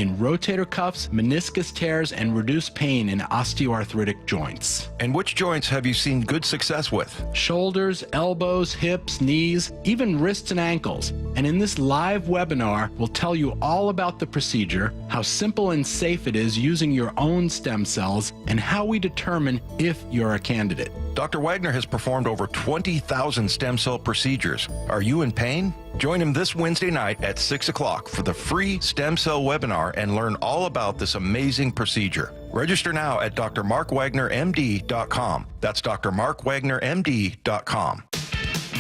in rotator cuffs, meniscus tears, and reduce pain in osteoarthritic joints. And which joints have you seen good success with? Shoulders, elbows, hips, knees, even wrists and ankles. And in this live webinar, we'll tell you all about the procedure, how simple and safe it is using your own stem cells, and how we determine if you're a candidate. Dr. Wagner has performed over 20,000 stem cell procedures. Are you in pain? Join him this Wednesday night at 6 o'clock for the free stem cell webinar and learn all about this amazing procedure. Register now at drmarkwagnermd.com. That's drmarkwagnermd.com.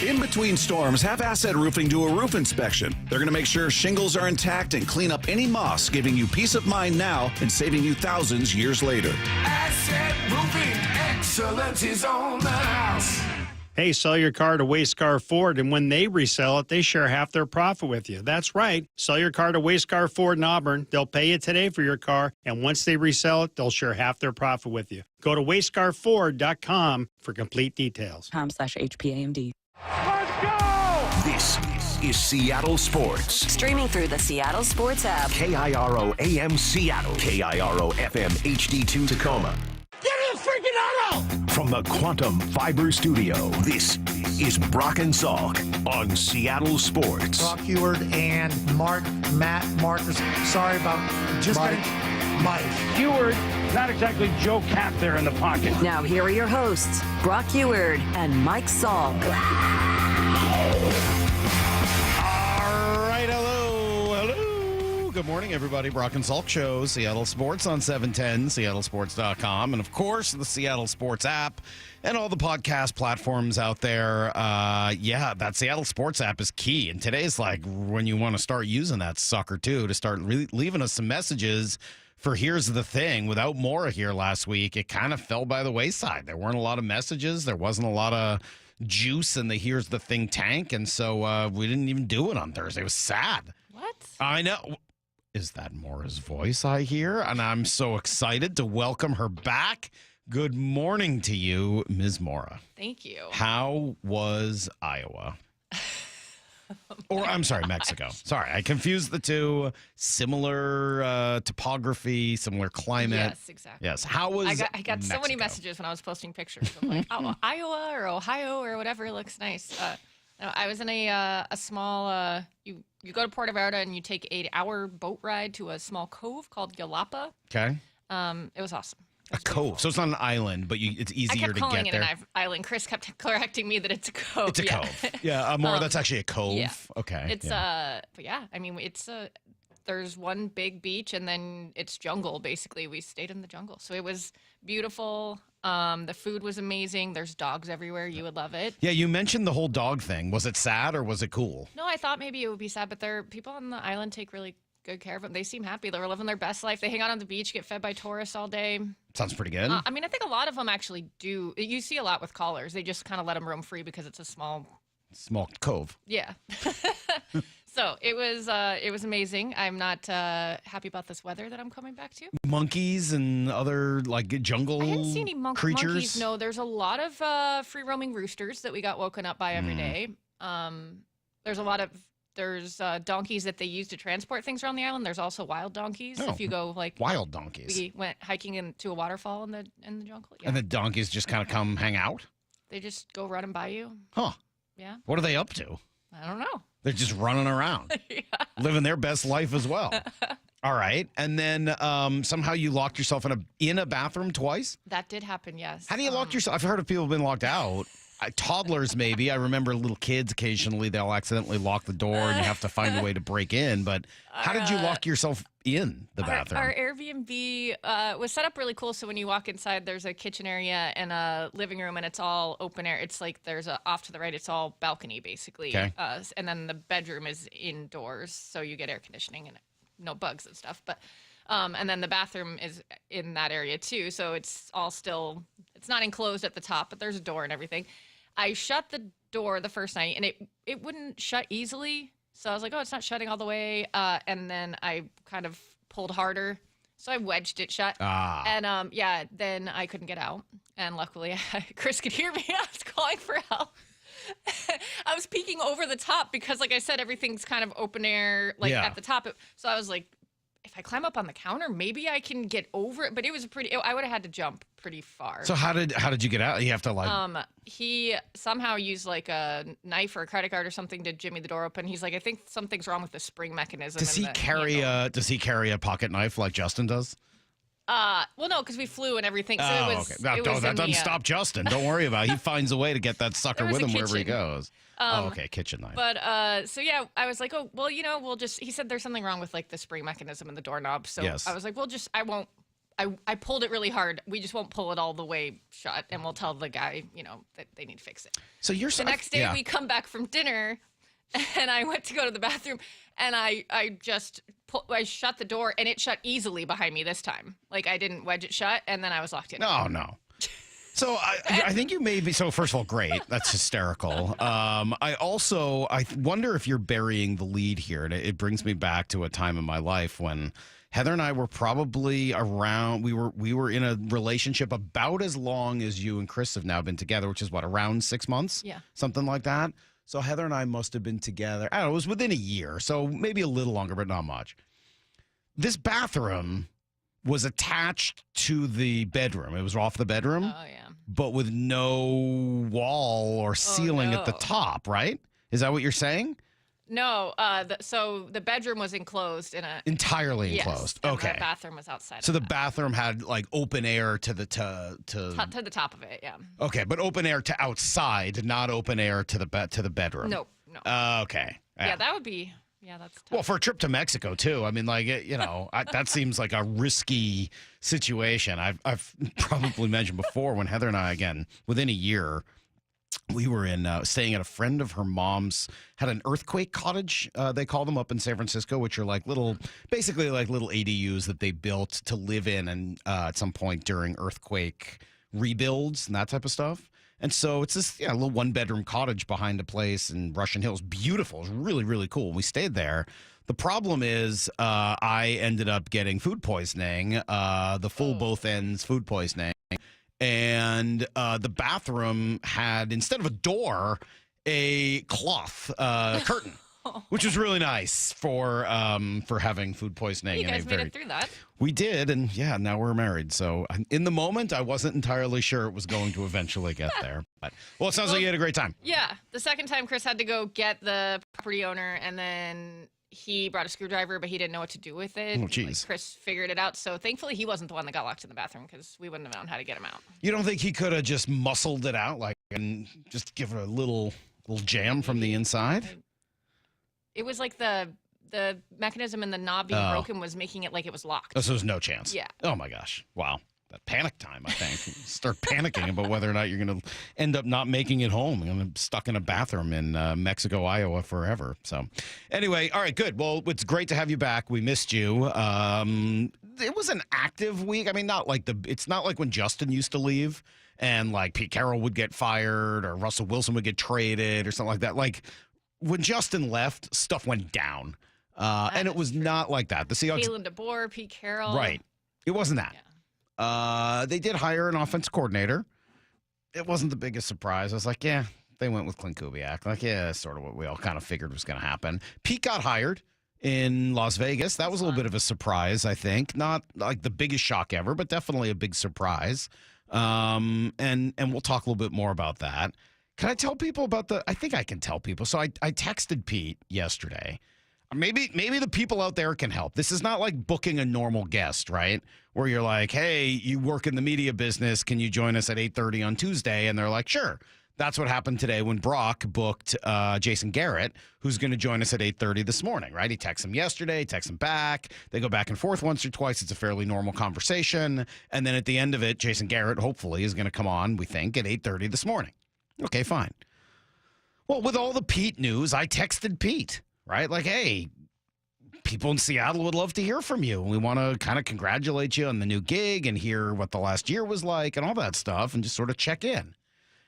In between storms, have Asset Roofing do a roof inspection. They're going to make sure shingles are intact and clean up any moss, giving you peace of mind now and saving you thousands years later. Asset Roofing, excellence is on the house. Hey, sell your car to Wayscar Ford, and when they resell it, they share half their profit with you. That's right. Sell your car to Wayscar Ford in Auburn. They'll pay you today for your car, and once they resell it, they'll share half their profit with you. Go to wayscarford.com for complete details. .com/HPAMD. Let's go! This is Seattle Sports. Streaming through the Seattle Sports app. KIRO AM Seattle. KIRO FM HD2 Tacoma. Give me a freaking auto! From the Quantum Fiber Studio, this is Brock and Salk on Seattle Sports. Brock Heward and Matt Marcus. Sorry about just Mike. Heward, not exactly Joe Cap there in the pocket. Now here are your hosts, Brock Heward and Mike Salk. All right, hello. Good morning, everybody. Brock and Salk Show, Seattle Sports on 710, seattlesports.com, and, of course, the Seattle Sports app and all the podcast platforms out there. That Seattle Sports app is key, and today's like when you want to start using that sucker, too, to start leaving us some messages for Here's the Thing. Without Maura here last week, it kind of fell by the wayside. There weren't a lot of messages. There wasn't a lot of juice in the Here's the Thing tank, and so we didn't even do it on Thursday. It was sad. What? I know. Is that Maura's voice I hear? And I'm so excited to welcome her back. Good morning to you, Ms. Maura. Thank you. How was Iowa? Or, I'm sorry, Mexico. Sorry, I confused the two. Similar topography, similar climate. Yes, exactly. Yes. How was I got so many messages when I was posting pictures. I'm like, oh, Iowa or Ohio or whatever looks nice. No, I was in a small, you go to Puerto Vallarta and you take an 8-hour boat ride to a small cove called Yalapa. Okay. It was awesome. A cove. So it's not an island, but it's easier to get there. I kept calling it an island. Chris kept correcting me that it's a cove. It's a cove. Yeah, Maura, that's actually a cove. Yeah. Okay. It's but yeah, I mean, there's one big beach and then it's jungle. Basically, we stayed in the jungle, so it was beautiful. The food was amazing. There's dogs everywhere. You would love it. Yeah, you mentioned the whole dog thing. Was it sad or was it cool? No, I thought maybe it would be sad, but people on the island take really good care of them. They seem happy. They're living their best life. They hang out on the beach, get fed by tourists all day. Sounds pretty good. I mean, I think a lot of them actually do. You see a lot with collars. They just kind of let them roam free because it's a small cove. Yeah. So it was amazing. I'm not happy about this weather that I'm coming back to. Monkeys and other jungle I didn't see any creatures. Monkeys. No, there's a lot of free roaming roosters that we got woken up by every day. There's donkeys that they use to transport things around the island. There's also wild donkeys. If you go wild donkeys. We went hiking into a waterfall in the jungle. Yeah. And the donkeys just kind of come hang out? They just go running by you. Huh. Yeah. What are they up to? I don't know. They're just running around. Yeah. Living their best life as well. All right. And then somehow you locked yourself in a bathroom twice? That did happen, yes. How do you lock yourself? I've heard of people being locked out. Toddlers, maybe. I remember little kids, occasionally, they'll accidentally lock the door and you have to find a way to break in. But how did you lock yourself in the bathroom? Our Airbnb was set up really cool. So when you walk inside, there's a kitchen area and a living room, and it's all open air. It's like there's off to the right, it's all balcony, basically. Okay. And then the bedroom is indoors, so you get air conditioning and no bugs and stuff. But and then the bathroom is in that area, too. So it's all still, it's not enclosed at the top, but there's a door and everything. I shut the door the first night, and it wouldn't shut easily. So I was like, oh, it's not shutting all the way. And then I kind of pulled harder. So I wedged it shut. And, then I couldn't get out. And luckily, Chris could hear me. I was calling for help. I was peeking over the top because, like I said, everything's kind of open air, at the top. So I was, if I climb up on the counter, maybe I can get over it. But it was I would have had to jump pretty far. So how did you get out? You have to like. He somehow used like a knife or a credit card or something to jimmy the door open. He's like, I think something's wrong with the spring mechanism. Does he carry a pocket knife like Justin does? Well, no, because we flew and everything. So it was. Okay. That doesn't stop Justin. Don't worry about it. He finds a way to get that sucker with him wherever he goes. Okay, kitchen knife. But so yeah, I was like, oh well, we'll just. He said there's something wrong with like the spring mechanism in the doorknob. So yes. I was like, well, I won't. I pulled it really hard. We just won't pull it all the way shut, and we'll tell the guy, that they need to fix it. So the next day we come back from dinner, and I went to go to the bathroom, and I shut the door, and it shut easily behind me this time. Like I didn't wedge it shut, and then I was locked in. No. So I think you may be. So first of all, great. That's hysterical. I wonder if you're burying the lead here. And it brings me back to a time in my life when Heather and I were probably around. We were in a relationship about as long as you and Chris have now been together, which is what, around 6 months? Yeah, something like that. So Heather and I must have been together. I don't know. It was within a year, so maybe a little longer, but not much. This bathroom was attached to the bedroom. It was off the bedroom. Oh, yeah. But with no wall or ceiling at the top, right? Is that what you're saying? No. So the bedroom was enclosed entirely enclosed. Yes, okay. The bathroom was outside. So the bathroom had like open air to the to the top of it. Yeah. Okay, but open air to outside, not open air to the bedroom. No. Okay. Yeah, that would be. Yeah, that's tough. Well, for a trip to Mexico too. I mean, like that seems like a risky situation. I've probably mentioned before when Heather and I, again, within a year, we were staying at a friend of her mom's, had an earthquake cottage. They call them up in San Francisco, which are basically like little ADUs that they built to live in, and at some point during earthquake rebuilds and that type of stuff. And so it's this little one-bedroom cottage behind a place in Russian Hills. Beautiful. It was really, really cool. We stayed there. The problem is I ended up getting food poisoning, the full both ends food poisoning. And the bathroom had, instead of a door, a cloth curtain. Which was really nice for having food poisoning. You guys made it through that. We did, and now we're married. So in the moment, I wasn't entirely sure it was going to eventually get there. But it sounds like you had a great time. Yeah, the second time Chris had to go get the property owner, and then he brought a screwdriver, but he didn't know what to do with it. Oh, jeez. Chris figured it out. So thankfully, he wasn't the one that got locked in the bathroom because we wouldn't have known how to get him out. You don't think he could have just muscled it out, and just give it a little jam from the inside? It was like the mechanism in the knob being broken was making it like it was locked. Oh, so there's no chance. Yeah. Oh my gosh. Wow. That panic time, I think. Start panicking about whether or not you're going to end up not making it home. You're gonna be stuck in a bathroom in Mexico, Iowa forever. So anyway, all right, good. Well, it's great to have you back. We missed you. It was an active week. I mean, it's not like when Justin used to leave and like Pete Carroll would get fired or Russell Wilson would get traded or something like that. Like, when Justin left, stuff went down, and it was not like that. The Seahawks, Kalen DeBoer, Pete Carroll, right? It wasn't that. Yeah. They did hire an offense coordinator. It wasn't the biggest surprise. I was like, yeah, they went with Clint Kubiak. Like, yeah, that's sort of what we all kind of figured was going to happen. Pete got hired in Las Vegas. That was a little bit of a surprise, I think. Not like the biggest shock ever, but definitely a big surprise. And we'll talk a little bit more about that. Can I tell people about I think I can tell people. So I texted Pete yesterday. Maybe the people out there can help. This is not like booking a normal guest, right? Where you're like, hey, you work in the media business. Can you join us at 8:30 on Tuesday? And they're like, sure. That's what happened today when Brock booked Jason Garrett, who's going to join us at 8:30 this morning, right? He texts him yesterday, texts him back. They go back and forth once or twice. It's a fairly normal conversation. And then at the end of it, Jason Garrett, hopefully, is going to come on, we think, at 8:30 this morning. Okay, fine. Well, with all the Pete news, I texted Pete, right? Like, hey, people in Seattle would love to hear from you. We want to kind of congratulate you on the new gig and hear what the last year was like and all that stuff and just sort of check in.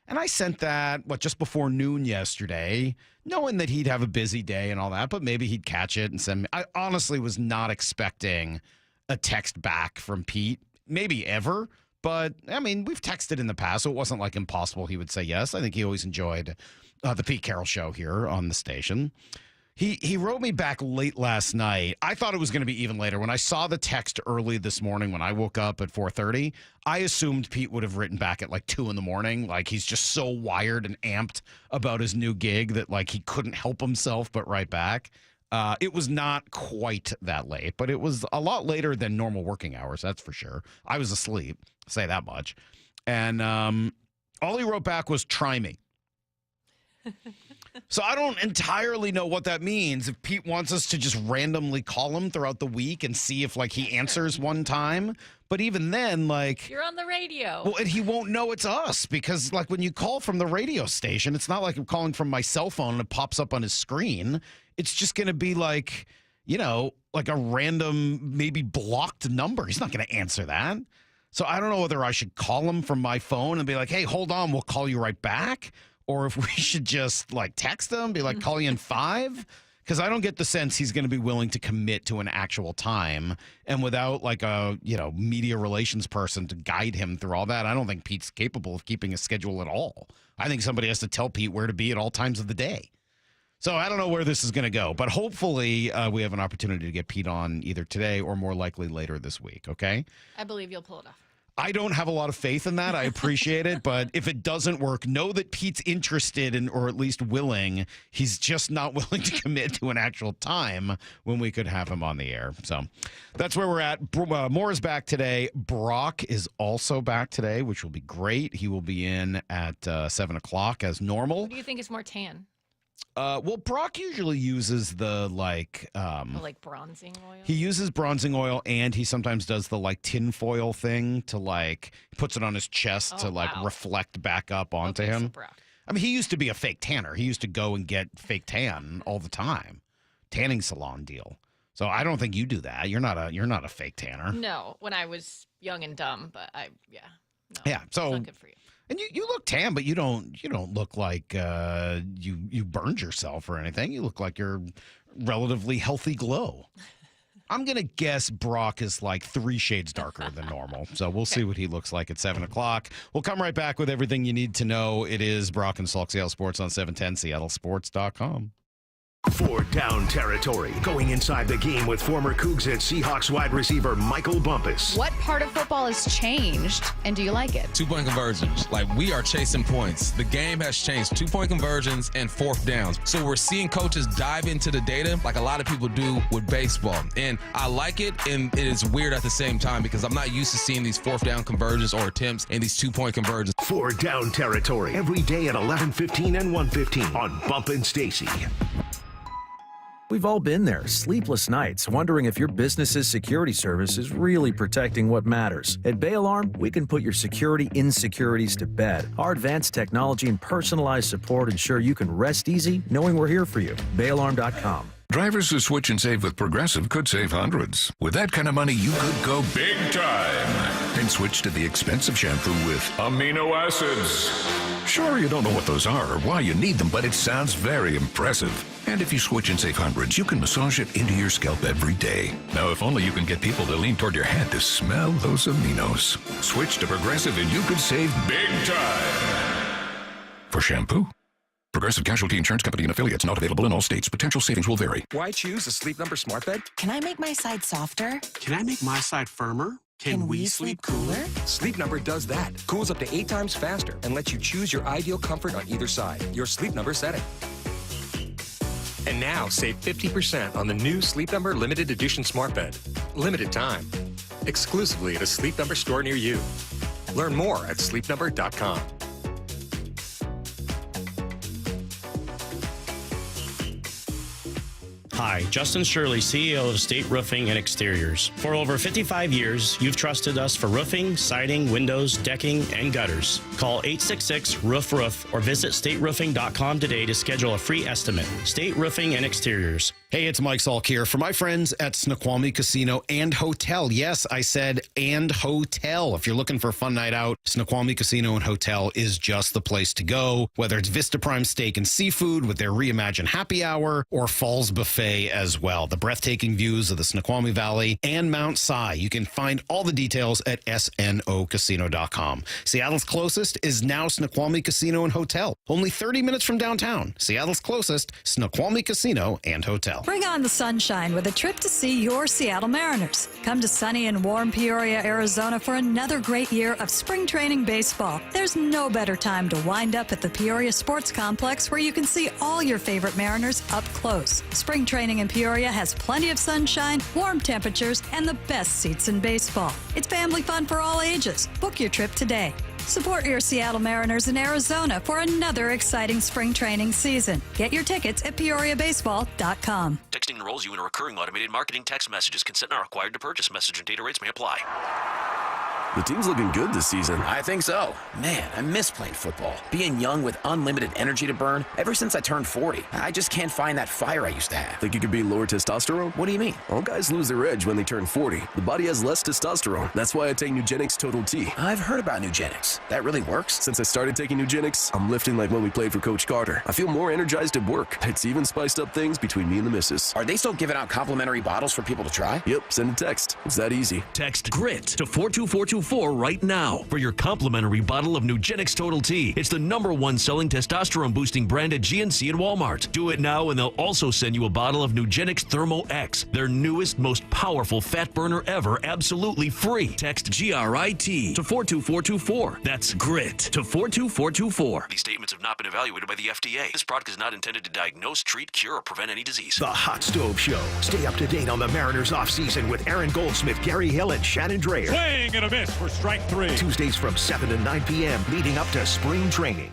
And I sent that, just before noon yesterday, knowing that he'd have a busy day and all that, but maybe he'd catch it and send me. I honestly was not expecting a text back from Pete, maybe ever. But, I mean, we've texted in the past, so it wasn't like impossible he would say yes. I think he always enjoyed the Pete Carroll show here on the station. He wrote me back late last night. I thought it was going to be even later. When I saw the text early this morning when I woke up at 4:30, I assumed Pete would have written back at like 2 in the morning. Like he's just so wired and amped about his new gig that like he couldn't help himself but write back. It was not quite that late, but it was a lot later than normal working hours, that's for sure. I was asleep, say that much. And all he wrote back was, try me. So I don't entirely know what that means. If Pete wants us to just randomly call him throughout the week and see if like he answers one time. But even then, like, you're on the radio. Well, and he won't know it's us because like when you call from the radio station, it's not like I'm calling from my cell phone and it pops up on his screen. It's just going to be like, you know, like a random, maybe blocked number. He's not going to answer that. So I don't know whether I should call him from my phone and be like, hey, hold on, we'll call you right back. Or if we should just like text him, be like, call you in 5. Because I don't get the sense he's going to be willing to commit to an actual time. And without like a, you know, media relations person to guide him through all that, I don't think Pete's capable of keeping a schedule at all. I think somebody has to tell Pete where to be at all times of the day. So I don't know where this is going to go. But hopefully we have an opportunity to get Pete on either today or more likely later this week. Okay? I believe you'll pull it off. I don't have a lot of faith in that. I appreciate it. But if it doesn't work, know that Pete's interested in, or at least willing. He's just not willing to commit to an actual time when we could have him on the air. So that's where we're at. Moore is back today. Brock is also back today, which will be great. He will be in at 7 o'clock as normal. What do you think is more tan? Well, Brock usually uses the like bronzing oil. He uses bronzing oil, and he sometimes does the like tinfoil thing to like puts it on his chest to like reflect back up onto him. So Brock. I mean, he used to be a fake tanner. He used to go and get fake tan all the time, tanning salon deal. So I don't think you do that. You're not a fake tanner. No, when I was young and dumb, but no. Yeah, so it's not good for you. And you look tan, but you don't look like you burned yourself or anything. You look like you're relatively healthy glow. I'm going to guess Brock is like 3 shades darker than normal. So we'll see what he looks like at 7 o'clock. We'll come right back with everything you need to know. It is Brock and Salk, Seattle Sports on 710, seattlesports.com. For down territory, going inside the game with former Cougs and Seahawks wide receiver Michael Bumpus. What part of football has changed, and do you like it? 2-point conversions. Like, we are chasing points. The game has changed. 2-point conversions and 4th downs. So we're seeing coaches dive into the data like a lot of people do with baseball. And I like it, and it is weird at the same time because I'm not used to seeing these 4th down conversions or attempts and these 2-point conversions. For down territory, every day at 11:15 and 1:15 on Bump and Stacy. We've all been there, sleepless nights, wondering if your business's security service is really protecting what matters. At Bay Alarm, we can put your security insecurities to bed. Our advanced technology and personalized support ensure you can rest easy knowing we're here for you. BayAlarm.com. Drivers who switch and save with Progressive could save hundreds. With that kind of money, you could go big time and switch to the expensive shampoo with amino acids. Sure, you don't know what those are or why you need them, but it sounds very impressive. And if you switch and save hundreds, you can massage it into your scalp every day. Now, if only you can get people to lean toward your head to smell those aminos. Switch to Progressive and you could save big time. For shampoo, Progressive Casualty Insurance Company and affiliates, not available in all states. Potential savings will vary. Why choose a Sleep Number smart bed? Can I make my side softer? Can I make my side firmer? Can we sleep cooler? Sleep Number does that. Cools up to 8 times faster and lets you choose your ideal comfort on either side. Your Sleep Number setting. And now save 50% on the new Sleep Number limited edition smart bed. Limited time. Exclusively at a Sleep Number store near you. Learn more at sleepnumber.com. Hi, Justin Shirley, CEO of State Roofing and Exteriors. For over 55 years, you've trusted us for roofing, siding, windows, decking, and gutters. Call 866-ROOF-ROOF or visit stateroofing.com today to schedule a free estimate. State Roofing and Exteriors. Hey, it's Mike Salk here. For my friends at Snoqualmie Casino and Hotel. Yes, I said and hotel. If you're looking for a fun night out, Snoqualmie Casino and Hotel is just the place to go. Whether it's Vista Prime Steak and Seafood with their reimagined happy hour or Falls Buffet as well. The breathtaking views of the Snoqualmie Valley and Mount Si. You can find all the details at snocasino.com. Seattle's closest is now Snoqualmie Casino and Hotel. Only 30 minutes from downtown. Seattle's closest, Snoqualmie Casino and Hotel. Bring on the sunshine with a trip to see your Seattle Mariners. Come to sunny and warm Peoria, Arizona for another great year of spring training baseball. There's no better time to wind up at the Peoria Sports Complex where you can see all your favorite Mariners up close. Spring training in Peoria has plenty of sunshine, warm temperatures, and the best seats in baseball. It's family fun for all ages. Book your trip today. Support your Seattle Mariners in Arizona for another exciting spring training season. Get your tickets at peoriabaseball.com. Texting enrolls you in a recurring automated marketing text messages. Consent not required to purchase. Message and data rates may apply. The team's looking good this season. I think so. Man, I miss playing football. Being young with unlimited energy to burn. Ever since I turned 40, I just can't find that fire I used to have. Think you could be lower testosterone? What do you mean? All guys lose their edge when they turn 40. The body has less testosterone. That's why I take Nugenix Total T. I've heard about Nugenix. That really works? Since I started taking Nugenix, I'm lifting like when we played for Coach Carter. I feel more energized at work. It's even spiced up things between me and the missus. Are they still giving out complimentary bottles for people to try? Yep, send a text. It's that easy. Text GRIT to 42424 right now for your complimentary bottle of Nugenix Total T. It's the #1 selling testosterone boosting brand at GNC and Walmart. Do it now and they'll also send you a bottle of Nugenix Thermo X, their newest, most powerful fat burner ever, absolutely free. Text GRIT to 42424. That's GRIT to 42424. These statements have not been evaluated by the FDA. This product is not intended to diagnose, treat, cure, or prevent any disease. The Hot Stove Show. Stay up to date on the Mariners offseason with Aaron Goldsmith, Gary Hill, and Shannon Dreyer. Swing and a miss for strike 3. Tuesdays from 7 to 9 p.m. leading up to spring training.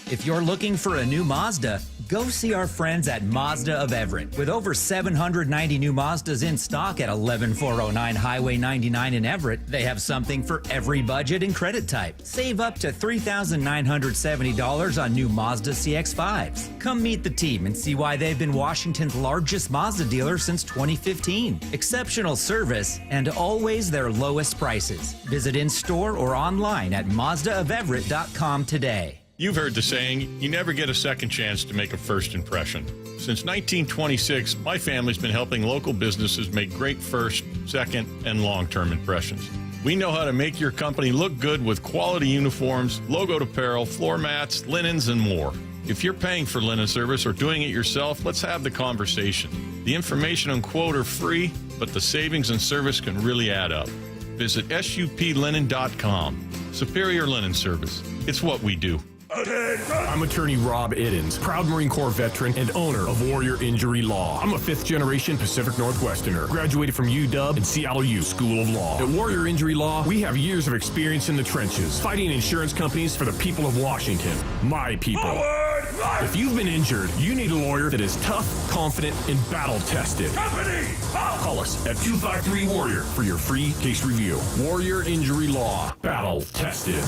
If you're looking for a new Mazda, go see our friends at Mazda of Everett. With over 790 new Mazdas in stock at 11409 Highway 99 in Everett, they have something for every budget and credit type. Save up to $3,970 on new Mazda CX-5s. Come meet the team and see why they've been Washington's largest Mazda dealer since 2015. Exceptional service and always their lowest prices. Visit in-store or online at MazdaofEverett.com today. You've heard the saying, you never get a second chance to make a first impression. Since 1926, my family's been helping local businesses make great first, second, and long-term impressions. We know how to make your company look good with quality uniforms, logoed apparel, floor mats, linens, and more. If you're paying for linen service or doing it yourself, let's have the conversation. The information and quote are free, but the savings and service can really add up. Visit suplinen.com. Superior Linen Service. It's what we do. I'm attorney Rob Iddens, proud Marine Corps veteran and owner of Warrior Injury Law. I'm a 5th-generation Pacific Northwesterner, graduated from UW and Seattle U School of Law. At Warrior Injury Law, we have years of experience in the trenches, fighting insurance companies for the people of Washington, my people. Forward, if you've been injured, you need a lawyer that is tough, confident, and battle-tested. Call us at 253-WARRIOR for your free case review. Warrior Injury Law, battle-tested.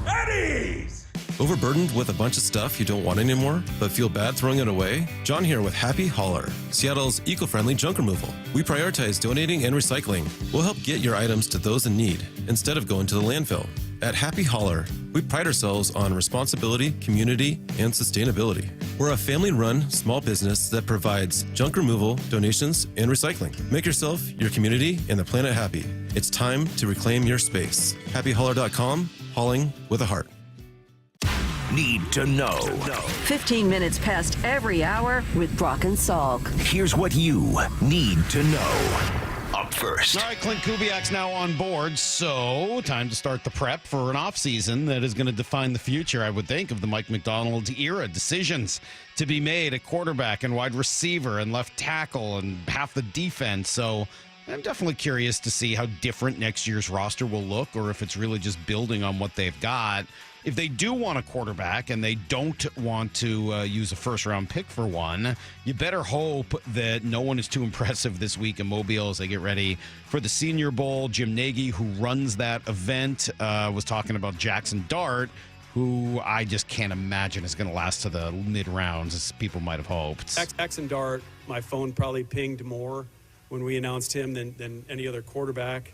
Eddie's! Overburdened with a bunch of stuff you don't want anymore, but feel bad throwing it away? John here with Happy Hauler, Seattle's eco-friendly junk removal. We prioritize donating and recycling. We'll help get your items to those in need instead of going to the landfill. At Happy Hauler, we pride ourselves on responsibility, community, and sustainability. We're a family-run small business that provides junk removal, donations, and recycling. Make yourself, your community, and the planet happy. It's time to reclaim your space. HappyHauler.com, hauling with a heart. Need to know. 15 minutes past every hour with Brock and Salk. Here's what you need to know. Up first. All right, Clint Kubiak's now on board, so time to start the prep for an offseason that is going to define the future, I would think, of the Mike McDonald era. Decisions to be made at quarterback and wide receiver and left tackle and half the defense. So I'm definitely curious to see how different next year's roster will look, or if it's really just building on what they've got. If they do want a quarterback and they don't want to use a first-round pick for one, you better hope that no one is too impressive this week in Mobile as they get ready for the Senior Bowl. Jim Nagy, who runs that event, was talking about Jackson Dart who I just can't imagine is going to last to the mid-rounds as people might have hoped. X and Dart, my phone probably pinged more when we announced him than any other quarterback,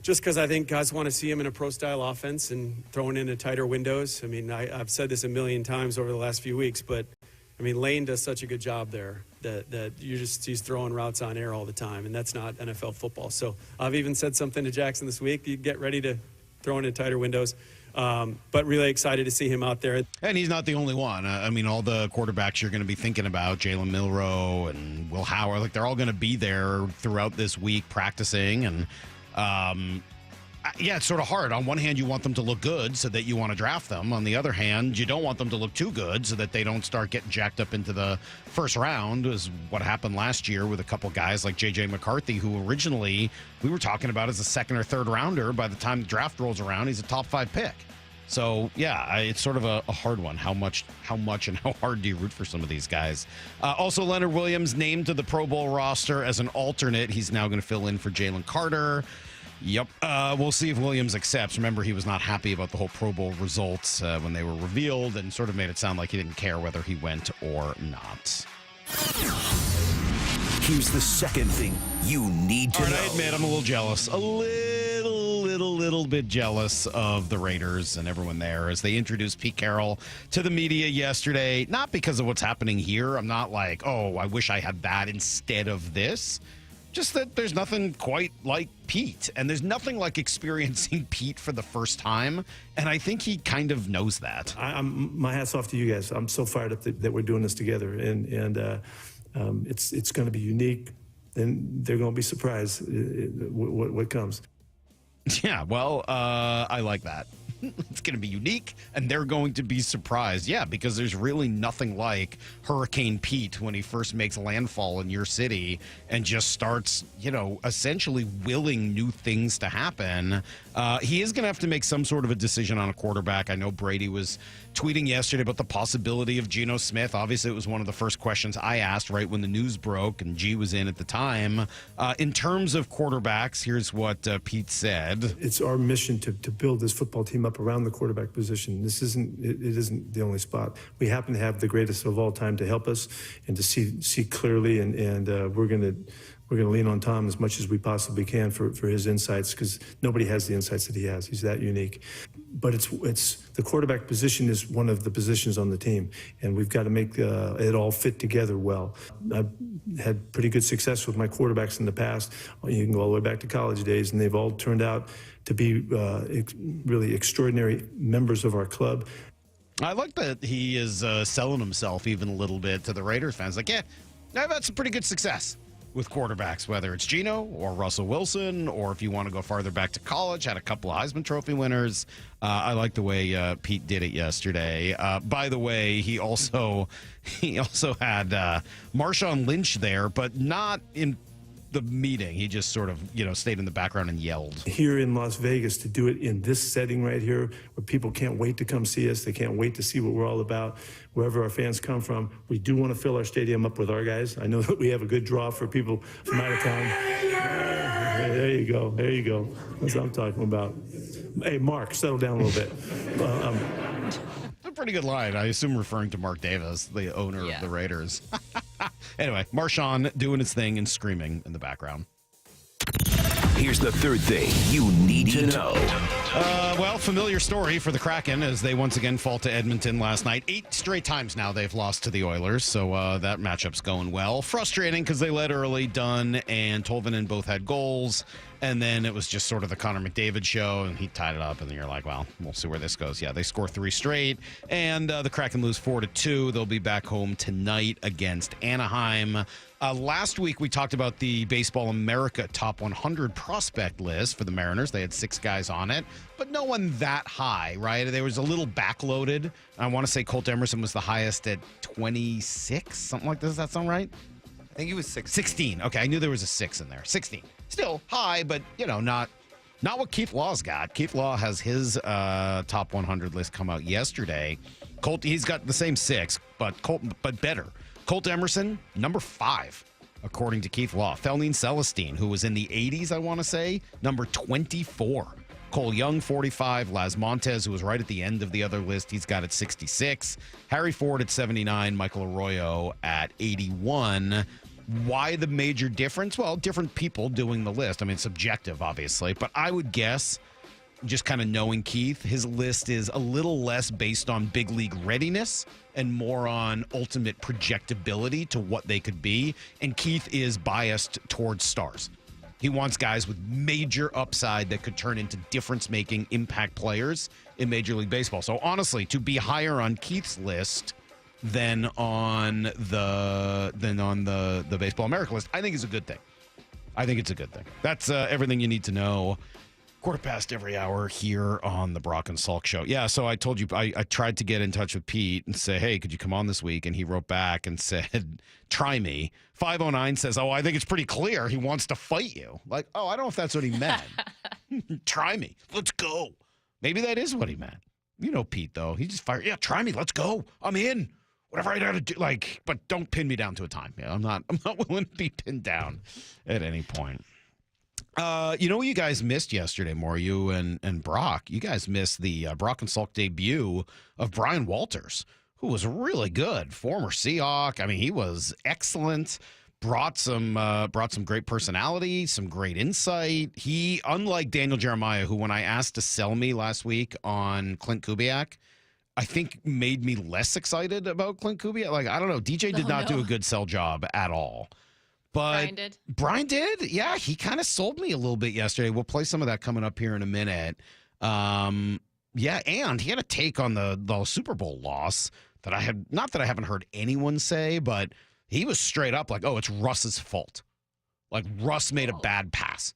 just because I think guys want to see him in a pro-style offense and throwing into tighter windows. I mean, I've said this a million times over the last few weeks, but, I mean, Lane does such a good job there that he's throwing routes on air all the time, and that's not NFL football. So I've even said something to Jackson this week. You get ready to throw into tighter windows. But really excited to see him out there. And he's not the only one. I mean, all the quarterbacks you're going to be thinking about, Jalen Milroe and Will Howard, like they're all going to be there throughout this week practicing. And yeah, it's sort of hard. On one hand, you want them to look good so that you want to draft them. On the other hand, you don't want them to look too good so that they don't start getting jacked up into the first round, is what happened last year with a couple guys like J.J. McCarthy, who originally we were talking about as a second or third rounder. By the time the draft rolls around, he's a top 5 pick. So, yeah, it's sort of a hard one. How much and how hard do you root for some of these guys? Also, Leonard Williams named to the Pro Bowl roster as an alternate. He's now going to fill in for Jalen Carter. Yep. We'll see if Williams accepts. Remember, he was not happy about the whole Pro Bowl results when they were revealed and sort of made it sound like he didn't care whether he went or not. Here's the second thing you need to know. I admit I'm a little jealous. A little bit jealous of the Raiders and everyone there as they introduced Pete Carroll to the media yesterday. Not because of what's happening here. I'm not like, oh, I wish I had that instead of this. Just that there's nothing quite like Pete, and there's nothing like experiencing Pete for the first time, and I think he kind of knows that. My hat's off to you guys. I'm so fired up that we're doing this together, and it's going to be unique, and they're going to be surprised what comes. Yeah, well, I like that. It's going to be unique, and they're going to be surprised. Yeah, because there's really nothing like Hurricane Pete when he first makes landfall in your city and just starts, essentially willing new things to happen. He is going to have to make some sort of a decision on a quarterback. I know Brady was tweeting yesterday about the possibility of Geno Smith. Obviously, it was one of the first questions I asked right when the news broke, and G was in at the time. In terms of quarterbacks, here's what Pete said. It's our mission to build this football team up around the quarterback position. It isn't the only spot. We happen to have the greatest of all time to help us and to see clearly, and we're going to lean on Tom as much as we possibly can for his insights, because nobody has the insights that he has. He's that unique. But it's the quarterback position is one of the positions on the team, and we've got to make it all fit together well. I've had pretty good success with my quarterbacks in the past. You can go all the way back to college days, and they've all turned out to be really extraordinary members of our club. I like that he is selling himself even a little bit to the Raiders fans. Like, yeah, I've had some pretty good success with quarterbacks, whether it's Geno or Russell Wilson, or if you want to go farther back to college, had a couple of Heisman Trophy winners. I like the way Pete did it yesterday. By the way, he also had Marshawn Lynch there, but not in the meeting. He just sort of, stayed in the background and yelled. Here in Las Vegas, to do it in this setting right here, where people can't wait to come see us, they can't wait to see what we're all about, wherever our fans come from. We do want to fill our stadium up with our guys. I know that we have a good draw for people from out of town. There you go. That's what I'm talking about. Hey, Mark, settle down a little bit. A pretty good line. I assume referring to Mark Davis, the owner of the Raiders. Anyway, Marshawn doing his thing and screaming in the background. Here's the third thing you need to know. Well, familiar story for the Kraken as they once again fall to Edmonton last night. 8 straight times now they've lost to the Oilers, so that matchup's going well. Frustrating because they led early. Dunn and Tolvanen both had goals, and then it was just sort of the Connor McDavid show, and he tied it up, and then you're like, well, we'll see where this goes. Yeah, they score 3 straight, and the Kraken lose 4-2. They'll be back home tonight against Anaheim. Last week, we talked about the Baseball America Top 100 prospect list for the Mariners. They had 6 guys on it, but no one that high, right? There was a little backloaded. I want to say Colt Emerson was the highest at 26, something like this. Does that sound right? I think he was 16. 16. Okay, I knew there was a 6 in there. 16. Still high, but, not what Keith Law's got. Keith Law has his Top 100 list come out yesterday. Colt, he's got the same 6, but better. Colt Emerson, number 5, according to Keith Law. Felnine Celestine, who was in the 80s, I want to say, number 24. Cole Young, 45. Laz Montez, who was right at the end of the other list, he's got at 66. Harry Ford at 79. Michael Arroyo at 81. Why the major difference? Well, different people doing the list. I mean, it's subjective, obviously. But I would guess, just kind of knowing Keith, his list is a little less based on big league readiness and more on ultimate projectability to what they could be. And Keith is biased towards stars. He wants guys with major upside that could turn into difference-making impact players in Major League Baseball. So honestly, to be higher on Keith's list than on the Baseball America list, I think is a good thing. I think it's a good thing. That's everything you need to know. 1:15 every hour here on the Brock and Salk Show. Yeah, so I told you, I tried to get in touch with Pete and say, hey, could you come on this week? And he wrote back and said, try me. 509 says, oh, I think it's pretty clear he wants to fight you. Like, oh, I don't know if that's what he meant. Try me. Let's go. Maybe that is what he meant. You know Pete, though. He just fired. Yeah, try me. Let's go. I'm in. Whatever I got to do. Like, but don't pin me down to a time. Yeah, I'm not willing to be pinned down at any point. You know what you guys missed yesterday, more you and Brock? You guys missed the Brock and Salk debut of Brian Walters, who was really good. Former Seahawk. I mean, he was excellent. Brought some great personality, some great insight. He, unlike Daniel Jeremiah, who when I asked to sell me last week on Clint Kubiak, I think made me less excited about Clint Kubiak. Like, I don't know. DJ did not do a good sell job at all. But Brian did. Yeah, he kind of sold me a little bit yesterday. We'll play some of that coming up here in a minute. Yeah, and he had a take on the Super Bowl loss that I had, not that I haven't heard anyone say, but he was straight up like, oh, it's Russ's fault. Like, Russ made a bad pass.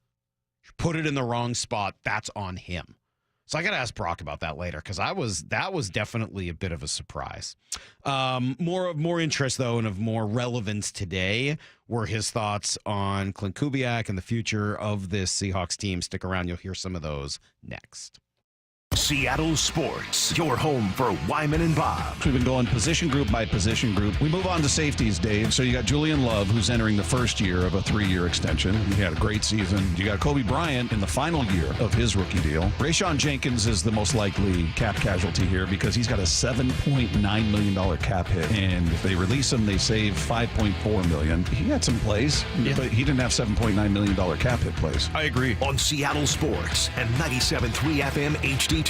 Put it in the wrong spot. That's on him. So I got to ask Brock about that later because that was definitely a bit of a surprise. More interest, though, and of more relevance today were his thoughts on Clint Kubiak and the future of this Seahawks team. Stick around. You'll hear some of those next. Seattle Sports, your home for Wyman and Bob. We've been going position group by position group. We move on to safeties, Dave. So you got Julian Love, who's entering the first year of a 3-year extension. He had a great season. You got Kobe Bryant in the final year of his rookie deal. Rayshon Jenkins is the most likely cap casualty here because he's got a $7.9 million cap hit. And if they release him, they save $5.4 million. He had some plays, but he didn't have $7.9 million cap hit plays. I agree. On Seattle Sports and 97.3 FM HD2.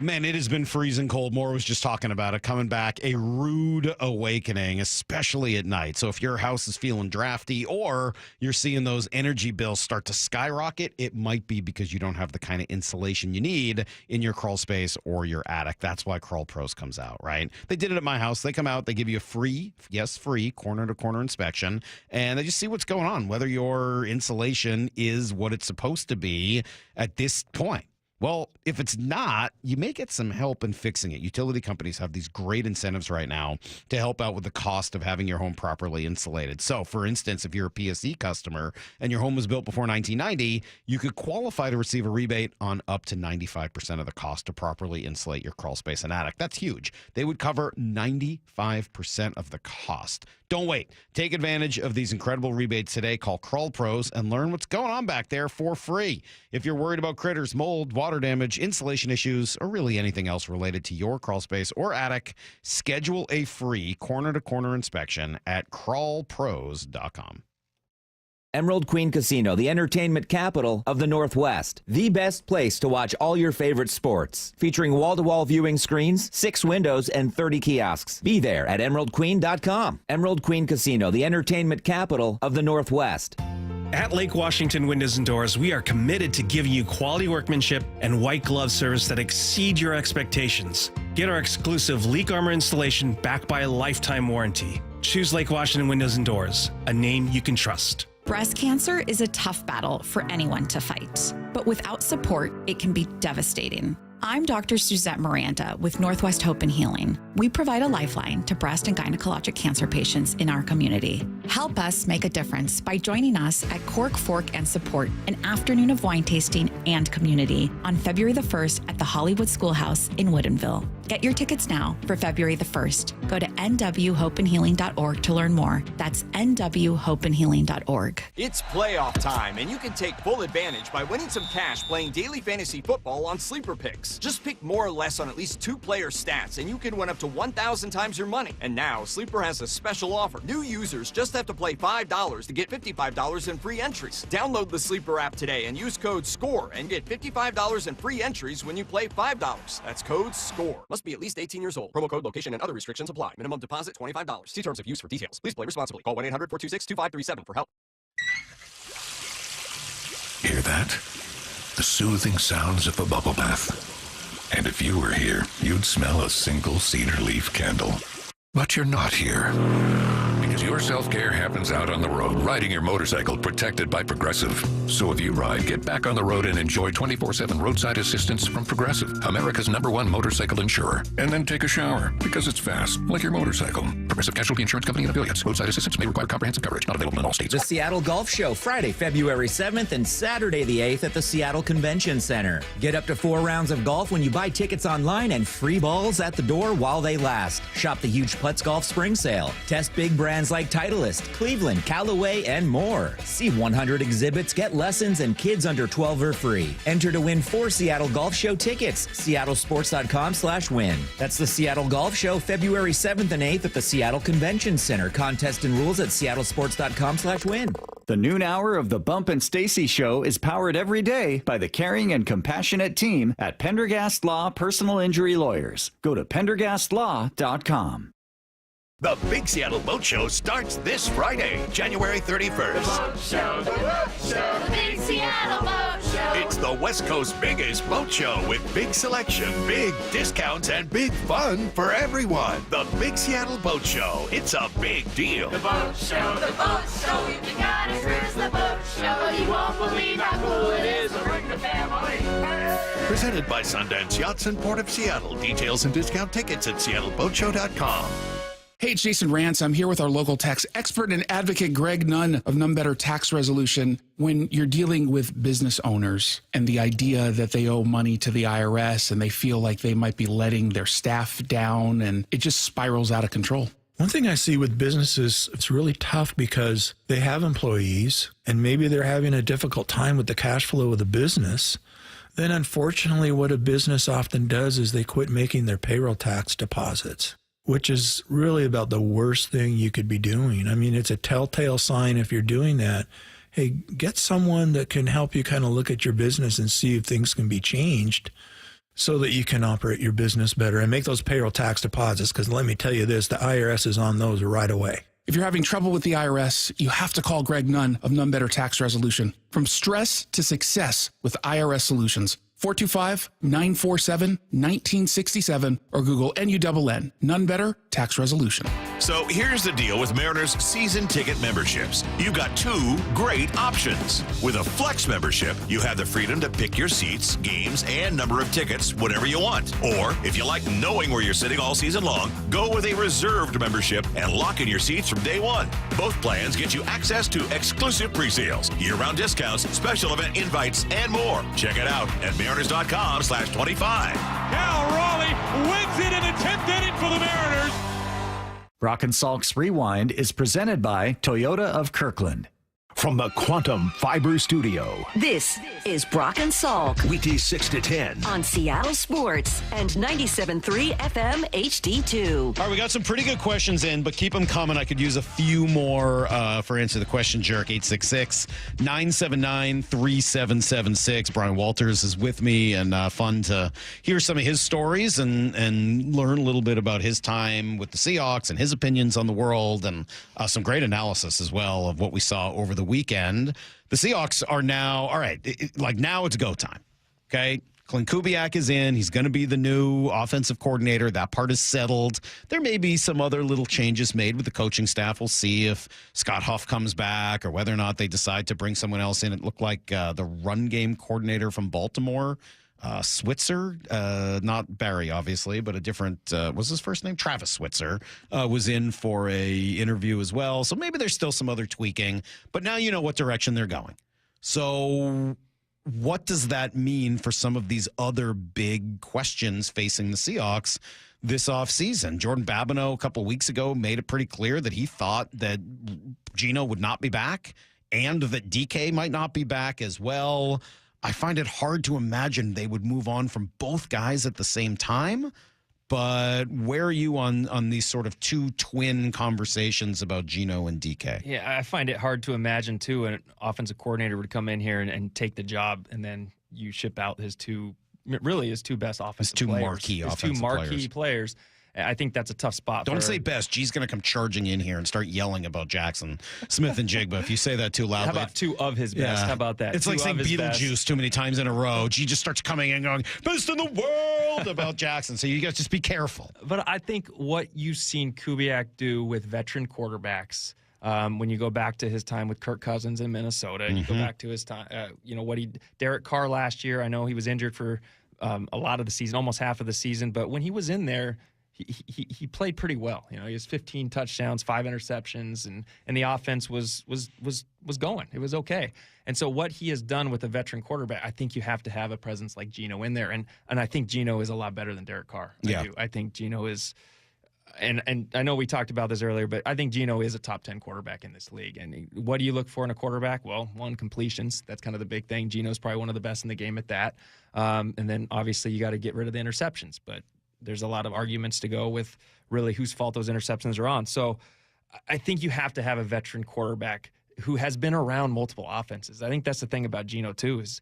Man, it has been freezing cold. Moore was just talking about it. Coming back, a rude awakening, especially at night. So if your house is feeling drafty or you're seeing those energy bills start to skyrocket, it might be because you don't have the kind of insulation you need in your crawl space or your attic. That's why Crawl Pros comes out, right? They did it at my house. They come out, they give you a free corner-to-corner inspection, and they just see what's going on, whether your insulation is what it's supposed to be at this point. Well, if it's not, you may get some help in fixing it. Utility companies have these great incentives right now to help out with the cost of having your home properly insulated. So, for instance, if you're a PSE customer and your home was built before 1990, you could qualify to receive a rebate on up to 95% of the cost to properly insulate your crawl space and attic. That's huge. They would cover 95% of the cost. Don't wait. Take advantage of these incredible rebates today. Call Crawl Pros and learn what's going on back there for free. If you're worried about critters, mold, water damage, insulation issues, or really anything else related to your crawl space or attic, schedule a free corner-to-corner inspection at crawlpros.com. Emerald Queen Casino, the entertainment capital of the Northwest. The best place to watch all your favorite sports. Featuring wall-to-wall viewing screens, 6 windows, and 30 kiosks. Be there at emeraldqueen.com. Emerald Queen Casino, the entertainment capital of the Northwest. At Lake Washington Windows and Doors, we are committed to giving you quality workmanship and white glove service that exceed your expectations. Get our exclusive leak armor installation backed by a lifetime warranty. Choose Lake Washington Windows and Doors, a name you can trust. Breast cancer is a tough battle for anyone to fight, but without support, it can be devastating. I'm Dr. Suzette Miranda with Northwest Hope and Healing. We provide a lifeline to breast and gynecologic cancer patients in our community. Help us make a difference by joining us at Cork, Fork, and Support, an afternoon of wine tasting and community on February the 1st at the Hollywood Schoolhouse in Woodinville. Get your tickets now for February the 1st. Go to nwhopeandhealing.org to learn more. That's nwhopeandhealing.org. It's playoff time, and you can take full advantage by winning some cash playing daily fantasy football on Sleeper Picks. Just pick more or less on at least 2 player stats, and you can win up to 1,000 times your money. And now, Sleeper has a special offer. New users just have to play $5 to get $55 in free entries. Download the Sleeper app today and use code SCORE and get $55 in free entries when you play $5. That's code SCORE. Must be at least 18 years old. Promo code, location, and other restrictions apply. Minimum deposit $25. See terms of use for details. Please play responsibly. Call 1-800-426-2537 for help. Hear that? The soothing sounds of a bubble bath. And if you were here, you'd smell a single cedar leaf candle. But you're not here. Because your self-care happens out on the road, riding your motorcycle protected by Progressive. So if you ride, get back on the road and enjoy 24/7 roadside assistance from Progressive, America's #1 motorcycle insurer. And then take a shower, because it's fast, like your motorcycle. Progressive Casualty Insurance Company and affiliates. Roadside assistance may require comprehensive coverage. Not available in all states. The Seattle Golf Show, Friday, February 7th and Saturday the 8th at the Seattle Convention Center. Get up to 4 rounds of golf when you buy tickets online and free balls at the door while they last. Shop the huge Putts Golf Spring Sale. Test big brands like Titleist, Cleveland, Callaway, and more. See 100 exhibits, get lessons, and kids under 12 are free. Enter to win 4 Seattle Golf Show tickets. SeattleSports.com/win. That's the Seattle Golf Show, February 7th and 8th at the Seattle Convention Center. Contest and rules at SeattleSports.com/win. The noon hour of the Bump and Stacy Show is powered every day by the caring and compassionate team at Pendergast Law Personal Injury Lawyers. Go to PendergastLaw.com. The Big Seattle Boat Show starts this Friday, January 31st. The Boat Show, the Boat Show, the Big Seattle Boat Show. It's the West Coast's biggest boat show with big selection, big discounts, and big fun for everyone. The Big Seattle Boat Show. It's a big deal. The Boat Show, the Boat Show. If you got a cruise, the Boat Show. You won't believe how cool it is. So bring the family. Presented by Sundance Yachts and Port of Seattle. Details and discount tickets at seattleboatshow.com. Hey, it's Jason Rance. I'm here with our local tax expert and advocate, Greg Nunn of None Better Tax Resolution. When you're dealing with business owners and the idea that they owe money to the IRS and they feel like they might be letting their staff down, and it just spirals out of control. One thing I see with businesses, it's really tough because they have employees and maybe they're having a difficult time with the cash flow of the business. Then unfortunately, what a business often does is they quit making their payroll tax deposits, which is really about the worst thing you could be doing. I mean, it's a telltale sign if you're doing that. Hey, get someone that can help you kind of look at your business and see if things can be changed so that you can operate your business better and make those payroll tax deposits. Because let me tell you this, the IRS is on those right away. If you're having trouble with the IRS, you have to call Greg Nunn of None Better Tax Resolution. From stress to success with IRS Solutions. 425-947-1967 or Google NUNN. None Better Tax Resolution. So here's the deal with Mariners season ticket memberships. You've got 2 great options. With a Flex membership, you have the freedom to pick your seats, games, and number of tickets whenever you want. Or if you like knowing where you're sitting all season long, go with a reserved membership and lock in your seats from day one. Both plans get you access to exclusive pre-sales, year-round discounts, special event invites, and more. Check it out at Mariners.com/25. Cal Raleigh wins it in the 10th inning for the Mariners. Brock and Salk's Rewind is presented by Toyota of Kirkland. From the Quantum Fiber Studio. This is Brock and Salk. Weekdays 6 to 10. On Seattle Sports and 97.3 FM HD2. All right, we got some pretty good questions in, but keep them coming. I could use a few more for Answer the Question Jerk. 866-979-3776. Brian Walters is with me, and fun to hear some of his stories and learn a little bit about his time with the Seahawks and his opinions on the world, and some great analysis as well of what we saw over the weekend. The Seahawks are now, all right, now it's go time, okay? Clint Kubiak is in. He's going to be the new offensive coordinator. That part is settled. There may be some other little changes made with the coaching staff. We'll see if Scott Huff comes back or whether or not they decide to bring someone else in. It looked like the run game coordinator from Baltimore, Switzer, not Barry, obviously, but a different, what's his first name? Travis Switzer, was in for a interview as well. So maybe there's still some other tweaking, but now you know what direction they're going. So what does that mean for some of these other big questions facing the Seahawks this offseason? Jordan Babineau a couple weeks ago made it pretty clear that he thought that Geno would not be back and that DK might not be back as well. I find it hard to imagine they would move on from both guys at the same time. But where are you on these sort of two twin conversations about Geno and DK? Yeah, I find it hard to imagine, too, an offensive coordinator would come in here and take the job, and then you ship out his two best offensive players. His two marquee players. I think that's a tough spot. Don't say best. G's going to come charging in here and start yelling about Jackson Smith and Jigba. If you say that too loudly. How about two of his best? How about that? It's like saying Beetlejuice too many times in a row. G just starts coming in going, best in the world about Jackson. So you guys just be careful. But I think what you've seen Kubiak do with veteran quarterbacks, when you go back to his time with Kirk Cousins in Minnesota, you go back to his time, Derek Carr last year. I know he was injured for a lot of the season, almost half of the season. But when he was in there, he played pretty well. He has 15 touchdowns, 5 interceptions, and the offense was going. It was okay. And so what he has done with a veteran quarterback, I think you have to have a presence like Geno in there. And I think Geno is a lot better than Derek Carr. I think Geno is, and I know we talked about this earlier, but I think Geno is a top 10 quarterback in this league. And what do you look for in a quarterback? Well, one, completions. That's kind of the big thing. Geno's probably one of the best in the game at that. And then obviously you got to get rid of the interceptions, but there's a lot of arguments to go with really whose fault those interceptions are on. So I think you have to have a veteran quarterback who has been around multiple offenses. I think that's the thing about Geno too, is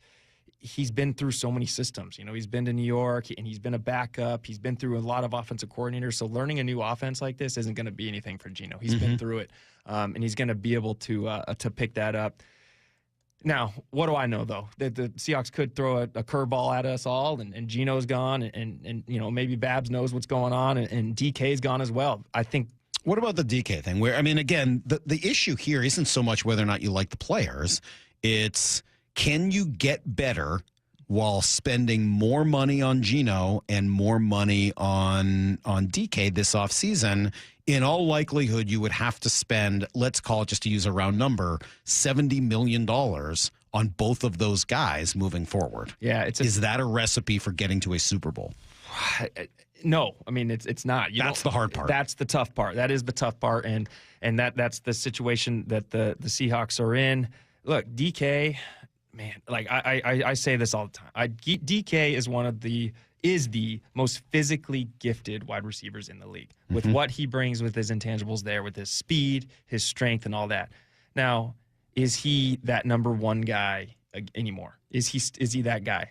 he's been through so many systems. He's been to New York and he's been a backup. He's been through a lot of offensive coordinators. So learning a new offense like this isn't going to be anything for Geno. He's been through it, and he's going to be able to pick that up. Now, what do I know, though? That the Seahawks could throw a curveball at us all, and Geno's gone, and maybe Babs knows what's going on, and DK's gone as well. I think. What about the DK thing? Where, I mean, again, the issue here isn't so much whether or not you like the players. It's, can you get better while spending more money on Geno and more money on DK this offseason? In all likelihood, you would have to spend, let's call it, just to use a round number, $70 million on both of those guys moving forward. Yeah, is that a recipe for getting to a Super Bowl? No, I mean it's not. That's the hard part. That's the tough part. That is the tough part, and that's the situation that the Seahawks are in. Look, DK, man, like I say this all the time. DK is the most physically gifted wide receivers in the league with what he brings with his intangibles there, with his speed, his strength, and all that. Now, is he that number one guy anymore? Is he that guy?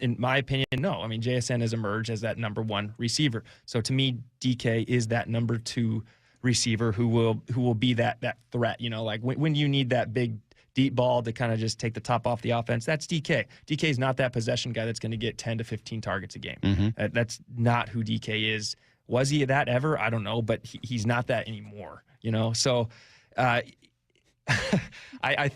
In my opinion, no. I mean, JSN has emerged as that number one receiver. So to me, DK is that number two receiver who will be that threat. Like when you need that big deep ball to kind of just take the top off the offense, that's DK. DK is not that possession guy that's going to get 10 to 15 targets a game. That's not who DK is. Was he that ever? I don't know, but he's not that anymore, So I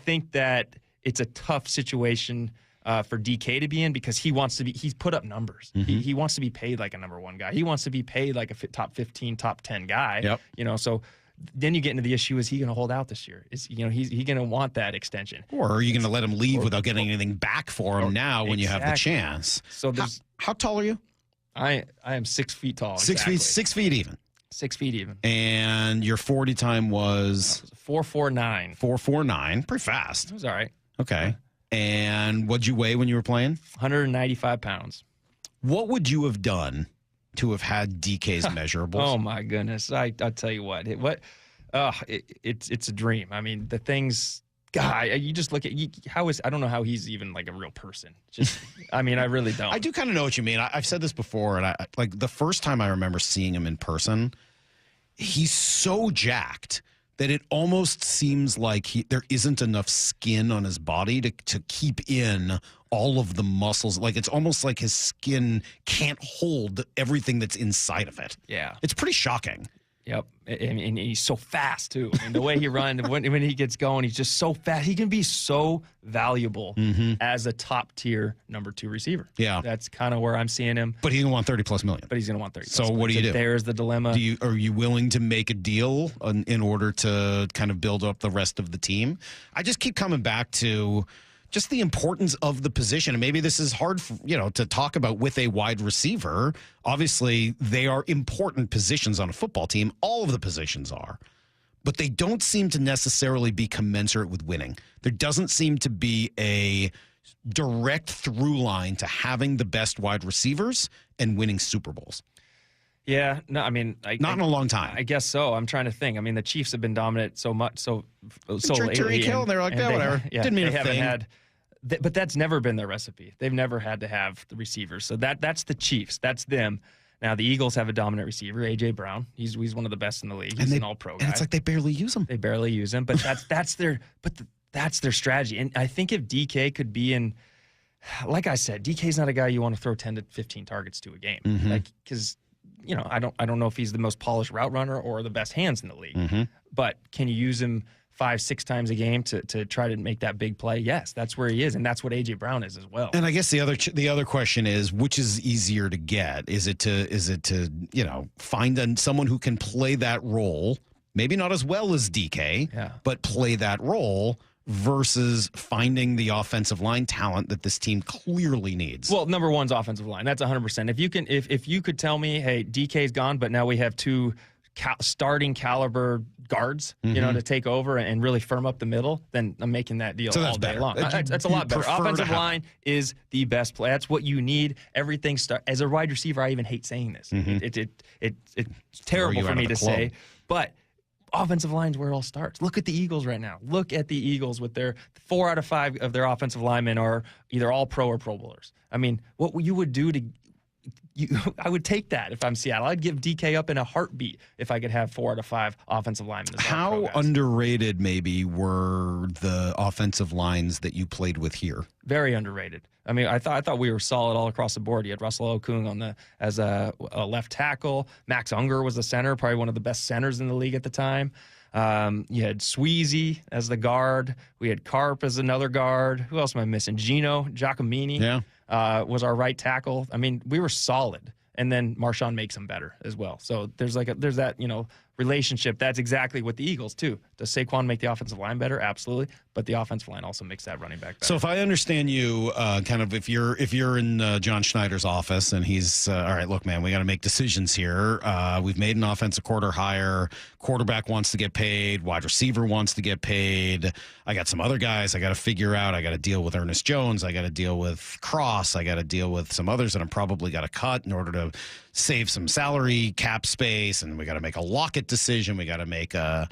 think that it's a tough situation for DK to be in because he's put up numbers. He wants to be paid like a number one guy. He wants to be paid like a top 15, top 10 guy, so then you get into the issue, is he going to hold out this year? Is he going to want that extension? Or are you going to let him leave without getting anything back for him now when you have the chance? So how tall are you? I am 6 feet tall. 6 feet, 6 feet even. 6 feet even. And your 40 time was 4.49. 4.49, pretty fast. It was all right. Okay. And what'd you weigh when you were playing? 195 pounds. What would you have done to have had DK's measurables? Oh my goodness! I'll tell you what. It's a dream. I mean, the things. God, you just look at I don't know how he's even like a real person. I really don't. I do kind of know what you mean. I've said this before, and I like the first time I remember seeing him in person, he's so jacked that it almost seems like there isn't enough skin on his body to keep in all of the muscles. Like it's almost like his skin can't hold everything that's inside of it. Yeah. It's pretty shocking. Yep. And he's so fast, too. And the way he runs, when he gets going, he's just so fast. He can be so valuable as a top-tier number two receiver. Yeah. That's kind of where I'm seeing him. But he's going to want $30+ million. But he's going to want 30. So what do you do? There's the dilemma. Are you willing to make a deal in order to kind of build up the rest of the team? I just keep coming back to just the importance of the position. And maybe this is hard, to talk about with a wide receiver. Obviously, they are important positions on a football team. All of the positions are. But they don't seem to necessarily be commensurate with winning. There doesn't seem to be a direct through line to having the best wide receivers and winning Super Bowls. Yeah, no, I mean, not in a long time. I guess so. I'm trying to think. I mean, the Chiefs have been dominant so lately. Tyreek Hill, they're like, whatever. Didn't mean a thing. But that's never been their recipe. They've never had to have the receivers. So that's the Chiefs. That's them. Now, the Eagles have a dominant receiver, A.J. Brown. He's one of the best in the league. He's an all-pro guy. And it's like they barely use him. They barely use him, but that's their strategy. And I think if DK could be in, like I said, DK's not a guy you want to throw 10 to 15 targets to a game. Mm-hmm. Because I don't know if he's the most polished route runner or the best hands in the league. Mm-hmm. But can you use him 5-6 times a game to try to make that big play? Yes, that's where he is, and that's what A.J. Brown is as well. And I guess the other question is, which is easier to get? Is it to find someone who can play that role, maybe not as well as DK, but play that role, versus finding the offensive line talent that this team clearly needs? Well, number one's offensive line. That's 100%. If you could tell me, hey, DK's gone, but now we have two starting caliber guards, to take over and really firm up the middle, then I'm making that deal all day long. That's a lot better. Offensive line is the best play. That's what you need. Everything as a wide receiver, I even hate saying this. Mm-hmm. It's terrible for me to say, but offensive line's where it all starts. Look at the Eagles right now. Look at the Eagles with their 4 out of 5 of their offensive linemen are either all pro or Pro Bowlers. I mean, what you would do I would take that if I'm Seattle. I'd give DK up in a heartbeat if I could have 4 out of 5 offensive linemen. How underrated maybe were the offensive lines that you played with here? Very underrated. I mean, I thought we were solid all across the board. You had Russell Okung as a left tackle. Max Unger was the center, probably one of the best centers in the league at the time. You had Sweezy as the guard. We had Karp as another guard. Who else am I missing? Gino Giacomini was our right tackle. I mean, we were solid. And then Marshawn makes them better as well. So there's that, relationship. That's exactly what the Eagles too. Does Saquon make the offensive line better? Absolutely. But the offensive line also makes that running back better. So if I understand you, kind of if you're in John Schneider's office and he's all right, look, man, we got to make decisions here. We've made an offensive hire. Quarterback wants to get paid. Wide receiver wants to get paid. I got some other guys I got to figure out. I got to deal with Ernest Jones. I got to deal with Cross. I got to deal with some others that I'm probably got to cut in order to save some salary cap space. And we got to make a Lockett decision. We got to make a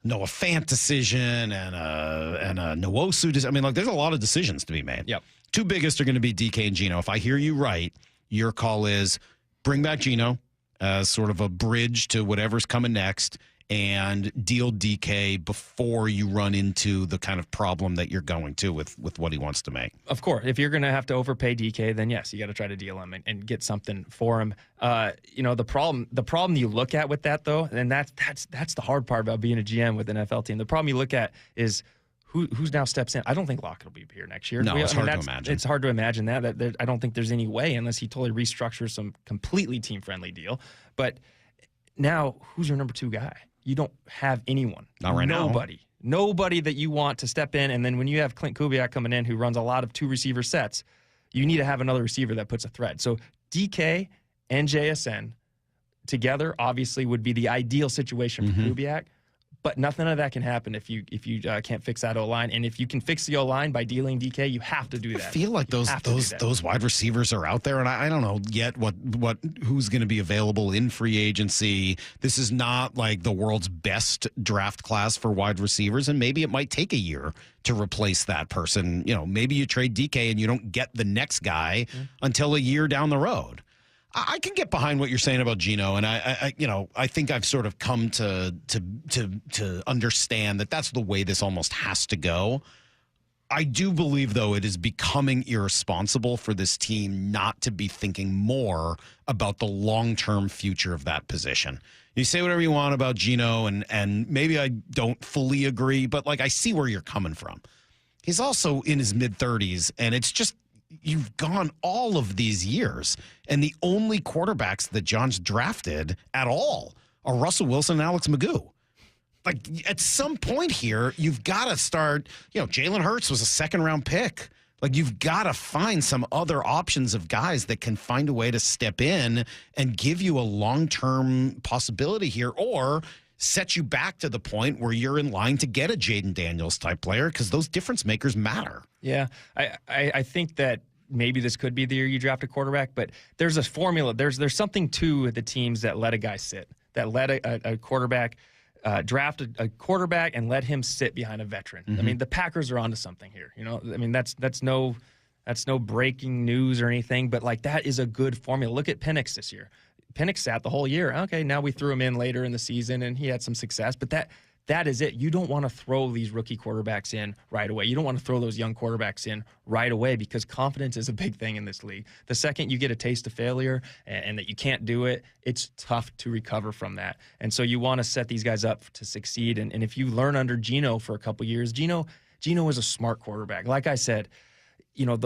Noah Fant decision and a Nwosu decision. I mean, there's a lot of decisions to be made. Yep. Two biggest are going to be DK and Gino. If I hear you right, your call is bring back Gino as sort of a bridge to whatever's coming next and deal DK before you run into the kind of problem that you're going to with what he wants to make. Of course, if you're going to have to overpay DK, then yes, you got to try to deal him and get something for him. The problem you look at with that though, and that's the hard part about being a GM with an NFL team. The problem you look at is who's now steps in. I don't think Lockett will be here next year. No, it's hard to imagine. It's hard to imagine that. I don't think there's any way unless he totally restructures some completely team-friendly deal. But now, who's your number 2 guy? You don't have anyone. Not right now. Nobody that you want to step in. And then when you have Clint Kubiak coming in who runs a lot of 2 receiver sets, you need to have another receiver that puts a thread. So DK and JSN together obviously would be the ideal situation for Kubiak. But nothing of that can happen if you can't fix that O-line. And if you can fix the O-line by dealing DK, you have to do that. I feel like those wide receivers are out there, and I don't know yet who's going to be available in free agency. This is not like the world's best draft class for wide receivers, and maybe it might take a year to replace that person. Maybe you trade DK and you don't get the next guy until a year down the road. I can get behind what you're saying about Gino, and I think I've sort of come to understand that that's the way this almost has to go. I do believe, though, it is becoming irresponsible for this team not to be thinking more about the long-term future of that position. You say whatever you want about Gino, and maybe I don't fully agree, but I see where you're coming from. He's also in his mid-30s, and it's just, you've gone all of these years, and the only quarterbacks that John's drafted at all are Russell Wilson and Alex Magoo. like at some point here, you've got to start, Jalen Hurts was a second-round pick. Like, you've got to find some other options of guys that can find a way to step in and give you a long-term possibility here, or set you back to the point where you're in line to get a Jaden Daniels type player, because those difference makers matter. Yeah, I think that maybe this could be the year you draft a quarterback, but there's a formula. There's something to the teams that let a guy sit, that let a quarterback draft a quarterback and let him sit behind a veteran. I mean, the Packers are onto something here. I mean, that's no breaking news or anything, but like that is a good formula. Look at Penix this year. Penix sat the whole year. Okay, now we threw him in later in the season and he had some success, but that is it. You don't want to throw these rookie quarterbacks in right away. You don't want to throw those young quarterbacks in right away, because confidence is a big thing in this league. The second you get a taste of failure and that you can't do it, it's tough to recover from that. And so you want to set these guys up to succeed. And if you learn under Geno for a couple years, Geno is a smart quarterback. Like I said, you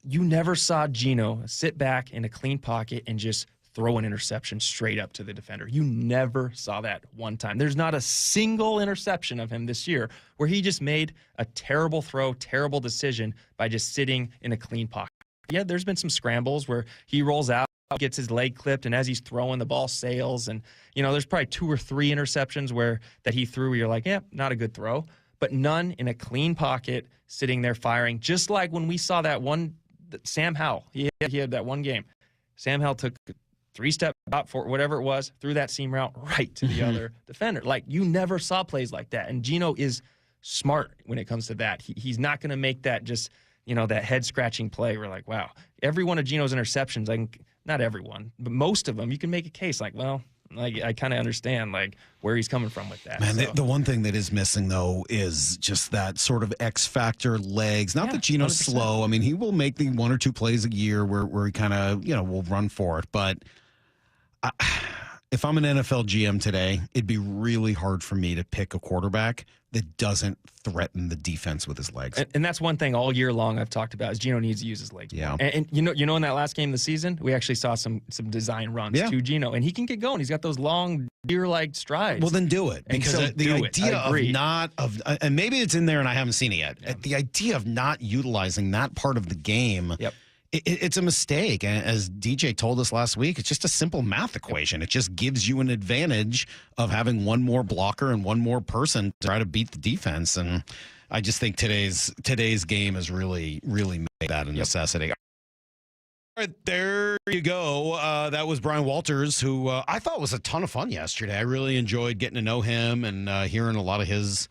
never saw Geno sit back in a clean pocket and just throw an interception straight up to the defender. You never saw that one time. There's not a single interception of him this year where he just made a terrible throw, terrible decision by just sitting in a clean pocket. Yeah, there's been some scrambles where he rolls out, gets his leg clipped, and as he's throwing, the ball sails. And, there's probably 2 or 3 interceptions that he threw where you're like, yeah, not a good throw. But none in a clean pocket, sitting there firing. Just like when we saw that one, Sam Howell, he had that one game. Sam Howell took 3-step out for whatever it was, threw that seam route right to the other defender. Like, you never saw plays like that. And Geno is smart when it comes to that. He's not going to make that just, that head-scratching play. We're like, wow. Every one of Geno's interceptions, not everyone, but most of them, you can make a case like, well, I kind of understand where he's coming from with that. Man, the one thing that is missing, though, is just that sort of X-factor legs. Not that Geno's 100%. Slow. I mean, he will make the 1 or 2 plays a year where he kind of, will run for it. But if I'm an NFL GM today, it'd be really hard for me to pick a quarterback that doesn't threaten the defense with his legs. And that's one thing all year long I've talked about is Geno needs to use his legs. Yeah. And in that last game of the season, we actually saw some design runs to Geno, and he can get going. He's got those long deer-like strides. Well, then do it, because the idea and maybe it's in there and I haven't seen it yet. Yeah. The idea of not utilizing that part of the game. Yep. It's a mistake. And as DJ told us last week, it's just a simple math equation. It just gives you an advantage of having one more blocker and one more person to try to beat the defense. And I just think today's game has really, really made that a necessity. All right, there you go. That was Brian Walters, who I thought was a ton of fun yesterday. I really enjoyed getting to know him and hearing a lot of his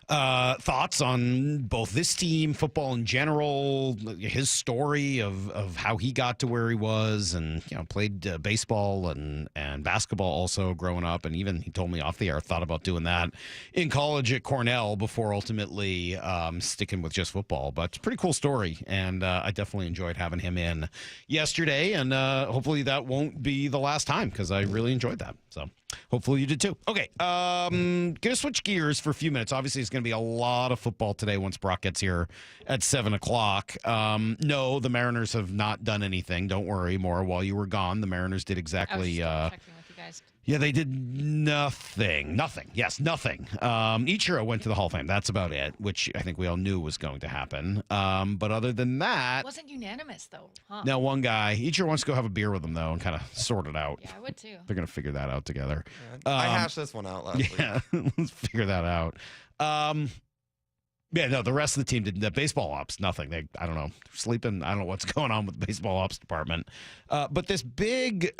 thoughts on both this team, football in general, his story of how he got to where he was, and played baseball and basketball also growing up, and even he told me off the air thought about doing that in college at Cornell before ultimately sticking with just football. But it's a pretty cool story, and I definitely enjoyed having him in yesterday, and hopefully that won't be the last time, because I really enjoyed that. So hopefully you did too. Okay, gonna switch gears for a few minutes. Obviously, it's gonna be a lot of football today once Brock gets here at 7:00. No, the Mariners have not done anything. Don't worry, Maura. While you were gone, the Mariners did exactly. Checking with you guys. Yeah, they did nothing. Yes, nothing. Ichiro went to the Hall of Fame. That's about it, which I think we all knew was going to happen. But other than that... It wasn't unanimous, though, huh? Now, one guy, Ichiro wants to go have a beer with him, though, and kind of sort it out. Yeah, I would, too. They're going to figure that out together. I hashed this one out last week. Yeah, let's figure that out. Yeah, no, the rest of the team didn't. The baseball ops, nothing. I don't know, sleeping. I don't know what's going on with the baseball ops department. But this big...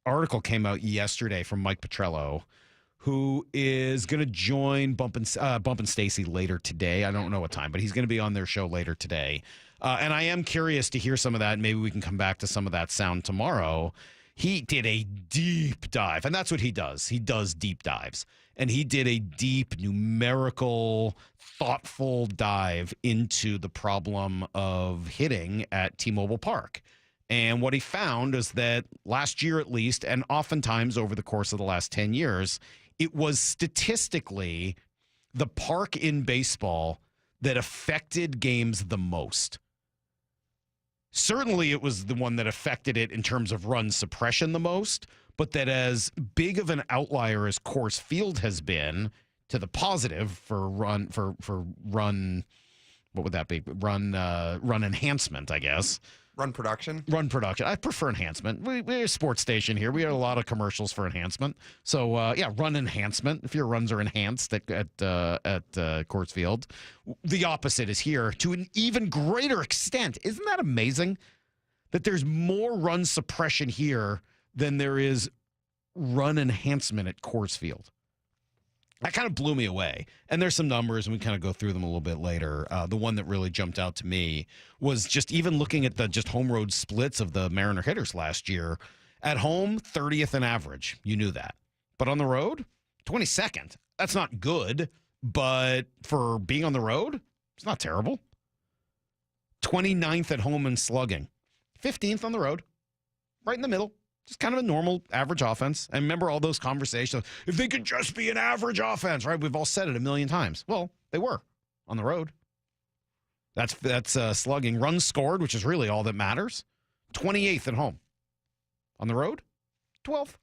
article came out yesterday from Mike Petrello, who is going to join Bump and Stacy later today. I don't know what time, but he's going to be on their show later today. And I am curious to hear some of that. Maybe we can come back to some of that sound tomorrow. He did a deep dive, and that's what he does. He does deep dives. And he did a deep, numerical, thoughtful dive into the problem of hitting at T-Mobile Park. And what he found is that last year at least, and oftentimes over the course of the last 10 years, it was statistically the park in baseball that affected games the most. Certainly it was the one that affected it in terms of run suppression the most, but that as big of an outlier as Coors Field has been to the positive for run, what would that be? Run enhancement, I guess. Run production? Run production. I prefer enhancement. We're a sports station here. We have a lot of commercials for enhancement. So, run enhancement. If your runs are enhanced at Coors Field. The opposite is here to an even greater extent. Isn't that amazing? That there's more run suppression here than there is run enhancement at Coors Field. That kind of blew me away. And there's some numbers, and we kind of go through them a little bit later. The one that really jumped out to me was just even looking at the just home road splits of the Mariner hitters last year. At home, 30th in average. You knew that. But on the road, 22nd. That's not good, but for being on the road, it's not terrible. 29th at home in slugging. 15th on the road. Right in the middle. Just kind of a normal average offense. I remember all those conversations. If they could just be an average offense, right? We've all said it a million times. Well, they were on the road. That's slugging. Runs scored, which is really all that matters. 28th at home. On the road, 12th.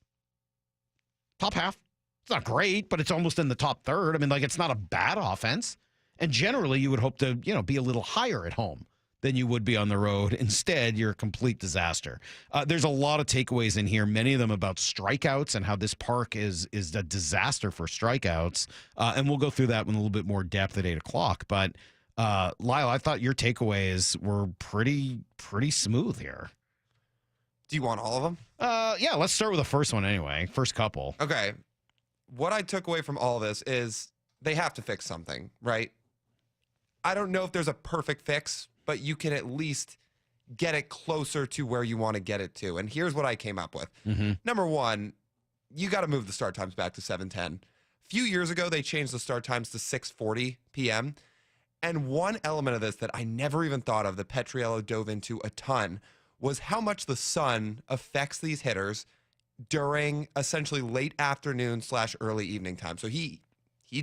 Top half. It's not great, but it's almost in the top third. I mean, it's not a bad offense. And generally, you would hope to, be a little higher at home than you would be on the road. Instead, you're a complete disaster. There's a lot of takeaways in here, many of them about strikeouts and how this park is a disaster for strikeouts. And we'll go through that in a little bit more depth at 8 o'clock. But, Lyle, I thought your takeaways were pretty smooth here. Do you want all of them? Yeah, let's start with the first one anyway. First couple. Okay. What I took away from all this is they have to fix something, right? I don't know if there's a perfect fix, but you can at least get it closer to where you want to get it to. And here's what I came up with. Mm-hmm. Number one, you got to move the start times back to 7:10. A few years ago, they changed the start times to 6:40 p.m. And one element of this that I never even thought of, that Petriello dove into a ton, was how much the sun affects these hitters during essentially late afternoon / early evening time. So he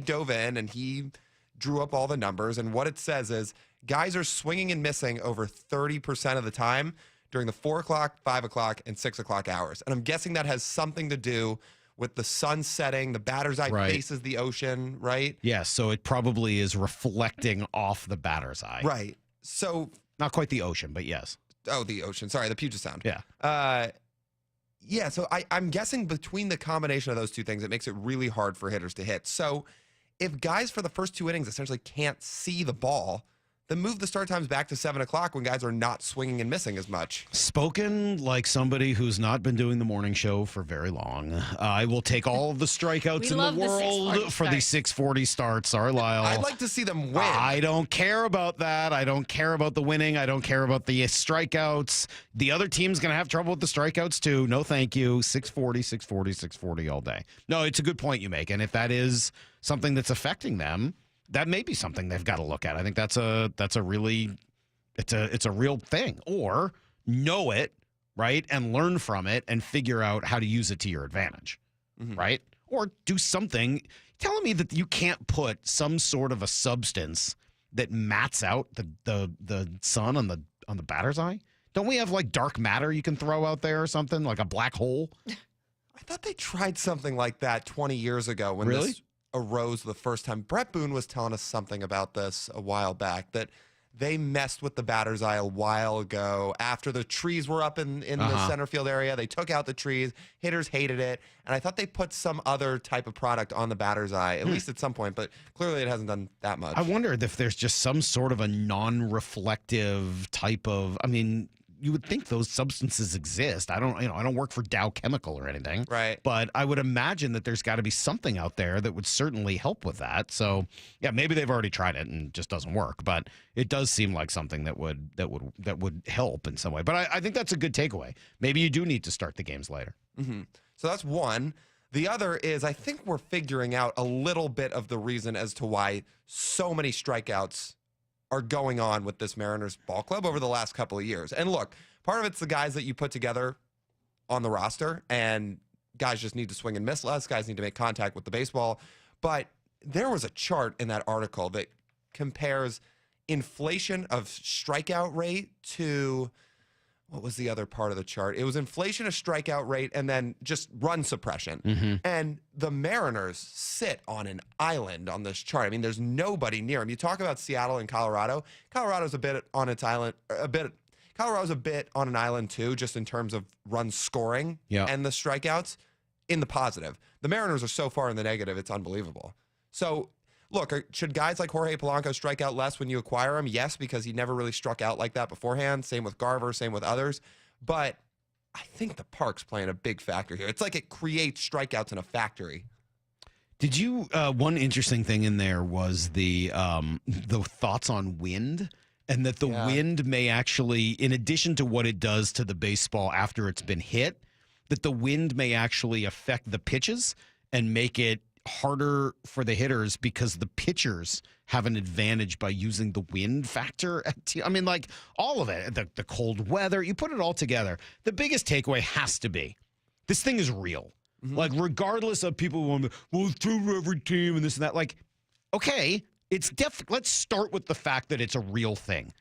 dove in and he drew up all the numbers. And what it says is, guys are swinging and missing over 30% of the time during the 4 o'clock, 5 o'clock, and 6 o'clock hours. And I'm guessing that has something to do with the sun setting. The batter's eye faces the ocean, right? Yes, so it probably is reflecting off the batter's eye. Right. So not quite the ocean, but yes. Oh, the ocean. Sorry, the Puget Sound. Yeah. Yeah, so I'm guessing between the combination of those two things, it makes it really hard for hitters to hit. So if guys for the first 2 innings essentially can't see the ball, then move the start times back to 7 o'clock when guys are not swinging and missing as much. Spoken like somebody who's not been doing the morning show for very long. I will take all of the strikeouts in the world for the 6:40 start. Sorry, Lyle. I'd like to see them win. I don't care about that. I don't care about the winning. I don't care about the strikeouts. The other team's going to have trouble with the strikeouts too. No, thank you. 640, 640, 640 all day. No, it's a good point you make. And if that is something that's affecting them, that may be something they've got to look at. I think it's a real thing. Or know it, right, and learn from it and figure out how to use it to your advantage, right? Or do something. Telling me that you can't put some sort of a substance that mats out the sun on the batter's eye? Don't we have dark matter you can throw out there or something, like a black hole? I thought they tried something like that 20 years ago when Really? this arose the first time. Brett Boone was telling us something about this a while back, that they messed with the batter's eye a while ago after the trees were up in the center field area. They took out the trees. Hitters hated it. And I thought they put some other type of product on the batter's eye, at least at some point, but clearly it hasn't done that much. I wonder if there's just some sort of a non-reflective type of, you would think those substances exist. I don't work for Dow Chemical or anything. Right. But I would imagine that there's got to be something out there that would certainly help with that. So, yeah, maybe they've already tried it and it just doesn't work, but it does seem like something that would help in some way. But I think that's a good takeaway. Maybe you do need to start the games later. Mm-hmm. So that's one. The other is, I think we're figuring out a little bit of the reason as to why so many strikeouts are going on with this Mariners ball club over the last couple of years. And look, part of it's the guys that you put together on the roster, and guys just need to swing and miss less. Guys need to make contact with the baseball. But there was a chart in that article that compares inflation of strikeout rate to what was the other part of the chart? It was inflation of strikeout rate and then just run suppression. And the Mariners sit on an island on this chart. I mean, there's nobody near them. You talk about Seattle and Colorado. Colorado's a bit on its island, Colorado's a bit on an island too, just in terms of run scoring and the strikeouts in the positive. The Mariners are so far in the negative, it's unbelievable. So, look, should guys like Jorge Polanco strike out less when you acquire him? Yes, because he never really struck out like that beforehand. Same with Garver, same with others. But I think the park's playing a big factor here. It's like it creates strikeouts in a factory. Did you? One interesting thing in there was the thoughts on wind, and that the wind may actually, in addition to what it does to the baseball after it's been hit, that the wind may actually affect the pitches and make it harder for the hitters because the pitchers have an advantage by using the wind factor. I mean, like all of it, the cold weather, you put it all together. The biggest takeaway has to be this thing is real. Like, regardless of people going, well, it's true for every team and this and that. Like, okay, let's start with the fact that it's a real thing.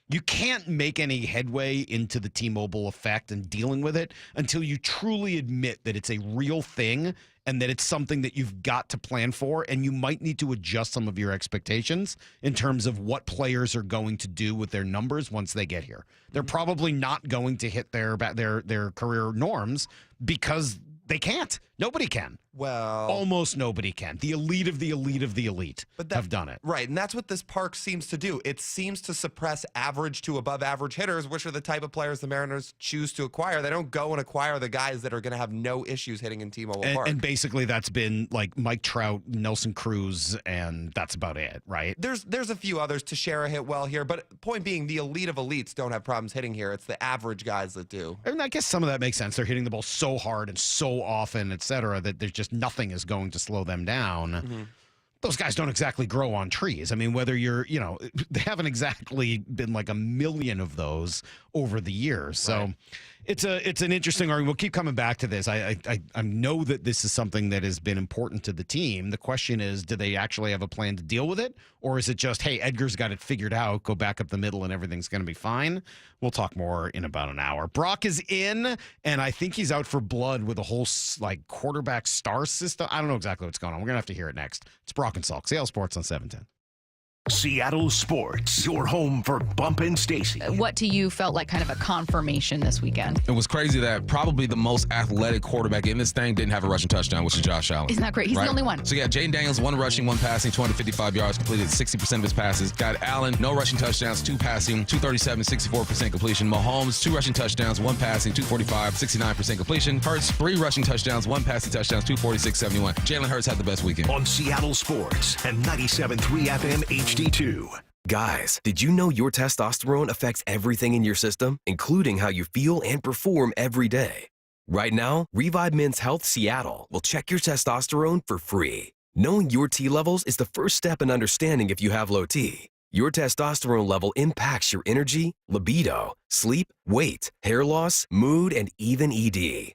You can't make any headway into the T-Mobile effect and dealing with it until you truly admit that it's a real thing and that it's something that you've got to plan for, and you might need to adjust some of your expectations in terms of what players are going to do with their numbers once they get here. They're probably not going to hit their career norms because they can't. Nobody can. Well, almost nobody can. The elite of the elite of the elite have done it. Right, and that's what this park seems to do. It seems to suppress average to above average hitters, which are the type of players the Mariners choose to acquire. They don't go and acquire the guys that are going to have no issues hitting in T-Mobile Park. And basically that's been like Mike Trout, Nelson Cruz, and that's about it, right? There's a few others. Teixeira hit well here, but point being, the elite of elites don't have problems hitting here. It's the average guys that do. I mean, I guess some of that makes sense. They're hitting the ball so hard and so often, et cetera, that there's just nothing is going to slow them down. Those guys don't exactly grow on trees. I mean, whether you're, they haven't exactly been like a million of those over the years. So it's an interesting argument. We'll keep coming back to this. I know that this is something that has been important to the team. The question is, do they actually have a plan to deal with it? Or is it just, hey, Edgar's got it figured out, go back up the middle and everything's going to be fine? We'll talk more in about an hour. Brock is in, and I think he's out for blood with a whole quarterback star system. I don't know exactly what's going on. We're going to have to hear it next. It's Brock and Salk, Seattle Sports on 710. Seattle Sports, your home for Bump and Stacy. What to you felt like kind of a confirmation this weekend? It was crazy that probably the most athletic quarterback in this thing didn't have a rushing touchdown, which is Josh Allen. Isn't that great? He's the only one. So yeah, Jaden Daniels, 1 rushing, 1 passing, 255 yards, completed 60% of his passes. Got Allen, no rushing touchdowns, 2 passing, 237, 64% completion. Mahomes, 2 rushing touchdowns, 1 passing, 245, 69% completion. Hurts, 3 rushing touchdowns, 1 passing touchdowns, 246, 71. Jalen Hurts had the best weekend. On Seattle Sports and 97.3 FM HD2. Guys, did you know your testosterone affects everything in your system, including how you feel and perform every day? Right now, Revive Men's Health Seattle will check your testosterone for free. Knowing your T levels is the first step in understanding if you have low T. Your testosterone level impacts your energy, libido, sleep, weight, hair loss, mood, and even ED.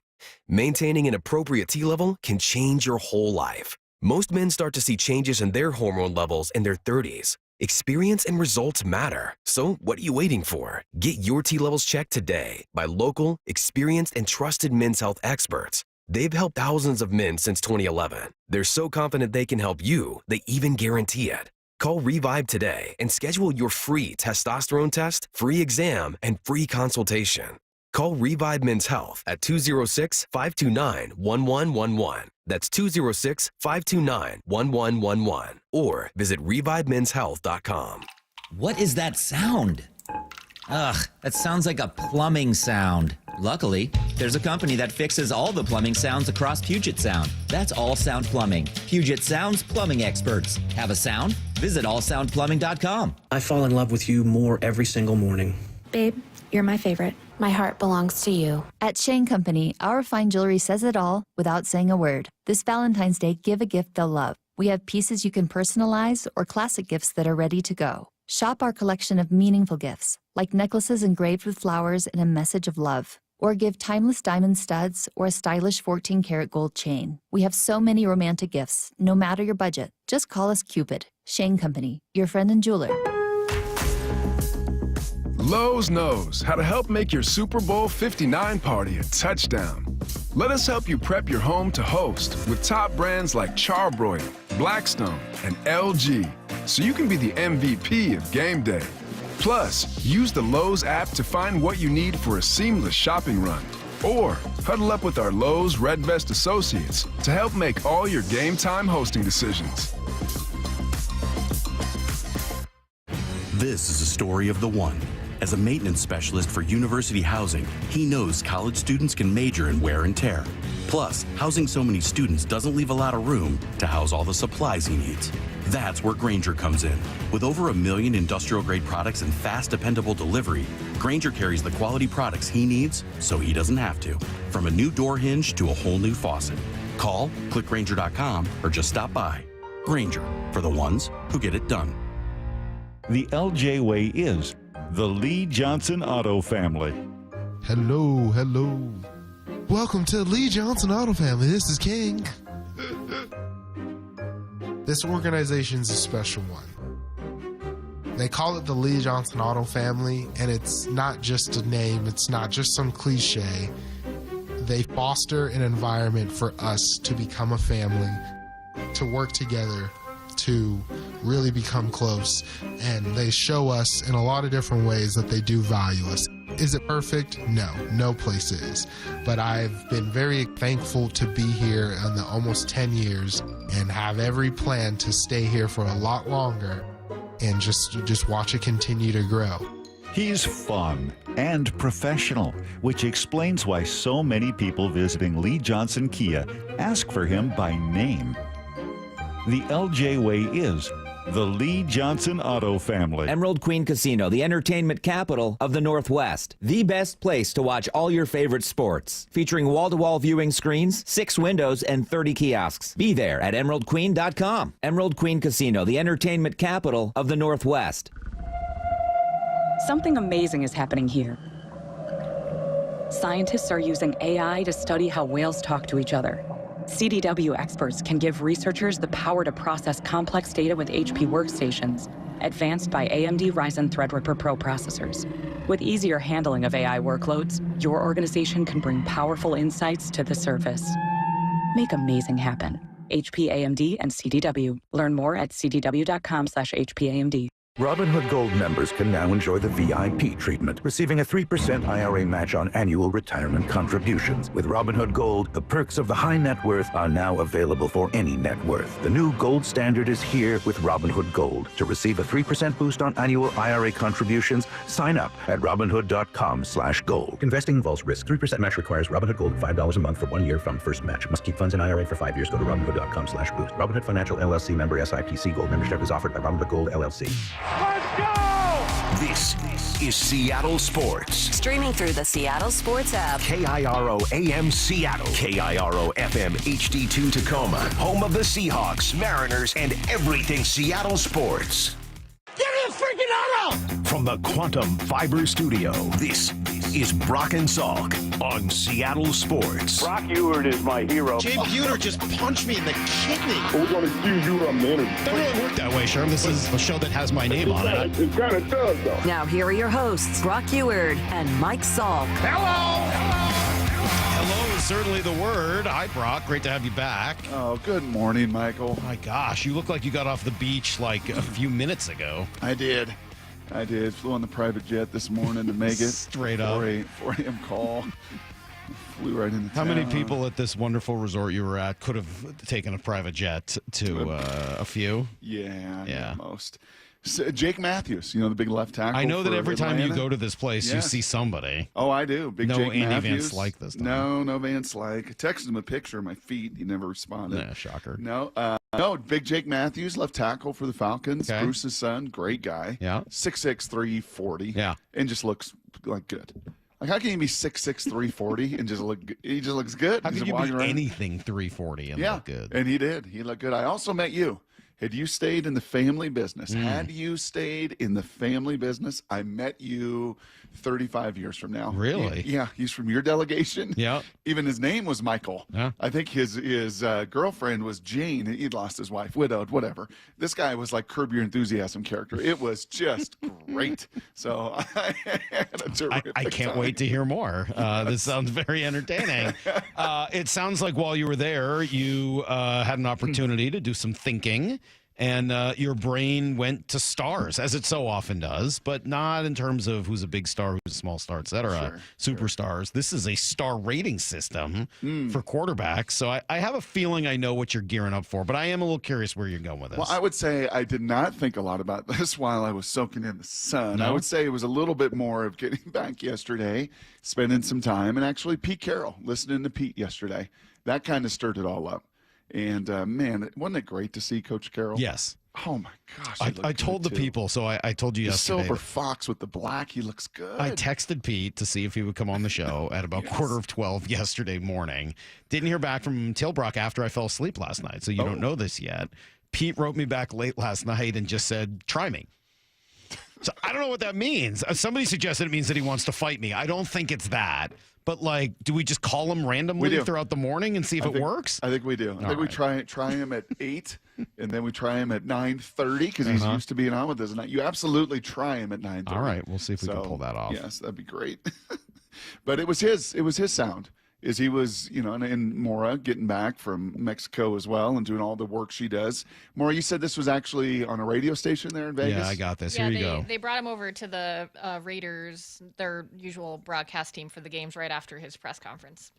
Maintaining an appropriate T level can change your whole life. Most men start to see changes in their hormone levels in their 30s. Experience and results matter. So what are you waiting for? Get your T levels checked today by local, experienced, and trusted men's health experts. They've helped thousands of men since 2011. They're so confident they can help you, they even guarantee it. Call Revive today and schedule your free testosterone test, free exam, and free consultation. Call Revive Men's Health at 206-529-1111. That's 206-529-1111. Or visit ReviveMen'sHealth.com. What is that sound? Ugh, that sounds like a plumbing sound. Luckily, there's a company that fixes all the plumbing sounds across Puget Sound. That's All Sound Plumbing. Puget Sound's plumbing experts. Have a sound? Visit allsoundplumbing.com. I fall in love with you more every single morning. Babe, you're my favorite. My heart belongs to you. At Shane Company, our fine jewelry says it all without saying a word. This Valentine's Day, give a gift they'll love. We have pieces you can personalize or classic gifts that are ready to go. Shop our collection of meaningful gifts, like necklaces engraved with flowers and a message of love. Or give timeless diamond studs or a stylish 14-karat gold chain. We have so many romantic gifts, no matter your budget. Just call us Cupid. Shane Company, your friend and jeweler. Lowe's knows how to help make your Super Bowl 59 party a touchdown. Let us help you prep your home to host with top brands like Charbroil, Blackstone, and LG, so you can be the MVP of game day. Plus, use the Lowe's app to find what you need for a seamless shopping run. Or huddle up with our Lowe's Red Vest associates to help make all your game time hosting decisions. This is a story of the one. As a maintenance specialist for university housing, he knows college students can major in wear and tear. Plus, housing so many students doesn't leave a lot of room to house all the supplies he needs. That's where Grainger comes in. With over 1 million industrial-grade products and fast, dependable delivery, Grainger carries the quality products he needs so he doesn't have to. From a new door hinge to a whole new faucet. Call, click Grainger.com, or just stop by. Grainger, for the ones who get it done. The LJ way is the Lee Johnson Auto Family. Hello, hello. Welcome to Lee Johnson Auto Family. This is King. This organization's a special one. They call it the Lee Johnson Auto Family, and it's not just a name, it's not just some cliche. They foster an environment for us to become a family, to work together, to really become close, and they show us in a lot of different ways that they do value us. Is it perfect? No, no place is. But I've been very thankful to be here in the almost 10 years and have every plan to stay here for a lot longer and just watch it continue to grow. He's fun and professional, which explains why so many people visiting Lee Johnson Kia ask for him by name. The LJ way is the Lee Johnson Auto Family. Emerald Queen Casino, the entertainment capital of the Northwest. The best place to watch all your favorite sports. Featuring wall-to-wall viewing screens, 6 windows, and 30 kiosks. Be there at emeraldqueen.com. Emerald Queen Casino, the entertainment capital of the Northwest. Something amazing is happening here. Scientists are using AI to study how whales talk to each other. CDW experts can give researchers the power to process complex data with HP workstations, advanced by AMD Ryzen Threadripper Pro processors. With easier handling of AI workloads, your organization can bring powerful insights to the surface. Make amazing happen. HP, AMD, and CDW. Learn more at cdw.com/HPAMD. Robinhood Gold members can now enjoy the VIP treatment, receiving a 3% IRA match on annual retirement contributions. With Robinhood Gold, the perks of the high net worth are now available for any net worth. The new gold standard is here with Robinhood Gold. To receive a 3% boost on annual IRA contributions, sign up at Robinhood.com/gold. Investing involves risk. 3% match requires Robinhood Gold $5 a month for 1 year from first match. Must keep funds in IRA for 5 years. Go to Robinhood.com/boost. Robinhood Financial LLC member SIPC. Gold membership is offered by Robinhood Gold LLC. Let's go! This is Seattle Sports. Streaming through the Seattle Sports app. KIRO AM Seattle. KIRO FM HD2 Tacoma. Home of the Seahawks, Mariners, and everything Seattle sports. Give me a freaking auto! From the Quantum Fiber Studio, this is Brock and Salk on Seattle Sports. Brock Ewert is my hero. Jay Buhner just punched me in the kidney. We're going to see you on the interview. Doesn't really work that way, Sherm. This is a show that has my name on it. It kind of does, though. Now here are your hosts, Brock Ewert and Mike Salk. Hello is certainly the word. Hi, Brock. Great to have you back. Oh, good morning, Michael. My gosh, you look like you got off the beach like a few minutes ago. I did. Flew on the private jet this morning to make it. Straight up. 4 a.m. call. Flew right into How town. many people at this wonderful resort you were at could have taken a private jet to a few? Yeah. Most. So, Jake Matthews, the big left tackle. I know that for every time you Atlanta. go to this place, you see somebody. Oh, I do. Big no Jake Andy Matthews. Van Slyke this time. No Van Slyke. I texted him a picture of my feet. He never responded. Nah, shocker. No, big Jake Matthews, left tackle for the Falcons. Okay. Bruce's son, great guy. Yeah. 6'6", 340. Yeah. And just looks like good. Like, how can he be 6'6", 340 and just look good? He just looks good. How He's can you walking be around. anything 340 and look good? And he did. He looked good. I also met you. Had you stayed in the family business, had you stayed in the family business, I met you 35 years from now. Really? Yeah, he's from your delegation. Yeah. Even his name was Michael. Yeah. I think his girlfriend was Jane. He'd lost his wife, widowed, whatever. This guy was like Curb Your Enthusiasm character. It was just great. So I had a terrific I can't time. wait to hear more. This sounds very entertaining. It sounds like while you were there, you had an opportunity to do some thinking, and your brain went to stars, as it so often does, but not in terms of who's a big star, who's a small star, et cetera. Superstars. This is a star rating system for quarterbacks. So I have a feeling I know what you're gearing up for, but I am a little curious where you're going with this. Well, I would say I did not think a lot about this while I was soaking in the sun. No? I would say it was a little bit more of getting back yesterday, spending some time, and actually Pete Carroll, listening to Pete yesterday. That kind of stirred it all up. And, man, wasn't it great to see Coach Carroll? Yes. Oh, my gosh. I told the people, so I told you the yesterday. silver fox with the black, he looks good. I texted Pete to see if he would come on the show at about 11:45 yesterday morning. Didn't hear back from Tilbrock after I fell asleep last night, so you don't know this yet. Pete wrote me back late last night and just said, try me. So I don't know what that means. Somebody suggested it means that he wants to fight me. I don't think it's that. But, like, do we just call him randomly throughout the morning and see if it works? I think we do. I think we try him at 8, and then we try him at 9:30 because he's used to being on with us. And you absolutely try him at 9:30. All right, we'll see if we can pull that off. Yes, that'd be great. But it was his sound. Is he was, and Maura getting back from Mexico as well and doing all the work she does. Maura, you said this was actually on a radio station there in Vegas? Yeah, I got this. Yeah, Here you go. They brought him over to the Raiders, their usual broadcast team for the games right after his press conference.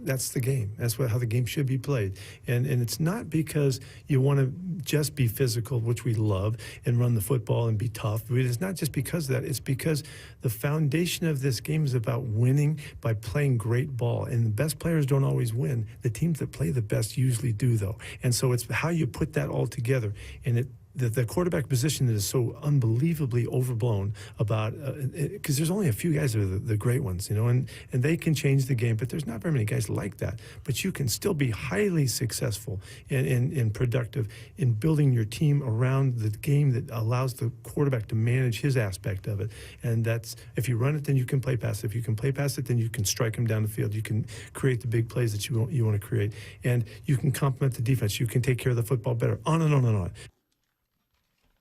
That's the game. That's how the game should be played. And it's not because you want to just be physical, which we love, and run the football and be tough. It's not just because of that. It's because the foundation of this game is about winning by playing great ball. And the best players don't always win. The teams that play the best usually do, though. And so it's how you put that all together. And the quarterback position is so unbelievably overblown about because there's only a few guys that are the great ones, and they can change the game, but there's not very many guys like that. But you can still be highly successful and productive in building your team around the game that allows the quarterback to manage his aspect of it. And that's, if you run it, then you can play past it. If you can play past it, then you can strike him down the field. You can create the big plays that you want to create. And you can complement the defense. You can take care of the football better. On and on and on.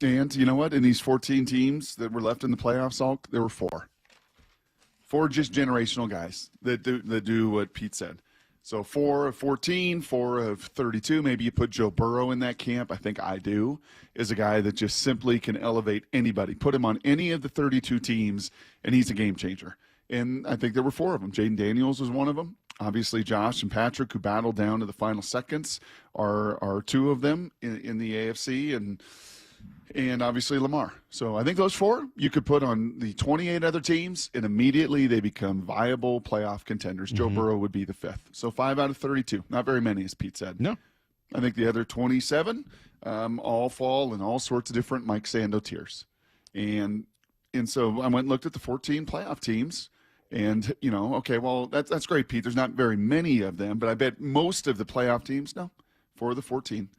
And you know what? In these 14 teams that were left in the playoffs, there were 4. 4 just generational guys that do what Pete said. So 4 of 14, 4 of 32. Maybe you put Joe Burrow in that camp. I think I do. Is a guy that just simply can elevate anybody. Put him on any of the 32 teams, and he's a game changer. And I think there were 4 of them. Jaden Daniels was one of them. Obviously, Josh and Patrick, who battled down to the final seconds, are 2 of them in the AFC. And obviously Lamar. So I think those 4 you could put on the 28 other teams, and immediately they become viable playoff contenders. Joe Burrow would be the 5th. So 5 out of 32. Not very many, as Pete said. No. I think the other 27 all fall in all sorts of different Mike Sando tiers. And so I went and looked at the 14 playoff teams. And, okay, well, that's great, Pete. There's not very many of them, but I bet most of the playoff teams, 4 of the 14.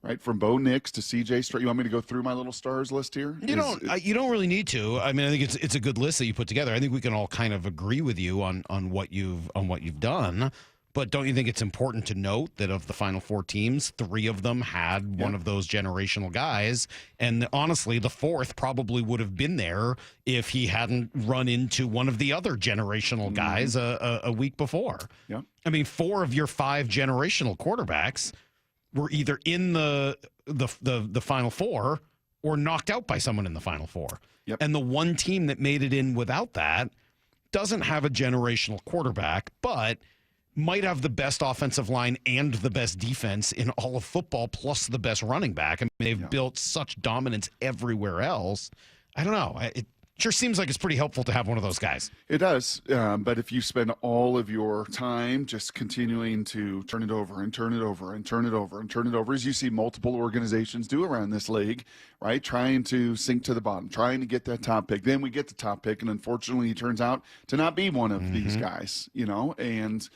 Right, from Bo Nix to C.J. Stroud. You want me to go through my little stars list here? You don't really need to. I mean, I think it's a good list that you put together. I think we can all kind of agree with you on what you've done. But don't you think it's important to note that of the final 4 teams, 3 of them had one of those generational guys, and honestly, the 4th probably would have been there if he hadn't run into one of the other generational guys a week before. Yeah, I mean, 4 of your 5 generational quarterbacks were either in the Final Four or knocked out by someone in the Final Four. Yep. And the one team that made it in without that doesn't have a generational quarterback, but might have the best offensive line and the best defense in all of football, plus the best running back. I mean, they've built such dominance everywhere else. I don't know. It sure seems like it's pretty helpful to have one of those guys. It does, but if you spend all of your time just continuing to turn it over and turn it over and turn it over and turn it over, as you see multiple organizations do around this league, right, trying to sink to the bottom, trying to get that top pick, then we get the top pick, and unfortunately he turns out to not be one of these guys, and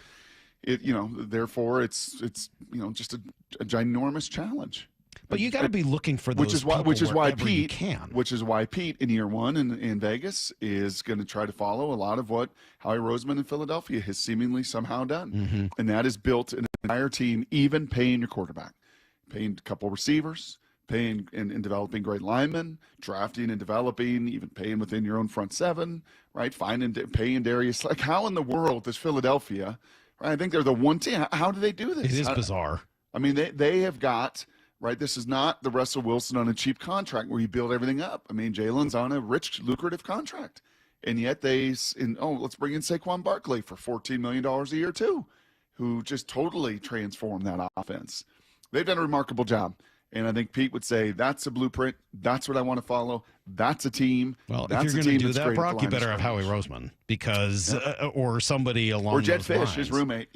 it, therefore it's just a ginormous challenge. But you got to be looking for those which is why wherever you Pete can. Which is why Pete in year one in Vegas is going to try to follow a lot of what Howie Roseman in Philadelphia has seemingly somehow done, and that is built an entire team, even paying your quarterback, paying a couple receivers, paying and developing great linemen, drafting and developing, even paying within your own front seven, right? Paying Darius. Like, how in the world does Philadelphia? Right? I think they're the one team. How do they do this? It is bizarre. I mean, they have got. Right, this is not the Russell Wilson on a cheap contract where you build everything up. I mean, Jalen's on a rich, lucrative contract, and yet let's bring in Saquon Barkley for $14 million a year too, who just totally transformed that offense. They've done a remarkable job, and I think Pete would say that's a blueprint. That's what I want to follow. That's a team. Well, that's if you're going to do that, Brock, you better have Howie Roseman because, or somebody along or Jed those Fish, lines. his roommate.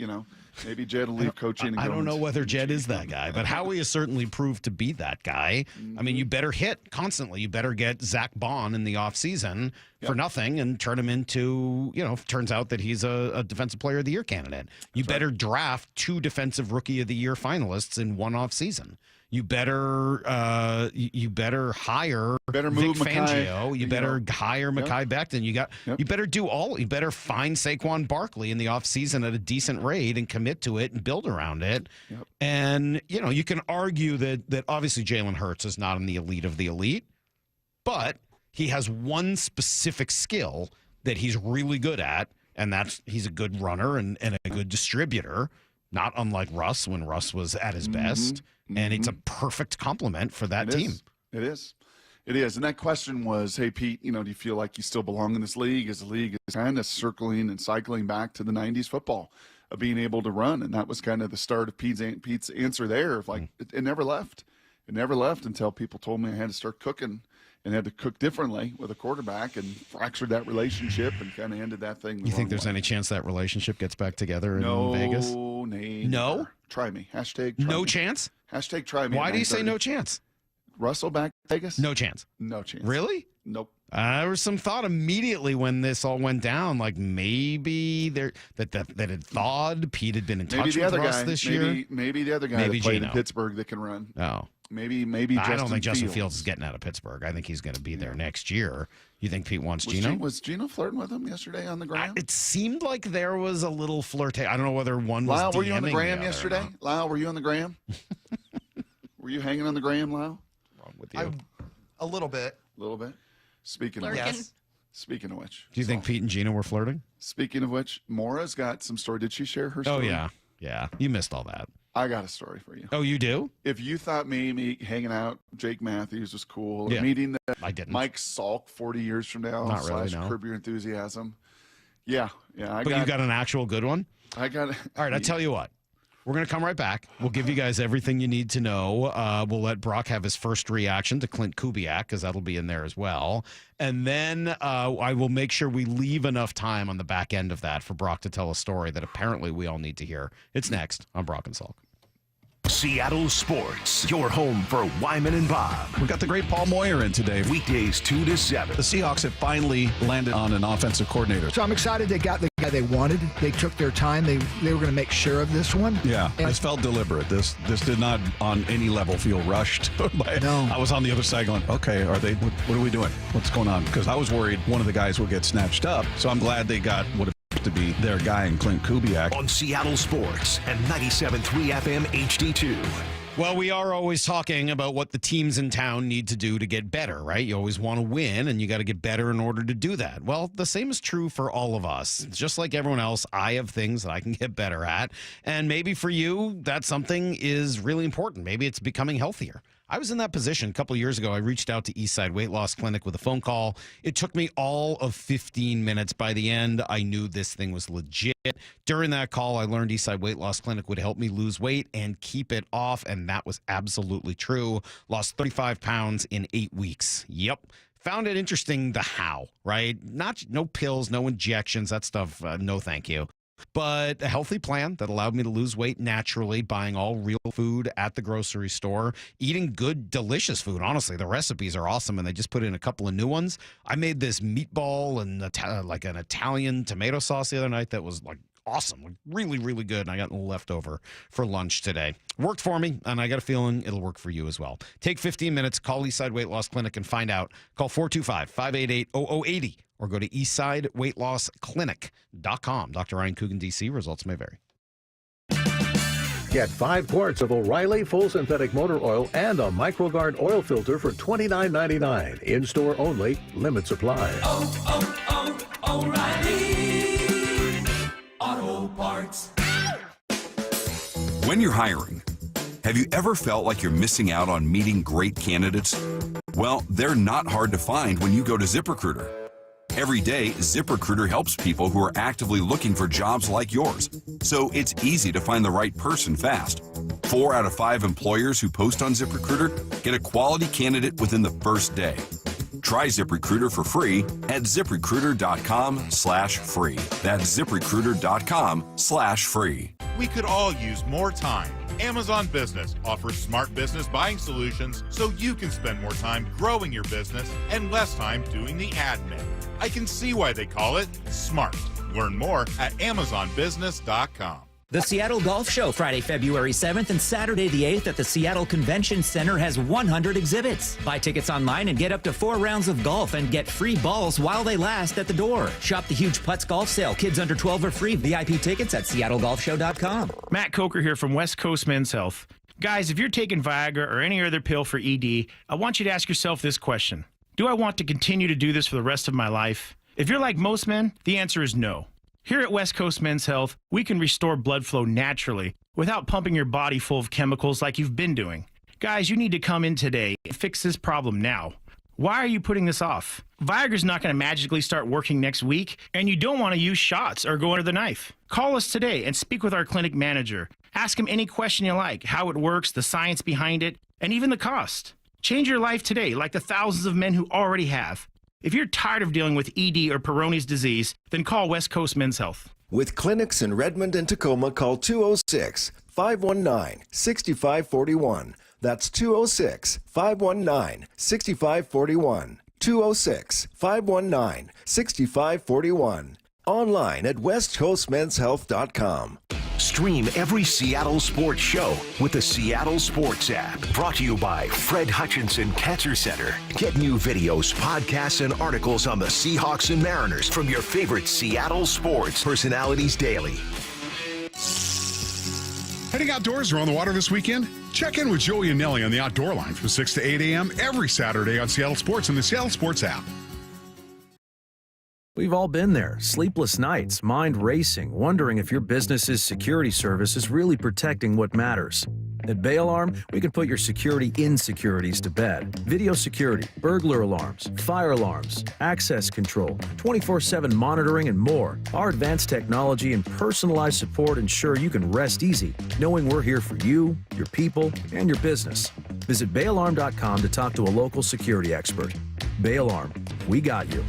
Maybe Jed will leave coaching. And I don't know whether Jed is that guy, but Howie has certainly proved to be that guy. I mean, you better hit constantly. You better get Zach Bond in the offseason for nothing and turn him into, turns out that he's a Defensive Player of the Year candidate. You better draft 2 Defensive Rookie of the Year finalists in one offseason. You better hire Vic Fangio. You better hire Mekhi Becton. You better do all. You better find Saquon Barkley in the offseason at a decent rate and commit to it and build around it. And you can argue that obviously Jalen Hurts is not in the elite of the elite, but he has one specific skill that he's really good at, and that's he's a good runner and a good distributor, not unlike Russ when Russ was at his best. And it's a perfect complement for that team. It is. And that question was, hey, Pete, do you feel like you still belong in this league? As the league is kind of circling and cycling back to the 90s football of being able to run. And that was kind of the start of Pete's answer there of it never left. It never left until people told me I had to start cooking and had to cook differently with a quarterback and fractured that relationship and kind of ended that thing. You think there's any chance that relationship gets back together in Vegas? No? Try me. Hashtag try me. No chance? Hashtag try me. Why do you say no chance? Russell back to Vegas? No chance. No chance. Really? Nope. There was some thought immediately when this all went down, like maybe that had thawed. Pete had been in touch with Russ this year. Maybe the other guy that played in Pittsburgh that can run. Oh. Maybe I don't think Justin Fields is getting out of Pittsburgh. I think he's going to be there next year. You think Pete wants Geno? Was Geno flirting with him yesterday on the gram? It seemed like there was a little flirtation. I don't know whether one was Lyle, were you on the DMing gram yesterday? Lyle, were you on the gram? Were you hanging on the gram, Lyle? Wrong with you. A little bit. A little bit? Speaking of which. Do you think Pete and Geno were flirting? Speaking of which, Maura's got some story. Did she share her story? Oh, yeah. Yeah. You missed all that. I got a story for you. Oh, you do? If you thought me hanging out, Jake Matthews was cool, meeting I didn't. Mike Salk 40 years from now, Not really, no. Curb Your Enthusiasm. Yeah. You got an actual good one? I got it. All right, I'll tell you what. We're going to come right back. We'll give you guys everything you need to know. We'll let Brock have his first reaction to Clint Kubiak because that'll be in there as well. And then I will make sure we leave enough time on the back end of that for Brock to tell a story that apparently we all need to hear. It's next on Brock and Salk. Seattle Sports, your home for Wyman and Bob. We got the great Paul Moyer in today. Weekdays 2 to 7. The Seahawks have finally landed on an offensive coordinator. So I'm excited they got the guy they wanted. They took their time. They were going to make sure of this one. Yeah, this felt deliberate. This did not on any level feel rushed. No. I was on the other side going, okay, what are we doing? What's going on? Because I was worried one of the guys would get snatched up. So I'm glad they got what to be their guy in Clint Kubiak. On Seattle Sports and 97.3 FM HD2. Well, we are always talking about what the teams in town need to do to get better, right? You always want to win, and you got to get better in order to do that. Well, the same is true for all of us. Just like everyone else, I have things that I can get better at. And maybe for you, that something is really important. Maybe it's becoming healthier. I was in that position a couple of years ago. I reached out to Eastside Weight Loss Clinic with a phone call. It took me all of 15 minutes. By the end, I knew this thing was legit. During that call, I learned Eastside Weight Loss Clinic would help me lose weight and keep it off, and that was absolutely true. Lost 35 pounds in 8 weeks. Yep. Found it interesting the how, right? No pills, no injections, that stuff, no thank you. But a healthy plan that allowed me to lose weight naturally, buying all real food at the grocery store, eating good, delicious food. Honestly, the recipes are awesome, and they just put in a couple of new ones. I made this meatball and like an Italian tomato sauce the other night that was like awesome. Like, really, really good. And I got a little leftover for lunch today. Worked for me, and I got a feeling it'll work for you as well. Take 15 minutes, call Eastside Weight Loss Clinic and find out. Call 425-588-0080 or go to eastsideweightlossclinic.com. Dr. Ryan Coogan, D.C. Results may vary. Get 5 quarts of O'Reilly Full Synthetic Motor Oil and a MicroGuard oil filter for $29.99. In-store only. Limit supply. O'Reilly Auto Parts. When you're hiring, have you ever felt like you're missing out on meeting great candidates? Well, they're not hard to find when you go to ZipRecruiter. Every day, ZipRecruiter helps people who are actively looking for jobs like yours, so it's easy to find the right person fast. 4 out of 5 employers who post on ZipRecruiter get a quality candidate within the first day. Try ZipRecruiter for free at ZipRecruiter.com/free. That's ZipRecruiter.com/free. We could all use more time. Amazon Business offers smart business buying solutions so you can spend more time growing your business and less time doing the admin. I can see why they call it smart. Learn more at AmazonBusiness.com. The Seattle Golf Show, Friday, February 7th and Saturday the 8th at the Seattle Convention Center has 100 exhibits. Buy tickets online and get up to 4 rounds of golf and get free balls while they last at the door. Shop the huge Putts Golf Sale. Kids under 12 are free. VIP tickets at SeattleGolfShow.com. Matt Coker here from West Coast Men's Health. Guys, if you're taking Viagra or any other pill for ED, I want you to ask yourself this question. Do I want to continue to do this for the rest of my life? If you're like most men, the answer is no. Here at West Coast Men's Health, we can restore blood flow naturally without pumping your body full of chemicals like you've been doing. Guys, you need to come in today and fix this problem now. Why are you putting this off? Viagra's not going to magically start working next week, and you don't want to use shots or go under the knife. Call us today and speak with our clinic manager. Ask him any question you like, how it works, the science behind it, and even the cost. Change your life today like the thousands of men who already have. If you're tired of dealing with ED or Peyronie's disease, then call West Coast Men's Health. With clinics in Redmond and Tacoma, call 206-519-6541. That's 206-519-6541. 206-519-6541. Online at westcoastmenshealth.com. Stream every Seattle sports show with the Seattle Sports app. Brought to you by Fred Hutchinson Cancer Center. Get new videos, podcasts, and articles on the Seahawks and Mariners from your favorite Seattle sports personalities daily. Heading outdoors or on the water this weekend? Check in with Joey and Nelly on the Outdoor Line from 6 to 8 a.m. every Saturday on Seattle Sports and the Seattle Sports app. We've all been there. Sleepless nights, mind racing, wondering if your business's security service is really protecting what matters. At Bay Alarm, we can put your security insecurities to bed. Video security, burglar alarms, fire alarms, access control, 24/7 monitoring, and more. Our advanced technology and personalized support ensure you can rest easy, knowing we're here for you, your people, and your business. Visit bayalarm.com to talk to a local security expert. Bay Alarm, we got you.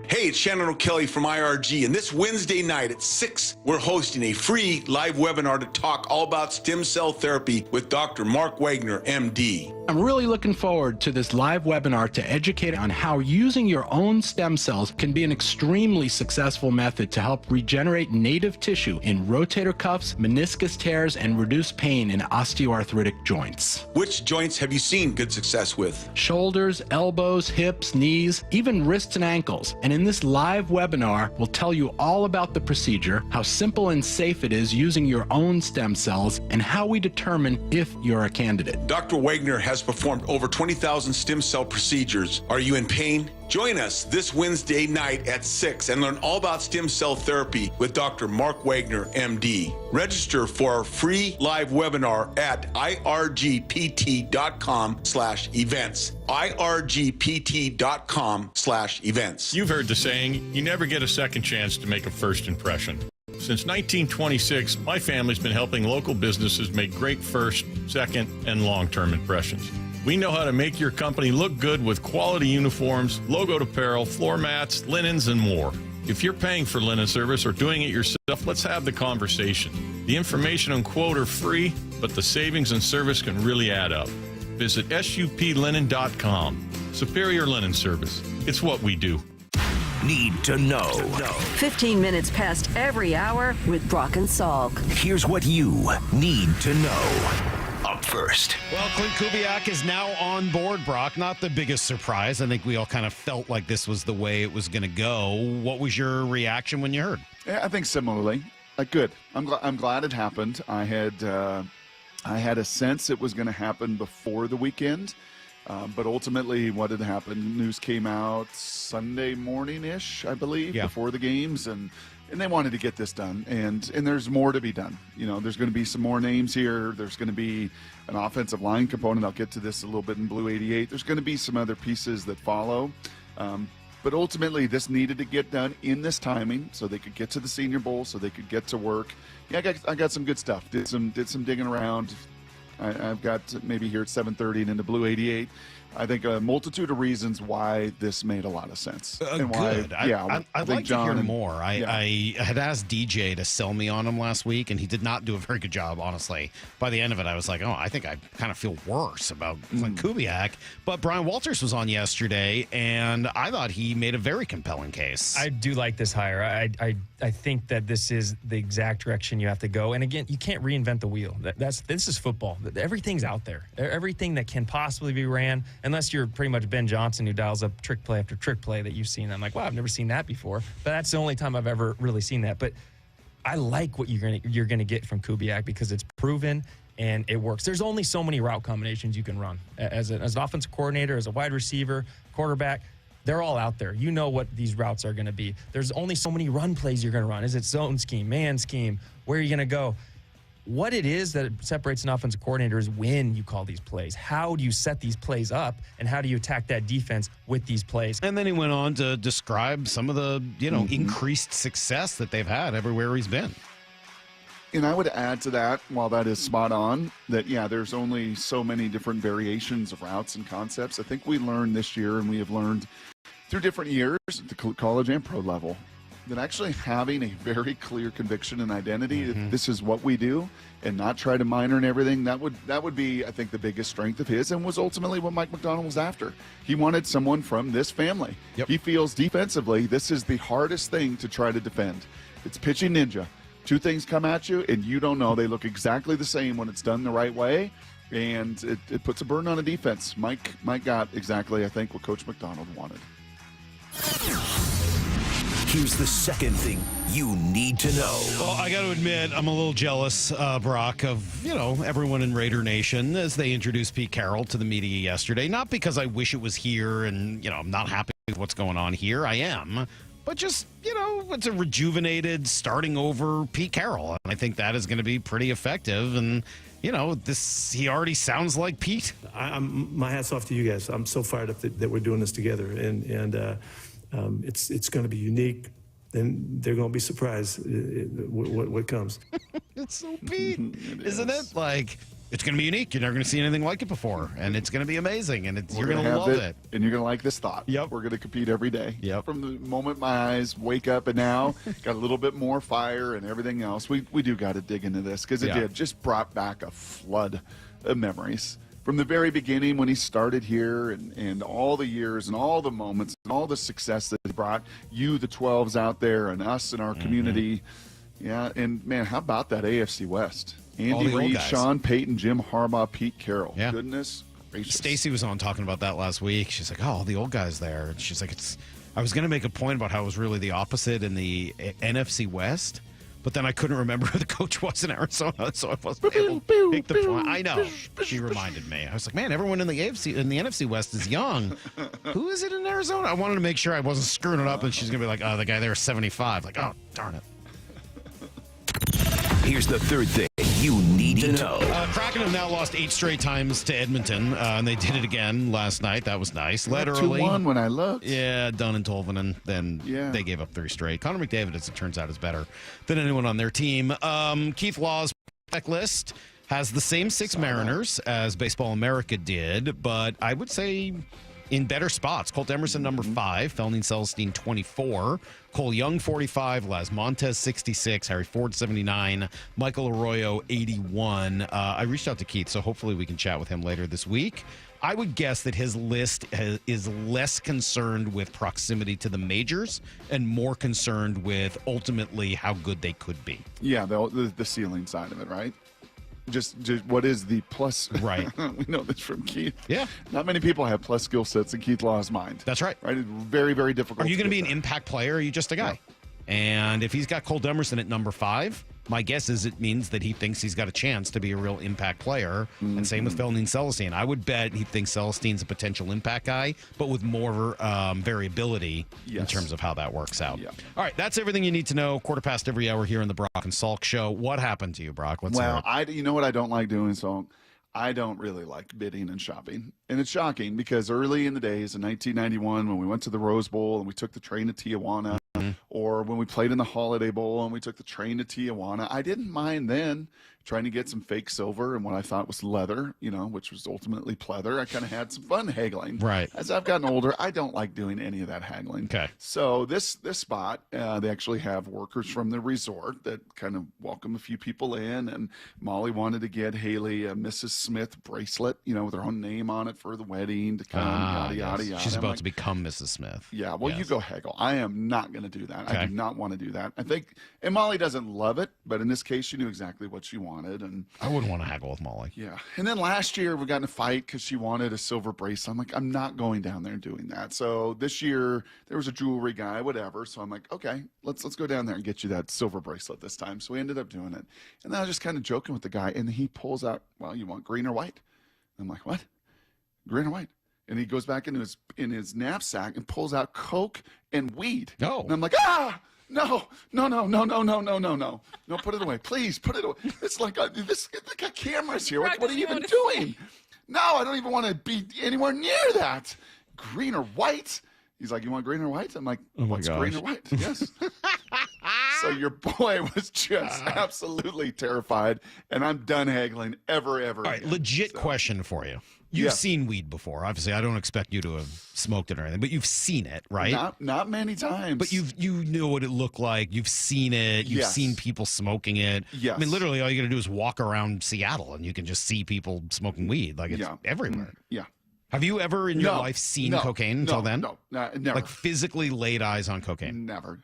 Hey, it's Shannon O'Kelly from IRG, and this Wednesday night at 6, we're hosting a free live webinar to talk all about stem cell therapy with Dr. Mark Wagner, MD. I'm really looking forward to this live webinar to educate on how using your own stem cells can be an extremely successful method to help regenerate native tissue in rotator cuffs, meniscus tears, and reduce pain in osteoarthritic joints. Which joints have you seen good success with? Shoulders, elbows, hips, knees, even wrists and ankles. And in this live webinar, we'll tell you all about the procedure, how simple and safe it is using your own stem cells, and how we determine if you're a candidate. Dr. Wagner has performed over 20,000 stem cell procedures. Are you in pain? Join us this Wednesday night at 6 and learn all about stem cell therapy with Dr. Mark Wagner, MD. Register for our free live webinar at irgpt.com/events. irgpt.com/events. You've heard the saying, you never get a second chance to make a first impression. Since 1926, my family's been helping local businesses make great first, second, and long-term impressions. We know how to make your company look good with quality uniforms, logoed apparel, floor mats, linens, and more. If you're paying for linen service or doing it yourself, let's have the conversation. The information and quote are free, but the savings and service can really add up. Visit suplinen.com. Superior Linen Service. It's what we do. need to know. 15 minutes past every hour with Brock and Salk. Here's what you need to know. Up first. Well, Clint Kubiak is now on board, Brock. Not the biggest surprise. I think we all kind of felt like this was the way it was going to go. What was your reaction when you heard? Yeah, I think similarly. Good. I'm glad it happened. I had a sense it was going to happen before the weekend, but ultimately, what had happened? News came out Sunday morning-ish, I believe, before the games, and they wanted to get this done. And there's more to be done. You know, there's going to be some more names here. There's going to be an offensive line component. I'll get to this a little bit in Blue 88. There's going to be some other pieces that follow. But ultimately, this needed to get done in this timing so they could get to the Senior Bowl, so they could get to work. Yeah, I got some good stuff. Did some digging around. I've got maybe here at 7:30 and into Blue 88. I think a multitude of reasons why this made a lot of sense. And why, good. I'd like to hear more. I had asked DJ to sell me on him last week, and he did not do a very good job, honestly. By the end of it, I was like, I think I kind of feel worse about Clint Kubiak. But Brian Walters was on yesterday, and I thought he made a very compelling case. I do like this hire. I think that this is the exact direction you have to go. And again, you can't reinvent the wheel. This is football. Everything's out there. Everything that can possibly be ran, unless you're pretty much Ben Johnson who dials up trick play after trick play that you've seen. I'm like, wow, I've never seen that before. But that's the only time I've ever really seen that. But I like what you're gonna get from Kubiak because it's proven and it works. There's only so many route combinations you can run as an offensive coordinator, as a wide receiver, quarterback. They're all out there. You know what these routes are going to be. There's only so many run plays you're going to run. Is it zone scheme, man scheme? Where are you going to go? What it is that separates an offensive coordinator is when you call these plays. How do you set these plays up, and how do you attack that defense with these plays? And then he went on to describe some of the, increased success that they've had everywhere he's been. And I would add to that, while that is spot on, that, there's only so many different variations of routes and concepts. I think we learned this year, and we have learned through different years at the college and pro level, that actually having a very clear conviction and identity, that this is what we do, and not try to minor in everything, that would be, I think, the biggest strength of his, and was ultimately what Mike McDonald was after. He wanted someone from this family. He feels defensively, this is the hardest thing to try to defend. It's pitching ninja. Two things come at you, and you don't know. They look exactly the same when it's done the right way, and it puts a burden on a defense. Mike got exactly, I think, what Coach McDonald wanted. Here's the second thing you need to know. Well, I got to admit, I'm a little jealous, Brock, of, everyone in Raider Nation as they introduced Pete Carroll to the media yesterday. Not because I wish it was here and, I'm not happy with what's going on here. I am. But just, it's a rejuvenated, starting over Pete Carroll. And I think that is going to be pretty effective. And, he already sounds like Pete. My hat's off to you guys. I'm so fired up that we're doing this together. And it's going to be unique. And they're going to be surprised what comes. It's so Pete, isn't it? Like, it's going to be unique. You're never going to see anything like it before. And it's going to be amazing. And you're going to love it. And you're going to like this thought. Yep. We're going to compete every day. Yep. From the moment my eyes wake up and now, got a little bit more fire and everything else. We do got to dig into this because it just brought back a flood of memories. From the very beginning when he started here and all the years and all the moments and all the success that he brought, you, the 12s out there, and us in our community. Yeah, and, man, how about that AFC West? Andy Reid, Sean Payton, Jim Harbaugh, Pete Carroll. Yeah. Goodness gracious. Stacy was on talking about that last week. She's like, all the old guys there. And she's like, I was going to make a point about how it was really the opposite in the NFC West, but then I couldn't remember who the coach was in Arizona, so I wasn't able to make the point. I know. She reminded me. I was like, man, everyone in the NFC West is young. Who is it in Arizona? I wanted to make sure I wasn't screwing it up, and she's going to be like, oh, the guy there is 75. Like, oh, darn it. Here's the third thing you need to know. Kraken have now lost 8 straight times to Edmonton, and they did it again last night. That was nice. Led early. 2-1 when I looked. Yeah, Dunn and Tolvanen. Then they gave up 3 straight. Connor McDavid, as it turns out, is better than anyone on their team. Keith Law's list has the same 6 Mariners as Baseball America did, but I would say in better spots. Colt Emerson, number 5. Felning Celestine, 24. Cole Young, 45. Las Montez, 66. Harry Ford, 79. Michael Arroyo, 81. I reached out to Keith, so hopefully we can chat with him later this week. I would guess that his list is less concerned with proximity to the majors and more concerned with ultimately how good they could be. Yeah, the ceiling side of it, right? Just what is the plus? Right. We know this from Keith. Yeah. Not many people have plus skill sets in Keith Law's mind. That's right. Right? It's very, very difficult. Are you going to be an get impact player, or are you just a guy? Yeah. And if he's got Colt Emerson at number 5, my guess is it means that he thinks he's got a chance to be a real impact player. And same with Felning Celestine. I would bet he thinks Celestine's a potential impact guy, but with more variability in terms of how that works out. Yeah. All right, that's everything you need to know. 1/4 every hour here in the Brock and Salk Show. What happened to you, Brock? Let's hear it. You know what I don't like doing, so I don't really like bidding and shopping. And it's shocking because early in the days in 1991 when we went to the Rose Bowl and we took the train to Tijuana, or when we played in the Holiday Bowl and we took the train to Tijuana, I didn't mind then trying to get some fake silver and what I thought was leather, which was ultimately pleather. I kind of had some fun haggling. Right. As I've gotten older, I don't like doing any of that haggling. Okay. So this spot, they actually have workers from the resort that kind of welcome a few people in, and Molly wanted to get Haley a Mrs. Smith bracelet, with her own name on it for the wedding to come, yada, yada, yada. She's about to become Mrs. Smith. Yeah, well, you go haggle. I am not going to do that. Okay. I do not want to do that. I think, and Molly doesn't love it, but in this case, she knew exactly what she wanted. And I wouldn't want to haggle with Molly. yeah. And then last year, we got in a fight because she wanted a silver bracelet. I'm like, I'm not going down there and doing that. So this year, there was a jewelry guy, whatever. So I'm like, okay, let's go down there and get you that silver bracelet this time. So we ended up doing it. And then I was just kind of joking with the guy, and he pulls out, well, you want green or white? I'm like, what? Green or white? And he goes back into his knapsack and pulls out Coke and weed. No. And I'm like, no, put it away. Please, put it away. It's like, they got cameras here. What are you even doing? No, I don't even want to be anywhere near that. Green or white? He's like, you want green or white? I'm like, what's green or white? Yes. So your boy was just absolutely terrified, and I'm done haggling ever. All right, legit question for you. You've seen weed before. Obviously, I don't expect you to have smoked it or anything, but you've seen it, right? Not many times. But you know what it looked like. You've seen it. You've seen people smoking it. Yes. I mean, literally, all you got to do is walk around Seattle, and you can just see people smoking weed. Like, it's everywhere. Yeah. Have you ever in your life seen cocaine until then? No, never. Like, physically laid eyes on cocaine? Never.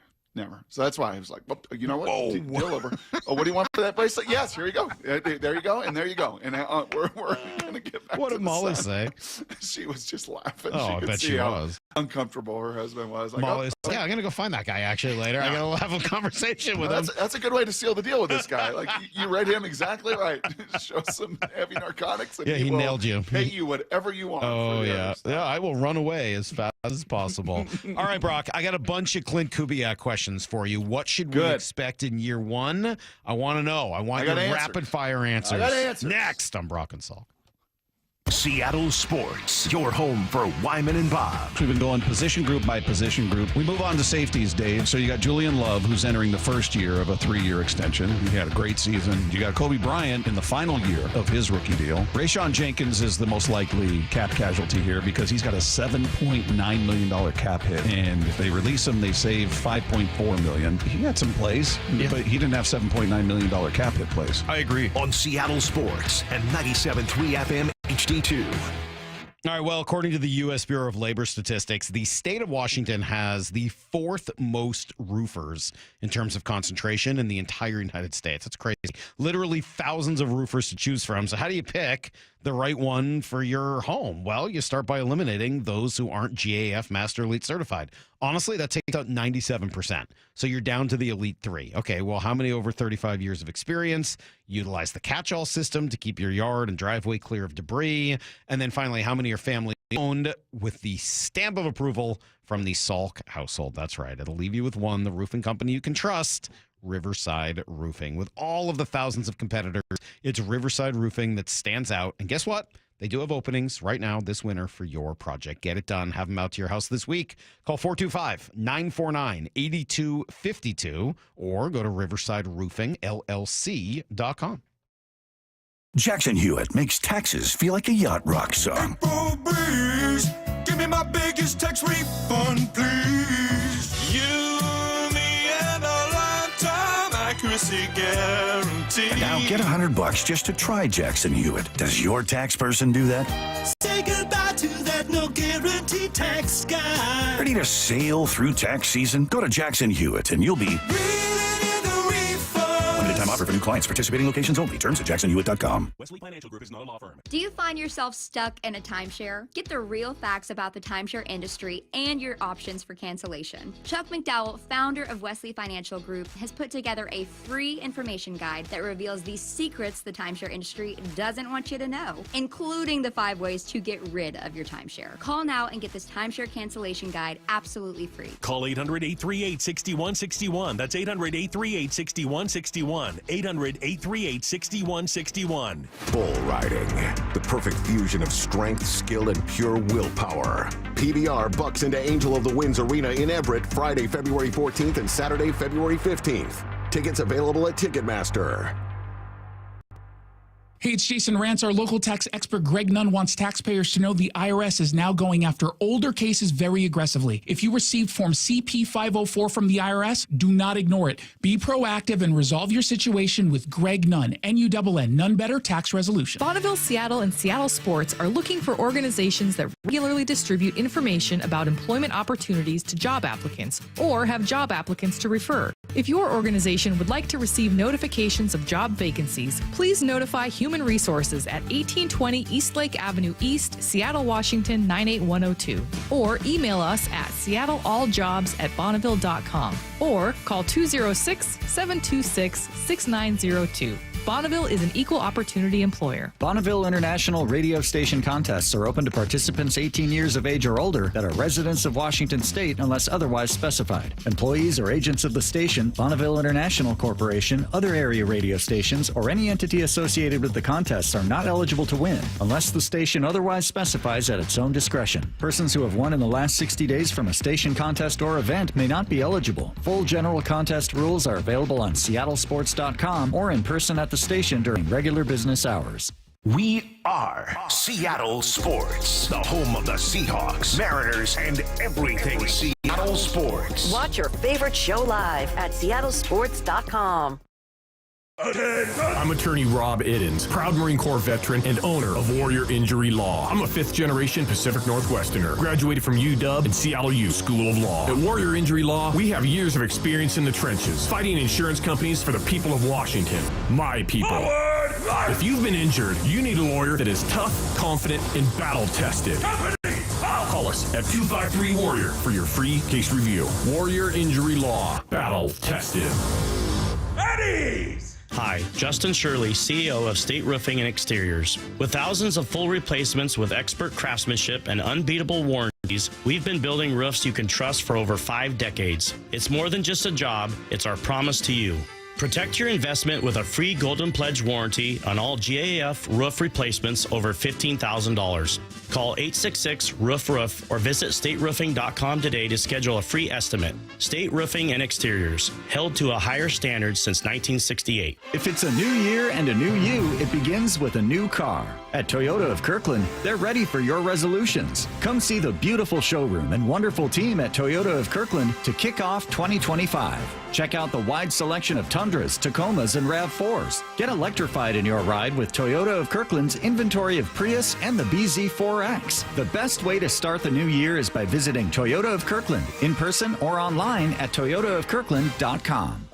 So that's why I was like, well, you know what? Deal over. Oh, what do you want for that bracelet? Yes, here you go. There you go, and there you go. And we're going to get back What to did the Molly sun. say? She was just laughing. Oh, I bet she was. Uncomfortable her husband was. Like, Molly's, I'm going to go find that guy actually later. I got to have a conversation with him. That's a good way to seal the deal with this guy. Like, you read him exactly right. Show some heavy narcotics, and he will nailed you. Pay you whatever you want. Oh, yeah. Yeah, I will run away as fast as possible. All right, Brock, I got a bunch of Clint Kubiak questions for you. What should we expect in year one? I want to know. I want your rapid fire answers. I got answers. Next on Brock and Salk. Seattle Sports, your home for Wyman and Bob. We've been going position group by position group. We move on to safeties, Dave. So you got Julian Love, who's entering the first year of a 3-year extension. He had a great season. You got Kobe Bryant in the final year of his rookie deal. Rayshon Jenkins is the most likely cap casualty here because he's got a $7.9 million cap hit. And if they release him, they save $5.4 million. He had some plays, but he didn't have $7.9 million cap hit plays. I agree. On Seattle Sports and 97.3 FM HD2. All right, well, according to the U.S. Bureau of Labor Statistics, the state of Washington has the 4th most roofers in terms of concentration in the entire United States. That's crazy. Literally thousands of roofers to choose from. So how do you pick the right one for your home? Well, you start by eliminating those who aren't GAF Master Elite certified. Honestly, that takes out 97%. So you're down to the Elite 3. Okay, well, how many over 35 years of experience? Utilize the catch-all system to keep your yard and driveway clear of debris. And then finally, how many are family owned with the stamp of approval from the Salk household? That's right. It'll leave you with one, the roofing company you can trust, Riverside Roofing. With all of the thousands of competitors, it's Riverside Roofing that stands out. And guess what? They do have openings right now this winter for your project. Get it done. Have them out to your house this week. Call 425-949-8252 or go to riversideroofingllc.com. Jackson Hewitt makes taxes feel like a yacht rock song. April breeze, give me my biggest tax refund, please. You, me, and a lifetime accuracy guarantee. Now get $100 just to try Jackson Hewitt. Does your tax person do that? Say goodbye to that no guarantee tax guy. Ready to sail through tax season? Go to Jackson Hewitt and you'll be... Limited time offer for new clients. Participating locations only. Terms at jacksonhewitt.com. Wesley Financial Group is not a law firm. Do you find yourself stuck in a timeshare? Get the real facts about the timeshare industry and your options for cancellation. Chuck McDowell, founder of Wesley Financial Group, has put together a free information guide that reveals the secrets the timeshare industry doesn't want you to know, including the 5 ways to get rid of your timeshare. Call now and get this timeshare cancellation guide absolutely free. Call 800-838-6161. That's 800-838-6161. 800-838-6161. Bull riding. The perfect fusion of strength, skill, and pure willpower. PBR bucks into Angel of the Winds Arena in Everett Friday, February 14th and Saturday, February 15th. Tickets available at Ticketmaster. Hey, it's Jason Rantz. Our local tax expert Greg Nunn wants taxpayers to know the IRS is now going after older cases very aggressively. If you received Form CP-504 from the IRS, do not ignore it. Be proactive and resolve your situation with Greg Nunn, N-U-N-N, None Better Tax Resolution. Bonneville, Seattle, and Seattle Sports are looking for organizations that regularly distribute information about employment opportunities to job applicants or have job applicants to refer. If your organization would like to receive notifications of job vacancies, please notify Human Resources at 1820 Eastlake Avenue East, Seattle, Washington 98102, or email us at seattlealljobs@bonneville.com or call 206-726-6902. Bonneville is an equal opportunity employer. Bonneville International radio station contests are open to participants 18 years of age or older that are residents of Washington State unless otherwise specified. Employees or agents of the station, Bonneville International Corporation, other area radio stations, or any entity associated with the contests are not eligible to win unless the station otherwise specifies at its own discretion. Persons who have won in the last 60 days from a station contest or event may not be eligible. Full general contest rules are available on seattlesports.com or in person at the station during regular business hours. We are Seattle Sports, the home of the Seahawks, Mariners, and everything Seattle Sports. Watch your favorite show live at seattlesports.com. I'm attorney Rob Iddens, proud Marine Corps veteran and owner of Warrior Injury Law. I'm a 5th-generation Pacific Northwesterner, graduated from UW and Seattle U School of Law. At Warrior Injury Law, we have years of experience in the trenches, fighting insurance companies for the people of Washington, my people. If you've been injured, you need a lawyer that is tough, confident, and battle-tested. Call us at 253-WARRIOR for your free case review. Warrior Injury Law, battle-tested. Eddie's! Hi, Justin Shirley, CEO of State Roofing and Exteriors. With thousands of full replacements with expert craftsmanship and unbeatable warranties, we've been building roofs you can trust for over 5 decades. It's more than just a job, it's our promise to you. Protect your investment with a free Golden Pledge warranty on all GAF roof replacements over $15,000. Call 866-ROOF-ROOF or visit stateroofing.com today to schedule a free estimate. State Roofing and Exteriors, held to a higher standard since 1968. If it's a new year and a new you, it begins with a new car. At Toyota of Kirkland, they're ready for your resolutions. Come see the beautiful showroom and wonderful team at Toyota of Kirkland to kick off 2025. Check out the wide selection of Tundras, Tacomas, and RAV4s. Get electrified in your ride with Toyota of Kirkland's inventory of Prius and the BZ4X. The best way to start the new year is by visiting Toyota of Kirkland in person or online at toyotaofkirkland.com.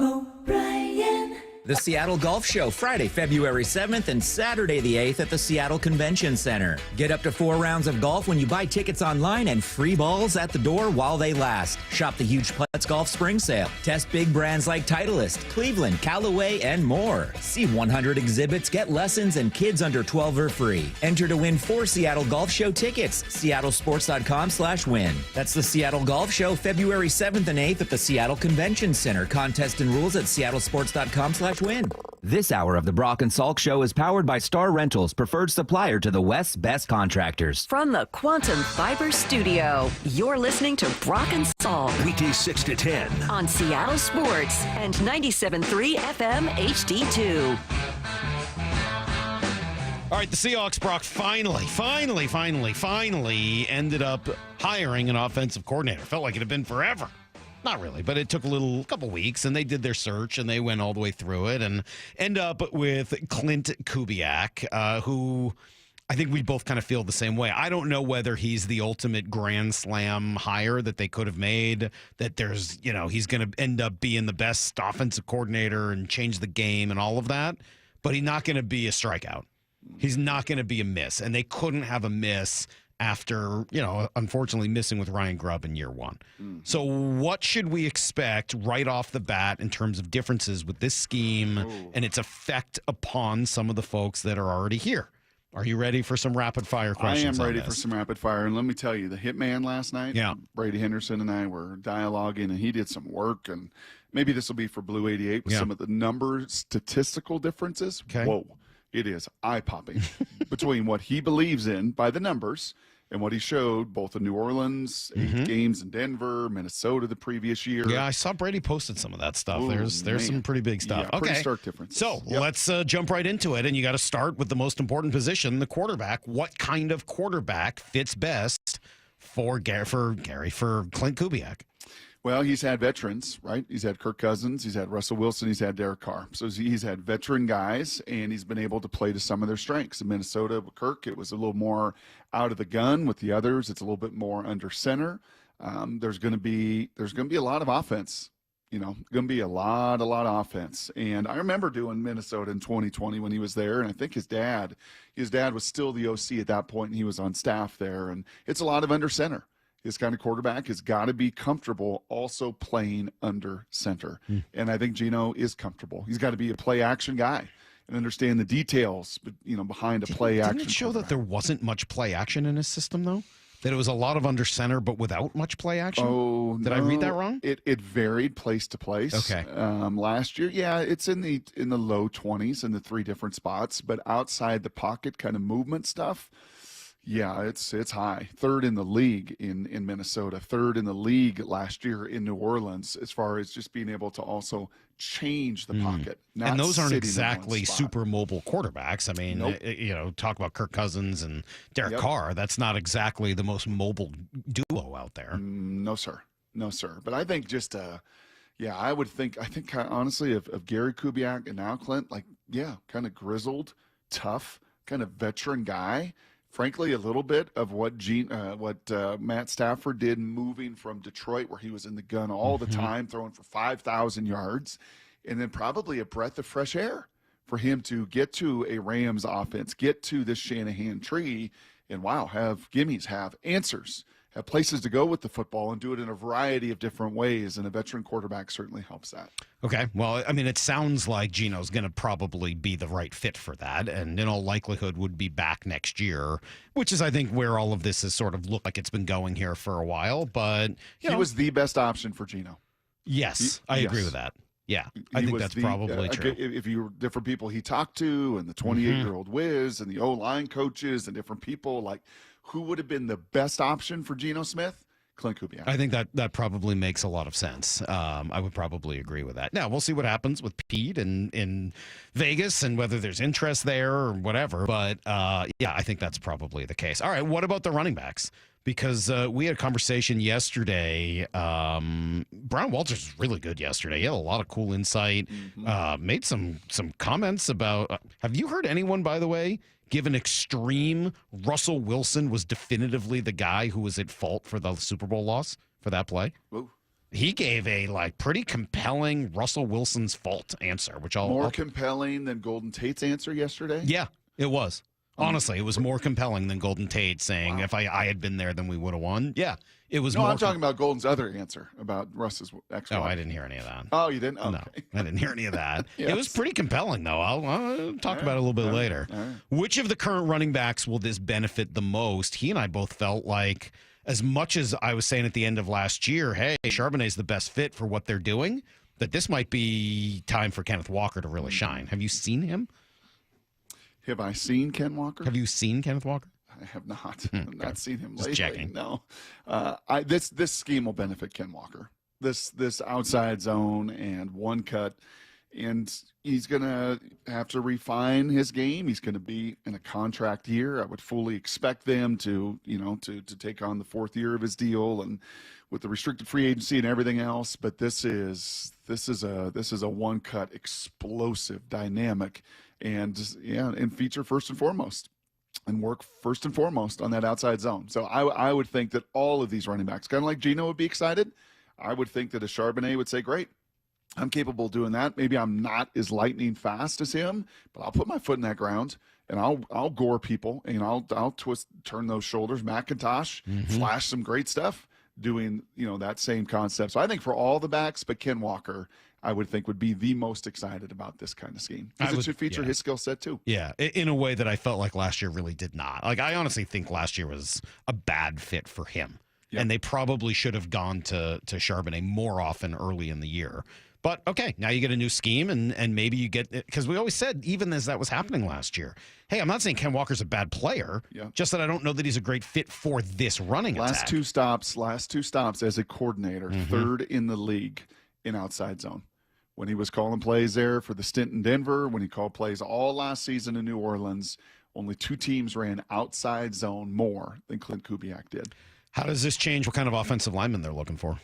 The Seattle Golf Show, Friday, February 7th and Saturday the 8th at the Seattle Convention Center. Get up to 4 rounds of golf when you buy tickets online and free balls at the door while they last. Shop the huge Let's Golf Spring Sale. Test big brands like Titleist, Cleveland, Callaway, and more. See 100 exhibits, get lessons, and kids under 12 are free. Enter to win 4 Seattle Golf Show tickets. seattlesports.com/win. That's the Seattle Golf Show, February 7th and 8th at the Seattle Convention Center. Contest and rules at seattlesports.com/win. This hour of the Brock and Salk Show is powered by Star Rentals, preferred supplier to the West's best contractors. From the Quantum Fiber Studio, you're listening to Brock and Salk. Weekdays 6 to 10. On Seattle Sports and 97.3 FM HD2. All right, the Seahawks, Brock, finally ended up hiring an offensive coordinator. Felt like it had been forever. Not really, but it took a couple weeks, and they did their search, and they went all the way through it, and end up with Clint Kubiak, who I think we both kind of feel the same way. I don't know whether he's the ultimate grand slam hire that they could have made, that there's, he's going to end up being the best offensive coordinator and change the game and all of that, but he's not going to be a strikeout. He's not going to be a miss, and they couldn't have a miss after, unfortunately missing with Ryan Grubb in year one. Mm-hmm. So what should we expect right off the bat in terms of differences with this scheme and its effect upon some of the folks that are already here? Are you ready for some rapid fire questions? I am ready for some rapid fire. And let me tell you, the hitman last night, Brady Henderson and I were dialoguing, and he did some work. And maybe this will be for Blue 88 with some of the statistical differences. Okay. Whoa, it is eye-popping between what he believes in by the numbers and what he showed, both in New Orleans, 8 games in Denver, Minnesota the previous year. Yeah, I saw Brady posted some of that stuff. Ooh, there's some pretty big stuff. Yeah, okay. pretty stark differences. So let's jump right into it. And you got to start with the most important position, the quarterback. What kind of quarterback fits best for Clint Kubiak? Well, he's had veterans, right? He's had Kirk Cousins, he's had Russell Wilson, he's had Derek Carr. So he's had veteran guys, and he's been able to play to some of their strengths. In Minnesota with Kirk, it was a little more out of the gun. With the others, it's a little bit more under center. There's going to be a lot of offense. Going to be a lot of offense. And I remember doing Minnesota in 2020 when he was there, and I think his dad was still the OC at that point, and he was on staff there. And it's a lot of under center. His kind of quarterback has got to be comfortable also playing under center. And I think Geno is comfortable. He's got to be a play action guy and understand the details, behind a play action. Didn't it show that there wasn't much play action in his system, though? That it was a lot of under center, but without much play action? Oh, Did I read that wrong? It varied place to place. Okay. Last year, it's in the low 20s in the 3 different spots, but outside the pocket kind of movement stuff, yeah, it's high. 3rd in the league in Minnesota, 3rd in the league last year in New Orleans, as far as just being able to also change the pocket. And those aren't exactly super mobile quarterbacks. I mean, talk about Kirk Cousins and Derek Carr. That's not exactly the most mobile duo out there. No, sir. But I think I think honestly of Gary Kubiak and now Clint, kind of grizzled, tough, kind of veteran guy. Frankly, a little bit of what Matt Stafford did moving from Detroit, where he was in the gun all the time, throwing for 5,000 yards, and then probably a breath of fresh air for him to get to a Rams offense, get to this Shanahan tree, and have gimmies, have answers, have places to go with the football, and do it in a variety of different ways. And a veteran quarterback certainly helps that. Okay. Well, I mean, it sounds like Geno's going to probably be the right fit for that, and in all likelihood would be back next year, which is, I think, where all of this has sort of looked like it's been going here for a while. But he was the best option for Geno. Yes, I agree with that. Yeah, I think that's probably true. If you were different people he talked to, and the 28-year-old Wiz, and the O-line coaches, and different people, who would have been the best option for Geno Smith? Clint Kubiak. I think that probably makes a lot of sense. I would probably agree with that. Now, we'll see what happens with Pete in Vegas and whether there's interest there or whatever. But, I think that's probably the case. All right, what about the running backs? Because we had a conversation yesterday. Brian Walters was really good yesterday. He had a lot of cool insight, made some comments about have you heard anyone, by the way, give an extreme Russell Wilson was definitively the guy who was at fault for the Super Bowl loss for that play? Ooh. He gave a pretty compelling Russell Wilson's fault answer, which I'll compelling than Golden Tate's answer yesterday? Yeah, it was. Honestly, it was more compelling than Golden Tate saying, if I had been there, then we would have won. Yeah, it was more. I'm talking about Golden's other answer about Russ's ex-wife. Oh, I didn't hear any of that. Oh, you didn't? Okay. No, I didn't hear any of that. Yes. It was pretty compelling, though. I'll talk about it a little bit later. All right. Which of the current running backs will this benefit the most? He and I both felt like, as much as I was saying at the end of last year, hey, Charbonnet's the best fit for what they're doing, that this might be time for Kenneth Walker to really shine. Have you seen him? Have I seen Ken Walker? Have you seen Kenneth Walker? I have not. I've not seen him lately. Just checking. No. This scheme will benefit Ken Walker. This outside zone and one cut And he's going to have to refine his game. He's going to be in a contract year. I would fully expect them to take on the fourth year of his deal, and with the restricted free agency and everything else. But this is a one-cut, explosive, dynamic, and feature first and foremost, and work first and foremost on that outside zone. So I would think that all of these running backs, kind of like Gino would be excited, I would think that a Charbonnet would say, great, I'm capable of doing that. Maybe I'm not as lightning fast as him, but I'll put my foot in that ground and I'll gore people, and I'll turn those shoulders. McIntosh flash some great stuff doing, that same concept. So I think for all the backs, but Ken Walker, I would think would be the most excited about this kind of scheme, because it should feature his skill set too. Yeah, in a way that I felt like last year really did not. Like, I honestly think last year was a bad fit for him. Yep. And they probably should have gone to Charbonnet more often early in the year. But, okay, now you get a new scheme, and maybe you get – because we always said, even as that was happening last year, hey, I'm not saying Ken Walker's a bad player, just that I don't know that he's a great fit for this running attack. Last two stops as a coordinator, third in the league in outside zone. When he was calling plays there for the stint in Denver, when he called plays all last season in New Orleans, only 2 teams ran outside zone more than Clint Kubiak did. How does this change what kind of offensive lineman they're looking for?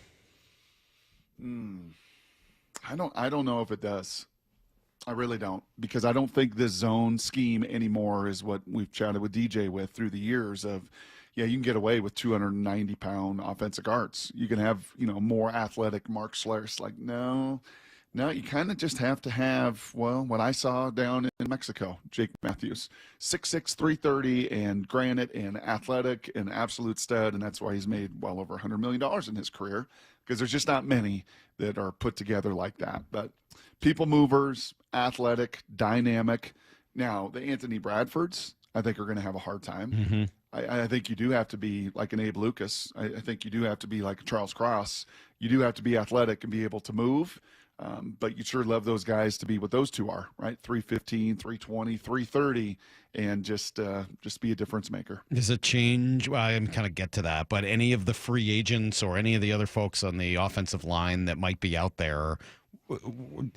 I don't know if it does. I really don't, because I don't think this zone scheme anymore is what we've chatted with DJ with through the years of, you can get away with 290-pound offensive guards. You can have, more athletic Mark Schlereth. Like, no, you kind of just have to have, what I saw down in Mexico, Jake Matthews, 6'6", 330, and granite and athletic and absolute stud, and that's why he's made well over $100 million in his career, because there's just not many that are put together like that. But people movers, athletic, dynamic. Now, the Anthony Bradfords, I think, are going to have a hard time. I think you do have to be like an Abe Lucas. I think you do have to be like a Charles Cross. You do have to be athletic and be able to move. But you sure love those guys to be what those two are, right? 315, 320, 330, and just be a difference maker. Does it change? Well, I kind of get to that, but any of the free agents or any of the other folks on the offensive line that might be out there,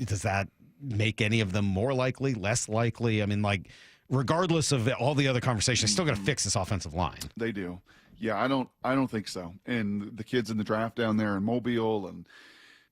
does that make any of them more likely, less likely? I mean, like, regardless of all the other conversations, still got to fix this offensive line. They do. Yeah, I don't think so. And the kids in the draft down there in Mobile, and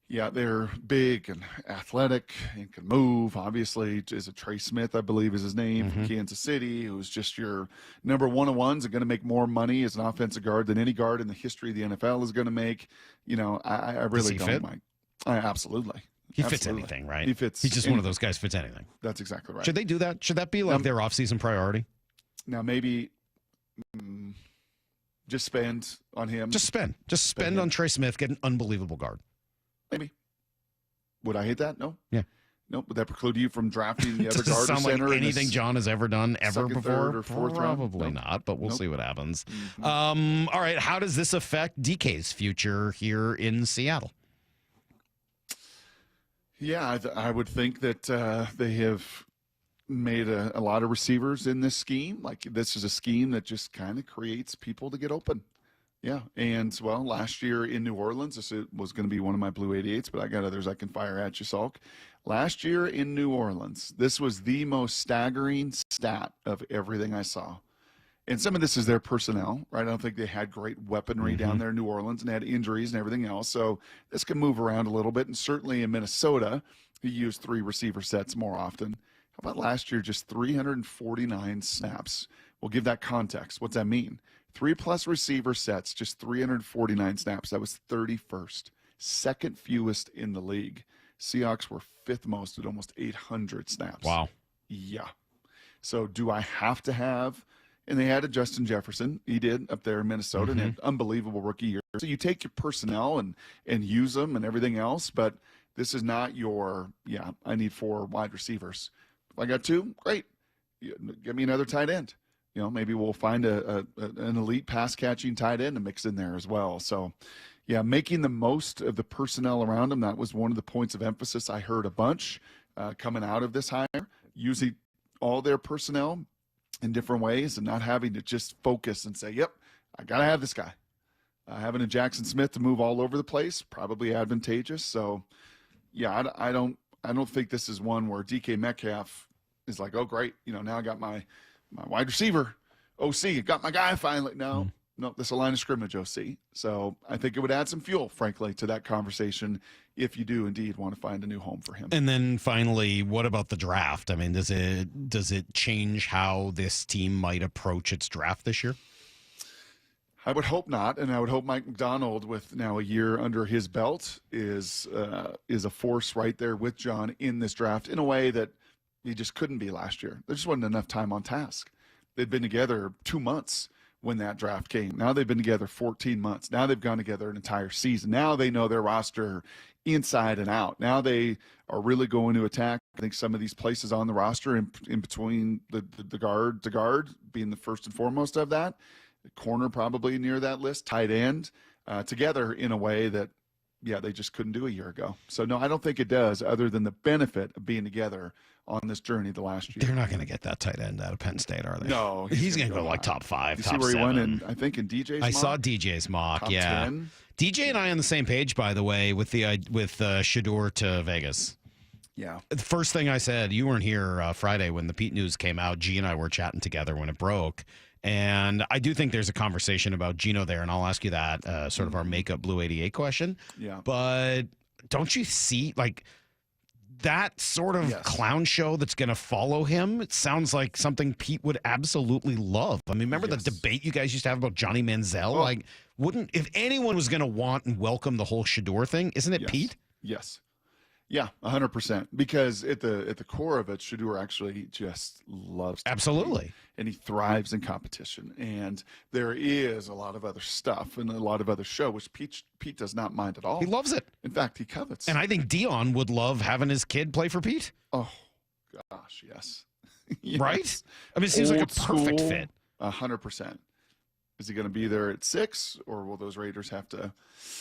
they're big and athletic and can move. Obviously, is it Trey Smith, I believe is his name, from Kansas City, who's just your number 101s and going to make more money as an offensive guard than any guard in the history of the NFL is going to make. I really don't mind. Absolutely. He fits anything, right? He fits. He's just one of those guys fits anything. That's exactly right. Should they do that? Should that be like their offseason priority? Now, maybe just spend on him. Just spend on Trey Smith, get an unbelievable guard. Maybe. Would I hate that? No. Yeah. Nope. Would that preclude you from drafting the other guard or sound center? Like anything John has ever done ever before? Third or fourth Probably round? not, but we'll see what happens. All right. How does this affect DK's future here in Seattle? Yeah, I would think that they have made a lot of receivers in this scheme. Like, this is a scheme that just kind of creates people to get open. Yeah, and, last year in New Orleans, this was going to be one of my Blue 88s, but I got others I can fire at you, Salk. Last year in New Orleans, this was the most staggering stat of everything I saw. And some of this is their personnel, right? I don't think they had great weaponry down there in New Orleans and had injuries and everything else. So this can move around a little bit. And certainly in Minnesota, he used 3 receiver sets more often. How about last year, just 349 snaps? We'll give that context. What's that mean? 3+ receiver sets, just 349 snaps. That was 31st, second fewest in the league. Seahawks were 5th most at almost 800 snaps. Wow. Yeah. So do I have to have, and they had a Justin Jefferson. He did up there in Minnesota and had an unbelievable rookie year. So you take your personnel and use them and everything else, but this is not your, I need 4 wide receivers. If I got 2, great. Give me another tight end. Maybe we'll find an elite pass-catching tight end to mix in there as well. So, making the most of the personnel around him, that was one of the points of emphasis I heard a bunch coming out of this hire, using all their personnel in different ways and not having to just focus and say, yep, I got to have this guy. Having a Jackson Smith to move all over the place, probably advantageous. So, I I don't think this is one where DK Metcalf is like, oh, great, now I got my wide receiver, OC, got my guy finally. No, this is a line of scrimmage, OC. So I think it would add some fuel, frankly, to that conversation if you do indeed want to find a new home for him. And then finally, what about the draft? I mean, does it change how this team might approach its draft this year? I would hope not, and I would hope Mike McDonald, with now a year under his belt, is a force right there with John in this draft in a way that he just couldn't be last year. There just wasn't enough time on task. They'd been together 2 months when that draft came. Now they've been together 14 months. Now they've gone together an entire season. Now they know their roster inside and out. Now they are really going to attack. I think some of these places on the roster in between the guard to guard being the first and foremost of that. Corner probably near that list, tight end, together in a way that, they just couldn't do a year ago. So, no, I don't think it does, other than the benefit of being together on this journey the last year. They're not going to get that tight end out of Penn State, are they? No. He's going to go like top 5, you top see where 7. he went in, I think, in DJ's mock? I saw DJ's mock, top yeah. 10. DJ and I on the same page, by the way, with Shador to Vegas. Yeah. The first thing I said, you weren't here Friday when the Pete news came out. G and I were chatting together when it broke. And I do think there's a conversation about Geno there, and I'll ask you that, sort of our makeup Blue 88 question. Yeah. But don't you see, like, that sort of clown show that's going to follow him? It sounds like something Pete would absolutely love. I mean, remember the debate you guys used to have about Johnny Manziel? Like, if anyone was going to want and welcome the whole Shador thing, isn't it Pete? Yes. Yeah, 100%. Because at the core of it, Shador actually just loves to absolutely, compete, and he thrives in competition. And there is a lot of other stuff and a lot of other show which Pete does not mind at all. He loves it. In fact, he covets. And I think Dion would love having his kid play for Pete. Oh gosh, yes. Yes. Right? I mean, it seems like a perfect fit. 100%. Is he going to be there at 6, or will those Raiders have to?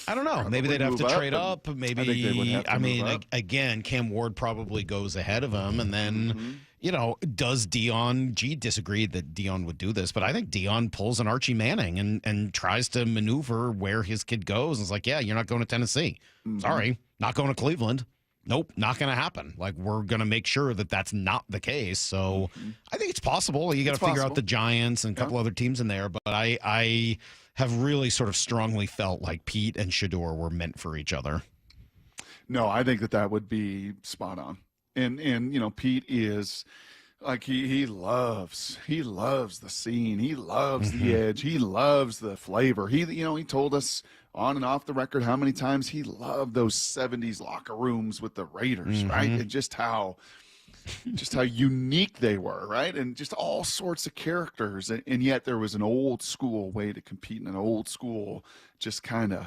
I don't know. Maybe they'd have to trade up. Maybe. I think they would have to move up. Again, Cam Ward probably goes ahead of him, and then does Dion? G disagreed that Dion would do this, but I think Dion pulls an Archie Manning and tries to maneuver where his kid goes. And it's like, yeah, you're not going to Tennessee. Sorry, not going to Cleveland. Nope, not going to happen. Like, we're going to make sure that that's not the case. So I think it's possible. You got to figure out the Giants and a couple other teams in there. But I have really sort of strongly felt like Pete and Shador were meant for each other. No, I think that would be spot on. And Pete is like he loves the scene. He loves the edge. He loves the flavor. He told us on and off the record how many times he loved those 70s locker rooms with the Raiders, right? And just how unique they were, right? And just all sorts of characters. And yet there was an old school way to compete and an old school just kind of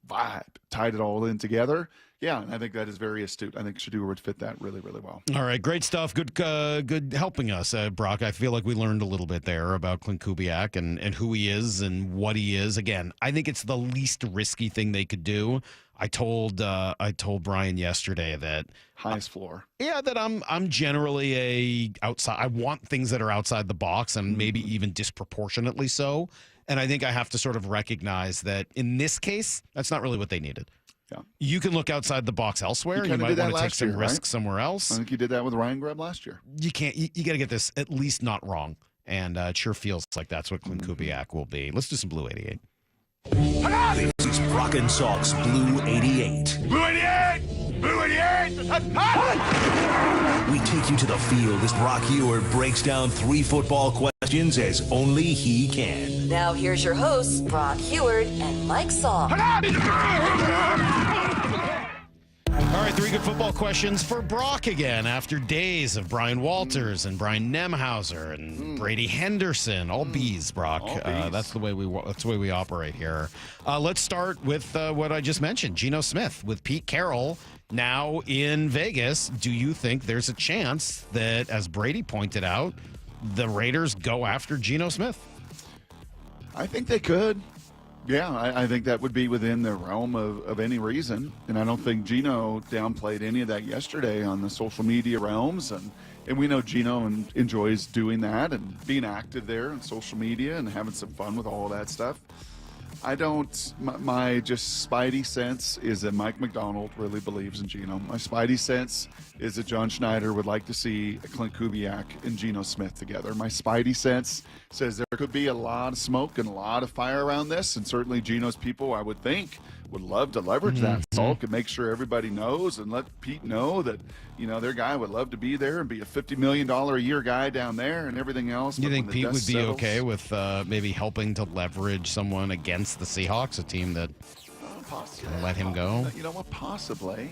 vibe, tied it all in together. Yeah, and I think that is very astute. I think Shador would fit that really, really well. All right, great stuff. Good helping us, Brock. I feel like we learned a little bit there about Clint Kubiak and who he is and what he is. Again, I think it's the least risky thing they could do. I told Brian yesterday that highest floor. Yeah, that I'm generally a outside. I want things that are outside the box and maybe even disproportionately so. And I think I have to sort of recognize that in this case, that's not really what they needed. Yeah. You can look outside the box elsewhere. You might want to take some risks somewhere else. I think you did that with Ryan Grubb last year. You can't. You got to get this at least not wrong. And it sure feels like that's what Clint Kubiak will be. Let's do some Blue 88. This is Brock and Salk's Blue 88. Blue 88! Blue 88! We take you to the field as Brock Ewart breaks down 3 football questions as only he can. Now here's your hosts, Brock Ewart and Mike Salk. All right, 3 good football questions for Brock again after days of Brian Walters and Brian Nemhauser and Brady Henderson. All B's, Brock. All B's. That's the way we operate here. Let's start with what I just mentioned, Geno Smith with Pete Carroll now in Vegas. Do you think there's a chance that, as Brady pointed out, the Raiders go after Geno Smith? I think they could. Yeah, I think that would be within the realm of any reason. And I don't think Geno downplayed any of that yesterday on the social media realms. And we know Geno enjoys doing that and being active there on social media and having some fun with all of that stuff. I don't. My just spidey sense is that Mike McDonald really believes in Geno. My spidey sense is that John Schneider would like to see Clint Kubiak and Geno Smith together. My spidey sense says there could be a lot of smoke and a lot of fire around this, and certainly Geno's people, I would think, would love to leverage that sulk and make sure everybody knows and let Pete know that, their guy would love to be there and be a $50 million a year guy down there and everything else. You think Pete would be settles, okay with maybe helping to leverage someone against the Seahawks, a team that possibly let him go? You know what? Possibly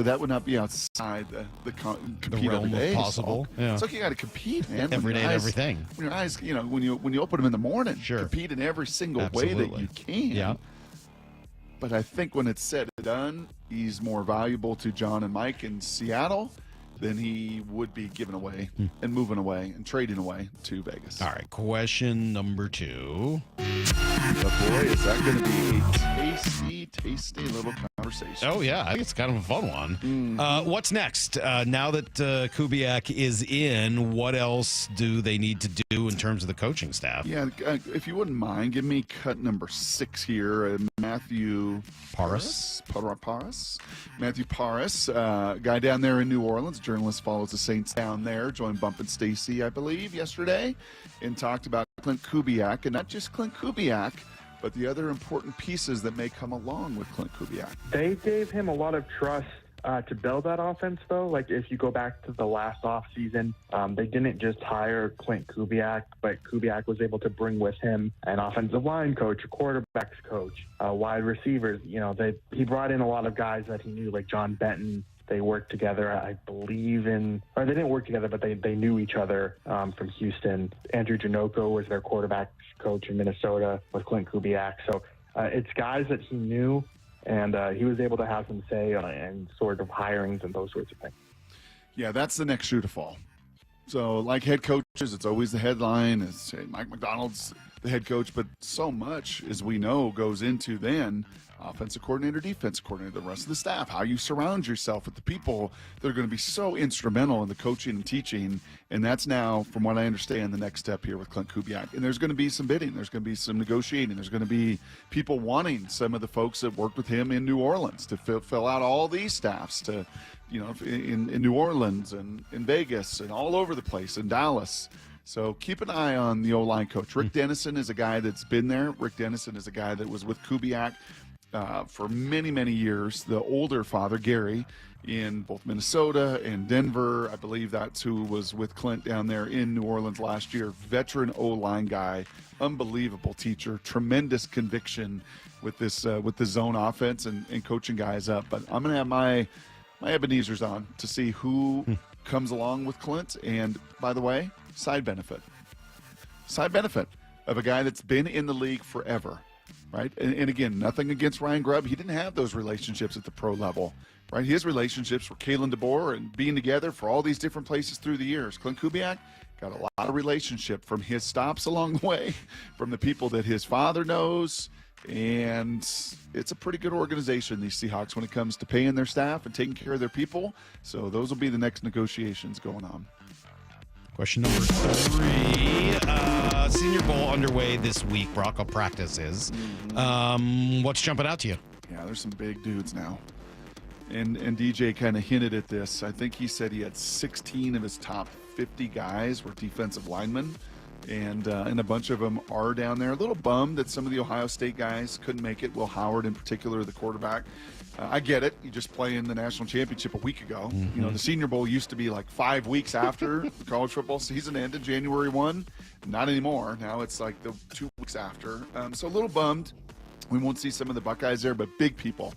that would not be outside the compete realm every day, of possible. Sulk. Yeah. It's like you got to compete, man. Every day and everything. When your eyes, when you open them in the morning, compete in every single way that you can. Yeah. But I think when it's said and done, he's more valuable to John and Mike in Seattle than he would be giving away and moving away and trading away to Vegas. All right, question number 2. But boy, is that going to be a tasty little conversation. Oh, yeah. I think it's kind of a fun one. What's next? Now that Kubiak is in, what else do they need to do in terms of the coaching staff? Yeah, if you wouldn't mind, give me cut number 6 here. Matthew Paras. Matthew Paras, guy down there in New Orleans. Journalist follows the Saints down there. Joined Bump and Stacy, I believe, yesterday, and talked about Clint Kubiak, and not just Clint Kubiak, but the other important pieces that may come along with Clint Kubiak. They gave him a lot of trust to build that offense, though. Like, if you go back to the last offseason, they didn't just hire Clint Kubiak, but Kubiak was able to bring with him an offensive line coach, a quarterbacks coach, wide receivers. He brought in a lot of guys that he knew, like John Benton. They worked together, I believe, or they didn't work together, but they knew each other from Houston. Andrew Janoko was their quarterback coach in Minnesota with Clint Kubiak. So it's guys that he knew, and he was able to have some say in sort of hirings and those sorts of things. Yeah, that's the next shoe to fall. So, like head coaches, it's always the headline. It's Mike McDonald's the head coach, but so much, as we know, goes into then offensive coordinator, defensive coordinator, the rest of the staff, how you surround yourself with the people that are going to be so instrumental in the coaching and teaching. And that's now, from what I understand, the next step here with Clint Kubiak. And there's going to be some bidding. There's going to be some negotiating. There's going to be people wanting some of the folks that worked with him in New Orleans to fill out all these staffs to, in New Orleans and in Vegas and all over the place, in Dallas. So keep an eye on the O-line coach. Rick Dennison is a guy that's been there. Rick Dennison is a guy that was with Kubiak for many, many years. The older father, Gary, in both Minnesota and Denver. I believe that's who was with Clint down there in New Orleans last year. Veteran O-line guy, unbelievable teacher, tremendous conviction with this with the zone offense and coaching guys up. But I'm going to have my Ebenezer's on to see who comes along with Clint. And by the way, side benefit of a guy that's been in the league forever. Right. And again, nothing against Ryan Grubb. He didn't have those relationships at the pro level. Right. His relationships were Kalen DeBoer and being together for all these different places through the years. Clint Kubiak got a lot of relationship from his stops along the way, from the people that his father knows. And it's a pretty good organization, these Seahawks, when it comes to paying their staff and taking care of their people. So those will be the next negotiations going on. Question number 3. Senior Bowl underway this week. Brock practices. What's jumping out to you? Yeah, there's some big dudes now. And DJ kind of hinted at this. I think he said he had 16 of his top 50 guys were defensive linemen. And a bunch of them are down there. A little bummed that some of the Ohio State guys couldn't make it. Will Howard, in particular, the quarterback. I get it. You just play in the national championship a week ago. The Senior Bowl used to be like 5 weeks after the college football season ended, January 1. Not anymore. Now it's like the 2 weeks after. So a little bummed. We won't see some of the Buckeyes there, but big people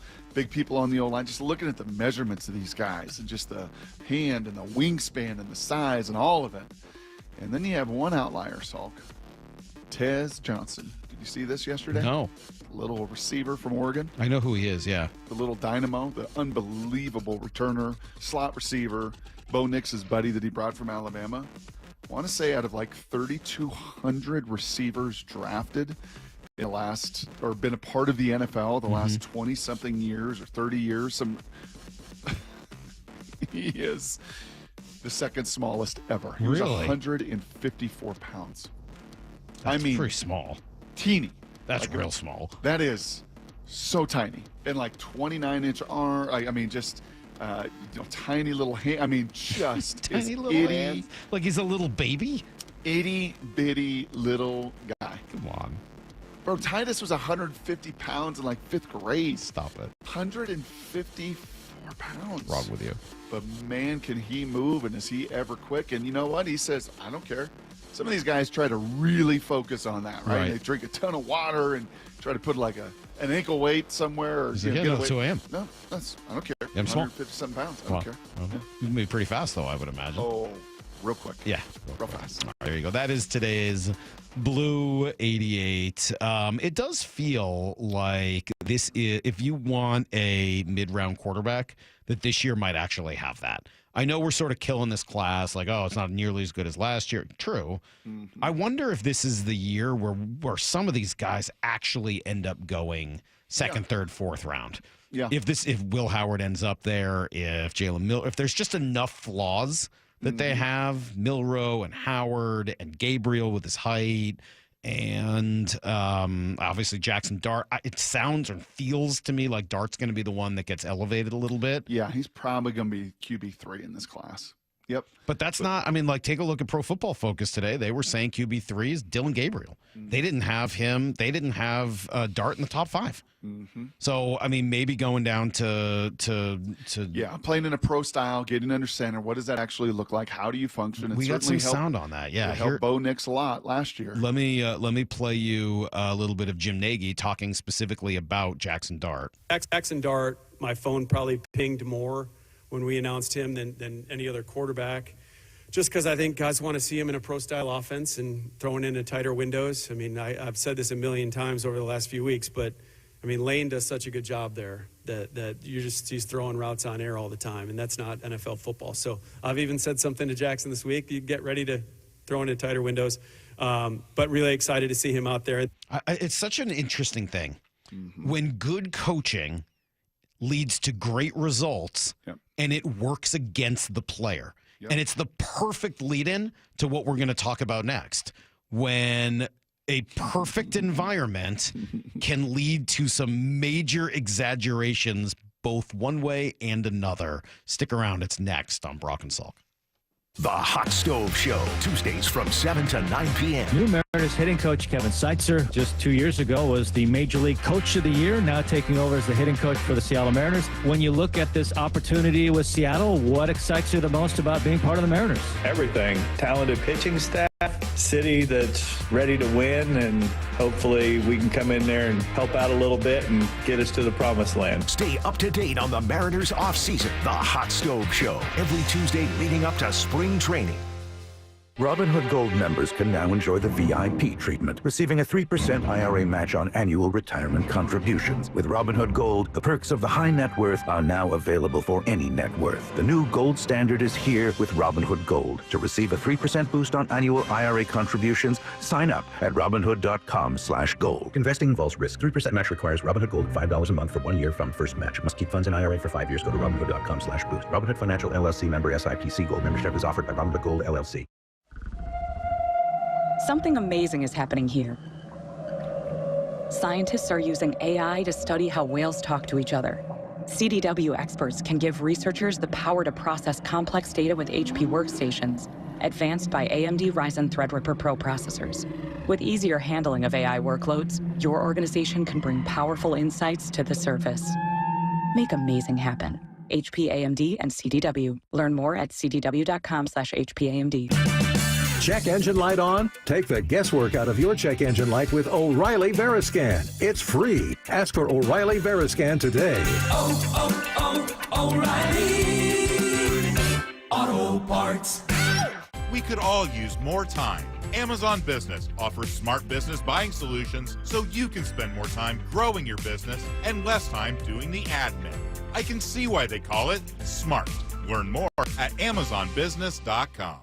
on the O-line. Just looking at the measurements of these guys and just the hand and the wingspan and the size and all of it. And then you have one outlier, Salk. Tez Johnson. Did you see this yesterday? No. Little receiver from Oregon. I know who he is, yeah. The little dynamo, the unbelievable returner, slot receiver. Bo Nix's buddy that he brought from Alabama. I want to say out of like 3,200 receivers drafted in the last, or been a part of the NFL the last 20-something years or 30 years. He is the second smallest ever. He was 154 pounds. That's pretty small. Teeny. That's real small. That is so tiny. And like 29-inch arm. I mean, just tiny little hand. I mean, just Tiny little hands. Like he's a little baby? Itty bitty little guy. Come on. Bro, Titus was 150 pounds in like 5th grade. Stop it. 154 pounds. What's wrong with you? But man, can he move, and is he ever quick? And you know what? He says, I don't care. Some of these guys try to really focus on that, right? They drink a ton of water and try to put like an ankle weight somewhere. Or, He's like, that's who I am. No, I don't care. I'm small. 157 pounds. I don't care. You can move pretty fast, though, I would imagine. Oh, real quick. Yeah. Real fast. Right, there you go. That is today's Blue 88. It does feel like this is, if you want a mid-round quarterback, that this year might actually have that. I know we're sort of killing this class, like, oh, it's not nearly as good as last year. True. I wonder if this is the year where some of these guys actually end up going second, third, fourth round. Yeah. If Will Howard ends up there, if Jalen Miller, if there's just enough flaws that they have, Milroe and Howard and Gabriel with his height, and obviously Jackson Dart. It sounds and feels to me like Dart's going to be the one that gets elevated a little bit. Yeah, he's probably going to be QB3 in this class. Yep. But that's not, I mean, like, take a look at Pro Football Focus today. They were saying QB3 is Dylan Gabriel. They didn't have him. They didn't have Dart in the top 5. So, I mean, maybe going down to yeah, playing in a pro style, getting under center. What does that actually look like? How do you function? We got some sound on that. Yeah, it helped Bo Nix a lot last year. Let me play you a little bit of Jim Nagy talking specifically about Jackson Dart. Jackson Dart, my phone probably pinged more when we announced him than any other quarterback, just because I think guys want to see him in a pro-style offense and throwing into tighter windows. I mean, I've said this a million times over the last few weeks, but, I mean, Lane does such a good job there that he's throwing routes on air all the time, and that's not NFL football. So I've even said something to Jackson this week. You get ready to throw into tighter windows, but really excited to see him out there. It's such an interesting thing. When good coaching leads to great results, and it works against the player. And it's the perfect lead-in to what we're going to talk about next. When a perfect environment can lead to some major exaggerations both one way and another. Stick around. It's next on Brock and Salk. The Hot Stove Show, Tuesdays from 7 to 9 p.m. New Mariners hitting coach Kevin Seitzer just 2 years ago was the Major League Coach of the Year, now taking over as the hitting coach for the Seattle Mariners. When you look at this opportunity with Seattle, what excites you the most about being part of the Mariners? Everything. Talented pitching staff, city that's ready to win, and hopefully we can come in there and help out a little bit and get us to the promised land. Stay up to date on the Mariners offseason. The Hot Stove Show, every Tuesday leading up to spring training. Robinhood Gold members can now enjoy the VIP treatment, receiving a 3% IRA match on annual retirement contributions. With Robinhood Gold, the perks of the high net worth are now available for any net worth. The new gold standard is here with Robinhood Gold. To receive a 3% boost on annual IRA contributions, sign up at Robinhood.com/gold. Investing involves risk. 3% match requires Robinhood Gold $5 a month for 1 year from first match. Must keep funds in IRA for 5 years. Go to Robinhood.com/boost. Robinhood Financial LLC member SIPC. Gold membership is offered by Robinhood Gold LLC. Something amazing is happening here. Scientists are using AI to study how whales talk to each other. CDW experts can give researchers the power to process complex data with HP workstations, advanced by AMD Ryzen Threadripper Pro processors. With easier handling of AI workloads, your organization can bring powerful insights to the surface. Make amazing happen. HP, AMD, and CDW. Learn more at cdw.com/HPAMD. Check engine light on? Take the guesswork out of your check engine light with O'Reilly Veriscan. It's free. Ask for O'Reilly Veriscan today. O'Reilly Auto Parts. We could all use more time. Amazon Business offers smart business buying solutions so you can spend more time growing your business and less time doing the admin. I can see why they call it smart. Learn more at AmazonBusiness.com.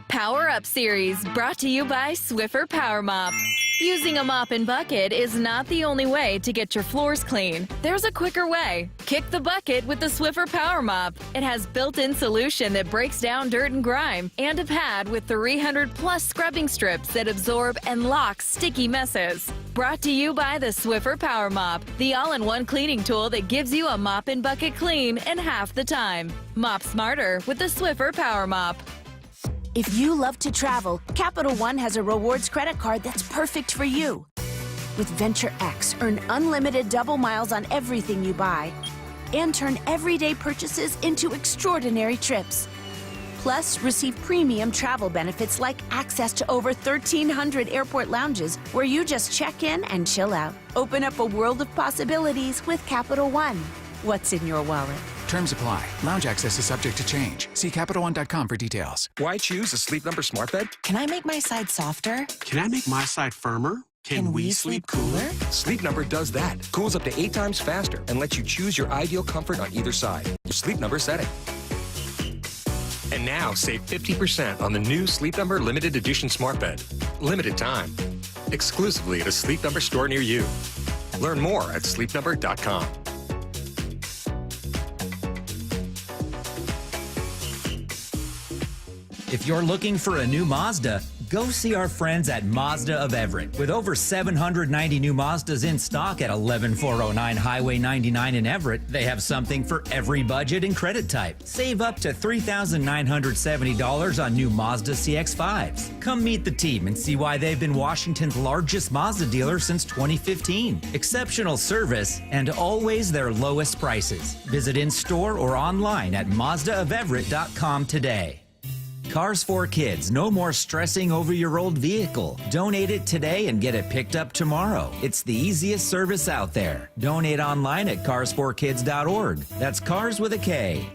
Power Up Series, brought to you by Swiffer Power Mop. Using a mop and bucket is not the only way to get your floors clean. There's a quicker way. Kick the bucket with the Swiffer Power Mop. It has built-in solution that breaks down dirt and grime, and a pad with 300-plus scrubbing strips that absorb and lock sticky messes. Brought to you by the Swiffer Power Mop, the all-in-one cleaning tool that gives you a mop and bucket clean in half the time. Mop smarter with the Swiffer Power Mop. If you love to travel, Capital One has a rewards credit card that's perfect for you. With Venture X, earn unlimited double miles on everything you buy and turn everyday purchases into extraordinary trips. Plus, receive premium travel benefits like access to over 1,300 airport lounges where you just check in and chill out. Open up a world of possibilities with Capital One. What's in your wallet? Terms apply. Lounge access is subject to change. See CapitalOne.com for details. Why choose a Sleep Number smart bed? Can I make my side softer? Can I make my side firmer? Can we sleep cooler? Sleep Number does that. Cools up to 8 times faster and lets you choose your ideal comfort on either side. Your Sleep Number setting. And now save 50% on the new Sleep Number limited edition smart bed. Limited time. Exclusively at a Sleep Number store near you. Learn more at sleepnumber.com. If you're looking for a new Mazda, go see our friends at Mazda of Everett. With over 790 new Mazdas in stock at 11409 Highway 99 in Everett, they have something for every budget and credit type. Save up to $3,970 on new Mazda CX-5s. Come meet the team and see why they've been Washington's largest Mazda dealer since 2015. Exceptional service and always their lowest prices. Visit in-store or online at MazdaofEverett.com today. Cars for Kids, no more stressing over your old vehicle. Donate it today and get it picked up tomorrow. It's the easiest service out there. Donate online at carsforkids.org. That's cars with a K.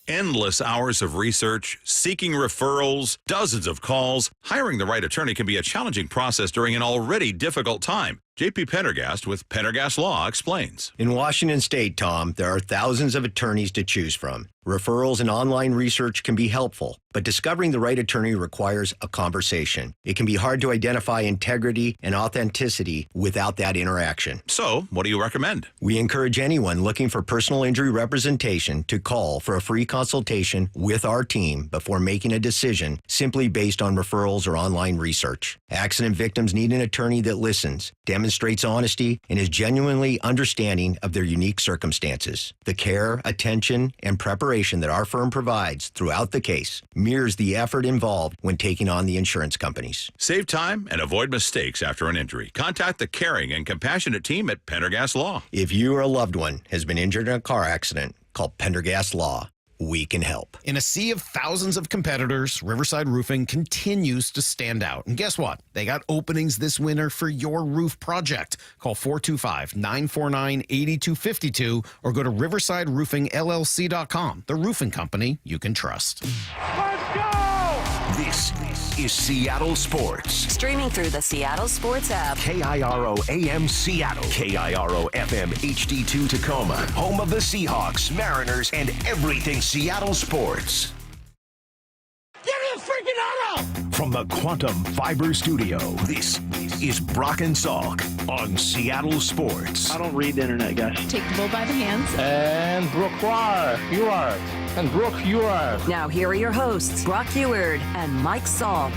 Endless hours of research, seeking referrals, dozens of calls. Hiring the right attorney can be a challenging process during an already difficult time. J.P. Pendergast with Pendergast Law explains. In Washington State, Tom, there are thousands of attorneys to choose from. Referrals and online research can be helpful, but discovering the right attorney requires a conversation. It can be hard to identify integrity and authenticity without that interaction. So, what do you recommend? We encourage anyone looking for personal injury representation to call for a free consultation with our team before making a decision simply based on referrals or online research. Accident victims need an attorney that listens, demonstrates honesty, and is genuinely understanding of their unique circumstances. The care, attention, and preparation that our firm provides throughout the case mirrors the effort involved when taking on the insurance companies. Save time and avoid mistakes after an injury. Contact the caring and compassionate team at Pendergast Law. If you or a loved one has been injured in a car accident, call Pendergast Law. We can help. In a sea of thousands of competitors, Riverside Roofing continues to stand out. And guess what? They got openings this winter for your roof project. Call 425-949-8252 or go to riversideroofingllc.com. The roofing company you can trust. Let's go! This is Seattle Sports. Streaming through the Seattle Sports app. KIRO AM Seattle. KIRO FM HD2 Tacoma. Home of the Seahawks, Mariners, and everything Seattle sports. Give me a freaking auto! From the Quantum Fiber Studio, this is Brock and Salk on Seattle Sports. I don't read the internet, guys. Take the bull by the hands. And Brooke, you are. And Brooke, you are. Now here are your hosts, Brock Heward and Mike Salk.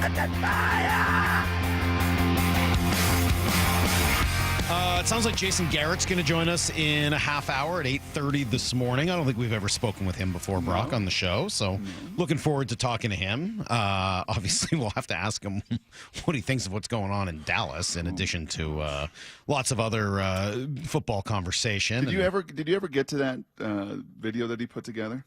It sounds like Jason Garrett's going to join us in a half hour at 8:30 this morning. I don't think we've ever spoken with him before, Brock, on the show. So looking forward to talking to him. Obviously, we'll have to ask him what he thinks of what's going on in Dallas, in addition to lots of other football conversation. Did you ever get to that video that he put together?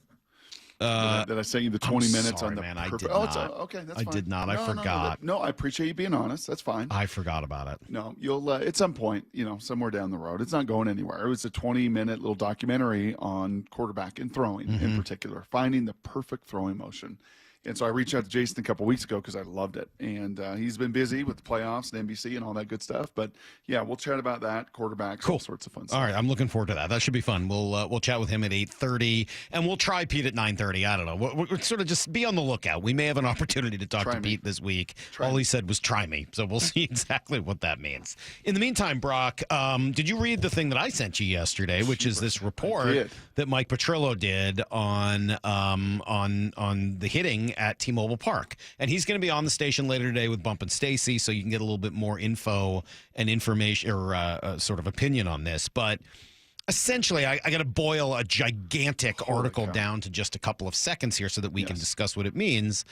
That I sent you the 20 minutes sorry, on the man, I did not. not. Okay, that's I fine. did not. I forgot. No, I appreciate you being honest. That's fine. I forgot about it. No, you'll at some point, somewhere down the road. It's not going anywhere. It was a 20-minute little documentary on quarterback and throwing in particular, finding the perfect throwing motion. And so I reached out to Jason a couple weeks ago because I loved it. And he's been busy with the playoffs and NBC and all that good stuff. But, yeah, we'll chat about that, quarterbacks, all sorts of fun stuff. All right, I'm looking forward to that. That should be fun. We'll chat with him at 8:30, and we'll try Pete at 9:30. I don't know. We'll sort of just be on the lookout. We may have an opportunity to talk to Pete this week. All he said was try me, so we'll see exactly what that means. In the meantime, Brock, did you read the thing that I sent you yesterday, which is this report that Mike Petrillo did on the hitting at T-Mobile Park? And he's going to be on the station later today with Bump and Stacy, so you can get a little bit more info and information or sort of opinion on this. But essentially, I got to boil a gigantic article down to just a couple of seconds here so that we can discuss what it means.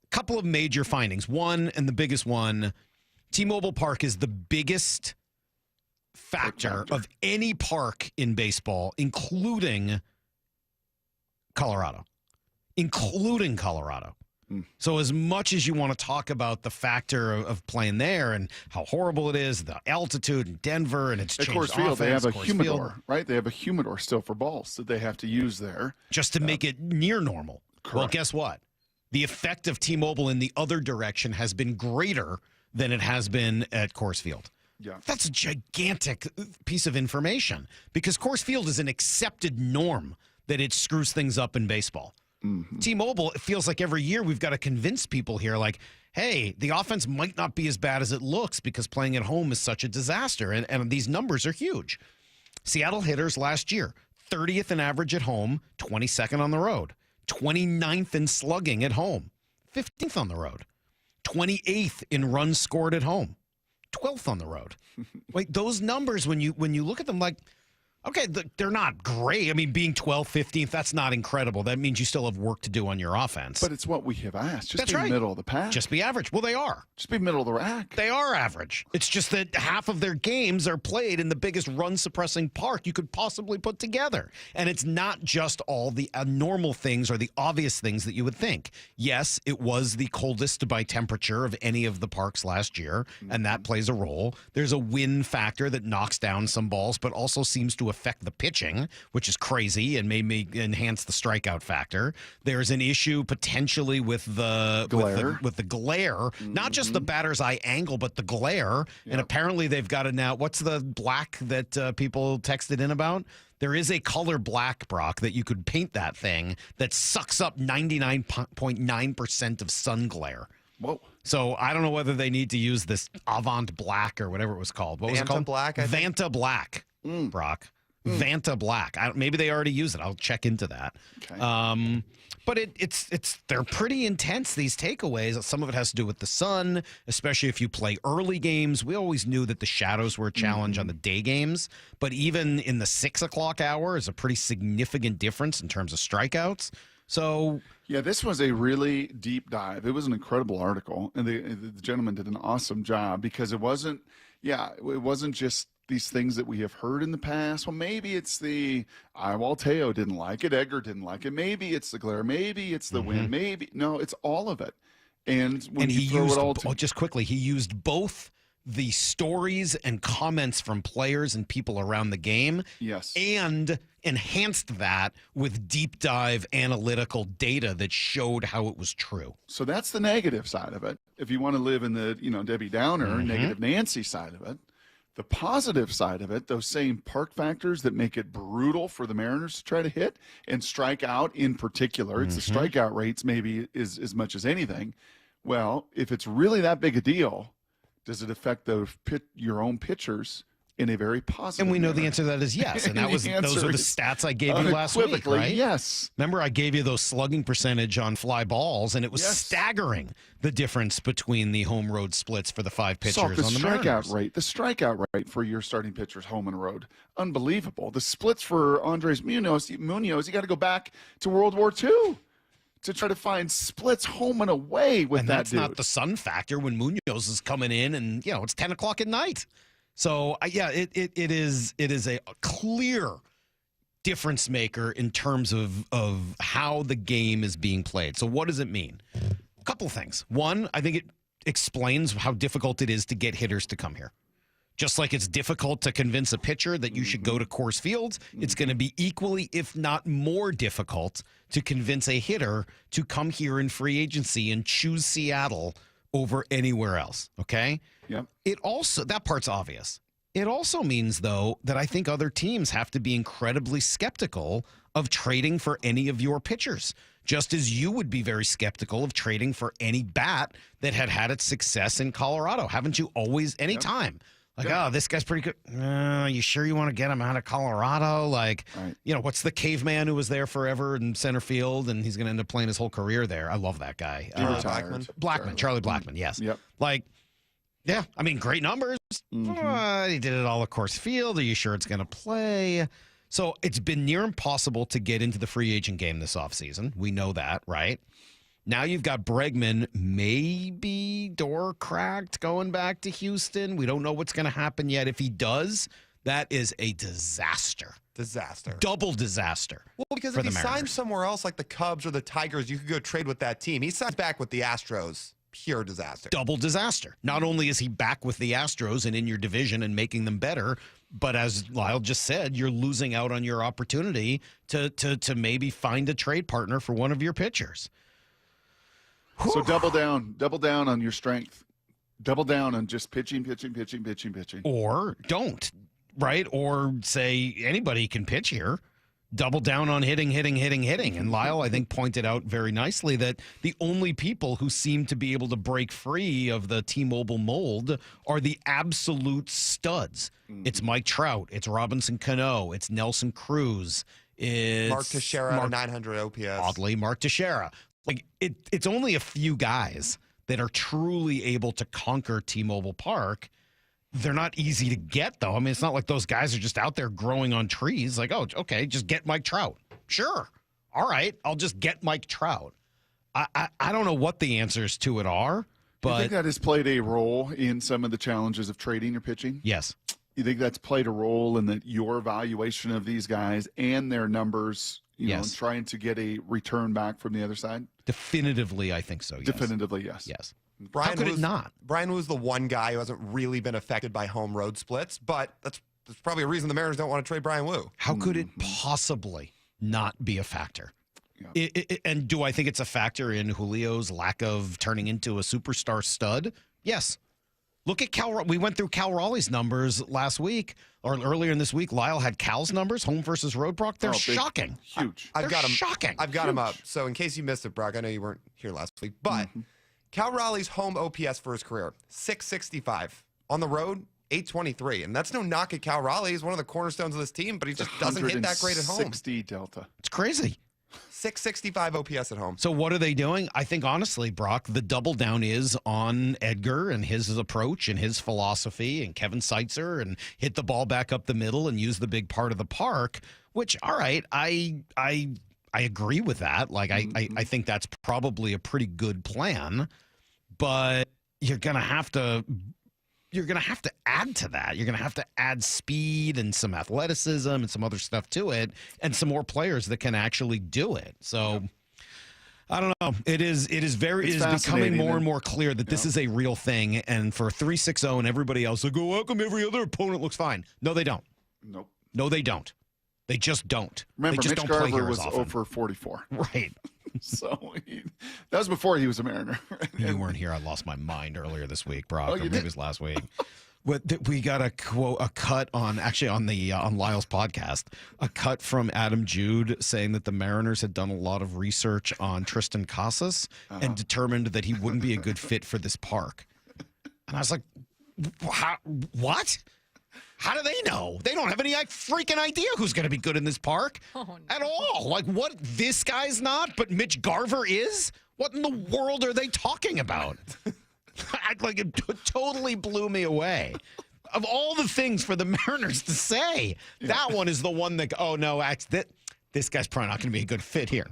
A couple of major findings. One, and the biggest one, T-Mobile Park is the biggest factor of any park in baseball, including Colorado. So as much as you want to talk about the factor of playing there and how horrible it is, the altitude in Denver, and it's changed Coors Field, offense, they have a Coors humidor, Field, right? They have a humidor still for balls that they have to use there. just to make it near normal. Correct. Well, guess what? The effect of T-Mobile in the other direction has been greater than it has been at Coors Field. Yeah. That's a gigantic piece of information because Coors Field is an accepted norm that it screws things up in baseball. T-Mobile, it feels like every year we've got to convince people here, like, hey, the offense might not be as bad as it looks because playing at home is such a disaster. And these numbers are huge. Seattle hitters last year, 30th in average at home, 22nd on the road, 29th in slugging at home, 15th on the road, 28th in runs scored at home, 12th on the road. Like those numbers, when you look at them, like, okay, they're not great. I mean, being 12th, 15th, that's not incredible. That means you still have work to do on your offense. But it's what we have asked. Just That's be right. middle of the pack. Just be average. Well, they are. Just be middle of the rack. They are average. It's just that half of their games are played in the biggest run-suppressing park you could possibly put together. And it's not just all the normal things or the obvious things that you would think. Yes, it was the coldest by temperature of any of the parks last year, and that plays a role. There's a wind factor that knocks down some balls, but also seems to affect the pitching, which is crazy and may enhance the strikeout factor. There's an issue potentially with the glare, with the glare, not just the batter's eye angle, but the glare. And apparently they've got it now. What's the black that people texted in about? There is a color black, Brock, that you could paint that thing that sucks up 99.9% of sun glare. Whoa. So I don't know whether they need to use this Avant Black or whatever it was called. What was it called? Black, I think. Vanta Black, Brock. Vanta Black. Maybe they already use it. I'll check into that. Okay. But they're pretty intense, these takeaways. Some of it has to do with the sun, especially if you play early games. We always knew that the shadows were a challenge on the day games, but even in the 6 o'clock hour is a pretty significant difference in terms of strikeouts. So yeah, this was a really deep dive. It was an incredible article, and the gentleman did an awesome job because it wasn't just these things that we have heard in the past. Well, maybe it's the Teo didn't like it, Edgar didn't like it. Maybe it's the glare. Maybe it's the wind. Maybe no, it's all of it. And when you throw it all just quickly, he used both the stories and comments from players and people around the game. Yes. And enhanced that with deep dive analytical data that showed how it was true. So that's the negative side of it. If you want to live in the, Debbie Downer, negative Nancy side of it. The positive side of it, those same park factors that make it brutal for the Mariners to try to hit and strike out in particular. It's the strikeout rates maybe is as much as anything. Well, if it's really that big a deal, does it affect your own pitchers in a very positive And we know manner? the answer to that is yes. And those are the stats I gave you last week, right? Yes. Remember, I gave you those slugging percentage on fly balls, and it was staggering, the difference between the home road splits for the five pitchers on the Mariners. The strikeout rate for your starting pitchers home and road, unbelievable. The splits for Andres Munoz, you got to go back to World War II to try to find splits home and away with and that that's dude. Not the sun factor when Munoz is coming in and, it's 10 o'clock at night. So, it is a clear difference maker in terms of how the game is being played. So what does it mean? A couple things. One, I think it explains how difficult it is to get hitters to come here. Just like it's difficult to convince a pitcher that you should go to Coors Field, it's going to be equally, if not more difficult, to convince a hitter to come here in free agency and choose Seattle over anywhere else. Okay? Yep. It also, that part's obvious. It also means, though, that I think other teams have to be incredibly skeptical of trading for any of your pitchers, just as you would be very skeptical of trading for any bat that had its success in Colorado. Haven't you always, anytime? Like, oh, this guy's pretty good. You sure you want to get him out of Colorado? Like, what's the caveman who was there forever in center field, and he's going to end up playing his whole career there? I love that guy. Charlie Blackmon, yes. Yep. Like, yeah, I mean, great numbers. He did it all at Coors Field. Are you sure it's going to play? So it's been near impossible to get into the free agent game this offseason. We know that, right? Now you've got Bregman, maybe door cracked, going back to Houston. We don't know what's going to happen yet. If he does, that is a disaster. Double disaster. Well, because if he signs somewhere else like the Cubs or the Tigers, you could go trade with that team. He signs back with the Astros. Pure disaster. Double disaster. Not only is he back with the Astros and in your division and making them better, but as Lyle just said, you're losing out on your opportunity to maybe find a trade partner for one of your pitchers. So double down on your strength. Double down on just pitching. Or don't, right? Or say anybody can pitch here. Double down on hitting. And Lyle, I think, pointed out very nicely that the only people who seem to be able to break free of the T-Mobile mold are the absolute studs. It's Mike Trout. It's Robinson Cano. It's Nelson Cruz. It's Mark Teixeira, 900 OPS. Oddly, Mark Teixeira. Like, it's only a few guys that are truly able to conquer T-Mobile Park. They're not easy to get, though. I mean, it's not like those guys are just out there growing on trees. Like, oh, okay, just get Mike Trout. Sure. All right, I'll just get Mike Trout. I don't know what the answers to it are, but... You think that has played a role in some of the challenges of trading your pitching? Yes. You think that's played a role in that your evaluation of these guys and their numbers, you know, and trying to get a return back from the other side? Definitively, I think so, yes. Definitively, yes. Yes. Brian How could it not? Brian was the one guy who hasn't really been affected by home road splits, but that's probably a reason the Mariners don't want to trade Brian Wu. How could it possibly not be a factor? And do I think it's a factor in Julio's lack of turning into a superstar stud? Yes. Look at Cal. We went through Cal Raleigh's numbers last week, or earlier in this week. Lyle had Cal's numbers, home versus road, Brock. They're shocking. Huge. I've got them. Shocking. I've got them up. So in case you missed it, Brock, I know you weren't here last week, but Cal Raleigh's home OPS for his career, 665. On the road, 823. And that's no knock at Cal Raleigh. He's one of the cornerstones of this team, but he just doesn't hit that great at home. 60 delta. It's crazy. 665 OPS at home. So what are they doing? I think, honestly, Brock, the double down is on Edgar and his approach and his philosophy and Kevin Seitzer and hit the ball back up the middle and use the big part of the park, which, all right, I agree with that. Like, I think that's probably a pretty good plan, but you're going to have to add to that. You're going to have to add speed and some athleticism and some other stuff to it and some more players that can actually do it. So I don't know. It is becoming more and more clear that this is a real thing. And for 3-6-0 and everybody else, like, oh, how come every other opponent looks fine? No, they don't. Nope. No, they don't. They just don't. Remember, they just Mitch don't play Garver here was as often. 0 for 44. Right. So that was before he was a Mariner. You weren't here. I lost my mind earlier this week, Brock. Oh, or maybe it was last week. We got a cut on Lyle's podcast, a cut from Adam Jude saying that the Mariners had done a lot of research on Tristan Casas and determined that he wouldn't be a good fit for this park. And I was like, what? How do they know? They don't have any freaking idea who's going to be good in this park at all. Like, what? This guy's not, but Mitch Garver is? What in the world are they talking about? It totally blew me away. Of all the things for the Mariners to say, that one is the one that, oh, no, this guy's probably not going to be a good fit here.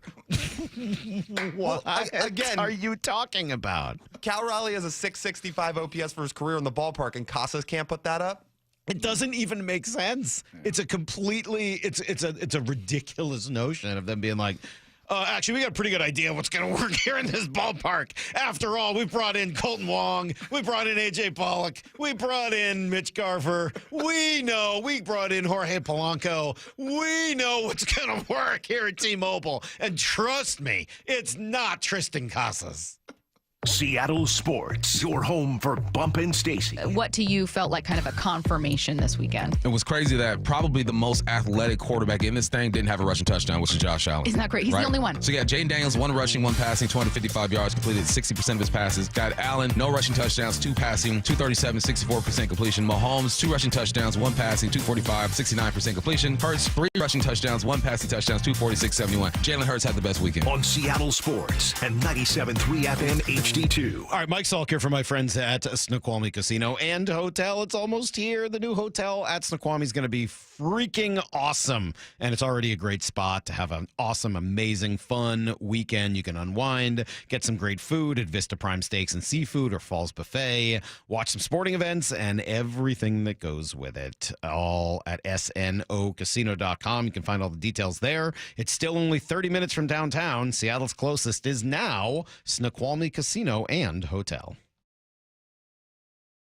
What again, are you talking about? Cal Raleigh has a 665 OPS for his career in the ballpark, and Casas can't put that up? It doesn't even make sense. It's a completely, it's a ridiculous notion of them being like, Actually, we got a pretty good idea of what's going to work here in this ballpark. After all, we brought in Colton Wong. We brought in A.J. Pollock. We brought in Mitch Garver. We brought in Jorge Polanco. We know what's going to work here at T-Mobile. And trust me, it's not Tristan Casas. Seattle Sports, your home for Bump and Stacy. What to you felt like kind of a confirmation this weekend? It was crazy that probably the most athletic quarterback in this thing didn't have a rushing touchdown, which is Josh Allen. Isn't that great? He's the only one. So yeah, Jaden Daniels, 1 rushing, 1 passing, 255 yards, completed 60% of his passes. Got Allen, no rushing touchdowns, 2 passing, 237, 64% completion. Mahomes, 2 rushing touchdowns, 1 passing, 245, 69% completion. Hurts, 3 rushing touchdowns, 1 passing touchdowns, 246, 71. Jalen Hurts had the best weekend. On Seattle Sports and 97.3 FM HD2. All right, Mike Salk here for my friends at Snoqualmie Casino and Hotel. It's almost here. The new hotel at Snoqualmie is going to be freaking awesome. And it's already a great spot to have an awesome, amazing, fun weekend. You can unwind, get some great food at Vista Prime Steaks and Seafood or Falls Buffet, watch some sporting events, and everything that goes with it. All at snocasino.com. You can find all the details there. It's still only 30 minutes from downtown. Seattle's closest is now Snoqualmie Casino and Hotel.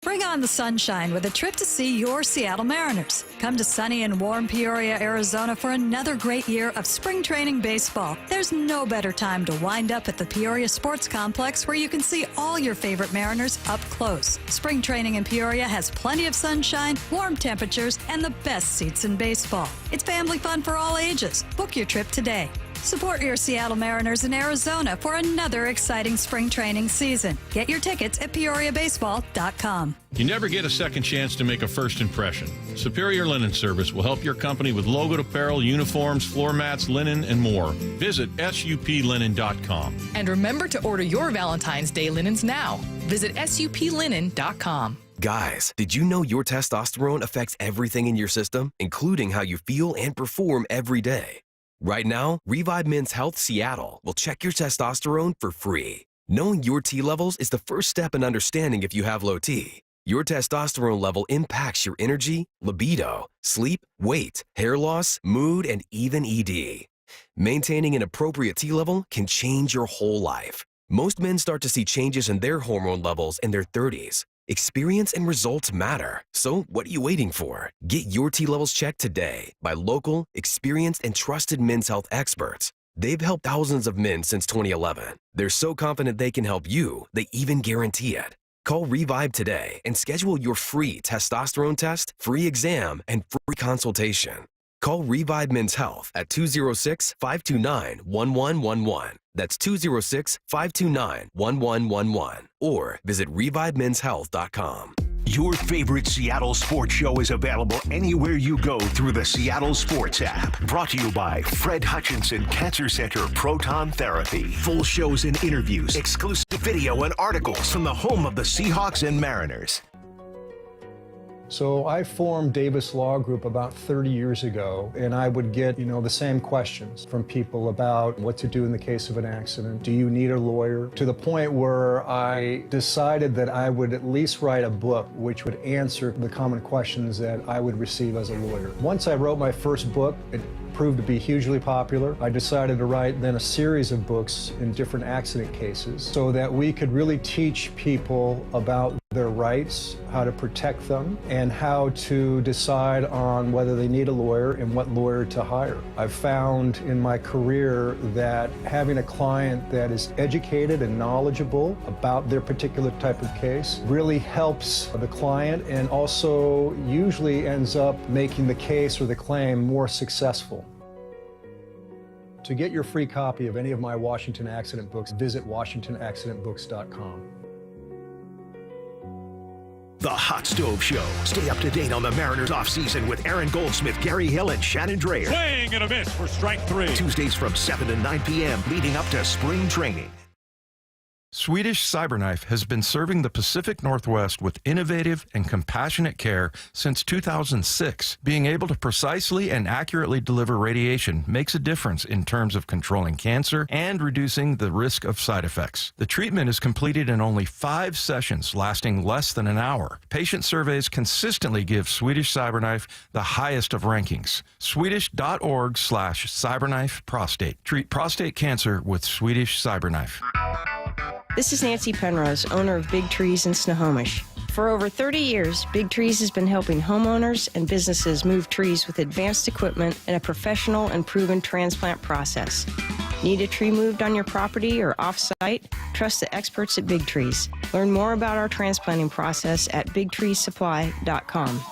Bring on the sunshine with a trip to see your Seattle Mariners. Come to sunny and warm Peoria, Arizona for another great year of spring training baseball. There's no better time to wind up at the Peoria Sports Complex where you can see all your favorite Mariners up close. Spring training in Peoria has plenty of sunshine, warm temperatures, and the best seats in baseball. It's family fun for all ages. Book your trip today. Support your Seattle Mariners in Arizona for another exciting spring training season. Get your tickets at PeoriaBaseball.com. You never get a second chance to make a first impression. Superior Linen Service will help your company with logoed apparel, uniforms, floor mats, linen, and more. Visit suplinen.com. And remember to order your Valentine's Day linens now. Visit suplinen.com. Guys, did you know your testosterone affects everything in your system, including how you feel and perform every day? Right now, Revive Men's Health Seattle will check your testosterone for free. Knowing your T levels is the first step in understanding if you have low T. Your testosterone level impacts your energy, libido, sleep, weight, hair loss, mood, and even ED. Maintaining an appropriate T level can change your whole life. Most men start to see changes in their hormone levels in their 30s. Experience and results matter. So what are you waiting for? Get your T levels checked today by local, experienced, and trusted men's health experts. They've helped thousands of men since 2011. They're so confident they can help you, they even guarantee it. Call Revive today and schedule your free testosterone test, free exam, and free consultation. Call Revive Men's Health at 206-529-1111. That's 206-529-1111. Or visit ReviveMen'sHealth.com. Your favorite Seattle sports show is available anywhere you go through the Seattle Sports app. Brought to you by Fred Hutchinson Cancer Center Proton Therapy. Full shows and interviews, exclusive video and articles from the home of the Seahawks and Mariners. So I formed Davis Law Group about 30 years ago, and I would get, the same questions from people about what to do in the case of an accident. Do you need a lawyer? To the point where I decided that I would at least write a book which would answer the common questions that I would receive as a lawyer. Once I wrote my first book, it proved to be hugely popular. I decided to write then a series of books in different accident cases so that we could really teach people about their rights, how to protect them, and how to decide on whether they need a lawyer and what lawyer to hire. I've found in my career that having a client that is educated and knowledgeable about their particular type of case really helps the client and also usually ends up making the case or the claim more successful. To get your free copy of any of my Washington accident books, visit WashingtonAccidentBooks.com. The Hot Stove Show. Stay up to date on the Mariners offseason with Aaron Goldsmith, Gary Hill, and Shannon Dreyer. Swing and a miss for strike 3. Tuesdays from 7 to 9 p.m. leading up to spring training. Swedish Cyberknife has been serving the Pacific Northwest with innovative and compassionate care since 2006. Being able to precisely and accurately deliver radiation makes a difference in terms of controlling cancer and reducing the risk of side effects. The treatment is completed in only 5 sessions, lasting less than an hour. Patient surveys consistently give Swedish Cyberknife the highest of rankings. Swedish.org/Cyberknife Prostate. Treat prostate cancer with Swedish Cyberknife. This is Nancy Penrose, owner of Big Trees in Snohomish. For over 30 years, Big Trees has been helping homeowners and businesses move trees with advanced equipment and a professional and proven transplant process. Need a tree moved on your property or off-site? Trust the experts at Big Trees. Learn more about our transplanting process at bigtreesupply.com.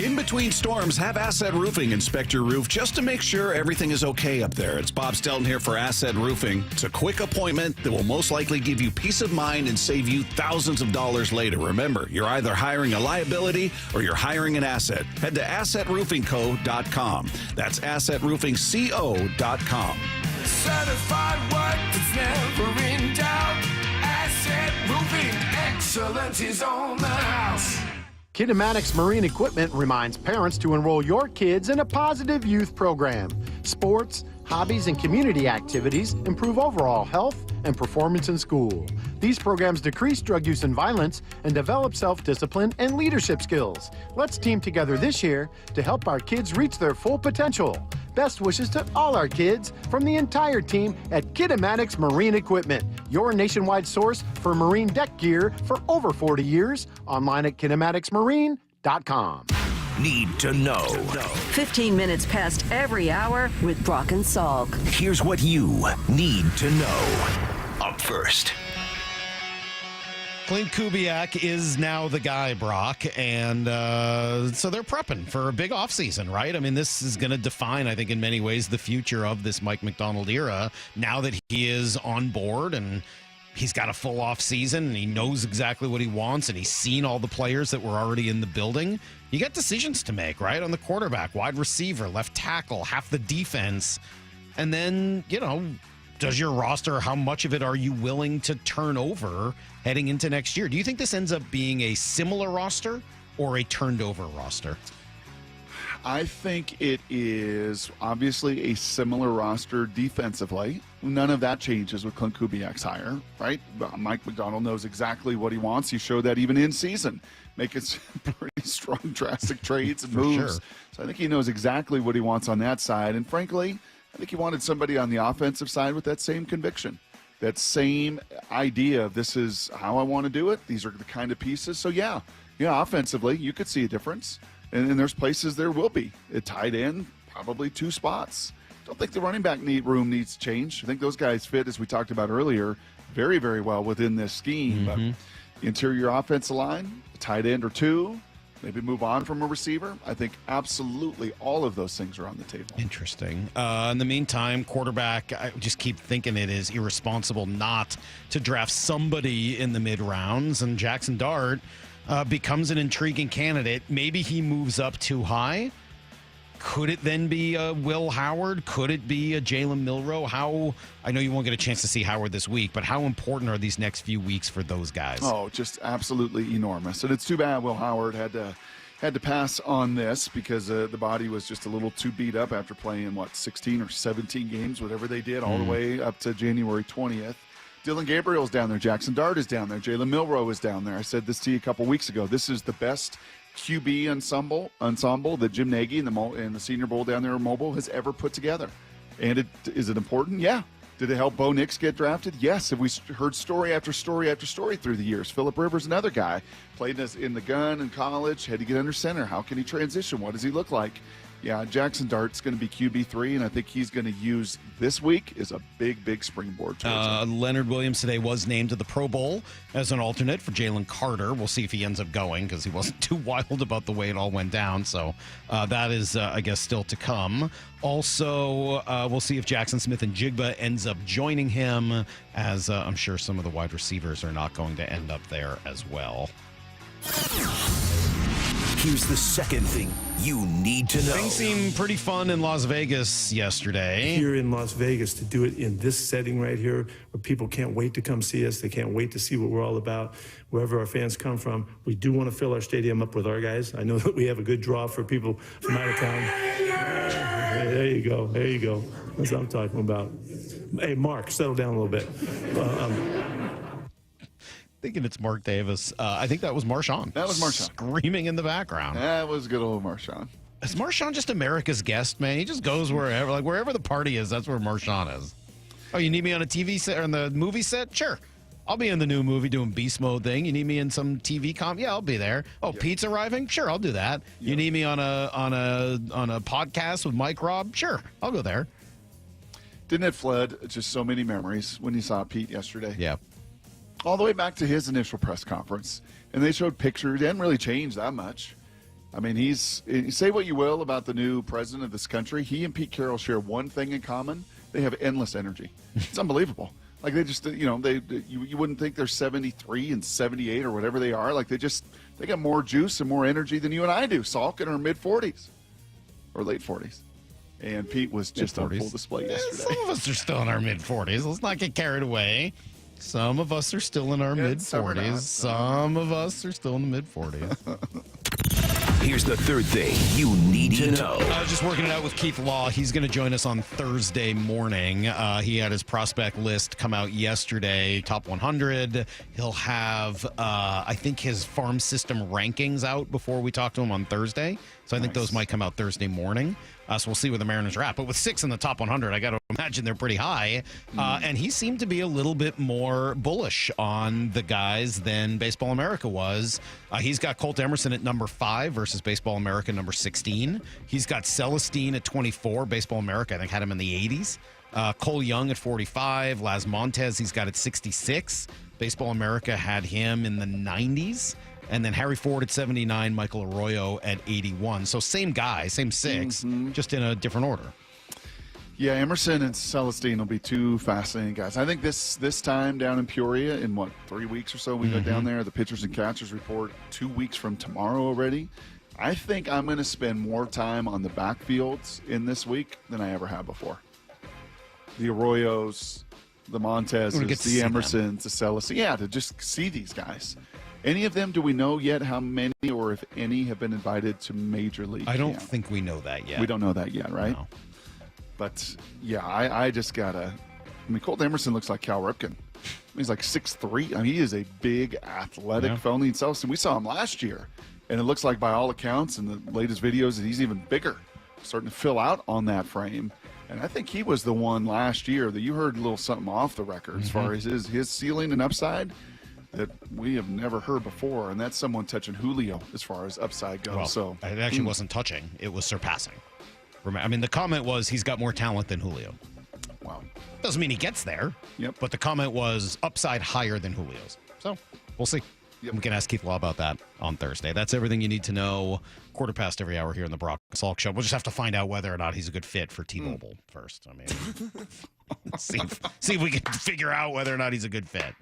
In between storms, have Asset Roofing inspect your roof just to make sure everything is okay up there. It's Bob Stelton here for Asset Roofing. It's a quick appointment that will most likely give you peace of mind and save you thousands of dollars later. Remember, you're either hiring a liability or you're hiring an asset. Head to AssetRoofingCo.com. That's AssetRoofingCo.com. Certified work that's never in doubt. Asset Roofing, excellence is on the house. Kinematics Marine Equipment reminds parents to enroll your kids in a positive youth program. Sports, hobbies, and community activities improve overall health and performance in school. These programs decrease drug use and violence and develop self-discipline and leadership skills. Let's team together this year to help our kids reach their full potential. Best wishes to all our kids from the entire team at Kinematics Marine Equipment, your nationwide source for marine deck gear for over 40 years. Online at kinematicsmarine.com. Need to know. 15 minutes past every hour with Brock and Salk. Here's what you need to know. Up first. Clint Kubiak is now the guy, Brock, and so they're prepping for a big offseason, right? I mean, this is going to define, I think, in many ways, the future of this Mike McDonald era, now that he is on board and he's got a full offseason and he knows exactly what he wants and he's seen all the players that were already in the building. You got decisions to make, right? On the quarterback, wide receiver, left tackle, half the defense, and then, does your roster, how much of it are you willing to turn over heading into next year? Do you think this ends up being a similar roster or a turned over roster? I think it is obviously a similar roster defensively. None of that changes with Clint Kubiak's hire, right? Mike McDonald knows exactly what he wants. He showed that even in season, making some pretty strong, drastic trades and moves. Sure. So I think he knows exactly what he wants on that side. And frankly, I think he wanted somebody on the offensive side with that same conviction, that same idea of this is how I want to do it. These are the kind of pieces. So, yeah, offensively, you could see a difference. And there's places there will be. It tied in probably 2 spots. Don't think the running back room needs to change. I think those guys fit, as we talked about earlier, very, very well within this scheme. But the interior offensive line, a tight end or 2, maybe move on from a receiver. I think absolutely all of those things are on the table. Interesting. In the meantime, quarterback, I just keep thinking it is irresponsible not to draft somebody in the mid-rounds, and Jackson Dart becomes an intriguing candidate. Maybe he moves up too high. Could it then be a Will Howard? Could it be a Jalen Milroe? I know you won't get a chance to see Howard this week, but how important are these next few weeks for those guys? Oh, just absolutely enormous. And it's too bad Will Howard had to pass on this because the body was just a little too beat up after playing, 16 or 17 games, whatever they did, all the way up to January 20th. Dylan Gabriel's down there. Jackson Dart is down there. Jalen Milroe is down there. I said this to you a couple weeks ago. This is the best QB ensemble that Jim Nagy and the Senior Bowl down there in Mobile has ever put together. And is it important? Yeah. Did it help Bo Nix get drafted? Yes. Have we heard story after story after story through the years? Phillip Rivers, another guy, played in the gun in college, had to get under center. How can he transition? What does he look like? Yeah, Jackson Dart's going to be QB3, and I think he's going to use this week as a big, big springboard towards him. Leonard Williams today was named to the Pro Bowl as an alternate for Jalen Carter. We'll see if he ends up going because he wasn't too wild about the way it all went down. So that is, I guess, still to come. Also, we'll see if Jackson Smith and Jigba ends up joining him, as I'm sure some of the wide receivers are not going to end up there as well. Here's the second thing you need to know. Things seem pretty fun in Las Vegas yesterday. Here in Las Vegas, to do it in this setting right here, where people can't wait to come see us, they can't wait to see what we're all about, wherever our fans come from. We do want to fill our stadium up with our guys. I know that we have a good draw for people from out of town. There you go. There you go. That's what I'm talking about. Hey, Mark, settle down a little bit. Thinking it's Mark Davis. I think that was Marshawn. That was Marshawn. Screaming in the background. That was good old Marshawn. Is Marshawn just America's guest, man? He just goes wherever. Like, wherever the party is, that's where Marshawn is. Oh, you need me on a TV set or on the movie set? Sure. I'll be in the new movie doing Beast Mode thing. You need me in some TV comp? Yeah, I'll be there. Oh, Pete's arriving? Sure, I'll do that. You need me on a podcast with Mike Robb? Sure, I'll go there. Didn't it flood just so many memories when you saw Pete yesterday? Yeah. All the way back to his initial press conference. And they showed pictures. It hadn't really changed that much. I mean, say what you will about the new president of this country. He and Pete Carroll share one thing in common. They have endless energy. It's unbelievable. Like they just, you wouldn't think they're 73 and 78 or whatever they are. Like they got more juice and more energy than you and I do. Salk in our mid 40s or late 40s. And Pete was just on full display yesterday. Some of us are still in our mid 40s. Let's not get carried away. Some of us are still in our mid 40s. Some of us are still in the mid 40s. Here's the third thing you need to know. I was just working it out with Keith Law. He's going to join us on Thursday morning. He had his prospect list come out yesterday, top 100. He'll have, I think, his farm system rankings out before we talk to him on Thursday. So I think those might come out Thursday morning. So we'll see where the Mariners are at. But with 6 in the top 100, I got to imagine they're pretty high. And he seemed to be a little bit more bullish on the guys than Baseball America was. He's got Colt Emerson at number 5 versus Baseball America number 16. He's got Celestine at 24. Baseball America, I think, had him in the 80s. Cole Young at 45. Las Montez, he's got at 66. Baseball America had him in the 90s. And then Harry Ford at 79, Michael Arroyo at 81. So same guy, same 6, just in a different order. Yeah, Emerson and Celestine will be two fascinating guys. I think this time down in Peoria in, 3 weeks or so we go down there. The pitchers and catchers report 2 weeks from tomorrow already. I think I'm going to spend more time on the backfields in this week than I ever have before. The Arroyos, the Montezes, the Emersons, the Celestine. Yeah, to just see these guys. Any of them, do we know yet how many or if any have been invited to Major League? I don't think we know that yet. We don't know that yet, right? No. But, yeah, I just got to – I mean, Colt Emerson looks like Cal Ripken. He's like 6'3". I mean, he is a big, athletic fellow. And Celestine, we saw him last year, and it looks like by all accounts in the latest videos that he's even bigger, starting to fill out on that frame. And I think he was the one last year that you heard a little something off the record as far as his ceiling and upside that we have never heard before, and that's someone touching Julio as far as upside goes. Well, so it actually wasn't touching; it was surpassing. I mean, the comment was he's got more talent than Julio. Wow, doesn't mean he gets there. Yep. But the comment was upside higher than Julio's. So we'll see. Yep. We can ask Keith Law about that on Thursday. That's everything you need to know. 1/4 every hour here in the Brock Salk Show. We'll just have to find out whether or not he's a good fit for T-Mobile first. I mean, see if we can figure out whether or not he's a good fit.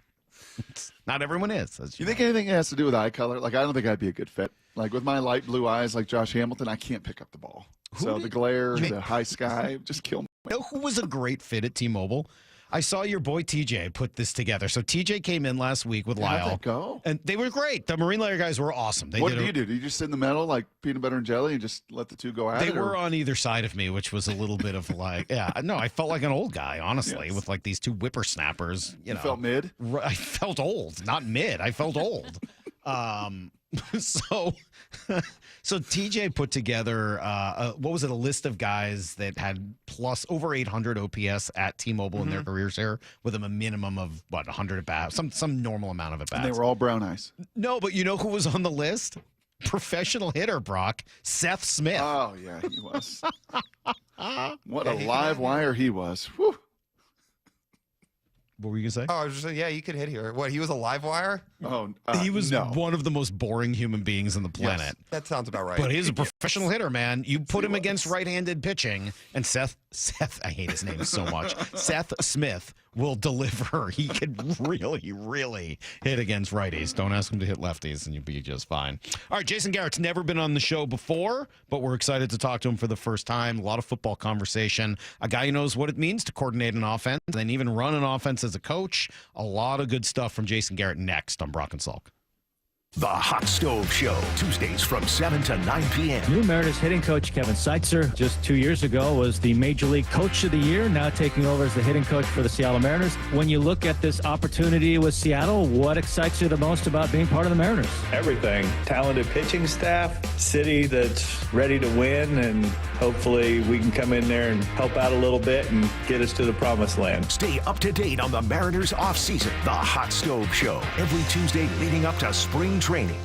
Not everyone is. You think anything has to do with eye color? Like, I don't think I'd be a good fit. Like, with my light blue eyes like Josh Hamilton, I can't pick up the ball. The glare, the high sky, just kill me. You know who was a great fit at T-Mobile? I saw your boy TJ put this together. So TJ came in last week with Lyle. How'd that go? And they were great. The Marine Layer guys were awesome. What do you do? Do you just sit in the middle like peanut butter and jelly and just let the two go at it? They were on either side of me, which was a little bit of like, I felt like an old guy, honestly, with like these two whippersnappers. You felt mid? I felt old. Not mid. I felt old. So TJ put together, what was it, a list of guys that had plus over 800 OPS at T-Mobile in their careers here, with them a minimum of, 100 at-bats, some normal amount of at-bats. And they were all brown eyes. No, but you know who was on the list? Professional hitter, Brock, Seth Smith. Oh, yeah, he was. What a live wire he was. Whew. What were you going to say? Oh, I was just saying, yeah, you could hit here. What, he was a live wire? Oh, he was one of the most boring human beings on the planet. Yes, that sounds about right. But he's a professional hitter, man. You put him against right-handed pitching, and Seth Seth, I hate his name so much. Seth Smith will deliver. He could really, really hit against righties. Don't ask him to hit lefties, and you'll be just fine. All right, Jason Garrett's never been on the show before, but we're excited to talk to him for the first time. A lot of football conversation. A guy who knows what it means to coordinate an offense and even run an offense as a coach. A lot of good stuff from Jason Garrett next on Brock and Salk. The Hot Stove Show, Tuesdays from 7 to 9 p.m. New Mariners hitting coach Kevin Seitzer, just 2 years ago, was the Major League Coach of the Year, now taking over as the hitting coach for the Seattle Mariners. When you look at this opportunity with Seattle, what excites you the most about being part of the Mariners? Everything. Talented pitching staff, city that's ready to win, and hopefully we can come in there and help out a little bit and get us to the promised land. Stay up to date on the Mariners offseason. The Hot Stove Show, every Tuesday leading up to spring training.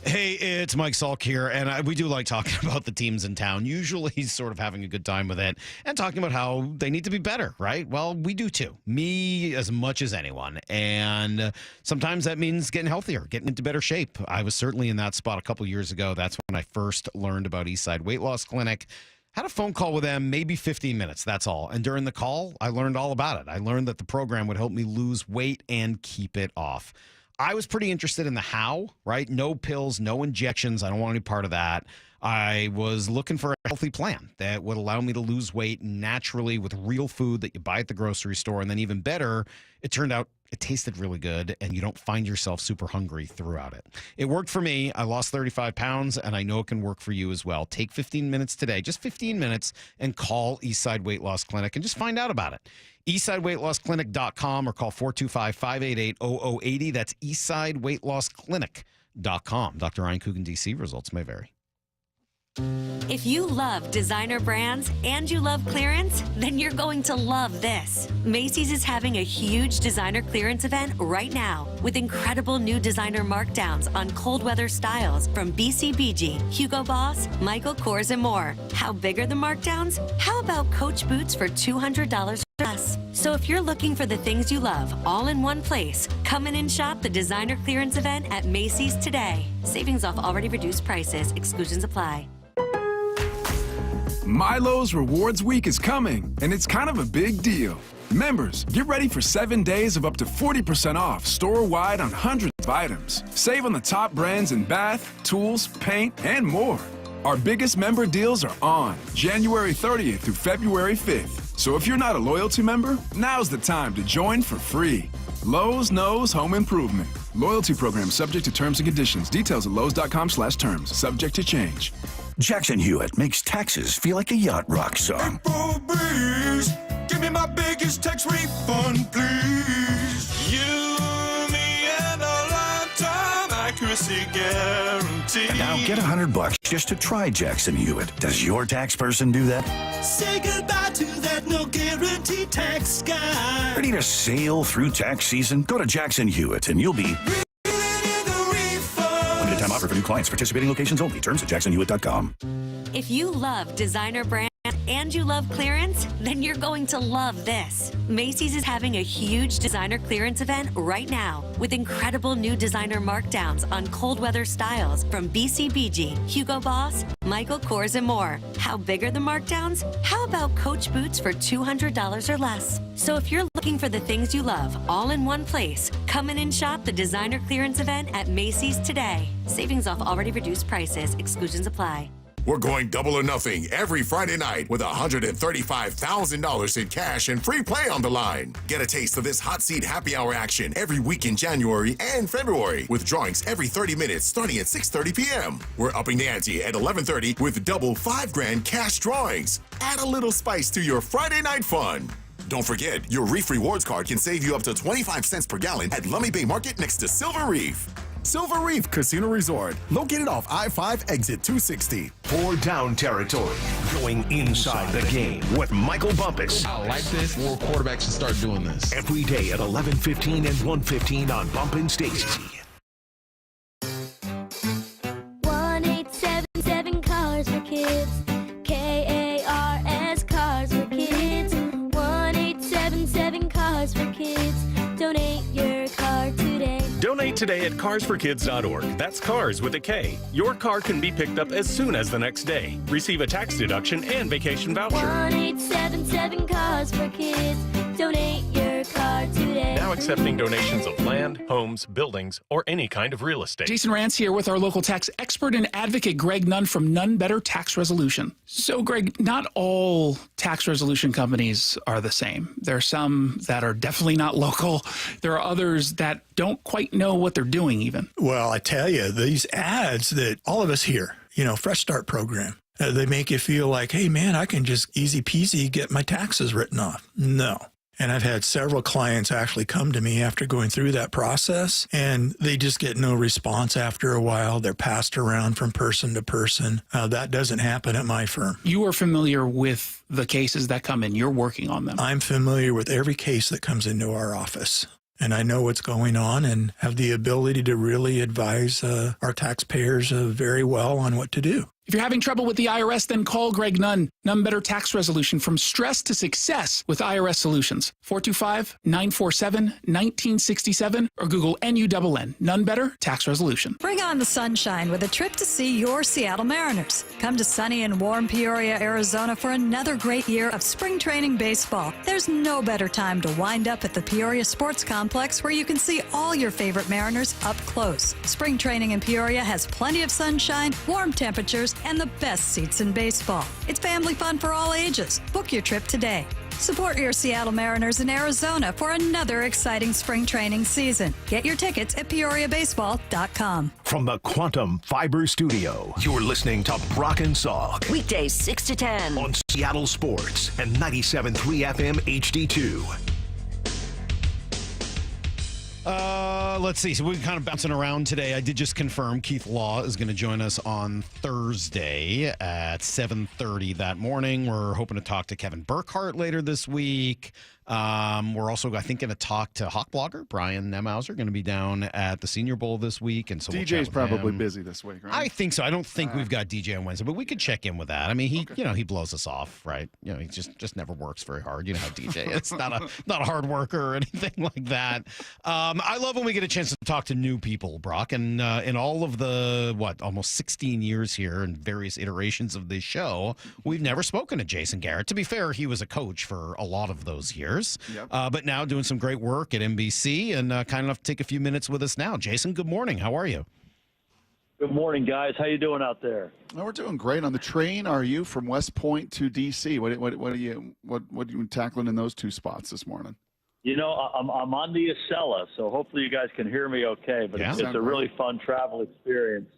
Hey, it's Mike Salk here, and we do like talking about the teams in town. Usually he's sort of having a good time with it and talking about how they need to be better, right? Well, we do too. Me as much as anyone. And sometimes that means getting healthier, getting into better shape. I was certainly in that spot a couple years ago. That's when I first learned about Eastside Weight Loss Clinic. Had a phone call with them, maybe 15 minutes, that's all. And during the call, I learned all about it. I learned that the program would help me lose weight and keep it off. I was pretty interested in the how, right? No pills, no injections. I don't want any part of that. I was looking for a healthy plan that would allow me to lose weight naturally with real food that you buy at the grocery store. And then even better, it turned out it tasted really good and you don't find yourself super hungry throughout it. It worked for me. I lost 35 pounds and I know it can work for you as well. Take 15 minutes today, just 15 minutes, and call Eastside Weight Loss Clinic and just find out about it. EastsideWeightLossClinic.com or call 425-588-0080. That's EastsideWeightLossClinic.com. Dr. Ryan Coogan, DC. Results may vary. If you love designer brands and you love clearance, then you're going to love this. Macy's is having a huge designer clearance event right now with incredible new designer markdowns on cold weather styles from BCBG, Hugo Boss, Michael Kors, and more. How big are the markdowns? How about Coach boots for $200 or less? So if you're looking for the things you love all in one place, come in and shop the designer clearance event at Macy's today. Savings off already reduced prices. Exclusions apply. Milo's Rewards Week is coming, and it's kind of a big deal. Members, get ready for 7 days of up to 40% off store-wide on hundreds of items. Save on the top brands in bath, tools, paint, and more. Our biggest member deals are on January 30th through February 5th. So if you're not a loyalty member, now's the time to join for free. Lowe's knows home improvement. Loyalty program subject to terms and conditions. Details at lowes.com/terms. Subject to change. Jackson Hewitt makes taxes feel like a yacht rock song. April breeze, give me my biggest tax refund, please. You, me, and a lifetime accuracy guarantee. And now get $100 just to try Jackson Hewitt. Does your tax person do that? Say goodbye to that no guarantee tax guy. Ready to sail through tax season? Go to Jackson Hewitt and you'll be... Limited time offer for new clients. Participating locations only. Terms at jacksonhewitt.com. If you love designer brands and you love clearance, then you're going to love this. Macy's is having a huge designer clearance event right now with incredible new designer markdowns on cold weather styles from BCBG, Hugo Boss, Michael Kors, and more. How big are the markdowns? How about Coach boots for $200 or less? So if you're looking for the things you love all in one place, come in and shop the designer clearance event at Macy's today. Savings off already reduced prices. Exclusions apply. We're going double or nothing every Friday night with $135,000 in cash and free play on the line. Get a taste of this hot seat happy hour action every week in January and February with drawings every 30 minutes starting at 6:30 p.m. We're upping the ante at 11:30 with double $5,000 cash drawings. Add a little spice to your Friday night fun. Don't forget, your Reef Rewards card can save you up to 25 cents per gallon at Lummi Bay Market next to Silver Reef. Silver Reef Casino Resort, located off I-5 exit 260. 4 down territory, going inside the game with Michael Bumpus. I like this. More quarterbacks should start doing this. Every day at 11:15 and 1:15 on Bumpin' Stacy. 1877 Cars for Kids. KARS Cars for Kids. 1877 Cars for Kids. Donate your car today. Donate today at carsforkids.org. That's cars with a K. Your car can be picked up as soon as the next day. Receive a tax deduction and vacation voucher. 1-877 Cars for Kids. Donate your car today. Now accepting donations of land, homes, buildings, or any kind of real estate. Jason Rance here with our local tax expert and advocate Greg Nunn from Nunn Better Tax Resolution. So, Greg, not all tax resolution companies are the same. There are some that are definitely not local. There are others that don't quite know what they're doing even. Well, I tell you, these ads that all of us hear, Fresh Start program, they make you feel like, hey, man, I can just easy peasy get my taxes written off. No. And I've had several clients actually come to me after going through that process, and they just get no response after a while. They're passed around from person to person. That doesn't happen at my firm. You are familiar with the cases that come in. You're working on them. I'm familiar with every case that comes into our office. And I know what's going on and have the ability to really advise our taxpayers very well on what to do. If you're having trouble with the IRS, then call Greg Nunn. Nunn Better Tax Resolution, from stress to success with IRS Solutions. 425-947-1967 or Google NUNN. Nunn Better Tax Resolution. Bring on the sunshine with a trip to see your Seattle Mariners. Come to sunny and warm Peoria, Arizona for another great year of spring training baseball. There's no better time to wind up at the Peoria Sports Complex, where you can see all your favorite Mariners up close. Spring training in Peoria has plenty of sunshine, warm temperatures, and the best seats in baseball. It's family fun for all ages. Book your trip today. Support your Seattle Mariners in Arizona for another exciting spring training season. Get your tickets at PeoriaBaseball.com. From the Quantum Fiber Studio, you're listening to Brock and Salk. Weekdays 6 to 10 on Seattle Sports and 97.3 FM HD2. Let's see. So we're kind of bouncing around today. I did just confirm Keith Law is going to join us on Thursday at 7:30 that morning. We're hoping to talk to Kevin Burkhardt later this week. We're also, I think, going to talk to Hawk blogger Brian Nemhauser, going to be down at the Senior Bowl this week. And so DJ's probably busy this week, right? I think so. I don't think we've got DJ on Wednesday, but we could check in with that. I mean, he blows us off, right? He just never works very hard. You know how DJ is. Not a hard worker or anything like that. I love when we get a chance to talk to new people, Brock. And in all of the, almost 16 years here and various iterations of this show, we've never spoken to Jason Garrett. To be fair, he was a coach for a lot of those years. Yep. But now doing some great work at NBC and kind enough to take a few minutes with us now. Jason, good morning. How are you? Good morning, guys. How you doing out there? Well, we're doing great. On the train, are you from West Point to D.C.? What are you tackling in those two spots this morning? I'm on the Acela, so hopefully you guys can hear me okay. But it's a really fun travel experience.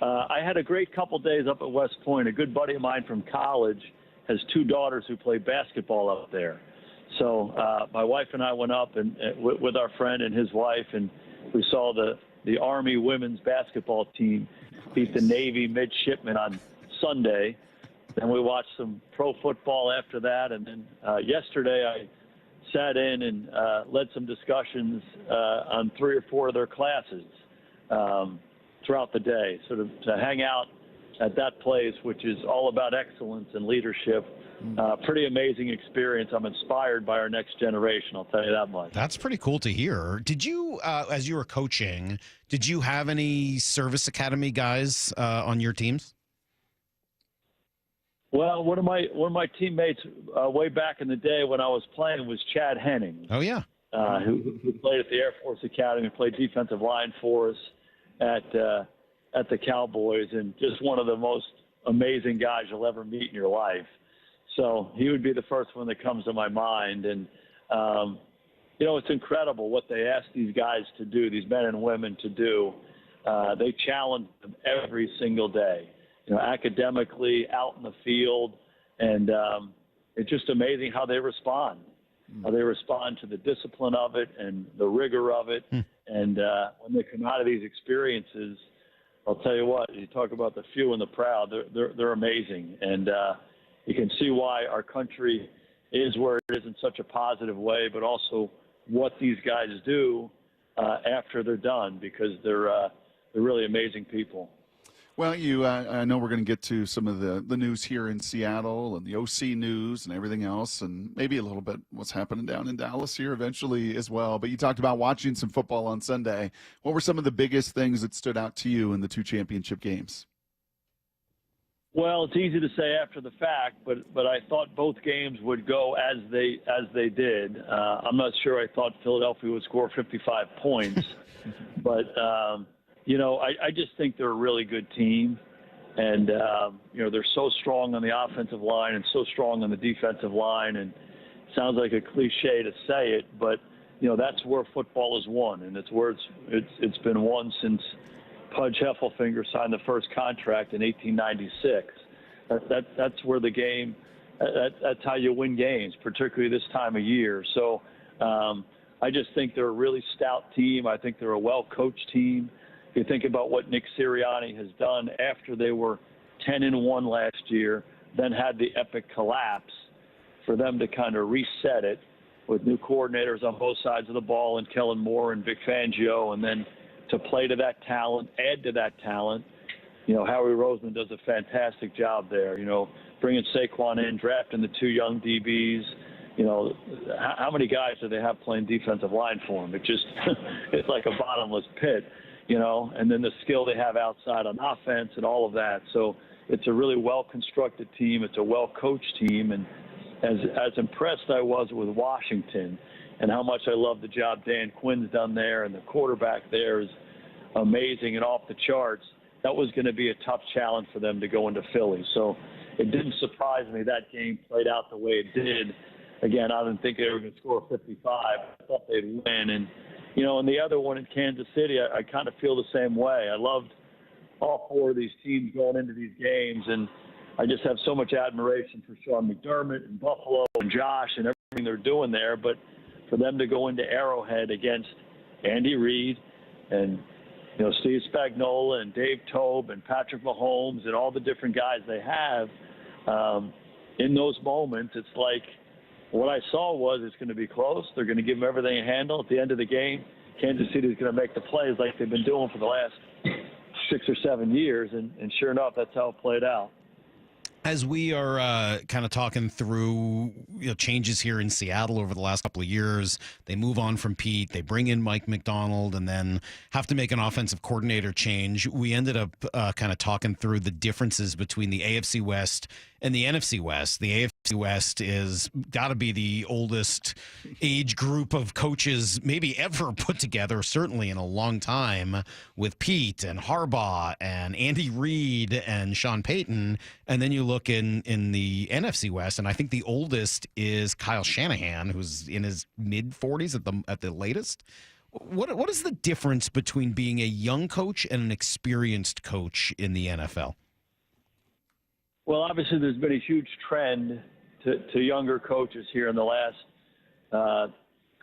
I had a great couple days up at West Point. A good buddy of mine from college has two daughters who play basketball up there. So my wife and I went up and with our friend and his wife, and we saw the Army women's basketball team beat the Navy midshipmen on Sunday. Then we watched some pro football after that, and then yesterday I sat in and led some discussions on 3 or 4 of their classes throughout the day, sort of to hang out at that place, which is all about excellence and leadership. Pretty amazing experience. I'm inspired by our next generation, I'll tell you that much. That's pretty cool to hear. Did you, as you were coaching, did you have any service academy guys on your teams? Well, one of my teammates way back in the day when I was playing was Chad Henning. Oh, yeah. Who played at the Air Force Academy, played defensive line for us at the Cowboys, and just one of the most amazing guys you'll ever meet in your life. So he would be the first one that comes to my mind. And, it's incredible what they ask these guys to do, these men and women to do. They challenge them every single day, academically, out in the field. And it's just amazing how they respond, how they respond to the discipline of it and the rigor of it. And when they come out of these experiences, I'll tell you what, you talk about the few and the proud, they're amazing. And you can see why our country is where it is in such a positive way, but also what these guys do after they're done, because they're really amazing people. Well, I know we're going to get to some of the news here in Seattle and the OC news and everything else, and maybe a little bit what's happening down in Dallas here eventually as well. But you talked about watching some football on Sunday. What were some of the biggest things that stood out to you in the 2 championship games? Well, it's easy to say after the fact, but I thought both games would go as they did. I'm not sure I thought Philadelphia would score 55 points, but I just think they're a really good team, and they're so strong on the offensive line and so strong on the defensive line. And it sounds like a cliche to say it, but that's where football is won, and it's where it's been won since Pudge Heffelfinger signed the first contract in 1896. That's where the game. That's how you win games, particularly this time of year. So I just think they're a really stout team. I think they're a well-coached team. If you think about what Nick Sirianni has done after they were 10-1 last year, then had the epic collapse, for them to kind of reset it with new coordinators on both sides of the ball, and Kellen Moore and Vic Fangio, and then to play to that talent, add to that talent. Howie Roseman does a fantastic job there, bringing Saquon in, drafting the 2 young DBs. How many guys do they have playing defensive line for them? It's like a bottomless pit, and then the skill they have outside on offense and all of that. So it's a really well-constructed team. It's a well-coached team. And as impressed I was with Washington and how much I love the job Dan Quinn's done there, and the quarterback there is amazing and off the charts, that was going to be a tough challenge for them to go into Philly. So it didn't surprise me that game played out the way it did. Again, I didn't think they were going to score 55. I thought they'd win. And, and the other one in Kansas City, I kind of feel the same way. I loved all 4 of these teams going into these games, and I just have so much admiration for Sean McDermott and Buffalo and Josh and everything they're doing there. But for them to go into Arrowhead against Andy Reid and Steve Spagnuolo and Dave Tobe and Patrick Mahomes and all the different guys they have, in those moments, it's like what I saw was it's going to be close. They're going to give them everything to handle. At the end of the game, Kansas City is going to make the plays like they've been doing for the last 6 or 7 years, and sure enough, that's how it played out. As we are kind of talking through changes here in Seattle over the last couple of years, they move on from Pete, they bring in Mike McDonald, and then have to make an offensive coordinator change. We ended up kind of talking through the differences between the AFC West and the NFC West. The AFC West is got to be the oldest age group of coaches maybe ever put together, certainly in a long time, with Pete and Harbaugh and Andy Reid and Sean Payton. And then you look in the NFC West, and I think the oldest is Kyle Shanahan, who's in his mid-40s at the latest. What is the difference between being a young coach and an experienced coach in the NFL? Well, obviously, there's been a huge trend to younger coaches here in the last,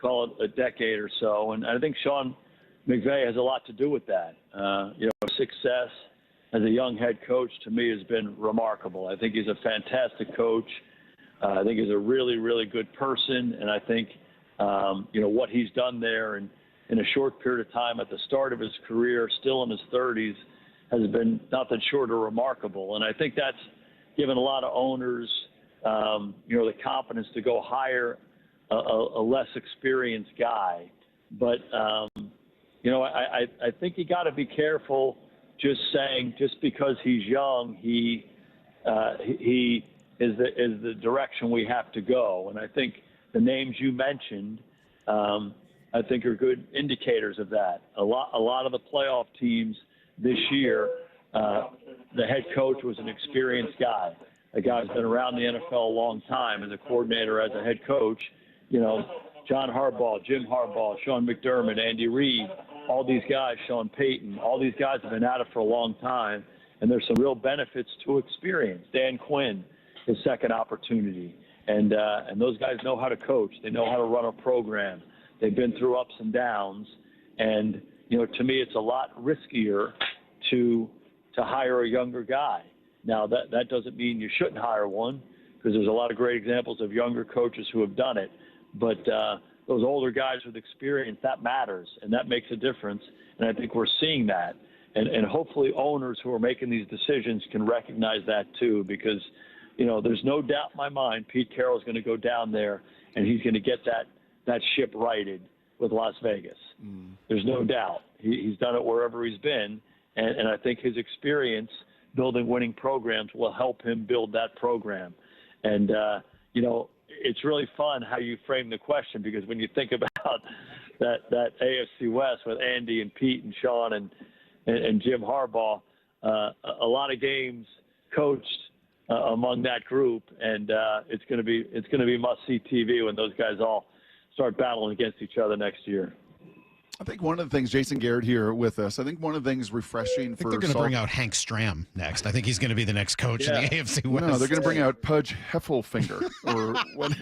call it a decade or so. And I think Sean McVay has a lot to do with that. Success as a young head coach, to me, has been remarkable. I think he's a fantastic coach. I think he's a really, really good person. And I think, what he's done there in a short period of time at the start of his career, still in his 30s, has been nothing short of remarkable. And I think that's given a lot of owners, the confidence to go hire a less experienced guy. But, I think you got to be careful just saying just because he's young, he is the direction we have to go. And I think the names you mentioned, I think are good indicators of that. A lot of the playoff teams this year, the head coach was an experienced guy, a guy who's been around the NFL a long time as a coordinator, as a head coach. John Harbaugh, Jim Harbaugh, Sean McDermott, Andy Reid, all these guys, Sean Payton, all these guys have been at it for a long time, and there's some real benefits to experience. Dan Quinn, his second opportunity, and those guys know how to coach. They know how to run a program. They've been through ups and downs, and to me, it's a lot riskier to hire a younger guy. Now, that doesn't mean you shouldn't hire one, because there's a lot of great examples of younger coaches who have done it. But those older guys with experience, that matters, and that makes a difference. And I think we're seeing that. And hopefully owners who are making these decisions can recognize that too, because, there's no doubt in my mind Pete Carroll's going to go down there and he's going to get that ship righted with Las Vegas. There's no doubt. He's done it wherever he's been, and I think his experience building winning programs will help him build that program. And, it's really fun how you frame the question, because when you think about that AFC West with Andy and Pete and Sean and Jim Harbaugh, a lot of games coached among that group, and it's going to be must-see TV when those guys all start battling against each other next year. I think one of the things, Jason Garrett here with us, I think one of the things refreshing I think they're going to bring out Hank Stram next. I think he's going to be the next coach in the AFC West. No, they're going to bring out Pudge Heffelfinger. Or what?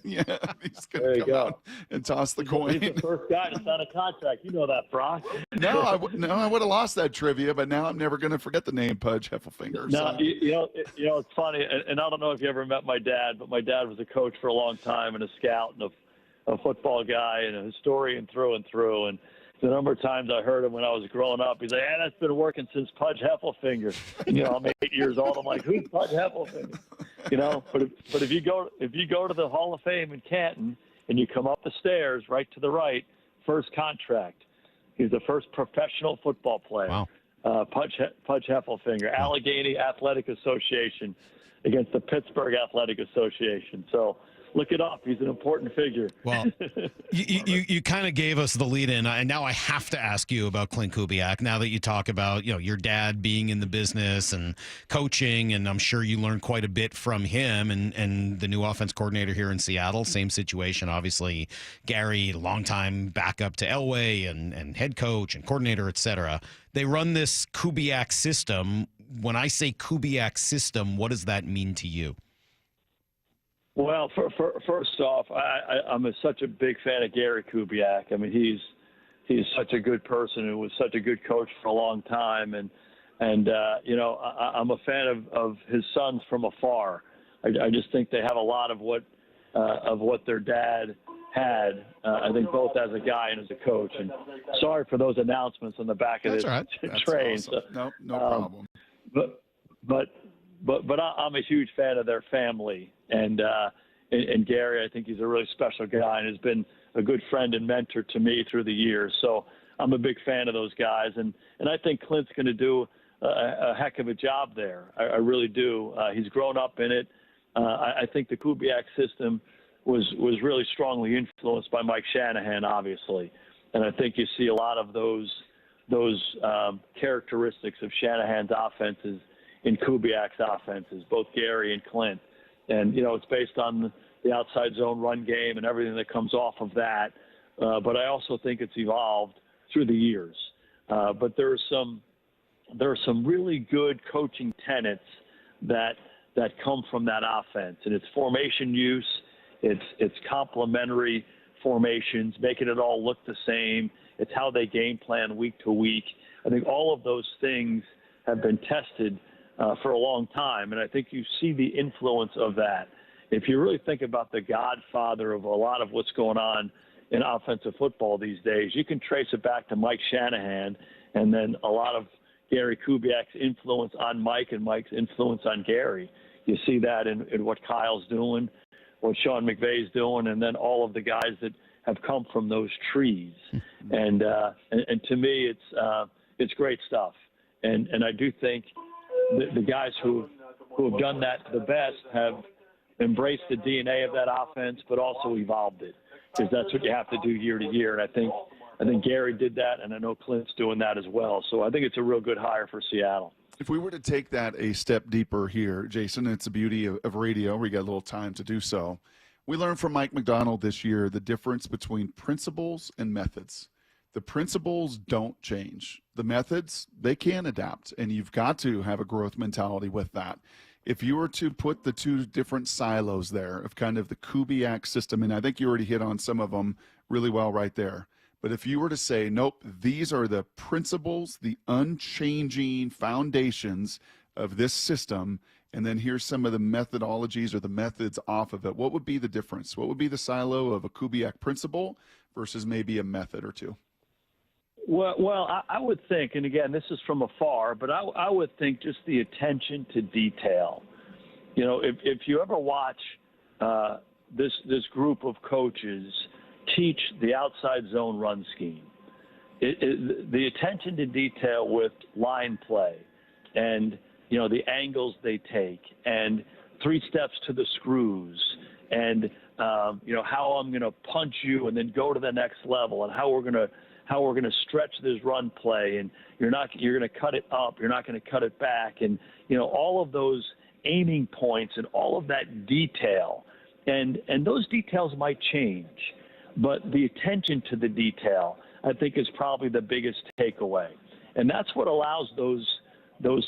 Yeah, he's going to come out and toss the coin. He's the first guy to sign a contract. You know that, Brock. No, I would have lost that trivia, but now I'm never going to forget the name Pudge Heffelfinger. No, it's funny, and I don't know if you ever met my dad, but my dad was a coach for a long time and a scout and a football guy and a historian through and through. And the number of times I heard him when I was growing up, he's like, that's been working since Pudge Heffelfinger. And, I'm 8 years old. I'm like, who's Pudge Heffelfinger? But if you go to the Hall of Fame in Canton and you come up the stairs right to the right, first contract. He's the first professional football player. Wow. Pudge Heffelfinger, Allegheny Athletic Association against the Pittsburgh Athletic Association. So look it up. He's an important figure. Well, you kind of gave us the lead in, and now I have to ask you about Clint Kubiak. Now that you talk about your dad being in the business and coaching, and I'm sure you learned quite a bit from him and the new offense coordinator here in Seattle. Same situation, obviously. Gary, longtime backup to Elway and head coach and coordinator, etc. They run this Kubiak system. When I say Kubiak system, what does that mean to you? Well, first off, I'm such a big fan of Gary Kubiak. I mean, he's such a good person who was such a good coach for a long time, and I'm a fan of his sons from afar. I just think they have a lot of what their dad had. I think both as a guy and as a coach. And sorry for those announcements on the back of this train. Awesome. No problem. But I'm a huge fan of their family, and Gary, I think he's a really special guy and has been a good friend and mentor to me through the years. So I'm a big fan of those guys, and I think Clint's going to do a heck of a job there. I really do. He's grown up in it. I think the Kubiak system was really strongly influenced by Mike Shanahan, obviously, and I think you see a lot of those characteristics of Shanahan's offenses in Kubiak's offenses, both Gary and Clint. And, it's based on the outside zone run game and everything that comes off of that. But I also think it's evolved through the years. But there are some really good coaching tenets that come from that offense. And it's formation use, it's complementary formations, making it all look the same. It's how they game plan week to week. I think all of those things have been tested for a long time, and I think you see the influence of that. If you really think about the godfather of a lot of what's going on in offensive football these days, you can trace it back to Mike Shanahan, and then a lot of Gary Kubiak's influence on Mike and Mike's influence on Gary. You see that in what Kyle's doing, what Sean McVay's doing, and then all of the guys that have come from those trees. And to me, it's great stuff. And I do think the guys who have done that the best have embraced the DNA of that offense, but also evolved it, because that's what you have to do year to year. And I think Gary did that, and I know Clint's doing that as well. So I think it's a real good hire for Seattle. If we were to take that a step deeper here, Jason, it's the beauty of radio. We got a little time to do so. We learned from Mike McDonald this year the difference between principles and methods. The principles don't change. The methods, they can adapt, and you've got to have a growth mentality with that. If you were to put the two different silos there of kind of the Kubiak system, and I think you already hit on some of them really well right there, but if you were to say, nope, these are the principles, the unchanging foundations of this system, and then here's some of the methodologies or the methods off of it, what would be the difference? What would be the silo of a Kubiak principle versus maybe a method or two? I would think, and again, this is from afar, but I would think just the attention to detail. You know, if you ever watch this group of coaches teach the outside zone run scheme, the attention to detail with line play and, you know, the angles they take and 3 steps to the screws and, you know, how I'm going to punch you and then go to the next level and how we're going to stretch this run play, and you're going to cut it up, you're not going to cut it back, and, you know, all of those aiming points and all of that detail. And those details might change, but the attention to the detail, I think, is probably the biggest takeaway. And that's what allows those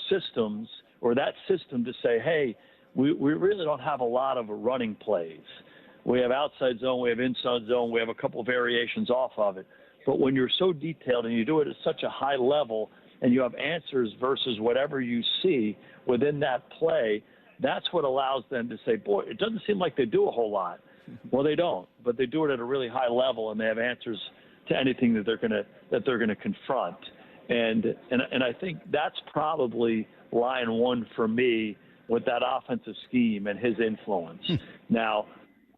systems or that system to say, hey, we really don't have a lot of running plays. We have outside zone, we have inside zone, we have a couple variations off of it. But when you're so detailed and you do it at such a high level and you have answers versus whatever you see within that play, that's what allows them to say, boy, it doesn't seem like they do a whole lot. Well, they don't, but they do it at a really high level and they have answers to anything that they're gonna confront. And I think that's probably line one for me with that offensive scheme and his influence. Now,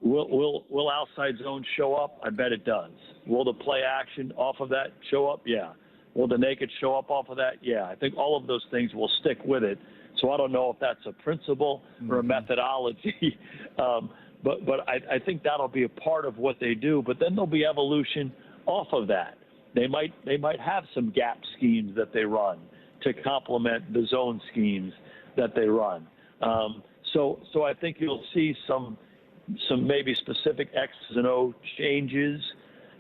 will outside zone show up? I bet it does. Will the play action off of that show up? Yeah. Will the naked show up off of that? Yeah. I think all of those things will stick with it. So I don't know if that's a principle or a methodology, but I think that'll be a part of what they do. But then there'll be evolution off of that. They might have some gap schemes that they run to complement the zone schemes that they run. So I think you'll see some maybe specific X's and O changes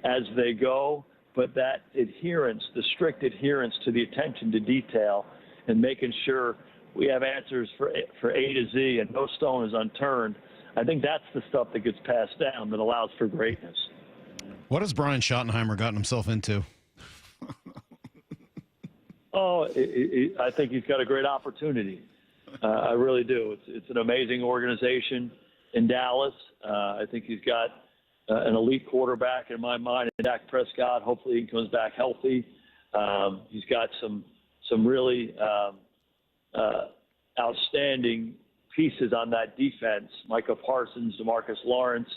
as they go, but that adherence, the strict adherence to the attention to detail and making sure we have answers for A to Z and no stone is unturned, I think that's the stuff that gets passed down that allows for greatness. What has Brian Schottenheimer gotten himself into? I think he's got a great opportunity. I really do. It's an amazing organization in Dallas. I think he's got an elite quarterback in my mind, Dak Prescott. Hopefully he comes back healthy. He's got some really outstanding pieces on that defense. Micah Parsons, DeMarcus Lawrence,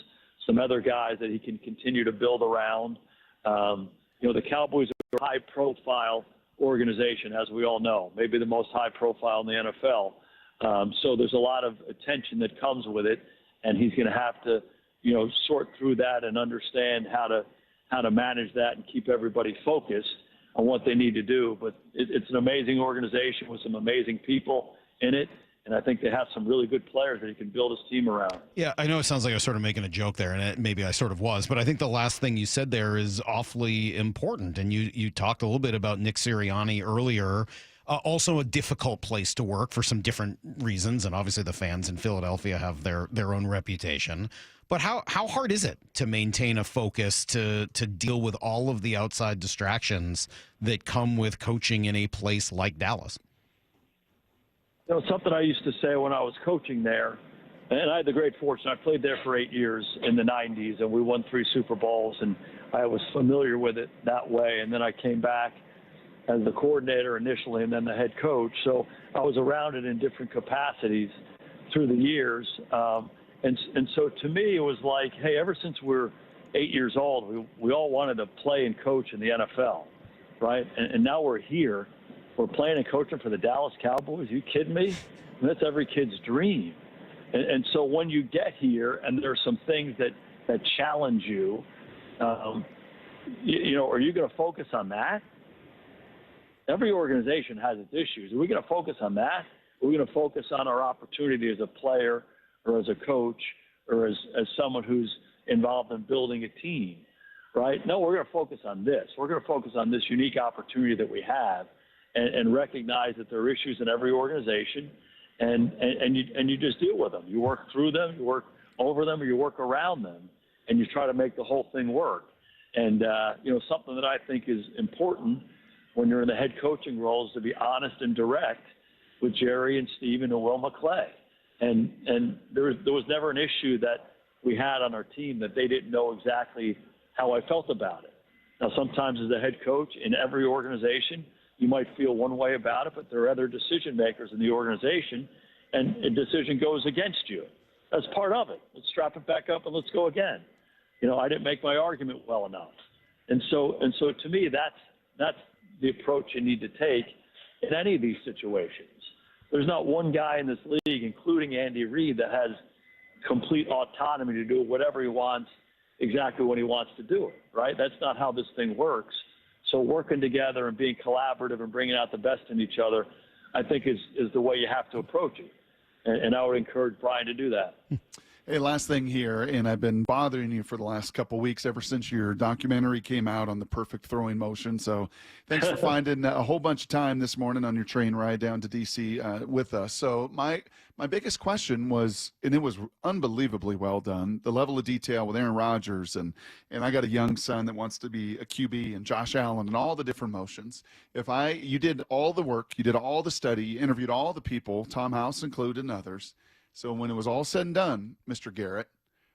some other guys that he can continue to build around. You know, the Cowboys are a high-profile organization, as we all know, maybe the most high-profile in the NFL. So there's a lot of attention that comes with it, and he's going to have to, you know, sort through that and understand how to manage that and keep everybody focused on what they need to do. But it's an amazing organization with some amazing people in it, and I think they have some really good players that he can build his team around. Yeah, I know it sounds like I was sort of making a joke there, and maybe I sort of was, but I think the last thing you said there is awfully important, and you talked a little bit about Nick Sirianni earlier. Also a difficult place to work for some different reasons, and obviously the fans in Philadelphia have their own reputation. But how hard is it to maintain a focus, to deal with all of the outside distractions that come with coaching in a place like Dallas? You know, something I used to say when I was coaching there, and I had the great fortune, I played there for 8 years in the 90s, and we won 3 Super Bowls, and I was familiar with it that way. And then I came back as the coordinator initially and then the head coach. So I was around it in different capacities through the years. And so to me, it was like, hey, ever since we're 8 years old, we all wanted to play and coach in the NFL, right? And now we're here. We're playing and coaching for the Dallas Cowboys. Are you kidding me? And that's every kid's dream. And so when you get here and there are some things that challenge you, you know, are you going to focus on that? Every organization has its issues. Are we going to focus on that? Are we going to focus on our opportunity as a player or as a coach or as someone who's involved in building a team, right? No, we're going to focus on this. We're going to focus on this unique opportunity that we have and recognize that there are issues in every organization, and you just deal with them. You work through them, you work over them, or you work around them, and you try to make the whole thing work. And, you know, something that I think is important when you're in the head coaching role is to be honest and direct with Jerry and Steven and Will McClay. And there was never an issue that we had on our team that they didn't know exactly how I felt about it. Now, sometimes as a head coach in every organization, you might feel one way about it, but there are other decision makers in the organization, and a decision goes against you. That's part of it. Let's strap it back up and let's go again. I didn't make my argument well enough. And so to me, that's the approach you need to take in any of these situations. There's not one guy in this league, including Andy Reid, that has complete autonomy to do whatever he wants exactly when he wants to do it, right? That's not how this thing works. So working together and being collaborative and bringing out the best in each other, I think is the way you have to approach it. And I would encourage Brian to do that. Hey, last thing here, and I've been bothering you for the last couple of weeks ever since your documentary came out on the perfect throwing motion. So thanks for finding a whole bunch of time this morning on your train ride down to D.C. With us. So my biggest question was, and it was unbelievably well done, the level of detail with Aaron Rodgers, and I got a young son that wants to be a QB, and Josh Allen, and all the different motions. You did all the work, you did all the study, you interviewed all the people, Tom House included and others. So when it was all said and done, Mr. Garrett,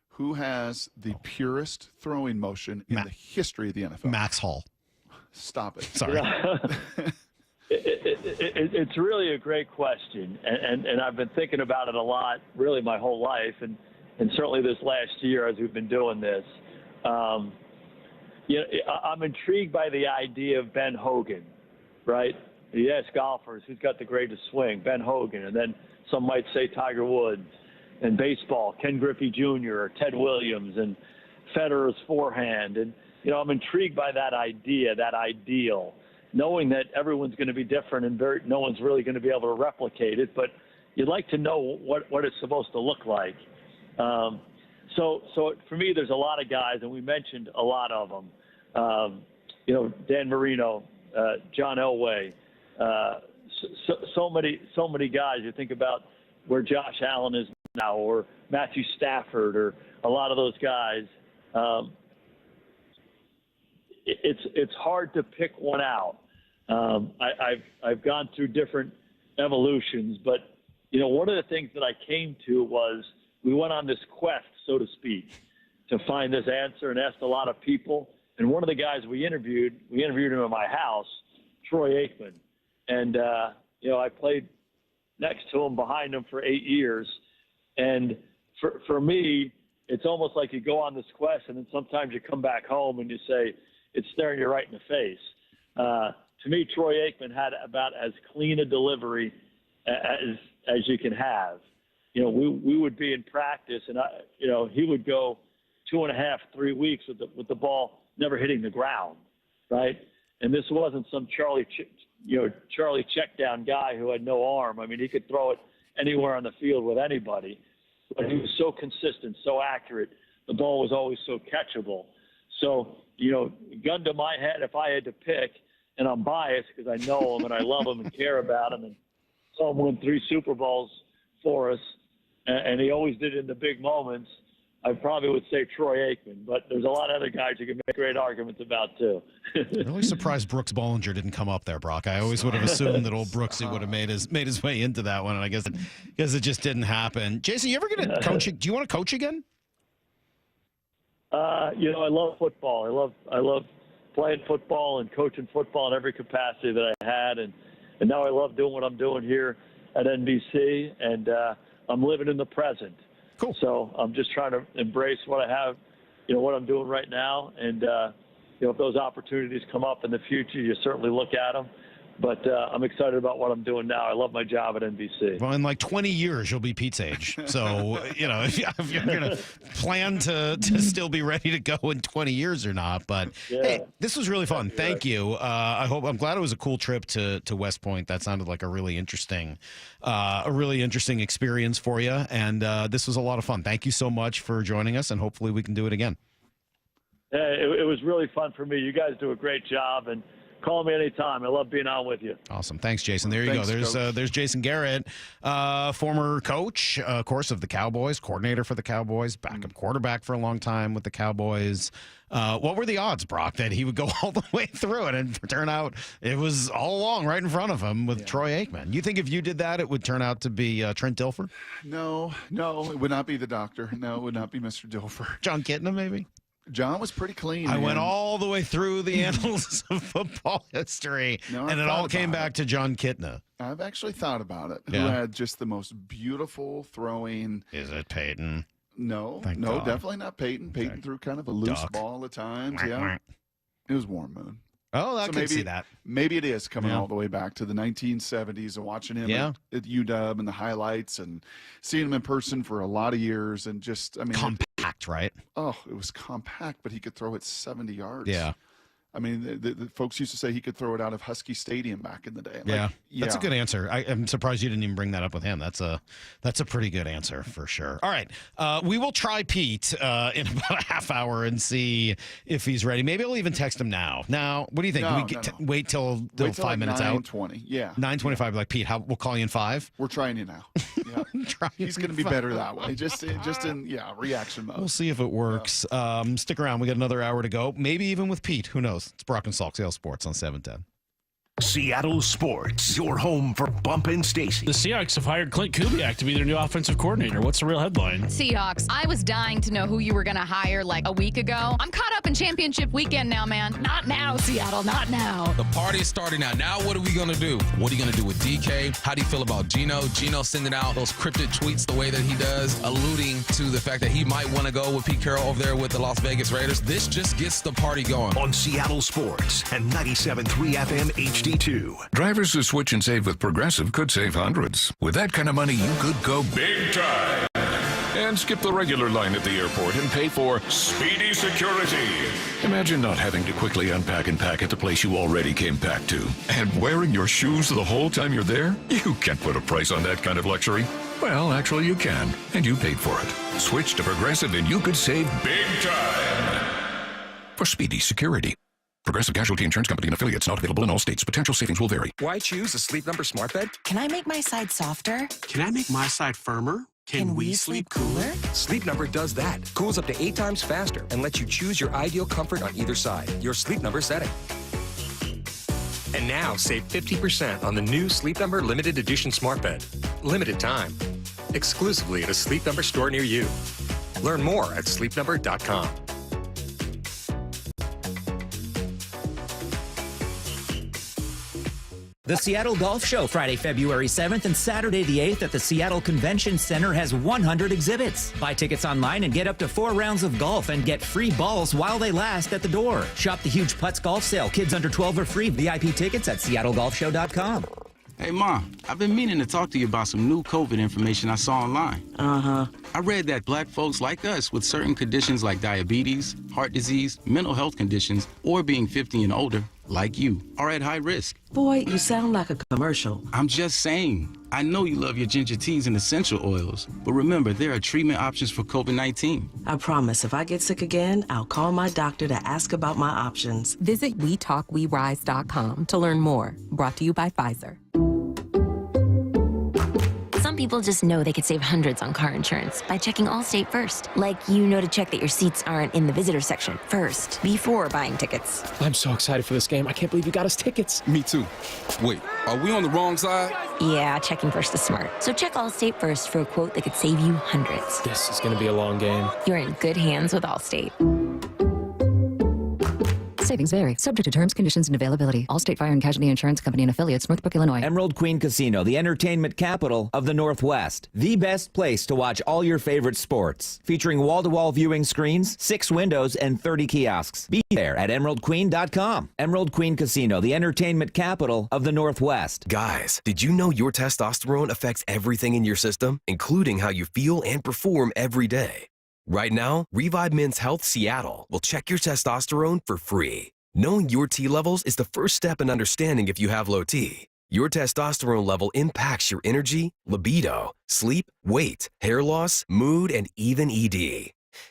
who has the purest throwing motion in the history of the NFL? Max Hall. Stop it. Sorry. Yeah. It's really a great question, and I've been thinking about it a lot, really my whole life, and certainly this last year as we've been doing this. I'm intrigued by the idea of Ben Hogan, right? You ask golfers who's got the greatest swing, Ben Hogan, and then some might say Tiger Woods. And baseball, Ken Griffey Jr. or Ted Williams, and Federer's forehand. And, I'm intrigued by that idea, that ideal, knowing that everyone's going to be different and no one's really going to be able to replicate it, but you'd like to know what it's supposed to look like. So for me, there's a lot of guys, and we mentioned a lot of them. Dan Marino, John Elway, so many guys. You think about where Josh Allen is now, or Matthew Stafford, or a lot of those guys. It's hard to pick one out. I've gone through different evolutions, but one of the things that I came to was we went on this quest, so to speak, to find this answer, and asked a lot of people. And one of the guys we interviewed him at my house, Troy Aikman. And, I played next to him, behind him for 8 years. And for me, it's almost like you go on this quest, and then sometimes you come back home and you say, it's staring you right in the face. To me, Troy Aikman had about as clean a delivery as you can have. We would be in practice, and he would go 2.5, 3 weeks with the ball never hitting the ground, right? And this wasn't some Charlie check down guy who had no arm. I mean, he could throw it anywhere on the field with anybody, but he was so consistent, so accurate. The ball was always so catchable. So, gun to my head, if I had to pick, and I'm biased because I know him and I love him and care about him, and saw him win 3 Super Bowls for us, and he always did it in the big moments, I probably would say Troy Aikman, but there's a lot of other guys you can make great arguments about too. Really surprised Brooks Bollinger didn't come up there, Brock. I always would have assumed that old Brooksy would have made his way into that one, and I guess it just didn't happen. Jason, you ever get to coach? Do you want to coach again? I love football. I love playing football and coaching football in every capacity that I had, and now I love doing what I'm doing here at NBC, and I'm living in the present. Cool. So I'm just trying to embrace what I have, what I'm doing right now. And, if those opportunities come up in the future, you certainly look at them. But I'm excited about what I'm doing now. I love my job at NBC. Well, in like 20 years, you'll be Pete's age. So, if you're going to plan to still be ready to go in 20 years or not. But, hey, this was really fun. Thank you. I'm glad it was a cool trip to West Point. That sounded like a really interesting experience for you. And this was a lot of fun. Thank you so much for joining us, and hopefully we can do it again. It was really fun for me. You guys do a great job, and call me anytime. I love being on with you. Awesome. Thanks, Jason. There you go. There's Jason Garrett, former coach, of course, of the Cowboys, coordinator for the Cowboys, backup quarterback for a long time with the Cowboys. What were the odds, Brock, that he would go all the way through it and turn out it was all along right in front of him with Troy Aikman? You think if you did that, it would turn out to be Trent Dilfer? No, it would not be the doctor. No, it would not be Mr. Dilfer. John Kitna, maybe? John was pretty clean. I man. went all the way through the annals of football history, and it all came back to John Kitna. I've actually thought about it. Yeah. Who had just the most beautiful throwing. Is it Peyton? No, Thank no, God. definitely not Peyton. Peyton threw kind of a loose Duck. ball at times. Quack, Yeah. quack. It was Warm Moon. Oh, I So can maybe, see that. Maybe it is coming Yeah. all the way back to the 1970s and watching him Yeah. at UW and the highlights and seeing him in person for a lot of years and just, I mean, compact, right? Oh, it was compact, but he could throw it 70 yards. Yeah. I mean, the folks used to say he could throw it out of Husky Stadium back in the day. Yeah, that's a good answer. I'm surprised you didn't even bring that up with him. That's a pretty good answer for sure. All right, we will try Pete in about a half hour and see if he's ready. Maybe I'll even text him now. Now, what do you think? No, Do we no. wait till Wait till 5 like minutes out? 9:20. Yeah. 9:25. Like Pete, we'll call you in 5. We're trying you now. Yeah. He's going to be better that way. Just in reaction mode. We'll see if it works. Stick around. We got another hour to go. Maybe even with Pete. Who knows? It's Brock and Salk, Seattle Sports on 710. Seattle Sports, your home for Bump and Stacy. The Seahawks have hired Clint Kubiak to be their new offensive coordinator. What's the real headline? Seahawks. I was dying to know who you were going to hire like a week ago. I'm caught up in championship weekend now, man. Not now, Seattle. Not now. The party is starting now. Now what are we going to do? What are you going to do with DK? How do you feel about Geno? Geno sending out those cryptic tweets the way that he does, alluding to the fact that he might want to go with Pete Carroll over there with the Las Vegas Raiders. This just gets the party going. On Seattle Sports and 97.3 FM HD2. Drivers who switch and save with Progressive could save hundreds. With that kind of money, you could go big time and skip the regular line at the airport and pay for speedy security. Imagine not having to quickly unpack and pack at the place you already came packed to. And wearing your shoes the whole time you're there? You can't put a price on that kind of luxury. Well, actually you can, and you paid for it. Switch to Progressive and you could save big time for speedy security. Progressive Casualty Insurance Company and affiliates, not available in all states. Potential savings will vary. Why choose a Sleep Number smart bed? Can I make my side softer? Can I make my side firmer? Can we sleep cooler? Sleep Number does that. Cools up to 8 times faster and lets you choose your ideal comfort on either side. Your Sleep Number setting. And now save 50% on the new Sleep Number limited edition smart bed. Limited time. Exclusively at a Sleep Number store near you. Learn more at sleepnumber.com. The Seattle Golf Show, Friday, February 7th and Saturday the 8th at the Seattle Convention Center has 100 exhibits. Buy tickets online and get up to 4 rounds of golf and get free balls while they last at the door. Shop the huge Putts Golf Sale. Kids under 12 are free. VIP tickets at seattlegolfshow.com. Hey, Ma, I've been meaning to talk to you about some new COVID information I saw online. I read that black folks like us with certain conditions like diabetes, heart disease, mental health conditions, or being 50 and older, like you, are at high risk. Boy, you sound like a commercial. I'm just saying. I know you love your ginger teas and essential oils, but remember, there are treatment options for COVID-19. I promise if I get sick again, I'll call my doctor to ask about my options. Visit WeTalkWeRise.com to learn more. Brought to you by Pfizer. Some people just know they could save hundreds on car insurance by checking Allstate first. Like, to check that your seats aren't in the visitor section first, before buying tickets. I'm so excited for this game. I can't believe you got us tickets. Me too. Wait, are we on the wrong side? Yeah, checking first is smart. So check Allstate first for a quote that could save you hundreds. This is going to be a long game. You're in good hands with Allstate. Savings vary. Subject to terms, conditions, and availability. Allstate Fire and Casualty Insurance Company and affiliates, Northbrook, Illinois. Emerald Queen Casino, the entertainment capital of the Northwest. The best place to watch all your favorite sports. Featuring wall-to-wall viewing screens, 6 windows, and 30 kiosks. Be there at emeraldqueen.com. Emerald Queen Casino, the entertainment capital of the Northwest. Guys, did you know your testosterone affects everything in your system, including how you feel and perform every day? Right now, Revive Men's Health Seattle will check your testosterone for free. Knowing your T levels is the first step in understanding if you have low T. Your testosterone level impacts your energy, libido, sleep, weight, hair loss, mood, and even ED.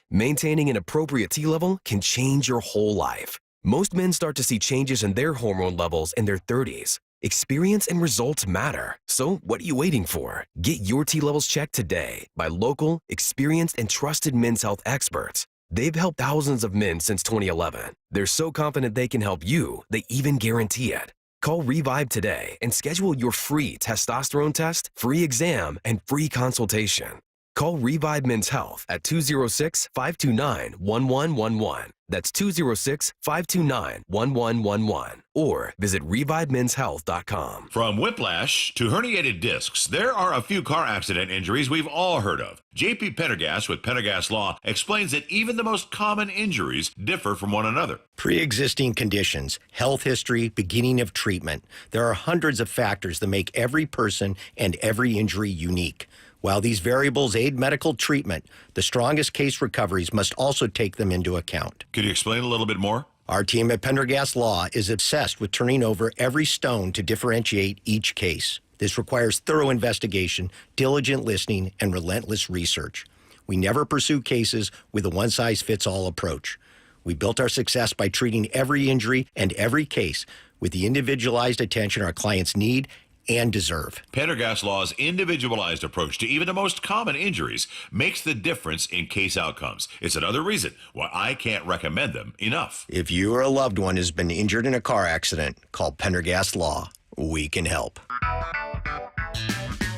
Maintaining an appropriate T level can change your whole life. Most men start to see changes in their hormone levels in their 30s. Experience and results matter. So what are you waiting for? Get your T levels checked today by local, experienced, and trusted men's health experts. They've helped thousands of men since 2011. They're so confident they can help you, they even guarantee it. Call Revive today and schedule your free testosterone test, free exam, and free consultation. Call Revive Men's Health at 206-529-1111. That's 206-529-1111. Or visit ReviveMen'sHealth.com. From whiplash to herniated discs, there are a few car accident injuries we've all heard of. J.P. Pendergast with Pendergast Law explains that even the most common injuries differ from one another. Pre-existing conditions, health history, beginning of treatment. There are hundreds of factors that make every person and every injury unique. While these variables aid medical treatment, the strongest case recoveries must also take them into account. Could you explain a little bit more? Our team at Pendergast Law is obsessed with turning over every stone to differentiate each case. This requires thorough investigation, diligent listening, and relentless research. We never pursue cases with a one-size-fits-all approach. We built our success by treating every injury and every case with the individualized attention our clients need and deserve. Pendergast Law's individualized approach to even the most common injuries makes the difference in case outcomes. It's another reason why I can't recommend them enough. If you or a loved one has been injured in a car accident, call Pendergast Law. We can help.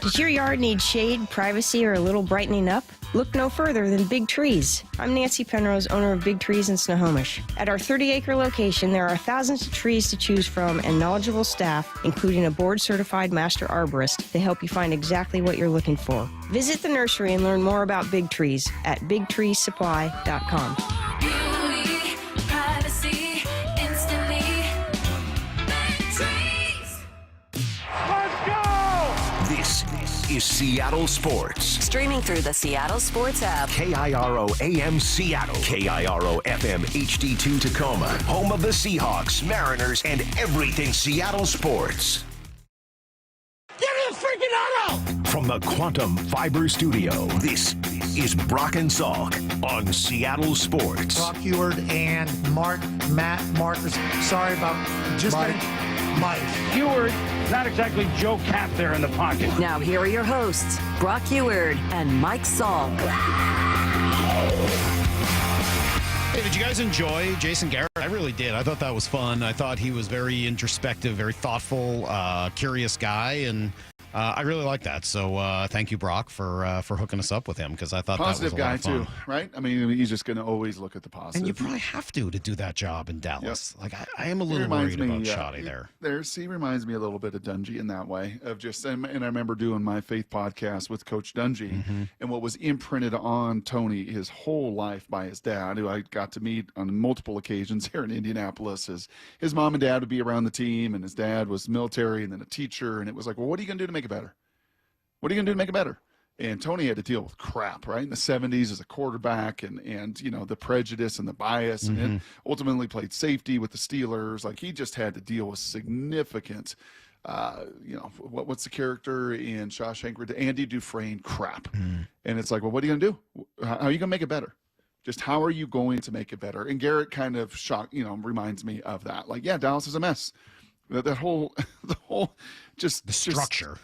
Does your yard need shade, privacy, or a little brightening up? Look no further than Big Trees. I'm Nancy Penrose, owner of Big Trees in Snohomish. At our 30-acre location, there are thousands of trees to choose from and knowledgeable staff, including a board-certified master arborist, to help you find exactly what you're looking for. Visit the nursery and learn more about Big Trees at bigtreesupply.com. Beauty, privacy, instantly. Big Trees. Let's go! This is Seattle Sports. Streaming through the Seattle Sports app. KIRO AM Seattle. KIRO FM HD2 Tacoma. Home of the Seahawks, Mariners, and everything Seattle sports. Give me a freaking auto! From the Quantum Fiber Studio, this is Brock and Salk on Seattle Sports. Brock Heward and Matt Marcus. Sorry about just Mike. Heward, not exactly Joe Cap there in the pocket. Now here are your hosts, Brock Heward and Mike Salk. Hey, did you guys enjoy Jason Garrett? I really did. I thought that was fun. I thought he was very introspective, very thoughtful, curious guy, and I really like that. So thank you, Brock, for hooking us up with him, because I thought positive that was a lot of fun. guy too, right? I mean, he's just going to always look at the positive. And you probably have to do that job in Dallas. Yep. Like I am a little worried about Shoddy there. He reminds me a little bit of Dungy in that way of just, and I remember doing my Faith podcast with Coach Dungy, and what was imprinted on Tony his whole life by his dad, who I got to meet on multiple occasions here in Indianapolis. His mom and dad would be around the team, and his dad was military and then a teacher, and it was like, well, what are you going to do to make it better? What are you going to do to make it better? And Tony had to deal with crap, right? In the 70s as a quarterback and you know, the prejudice and the bias, and then ultimately played safety with the Steelers. Like, he just had to deal with significant, you know, what's the character in Shawshank? Andy Dufresne crap. And it's like, well, what are you going to do? How are you going to make it better? Just how are you going to make it better? And Garrett kind of reminds me of that. Like, yeah, Dallas is a mess. That whole, the structure.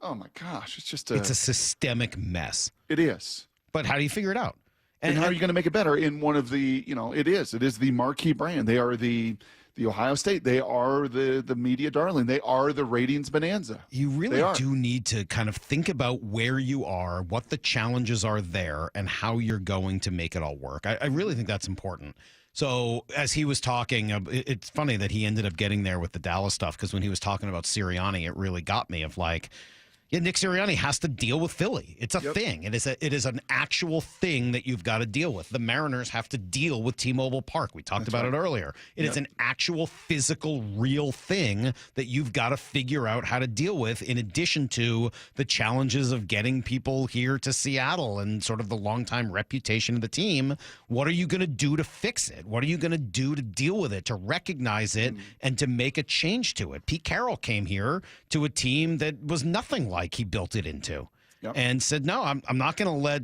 Oh my gosh, it's a systemic mess. It is. But how do you figure it out? And how are you going to make it better in one of the, it is the marquee brand. They are the Ohio State. They are the media darling. They are the ratings bonanza. You really do need to kind of think about where you are, what the challenges are there, and how you're going to make it all work. I really think that's important. So as he was talking, it's funny that he ended up getting there with the Dallas stuff, because when he was talking about Sirianni, it really got me of like, yeah, Nick Sirianni has to deal with Philly. It's a thing. It is an actual thing that you've got to deal with. The Mariners have to deal with T-Mobile Park. We talked about it earlier. It is an actual physical, real thing that you've got to figure out how to deal with, in addition to the challenges of getting people here to Seattle and sort of the longtime reputation of the team. What are you going to do to fix it? What are you going to do to deal with it, to recognize it, and to make a change to it? Pete Carroll came here to a team that was nothing like he built it into, and said, no, I'm not going to let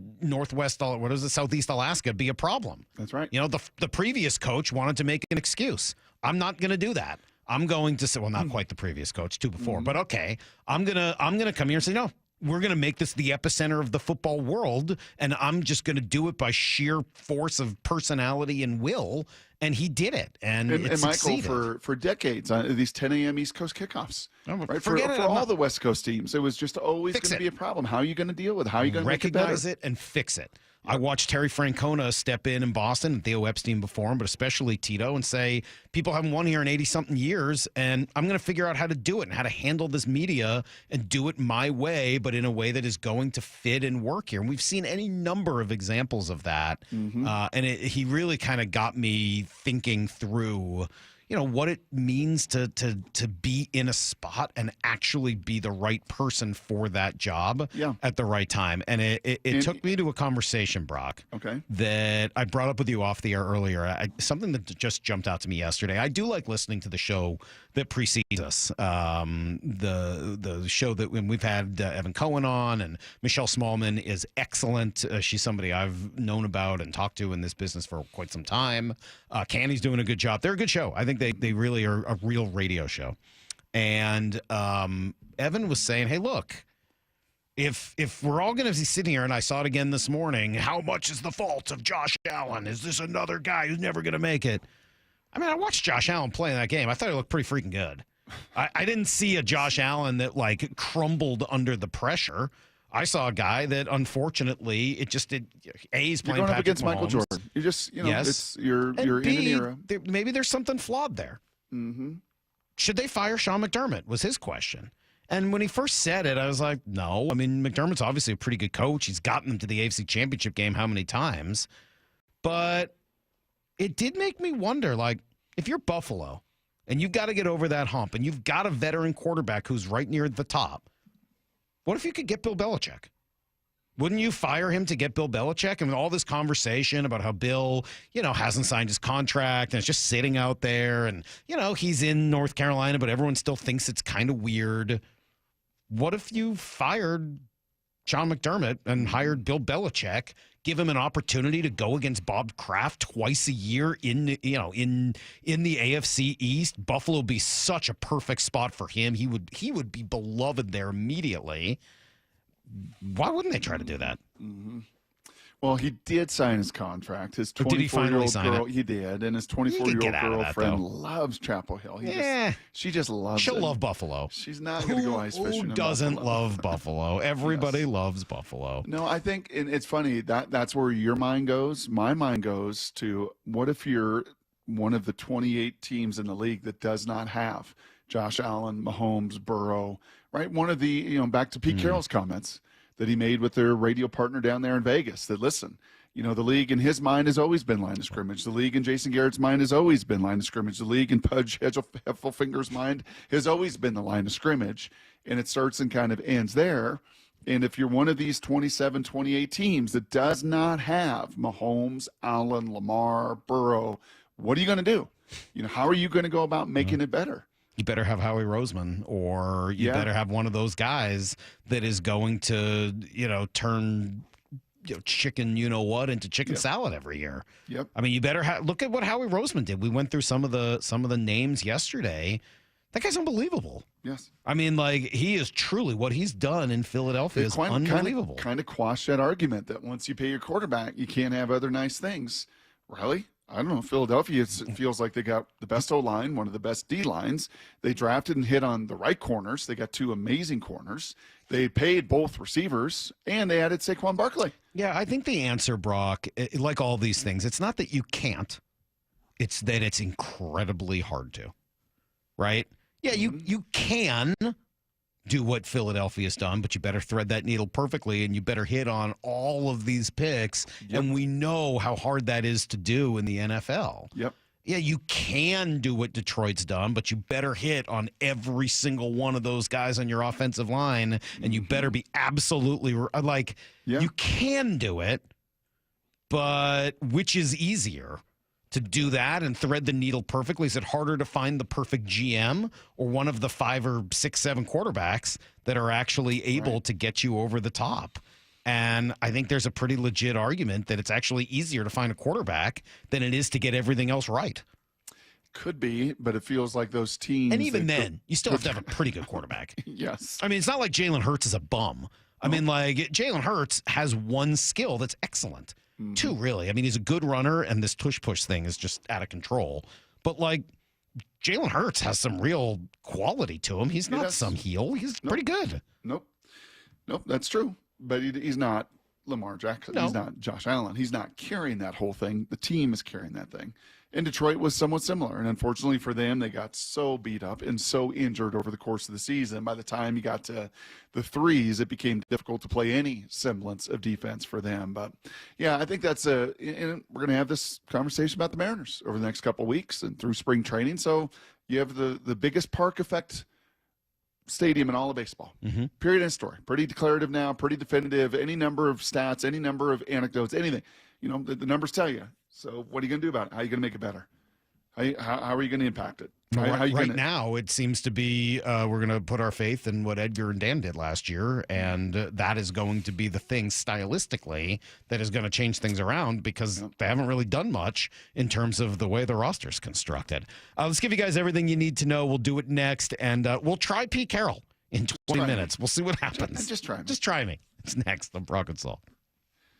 Southeast Alaska be a problem. That's right. You know, the previous coach wanted to make an excuse. I'm not going to do that. I'm going to say, well, not quite the previous coach, two before, but okay. I'm going to come here and say, no, we're going to make this the epicenter of the football world, and I'm just going to do it by sheer force of personality and will. And he did it, and Michael, for decades, these 10 a.m. East Coast kickoffs, right? For forget it. all the West Coast teams, it was just always going to be a problem. How are you going to deal with it? How are you going to recognize it and fix it? I watched Terry Francona step in Boston, and Theo Epstein before him, but especially Tito, and say, people haven't won here in 80-something years, and I'm going to figure out how to do it and how to handle this media and do it my way, but in a way that is going to fit and work here. And we've seen any number of examples of that, and he really kind of got me thinking through what it means to be in a spot and actually be the right person for that job at the right time. And it took me to a conversation, Brock, that I brought up with you off the air earlier. Something that just jumped out to me yesterday. I do like listening to the show that precedes us, the show that when we've had Evan Cohen on, and Michelle Smallman is excellent. She's somebody I've known about and talked to in this business for quite some time. Canny's doing a good job. They're a good show. I think they really are a real radio show. And Evan was saying, hey, look, if we're all going to be sitting here, and I saw it again this morning, how much is the fault of Josh Allen? Is this another guy who's never going to make it? I mean, I watched Josh Allen play in that game. I thought he looked pretty freaking good. I didn't see a Josh Allen that, crumbled under the pressure. I saw a guy that, unfortunately, he's playing going up against Mahomes. Michael Jordan. You just, yes. you're in an era. Maybe there's something flawed there. Mm-hmm. Should they fire Sean McDermott, was his question. And when he first said it, I was like, no. I mean, McDermott's obviously a pretty good coach. He's gotten them to the AFC Championship game how many times? But it did make me wonder, if you're Buffalo and you've got to get over that hump and you've got a veteran quarterback who's right near the top, what if you could get Bill Belichick? Wouldn't you fire him to get Bill Belichick? And with all this conversation about how Bill, hasn't signed his contract and it's just sitting out there and, he's in North Carolina, but everyone still thinks it's kind of weird. What if you fired Sean McDermott and hired Bill Belichick, give him an opportunity to go against Bob Kraft twice a year in the AFC East? Buffalo would be such a perfect spot for him. He would be beloved there immediately. Why wouldn't they try to do that? Mm-hmm. Well, he did sign his contract. His did he finally 24-year-old sign girl, it? he did, and his 24-year-old girlfriend loves Chapel Hill. She just loves She'll it. love Buffalo. She's not going to go ice fishing. Who in doesn't Buffalo. love Buffalo? Everybody loves Buffalo. No, I think, and it's funny, that's where your mind goes. My mind goes to, what if you're one of the 28 teams in the league that does not have Josh Allen, Mahomes, Burrow, right? One of the, back to Pete Carroll's comments that he made with their radio partner down there in Vegas, that listen, the league in his mind has always been line of scrimmage. The league in Jason Garrett's mind has always been line of scrimmage. The league in Pudge Heffelfinger's mind has always been the line of scrimmage. And it starts and kind of ends there. And if you're one of these 27, 28 teams that does not have Mahomes, Allen, Lamar, Burrow, what are you going to do? How are you going to go about making it better? You better have Howie Roseman, or you better have one of those guys that is going to, turn chicken into chicken salad every year. Yep. I mean, you better look at what Howie Roseman did. We went through some of the names yesterday. That guy's unbelievable. Yes. I mean, he is truly, what he's done in Philadelphia is unbelievable. Kind of quash that argument that once you pay your quarterback, you can't have other nice things. Really? I don't know. Philadelphia, it feels like they got the best O-line, one of the best D-lines. They drafted and hit on the right corners. They got two amazing corners. They paid both receivers, and they added Saquon Barkley. Yeah, I think the answer, Brock, like all these things, it's not that you can't. It's that it's incredibly hard to, right? Yeah, you can do what Philadelphia's done, but you better thread that needle perfectly, and you better hit on all of these picks. Yep. And we know how hard that is to do in the NFL. Yep. Yeah, you can do what Detroit's done, but you better hit on every single one of those guys on your offensive line, and you better be absolutely you can do it, but which is easier? To do that and thread the needle perfectly? Is it harder to find the perfect GM or one of the 5 or 6, 7 quarterbacks that are actually able to get you over the top? And I think there's a pretty legit argument that it's actually easier to find a quarterback than it is to get everything else right. Could be, but it feels like those teams. And even then, you still have to have a pretty good quarterback. Yes. I mean, it's not like Jalen Hurts is a bum. I mean, like, Jalen Hurts has one skill that's excellent. Two, really. I mean, he's a good runner, and this tush-push thing is just out of control. But, like, Jalen Hurts has some real quality to him. He's not some heel. He's pretty good. Nope, that's true. But he's not Lamar Jackson. No. He's not Josh Allen. He's not carrying that whole thing. The team is carrying that thing. And Detroit was somewhat similar. And unfortunately for them, they got so beat up and so injured over the course of the season. By the time you got to the threes, it became difficult to play any semblance of defense for them. But, yeah, I think and we're going to have this conversation about the Mariners over the next couple of weeks and through spring training. So you have the biggest park effect stadium in all of baseball. Period, end story. Pretty declarative now, pretty definitive. Any number of stats, any number of anecdotes, anything. You know, the numbers tell you. So what are you going to do about it? How are you going to make it better? How are you going to impact it? Right now, it seems to be we're going to put our faith in what Edgar and Dan did last year, and that is going to be the thing stylistically that is going to change things around because they haven't really done much in terms of the way the roster's constructed. Let's give you guys everything you need to know. We'll do it next, and we'll try Pete Carroll in 20 minutes. We'll see what happens. Just try me. Just try me. It's next on Brock and Salk.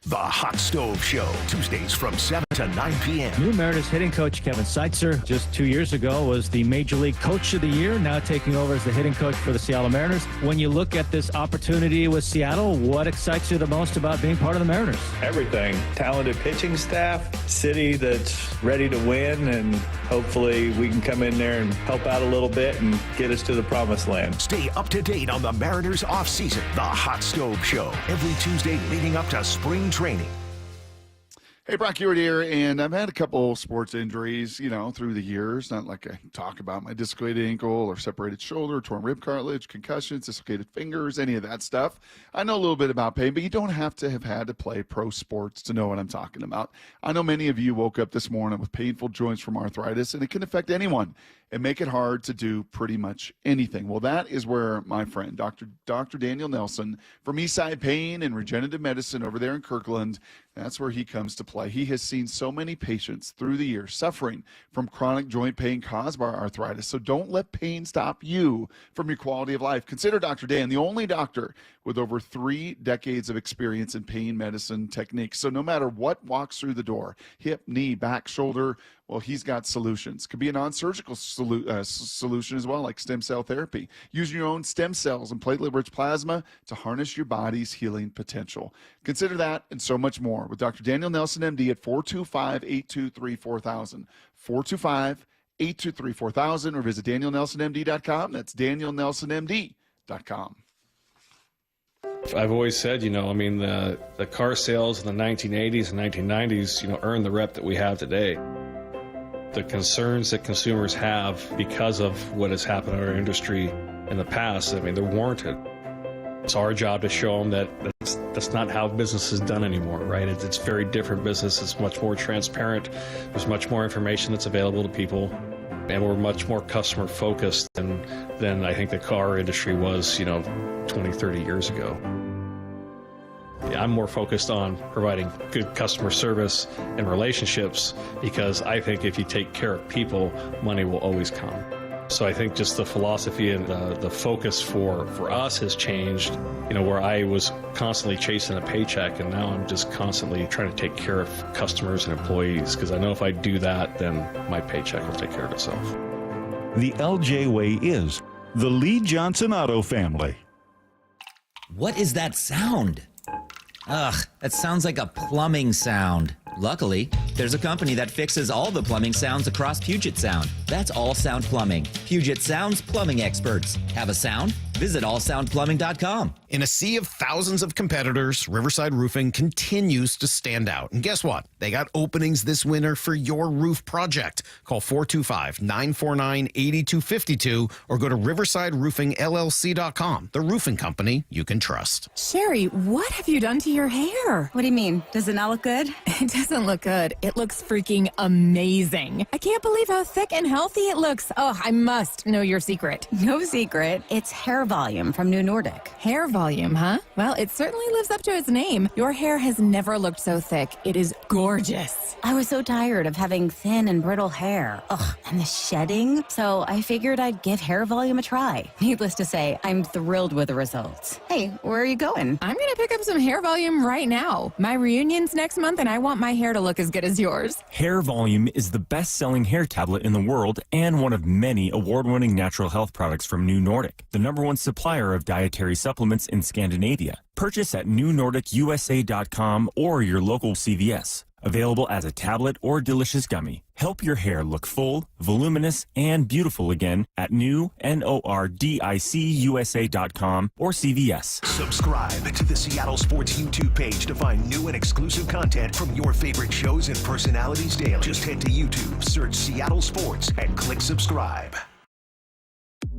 The Hot Stove Show, Tuesdays from 7 to 9 p.m. New Mariners hitting coach Kevin Seitzer, just 2 years ago, was the Major League Coach of the Year, now taking over as the hitting coach for the Seattle Mariners. When you look at this opportunity with Seattle, what excites you the most about being part of the Mariners? Everything. Talented pitching staff, city that's ready to win, and hopefully we can come in there and help out a little bit and get us to the promised land. Stay up to date on the Mariners offseason. The Hot Stove Show, every Tuesday leading up to spring training. Hey, Brock Ewart here, and I've had a couple sports injuries, through the years. Not like I talk about my dislocated ankle or separated shoulder, torn rib cartilage, concussions, dislocated fingers, any of that stuff. I know a little bit about pain, but you don't have to have had to play pro sports to know what I'm talking about. I know many of you woke up this morning with painful joints from arthritis, and it can affect anyone and make it hard to do pretty much anything. Well, that is where my friend, Dr. Daniel Nelson from Eastside Pain and Regenerative Medicine over there in Kirkland, that's where he comes to play. He has seen so many patients through the years suffering from chronic joint pain caused by arthritis. So don't let pain stop you from your quality of life. Consider Dr. Dan the only doctor with over 3 decades of experience in pain medicine techniques. So no matter what walks through the door, hip, knee, back, shoulder, well, he's got solutions. Could be a non-surgical solution as well, like stem cell therapy. Using your own stem cells and platelet-rich plasma to harness your body's healing potential. Consider that and so much more with Dr. Daniel Nelson, MD, at 425-823-4000. 425-823-4000, or visit DanielNelsonMD.com. That's DanielNelsonMD.com. I've always said, the car sales in the 1980s and 1990s, earned the rep that we have today. The concerns that consumers have because of what has happened in our industry in the past, they're warranted. It's our job to show them that that's not how business is done anymore, right? It's very different business. It's much more transparent. There's much more information that's available to people, and we're much more customer focused than I think the car industry was, 20, 30 years ago. I'm more focused on providing good customer service and relationships because I think if you take care of people, money will always come. So I think just the philosophy and the focus for us has changed, where I was constantly chasing a paycheck, and now I'm just constantly trying to take care of customers and employees because I know if I do that, then my paycheck will take care of itself. The LJ way is the Lee Johnson Auto family. What is that sound? Ugh, that sounds like a plumbing sound. Luckily, there's a company that fixes all the plumbing sounds across Puget Sound. That's All Sound Plumbing. Puget Sound's plumbing experts. Have a sound? Visit allsoundplumbing.com. In a sea of thousands of competitors, Riverside Roofing continues to stand out. And guess what? They got openings this winter for your roof project. Call 425-949-8252 or go to riversideroofingllc.com, the roofing company you can trust. Sherry, what have you done to your hair? What do you mean? Does it not look good? It doesn't look good. It looks freaking amazing. I can't believe how thick and healthy it looks. Oh, I must know your secret. No secret. It's hair Volume from New Nordic. Hair volume, huh? Well, it certainly lives up to its name. Your hair has never looked so thick. It is gorgeous. I was so tired of having thin and brittle hair. Ugh, and the shedding. So I figured I'd give Hair Volume a try. Needless to say, I'm thrilled with the results. Hey, where are you going? I'm going to pick up some Hair Volume right now. My reunion's next month, and I want my hair to look as good as yours. Hair Volume is the best-selling hair tablet in the world and one of many award-winning natural health products from New Nordic, the #1 supplier of dietary supplements in Scandinavia. Purchase at newnordicusa.com or your local CVS. Available as a tablet or delicious gummy. Help your hair look full, voluminous, and beautiful again at newnordicusa.com or CVS. Subscribe to the Seattle Sports YouTube page to find new and exclusive content from your favorite shows and personalities daily. Just head to YouTube, search Seattle Sports, and click subscribe.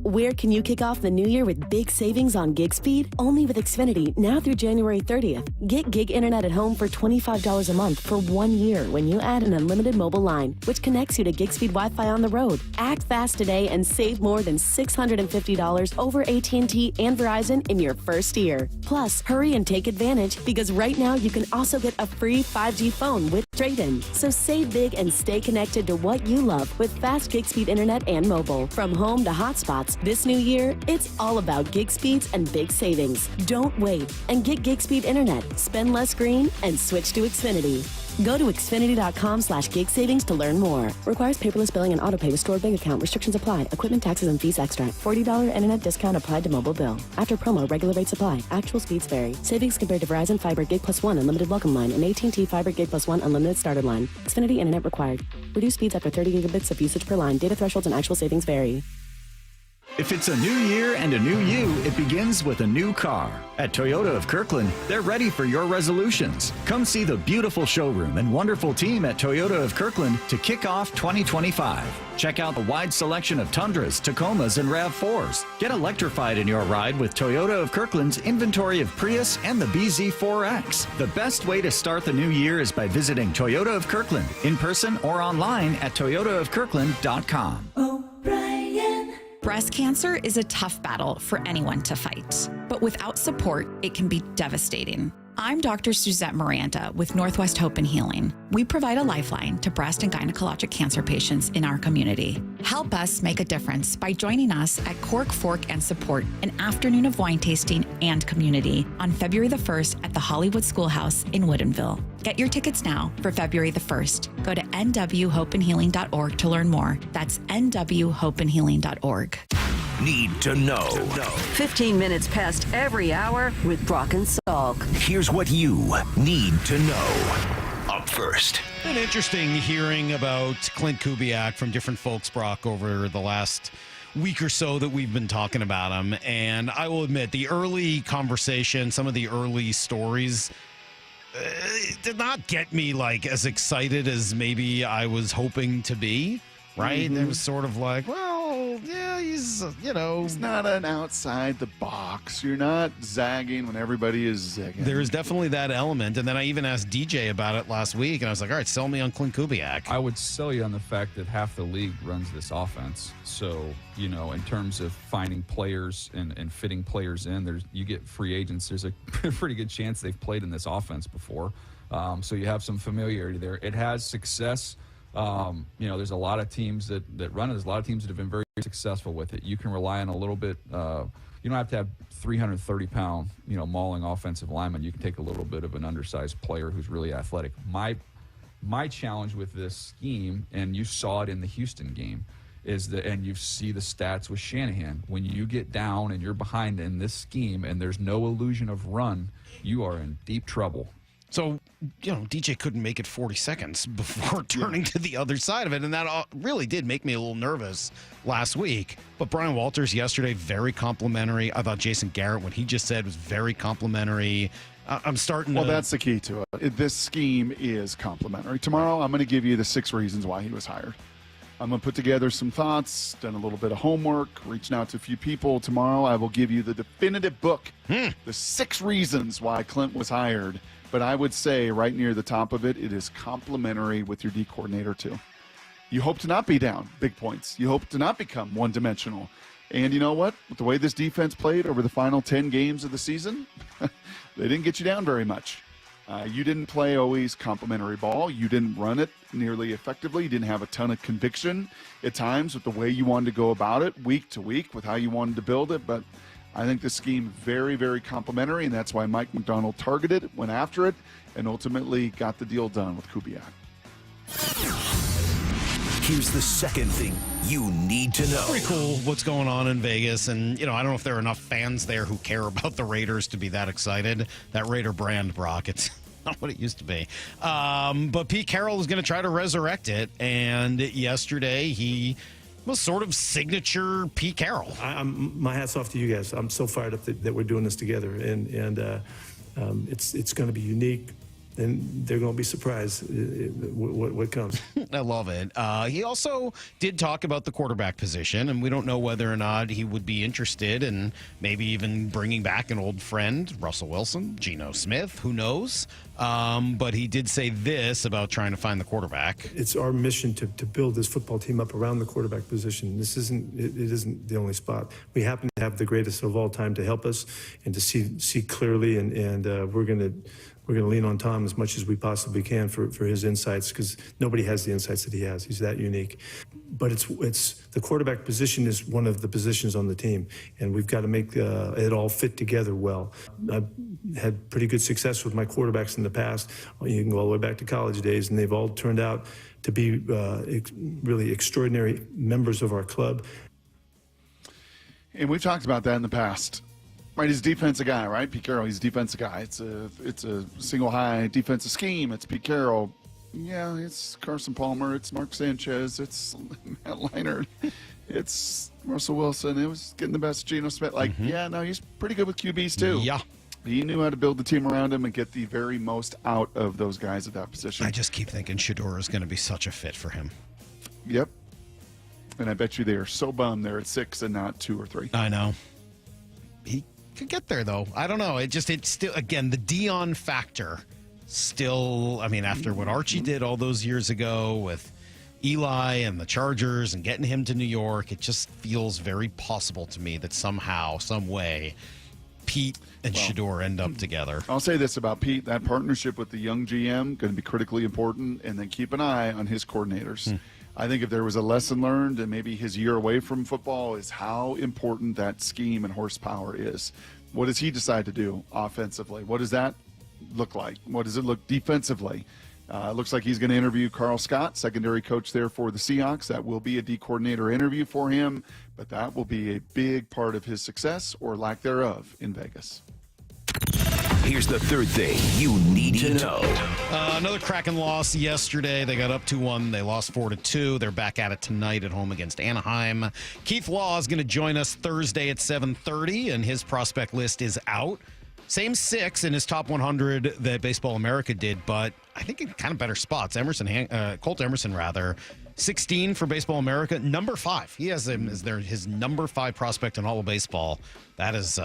Where can you kick off the new year with big savings on gig speed? Only with Xfinity, now through January 30th. Get gig internet at home for $25 a month for 1 year when you add an unlimited mobile line, which connects you to gig speed Wi-Fi on the road. Act fast today and save more than $650 over AT&T and Verizon in your first year. Plus, hurry and take advantage because right now you can also get a free 5G phone with trade-in. So save big and stay connected to what you love with fast gig speed internet and mobile. From home to hotspots, this new year, it's all about gig speeds and big savings. Don't wait and get gig speed internet. Spend less green and switch to Xfinity. Go to Xfinity.com/gig savings to learn more. Requires paperless billing and autopay with stored bank account. Restrictions apply. Equipment, taxes, and fees extra. $40 internet discount applied to mobile bill. After promo, regular rates apply. Actual speeds vary. Savings compared to Verizon Fiber Gig Plus 1 Unlimited Welcome Line and AT&T Fiber Gig Plus 1 Unlimited Starter Line. Xfinity internet required. Reduced speeds after 30 gigabits of usage per line. Data thresholds and actual savings vary. If it's a new year and a new you, it begins with a new car. At Toyota of Kirkland, they're ready for your resolutions. Come see the beautiful showroom and wonderful team at Toyota of Kirkland to kick off 2025. Check out the wide selection of Tundras, Tacomas, and RAV4s. Get electrified in your ride with Toyota of Kirkland's inventory of Prius and the BZ4X. The best way to start the new year is by visiting Toyota of Kirkland in person or online at toyotaofkirkland.com. Breast cancer is a tough battle for anyone to fight, but without support, it can be devastating. I'm Dr. Suzette Miranda with Northwest Hope and Healing. We provide a lifeline to breast and gynecologic cancer patients in our community. Help us make a difference by joining us at Cork, Fork, and Support, an afternoon of wine tasting and community on February the 1st at the Hollywood Schoolhouse in Woodinville. Get your tickets now for February the 1st. Go to nwhopeandhealing.org to learn more. That's nwhopeandhealing.org. Need to know. 15 minutes past every hour with Brock and Salk. Here's what you need to know. Up first. Been interesting hearing about Clint Kubiak from different folks, Brock, over the last week or so that we've been talking about him. And I will admit, the early conversation, some of the early stories did not get me like as excited as maybe I was hoping to be. Right? Mm-hmm. It was sort of like, well, yeah, he's, he's not an outside the box. You're not zagging when everybody is zigging. There is definitely that element. And then I even asked DJ about it last week, and I was like, all right, sell me on Clint Kubiak. I would sell you on the fact that half the league runs this offense. So, in terms of finding players and fitting players in, you get free agents. There's a pretty good chance they've played in this offense before. So you have some familiarity there. It has success. There's a lot of teams that run it. There's a lot of teams that have been very successful with it. You can rely on a little bit. You don't have to have 330-pound, mauling offensive lineman. You can take a little bit of an undersized player who's really athletic. My challenge with this scheme, and you saw it in the Houston game, and you see the stats with Shanahan. When you get down and you're behind in this scheme and there's no illusion of run, you are in deep trouble. So, DJ couldn't make it 40 seconds before turning to the other side of it. And that really did make me a little nervous last week. But Brian Walters yesterday, very complimentary. I thought Jason Garrett, what he just said, was very complimentary. I'm starting to... Well, that's the key to it. This scheme is complimentary. Tomorrow, I'm going to give you the 6 reasons why he was hired. I'm going to put together some thoughts, done a little bit of homework, reaching out to a few people. Tomorrow, I will give you the definitive book, the 6 reasons why Clint was hired. But I would say right near the top of it, it is complementary with your D coordinator too. You hope to not be down big points. You hope to not become one-dimensional. And you know what? With the way this defense played over the final 10 games of the season, they didn't get you down very much. You didn't play always complimentary ball. You didn't run it nearly effectively. You didn't have a ton of conviction at times with the way you wanted to go about it week to week with how you wanted to build it. But I think the scheme very, very complimentary, and that's why Mike McDonald targeted it, went after it, and ultimately got the deal done with Kubiak. Here's the second thing you need to know. Pretty cool what's going on in Vegas. And, I don't know if there are enough fans there who care about the Raiders to be that excited. That Raider brand, Brock, it's not what it used to be. But Pete Carroll is going to try to resurrect it. And yesterday he was sort of signature Pete Carroll. My hat's off to you guys. I'm so fired up that we're doing this together. And it's going to be unique. And they're going to be surprised what comes. I love it. He also did talk about the quarterback position, and we don't know whether or not he would be interested in maybe even bringing back an old friend, Russell Wilson, Geno Smith, who knows? But he did say this about trying to find the quarterback. It's our mission to build this football team up around the quarterback position. It isn't the only spot. We happen to have the greatest of all time to help us and to see clearly, and we're going to lean on Tom as much as we possibly can for his insights, because nobody has the insights that he has. He's that unique. But it's the quarterback position is one of the positions on the team, and we've got to make it all fit together well. I've had pretty good success with my quarterbacks in the past. You can go all the way back to college days, and they've all turned out to be really extraordinary members of our club. And we've talked about that in the past. Right, he's a defensive guy, right? Pete Carroll, he's a defensive guy. It's a single high defensive scheme. It's Pete Carroll. Yeah, it's Carson Palmer. It's Mark Sanchez. It's Matt Leinart. It's Russell Wilson. It was getting the best of Geno Smith. Yeah, no, he's pretty good with QBs too. Yeah. He knew how to build the team around him and get the very most out of those guys at that position. I just keep thinking Shedeur is going to be such a fit for him. Yep. And I bet you they are so bummed they're at 6 and not 2 or 3. I know. He could get there, though. I don't know. It's still, again, the Dion factor still, after what Archie did all those years ago with Eli and the Chargers and getting him to New York, it just feels very possible to me that somehow, some way, Pete and Shedeur end up together. I'll say this about Pete, that partnership with the young GM going to be critically important, and then keep an eye on his coordinators. I think if there was a lesson learned, and maybe his year away from football, is how important that scheme and horsepower is. What does he decide to do offensively? What does that look like? What does it look defensively? It looks like he's going to interview Carl Scott, secondary coach there for the Seahawks. That will be a D coordinator interview for him, but that will be a big part of his success or lack thereof in Vegas. Here's the third thing you need to know. Another Kraken loss yesterday. They got up 2-1. They lost 4-2. They're back at it tonight at home against Anaheim. Keith Law is going to join us Thursday at 7:30, and his prospect list is out. Same 6 in his top 100 that Baseball America did, but I think in kind of better spots. Colt Emerson, 16 for Baseball America. Number 5. He has him as his number 5 prospect in all of baseball. That is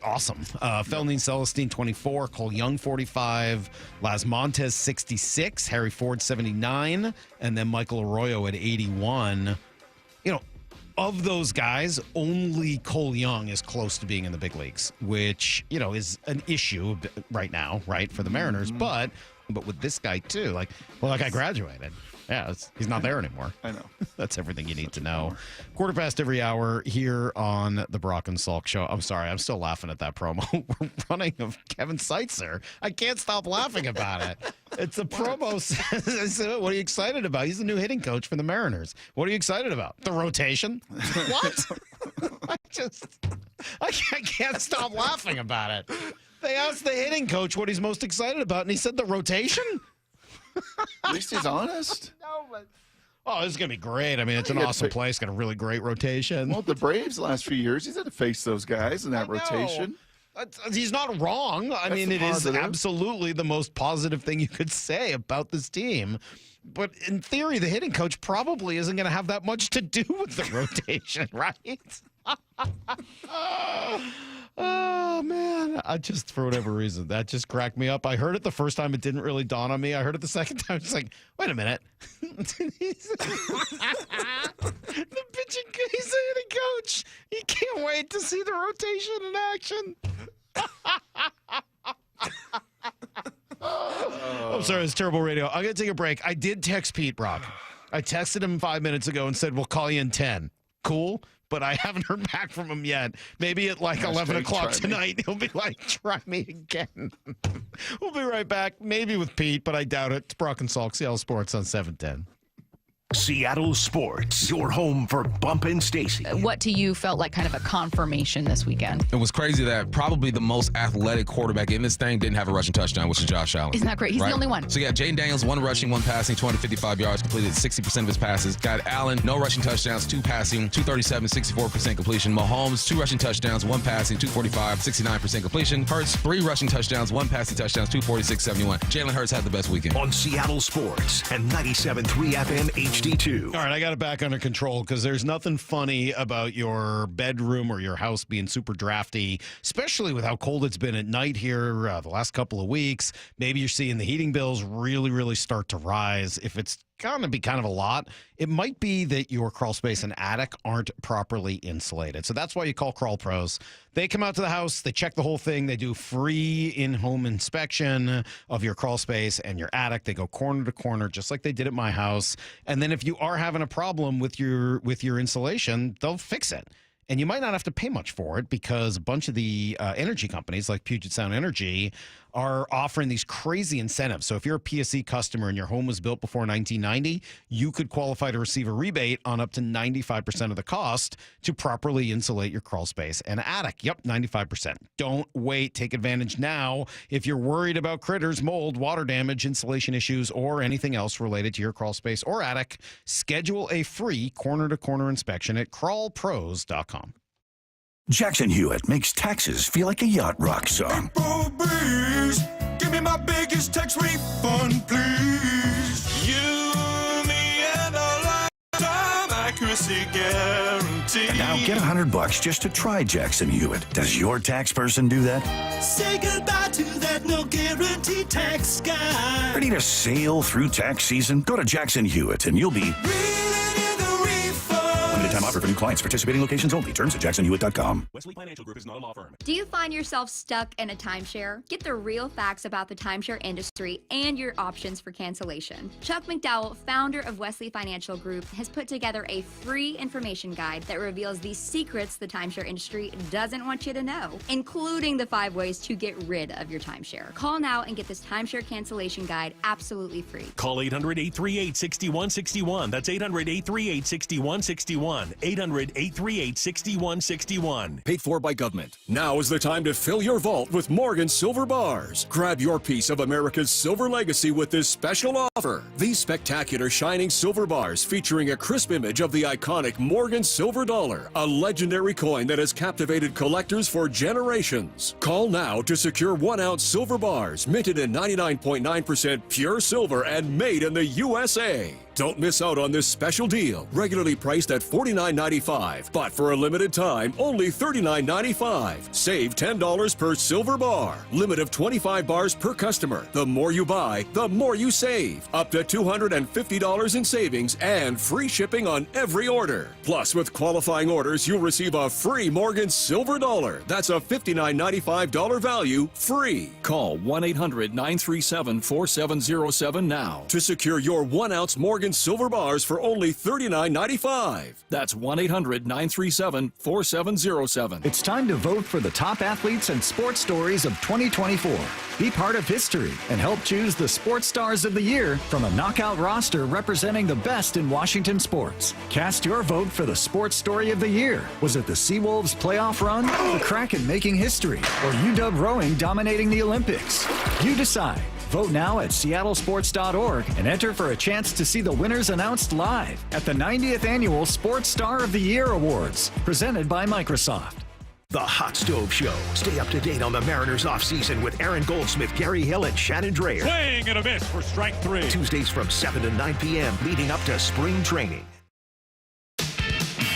awesome. Felnine Celestine, 24. Cole Young, 45. Las Montes, 66. Harry Ford, 79. And then Michael Arroyo at 81. Of those guys, only Cole Young is close to being in the big leagues, which, is an issue right now, right, for the Mariners. But with this guy, too, that guy graduated. Yeah, he's not there anymore. I know. That's everything you need to know. Quarter past every hour here on the Brock and Salk Show. I'm sorry, I'm still laughing at that promo we're running of Kevin Seitzer. I can't stop laughing about it. It's a promo. What are you excited about? He's the new hitting coach for the Mariners. What are you excited about? The rotation? What? I can't stop laughing about it. They asked the hitting coach what he's most excited about, and he said the rotation? At least he's honest. No, but this is going to be great. It's an awesome place. Got a really great rotation. Well, the Braves the last few years, he's had to face those guys in that rotation. He's not wrong. It is absolutely the most positive thing you could say about this team. But in theory, the hitting coach probably isn't going to have that much to do with the rotation, right? Oh, man. For whatever reason, that just cracked me up. I heard it the first time. It didn't really dawn on me. I heard it the second time. It's like, wait a minute. The pitcher He's a hitting coach. You can't wait to see the rotation in action. I'm sorry, it's terrible radio. I'm going to take a break. I did text Pete, Brock. I texted him 5 minutes ago and said, we'll call you in 10. Cool? But I haven't heard back from him yet. Maybe at like 11 o'clock tonight, he'll be like, try me again. We'll be right back. Maybe with Pete, but I doubt it. It's Brock and Salk, Seattle Sports on 710. Seattle Sports, your home for Bump and Stacy. What to you felt like kind of a confirmation this weekend? It was crazy that probably the most athletic quarterback in this thing didn't have a rushing touchdown, which is Josh Allen. Isn't that great? He's the only one. So, yeah, Jaden Daniels, 1 rushing, 1 passing, 255 yards, completed 60% of his passes. Got Allen, no rushing touchdowns, 2 passing, 237, 64% completion. Mahomes, 2 rushing touchdowns, 1 passing, 245, 69% completion. Hurts, 3 rushing touchdowns, 1 passing touchdowns, 246, 71. Jalen Hurts had the best weekend. On Seattle Sports and 97.3 FM HD2. All right, I got it back under control because there's nothing funny about your bedroom or your house being super drafty, especially with how cold it's been at night here the last couple of weeks. Maybe you're seeing the heating bills really, really start to rise. If it's going to be kind of a lot, it might be that your crawl space and attic aren't properly insulated. So that's why you call Crawl Pros. They come out to the house, they check the whole thing, they do free in-home inspection of your crawl space and your attic. They go corner to corner, just like they did at my house. And then if you are having a problem with your insulation, they'll fix it. And you might not have to pay much for it because a bunch of the energy companies like Puget Sound Energy are offering these crazy incentives. So if you're a PSE customer and your home was built before 1990, you could qualify to receive a rebate on up to 95% of the cost to properly insulate your crawl space and attic. Yep, 95%. Don't wait. Take advantage now. If you're worried about critters, mold, water damage, insulation issues, or anything else related to your crawl space or attic, schedule a free corner-to-corner inspection at crawlpros.com. Jackson Hewitt makes taxes feel like a yacht rock song. Breeze, give me my biggest tax refund, please. You, me, and a lifetime accuracy guarantee. And now get $100 just to try Jackson Hewitt. Does your tax person do that? Say goodbye to that no guarantee tax guy. Ready to sail through tax season? Go to Jackson Hewitt and you'll be... Limited time offer for new clients. Participating locations only. Terms at jacksonhewitt.com. Wesley Financial Group is not a law firm. Do you find yourself stuck in a timeshare? Get the real facts about the timeshare industry and your options for cancellation. Chuck McDowell, founder of Wesley Financial Group, has put together a free information guide that reveals the secrets the timeshare industry doesn't want you to know, including the 5 ways to get rid of your timeshare. Call now and get this timeshare cancellation guide absolutely free. Call 800-838-6161. That's 800-838-6161. 800-838-6161. Paid for by government. Now is the time to fill your vault with Morgan Silver Bars. Grab your piece of America's silver legacy with this special offer. These spectacular shining silver bars featuring a crisp image of the iconic Morgan Silver Dollar, a legendary coin that has captivated collectors for generations. Call now to secure 1-ounce silver bars minted in 99.9% pure silver and made in the USA. Don't miss out on this special deal, regularly priced at $49.95, but for a limited time, only $39.95. Save $10 per silver bar. Limit of 25 bars per customer. The more you buy, the more you save. Up to $250 in savings and free shipping on every order. Plus, with qualifying orders, you'll receive a free Morgan Silver Dollar. That's a $59.95 value, free. Call 1-800-937-4707 now to secure your 1-ounce Morgan Silver Bars for only $39.95. That's 1-800-937-4707. It's time to vote for the top athletes and sports stories of 2024. Be part of history and help choose the sports stars of the year from a knockout roster representing the best in Washington sports. Cast your vote for the sports story of the year. Was it the Seawolves playoff run, the Kraken making history, or UW rowing dominating the Olympics? You decide. Vote now at seattlesports.org and enter for a chance to see the winners announced live at the 90th Annual Sports Star of the Year Awards, presented by Microsoft. The Hot Stove Show. Stay up to date on the Mariners offseason with Aaron Goldsmith, Gary Hill, and Shannon Dreyer. Swing and a miss for strike 3. Tuesdays from 7 to 9 p.m. leading up to spring training.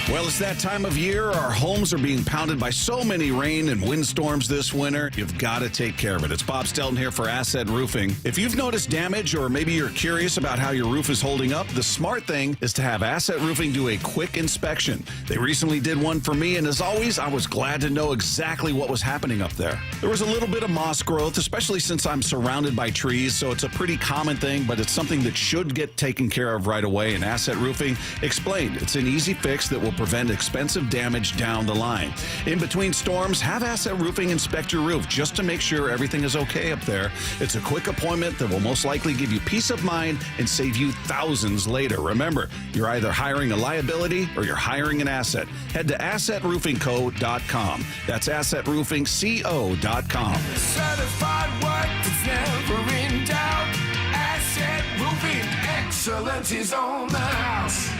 Well, it's that time of year. Our homes are being pounded by so many rain and windstorms this winter. You've got to take care of it. It's Bob Stelton here for Asset Roofing. If you've noticed damage or maybe you're curious about how your roof is holding up, the smart thing is to have Asset Roofing do a quick inspection. They recently did one for me, and as always, I was glad to know exactly what was happening up there. There was a little bit of moss growth, especially since I'm surrounded by trees, so it's a pretty common thing, but it's something that should get taken care of right away. And Asset Roofing explained it's an easy fix that will prevent expensive damage down the line. In between storms, have Asset Roofing inspect your roof just to make sure everything is okay up there. It's a quick appointment that will most likely give you peace of mind and save you thousands later. Remember, you're either hiring a liability or you're hiring an asset. Head to AssetRoofingCo.com. That's AssetRoofingCo.com. Certified work that's never in doubt. Asset Roofing, excellence is on the house.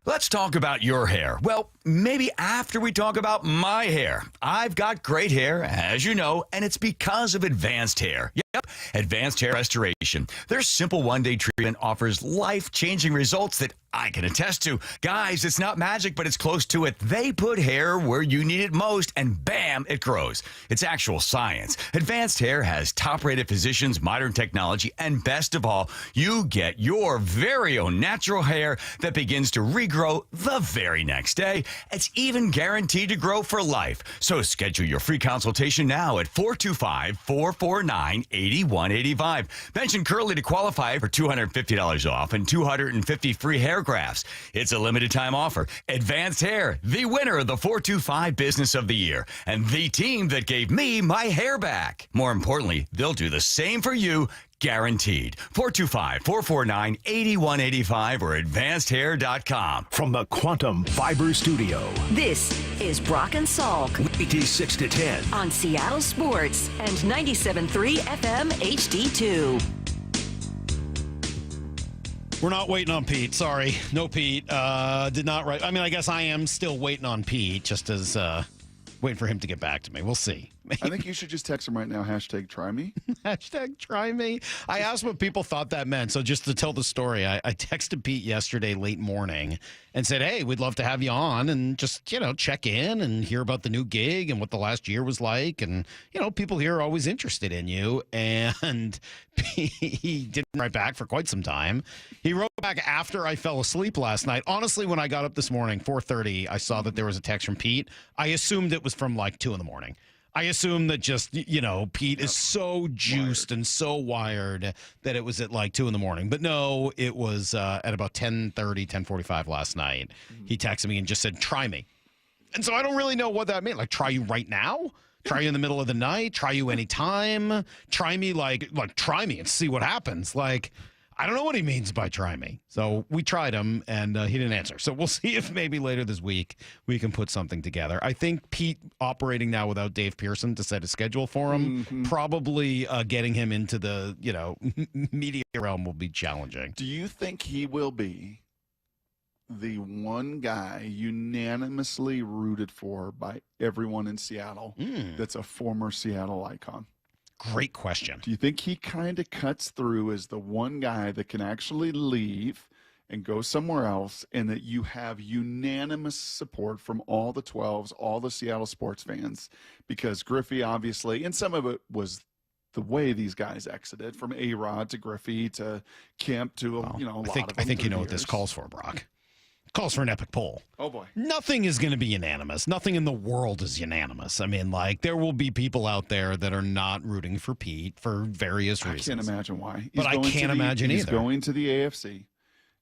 Let's talk about your hair. Well, maybe after we talk about my hair. I've got great hair, as you know, and it's because of Advanced Hair. Yep, Advanced Hair Restoration. Their simple one-day treatment offers life-changing results that I can attest to. Guys, it's not magic, but it's close to it. They put hair where you need it most, and bam, it grows. It's actual science. Advanced Hair has top-rated physicians, modern technology, and best of all, you get your very own natural hair that begins to regrow the very next day. It's even guaranteed to grow for life. So schedule your free consultation now at 425-449-8185. Mention Curly to qualify for $250 off and 250 free hair grafts. It's a limited time offer. Advanced Hair, the winner of the 425 Business of the Year, and the team that gave me my hair back. More importantly, they'll do the same for you, guaranteed. 425-449-8185 or advancedhair.com. From the Quantum Fiber Studio. This is Brock and Salk. Weekdays 6 to 10. On Seattle Sports and 97.3 FM HD2. We're not waiting on Pete. Sorry. No Pete. Did not write. I mean, I guess I am still waiting on Pete, just as waiting for him to get back to me. We'll see. I think you should just text him right now, #try me. #try me. I asked what people thought that meant. So just to tell the story, I texted Pete yesterday late morning and said, hey, we'd love to have you on and just, check in and hear about the new gig and what the last year was like. And, people here are always interested in you. And he didn't write back for quite some time. He wrote back after I fell asleep last night. Honestly, when I got up this morning, 4:30, I saw that there was a text from Pete. I assumed it was from like 2 in the morning. I assume that just, Pete is so juiced and so wired that it was at like 2 in the morning. But no, it was at about 10:30, 10:45 last night. He texted me and just said, try me. And so I don't really know what that meant. Like, try you right now? Try you in the middle of the night? Try you anytime? Try me like try me and see what happens. Like, I don't know what he means by try me. So we tried him, and he didn't answer. So we'll see if maybe later this week we can put something together. I think Pete operating now without Dave Pearson to set a schedule for him, probably getting him into the, media realm will be challenging. Do you think he will be the one guy unanimously rooted for by everyone in Seattle that's a former Seattle icon? Great question. Do you think he kind of cuts through as the one guy that can actually leave and go somewhere else, and that you have unanimous support from all the 12s, all the Seattle sports fans? Because Griffey, obviously, and some of it was the way these guys exited, from A-Rod to Griffey to Kemp to, a lot of them. I think you know what this calls for, Brock. Calls for an epic poll. Oh, boy. Nothing is going to be unanimous. Nothing in the world is unanimous. I mean, there will be people out there that are not rooting for Pete for various reasons. I can't imagine why. But I can't imagine either. He's going to the AFC.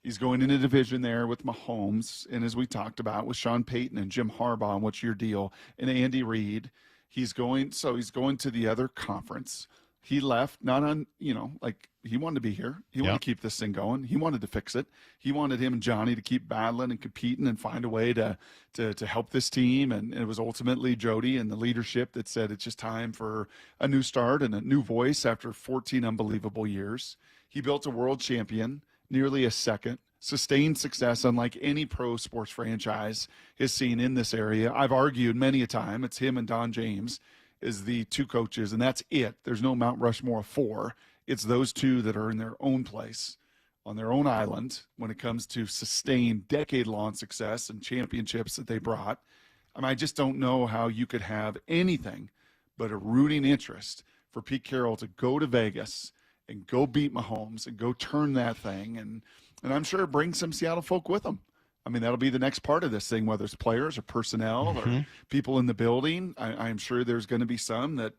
He's going in a division there with Mahomes, and as we talked about, with Sean Payton and Jim Harbaugh, and what's your deal, and Andy Reid. He's going to the other conference. He left, not on, he wanted to be here. He wanted to keep this thing going. He wanted to fix it. He wanted him and Johnny to keep battling and competing and find a way to help this team. And it was ultimately Jody and the leadership that said it's just time for a new start and a new voice after 14 unbelievable years. He built a world champion, nearly a second, sustained success unlike any pro sports franchise has seen in this area. I've argued many a time it's him and Don James is the two coaches, and that's it. There's no Mount Rushmore of 4. It's those two that are in their own place on their own island when it comes to sustained decade-long success and championships that they brought. I mean, I just don't know how you could have anything but a rooting interest for Pete Carroll to go to Vegas and go beat Mahomes and go turn that thing. And I'm sure bring some Seattle folk with him. I mean, that'll be the next part of this thing, whether it's players or personnel or people in the building. I'm sure there's going to be some that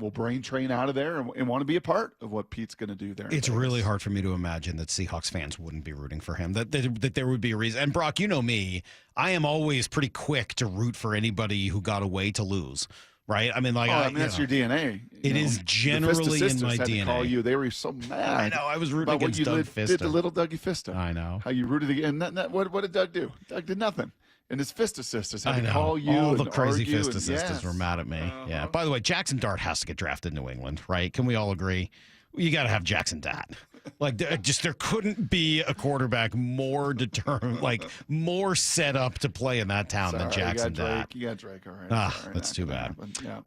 will brain train out of there and want to be a part of what Pete's going to do there. It's really hard for me to imagine that Seahawks fans wouldn't be rooting for him, that there would be a reason. And Brock, you know me, I am always pretty quick to root for anybody who got away to lose. Right? I mean, like, that's your DNA. It is generally in my had DNA. To call you. They were so mad. I know. I was rooting against what you Doug Fista. did to little Dougie Fista. I know. How you rooted against. And what did Doug do? Doug did nothing. And his Fista sisters had to call you. All the and crazy argue Fista sisters were mad at me. Yeah. By the way, Jackson Dart has to get drafted in New England, right? Can we all agree? You got to have Jackson Dart. Like, there couldn't be a quarterback more determined, like more set up to play in that town than Jackson Dart. You got Drake, all right. That's too bad. Yeah.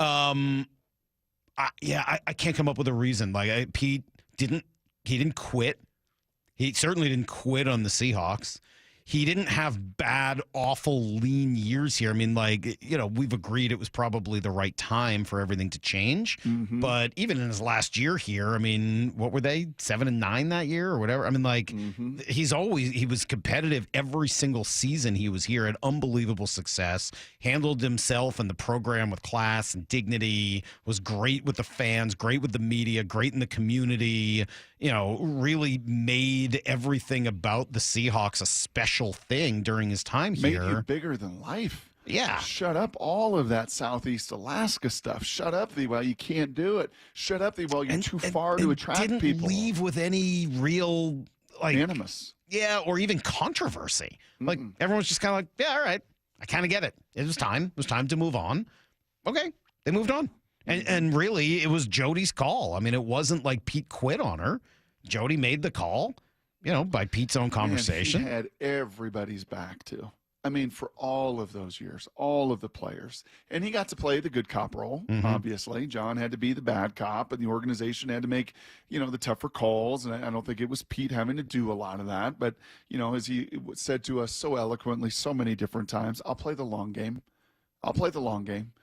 I can't come up with a reason. Like, Pete didn't quit. He certainly didn't quit on the Seahawks. He didn't have bad, awful, lean years here. I mean, like, we've agreed it was probably the right time for everything to change. Mm-hmm. But even in his last year here, I mean, what were they, 7-9 that year or whatever? I mean, like, he was competitive every single season he was here, had unbelievable success, handled himself and the program with class and dignity, was great with the fans, great with the media, great in the community, really made everything about the Seahawks a special thing during his time here. Made you bigger than life. Yeah. Shut up all of that Southeast Alaska stuff. Shut up you can't do it. Shut up you're too far to attract didn't people. Leave with any real animus. Yeah, or even controversy. Like everyone's just kind of like, yeah, all right. I kind of get it. It was time. It was time to move on. Okay. They moved on. And really, it was Jody's call. I mean, it wasn't like Pete quit on her. Jody made the call, by Pete's own conversation. He had everybody's back, too. I mean, for all of those years, all of the players. And he got to play the good cop role, obviously. John had to be the bad cop, and the organization had to make, the tougher calls. And I don't think it was Pete having to do a lot of that. But, as he said to us so eloquently so many different times, I'll play the long game. I'll play the long game.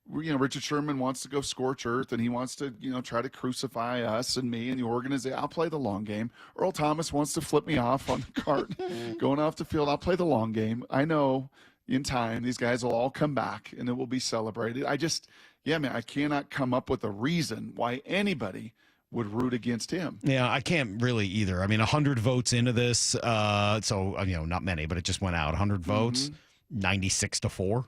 Richard Sherman wants to go scorch earth, and he wants to, try to crucify us and me and the organization. I'll play the long game. Earl Thomas wants to flip me off on the cart going off the field. I'll play the long game. I know in time these guys will all come back, and it will be celebrated. I cannot come up with a reason why anybody would root against him. Yeah, I can't really either. I mean, 100 votes into this, so, not many, but it just went out. 100 votes, 96-4,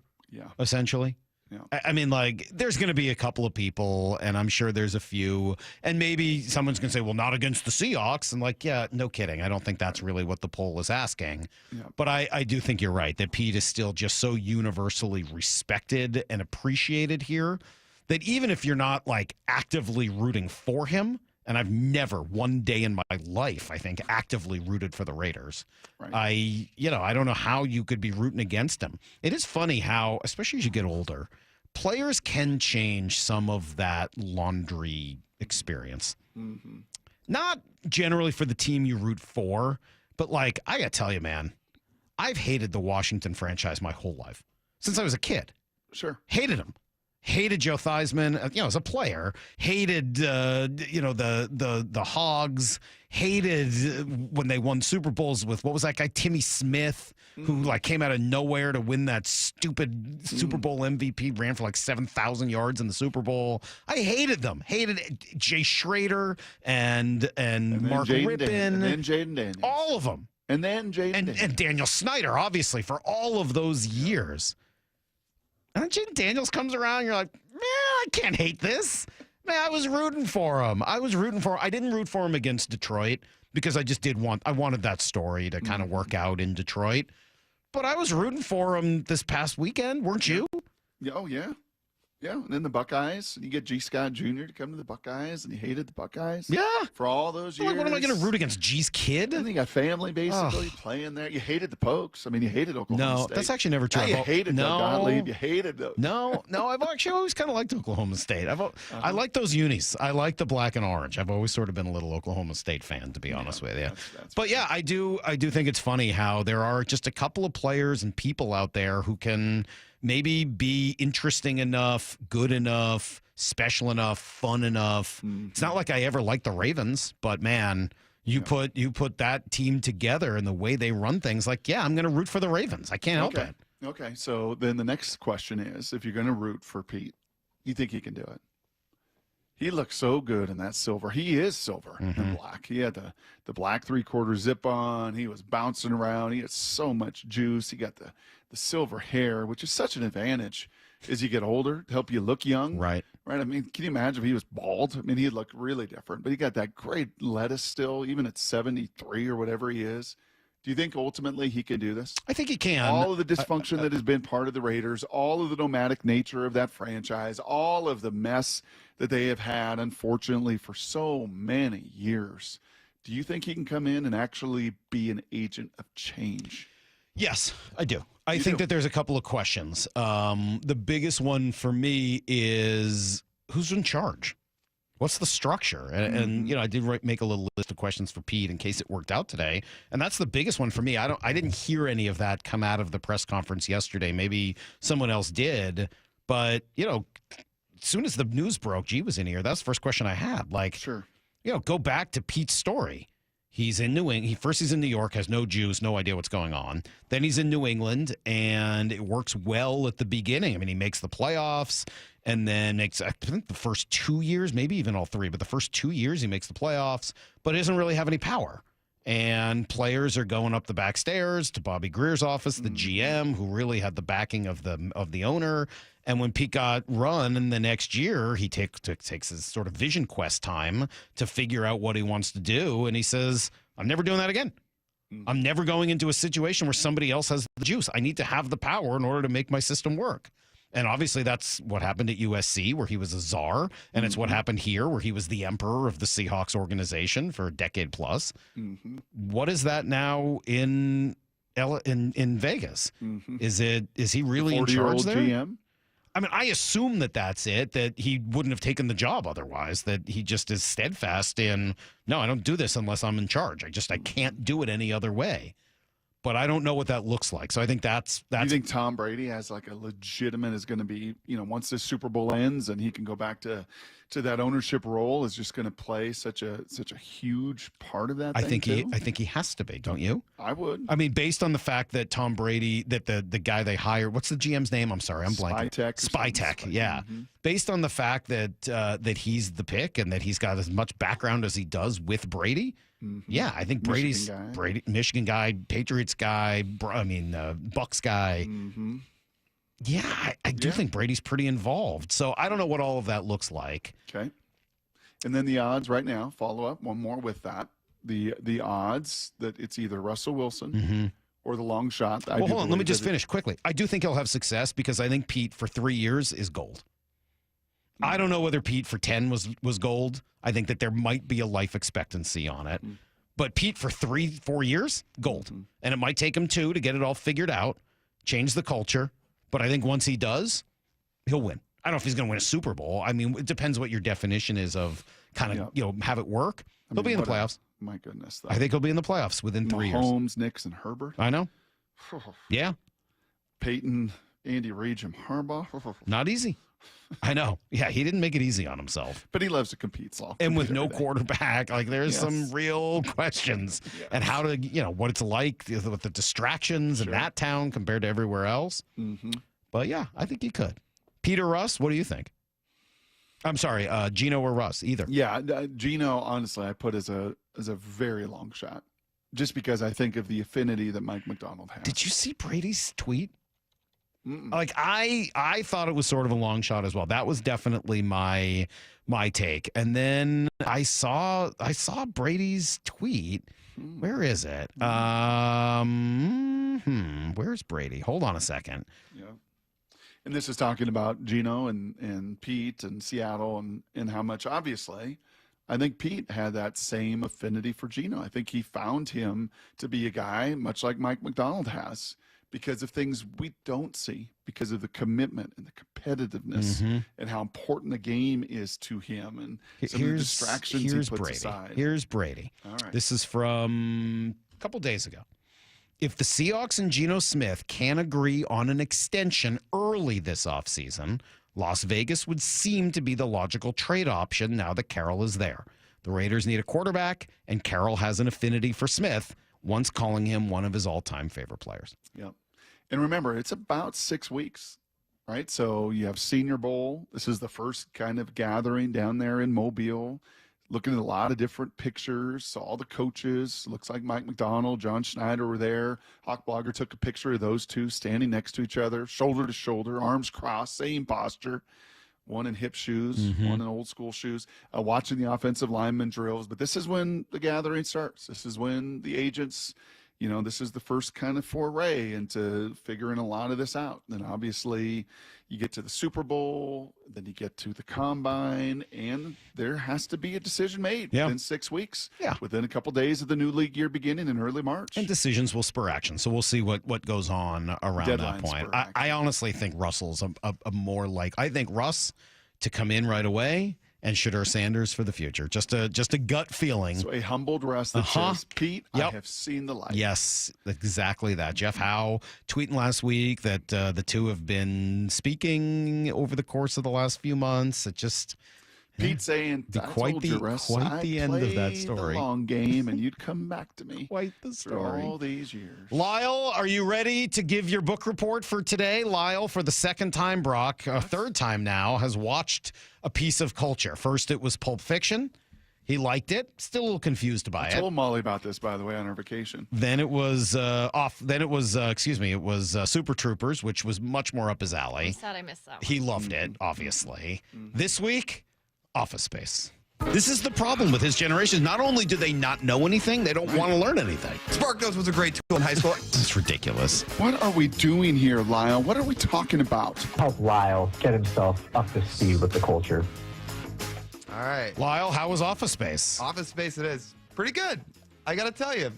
essentially. Yeah. I mean, like, there's going to be a couple of people, and I'm sure there's a few, and maybe someone's going to say, well, not against the Seahawks. And like, yeah, no kidding. I don't think that's really what the poll is asking. Yeah. But I do think you're right, that Pete is still just so universally respected and appreciated here that even if you're not, like, actively rooting for him, and I've never one day in my life, I think, actively rooted for the Raiders. Right. I don't know how you could be rooting against them. It is funny how, especially as you get older, players can change some of that laundry experience. Mm-hmm. Not generally for the team you root for, but like, I got to tell you, man, I've hated the Washington franchise my whole life since I was a kid. Sure. Hated them. Hated Joe Theismann, as a player. Hated, the Hogs. Hated when they won Super Bowls with, what was that guy, Timmy Smith, who came out of nowhere to win that stupid Super Bowl MVP, ran for 7,000 yards in the Super Bowl. I hated them. Hated Jay Schrader and Mark Rippon. And then Jaden Daniels. All of them. And then Jaden and Daniel Snyder, obviously, for all of those years. And then Jaden Daniels comes around, you're like, man, I can't hate this. Man, I was rooting for him. I didn't root for him against Detroit because I wanted that story to kind of work out in Detroit. But I was rooting for him this past weekend, weren't you? Oh, yeah. Yeah, and then the Buckeyes. You get G. Scott Jr. to come to the Buckeyes, and he hated the Buckeyes. Yeah. For all those years. Like, what am I going to root against? G's kid? And you got family, basically, playing there. You hated the Pokes. I mean, you hated Oklahoma State. No, that's actually never true. Yeah, you hated Doug Gottlieb. You hated those. No, I've actually always kind of liked Oklahoma State. I like those unis. I like the black and orange. I've always sort of been a little Oklahoma State fan, to be honest with you. But yeah, I do think it's funny how there are just a couple of players and people out there who can maybe be interesting enough, good enough, special enough, fun enough. It's not like I ever liked the Ravens, but man, you put that team together and the way they run things, like, yeah, I'm going to root for the Ravens. I can't help it. Okay, so then the next question is, if you're going to root for Pete, you think he can do it? He looks so good in that silver. He is silver and black. He had the black 3/4 zip on. He was bouncing around. He had so much juice. He got the silver hair, which is such an advantage as you get older to help you look young. Right. Right. I mean, can you imagine if he was bald? I mean, he'd look really different. But he got that great lettuce still, even at 73 or whatever he is. Do you think ultimately he can do this? I think he can. All of the dysfunction that has been part of the Raiders, all of the nomadic nature of that franchise, all of the mess that they have had, unfortunately, for so many years. Do you think he can come in and actually be an agent of change? Yes, I do. I think that there's a couple of questions. The biggest one for me is who's in charge? What's the structure? And you know, I did make a little list of questions for Pete in case it worked out today. And that's the biggest one for me. I didn't hear any of that come out of the press conference yesterday. Maybe someone else did. But, you know, as soon as the news broke, G was in here. That's the first question I had. Like, sure. You know, go back to Pete's story. He's in New England. First, he's in New York, has no juice, no idea what's going on. Then he's in New England, and it works well at the beginning. I mean, he makes the playoffs, and then makes, I think, the first 2 years, maybe even all three, but the first 2 years he makes the playoffs, but he doesn't really have any power. And players are going up the back stairs to Bobby Greer's office, the GM, who really had the backing of the owner. And when Pete got run in the next year, he takes his sort of vision quest time to figure out what he wants to do. And he says, I'm never doing that again. I'm never going into a situation where somebody else has the juice. I need to have the power in order to make my system work. And obviously that's what happened at USC, where he was a czar. And it's what happened here, where he was the emperor of the Seahawks organization for a decade plus. What is that now in Vegas? Is he really in charge there? GM? I mean, I assume that that's it, that he wouldn't have taken the job otherwise, that he just is steadfast in, no, I don't do this unless I'm in charge. I can't do it any other way. But I don't know what that looks like. So I think that's. You think Tom Brady has like a legitimate, is going to be, you know, once this Super Bowl ends and he can go back to that ownership role, is just going to play such a huge part of that? I think he has to be. Don't you? I would. I mean, based on the fact that Tom Brady, that the guy they hired, what's the GM's name? I'm sorry, I'm blanking. Spytech. Yeah. Based on the fact that he's the pick and that he's got as much background as he does with Brady. Yeah, I think Brady's Michigan guy, Patriots guy, Bucks guy. Yeah, I do think Brady's pretty involved. So I don't know what all of that looks like. Okay. And then the odds right now, follow up one more with that. The odds that it's either Russell Wilson or the long shot. Well, hold on. Let me just finish quickly. I do think he'll have success because I think Pete for 3 years is gold. I don't know whether Pete for 10 was gold. I think that there might be a life expectancy on it. But Pete for 3-4 years, gold. And it might take him 2 to get it all figured out, change the culture. But I think once he does, he'll win. I don't know if he's going to win a Super Bowl. I mean, it depends what your definition is of kind of, have it work. He'll be in the playoffs. My goodness. Though. I think he'll be in the playoffs within 3 years. Mahomes, Knicks, and Herbert. I know. Yeah. Peyton, Andy Reid, Jim Harbaugh. Not easy. I know. Yeah, he didn't make it easy on himself. But he loves to compete, so and with no quarterback, like there's some real questions and how to, what it's like with the distractions in that town compared to everywhere else. But yeah, I think he could. Peter Russ, what do you think? I'm sorry, Gino or Russ, either. Yeah, Gino, honestly, I put as a very long shot, just because I think of the affinity that Mike McDonald has. Did you see Brady's tweet? Like I thought it was sort of a long shot as well. That was definitely my take. And then I saw Brady's tweet. Where is it? Where's Brady? Hold on a second. Yeah. And this is talking about Gino and Pete and Seattle and how much, obviously, I think Pete had that same affinity for Gino. I think he found him to be a guy, much like Mike McDonald has, because of things we don't see, because of the commitment and the competitiveness and how important the game is to him and some of the distractions he puts aside. Here's Brady. All right. This is from a couple days ago. If the Seahawks and Geno Smith can't agree on an extension early this offseason, Las Vegas would seem to be the logical trade option now that Carroll is there. The Raiders need a quarterback, and Carroll has an affinity for Smith, once calling him one of his all-time favorite players. Yep. And remember, it's about 6 weeks, right? So you have Senior Bowl. This is the first kind of gathering down there in Mobile. Looking at a lot of different pictures, saw all the coaches. Looks like Mike McDonald, John Schneider were there. Hawk Blogger took a picture of those two standing next to each other, shoulder to shoulder, arms crossed, same posture. One in hip shoes, one in old school shoes, watching the offensive lineman drills. But this is when the gathering starts. This is when the agents, this is the first kind of foray into figuring a lot of this out. And obviously you get to the Super Bowl, then you get to the Combine, and there has to be a decision made within 6 weeks. Yeah. Within a couple days of the new league year beginning in early March. And decisions will spur action. So we'll see what goes on around Deadlines that point. spur I honestly think Russell's a more like, I think Russ to come in right away and Shedeur Sanders for the future. Just a gut feeling. So a humbled Russ that says, Pete, I have seen the light. Yes, exactly that. Jeff Howe tweeting last week that the two have been speaking over the course of the last few months. It just... Pete saying, quite the end of that story. The long game, and you'd come back to me. Quite the story. All these years. Lyle, are you ready to give your book report for today? Lyle, for the second time, Brock, third time now, has watched a piece of culture. First, it was Pulp Fiction. He liked it. Still a little confused by it. I told Molly about this, by the way, on our vacation. Then it was it was Super Troopers, which was much more up his alley. I'm sad I missed that one. He loved it, obviously. This week, Office Space. This is the problem with his generation. Not only do they not know anything, they don't want to learn anything. Spark Notes was a great tool in high school. It's ridiculous. What are we doing here, Lyle? What are we talking about? Help Lyle get himself up to speed with the culture. All right. Lyle, how was Office Space? Office Space it is. Pretty good. I got to tell you.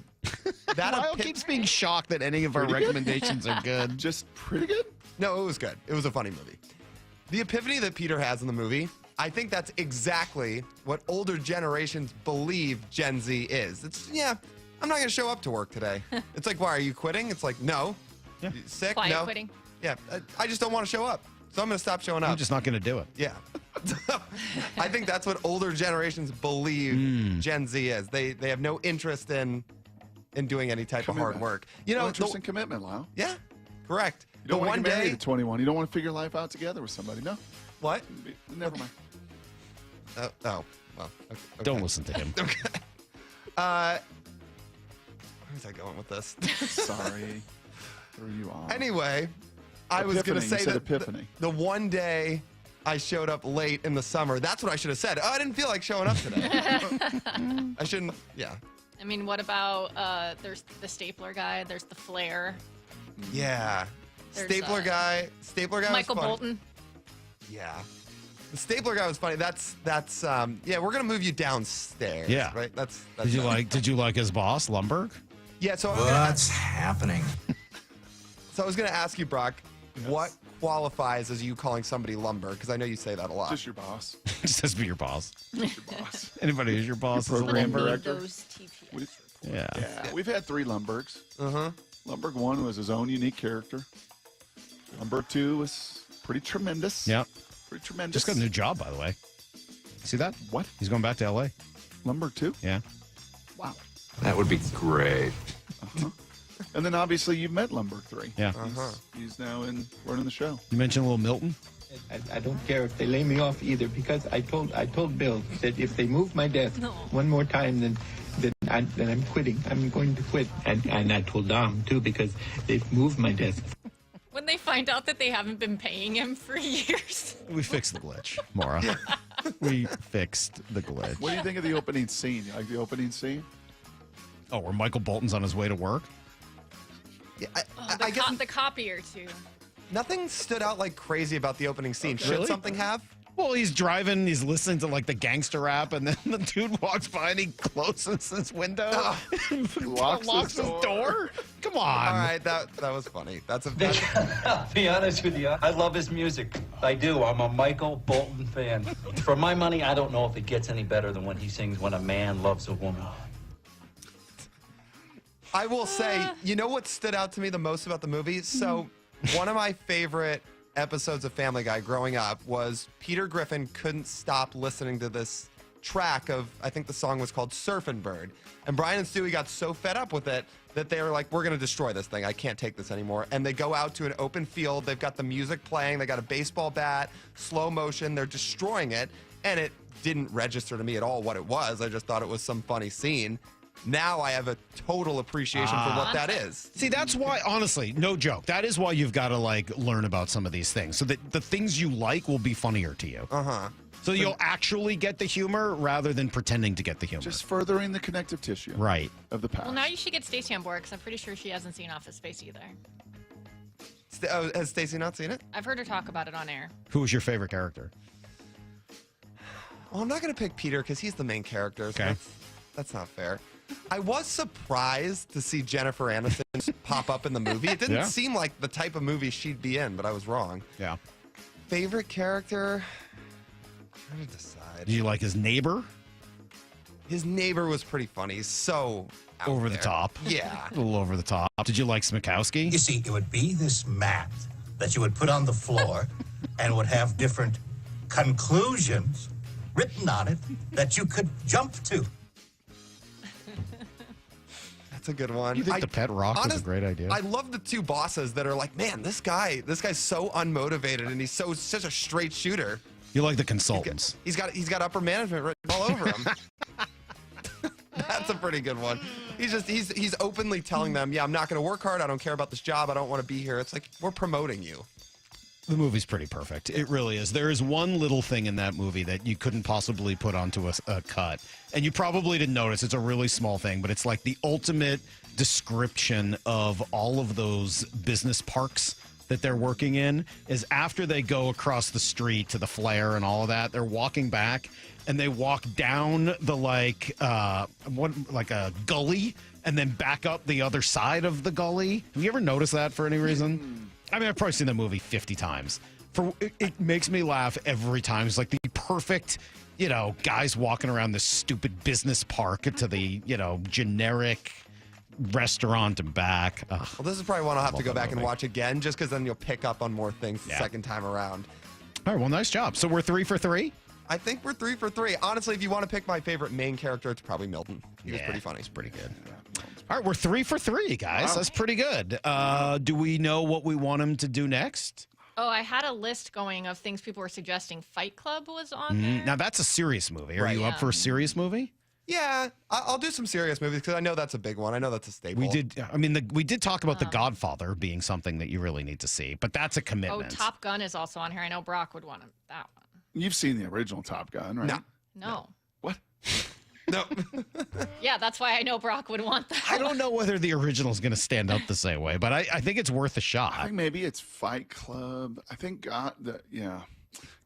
Lyle keeps being shocked that any of our recommendations are good. Just pretty good? No, it was good. It was a funny movie. The epiphany that Peter has in the movie, I think that's exactly what older generations believe Gen Z is. It's, I'm not going to show up to work today. It's like, why, are you quitting? It's like, no. Yeah. You sick? Quiet No. quitting. Yeah, I just don't want to show up. So I'm going to stop showing up. I'm just not going to do it. Yeah. I think that's what older generations believe Gen Z is. They have no interest in doing any type of hard work. No interest in commitment, Lyle. Yeah, correct. You don't the want one to get married day, at 21. You don't want to figure life out together with somebody. No. What? Never mind. Well. Okay. Don't listen to him. Okay. Where's I going with this? Sorry. Threw you on. Anyway, I was going to say that epiphany. The one day I showed up late in the summer, that's what I should have said. Oh, I didn't feel like showing up today. I shouldn't, I mean, what about there's the stapler guy, there's the flare. Yeah. There's, Stapler guy was Michael funny. Bolton. Yeah. The stapler guy was funny. That's we're going to move you downstairs. Yeah. Right? That's Did you like his boss, Lumberg? Yeah, so What's happening? So I was going to ask you, Brock, what qualifies as you calling somebody lumber? Because I know you say that a lot. Just your boss. Just has to be your boss. Just your boss. Anybody who's your boss Your is a program Lumberg. director. Those TPS. Yeah. We've had 3 Lumbergs. Uh-huh. Lumberg 1 was his own unique character. Lumberg 2 was pretty tremendous. Yeah. Pretty tremendous. Just got a new job, by the way. See that? What? He's going back to L.A. Lumberg 2? Yeah. Wow. That would be great. Uh-huh. And then obviously you've met Lumberg 3. Yeah. He's now running the show. You mentioned Little Milton? I don't care if they lay me off either, because I told Bill that if they move my desk one more time, then I'm quitting. I'm going to quit. And I told Dom too, because they've moved my desk. When they find out that they haven't been paying him for years. We fixed the glitch, Maura. We fixed the glitch. What do you think of the opening scene? You like the opening scene? Oh, where Michael Bolton's on his way to work? Yeah, I guess the copier too. Nothing stood out like crazy about the opening scene. Should Really? something have? Well, he's driving, he's listening to like the gangster rap, and then the dude walks by and he closes his window, locks his door. Come on. All right, that was funny. I'll be honest with you. I love his music. I do. I'm a Michael Bolton fan. For my money, I don't know if it gets any better than when he sings "When a Man Loves a Woman." I will say, you know what stood out to me the most about the movie? So, one of my favorite episodes of Family Guy growing up was Peter Griffin couldn't stop listening to this track of, I think the song was called Surfin' Bird. And Brian and Stewie got so fed up with it that they were like, we're going to destroy this thing. I can't take this anymore. And they go out to an open field. They've got the music playing. They got a baseball bat, slow motion. They're destroying it. And it didn't register to me at all what it was. I just thought it was some funny scene. Now I have a total appreciation for what that is. See, that's why, honestly, no joke. That is why you've got to like learn about some of these things, so that the things you like will be funnier to you. So you'll actually get the humor rather than pretending to get the humor. Just furthering the connective tissue. Right. Of the past. Well, now you should get Stacy on board because I'm pretty sure she hasn't seen Office Space either. Has Stacy not seen it? I've heard her talk about it on air. Who was your favorite character? Well, I'm not going to pick Peter because he's the main character. So Okay. that's not fair. I was surprised to see Jennifer Aniston pop up in the movie. It didn't Yeah. seem like the type of movie she'd be in, but I was wrong. Yeah. Favorite character? I'm trying to decide. Do you like his neighbor? His neighbor was pretty funny. He's so out Over the there. top. Yeah. A little over the top. Did you like Smikowski? You see, it would be this mat that you would put on the floor and would have different conclusions written on it that you could jump to. That's a good one. You think the pet rock was a great idea? I love the two bosses that are like, man, this guy's so unmotivated and he's such a straight shooter. You like the consultants? He's got upper management written all over him. That's a pretty good one. He's openly telling them, yeah, I'm not going to work hard. I don't care about this job. I don't want to be here. It's like, we're promoting you. The movie's pretty perfect. It really is. There is one little thing in that movie that you couldn't possibly put onto a cut. And you probably didn't notice. It's a really small thing, but it's like the ultimate description of all of those business parks that they're working in is after they go across the street to the flare and all of that, they're walking back and they walk down the like a gully and then back up the other side of the gully. Have you ever noticed that for any reason? I mean, I've probably seen the movie 50 times. It makes me laugh every time. It's like the perfect, guys walking around this stupid business park to the, generic restaurant and back. Ugh. Well, this is probably one I'll have to go back and movie. watch again just because then you'll pick up on more things the second time around. All right, well, nice job. So we're 3 for 3? I think we're 3 for 3. Honestly, if you want to pick my favorite main character, it's probably Milton. He was pretty funny. It's pretty good. All right, we're 3 for 3, guys. That's pretty good. Do we know what we want him to do next? Oh, I had a list going of things people were suggesting. Fight Club was on there. Now, that's a serious movie. Are you up for a serious movie? Yeah, I'll do some serious movies because I know that's a big one. I know that's a staple. We did talk about The Godfather being something that you really need to see, but that's a Oh, commitment. Top Gun is also on here. I know Brock would want that one. You've seen the original Top Gun, right? No. What? No. Yeah, that's why I know Brock would want that. I don't know whether the original is going to stand up the same way, but I think it's worth a shot. I think maybe it's Fight Club. I think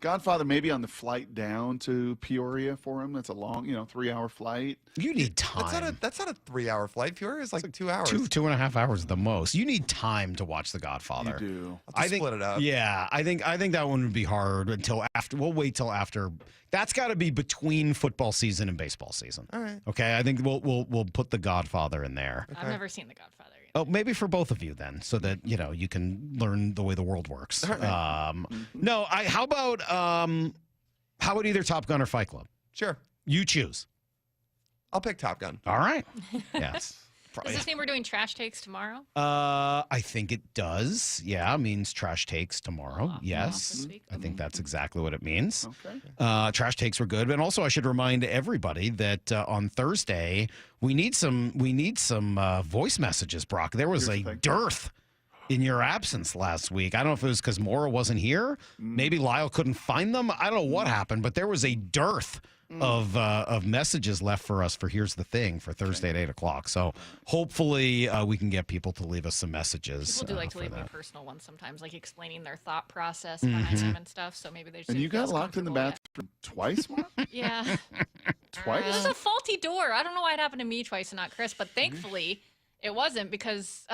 Godfather maybe on the flight down to Peoria for him. That's a long, 3-hour flight. You need time. That's not a 3-hour flight. Peoria is like 2 hours. 2.5 hours at the most. You need time to watch The Godfather. You do. I think split it up. Yeah, I think that one would be hard until after. We'll wait till after. That's got to be between football season and baseball season. All right. Okay, I think we'll put The Godfather in there. I've never seen The Godfather. Oh, maybe for both of you then, so that you can learn the way the world works. No, how about either Top Gun or Fight Club? Sure. You choose. I'll pick Top Gun. All right. Yes. Does this mean we're doing trash takes tomorrow? I think it does. Yeah, it means trash takes tomorrow. Yes. I think that's exactly what it means. Okay. Trash takes were good. And also I should remind everybody that on Thursday we need some voice messages, Brock. There was a dearth in your absence last week. I don't know if it was because Maura wasn't here. Maybe Lyle couldn't find them. I don't know what happened, but there was a dearth of messages left for us for Here's the Thing for Thursday at 8 o'clock. So hopefully we can get people to leave us some messages. People do like to leave me personal ones sometimes, like explaining their thought process behind them and stuff. So maybe they just And you got locked in the bathroom twice, Mark? Yeah. Twice? It was a faulty door. I don't know why it happened to me twice and not Chris, but thankfully it wasn't because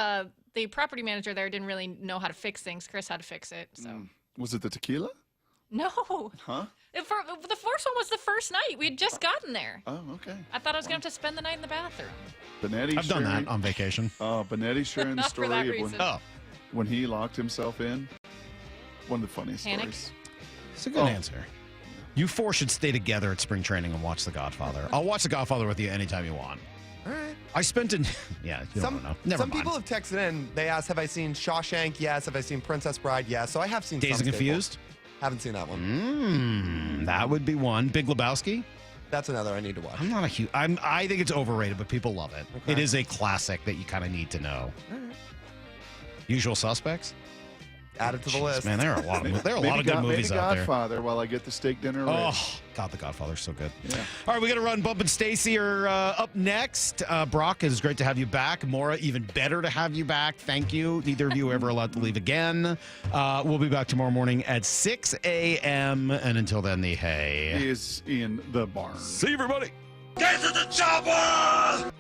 the property manager there didn't really know how to fix things. Chris had to fix it. So Was it the tequila? No. Huh? The first one was the first night. We had just gotten there. Oh, okay. I thought I was going to have to spend the night in the bathroom. Benetti I've done that on vacation. Oh, Benetti sharing the Not for story that of reason. when he locked himself in. One of the funniest Panic? stories. It's a good answer. You four should stay together at spring training and watch The Godfather. I'll watch The Godfather with you anytime you want. All right. I spent you don't know. Never some mind. people have texted in. They asked, have I seen Shawshank? Yes. Have I seen Princess Bride? Yes. So I have seen Dazed some and staples. Confused? Haven't seen that one. That would be one. Big Lebowski? That's another I need to watch. I'm not a huge. I think it's overrated, but people love it. Okay. It is a classic that you kind of need to know. Usual Suspects? Add it to the list. Man, there are a lot of good movies maybe out there. Godfather while I get the steak dinner ready. Oh, God, The Godfather's so good. Yeah. All right, we got to run. Bump and Stacy are up next. Brock, it is great to have you back. Maura, even better to have you back. Thank you. Neither of you ever allowed to leave again. We'll be back tomorrow morning at 6 a.m. And until then, the hay is in the barn. See you, everybody. Get to the chopper!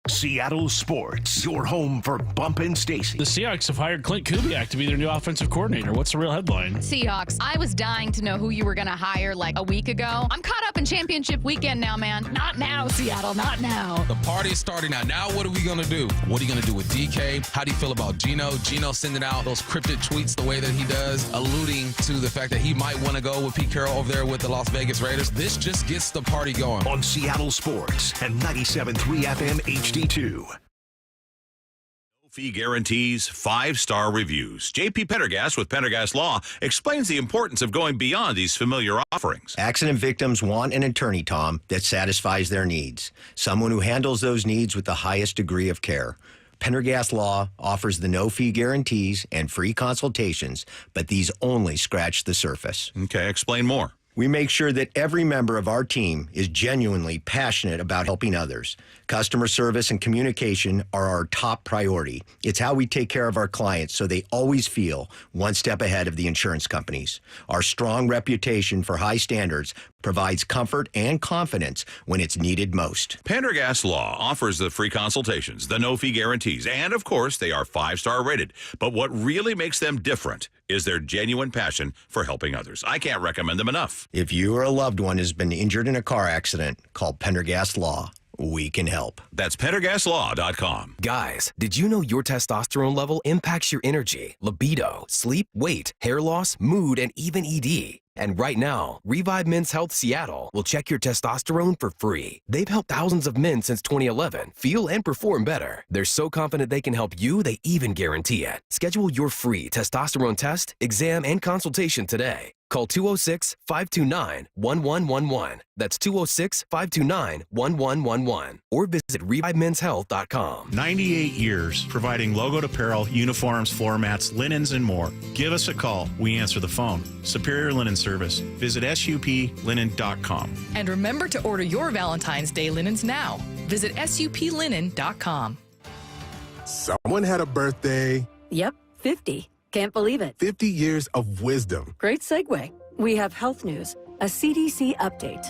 Seattle Sports, your home for Bump and Stacy. The Seahawks have hired Clint Kubiak to be their new offensive coordinator. What's the real headline? Seahawks. I was dying to know who you were going to hire like a week ago. I'm caught up in championship weekend now, man. Not now, Seattle. Not now. The party's starting now. Now what are we going to do? What are you going to do with DK? How do you feel about Geno? Geno sending out those cryptic tweets the way that he does, alluding to the fact that he might want to go with Pete Carroll over there with the Las Vegas Raiders. This just gets the party going. On Seattle Sports and 97.3 FM HD2. Fee guarantees 5-star reviews. JP Pendergast with Pendergast Law explains the importance of going beyond these familiar offerings. Accident victims want an attorney, Tom, that satisfies their needs. Someone who handles those needs with the highest degree of care. Pendergast Law offers the no-fee guarantees and free consultations, but these only scratch the surface. Okay, explain more. We make sure that every member of our team is genuinely passionate about helping others. Customer service and communication are our top priority. It's how we take care of our clients so they always feel one step ahead of the insurance companies. Our strong reputation for high standards provides comfort and confidence when it's needed most. Pendergast Law offers the free consultations, the no-fee guarantees, and of course, they are 5-star rated. But what really makes them different is their genuine passion for helping others. I can't recommend them enough. If you or a loved one has been injured in a car accident, call Pendergast Law. We can help. That's PendergastLaw.com. Guys, did you know your testosterone level impacts your energy, libido, sleep, weight, hair loss, mood, and even ED? And right now, Revive Men's Health Seattle will check your testosterone for free. They've helped thousands of men since 2011 feel and perform better. They're so confident they can help you, they even guarantee it. Schedule your free testosterone test, exam, and consultation today. Call 206-529-1111. That's 206-529-1111. Or visit ReviveMen'sHealth.com. 98 years providing logoed apparel, uniforms, floor mats, linens, and more. Give us a call. We answer the phone. Superior Linen Service. Visit SUPLinen.com. And remember to order your Valentine's Day linens now. Visit SUPLinen.com. Someone had a birthday. Yep, 50. Can't believe it. 50 years of wisdom. Great segue. We have health news, a CDC update.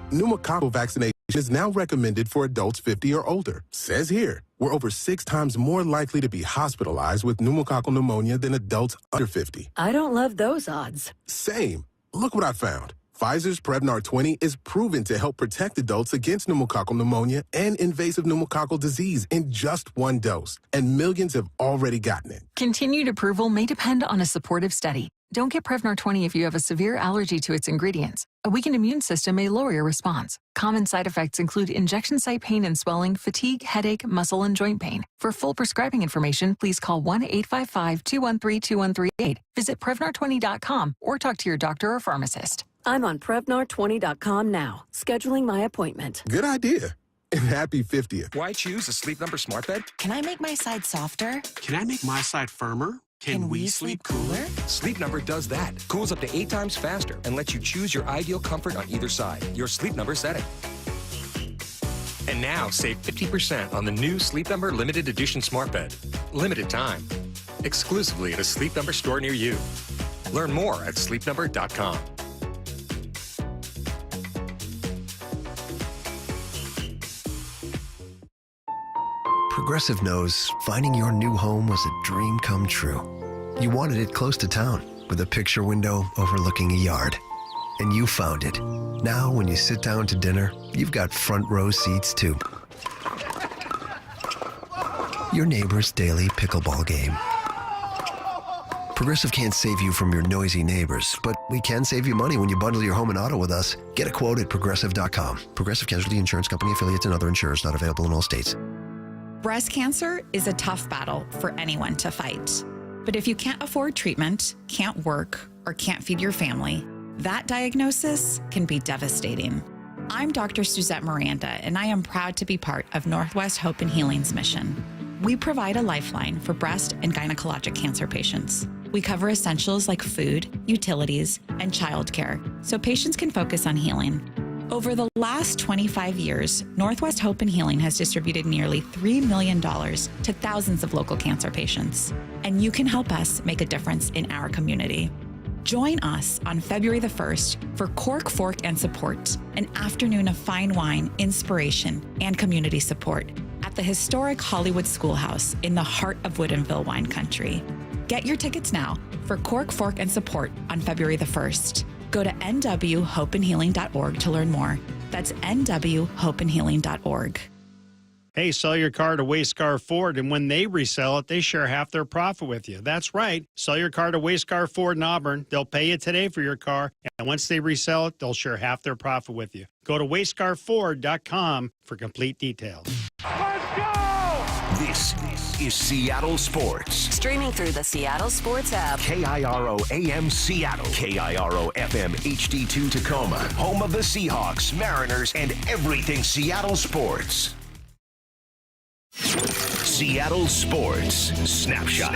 Pneumococcal vaccination is now recommended for adults 50 or older. Says here, we're over 6 times more likely to be hospitalized with pneumococcal pneumonia than adults under 50. I don't love those odds. Same. Look what I found. Pfizer's Prevnar 20 is proven to help protect adults against pneumococcal pneumonia and invasive pneumococcal disease in just 1 dose, and millions have already gotten it. Continued approval may depend on a supportive study. Don't get Prevnar 20 if you have a severe allergy to its ingredients. A weakened immune system may lower your response. Common side effects include injection site pain and swelling, fatigue, headache, muscle, and joint pain. For full prescribing information, please call 1-855-213-2138. Visit Prevnar20.com or talk to your doctor or pharmacist. I'm on Prevnar20.com now, scheduling my appointment. Good idea. and happy 50th. Why choose a Sleep Number smart bed? Can I make my side softer? Can I make my side firmer? Can we sleep cooler? Sleep Number does that. Cools up to 8 times faster and lets you choose your ideal comfort on either side. Your Sleep Number setting. And now save 50% on the new Sleep Number limited edition smart bed. Limited time. Exclusively at a Sleep Number store near you. Learn more at sleepnumber.com. Progressive knows finding your new home was a dream come true. You wanted it close to town with a picture window overlooking a yard. And you found it. Now, when you sit down to dinner, you've got front row seats too. Your neighbor's daily pickleball game. Progressive can't save you from your noisy neighbors, but we can save you money when you bundle your home and auto with us. Get a quote at Progressive.com. Progressive Casualty Insurance Company affiliates and other insurers not available in all states. Breast cancer is a tough battle for anyone to fight. But if you can't afford treatment, can't work, or can't feed your family, that diagnosis can be devastating. I'm Dr. Suzette Miranda, and I am proud to be part of Northwest Hope and Healing's mission. We provide a lifeline for breast and gynecologic cancer patients. We cover essentials like food, utilities, and childcare, so patients can focus on healing. Over the last 25 years, Northwest Hope and Healing has distributed nearly $3 million to thousands of local cancer patients. And you can help us make a difference in our community. Join us on February the 1st for Cork, Fork, and Support, an afternoon of fine wine, inspiration, and community support at the historic Hollywood Schoolhouse in the heart of Woodinville wine country. Get your tickets now for Cork, Fork, and Support on February the 1st. Go to nwhopeandhealing.org to learn more. That's nwhopeandhealing.org. Hey, sell your car to Wayscar Ford, and when they resell it, they share half their profit with you. That's right. Sell your car to Wayscar Ford in Auburn. They'll pay you today for your car, and once they resell it, they'll share half their profit with you. Go to wayscarford.com for complete details. Let's go! This is Seattle Sports. Streaming through the Seattle Sports app. KIRO AM Seattle. KIRO FM HD2 Tacoma. Home of the Seahawks, Mariners, and everything Seattle sports. Seattle Sports Snapshot.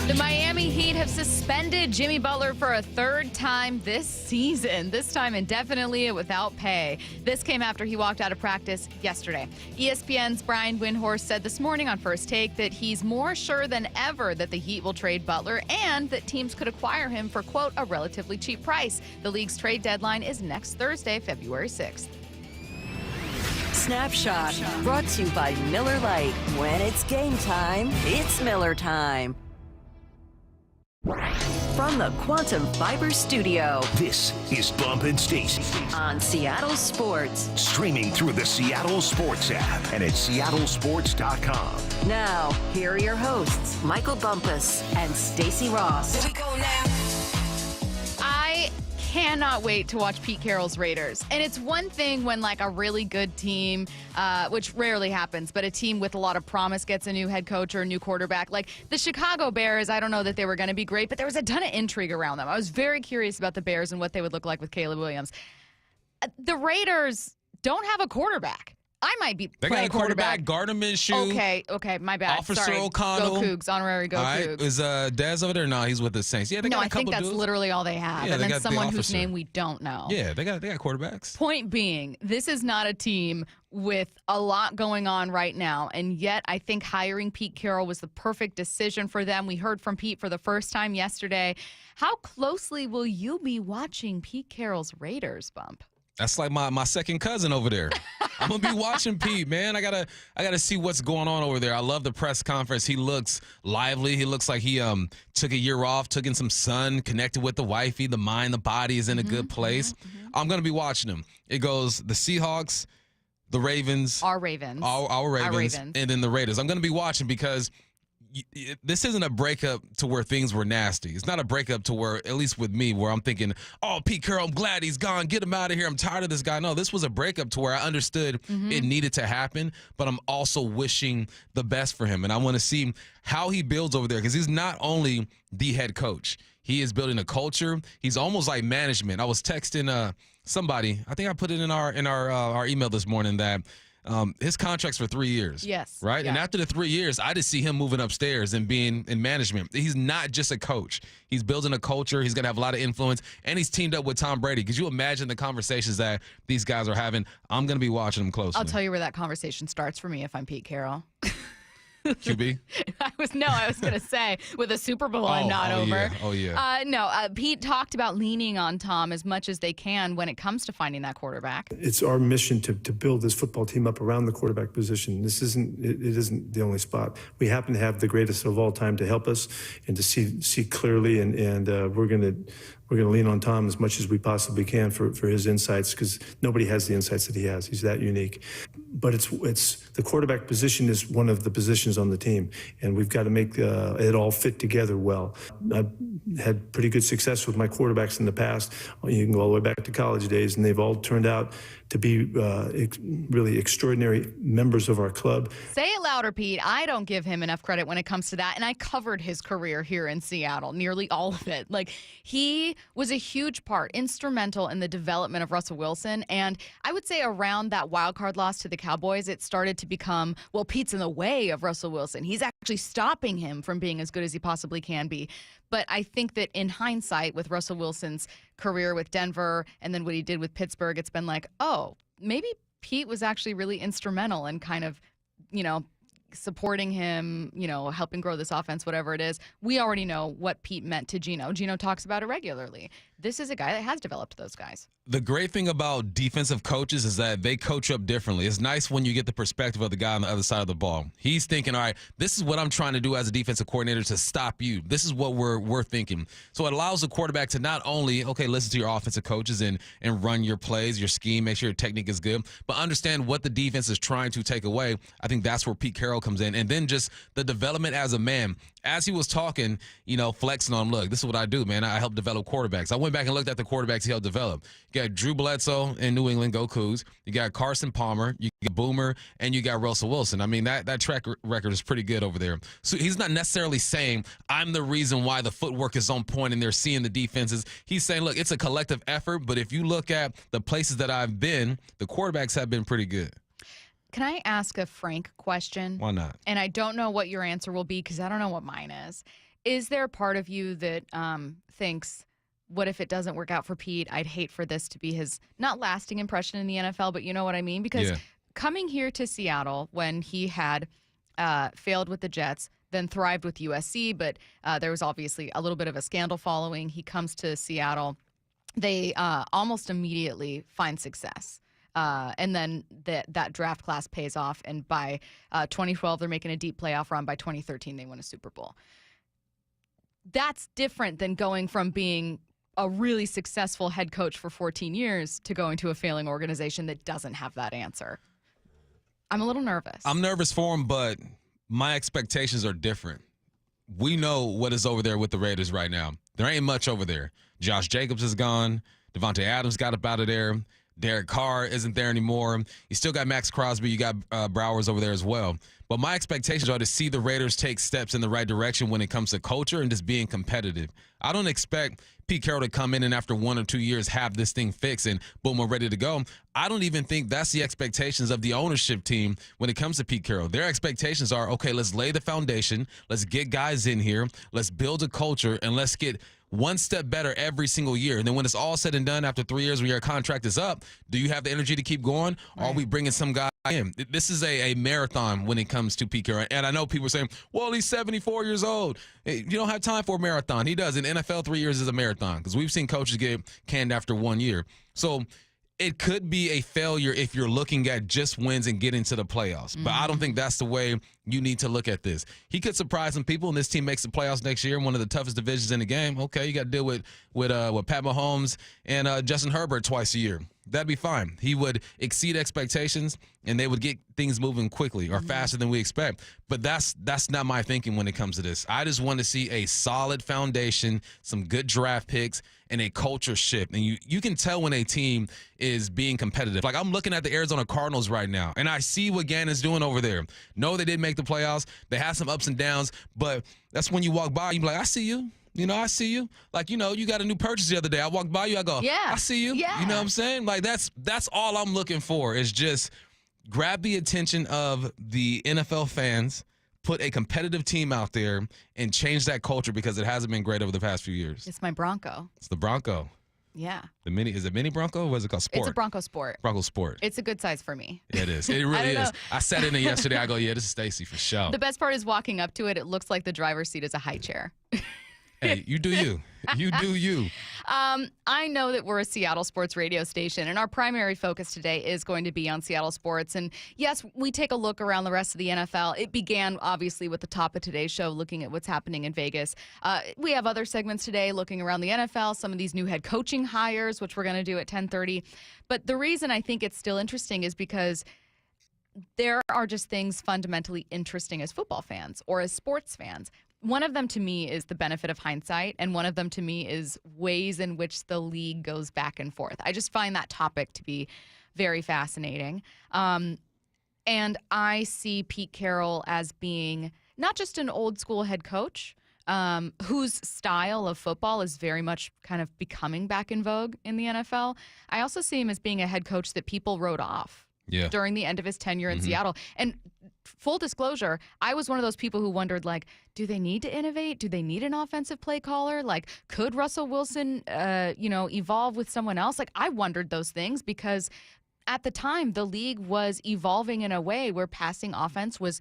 The Miami Heat have suspended Jimmy Butler for a third time this season, this time indefinitely without pay. This came after he walked out of practice yesterday. ESPN's Brian Windhorst said this morning on First Take that he's more sure than ever that the Heat will trade Butler and that teams could acquire him for, quote, a relatively cheap price. The league's trade deadline is next Thursday, February 6th. Snapshot, brought to you by Miller Lite. When it's game time, it's Miller time. From the Quantum Fiber Studio. This is Bump and Stacy on Seattle Sports. Streaming through the Seattle Sports app and at seattlesports.com. Now, here are your hosts, Michael Bumpus and Stacy Ross. Here we go now. I cannot wait to watch Pete Carroll's Raiders. And it's one thing when like a really good team, which rarely happens, but a team with a lot of promise gets a new head coach or a new quarterback. Like the Chicago Bears, I don't know that they were going to be great, but there was a ton of intrigue around them. I was very curious about the Bears and what they would look like with Caleb Williams. The Raiders don't have a quarterback. I might be They playing got a quarterback, Gardner Minshew. Okay, my bad. Officer Sorry. O'Connell. Go Cougs, honorary go All right. Cougs. Is Dez over there? No, he's with the Saints. Yeah, they No, got a I couple think that's dudes. literally all they have. Yeah, And they then got the someone whose officer. name we don't know. Yeah, they got quarterbacks. Point being, this is not a team with a lot going on right now, and yet I think hiring Pete Carroll was the perfect decision for them. We heard from Pete for the first time yesterday. How closely will you be watching Pete Carroll's Raiders, Bump? That's like my second cousin over there. I'm gonna be watching Pete, man. I gotta see what's going on over there. I love the press conference. He looks lively. He looks like he took a year off, took in some sun, connected with the wifey. The mind, the body is in a good place. I'm gonna be watching him. It goes the Seahawks, the Ravens, Our Ravens, and then the Raiders. I'm gonna be watching because this isn't a breakup to where things were nasty. It's not a breakup to where, at least with me, where I'm thinking, oh, Pete Carroll, I'm glad he's gone. Get him out of here. I'm tired of this guy. No, this was a breakup to where I understood it needed to happen, but I'm also wishing the best for him. And I want to see how he builds over there because he's not only the head coach. He is building a culture. He's almost like management. I was texting somebody. I think I put it in our email this morning that his contract's for 3 years. Yes. Right? Yeah. And after the 3 years, I just see him moving upstairs and being in management. He's not just a coach. He's building a culture. He's going to have a lot of influence. And he's teamed up with Tom Brady. Could you imagine the conversations that these guys are having? I'm going to be watching them closely. I'll tell you where that conversation starts for me if I'm Pete Carroll. QB? I was going to say, with a Super Bowl, I'm not over. Yeah. Pete talked about leaning on Tom as much as they can when it comes to finding that quarterback. It's our mission to build this football team up around the quarterback position. This isn't it isn't the only spot. We happen to have the greatest of all time to help us and to see clearly, and we're going to lean on Tom as much as we possibly can for his insights, because nobody has the insights that he has. He's that unique. But it's the quarterback position is one of the positions on the team, and we've got to make it all fit together well. I've had pretty good success with my quarterbacks in the past. You can go all the way back to college days, and they've all turned out to be really extraordinary members of our club. Say it louder, Pete. I don't give him enough credit when it comes to that, and I covered his career here in Seattle, nearly all of it. Like, he was a huge part, instrumental in the development of Russell Wilson, and I would say around that wild card loss to the Cowboys, it started to become, well, Pete's in the way of Russell Wilson. He's actually stopping him from being as good as he possibly can be. But I think that in hindsight, with Russell Wilson's career with Denver and then what he did with Pittsburgh, it's been like, oh, maybe Pete was actually really instrumental in kind of, supporting him, helping grow this offense, whatever it is. We already know what Pete meant to Geno. Geno talks about it regularly. This is a guy that has developed those guys. The great thing about defensive coaches is that they coach up differently. It's nice when you get the perspective of the guy on the other side of the ball. He's thinking, all right, this is what I'm trying to do as a defensive coordinator to stop you. This is what we're thinking. So it allows the quarterback to not only, listen to your offensive coaches and run your plays, your scheme, make sure your technique is good, but understand what the defense is trying to take away. I think that's where Pete Carroll comes in. And then just the development as a man. As he was talking, flexing on him, look, this is what I do, man. I help develop quarterbacks. I went back and looked at the quarterbacks he helped develop. You got Drew Bledsoe in New England, go Cougs. You got Carson Palmer, you got Boomer, and you got Russell Wilson. I mean, that track record is pretty good over there. So he's not necessarily saying, I'm the reason why the footwork is on point and they're seeing the defenses. He's saying, look, it's a collective effort, but if you look at the places that I've been, the quarterbacks have been pretty good. Can I ask a frank question? Why not? And I don't know what your answer will be because I don't know what mine is. Is there a part of you that thinks, what if it doesn't work out for Pete? I'd hate for this to be his not lasting impression in the NFL, but you know what I mean? Because coming here to Seattle when he had failed with the Jets, then thrived with USC, but there was obviously a little bit of a scandal following. He comes to Seattle. They almost immediately find success. And then that draft class pays off. And by 2012, they're making a deep playoff run. By 2013, they win a Super Bowl. That's different than going from being a really successful head coach for 14 years to going to a failing organization that doesn't have that answer. I'm a little nervous. I'm nervous for him, but my expectations are different. We know what is over there with the Raiders right now. There ain't much over there. Josh Jacobs is gone. Devontae Adams got up out of there. Derek Carr isn't there anymore. You still got Max Crosby. You got Browers over there as well. But my expectations are to see the Raiders take steps in the right direction when it comes to culture and just being competitive. I don't expect Pete Carroll to come in and after 1 or 2 years have this thing fixed and boom, we're ready to go. I don't even think that's the expectations of the ownership team when it comes to Pete Carroll. Their expectations are, okay, let's lay the foundation. Let's get guys in here. Let's build a culture, and let's get one step better every single year. And then when it's all said and done after 3 years when your contract is up, do you have the energy to keep going? Or are we bringing some guy in? This is a marathon when it comes to Pete Carroll. And I know people are saying, well, he's 74 years old. You don't have time for a marathon. He does. In NFL, 3 years is a marathon because we've seen coaches get canned after 1 year. So it could be a failure if you're looking at just wins and getting to the playoffs. But I don't think that's the way you need to look at this. He could surprise some people, and this team makes the playoffs next year in one of the toughest divisions in the game. Okay, you got to deal with Pat Mahomes and Justin Herbert twice a year. That'd be fine. He would exceed expectations, and they would get things moving quickly or faster than we expect. But that's not my thinking when it comes to this. I just want to see a solid foundation, some good draft picks, and a culture shift. And you can tell when a team is being competitive. Like, I'm looking at the Arizona Cardinals right now, and I see what Gannon's doing over there. No, they didn't make the playoffs. They had some ups and downs, but that's when you walk by, you be like, I see you. I see you. Like, you got a new purchase the other day. I walked by you. I go, I see you. Yeah. You know what I'm saying? Like, that's all I'm looking for is just grab the attention of the NFL fans, put a competitive team out there, and change that culture because it hasn't been great over the past few years. It's my Bronco. It's the Bronco. Yeah. Is it mini Bronco or what is it called? Sport. It's a Bronco Sport. Bronco Sport. It's a good size for me. Yeah, it is. It really is. I sat in it yesterday. I go, yeah, this is Stacy for sure. The best part is walking up to it. It looks like the driver's seat is a high chair. Hey, you do you. You do you. I know that we're a Seattle sports radio station, and our primary focus today is going to be on Seattle sports. And yes, we take a look around the rest of the NFL. It began, obviously, with the top of today's show, looking at what's happening in Vegas. We have other segments today looking around the NFL, some of these new head coaching hires, which we're going to do at 10:30. But the reason I think it's still interesting is because there are just things fundamentally interesting as football fans or as sports fans. One of them to me is the benefit of hindsight, and one of them to me is ways in which the league goes back and forth. I just find that topic to be very fascinating. And I see Pete Carroll as being not just an old school head coach, whose style of football is very much kind of becoming back in vogue in the NFL. I also see him as being a head coach that people wrote off during the end of his tenure in Seattle. And full disclosure, I was one of those people who wondered, like, do they need to innovate? Do they need an offensive play caller? Like, could Russell Wilson, evolve with someone else? Like, I wondered those things because at the time, the league was evolving in a way where passing offense was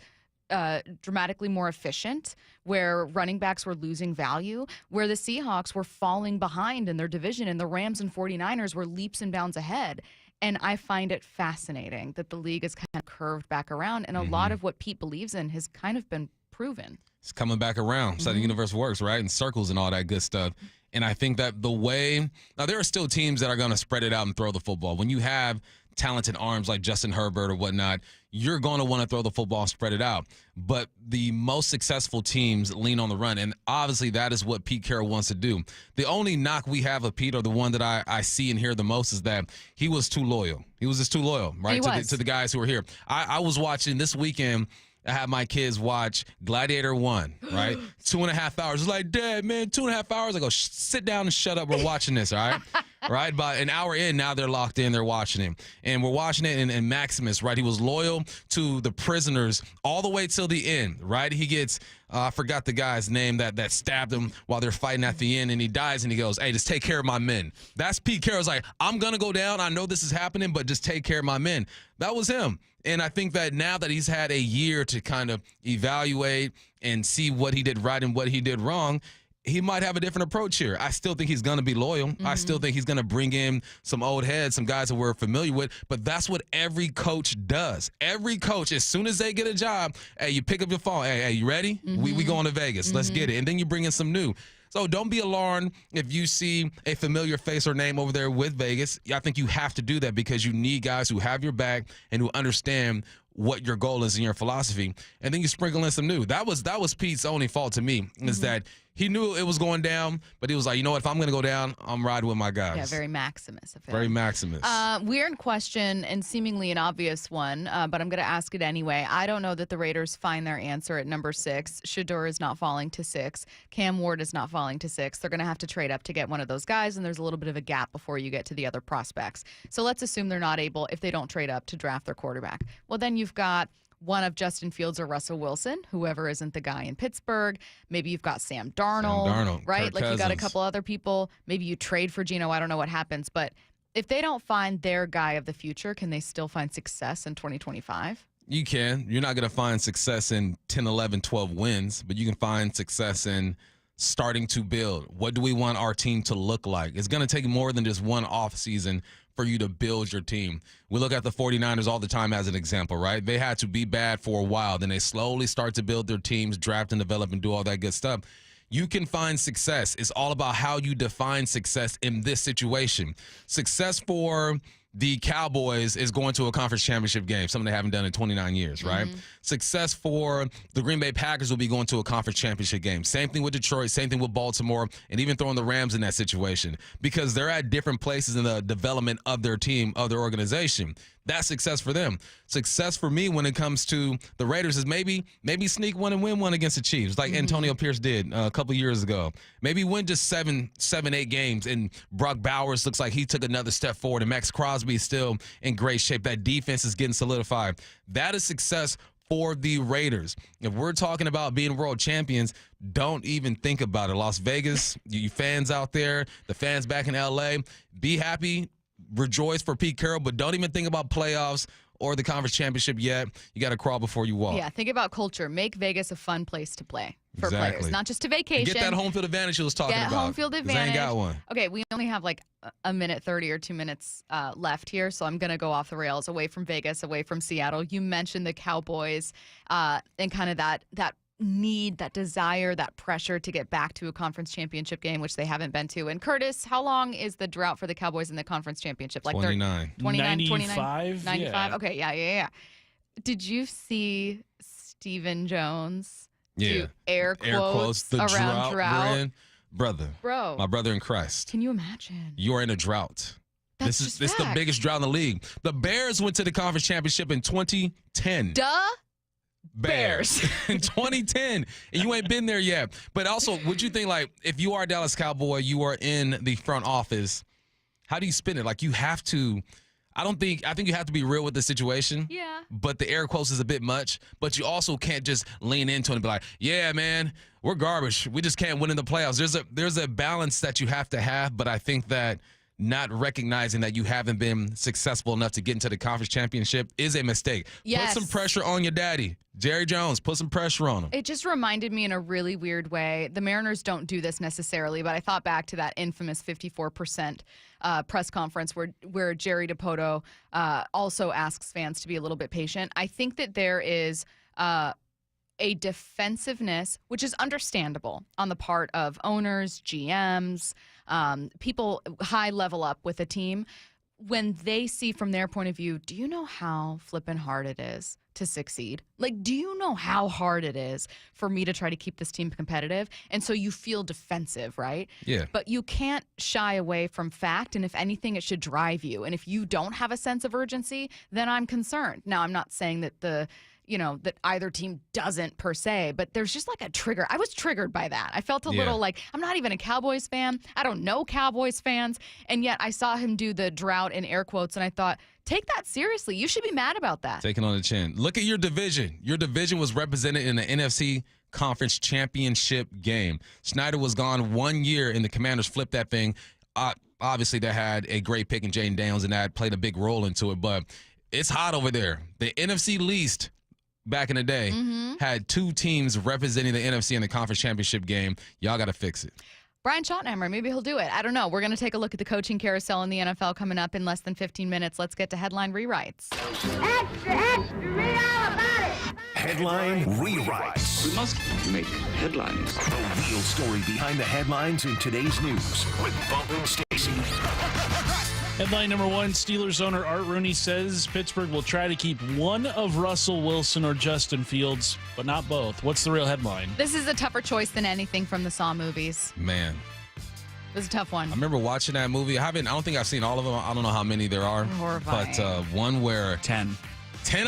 dramatically more efficient, where running backs were losing value, where the Seahawks were falling behind in their division, and the Rams and 49ers were leaps and bounds ahead. And I find it fascinating that the league is kind of curved back around, and a lot of what Pete believes in has kind of been proven. It's coming back around. So the universe works, right? In circles and all that good stuff. And I think that now there are still teams that are going to spread it out and throw the football. When you have talented arms like Justin Herbert or whatnot, you're going to want to throw the football and spread it out. But the most successful teams lean on the run, and obviously that is what Pete Carroll wants to do. The only knock we have of Pete, or the one that I see and hear the most, is that he was too loyal. He was just too loyal, right, to the guys who were here. I was watching this weekend. I had my kids watch Gladiator 1, right? 2.5 hours. It's like, Dad, man, 2.5 hours. I go, sit down and shut up. We're watching this, all right? Right? About an hour in, now they're locked in. They're watching it. And we're watching it, and Maximus, right? He was loyal to the prisoners all the way till the end, right? He gets, I forgot the guy's name that stabbed him while they're fighting at the end, and he dies, and he goes, hey, just take care of my men. That's Pete Carroll's like, I'm going to go down. I know this is happening, but just take care of my men. That was him. And I think that now that he's had a year to kind of evaluate and see what he did right and what he did wrong, he might have a different approach here. I still think he's going to be loyal. I still think he's going to bring in some old heads, some guys that we're familiar with. But that's what every coach does. Every coach, as soon as they get a job, hey, you pick up your phone. Hey, you ready? We going to Vegas. Let's get it. And then you bring in some new. So don't be alarmed if you see a familiar face or name over there with Vegas. I think you have to do that because you need guys who have your back and who understand what your goal is and your philosophy. And then you sprinkle in some new. That was Pete's only fault to me, is that he knew it was going down, but he was like, you know what, if I'm going to go down, I'm riding with my guys. Yeah, very Maximus of him. Very Maximus. Weird question and seemingly an obvious one, but I'm going to ask it anyway. I don't know that the Raiders find their answer at number 6. Shedeur is not falling to 6. Cam Ward is not falling to 6. They're going to have to trade up to get one of those guys, and there's a little bit of a gap before you get to the other prospects. So let's assume they're not able, if they don't trade up, to draft their quarterback. Well, then you've got one of Justin Fields or Russell Wilson, whoever isn't the guy in Pittsburgh. Maybe you've got Sam Darnold, right? Kirk like you got a Cousins. couple other people. Maybe you trade for Geno. I don't know what happens. But if they don't find their guy of the future, can they still find success in 2025? You can. You're not going to find success in 10, 11, 12 wins, but you can find success in starting to build. What do we want our team to look like? It's going to take more than just one off season for you to build your team. We look at the 49ers all the time as an example, right? They had to be bad for a while. Then they slowly start to build their teams, draft and develop and do all that good stuff. You can find success. It's all about how you define success in this situation. Success for the Cowboys is going to a conference championship game, something they haven't done in 29 years, right? Success for the Green Bay Packers will be going to a conference championship game. Same thing with Detroit, same thing with Baltimore, and even throwing the Rams in that situation because they're at different places in the development of their team, of their organization. That's success for them. Success for me when it comes to the Raiders is maybe sneak one and win one against the Chiefs, like Antonio Pierce did a couple years ago. Maybe win just 8 games, and Brock Bowers looks like he took another step forward, and Max Crosby is still in great shape. That defense is getting solidified. That is success for the Raiders. If we're talking about being world champions, don't even think about it. Las Vegas, you fans out there, the fans back in L.A., be happy, rejoice for Pete Carroll, but don't even think about playoffs or the conference championship yet. You got to crawl before you walk. Yeah, think about culture. Make Vegas a fun place to play for Exactly. players, not just a vacation. Get that home field advantage you was talking about. Get home field 'cause advantage. They ain't got one. Okay, we only have like a minute 30 or 2 minutes left here, so I'm going to go off the rails, away from Vegas, away from Seattle. You mentioned the Cowboys and kind of that need, that desire, that pressure to get back to a conference championship game, which they haven't been to. And Curtis, how long is the drought for the Cowboys in the conference championship? Like 29. 95? 95? Yeah. Okay, yeah. Did you see Stephen Jones do air quotes the around drought? Brand. Brother. Bro. My brother in Christ. Can you imagine? You are in a drought. That's This is just the fact. biggest drought in the league. The Bears went to the conference championship in 2010. Bears in 2010, and you ain't been there yet. But also, would you think, like, if you are a Dallas Cowboy, you are in the front office, how do you spin it? Like, you have to, I think you have to be real with the situation. Yeah. But the air quotes is a bit much. But you also can't just lean into it and be like, yeah, man, we're garbage. We just can't win in the playoffs. There's a balance that you have to have, but I think that not recognizing that you haven't been successful enough to get into the conference championship is a mistake. Yes. Put some pressure on your daddy, Jerry Jones. Put some pressure on him. It just reminded me in a really weird way. The Mariners don't do this necessarily, but I thought back to that infamous 54% press conference where Jerry DiPoto also asks fans to be a little bit patient. I think that there is a defensiveness, which is understandable on the part of owners, GMs, people high level up with a team, when they see from their point of view, do you know how flippin' hard it is to succeed? Like, do you know how hard it is for me to try to keep this team competitive? And so you feel defensive, right? Yeah. But you can't shy away from fact, and if anything, it should drive you. And if you don't have a sense of urgency, then I'm concerned. Now, I'm not saying that that either team doesn't per se, but there's just like a trigger. I was triggered by that. I felt a little like, I'm not even a Cowboys fan. I don't know Cowboys fans. And yet I saw him do the drought in air quotes, and I thought, take that seriously. You should be mad about that. Taking on the chin. Look at your division. Your division was represented in the NFC Conference Championship game. Snyder was gone 1 year, and the Commanders flipped that thing. Obviously, they had a great pick in Jane Daniels, and that played a big role into it. But it's hot over there. The NFC least back in the day had 2 teams representing the NFC in the conference championship game. Y'all got to fix it. Brian Schottenheimer, maybe he'll do it. I don't know. We're going to take a look at the coaching carousel in the NFL coming up in less than 15 minutes. Let's get to headline rewrites. Extra, read all about it. Headline rewrites. We must make headlines. The real story behind the headlines in today's news with Bump and Stacy. Headline number 1, Steelers owner Art Rooney says Pittsburgh will try to keep one of Russell Wilson or Justin Fields, but not both. What's the real headline? This is a tougher choice than anything from the Saw movies. Man. It was a tough one. I remember watching that movie. I don't think I've seen all of them. I don't know how many there are. Horrifying. But one where 10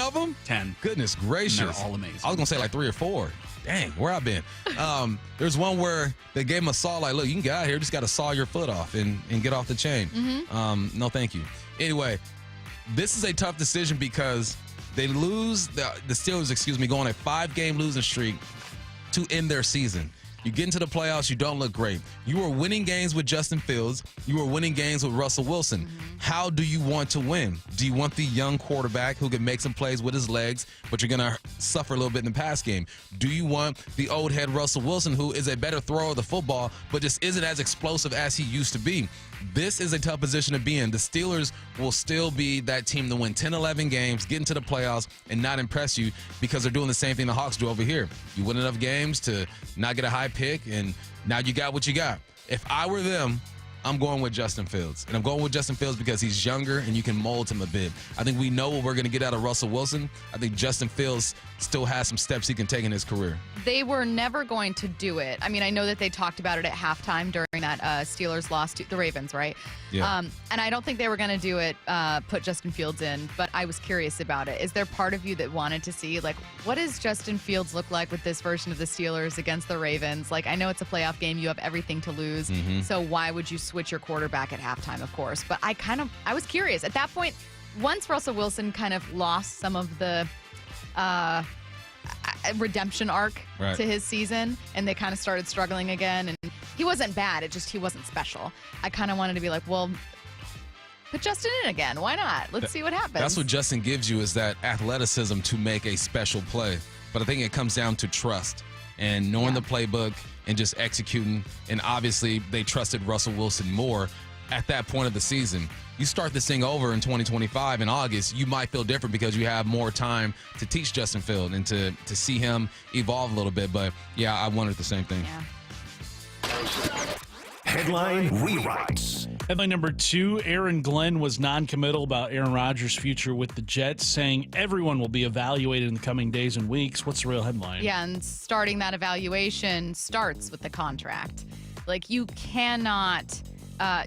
of them? 10. Goodness gracious. And they're all amazing. I was going to say like 3 or 4. Dang, where I been? There's one where they gave him a saw, like, look, you can get out here, just got to saw your foot off and get off the chain. No, thank you. Anyway, this is a tough decision because they lose, the Steelers, go on a 5-game losing streak to end their season. You get into the playoffs, you don't look great. You were winning games with Justin Fields. You were winning games with Russell Wilson. How do you want to win? Do you want the young quarterback who can make some plays with his legs, but you're going to suffer a little bit in the pass game? Do you want the old head Russell Wilson, who is a better thrower of the football, but just isn't as explosive as he used to be? This is a tough position to be in. The Steelers will still be that team to win 10, 11 games, get into the playoffs, and not impress you because they're doing the same thing the Hawks do over here. You win enough games to not get a high pick, and now you got what you got. If I were them, I'm going with Justin Fields. And I'm going with Justin Fields because he's younger and you can mold him a bit. I think we know what we're going to get out of Russell Wilson. I think Justin Fields still has some steps he can take in his career. They were never going to do it. I mean, I know that they talked about it at halftime during that Steelers lost to the Ravens, right? Yeah. And I don't think they were going to do it, put Justin Fields in, but I was curious about it. Is there part of you that wanted to see, like, what does Justin Fields look like with this version of the Steelers against the Ravens? Like, I know it's a playoff game. You have everything to lose. So why would you switch your quarterback at halftime, of course? But I was curious. At that point, once Russell Wilson kind of lost some of the redemption arc to his season, and they kind of started struggling again, and he wasn't bad, he wasn't special. I kind of wanted to be like, well, put Justin in again. Why not? Let's see what happens. That's what Justin gives you, is that athleticism to make a special play. But I think it comes down to trust and knowing the playbook and just executing. And obviously they trusted Russell Wilson more at that point of the season. You start this thing over in 2025 in August, you might feel different because you have more time to teach Justin Fields and to see him evolve a little bit. But yeah, I wondered the same thing. Headline rewrites. Headline number 2, Aaron Glenn was non-committal about Aaron Rodgers' future with the Jets, saying everyone will be evaluated in the coming days and weeks. What's the real headline? Yeah, and starting that evaluation starts with the contract. Like, you cannot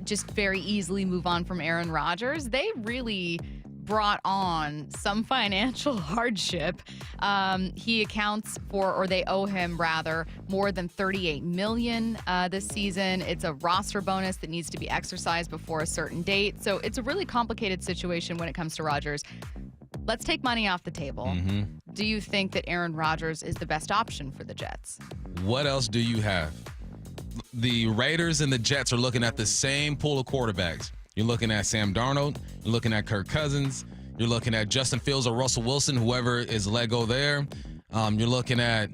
just very easily move on from Aaron Rodgers. They really brought on some financial hardship. He accounts for, or they owe him rather, more than $38 million this season. It's a roster bonus that needs to be exercised before a certain date. So it's a really complicated situation when it comes to Rodgers. Let's take money off the table. Do you think that Aaron Rodgers is the best option for the Jets? What else do you have? The Raiders and the Jets are looking at the same pool of quarterbacks. You're looking at Sam Darnold. You're looking at Kirk Cousins. You're looking at Justin Fields or Russell Wilson, whoever is let go there. You're looking at,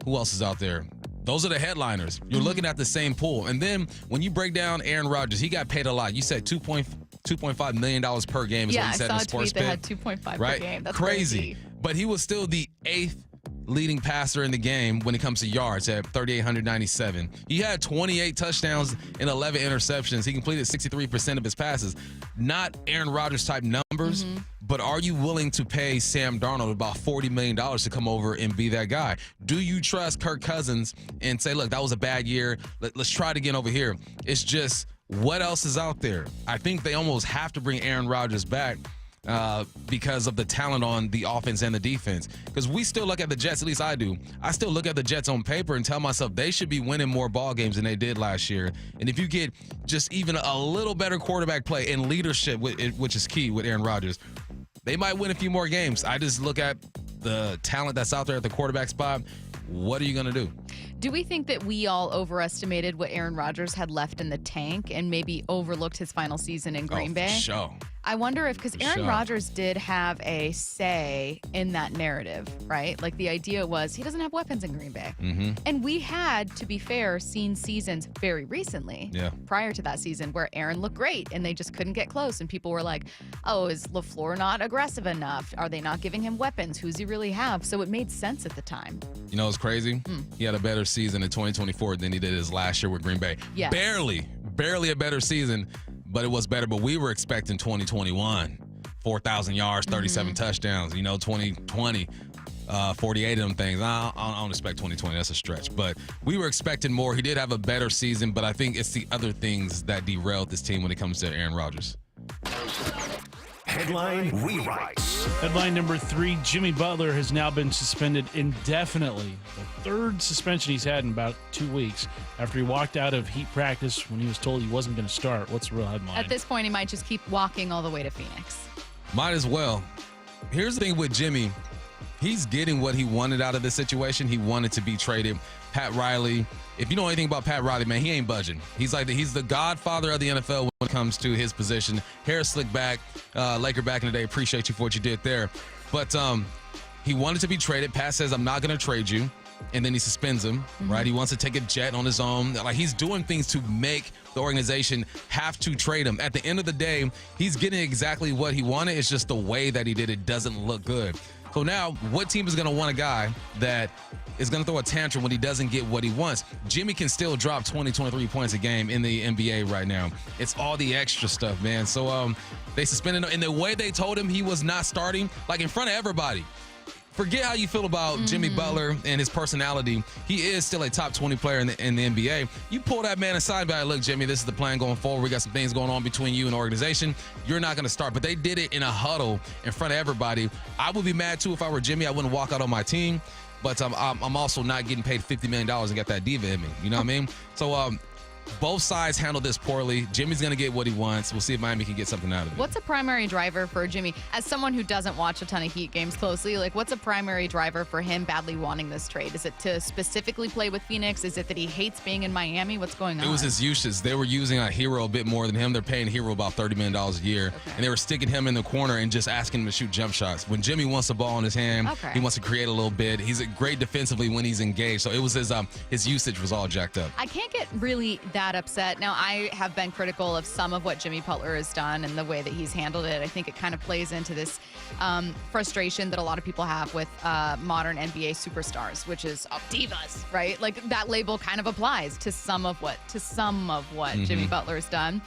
who else is out there? Those are the headliners. You're looking at the same pool. And then when you break down Aaron Rodgers, he got paid a lot. You said $2.5 million per game is what you said in the sports pit. Yeah, I saw a tweet that had $2.5 right? per game. That's crazy. But he was still the 8th leading passer in the game when it comes to yards at 3,897. He had 28 touchdowns and 11 interceptions. He completed 63% of his passes. Not Aaron Rodgers type numbers, but are you willing to pay Sam Darnold about $40 million to come over and be that guy? Do you trust Kirk Cousins and say, look, that was a bad year. Let's try it again over here. It's just, what else is out there? I think they almost have to bring Aaron Rodgers back because of the talent on the offense and the defense. Because we still look at the Jets, at least I do. I still look at the Jets on paper and tell myself they should be winning more ball games than they did last year. And if you get just even a little better quarterback play and leadership, which is key with Aaron Rodgers, they might win a few more games. I just look at the talent that's out there at the quarterback spot. What are you going to do? Do we think that we all overestimated what Aaron Rodgers had left in the tank and maybe overlooked his final season in Green Bay? For sure. I wonder if, because Aaron Rodgers did have a say in that narrative, right? Like, the idea was he doesn't have weapons in Green Bay. And we had, to be fair, seen seasons very recently, prior to that season, where Aaron looked great and they just couldn't get close. And people were like, oh, is LaFleur not aggressive enough? Are they not giving him weapons? Who's he really have? So it made sense at the time. You know what's crazy? He had a better season in 2024 than he did his last year with Green Bay. Yes. Barely a better season, but it was better. But we were expecting 2021, 4,000 yards, 37 touchdowns. You know, 2020, 48 of them things. I don't expect 2020. That's a stretch. But we were expecting more. He did have a better season, but I think it's the other things that derailed this team when it comes to Aaron Rodgers. Headline rewrites. Headline number 3, Jimmy Butler has now been suspended indefinitely. The 3rd suspension he's had in about 2 weeks after he walked out of Heat practice when he was told he wasn't going to start. What's the real headline? At this point, he might just keep walking all the way to Phoenix. Might as well. Here's the thing with Jimmy. He's getting what he wanted out of this situation. He wanted to be traded. Pat Riley, if you know anything about Pat Riley, man, he ain't budging. He's the godfather of the NFL when it comes to his position. Hair slicked back, Laker back in the day. Appreciate you for what you did there. But he wanted to be traded. Pat says, I'm not going to trade you. And then he suspends him, right? He wants to take a jet on his own. Like, he's doing things to make the organization have to trade him. At the end of the day, he's getting exactly what he wanted. It's just the way that he did it doesn't look good. So now, what team is going to want a guy that is going to throw a tantrum when he doesn't get what he wants? Jimmy can still drop 20, 23 points a game in the NBA right now. It's all the extra stuff, man. So they suspended him. And the way they told him he was not starting, like in front of everybody, forget how you feel about Jimmy Butler and his personality. He is still a top 20 player in the NBA. You pull that man aside, be like, look, Jimmy, this is the plan going forward. We got some things going on between you and the organization. You're not going to start. But they did it in a huddle in front of everybody. I would be mad, too, if I were Jimmy. I wouldn't walk out on my team. But I'm also not getting paid $50 million and got that diva in me. You know what I mean? So both sides handle this poorly. Jimmy's going to get what he wants. We'll see if Miami can get something out of it. What's a primary driver for Jimmy? As someone who doesn't watch a ton of Heat games closely, like what's a primary driver for him badly wanting this trade? Is it to specifically play with Phoenix? Is it that he hates being in Miami? What's going on? It was his usage. They were using a Hero a bit more than him. They're paying Hero about $30 million a year. And they were sticking him in the corner and just asking him to shoot jump shots. When Jimmy wants the ball in his hand, he wants to create a little bit. He's great defensively when he's engaged. So it was his usage was all jacked up. I can't get really that upset. Now, I have been critical of some of what Jimmy Butler has done and the way that he's handled it. I think it kind of plays into this frustration that a lot of people have with modern NBA superstars, which is divas, right? Like that label kind of applies to some of what Jimmy Butler has done.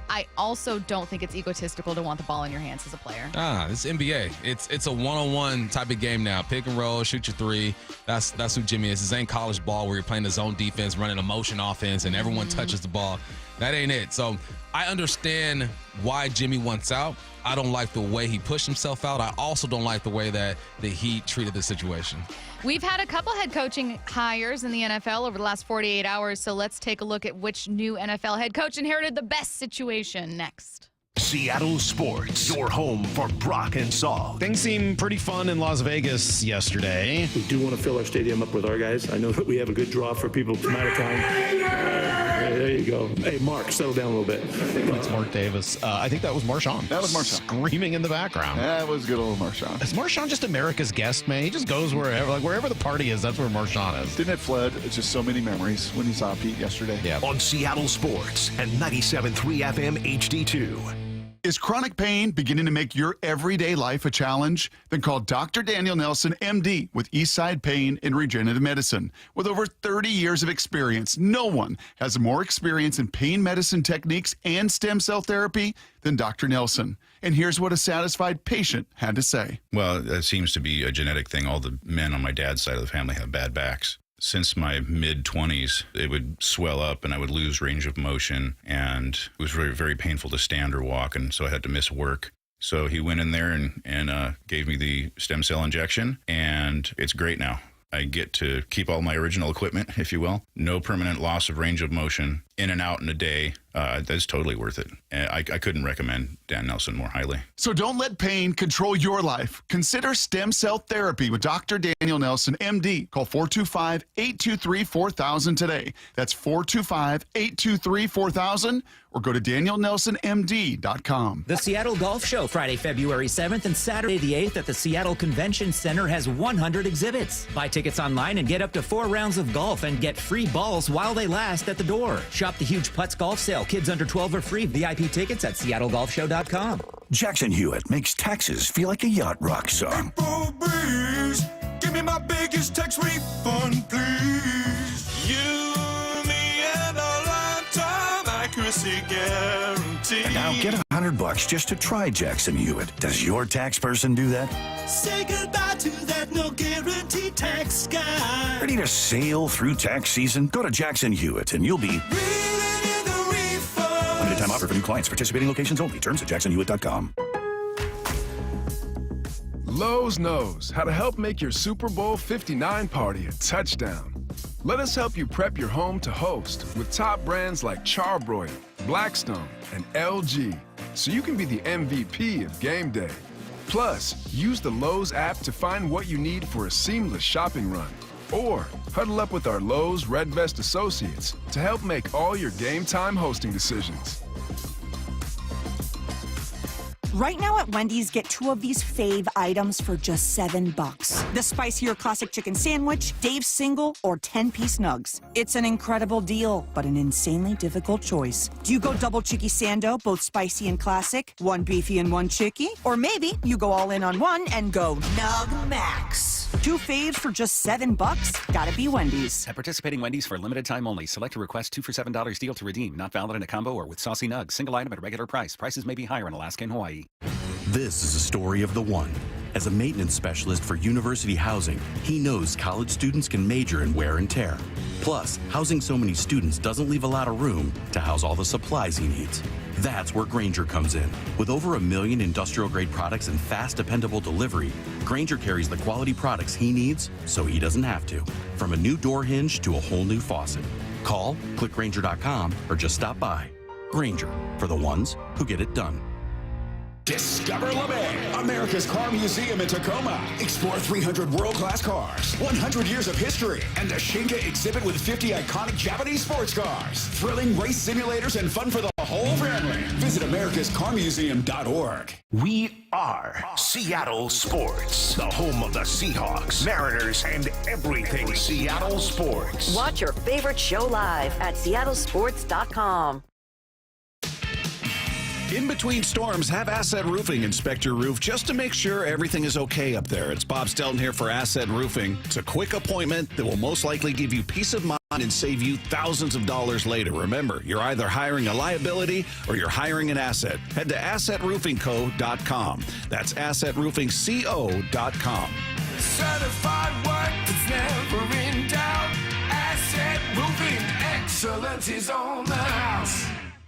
I also don't think it's egotistical to want the ball in your hands as a player. It's NBA. It's a one-on-one type of game now. Pick and roll, shoot your three. That's who Jimmy is. This ain't college ball where you're playing the zone defense, running a motion offense, and everyone touches the ball. That ain't it. So I understand why Jimmy wants out. I don't like the way he pushed himself out. I also don't like the way that the Heat treated the situation. We've had a couple head coaching hires in the NFL over the last 48 hours, so let's take a look at which new NFL head coach inherited the best situation next. Seattle Sports, your home for Brock and Saul. Things seem pretty fun in Las Vegas yesterday. We do want to fill our stadium up with our guys. I know that we have a good draw for people from out of town. There you go. Hey, Mark, settle down a little bit. That's Mark Davis. I think that was Marshawn. That was Marshawn. Screaming in the background. That was good old Marshawn. Is Marshawn just America's guest, man? He just goes wherever. Like, wherever the party is, that's where Marshawn is. Didn't it flood? It's just so many memories when he saw Pete yesterday. Yeah. On Seattle Sports and 97.3 FM HD2. Is chronic pain beginning to make your everyday life a challenge? Then call Dr. Daniel Nelson, MD, with Eastside Pain and Regenerative Medicine. With over 30 years of experience, no one has more experience in pain medicine techniques and stem cell therapy than Dr. Nelson. And here's what a satisfied patient had to say. Well, that seems to be a genetic thing. All the men on my dad's side of the family have bad backs. Since my mid-20s, it would swell up and I would lose range of motion, and it was very, very painful to stand or walk, and so I had to miss work. So he went in there and gave me the stem cell injection, and it's great now. I get to keep all my original equipment, if you will. No permanent loss of range of motion, in and out in a day. That's totally worth it. I couldn't recommend Dan Nelson more highly. So don't let pain control your life. Consider stem cell therapy with Dr. Daniel Nelson, MD. Call 425-823-4000 today. That's 425-823-4000, or go to danielnelsonmd.com. The Seattle Golf Show, Friday, February 7th and Saturday the 8th at the Seattle Convention Center, has 100 exhibits. Buy tickets online and get up to 4 rounds of golf and get free balls while they last at the door. Shop the huge Putts Golf Sale. Kids under 12 are free. VIP tickets at seattlegolfshow.com. Jackson Hewitt makes Texas feel like a yacht rock song. April breeze, give me my biggest tax refund, please. You, me, and a lifetime accuracy guarantee. And now get $100 just to try Jackson Hewitt. Does your tax person do that? Say goodbye to that no guarantee tax guy. Ready to sail through tax season? Go to Jackson Hewitt and you'll be limited time offer for new clients. Participating locations only. Terms at jacksonhewitt.com. Lowe's knows how to help make your Super Bowl 59 party a touchdown. Let us help you prep your home to host with top brands like Charbroil, Blackstone, and LG, so you can be the MVP of game day. Plus, use the Lowe's app to find what you need for a seamless shopping run. Or huddle up with our Lowe's Red Vest associates to help make all your game time hosting decisions. Right now at Wendy's, get 2 of these fave items for just $7. The spicier classic chicken sandwich, Dave's single, or 10-piece nugs. It's an incredible deal, but an insanely difficult choice. Do you go double chicky sando, both spicy and classic, 1 beefy and 1 chicky? Or maybe you go all in on one and go Nug Max. 2 faves for just $7? Gotta be Wendy's. At participating Wendy's for a limited time only. Select a request 2 for $7 deal to redeem. Not valid in a combo or with saucy nugs. Single item at a regular price. Prices may be higher in Alaska and Hawaii. This is a story of the one. As a maintenance specialist for university housing, he knows college students can major in wear and tear. Plus, housing so many students doesn't leave a lot of room to house all the supplies he needs. That's where Grainger comes in. With over 1 million industrial-grade products and fast, dependable delivery, Grainger carries the quality products he needs so he doesn't have to. From a new door hinge to a whole new faucet. Call, click Grainger.com, or just stop by. Grainger, for the ones who get it done. Discover LeMay, America's car museum in Tacoma. Explore 300 world-class cars, 100 years of history, and the Shinka exhibit with 50 iconic Japanese sports cars. Thrilling race simulators and fun for the whole family. Visit americascarmuseum.org. We are Seattle Sports, the home of the Seahawks, Mariners, and everything Seattle sports. Watch your favorite show live at seattlesports.com. In between storms, have Asset Roofing inspect your roof just to make sure everything is okay up there. It's Bob Stelton here for Asset Roofing. It's a quick appointment that will most likely give you peace of mind and save you thousands of dollars later. Remember, you're either hiring a liability or you're hiring an asset. Head to AssetRoofingCo.com. That's AssetRoofingCo.com. Certified work that's never in doubt. Asset Roofing, excellence is on the house.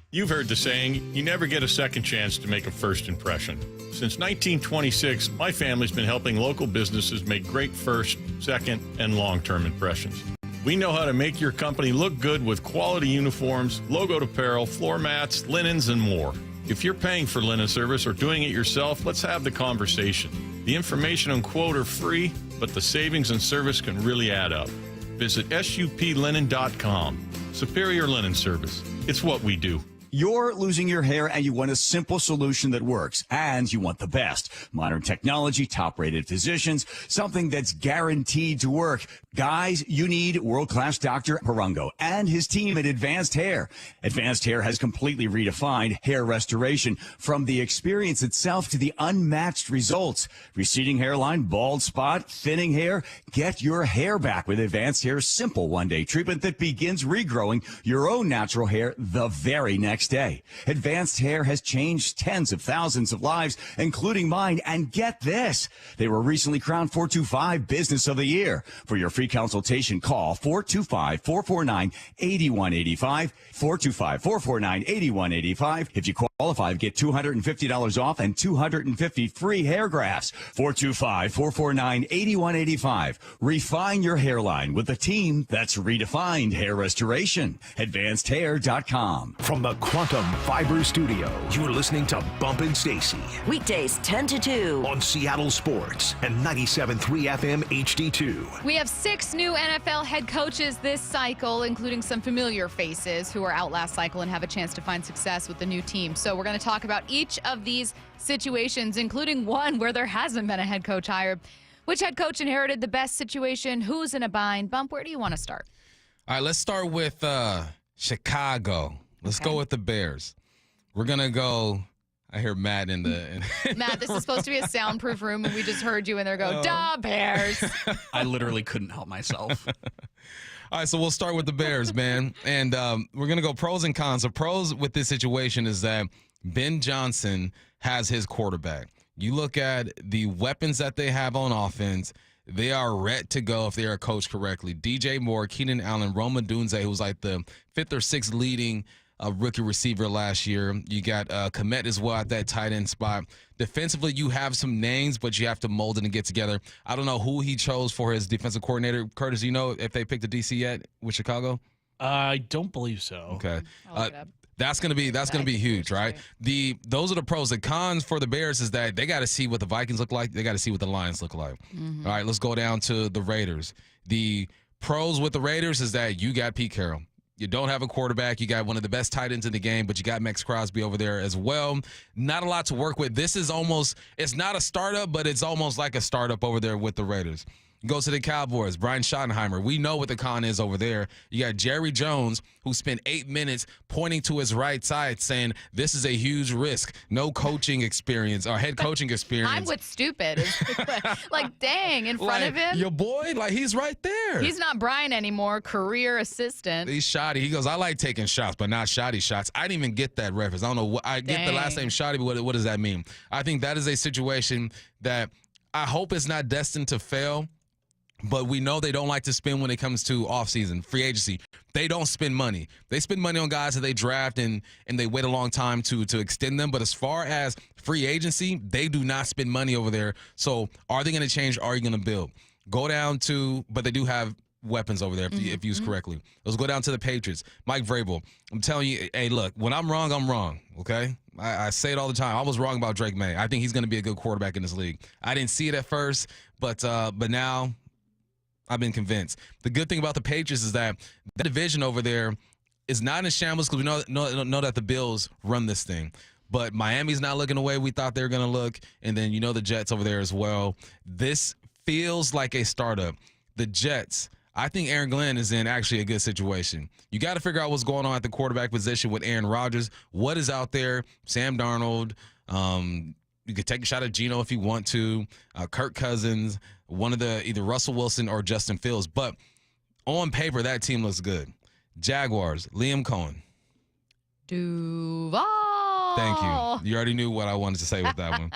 You've heard the saying, you never get a second chance to make a first impression. Since 1926, my family's been helping local businesses make great first, second, and long-term impressions. We know how to make your company look good with quality uniforms, logoed apparel, floor mats, linens, and more. If you're paying for linen service or doing it yourself, let's have the conversation. The information and quote are free, but the savings and service can really add up. Visit suplinen.com. Superior Linen Service. It's what we do. You're losing your hair and you want a simple solution that works, and you want the best. Modern technology, top-rated physicians, something that's guaranteed to work. Guys, you need world-class Dr. Harango and his team at Advanced Hair. Advanced Hair has completely redefined hair restoration, from the experience itself to the unmatched results. Receding hairline, bald spot, thinning hair. Get your hair back with Advanced Hair's simple one-day treatment that begins regrowing your own natural hair the very next day. Advanced Hair has changed tens of thousands of lives, including mine. And get this, they were recently crowned 425 Business of the Year. For your free consultation, call 425-449-8185. 425-449-8185. If you qualify, get $250 off and 250 free hair grafts. 425-449-8185. Refine your hairline with a team that's redefined hair restoration. AdvancedHair.com. From the Quantum Fiber Studio, you're listening to Bumpin' Stacy. Weekdays 10 to 2. On Seattle Sports and 97.3 FM HD2. We have 6 new NFL head coaches this cycle, including some familiar faces who were out last cycle and have a chance to find success with the new team. So we're going to talk about each of these situations, including one where there hasn't been a head coach hired. Which head coach inherited the best situation? Who's in a bind? Bump, where do you want to start? All right, let's start with Chicago. Let's go with the Bears. We're going to go. I hear Matt in the. Matt, this is supposed to be a soundproof room, and we just heard you in there go, "Duh, Bears." I literally couldn't help myself. All right, so we'll start with the Bears, man. And we're going to go pros and cons. So pros with this situation is that Ben Johnson has his quarterback. You look at the weapons that they have on offense, they are ready to go if they are coached correctly. DJ Moore, Keenan Allen, Roma Dunze, who was like the 5th or 6th leading rookie receiver last year. You got Komet as well at that tight end spot. Defensively, you have some names, but you have to mold it and get together. I don't know who he chose for his defensive coordinator. Curtis, do you know if they picked a DC yet with Chicago? I don't believe so. Okay. That's gonna be huge, right? Those are the pros. The cons for the Bears is that they got to see what the Vikings look like. They got to see what the Lions look like. All right, let's go down to the Raiders. The pros with the Raiders is that you got Pete Carroll. You don't have a quarterback. You got one of the best tight ends in the game, but you got Max Crosby over there as well. Not a lot to work with. This is it's not a startup, but it's almost like a startup over there with the Raiders. Go to the Cowboys, Brian Schottenheimer. We know what the con is over there. You got Jerry Jones, who spent 8 minutes pointing to his right side saying, this is a huge risk. No coaching experience or head coaching experience. I'm with stupid. Like, dang, in front of him. Your boy, he's right there. He's not Brian anymore, career assistant. He's shoddy. He goes, I like taking shots, but not shoddy shots. I didn't even get that reference. I don't know. I get the last name shoddy, but what does that mean? I think that is a situation that I hope it's not destined to fail. But we know they don't like to spend when it comes to offseason, free agency. They don't spend money. They spend money on guys that they draft and they wait a long time to extend them. But as far as free agency, they do not spend money over there. So are they going to change? Are you going to build? Go down to, but they do have weapons over there if used correctly. Let's go down to the Patriots. Mike Vrabel. I'm telling you, hey, look, when I'm wrong, I'm wrong, okay? I say it all the time. I was wrong about Drake May. I think he's going to be a good quarterback in this league. I didn't see it at first, but now I've been convinced. The good thing about the Patriots is that the division over there is not in shambles because we know that the Bills run this thing. But Miami's not looking the way we thought they were going to look. And then the Jets over there as well. This feels like a startup. The Jets, I think Aaron Glenn is in actually a good situation. You got to figure out what's going on at the quarterback position with Aaron Rodgers. What is out there? Sam Darnold. You could take a shot at Geno if you want to. Kirk Cousins, one of the either Russell Wilson or Justin Fields. But on paper, that team looks good. Jaguars, Liam Cohen. Duval. Thank you. You already knew what I wanted to say with that one.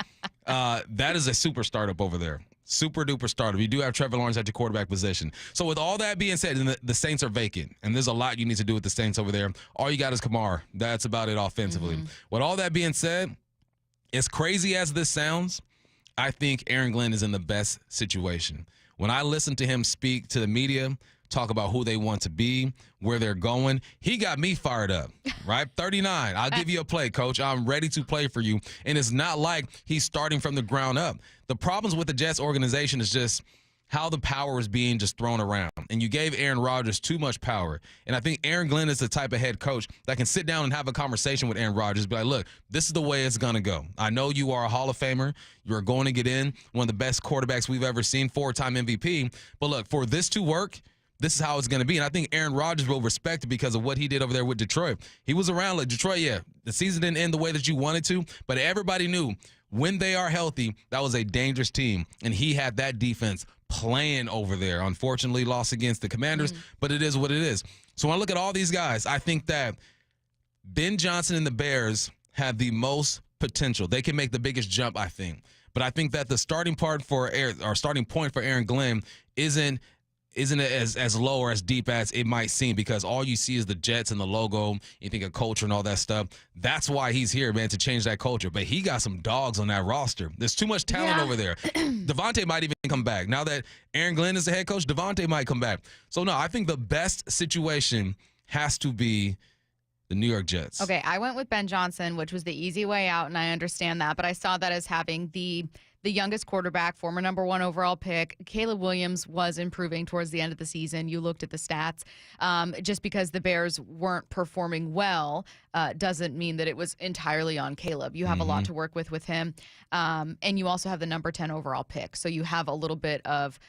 That is a super startup over there. Super duper startup. You do have Trevor Lawrence at your quarterback position. So with all that being said, and the Saints are vacant, and there's a lot you need to do with the Saints over there. All you got is Kamara. That's about it offensively. With all that being said, as crazy as this sounds, I think Aaron Glenn is in the best situation. When I listen to him speak to the media, talk about who they want to be, where they're going, he got me fired up, right? 39. I'll give you a play, coach. I'm ready to play for you. And it's not like he's starting from the ground up. The problems with the Jets organization is just how the power is being just thrown around. And you gave Aaron Rodgers too much power. And I think Aaron Glenn is the type of head coach that can sit down and have a conversation with Aaron Rodgers, be like, look, this is the way it's going to go. I know you are a Hall of Famer. You're going to get in, one of the best quarterbacks we've ever seen, 4-time MVP. But look, for this to work, this is how it's going to be. And I think Aaron Rodgers will respect it because of what he did over there with Detroit. He was around like Detroit, yeah. The season didn't end the way that you wanted to, but everybody knew when they are healthy, that was a dangerous team. And he had that defense playing over there. Unfortunately, lost against the Commanders, but it is what it is. So when I look at all these guys, I think that Ben Johnson and the Bears have the most potential. They can make the biggest jump, I think. But I think that the starting point for Aaron Glenn isn't as low or as deep as it might seem, because all you see is the Jets and the logo. You think of culture and all that stuff. That's why he's here, man, to change that culture. But he got some dogs on that roster. There's too much talent over there. Devontae might even come back. Now that Aaron Glenn is the head coach, Devontae might come back. So, no, I think the best situation has to be the New York Jets. Okay, I went with Ben Johnson, which was the easy way out, and I understand that. But I saw that as having the youngest quarterback, former number 1 overall pick. Caleb Williams was improving towards the end of the season. You looked at the stats. Just because the Bears weren't performing well doesn't mean that it was entirely on Caleb. You have a lot to work with him. And you also have the number 10 overall pick. So you have a little bit of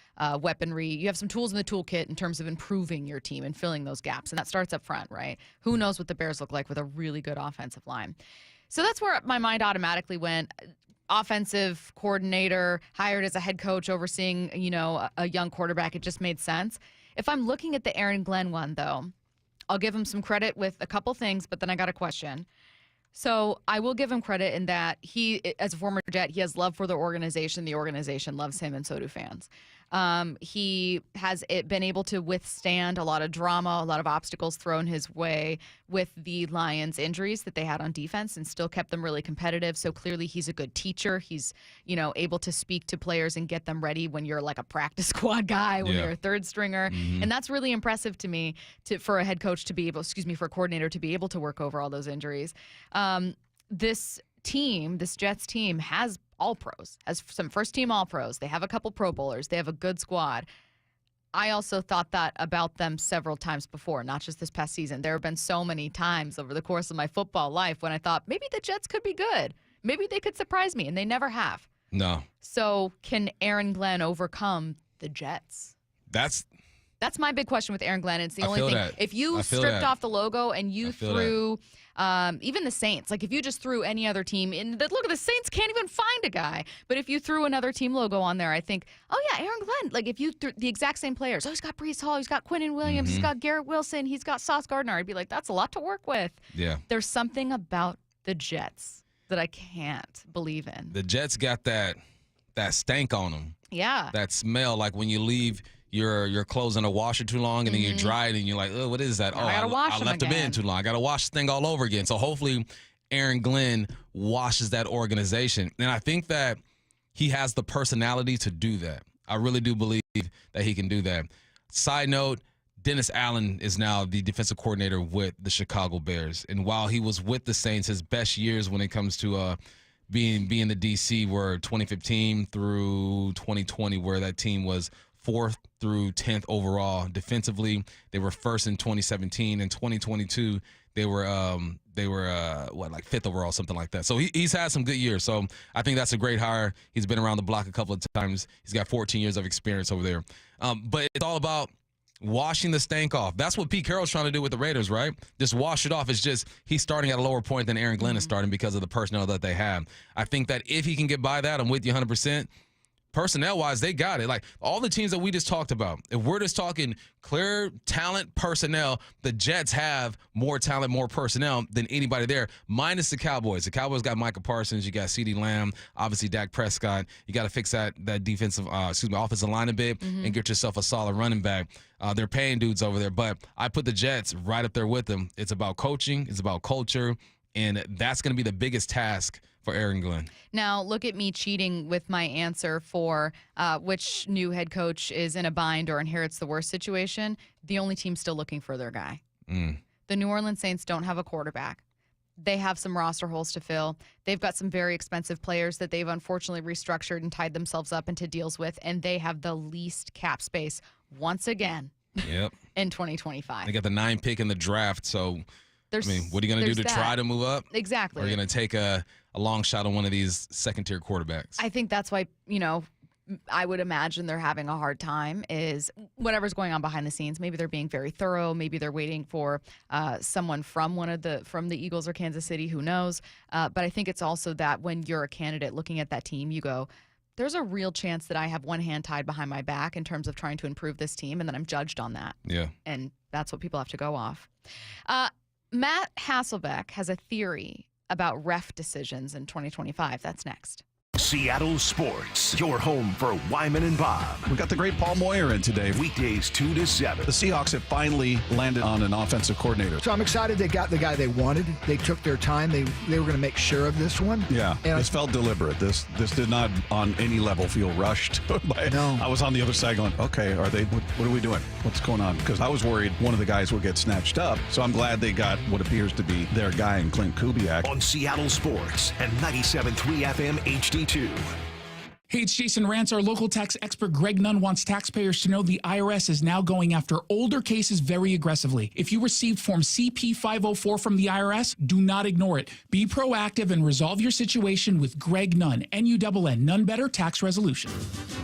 weaponry. You have some tools in the toolkit in terms of improving your team and filling those gaps. And that starts up front, right? Who knows what the Bears look like with a really good offensive line. So that's where my mind automatically went. Offensive coordinator hired as a head coach overseeing, a young quarterback. It just made sense. If I'm looking at the Aaron Glenn one, though, I'll give him some credit with a couple things, but then I got a question. So I will give him credit in that he, as a former Jet, he has love for the organization. The organization loves him, and so do fans. He has been able to withstand a lot of drama, a lot of obstacles thrown his way with the Lions' injuries that they had on defense, and still kept them really competitive. So clearly he's a good teacher. He's, able to speak to players and get them ready when you're like a practice squad guy, when you're a third stringer. And that's really impressive to me for a head coach to be able, for a coordinator to be able to work over all those injuries. This Jets team has all pros, has some first team all pros. They have a couple Pro Bowlers. They have a good squad. I also thought that about them several times before, not just this past season. There have been so many times over the course of my football life when I thought maybe the Jets could be good. Maybe they could surprise me, and they never have. No. So can Aaron Glenn overcome the Jets? That's my big question with Aaron Glenn. It's the only thing. That. If you stripped off the logo and you threw even the Saints, like if you just threw any other team in, look, the Saints can't even find a guy. But if you threw another team logo on there, I think, oh yeah, Aaron Glenn. Like if you threw the exact same players, he's got Breece Hall, he's got Quinnen Williams, he's got Garrett Wilson, he's got Sauce Gardner. I'd be like, that's a lot to work with. Yeah. There's something about the Jets that I can't believe in. The Jets got that that stank on them. Yeah. That smell, like when you leave your clothes in a washer too long and then you dry it and you're like, oh, what is that? I gotta wash I them left them in too long. I got to wash the thing all over again. So hopefully Aaron Glenn washes that organization. And I think that he has the personality to do that. I really do believe that he can do that. Side note, Dennis Allen is now the defensive coordinator with the Chicago Bears. And while he was with the Saints, his best years when it comes to being the DC were 2015 through 2020, where that team was 4th through 10th overall defensively. They were first in 2017. In 2022, they were like 5th overall, something like that. So he's had some good years. So I think that's a great hire. He's been around the block a couple of times. He's got 14 years of experience over there. But it's all about washing the stank off. That's what Pete Carroll's trying to do with the Raiders, right? Just wash it off. It's just he's starting at a lower point than Aaron Glenn is starting because of the personnel that they have. I think that if he can get by that, I'm with you 100%. Personnel-wise, they got it. Like, all the teams that we just talked about, if we're just talking clear talent personnel, the Jets have more talent, more personnel than anybody there, minus the Cowboys. The Cowboys got Micah Parsons. You got CeeDee Lamb, obviously Dak Prescott. You got to fix that offensive line a bit and get yourself a solid running back. They're paying dudes over there, but I put the Jets right up there with them. It's about coaching. It's about culture, and that's going to be the biggest task for Aaron Glenn. Now, look at me cheating with my answer for which new head coach is in a bind or inherits the worst situation. The only team still looking for their guy. The New Orleans Saints don't have a quarterback. They have some roster holes to fill. They've got some very expensive players that they've unfortunately restructured and tied themselves up into deals with, and they have the least cap space once again in 2025. They got the 9th pick in the draft, so what are you going to do to try to move up? Exactly. Or are you going to take a long shot on one of these second-tier quarterbacks? I think that's why, I would imagine they're having a hard time is whatever's going on behind the scenes. Maybe they're being very thorough. Maybe they're waiting for someone from the Eagles or Kansas City. Who knows? But I think it's also that when you're a candidate looking at that team, you go, there's a real chance that I have one hand tied behind my back in terms of trying to improve this team, and then I'm judged on that. Yeah. And that's what people have to go off. Matt Hasselbeck has a theory about ref decisions in 2025. That's next. Seattle Sports, your home for Wyman and Bob. We got the great Paul Moyer in today. Weekdays 2 to 7. The Seahawks have finally landed on an offensive coordinator. So I'm excited they got the guy they wanted. They took their time. They were going to make sure of this one. Yeah, and this felt deliberate. This did not on any level feel rushed. No. I was on the other side going, okay, what are we doing? What's going on? Because I was worried one of the guys would get snatched up. So I'm glad they got what appears to be their guy in Clint Kubiak. On Seattle Sports and 97.3 FM HD2. Hey, it's Jason Rantz. Our local tax expert Greg Nunn wants taxpayers to know the IRS is now going after older cases very aggressively. If you received Form CP-504 from the IRS, do not ignore it. Be proactive and resolve your situation with Greg Nunn, N-U-N-N, None Better Tax Resolution.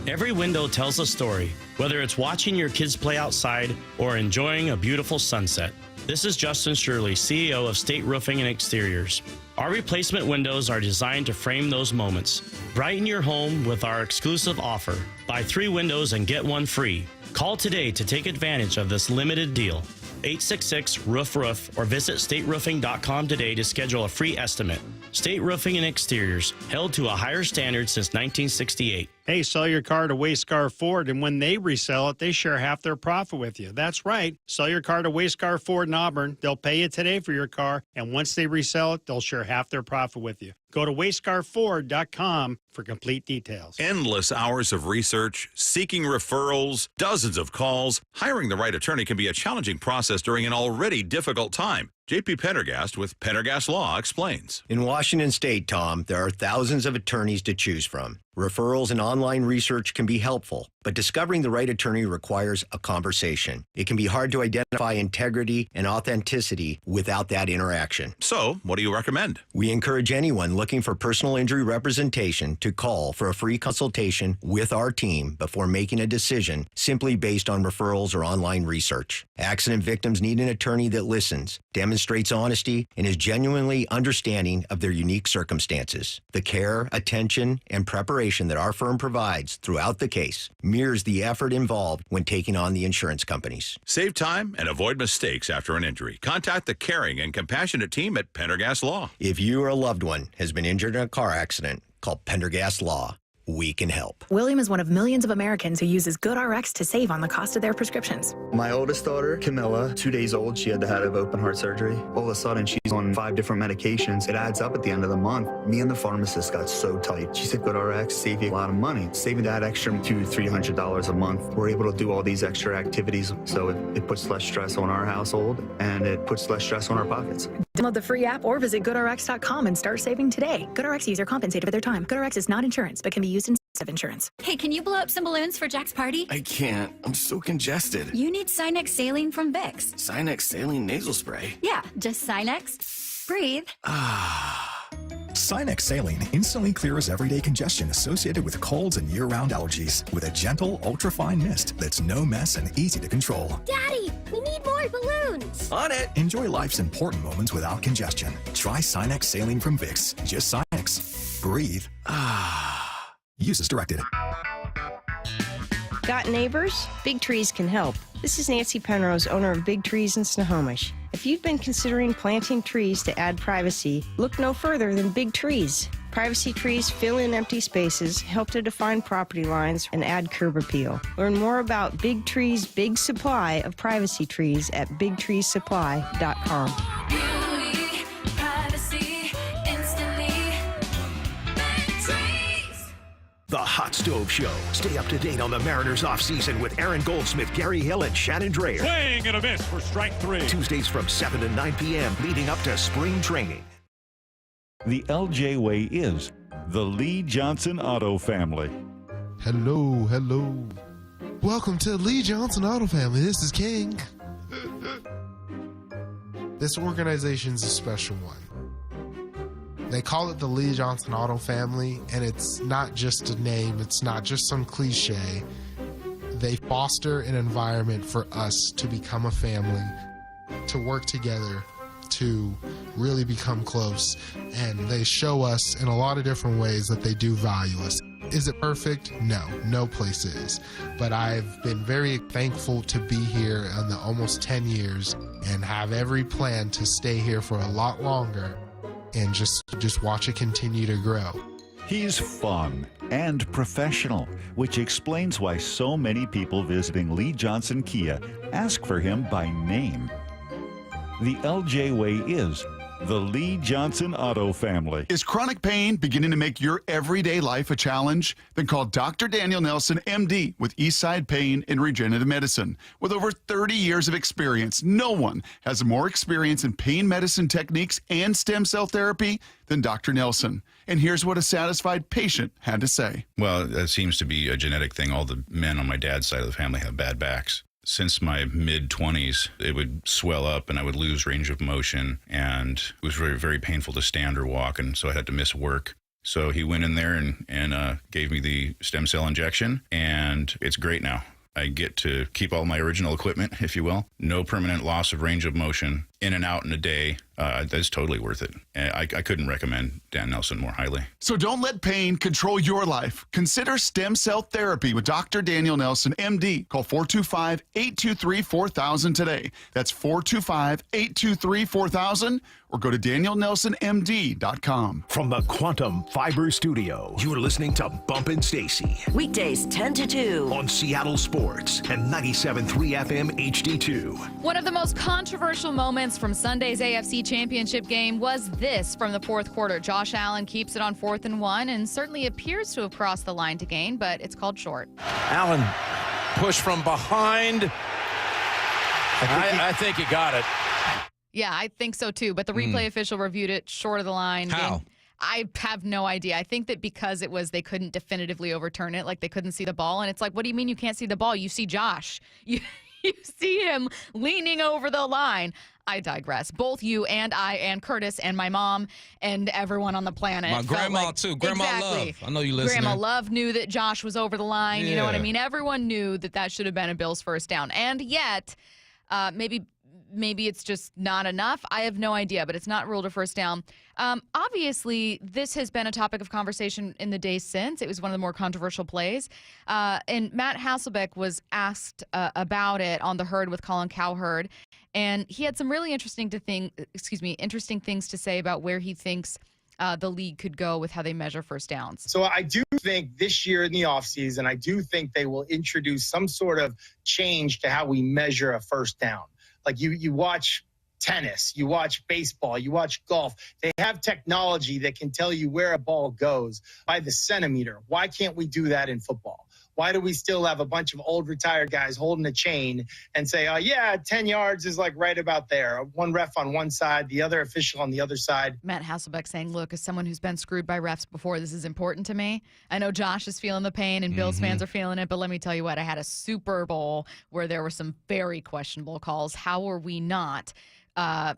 Every window tells a story, whether it's watching your kids play outside or enjoying a beautiful sunset. This is Justin Shirley, CEO of State Roofing and Exteriors. Our replacement windows are designed to frame those moments. Brighten your home with our exclusive offer. Buy 3 windows and get 1 free. Call today to take advantage of this limited deal. 866-ROOF-ROOF or visit stateroofing.com today to schedule a free estimate. State Roofing and Exteriors, held to a higher standard since 1968. Hey, sell your car to Wayscar Ford, and when they resell it, they share half their profit with you. That's right. Sell your car to Wayscar Ford in Auburn. They'll pay you today for your car, and once they resell it, they'll share half their profit with you. Go to wayscarford.com for complete details. Endless hours of research, seeking referrals, dozens of calls. Hiring the right attorney can be a challenging process during an already difficult time. JP Pendergast with Pendergast Law explains. In Washington State, Tom, there are thousands of attorneys to choose from. Referrals and online research can be helpful, but discovering the right attorney requires a conversation. It can be hard to identify integrity and authenticity without that interaction. So, what do you recommend? We encourage anyone looking for personal injury representation to call for a free consultation with our team before making a decision simply based on referrals or online research. Accident victims need an attorney that listens, demonstrates honesty, and is genuinely understanding of their unique circumstances. The care, attention, and preparation that our firm provides throughout the case mirrors the effort involved when taking on the insurance companies. Save time and avoid mistakes after an injury. Contact the caring and compassionate team at Pendergast Law. If you or a loved one has been injured in a car accident, call Pendergast Law. we can help. William is one of millions of Americans who uses GoodRx to save on the cost of their prescriptions. My oldest daughter, Camilla, 2 days old, she had to have open heart surgery. All of a sudden, she's on 5 different medications. It adds up at the end of the month. Me and the pharmacist got so tight. She said, GoodRx save you a lot of money. Saving that extra $200-300 a month. We're able to do all these extra activities, so it puts less stress on our household, and it puts less stress on our pockets. Download the free app or visit GoodRx.com and start saving today. GoodRx user compensated for their time. GoodRx is not insurance, but can be used instead of insurance. Hey, can you blow up some balloons for Jack's party? I can't. I'm so congested. You need Sinex Saline from Vicks. Sinex Saline nasal spray. Yeah, just Sinex. Breathe. Sinex Saline instantly clears everyday congestion associated with colds and year-round allergies with a gentle, ultra-fine mist that's no mess and easy to control. Daddy, we need more balloons. On it. Enjoy life's important moments without congestion. Try Sinex Saline from Vicks. Just Sinex. Breathe. Use as directed. Got neighbors? Big Trees can help. This is Nancy Penrose, owner of Big Trees in Snohomish. If you've been considering planting trees to add privacy, look no further than Big Trees. Privacy trees fill in empty spaces, help to define property lines, and add curb appeal. Learn more about Big Trees' big supply of privacy trees at bigtreesupply.com. Beauty, privacy, instantly. Big Trees. The Hot Stove Show. Stay up to date on the Mariners offseason with Aaron Goldsmith, Gary Hill, and Shannon Dreyer. Swing and a miss for strike 3. Tuesdays from 7 to 9 p.m. leading up to spring training. The LJ way is the Lee Johnson Auto family. Hello, hello. Welcome to Lee Johnson Auto Family. This is King. This organization's a special one. They call it the Lee Johnson Auto Family, and it's not just a name, it's not just some cliche. They foster an environment for us to become a family, to work together, to really become close, and they show us in a lot of different ways that they do value us. Is it perfect? No, no place is. But I've been very thankful to be here in the almost 10 years and have every plan to stay here for a lot longer and just watch it continue to grow. He's fun and professional, which explains why so many people visiting Lee Johnson Kia ask for him by name. The LJ way is the Lee Johnson Auto family. Is chronic pain beginning to make your everyday life a challenge? Then call Dr. Daniel Nelson, MD, with Eastside Pain and Regenerative Medicine. With over 30 years of experience, no one has more experience in pain medicine techniques and stem cell therapy than Dr. Nelson. And here's what a satisfied patient had to say. Well, that seems to be a genetic thing. All the men on my dad's side of the family have bad backs. Since my mid-20s, it would swell up and I would lose range of motion, and it was very, very painful to stand or walk, and so I had to miss work. So he went in there and gave me the stem cell injection, and it's great now. I get to keep all my original equipment, if you will. No permanent loss of range of motion, in and out in a day. That's totally worth it. I couldn't recommend Dan Nelson more highly. So don't let pain control your life. Consider stem cell therapy with Dr. Daniel Nelson, MD. Call 425-823-4000 today. That's 425-823-4000, or go to danielnelsonmd.com. From the Quantum Fiber Studio, you're listening to Bumpin' Stacy. Weekdays 10 to 2. On Seattle Sports and 97.3 FM HD2. One of the most controversial moments from Sunday's AFC Championship game was this from the fourth quarter. Josh Allen keeps it on 4th and 1 and certainly appears to have crossed the line to gain, but it's called short. Allen push from behind. I think he got it. Yeah, I think so too, but the replay official reviewed it short of the line. How? I have no idea. I think that because it was, they couldn't definitively overturn it, like they couldn't see the ball, and it's like, what do you mean you can't see the ball? You see Josh. You see him leaning over the line. I digress. Both you and I and Curtis and my mom and everyone on the planet. My grandma, too. Grandma Love. I know you listening. Grandma Love knew that Josh was over the line. You know what I mean? Everyone knew that should have been a Bills first down. And yet, maybe it's just not enough. I have no idea, but it's not ruled a first down. Obviously, this has been a topic of conversation in the days since. It was one of the more controversial plays. And Matt Hasselbeck was asked about it on The Herd with Colin Cowherd. And he had some really interesting things to say about where he thinks the league could go with how they measure first downs. So I do think this year in the offseason, I do think they will introduce some sort of change to how we measure a first down. Like you watch tennis, you watch baseball, you watch golf. They have technology that can tell you where a ball goes by the centimeter. Why can't we do that in football? Why do we still have a bunch of old retired guys holding a chain and say, 10 yards is like right about there. One ref on one side, the other official on the other side. Matt Hasselbeck saying, look, as someone who's been screwed by refs before, this is important to me. I know Josh is feeling the pain and Bills fans are feeling it, but let me tell you what, I had a Super Bowl where there were some very questionable calls. How are we not? How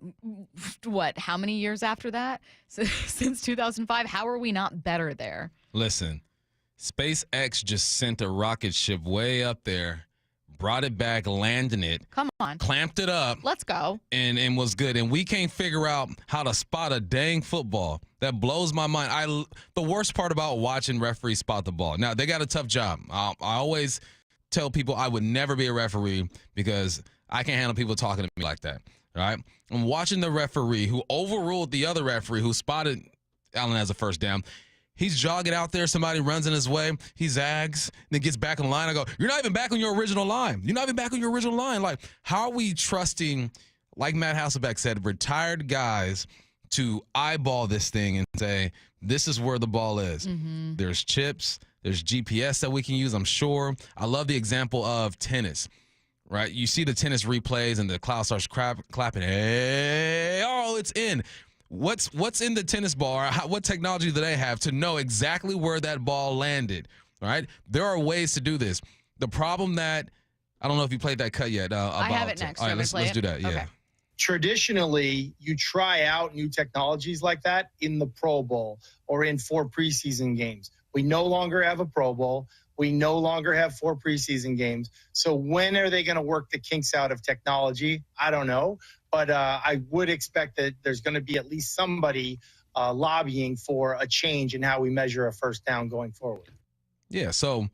many years after that? Since 2005, how are we not better there? Listen, SpaceX just sent a rocket ship way up there, brought it back, landed it. Come on. Clamped it up. Let's go. And was good. And we can't figure out how to spot a dang football. That blows my mind. The worst part about watching referees spot the ball. Now, they got a tough job. I always tell people I would never be a referee because I can't handle people talking to me like that. Right? I'm watching the referee who overruled the other referee who spotted Allen as a first down. He's jogging out there. Somebody runs in his way. He zags, then gets back in line. I go, you're not even back on your original line. You're not even back on your original line. Like, how are we trusting, like Matt Hasselbeck said, retired guys to eyeball this thing and say, this is where the ball is? There's chips. There's GPS that we can use, I'm sure. I love the example of tennis. Right? You see the tennis replays and the crowd starts clapping. Hey, it's in. What's in the tennis ball? Or what technology do they have to know exactly where that ball landed? Right? There are ways to do this. The problem that I don't know if you played that cut yet. I have it next. All right, let's do that. Yeah. Okay. Traditionally, you try out new technologies like that in the Pro Bowl or in 4 preseason games. We no longer have a Pro Bowl. We no longer have 4 preseason games. So when are they going to work the kinks out of technology? I don't know. But I would expect that there's going to be at least somebody lobbying for a change in how we measure a first down going forward. Yeah, so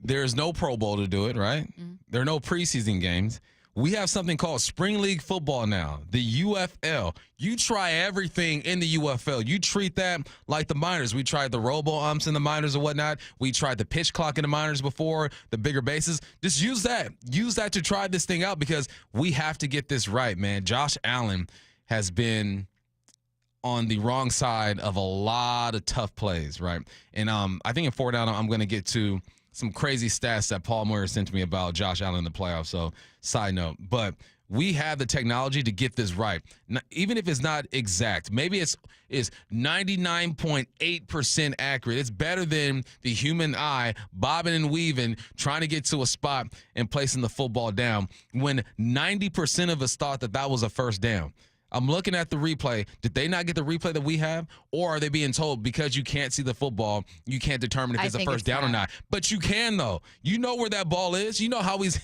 there's no Pro Bowl to do it, right? There are no preseason games. We have something called Spring League football now, the UFL. You try everything in the UFL. You treat that like the minors. We tried the robo-umps in the minors and whatnot. We tried the pitch clock in the minors before, the bigger bases. Just use that. Use that to try this thing out because we have to get this right, man. Josh Allen has been on the wrong side of a lot of tough plays, right? And I think in 4 down, I'm going to get to some crazy stats that Paul Moyer sent to me about Josh Allen in the playoffs. So, side note. But we have the technology to get this right. Even if it's not exact, maybe it's 99.8% accurate. It's better than the human eye bobbing and weaving, trying to get to a spot and placing the football down when 90% of us thought that was a first down. I'm looking at the replay. Did they not get the replay that we have? Or are they being told because you can't see the football, you can't determine if it's a first down or not? But you can, though. You know where that ball is. You know how he's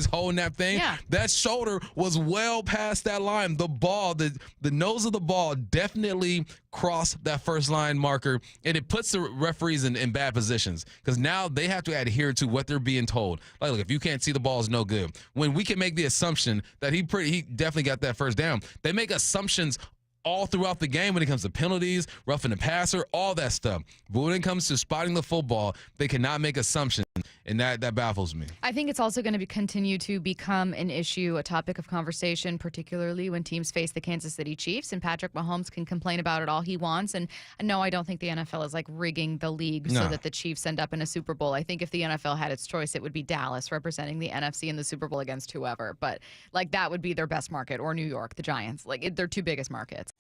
holding that thing. Yeah. That shoulder was well past that line. The ball, the nose of the ball definitely crossed that first line marker, and it puts the referees in bad positions because now they have to adhere to what they're being told. Like, look, if you can't see the ball, it's no good. When we can make the assumption that he definitely got that first down, they make assumptions all throughout the game when it comes to penalties, roughing the passer, all that stuff. But when it comes to spotting the football, they cannot make assumptions, and that baffles me. I think it's also going to continue to become an issue, a topic of conversation, particularly when teams face the Kansas City Chiefs, and Patrick Mahomes can complain about it all he wants. And no, I don't think the NFL is like rigging the league so that the Chiefs end up in a Super Bowl. I think if the NFL had its choice, it would be Dallas representing the NFC in the Super Bowl against whoever. But like that would be their best market, or New York, the Giants. Like their 2 biggest markets.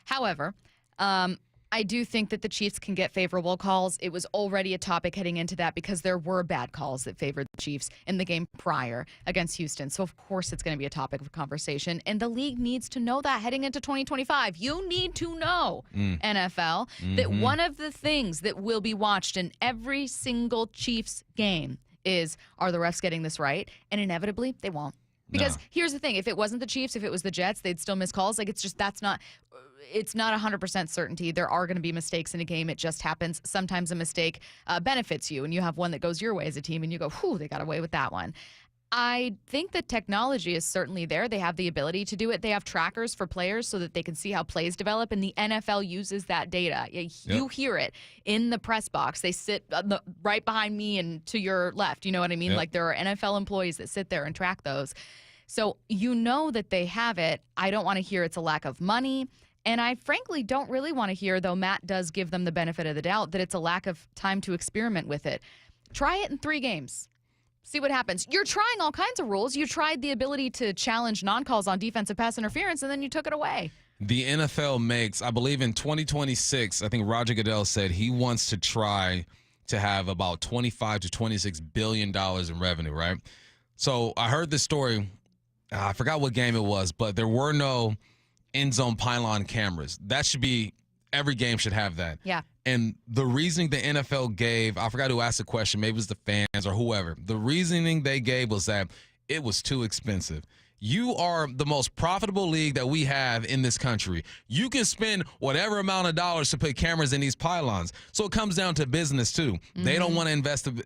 However, I do think that the Chiefs can get favorable calls. It was already a topic heading into that because there were bad calls that favored the Chiefs in the game prior against Houston. So, of course, it's going to be a topic of conversation. And the league needs to know that heading into 2025. You need to know, NFL, that one of the things that will be watched in every single Chiefs game is, are the refs getting this right? And inevitably, they won't. Because here's the thing. If it wasn't the Chiefs, if it was the Jets, they'd still miss calls. Like, it's just it's not 100% certainty. There are going to be mistakes in a game. It just happens. Sometimes a mistake benefits you, and you have one that goes your way as a team, and you go, whew, they got away with that one. I think the technology is certainly there. They have the ability to do it. They have trackers for players so that they can see how plays develop, and the NFL uses that data. You hear it in the press box. They sit right behind me and to your left. You know what I mean? Yep. Like there are NFL employees that sit there and track those. So you know that they have it. I don't want to hear it's a lack of money. And I frankly don't really want to hear, though Matt does give them the benefit of the doubt, that it's a lack of time to experiment with it. Try it in 3 games. See what happens. You're trying all kinds of rules. You tried the ability to challenge non-calls on defensive pass interference, and then you took it away. The NFL makes, I believe in 2026, I think Roger Goodell said he wants to try to have about $25 to $26 billion in revenue, right? So I heard this story. I forgot what game it was, but there were no end zone pylon cameras. That should be, every game should have that. Yeah. And the reasoning the NFL gave, I forgot who asked the question, maybe it was the fans or whoever. The reasoning they gave was that it was too expensive. You are the most profitable league that we have in this country. You can spend whatever amount of dollars to put cameras in these pylons. So it comes down to business too. Mm-hmm. They don't want to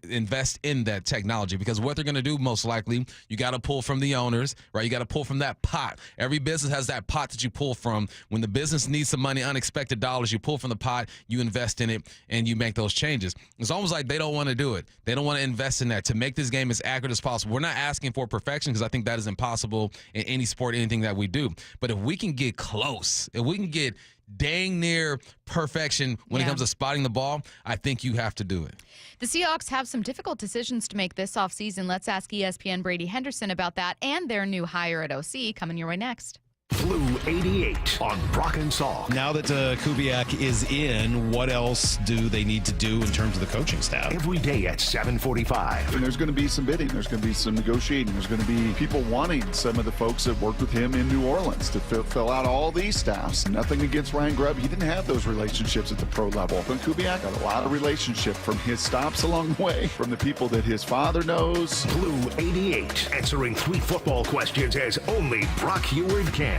invest in that technology because what they're going to do most likely, you got to pull from the owners, right? You got to pull from that pot. Every business has that pot that you pull from. When the business needs some money, unexpected dollars, you pull from the pot, you invest in it, and you make those changes. It's almost like they don't want to do it. They don't want to invest in that to make this game as accurate as possible. We're not asking for perfection because I think that is impossible in any sport, anything that we do. But if we can get close, if we can get dang near perfection when it comes to spotting the ball, I think you have to do it. The Seahawks have some difficult decisions to make this offseason. Let's ask ESPN Brady Henderson about that and their new hire at OC coming your way next. Blue 88 on Brock and Salk. Now that Kubiak is in, what else do they need to do in terms of the coaching staff? Every day at 7:45. And there's going to be some bidding. There's going to be some negotiating. There's going to be people wanting some of the folks that worked with him in New Orleans to fill out all these staffs. Nothing against Ryan Grubb. He didn't have those relationships at the pro level. But Kubiak got a lot of relationship from his stops along the way, from the people that his father knows. Blue 88, answering 3 football questions as only Brock Heward can.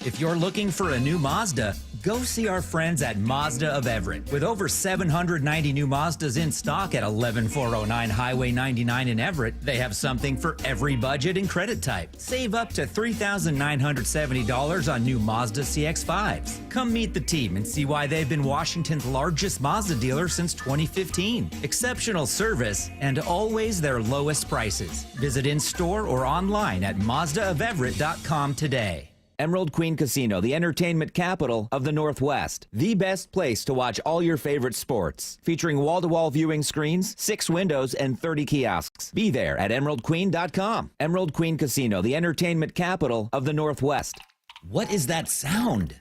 If you're looking for a new Mazda, go see our friends at Mazda of Everett. With over 790 new Mazdas in stock at 11409 Highway 99 in Everett, they have something for every budget and credit type. Save up to $3,970 on new Mazda CX-5s. Come meet the team and see why they've been Washington's largest Mazda dealer since 2015. Exceptional service and always their lowest prices. Visit in-store or online at MazdaofEverett.com today. Emerald Queen Casino, the entertainment capital of the Northwest. The best place to watch all your favorite sports. Featuring wall-to-wall viewing screens, 6 windows, and 30 kiosks. Be there at emeraldqueen.com. Emerald Queen Casino, the entertainment capital of the Northwest. What is that sound?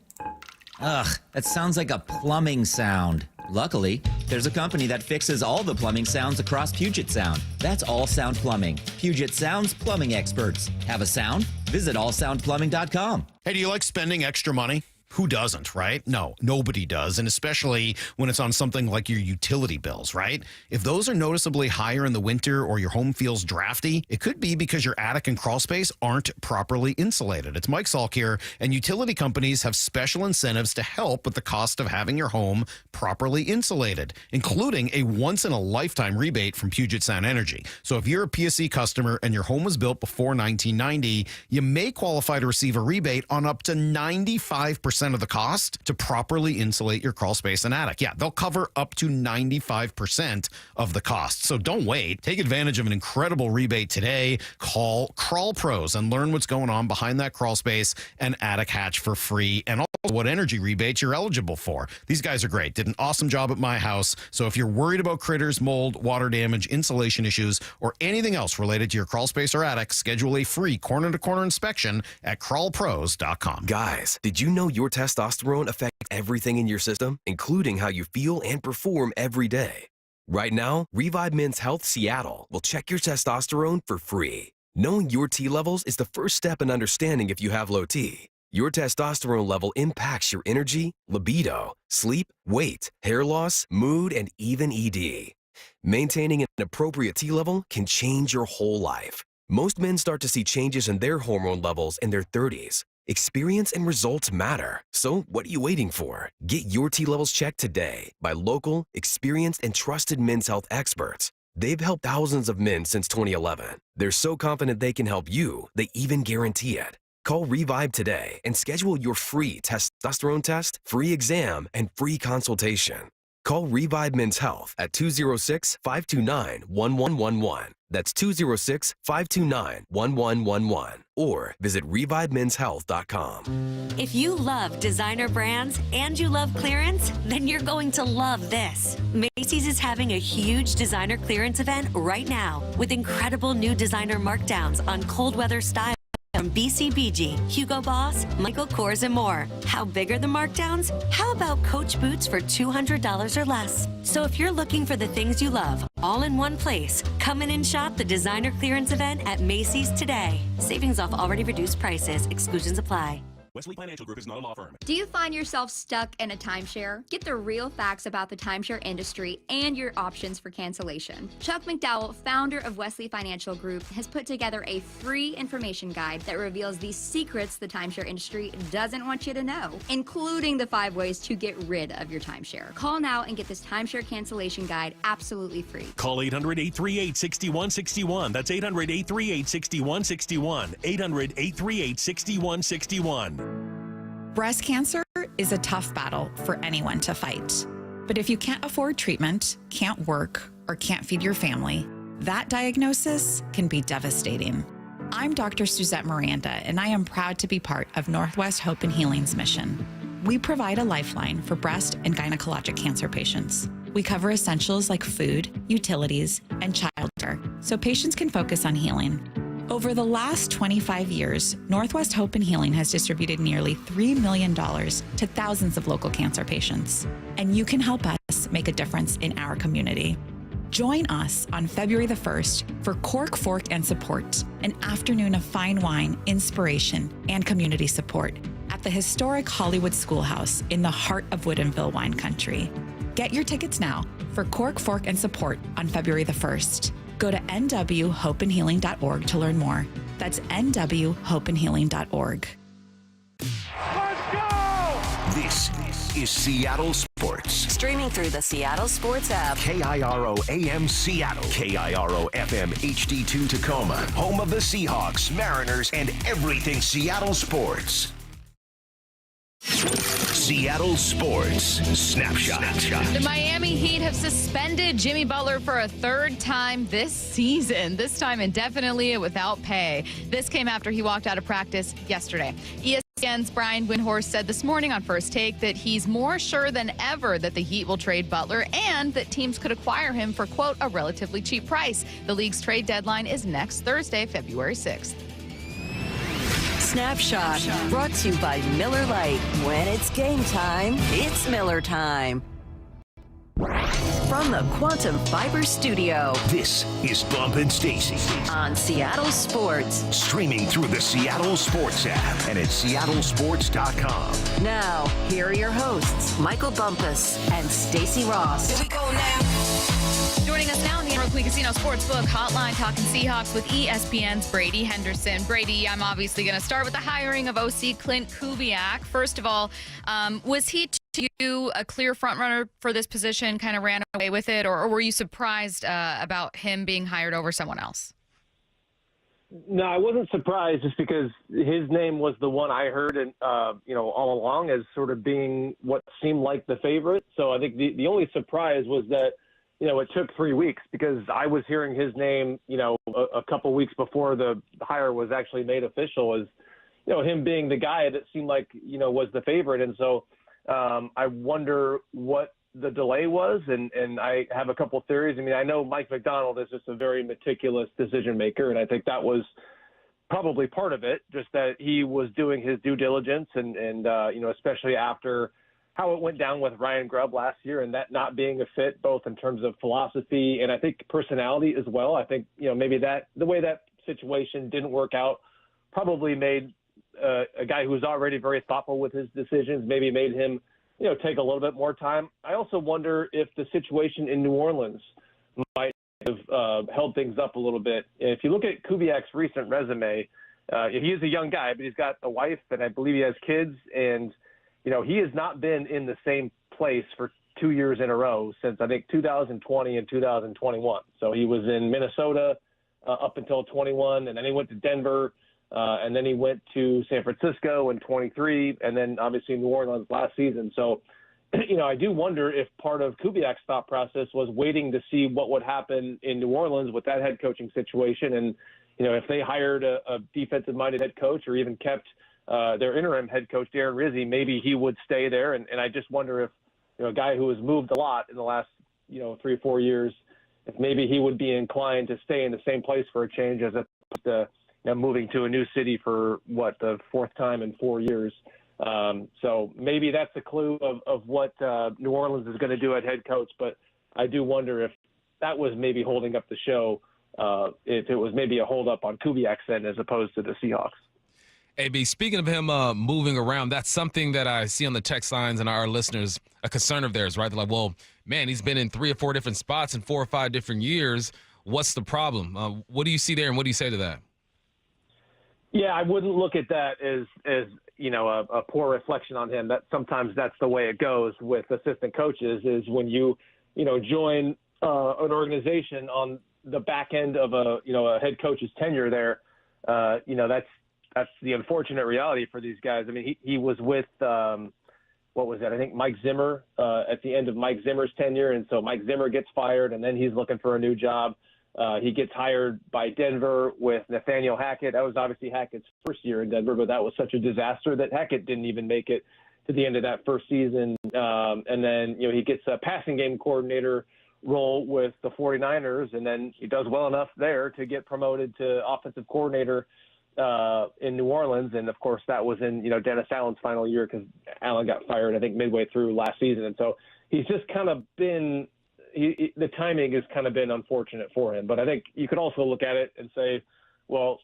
Ugh, that sounds like a plumbing sound. Luckily, there's a company that fixes all the plumbing sounds across Puget Sound. That's All Sound Plumbing. Puget Sound's plumbing experts. Have a sound? Visit allsoundplumbing.com. Hey, do you like spending extra money? Who doesn't, right? No, nobody does, and especially when it's on something like your utility bills, right? If those are noticeably higher in the winter or your home feels drafty, it could be because your attic and crawl space aren't properly insulated. It's Mike Salk here, and utility companies have special incentives to help with the cost of having your home properly insulated, including a once-in-a-lifetime rebate from Puget Sound Energy. So if you're a PSC customer and your home was built before 1990, you may qualify to receive a rebate on up to 95% of the cost to properly insulate your crawl space and attic. Yeah, they'll cover up to 95% of the cost. So don't wait. Take advantage of an incredible rebate today. Call Crawl Pros and learn what's going on behind that crawl space and attic hatch for free, and also what energy rebates you're eligible for. These guys are great. Did an awesome job at my house. So if you're worried about critters, mold, water damage, insulation issues, or anything else related to your crawl space or attic, schedule a free corner-to-corner inspection at crawlpros.com. Guys, did you know your testosterone affects everything in your system, including how you feel and perform every day? Right now, Revive Men's Health Seattle will check your testosterone for free. Knowing your T levels is the first step in understanding if you have low T. Your testosterone level impacts your energy, libido, sleep, weight, hair loss, mood, and even ED. Maintaining an appropriate T level can change your whole life. Most men start to see changes in their hormone levels in their 30s. Experience and results matter. So what are you waiting for? Get your T levels checked today by local, experienced, and trusted men's health experts. They've helped thousands of men since 2011. They're so confident they can help you, they even guarantee it. Call Revive today and schedule your free testosterone test, free exam, and free consultation. Call Revive Men's Health at 206-529-1111. That's 206-529-1111. Or visit ReviveMen'sHealth.com. If you love designer brands and you love clearance, then you're going to love this. Macy's is having a huge designer clearance event right now with incredible new designer markdowns on cold weather style. From BCBG, Hugo Boss, Michael Kors, and more. How big are the markdowns? How about Coach boots for $200 or less? So if you're looking for the things you love, all in one place, come in and shop the designer clearance event at Macy's today. Savings off already reduced prices. Exclusions apply. Wesley Financial Group is not a law firm. Do you find yourself stuck in a timeshare? Get the real facts about the timeshare industry and your options for cancellation. Chuck McDowell, founder of Wesley Financial Group, has put together a free information guide that reveals the secrets the timeshare industry doesn't want you to know, including the 5 ways to get rid of your timeshare. Call now and get this timeshare cancellation guide absolutely free. Call 800-838-6161. That's 800-838-6161. 800-838-6161. Breast cancer is a tough battle for anyone to fight. But if you can't afford treatment, can't work, or can't feed your family, that diagnosis can be devastating. I'm Dr. Suzette Miranda, and I am proud to be part of Northwest Hope and Healing's mission. We provide a lifeline for breast and gynecologic cancer patients. We cover essentials like food, utilities, and childcare, so patients can focus on healing. Over the last 25 years, Northwest Hope and Healing has distributed nearly $3 million to thousands of local cancer patients. And you can help us make a difference in our community. Join us on February the 1st for Cork, Fork, and Support, an afternoon of fine wine, inspiration, and community support at the historic Hollywood Schoolhouse in the heart of Woodinville wine country. Get your tickets now for Cork, Fork, and Support on February the 1st. Go to nwhopeandhealing.org to learn more. That's nwhopeandhealing.org. Let's go! This is Seattle Sports. Streaming through the Seattle Sports app. KIRO AM Seattle. KIRO FM HD2 Tacoma. Home of the Seahawks, Mariners, and everything Seattle sports. Seattle Sports Snapshot. The Miami Heat have suspended Jimmy Butler for a 3rd time this season, this time indefinitely without pay. This came after he walked out of practice yesterday. ESPN's Brian Windhorst said this morning on First Take that he's more sure than ever that the Heat will trade Butler and that teams could acquire him for, quote, a relatively cheap price. The league's trade deadline is next Thursday, February 6th. Snapshot, brought to you by Miller Lite. When it's game time, it's Miller time. From the Quantum Fiber Studio, this is Bump and Stacy on Seattle Sports. Streaming through the Seattle Sports app and at seattlesports.com. Now, here are your hosts, Michael Bumpus and Stacy Ross. Here we go now. Joining us now in the Emerald Queen Casino Sportsbook Hotline, talking Seahawks with ESPN's Brady Henderson. Brady, I'm obviously going to start with the hiring of OC Clint Kubiak. First of all, was he to you a clear frontrunner for this position, kind of ran away with it, or were you surprised about him being hired over someone else? No, I wasn't surprised just because his name was the one I heard and, all along as sort of being what seemed like the favorite. So I think the only surprise was that, it took 3 weeks because I was hearing his name, a couple weeks before the hire was actually made official as, him being the guy that seemed like, was the favorite. And so I wonder what the delay was. And I have a couple theories. I mean, I know Mike McDonald is just a very meticulous decision maker. And I think that was probably part of it, just that he was doing his due diligence and especially after how it went down with Ryan Grubb last year and that not being a fit, both in terms of philosophy and I think personality as well. I think, maybe the way that situation didn't work out probably made a guy who was already very thoughtful with his decisions, maybe made him, take a little bit more time. I also wonder if the situation in New Orleans might have held things up a little bit. If you look at Kubiak's recent resume, he is a young guy, but he's got a wife and I believe he has kids and, he has not been in the same place for 2 years in a row since, I think, 2020 and 2021. So he was in Minnesota up until 21, and then he went to Denver, and then he went to San Francisco in 23, and then obviously New Orleans last season. So, I do wonder if part of Kubiak's thought process was waiting to see what would happen in New Orleans with that head coaching situation. And, if they hired a defensive-minded head coach or even kept their interim head coach, Darren Rizzi, maybe he would stay there. And I just wonder if, a guy who has moved a lot in the last, 3 or 4 years, if maybe he would be inclined to stay in the same place for a change as opposed to moving to a new city for, the fourth time in 4 years. So maybe that's a clue of what New Orleans is going to do at head coach. But I do wonder if that was maybe holding up the show, if it was maybe a holdup on Kubiak's end as opposed to the Seahawks. AB, speaking of him moving around, that's something that I see on the text lines and our listeners, a concern of theirs, right? They're like, well, man, he's been in 3 or 4 different spots in 4 or 5 different years. What's the problem? What do you see there, and what do you say to that? Yeah, I wouldn't look at that as a poor reflection on him. That sometimes that's the way it goes with assistant coaches, is when you join an organization on the back end of a head coach's tenure there, that's the unfortunate reality for these guys. I mean, he was with, what was that? I think Mike Zimmer at the end of Mike Zimmer's tenure. And so Mike Zimmer gets fired, and then he's looking for a new job. He gets hired by Denver with Nathaniel Hackett. That was obviously Hackett's first year in Denver, but that was such a disaster that Hackett didn't even make it to the end of that first season. And then, he gets a passing game coordinator role with the 49ers, and then he does well enough there to get promoted to offensive coordinator in New Orleans. And of course that was in, Dennis Allen's final year, because Allen got fired, I think, midway through last season. And so he's just kind of been, the timing has kind of been unfortunate for him. But I think you could also look at it and say, well,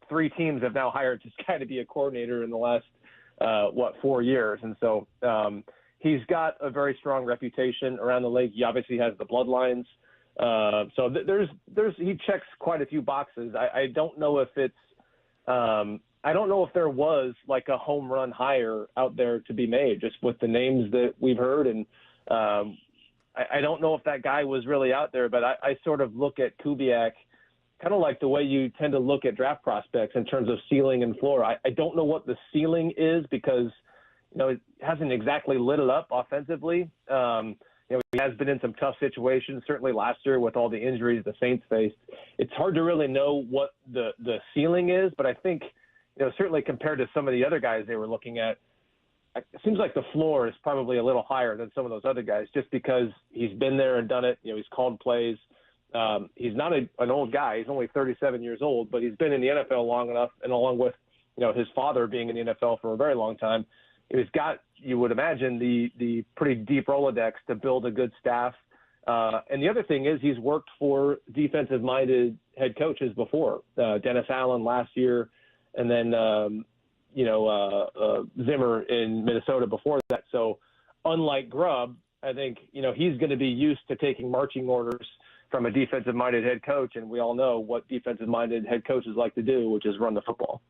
3 teams have now hired this guy to be a coordinator in the last, 4 years. And so he's got a very strong reputation around the league. He obviously has the bloodlines. So he checks quite a few boxes. I don't know if it's, I don't know if there was like a home run hire out there to be made, just with the names that we've heard. And I don't know if that guy was really out there, but I sort of look at Kubiak kind of like the way you tend to look at draft prospects in terms of ceiling and floor. I don't know what the ceiling is, because, it hasn't exactly lit it up offensively. He has been in some tough situations, certainly last year with all the injuries the Saints faced. It's hard to really know what the ceiling is, but I think, certainly compared to some of the other guys they were looking at, it seems like the floor is probably a little higher than some of those other guys, just because he's been there and done it. He's called plays. He's not an old guy. He's only 37 years old, but he's been in the NFL long enough, and along with, his father being in the NFL for a very long time, he's got, you would imagine, the pretty deep Rolodex to build a good staff. And the other thing is he's worked for defensive-minded head coaches before, Dennis Allen last year, and then, Zimmer in Minnesota before that. So unlike Grubb, I think, he's going to be used to taking marching orders from a defensive-minded head coach, and we all know what defensive-minded head coaches like to do, which is run the football.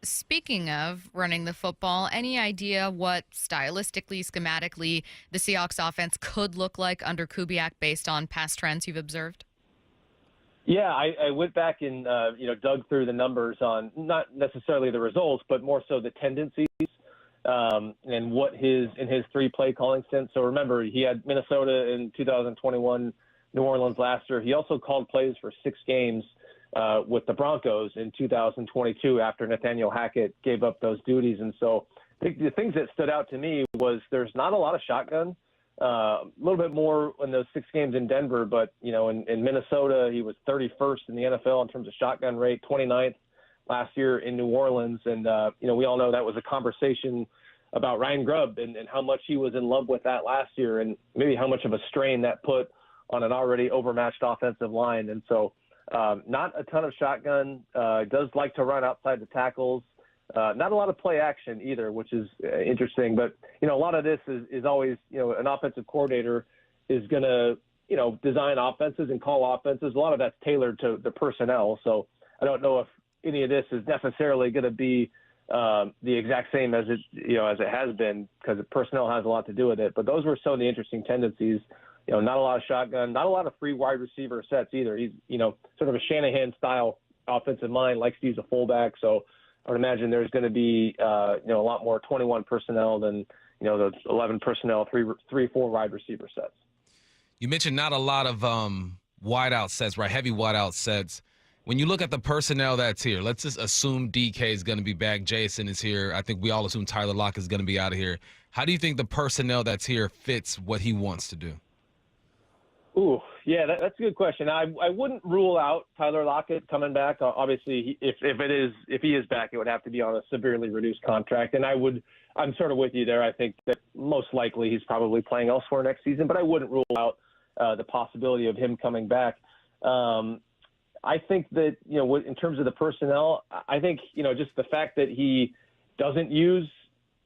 Speaking of running the football, any idea what stylistically, schematically, the Seahawks offense could look like under Kubiak based on past trends you've observed? Yeah, I went back and, dug through the numbers on not necessarily the results, but more so the tendencies and what in his 3 play calling stints. So remember, he had Minnesota in 2021, New Orleans last year. He also called plays for 6 games with the Broncos in 2022 after Nathaniel Hackett gave up those duties. And so I think the things that stood out to me was there's not a lot of shotgun, a little bit more in those 6 games in Denver, but, in Minnesota, he was 31st in the NFL in terms of shotgun rate, 29th last year in New Orleans. And, we all know that was a conversation about Ryan Grubb and how much he was in love with that last year, and maybe how much of a strain that put on an already overmatched offensive line. And so, not a ton of shotgun, does like to run outside the tackles, not a lot of play action either, which is interesting. But, a lot of this is always, an offensive coordinator is going to, design offenses and call offenses. A lot of that's tailored to the personnel. So I don't know if any of this is necessarily going to be the exact same as it has been, because the personnel has a lot to do with it. But those were some of the interesting tendencies. Not a lot of shotgun, not a lot of free wide receiver sets either. He's, sort of a Shanahan style offensive mind, likes to use a fullback. So I would imagine there's going to be, a lot more 21 personnel than, those 11 personnel, three, 4 wide receiver sets. You mentioned not a lot of wideout sets, right? Heavy wideout sets. When you look at the personnel that's here, let's just assume DK is going to be back. Jason is here. I think we all assume Tyler Lockett is going to be out of here. How do you think the personnel that's here fits what he wants to do? Ooh, yeah, that's a good question. I wouldn't rule out Tyler Lockett coming back. Obviously, if he is back, it would have to be on a severely reduced contract. And I'm sort of with you there. I think that most likely he's probably playing elsewhere next season, but I wouldn't rule out the possibility of him coming back. I think that, in terms of the personnel, I think, just the fact that he doesn't use,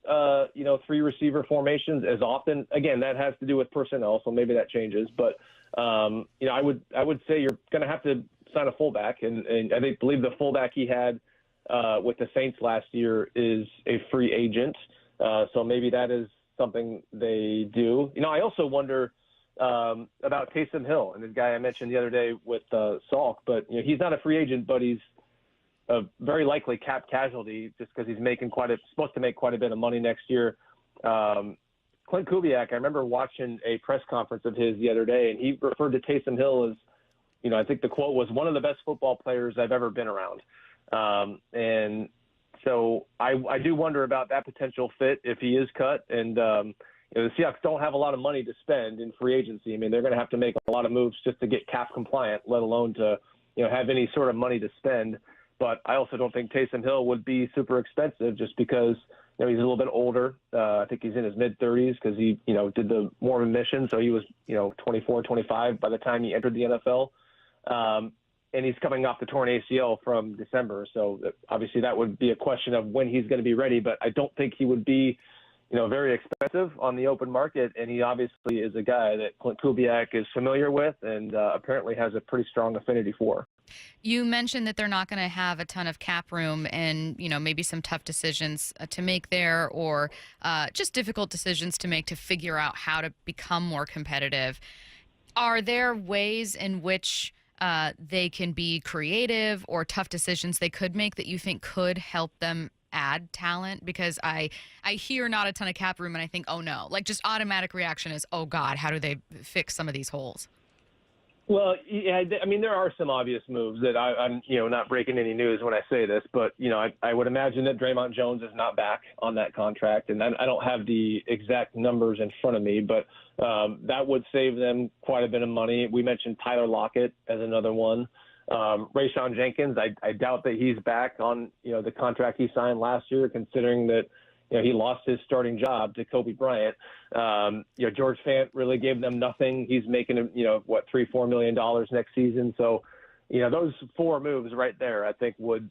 3 receiver formations as often, again, that has to do with personnel, so maybe that changes. But, I would say you're going to have to sign a fullback. And I believe the fullback he had with the Saints last year is a free agent. So maybe that is something they do. I also wonder about Taysom Hill and the guy I mentioned the other day with Salk, but he's not a free agent, but he's a very likely cap casualty just because he's supposed to make quite a bit of money next year. Clint Kubiak, I remember watching a press conference of his the other day, and he referred to Taysom Hill as, I think the quote was, one of the best football players I've ever been around. And so I do wonder about that potential fit if he is cut. And the Seahawks don't have a lot of money to spend in free agency. I mean, they're going to have to make a lot of moves just to get cap compliant, let alone to, have any sort of money to spend. But I also don't think Taysom Hill would be super expensive just because, he's a little bit older. I think he's in his mid-30s because he, did the Mormon mission. So he was, 24, 25 by the time he entered the NFL. And he's coming off the torn ACL from December. So obviously that would be a question of when he's going to be ready. But I don't think he would be, very expensive on the open market. And he obviously is a guy that Clint Kubiak is familiar with and apparently has a pretty strong affinity for. You mentioned that they're not going to have a ton of cap room and, maybe some tough decisions to make there or just difficult decisions to make to figure out how to become more competitive. Are there ways in which they can be creative or tough decisions they could make that you think could help them add talent? Because I hear not a ton of cap room and I think, oh no, like just automatic reaction is, oh God, how do they fix some of these holes? Well, yeah, I mean, there are some obvious moves that I'm, not breaking any news when I say this, but, I would imagine that Draymond Jones is not back on that contract. And I don't have the exact numbers in front of me, but that would save them quite a bit of money. We mentioned Tyler Lockett as another one. Rayshon Jenkins, I doubt that he's back on, the contract he signed last year, considering that, he lost his starting job to Kobe Bryant. George Fant really gave them nothing. He's making, $3-4 million next season. So, those 4 moves right there, I think would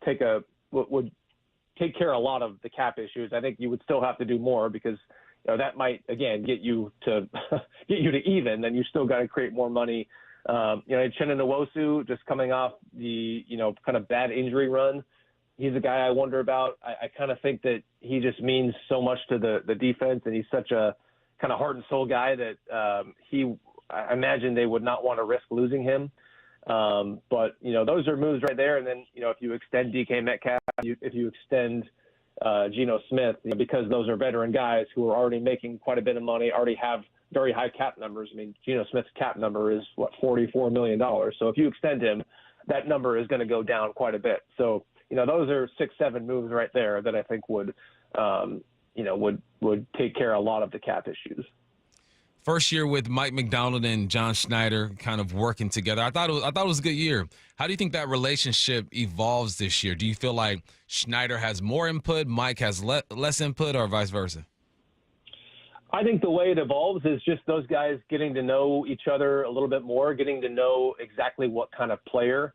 take care of a lot of the cap issues. I think you would still have to do more because, that might, again, get you to even, then you still got to create more money. Chenna Nwosu just coming off the, kind of bad injury run. He's a guy I wonder about. I kind of think that he just means so much to the defense, and he's such a kind of heart and soul guy that I imagine they would not want to risk losing him. But, those are moves right there. And then, if you extend DK Metcalf, if you extend Geno Smith, because those are veteran guys who are already making quite a bit of money, already have very high cap numbers. I mean, Geno Smith's cap number is, $44 million. So if you extend him, that number is going to go down quite a bit. So, those are 6-7 moves right there that I think would take care of a lot of the cap issues. First year with Mike McDonald and John Schneider kind of working together. I thought it was a good year. How do you think that relationship evolves this year? Do you feel like Schneider has more input, Mike has less input, or vice versa? I think the way it evolves is just those guys getting to know each other a little bit more, getting to know exactly what kind of player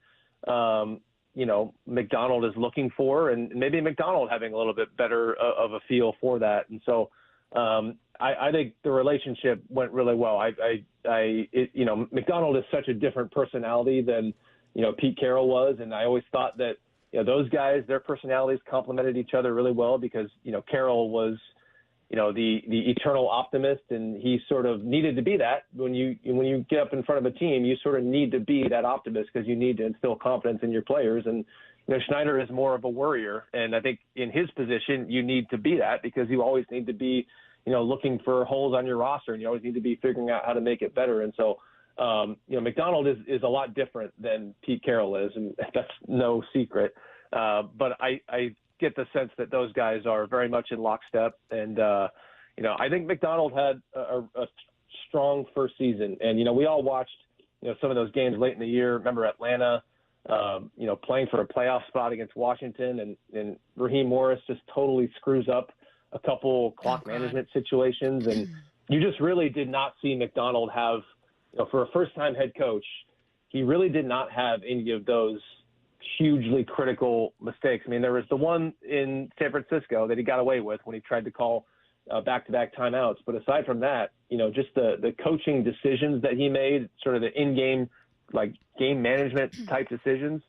McDonald is looking for, and maybe McDonald having a little bit better of a feel for that. And so I think the relationship went really well. McDonald is such a different personality than, Pete Carroll was. And I always thought that, those guys, their personalities complemented each other really well because, Carroll was, the eternal optimist, and he sort of needed to be that. When you get up in front of a team, you sort of need to be that optimist because you need to instill confidence in your players. And Schneider is more of a worrier, and I think in his position, you need to be that because you always need to be, looking for holes on your roster, and you always need to be figuring out how to make it better. And so, McDonald is a lot different than Pete Carroll is, and that's no secret. But I get the sense that those guys are very much in lockstep. And, I think McDonald had a strong first season. And, we all watched, some of those games late in the year. Remember Atlanta, playing for a playoff spot against Washington, and Raheem Morris just totally screws up a couple clock management situations. And you just really did not see McDonald have, for a first-time head coach, he really did not have any of those hugely critical mistakes. I mean, there was the one in San Francisco that he got away with when he tried to call back-to-back timeouts. But aside from that, just the coaching decisions that he made, sort of the in-game, game management type decisions,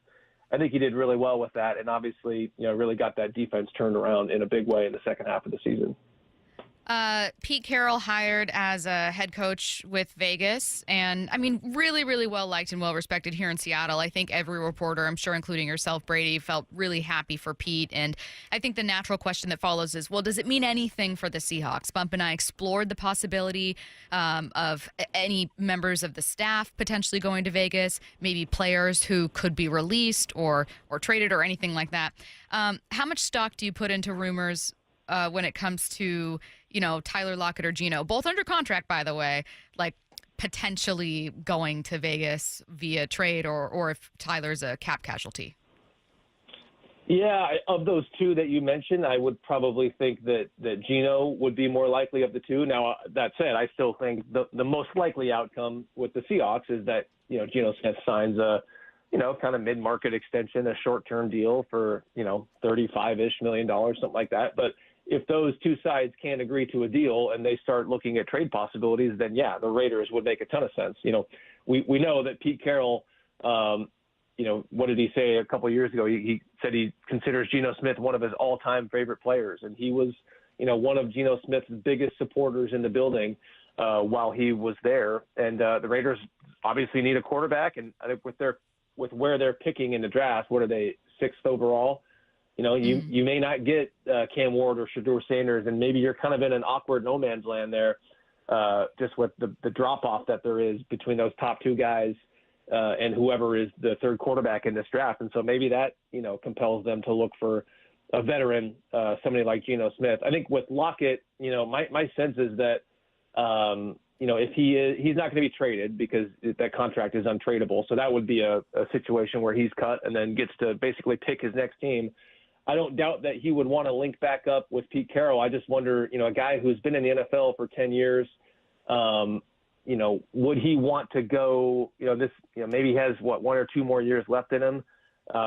I think he did really well with that. And obviously, really got that defense turned around in a big way in the second half of the season. Pete Carroll hired as a head coach with Vegas, and really, really well liked and well respected here in Seattle. I think every reporter, I'm sure including yourself, Brady, felt really happy for Pete. And I think the natural question that follows is, well, does it mean anything for the Seahawks? Bump and I explored the possibility of any members of the staff potentially going to Vegas, maybe players who could be released or traded or anything like that. How much stock do you put into rumors when it comes to, Tyler Lockett or Geno, both under contract, by the way, potentially going to Vegas via trade or if Tyler's a cap casualty? Yeah, of those two that you mentioned, I would probably think that Geno would be more likely of the two. Now, that said, I still think the most likely outcome with the Seahawks is that, Geno Smith signs a, kind of mid-market extension, a short-term deal for, $35-ish million, something like that. But if those two sides can't agree to a deal and they start looking at trade possibilities, then yeah, the Raiders would make a ton of sense. We know that Pete Carroll, what did he say a couple of years ago? He said he considers Geno Smith one of his all-time favorite players, and he was, one of Geno Smith's biggest supporters in the building while he was there. And the Raiders obviously need a quarterback, and I think with where they're picking in the draft, what are they, 6th overall? You may not get Cam Ward or Shedeur Sanders, and maybe you're kind of in an awkward no man's land there, just with the drop-off that there is between those top two guys and whoever is the third quarterback in this draft. And so maybe that, compels them to look for a veteran, somebody like Geno Smith. I think with Lockett, my sense is that, if he's not going to be traded because that contract is untradeable. So that would be a situation where he's cut and then gets to basically pick his next team. I don't doubt that he would want to link back up with Pete Carroll. I just wonder, a guy who's been in the NFL for 10 years, would he want to go, maybe he has, 1 or 2 more years left in him.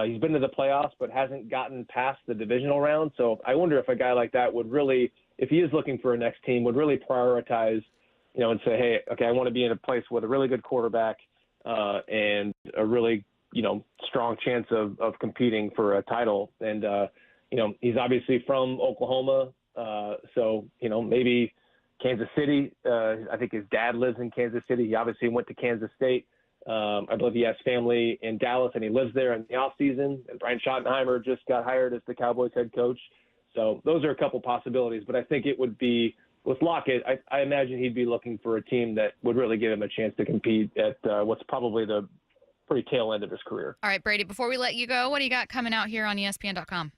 He's been to the playoffs, but hasn't gotten past the divisional round. So I wonder if a guy like that would really, if he is looking for a next team, would really prioritize, and say, hey, okay, I want to be in a place with a really good quarterback and a really, strong chance of competing for a title. And, he's obviously from Oklahoma. So, maybe Kansas City. I think his dad lives in Kansas City. He obviously went to Kansas State. I believe he has family in Dallas, and he lives there in the offseason. And Brian Schottenheimer just got hired as the Cowboys head coach. So those are a couple possibilities. But I think it would be, with Lockett, I imagine he'd be looking for a team that would really give him a chance to compete at what's probably the pretty tail end of his career. All right, Brady, before we let you go, what do you got coming out here on ESPN.com?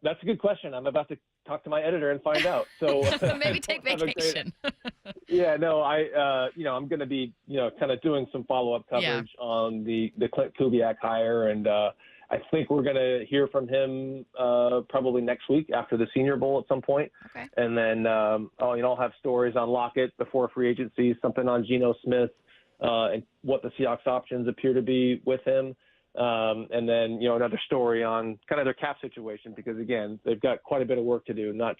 That's a good question. I'm about to talk to my editor and find out. So maybe take vacation. I'm going to be, kind of doing some follow-up coverage on the Clint Kubiak hire. And I think we're going to hear from him probably next week after the Senior Bowl at some point. Okay. And then, I'll have stories on Lockett before free agency, something on Geno Smith and what the Seahawks options appear to be with him. And then, another story on kind of their cap situation, because again, they've got quite a bit of work to do, not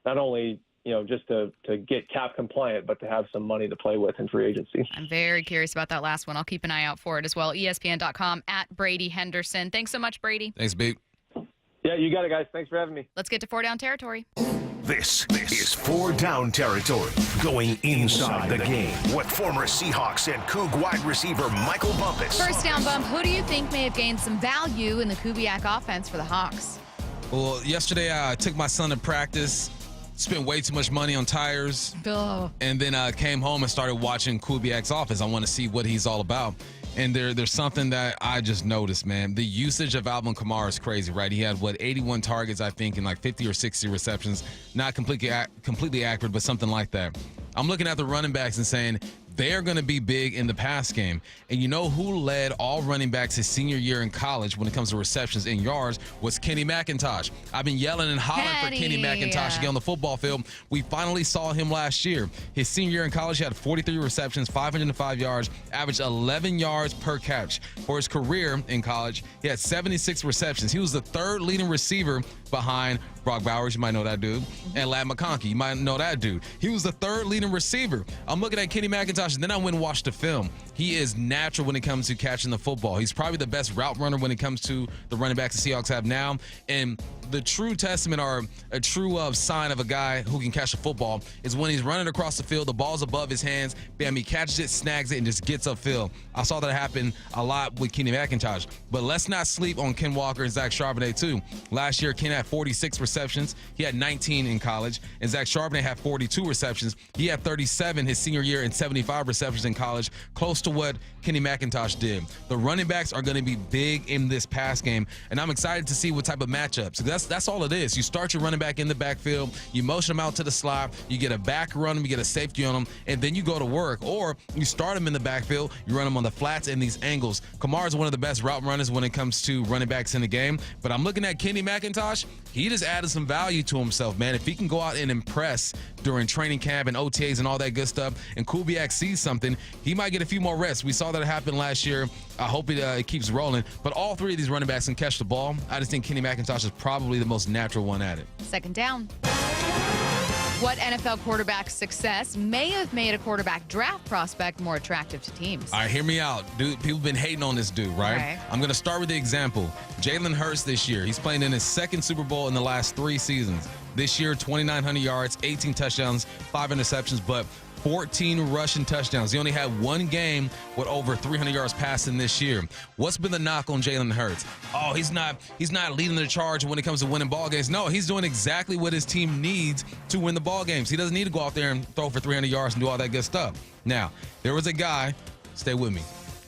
only, just to get cap compliant, but to have some money to play with in free agency. I'm very curious about that last one. I'll keep an eye out for it as well. ESPN.com @Brady Henderson. Thanks so much, Brady. Thanks, Beat. Yeah, you got it, guys. Thanks for having me. Let's get to 4 Down territory. This is 4 Down territory, going inside the game with former Seahawks and Coug wide receiver Michael Bumpus. First down, Bump. Who do you think may have gained some value in the Kubiak offense for the Hawks? Well, yesterday I took my son to practice, spent way too much money on tires, and then came home and started watching Kubiak's offense. I want to see what he's all about. And there's something that I just noticed, man. The usage of Alvin Kamara is crazy, right? He had, 81 targets, I think, and like 50 or 60 receptions. Not completely accurate, but something like that. I'm looking at the running backs and saying they're going to be big in the pass game. And you know who led all running backs his senior year in college when it comes to receptions and yards was Kenny McIntosh. I've been yelling and hollering for Kenny McIntosh to get on the football field. We finally saw him last year. His senior year in college, he had 43 receptions, 505 yards, averaged 11 yards per catch. For his career in college, he had 76 receptions. He was the third leading receiver behind Brock Bowers, you might know that dude, and Ladd McConkey, you might know that dude. He was the third leading receiver. I'm looking at Kenny McIntosh, and then I went and watched the film. He is natural when it comes to catching the football. He's probably the best route runner when it comes to the running backs the Seahawks have now. And the true testament or a true sign of a guy who can catch the football is when he's running across the field, the ball's above his hands, bam, he catches it, snags it, and just gets upfield. I saw that happen a lot with Kenny McIntosh. But let's not sleep on Ken Walker and Zach Charbonnet, too. Last year, Ken had 46 receptions. He had 19 in college. And Zach Charbonnet had 42 receptions. He had 37 his senior year and 75 receptions in college, close to what Kenny McIntosh did. The running backs are going to be big in this pass game, and I'm excited to see what type of matchups. That's all it is. You start your running back in the backfield, you motion them out to the slot, you get a back run them, you get a safety on them, and then you go to work. Or you start them in the backfield, you run them on the flats and these angles. Kamara is one of the best route runners when it comes to running backs in the game, but I'm looking at Kenny McIntosh. He just added some value to himself, man. If he can go out and impress during training camp and OTAs and all that good stuff, and Kubiak sees something, he might get a few more rests. We saw that happen last year. I hope it keeps rolling. But all three of these running backs can catch the ball. I just think Kenny McIntosh is probably the most natural one at it. Second down. What NFL quarterback success may have made a quarterback draft prospect more attractive to teams? All right, hear me out. Dude, people have been hating on this dude, right? Okay. I'm going to start with the example. Jalen Hurts this year. He's playing in his second Super Bowl in the last 3 seasons. This year, 2,900 yards, 18 touchdowns, 5 interceptions, but 14 rushing touchdowns. He only had one game with over 300 yards passing this year. What's been the knock on Jalen Hurts? Oh, he's not leading the charge when it comes to winning ball games. No, he's doing exactly what his team needs to win the ball games. He doesn't need to go out there and throw for 300 yards and do all that good stuff. Now, there was a guy, stay with me,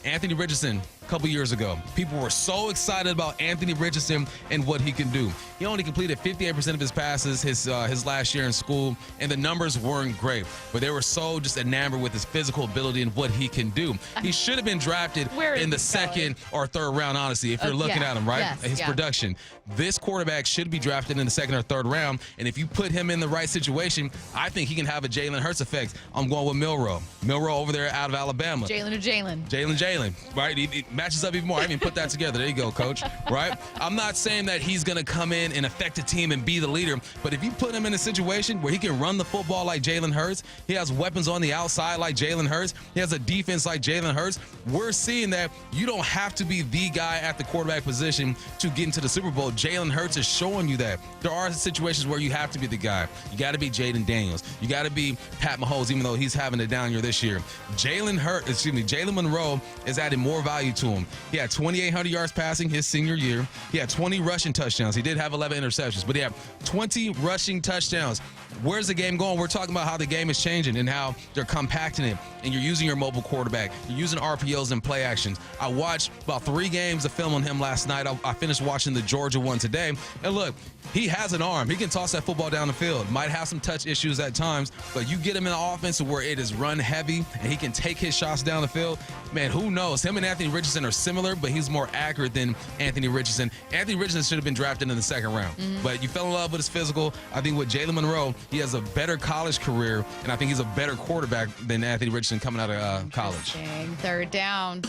Anthony Richardson, a couple years ago. People were so excited about Anthony Richardson and what he can do. He only completed 58% of his passes his last year in school, and the numbers weren't great. But they were so just enamored with his physical ability and what he can do. He should have been drafted in the second or third round, honestly, if you're looking at him, right? Yes, his production. This quarterback should be drafted in the second or third round, and if you put him in the right situation, I think he can have a Jalen Hurts effect. I'm going with Milroe. Milroe over there out of Alabama. Jalen, right? He matches up even more. I didn't even put that together. There you go, coach, right? I'm not saying that he's going to come in and affect a team and be the leader, but if you put him in a situation where he can run the football like Jalen Hurts, he has weapons on the outside like Jalen Hurts, he has a defense like Jalen Hurts, we're seeing that you don't have to be the guy at the quarterback position to get into the Super Bowl. Jalen Hurts is showing you that. There are situations where you have to be the guy. You got to be Jaden Daniels. You got to be Pat Mahomes, even though he's having a down year this year. Jalen Monroe is adding more value to him. He had 2,800 yards passing his senior year. He had 20 rushing touchdowns. He did have 11 interceptions, but he had 20 rushing touchdowns. Where's the game going? We're talking about how the game is changing and how they're compacting it, and you're using your mobile quarterback. You're using RPOs and play actions. I watched about 3 games of film on him last night. I finished watching the Georgia one today, and look, he has an arm. He can toss that football down the field. Might have some touch issues at times, but you get him in an offense where it is run heavy and he can take his shots down the field, man, who knows? Him and Anthony Richardson are similar, but he's more accurate than Anthony Richardson. Anthony Richardson should have been drafted in the second round, but you fell in love with his physical. I think with Jalen Monroe, he has a better college career, and I think he's a better quarterback than Anthony Richardson coming out of college. Third down.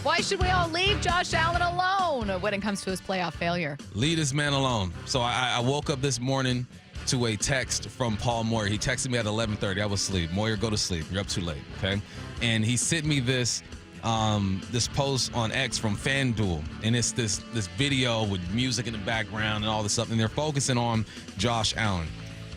Why should we all leave Josh Allen alone when it comes to his playoff failure? Leave this man alone. So I woke up this morning to a text from Paul Moyer. He texted me at 11:30. I was asleep. Moyer, go to sleep. You're up too late, okay? And he sent me this post on X from FanDuel, and it's this video with music in the background and all this stuff, and they're focusing on Josh Allen.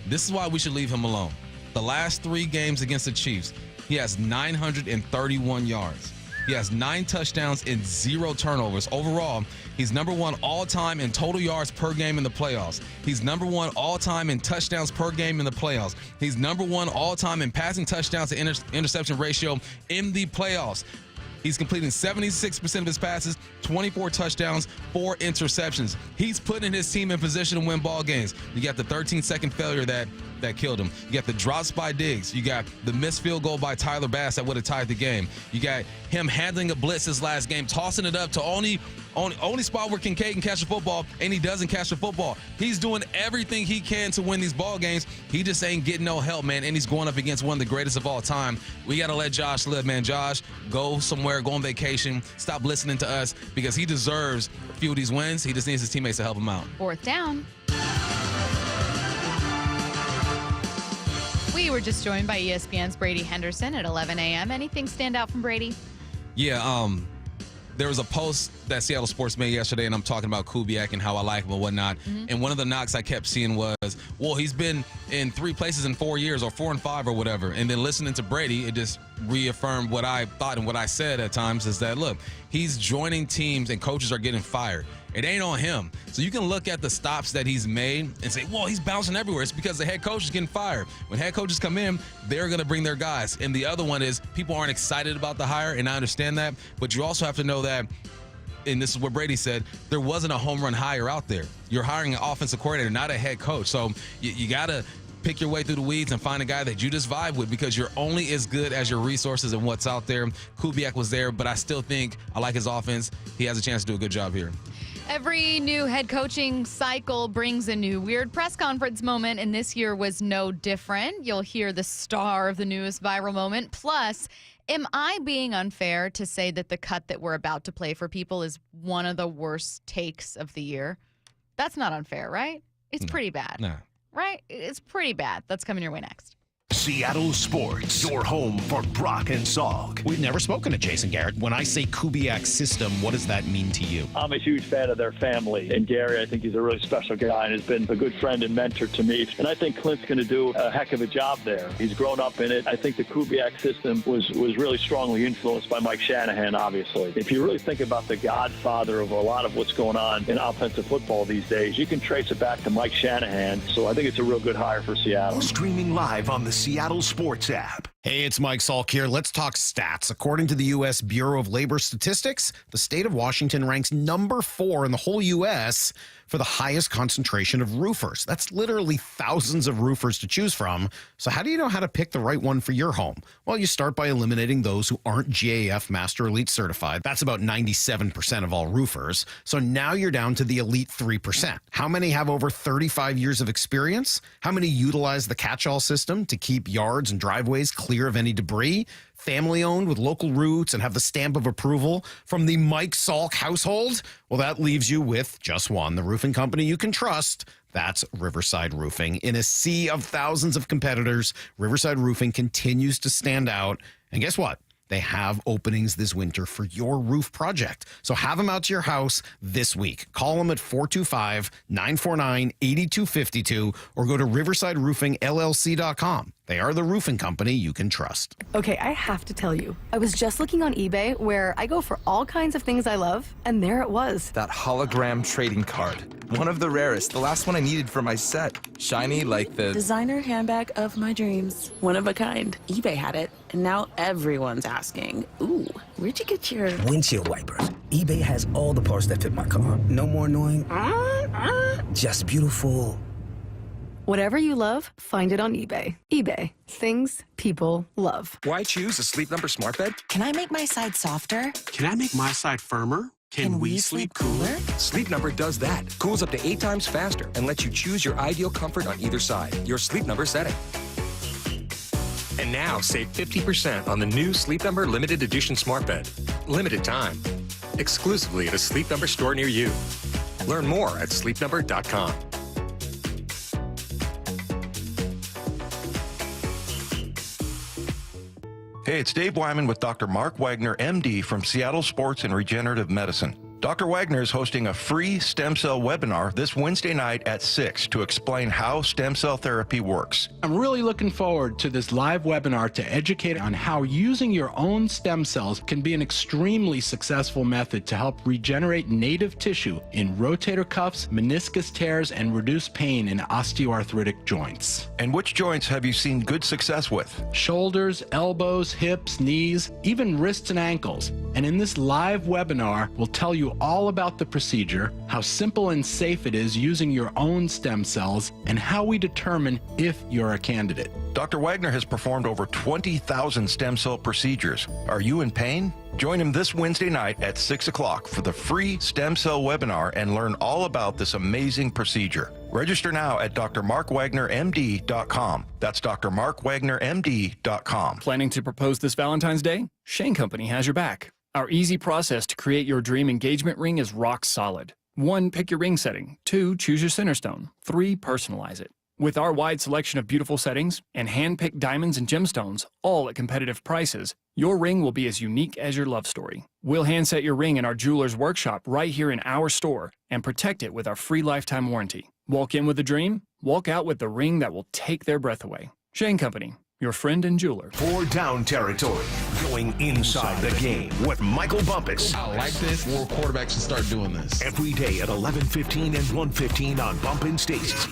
This is why we should leave him alone. The last 3 games against the Chiefs, he has 931 yards. He has 9 touchdowns and 0 turnovers. Overall, he's number 1 all-time in total yards per game in the playoffs. He's number 1 all-time in touchdowns per game in the playoffs. He's number 1 all-time in passing touchdowns to interception ratio in the playoffs. He's completing 76% of his passes, 24 touchdowns, 4 interceptions. He's putting his team in position to win ball games. You got the 13-second failure that killed him. You got the drops by Diggs. You got the missed field goal by Tyler Bass that would have tied the game. You got him handling a blitz his last game, tossing it up to only spot where Kincaid can catch the football, and he doesn't catch the football. He's doing everything he can to win these ball games. He just ain't getting no help, man, and he's going up against one of the greatest of all time. We got to let Josh live, man. Josh, go somewhere, go on vacation, stop listening to us, because he deserves a few of these wins. He just needs his teammates to help him out. 4th down. We were just joined by ESPN's Brady Henderson at 11 a.m. Anything stand out from Brady? Yeah, there was a post that Seattle Sports made yesterday, and I'm talking about Kubiak and how I like him and whatnot. Mm-hmm. And one of the knocks I kept seeing was, well, he's been in 3 places in 4 years, or 4 and 5 or whatever. And then listening to Brady, it just reaffirmed what I thought and what I said at times, is that, look, he's joining teams and coaches are getting fired. It ain't on him. So you can look at the stops that he's made and say, well, he's bouncing everywhere. It's because the head coach is getting fired. When head coaches come in, they're going to bring their guys. And the other one is people aren't excited about the hire, and I understand that. But you also have to know that, and this is what Brady said, there wasn't a home run hire out there. You're hiring an offensive coordinator, not a head coach. So you got to pick your way through the weeds and find a guy that you just vibe with, because you're only as good as your resources and what's out there. Kubiak was there, but I still think I like his offense. He has a chance to do a good job here. Every new head coaching cycle brings a new weird press conference moment, and this year was no different. You'll hear the star of the newest viral moment. Plus, am I being unfair to say that the cut that we're about to play for people is one of the worst takes of the year? That's not unfair, right? It's pretty bad. No. Right? It's pretty bad. That's coming your way next. Seattle Sports, your home for Brock and Salk. We've never spoken to Jason Garrett. When I say Kubiak's system, what does that mean to you? I'm a huge fan of their family. And Gary, I think he's a really special guy and has been a good friend and mentor to me. And I think Clint's going to do a heck of a job there. He's grown up in it. I think the Kubiak system was really strongly influenced by Mike Shanahan, obviously. If you really think about the godfather of a lot of what's going on in offensive football these days, you can trace it back to Mike Shanahan. So I think it's a real good hire for Seattle. Streaming live on the Seattle Sports app. Hey, it's Mike Salk here. Let's talk stats. According to the U.S. Bureau of Labor Statistics, the state of Washington ranks number 4 in the whole U.S. for the highest concentration of roofers. That's literally thousands of roofers to choose from. So how do you know how to pick the right one for your home? Well, you start by eliminating those who aren't GAF Master Elite certified. That's about 97% of all roofers. So now you're down to the elite 3%. How many have over 35 years of experience? How many utilize the catch-all system to keep yards and driveways clear of any debris? Family owned with local roots and have the stamp of approval from the Mike Salk household? Well, that leaves you with just one, the roofing company you can trust. That's Riverside Roofing. In a sea of thousands of competitors, Riverside Roofing continues to stand out. And guess what? They have openings this winter for your roof project. So have them out to your house this week. Call them at 425-949-8252 or go to riversideroofingllc.com. They are the roofing company you can trust. Okay, I have to tell you, I was just looking on eBay where I go for all kinds of things I love, and there it was. That hologram trading card. One of the rarest. The last one I needed for my set. Shiny like the designer handbag of my dreams. One of a kind. eBay had it, and now everyone's asking, ooh, where'd you get your windshield wipers? eBay has all the parts that fit my car. No more annoying, just beautiful. Whatever you love, find it on eBay. eBay. Things people love. Why choose a Sleep Number smart bed? Can I make my side softer? Can I make my side firmer? Can we sleep cooler? Sleep Number does that. Cools up to 8 times faster and lets you choose your ideal comfort on either side. Your Sleep Number setting. And now save 50% on the new Sleep Number limited edition smart bed. Limited time. Exclusively at a Sleep Number store near you. Learn more at sleepnumber.com. Hey, it's Dave Wyman with Dr. Mark Wagner, MD from Seattle Sports and Regenerative Medicine. Dr. Wagner is hosting a free stem cell webinar this Wednesday night at 6 to explain how stem cell therapy works. I'm really looking forward to this live webinar to educate on how using your own stem cells can be an extremely successful method to help regenerate native tissue in rotator cuffs, meniscus tears, and reduce pain in osteoarthritic joints. And which joints have you seen good success with? Shoulders, elbows, hips, knees, even wrists and ankles. And in this live webinar, we'll tell you all about the procedure, how simple and safe it is using your own stem cells, and how we determine if you're a candidate. Dr. Wagner has performed over 20,000 stem cell procedures. Are you in pain? Join him this Wednesday night at 6 o'clock for the free stem cell webinar and learn all about this amazing procedure. Register now at drmarkwagnermd.com. That's drmarkwagnermd.com. Planning to propose this Valentine's Day? Shane Company has your back. Our easy process to create your dream engagement ring is rock solid. 1, pick your ring setting. 2, choose your center stone. 3, personalize it. With our wide selection of beautiful settings and hand-picked diamonds and gemstones, all at competitive prices, your ring will be as unique as your love story. We'll handset your ring in our jeweler's workshop right here in our store and protect it with our free lifetime warranty. Walk in with a dream, walk out with the ring that will take their breath away. Shane Company, your friend and jeweler. 4 down territory, going inside the game with Michael Bumpus. I like this. More quarterbacks should start doing this. Every day at 11:15 and 1:15 on Bumpin' Stacy.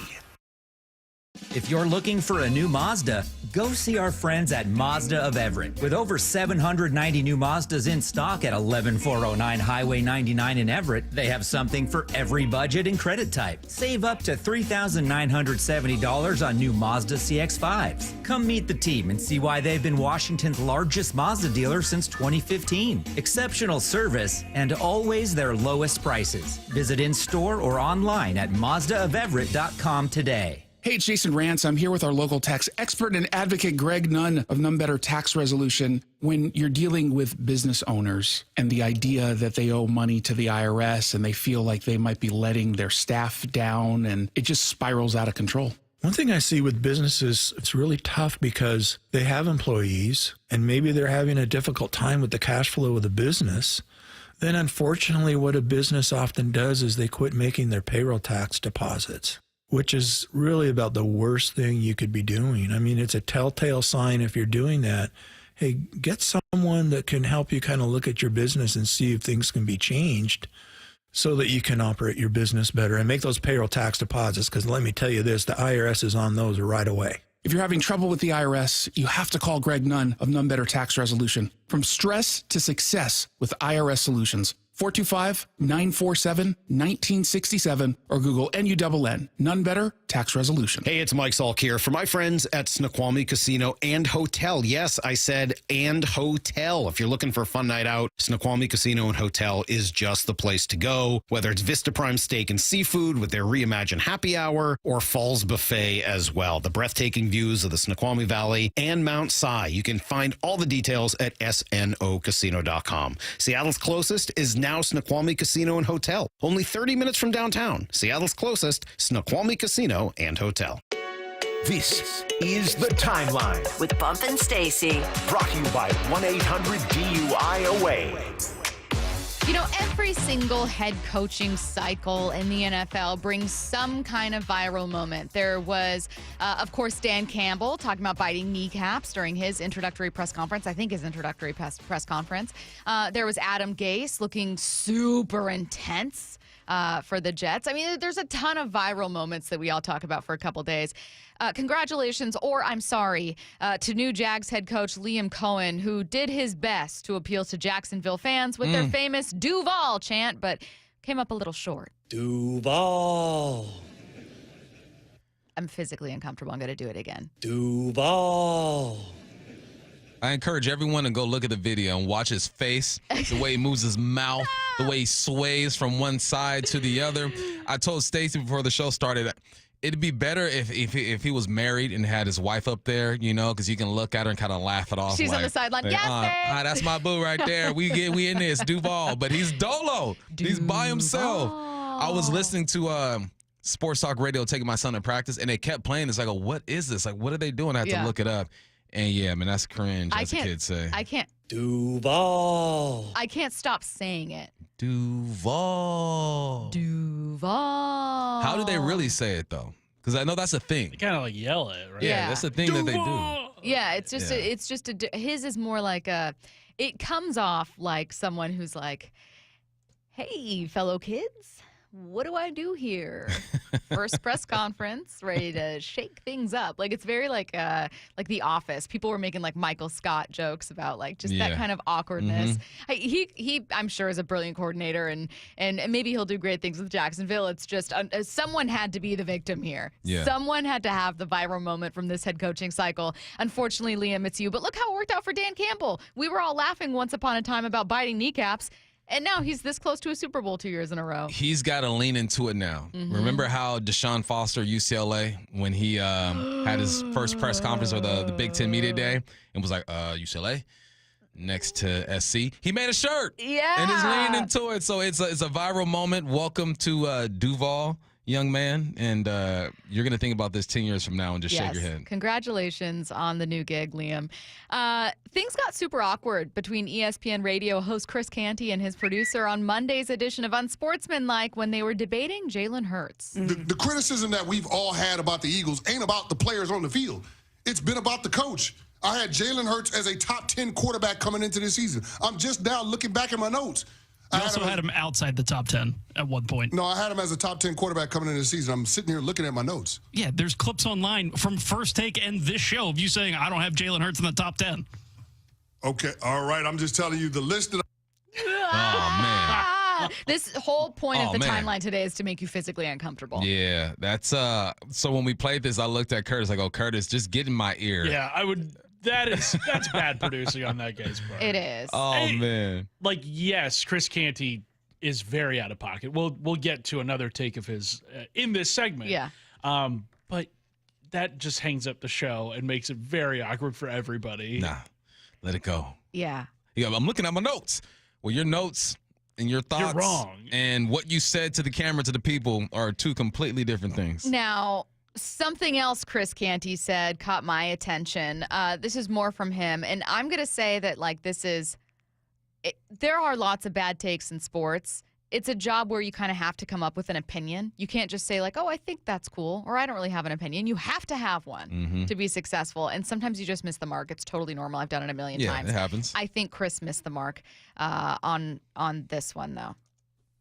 If you're looking for a new Mazda, go see our friends at Mazda of Everett. With over 790 new Mazdas in stock at 11409 Highway 99 in Everett, they have something for every budget and credit type. Save up to $3,970 on new Mazda CX-5s. Come meet the team and see why they've been Washington's largest Mazda dealer since 2015. Exceptional service and always their lowest prices. Visit in-store or online at MazdaofEverett.com today. Hey, it's Jason Rance. I'm here with our local tax expert and advocate, Greg Nunn of None Better Tax Resolution. When you're dealing with business owners and the idea that they owe money to the IRS and they feel like they might be letting their staff down and it just spirals out of control. One thing I see with businesses, it's really tough because they have employees and maybe they're having a difficult time with the cash flow of the business. Then unfortunately, what a business often does is they quit making their payroll tax deposits, which is really about the worst thing you could be doing. I mean, it's a telltale sign if you're doing that. Hey, get someone that can help you kind of look at your business and see if things can be changed so that you can operate your business better and make those payroll tax deposits. Because let me tell you this, the IRS is on those right away. If you're having trouble with the IRS, you have to call Greg Nunn of None Better Tax Resolution. From stress to success with IRS Solutions. 425-947-1967 or Google NUNN. None Better Tax Resolution. Hey, it's Mike Salk here for my friends at Snoqualmie Casino and Hotel. Yes, I said and hotel. If you're looking for a fun night out, Snoqualmie Casino and Hotel is just the place to go. Whether it's Vista Prime Steak and Seafood with their reimagined happy hour or Falls Buffet as well. The breathtaking views of the Snoqualmie Valley and Mount Si. You can find all the details at snocasino.com. Seattle's closest is now Snoqualmie Casino and Hotel. Only 30 minutes from downtown. Seattle's closest, Snoqualmie Casino and Hotel. This is The Timeline with Bumpin' Stacy. Brought to you by 1-800-DUI-AWAY. You know, every single head coaching cycle in the NFL brings some kind of viral moment. There was, of course, Dan Campbell talking about biting kneecaps during his introductory press conference. I think his introductory press conference. There was Adam Gase looking super intense for the Jets. I mean, there's a ton of viral moments that we all talk about for a couple days. Congratulations, or I'm sorry, to new Jags head coach Liam Cohen, who did his best to appeal to Jacksonville fans with their famous Duval chant, but came up a little short. Duval. I'm physically uncomfortable. I'm going to do it again. Duval. I encourage everyone to go look at the video and watch his face, the way he moves his mouth, the way he sways from one side to the other. I told Stacy before the show started, it'd be better if he was married and had his wife up there, you know, because you can look at her and kind of laugh it off. She's on the sideline. Yes, babe. That's my boo right there. We in this, Duval. But he's dolo. He's by himself. I was listening to Sports Talk Radio taking my son to practice, and they kept playing. It's like, what is this? Like, what are they doing? I had to look it up. And yeah, man, that's cringe, as the kids say. I can't. Duval. I can't stop saying it. Duval. Duval. How do they really say it, though? Because I know that's a thing. They kind of like yell it, right? Yeah, that's the thing that they do. Yeah, it's just his is more like it comes off like someone who's like, hey, fellow kids, what do I do here? First press conference, ready to shake things up. Like it's very like The Office. People were making like Michael Scott jokes about like just that kind of awkwardness. He I'm sure is a brilliant coordinator and maybe he'll do great things with Jacksonville. It's just someone had to be the victim here. Yeah. Someone had to have the viral moment from this head coaching cycle. Unfortunately, Liam, it's you. But look how it worked out for Dan Campbell. We were all laughing once upon a time about biting kneecaps. And now he's this close to a Super Bowl 2 years in a row. He's got to lean into it now. Remember how Deshaun Foster, UCLA, when he had his first press conference or the Big Ten Media Day and was like, UCLA next to SC. He made a shirt. Yeah. And is leaning into it. So it's a viral moment. Welcome to Duval, young man. And you're going to think about this 10 years from now and just shake your head. Congratulations on the new gig, Liam. Things got super awkward between ESPN radio host Chris Canty and his producer on Monday's edition of Unsportsmanlike when they were debating Jalen Hurts. The criticism that we've all had about the Eagles ain't about the players on the field. It's been about the coach. I had Jalen Hurts as a top 10 quarterback coming into this season. I'm just now looking back at my notes. You also had him outside the top 10 at one point. No, I had him as a top 10 quarterback coming into the season. I'm sitting here looking at my notes. Yeah, there's clips online from First Take and this show of you saying, I don't have Jalen Hurts in the top 10. Okay, all right. I'm just telling you the list that This whole point of the timeline today is to make you physically uncomfortable. Yeah, that's so when we played this, I looked at Curtis. I go, Curtis, just get in my ear. Yeah, I would. That's bad producing on that guy's part. It is. Oh, man. Like, yes, Chris Canty is very out of pocket. We'll get to another take of his in this segment. Yeah. But that just hangs up the show and makes it very awkward for everybody. Nah, let it go. Yeah. Yeah, I'm looking at my notes. Well, your notes and your thoughts You're wrong. And what you said to the camera, to the people, are two completely different things. Now, something else Chris Canty said caught my attention. This is more from him. And I'm going to say that, like, there are lots of bad takes in sports. It's a job where you kind of have to come up with an opinion. You can't just say, like, oh, I think that's cool, or I don't really have an opinion. You have to have one to be successful. And sometimes you just miss the mark. It's totally normal. I've done it a million times. Yeah, it happens. I think Chris missed the mark on this one, though.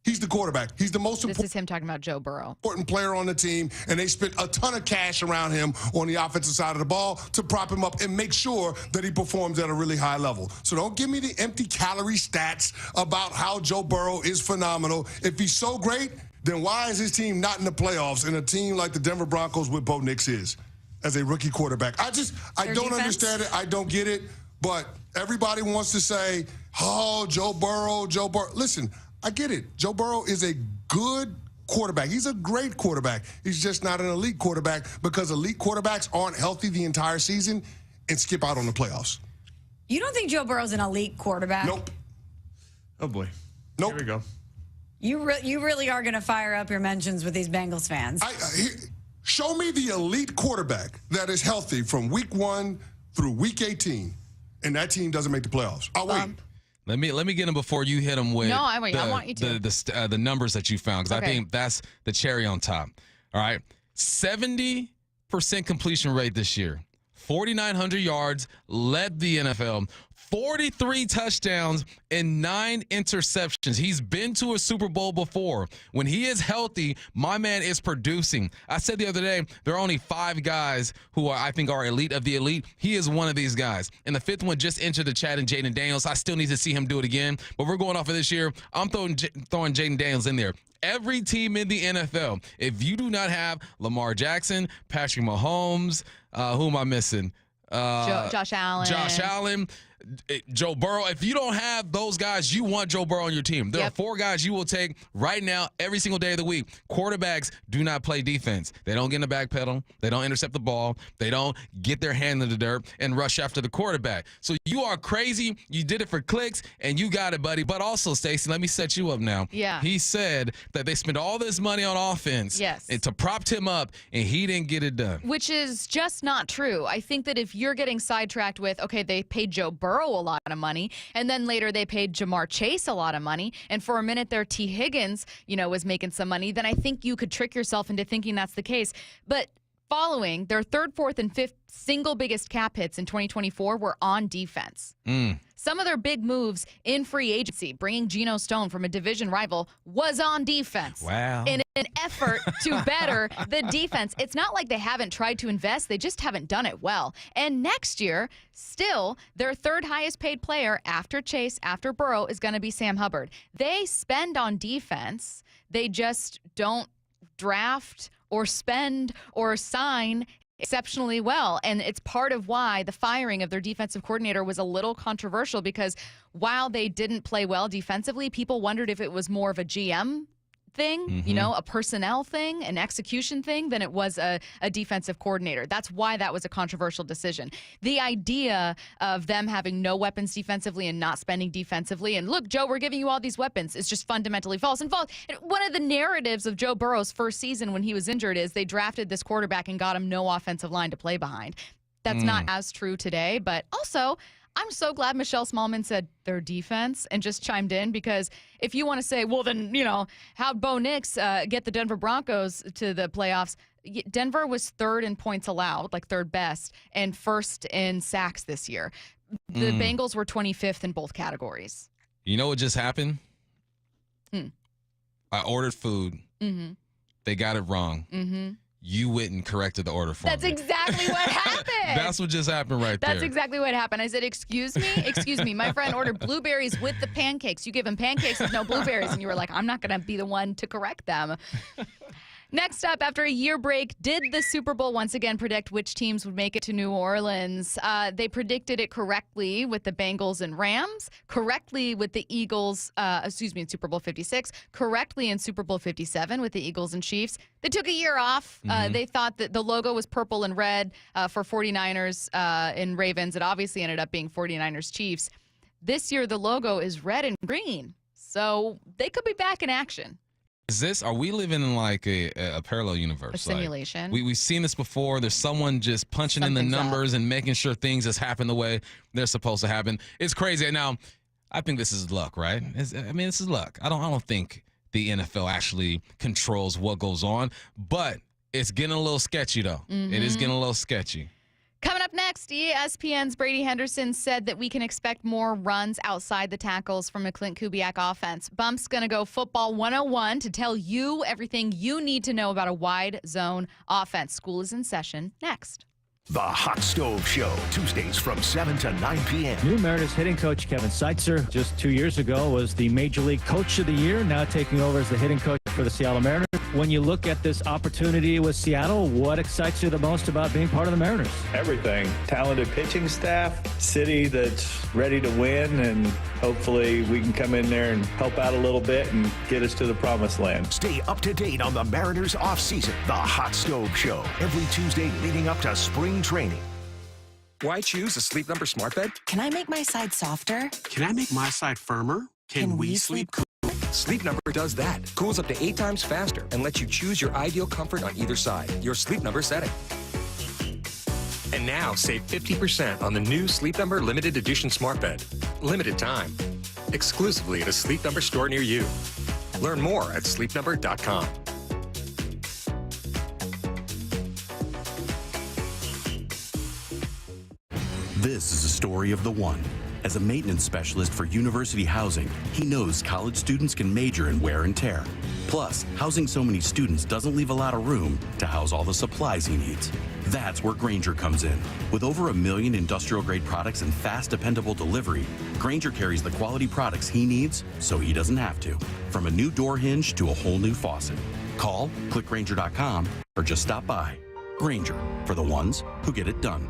he's the quarterback. He's the most This is him talking about Joe Burrow. important player on the team, and they spent a ton of cash around him on the offensive side of the ball to prop him up and make sure that he performs at a really high level. So don't give me the empty calorie stats about how Joe Burrow is phenomenal. If he's so great, then why is his team not in the playoffs and a team like the Denver Broncos with Bo Nix is as a rookie quarterback? I don't understand it. I don't get it. But everybody wants to say, oh, Joe Burrow. Listen, I get it. Joe Burrow is a good quarterback. He's a great quarterback. He's just not an elite quarterback because elite quarterbacks aren't healthy the entire season and skip out on the playoffs. You don't think Joe Burrow's an elite quarterback? Nope. Oh, boy. Nope. Here we go. You really are going to fire up your mentions with these Bengals fans. Show me the elite quarterback that is healthy from week 1 through week 18, and that team doesn't make the playoffs. I'll wait. Let me get him before you hit him with No, I want you to. the numbers that you found, because I think that's the cherry on top. All right, 70% completion rate this year, 4,900 yards, led the NFL, 43 touchdowns and 9 interceptions. He's been to a Super Bowl before. When he is healthy, my man is producing. I said the other day, there are only 5 guys who I think are elite of the elite. He is one of these guys. And the 5th one just entered the chat in Jaden Daniels. I still need to see him do it again. But we're going off of this year. I'm throwing Jaden Daniels in there. Every team in the NFL, if you do not have Lamar Jackson, Patrick Mahomes, who am I missing? Josh Allen. Joe Burrow, if you don't have those guys, you want Joe Burrow on your team. There are 4 guys you will take right now every single day of the week. Quarterbacks do not play defense. They don't get in the back pedal. They don't intercept the ball. They don't get their hand in the dirt and rush after the quarterback. So you are crazy. You did it for clicks, and you got it, buddy. But also, Stacy, let me set you up now. Yeah. He said that they spent all this money on offense and to prop him up, and he didn't get it done. Which is just not true. I think that if you're getting sidetracked with, okay, they paid Joe Burrow a lot of money, and then later they paid Jamar Chase a lot of money, and for a minute there T. Higgins, was making some money, then I think you could trick yourself into thinking that's the case. But following, their 3rd, 4th, and 5th single biggest cap hits in 2024 were on defense. Some of their big moves in free agency, bringing Geno Stone from a division rival, was on defense. Wow. In an effort to better the defense. It's not like they haven't tried to invest. They just haven't done it well. And next year, still, their 3rd highest paid player after Chase, after Burrow, is going to be Sam Hubbard. They spend on defense. They just don't draft or spend or sign exceptionally well. And it's part of why the firing of their defensive coordinator was a little controversial, because while they didn't play well defensively, people wondered if it was more of a GM thing, a personnel thing, an execution thing, than it was a defensive coordinator. That's why that was a controversial decision. The idea of them having no weapons defensively and not spending defensively, and look, Joe, we're giving you all these weapons, is just fundamentally false. And one of the narratives of Joe Burrow's first season when he was injured is they drafted this quarterback and got him no offensive line to play behind. That's not as true today, but also I'm so glad Michelle Smallman said their defense and just chimed in, because if you want to say, well, then, how'd Bo Nix get the Denver Broncos to the playoffs? Denver was 3rd in points allowed, like 3rd best, and 1st in sacks this year. The Bengals were 25th in both categories. You know what just happened? I ordered food. They got it wrong. You went and corrected the order for me. That's exactly what happened. That's what just happened right there. That's exactly what happened. I said, excuse me. My friend ordered blueberries with the pancakes. You give him pancakes with no blueberries. And you were like, I'm not going to be the one to correct them. Next up, after a year break, did the Super Bowl once again predict which teams would make it to New Orleans? They predicted it correctly with the Bengals and Rams, correctly with the Eagles, in Super Bowl 56, correctly in Super Bowl 57 with the Eagles and Chiefs. They took a year off. They thought that the logo was purple and red for 49ers and Ravens. It obviously ended up being 49ers Chiefs. This year, the logo is red and green, so they could be back in action. Are we living in like a parallel universe? A simulation. We've seen this before. There's someone just punching in the numbers and making sure things just happen the way they're supposed to happen. It's crazy. Now, I think this is luck, right? This is luck. I don't think the NFL actually controls what goes on, but it's getting a little sketchy, though. It is getting a little sketchy. Coming up next, ESPN's Brady Henderson said that we can expect more runs outside the tackles from a Clint Kubiak offense. Bump's going to go football 101 to tell you everything you need to know about a wide zone offense. School is in session next. The Hot Stove Show, Tuesdays from 7 to 9 p.m. New Mariners hitting coach Kevin Seitzer, just 2 years ago, was the Major League Coach of the Year, now taking over as the hitting coach for the Seattle Mariners. When you look at this opportunity with Seattle, what excites you the most about being part of the Mariners? Everything. Talented pitching staff, city that's ready to win, and hopefully we can come in there and help out a little bit and get us to the promised land. Stay up to date on the Mariners offseason. The Hot Stove Show, every Tuesday leading up to spring training. Why choose a Sleep Number smart bed? Can I make my side softer? Can I make my side firmer? Can we sleep cool? Sleep Number does that. Cools up to 8 times faster and lets you choose your ideal comfort on either side. Your Sleep Number setting. And now save 50% on the new Sleep Number limited edition smart bed. Limited time. Exclusively at a Sleep Number store near you. Learn more at sleepnumber.com. This is a story of the one. As a maintenance specialist for university housing, he knows college students can major in wear and tear. Plus, housing so many students doesn't leave a lot of room to house all the supplies he needs. That's where Grainger comes in. With over 1 million industrial-grade products and fast, dependable delivery, Grainger carries the quality products he needs so he doesn't have to. From a new door hinge to a whole new faucet. Call, click Grainger.com, or just stop by. Grainger, for the ones who get it done.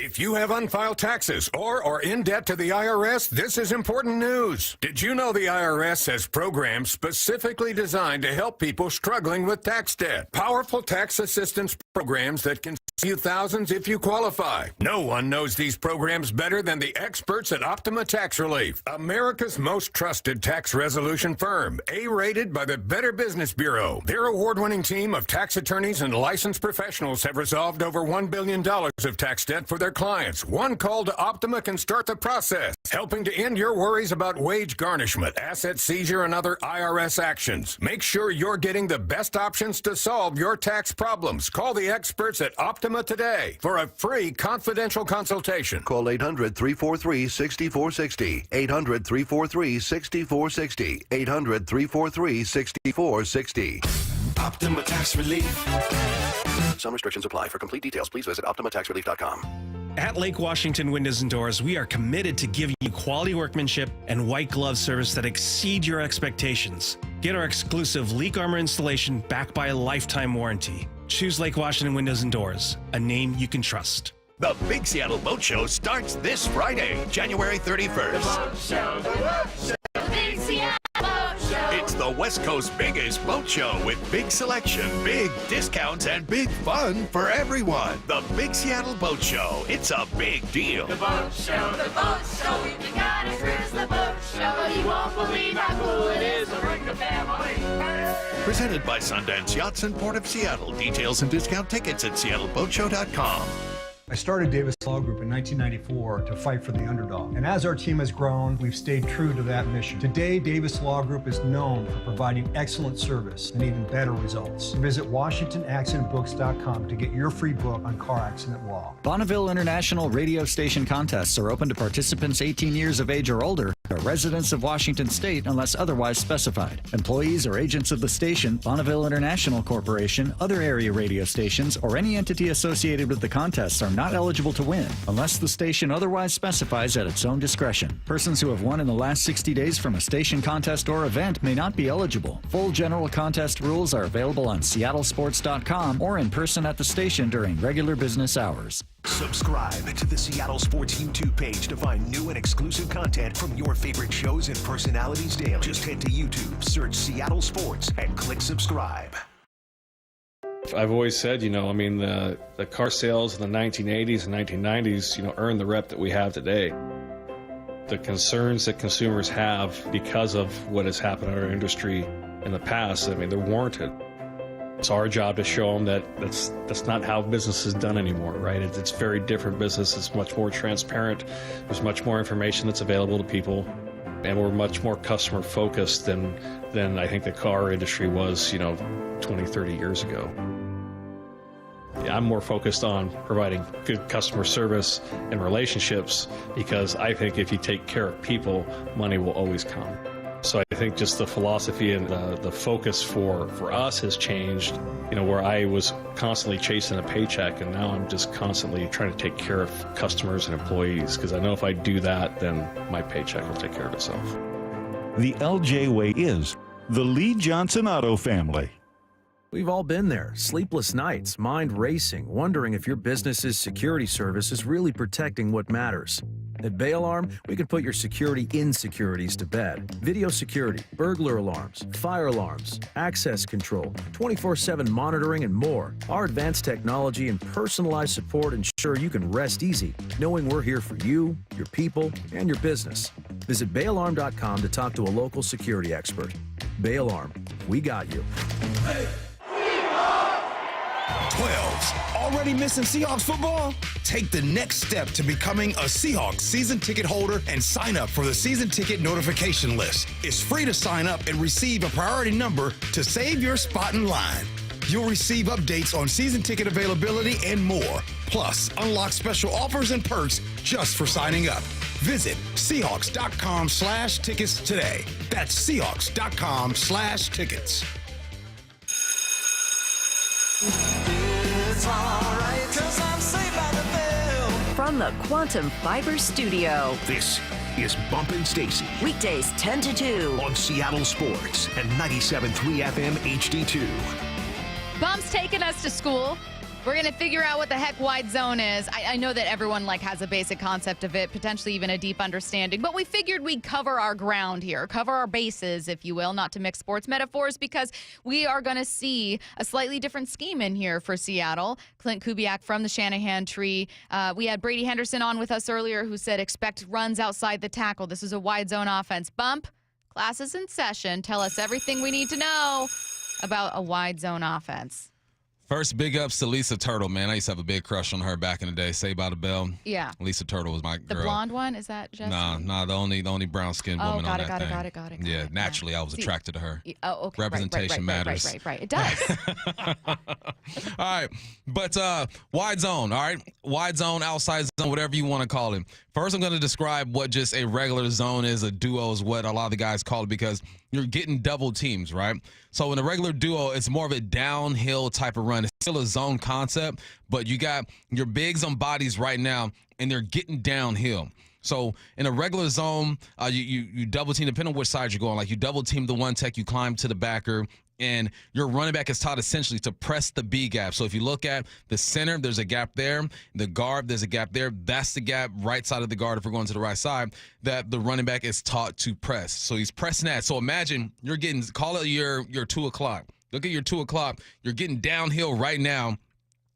If you have unfiled taxes or are in debt to the IRS, this is important news. Did you know the IRS has programs specifically designed to help people struggling with tax debt? Powerful tax assistance programs that can save you thousands if you qualify. No one knows these programs better than the experts at Optima Tax Relief, America's most trusted tax resolution firm, A-rated by the Better Business Bureau. Their award-winning team of tax attorneys and licensed professionals have resolved over $1 billion of tax debt for their clients. One call to Optima can start the process, helping to end your worries about wage garnishment, asset seizure, and other IRS actions. Make sure you're getting the best options to solve your tax problems. Call the experts at Optima today for a free confidential consultation. Call 800-343-6460. 800-343-6460. 800-343-6460. Optima Tax Relief. Some restrictions apply. For complete details, please visit OptimaTaxRelief.com. At Lake Washington Windows and Doors, we are committed to giving you quality workmanship and white glove service that exceed your expectations. Get our exclusive leak armor installation backed by a lifetime warranty. Choose Lake Washington Windows and Doors, a name you can trust. The Big Seattle Boat Show starts this Friday, January 31st. The boat show, the boat show, the Big Seattle Boat Show. It's the West Coast's biggest boat show with big selection, big discounts, and big fun for everyone. The Big Seattle Boat Show. It's a big deal. The boat show, the boat show. If you gotta cruise the boat show, you won't believe how cool it is to bring the family. Presented by Sundance Yachts and Port of Seattle. Details and discount tickets at seattleboatshow.com. I started Davis Law Group in 1994 to fight for the underdog. And as our team has grown, we've stayed true to that mission. Today, Davis Law Group is known for providing excellent service and even better results. Visit WashingtonAccidentBooks.com to get your free book on car accident law. Bonneville International radio station contests are open to participants 18 years of age or older, are residents of Washington State unless otherwise specified. Employees or agents of the station, Bonneville International Corporation, other area radio stations, or any entity associated with the contests are not eligible to win unless the station otherwise specifies at its own discretion. Persons who have won in the last 60 days from a station contest or event may not be eligible. Full general contest rules are available on seattlesports.com or in person at the station during regular business hours. Subscribe to the Seattle Sports YouTube page to find new and exclusive content from your favorite shows and personalities daily. Just head to YouTube, search Seattle Sports, and click subscribe. I've always said, the car sales in the 1980s and 1990s, earned the rep that we have today. The concerns that consumers have because of what has happened in our industry in the past, they're warranted. It's our job to show them that that's not how business is done anymore, right? It's very different business. It's much more transparent. There's much more information that's available to people, and we're much more customer focused than I think the car industry was, 20, 30 years ago. I'm more focused on providing good customer service and relationships because I think if you take care of people, money will always come. So I think just the philosophy and the focus for us has changed, where I was constantly chasing a paycheck and now I'm just constantly trying to take care of customers and employees because I know if I do that, then my paycheck will take care of itself. The LJ way is the Lee Johnson Auto family. We've all been there. Sleepless nights, mind racing, wondering if your business's security service is really protecting what matters. At Bay Alarm, we can put your security insecurities to bed. Video security, burglar alarms, fire alarms, access control, 24/7 monitoring, and more. Our advanced technology and personalized support ensure you can rest easy, knowing we're here for you, your people, and your business. Visit bayalarm.com to talk to a local security expert. Bay Alarm, we got you. 12s. Already missing Seahawks football? Take the next step to becoming a Seahawks season ticket holder and sign up for the season ticket notification list. It's free to sign up and receive a priority number to save your spot in line. You'll receive updates on season ticket availability and more. Plus, unlock special offers and perks just for signing up. Visit Seahawks.com/tickets today. That's Seahawks.com/tickets. It's alright, 'cause I'm saved by the bell. From the Quantum Fiber Studio. This is Bumpin' Stacy. Weekdays 10 to 2. On Seattle Sports and 97.3 FM HD2. Bump's taking us to school. We're going to figure out what the heck wide zone is. I know that everyone has a basic concept of it, potentially even a deep understanding, but we figured we'd cover our ground here, cover our bases, if you will, not to mix sports metaphors, because we are going to see a slightly different scheme in here for Seattle. Clint Kubiak from the Shanahan tree. We had Brady Henderson on with us earlier who said expect runs outside the tackle. This is a wide zone offense. Bump, class is in session. Tell us everything we need to know about a wide zone offense. First, big ups to Lisa Turtle, man. I used to have a big crush on her back in the day. Saved by the Bell. Yeah. Lisa Turtle was my The girl. blonde one? Is that Jessica? Nah, the only brown-skinned woman on that thing. Got it. Yeah, naturally, I was attracted to her. Oh, okay. Representation matters. Right. It does. All right, but wide zone, all right? Wide zone, outside zone, whatever you want to call it. First, I'm going to describe what just a regular zone is. A duo is what a lot of the guys call it because you're getting double teams, right? So in a regular duo, it's more of a downhill type of run. It's still a zone concept, but you got your bigs on bodies right now, and they're getting downhill. So in a regular zone, you double team, depending on which side you're going. Like you double team the one tech, you climb to the backer, and your running back is taught essentially to press the B gap. So if you look at the center, there's a gap there. The guard, there's a gap there. That's the gap right side of the guard if we're going to the right side that the running back is taught to press. So he's pressing that. So imagine you're getting, call it your 2 o'clock. Look at your 2 o'clock. You're getting downhill right now.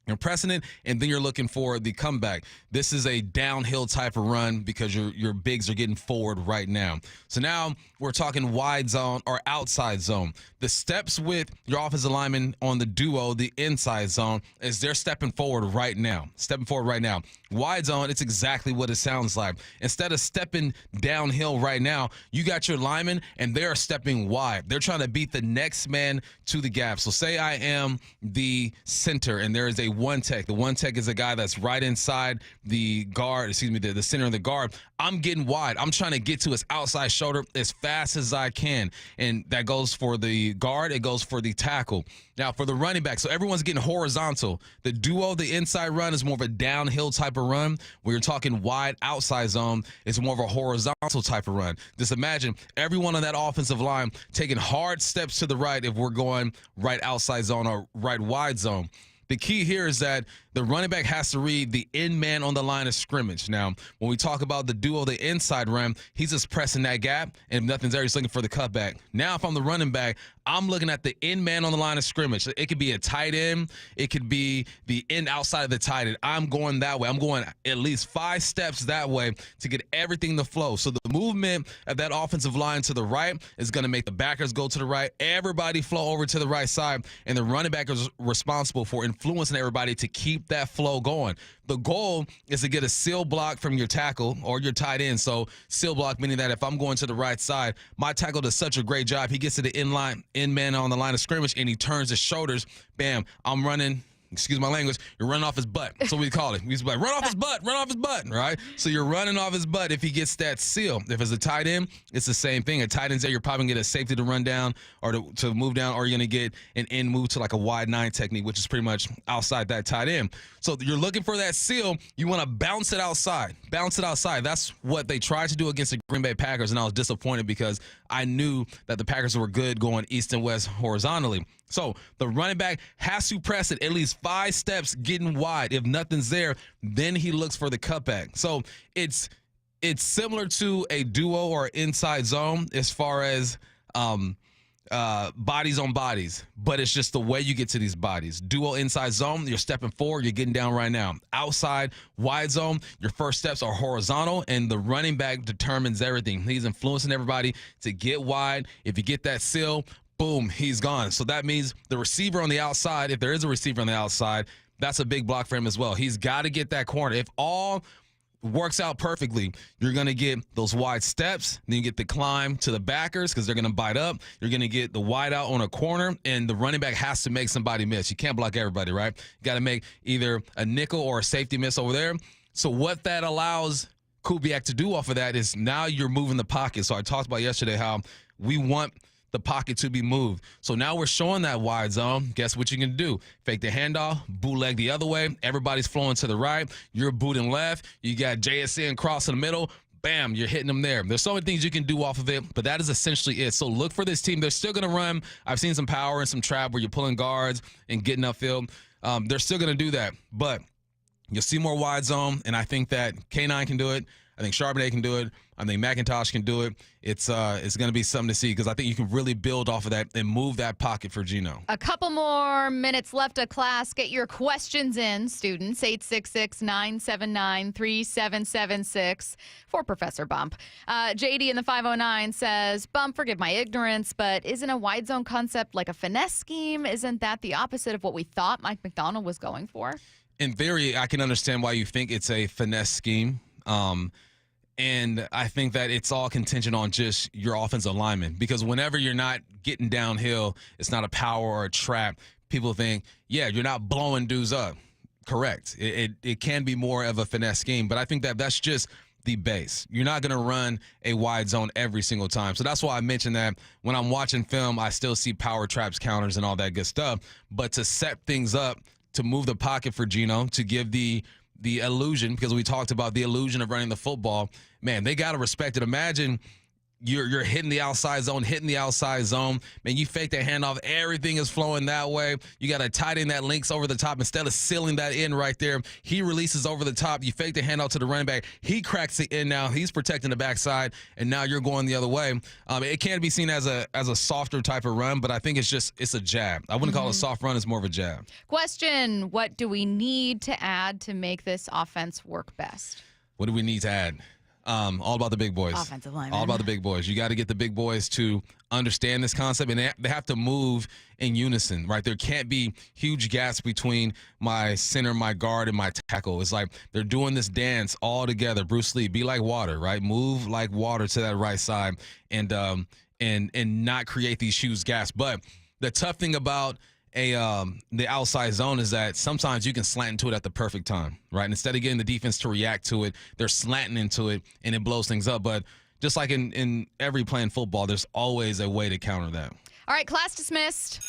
You're pressing it, and then you're looking for the comeback. This is a downhill type of run because your bigs are getting forward right now. So now we're talking wide zone or outside zone. The steps with your offensive lineman on the duo, the inside zone, is they're stepping forward right now. Wide zone, it's exactly what it sounds like. Instead of stepping downhill right now, you got your lineman, and they're stepping wide. They're trying to beat the next man to the gap. So say I am the center, and there is a one tech. The one tech is a guy that's right inside the guard, the center of the guard. I'm getting wide. I'm trying to get to his outside shoulder as fast as I can. And that goes for the guard. It goes for the tackle. Now, for the running back, so everyone's getting horizontal. The duo, the inside run, is more of a downhill type of run. When you're talking wide outside zone, it's more of a horizontal type of run. Just imagine everyone on that offensive line taking hard steps to the right if we're going right outside zone or right wide zone. The key here is that the running back has to read the end man on the line of scrimmage. Now, when we talk about the duo, the inside run, he's just pressing that gap, and if nothing's there, he's looking for the cutback. Now, if I'm the running back, I'm looking at the end man on the line of scrimmage. It could be a tight end. It could be the end outside of the tight end. I'm going that way. I'm going at least 5 steps that way to get everything to flow. So the movement of that offensive line to the right is going to make the backers go to the right, everybody flow over to the right side, and the running back is responsible for influencing everybody to keep that flow going. The goal is to get a seal block from your tackle or your tight end. So seal block meaning that if I'm going to the right side, my tackle does such a great job. He gets to the end man on the line of scrimmage, and he turns his shoulders. Bam, I'm running. Excuse my language, you're running off his butt. That's what we call it. We used to be like, run off his butt, right? So you're running off his butt if he gets that seal. If it's a tight end, it's the same thing. A tight end's there, you're probably going to get a safety to run down or to move down, or you're going to get an end move to like a wide 9 technique, which is pretty much outside that tight end. So you're looking for that seal. You want to bounce it outside. That's what they tried to do against the Green Bay Packers, and I was disappointed because I knew that the Packers were good going east and west horizontally. So the running back has to press it at least 5 steps getting wide. If nothing's there, then he looks for the cutback. So it's similar to a duo or inside zone as far as bodies on bodies, but it's just the way you get to these bodies. Duo inside zone, you're stepping forward, you're getting down right now. Outside wide zone, your first steps are horizontal, and the running back determines everything. He's influencing everybody to get wide. If you get that seal, boom, he's gone. So that means the receiver on the outside, if there is a receiver on the outside, that's a big block for him as well. He's got to get that corner. If all works out perfectly, you're going to get those wide steps. Then you get the climb to the backers because they're going to bite up. You're going to get the wide out on a corner, and the running back has to make somebody miss. You can't block everybody, right? You got to make either a nickel or a safety miss over there. So what that allows Kubiak to do off of that is now you're moving the pocket. So I talked about yesterday how we want the pocket to be moved. So now we're showing that wide zone. Guess what you can do? Fake the handoff, bootleg the other way. Everybody's flowing to the right. You're booting left. You got JSN cross in the middle. Bam, you're hitting them there. There's so many things you can do off of it, but that is essentially it. So look for this team. They're still going to run. I've seen some power and some trap where you're pulling guards and getting upfield. they're still going to do that. But you'll see more wide zone, and I think that K9 can do it. I think Charbonnet can do it. I think McIntosh can do it. It's going to be something to see because I think you can really build off of that and move that pocket for Geno. A couple more minutes left of class. Get your questions in, students. 866-979-3776 for Professor Bump. JD in the 509 says, Bump, forgive my ignorance, but isn't a wide zone concept like a finesse scheme? Isn't that the opposite of what we thought Mike McDonald was going for? In theory, I can understand why you think it's a finesse scheme. And I think that it's all contingent on just your offensive lineman because whenever you're not getting downhill, it's not a power or a trap. People think, yeah, you're not blowing dudes up. Correct. It can be more of a finesse scheme, but I think that that's just the base. You're not going to run a wide zone every single time. So that's why I mentioned that when I'm watching film, I still see power traps, counters, and all that good stuff. But to set things up, to move the pocket for Geno, to give the illusion, because we talked about the illusion of running the football, man, they got to respect it. Imagine you're hitting the outside zone, Man, you fake that handoff. Everything is flowing that way. You got to tighten that links over the top instead of sealing that in right there. He releases over the top. You fake the handoff to the running back. He cracks it in now. He's protecting the backside, and now you're going the other way. It can be seen as a softer type of run, but I think it's a jab. I wouldn't call it a soft run. It's more of a jab. Question, what do we need to add to make this offense work best? What do we need to add? All about the big boys. Offensive linemen. All about the big boys. You got to get the big boys to understand this concept, and they have to move in unison, right? There can't be huge gaps between my center, my guard, and my tackle. It's like they're doing this dance all together. Bruce Lee, be like water, right? Move like water to that right side and not create these huge gaps. But the tough thing about the outside zone is that sometimes you can slant into it at the perfect time, right? And instead of getting the defense to react to it, they're slanting into it, and it blows things up. But just like in every play in football, there's always a way to counter that. All right, class dismissed.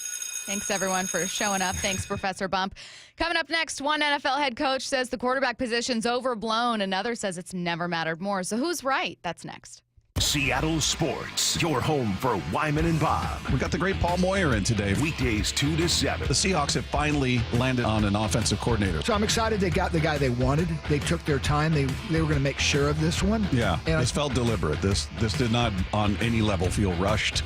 Thanks, everyone, for showing up. Thanks, Professor Bump. Coming up next, one NFL head coach says the quarterback position's overblown. Another says it's never mattered more. So who's right? That's next. Seattle Sports, your home for Wyman and Bob. We got the great Paul Moyer in today. Weekdays 2 to 7. The Seahawks have finally landed on an offensive coordinator. So I'm excited they got the guy they wanted. They took their time. They were going to make sure of this one. Yeah, and this felt deliberate. This did not on any level feel rushed.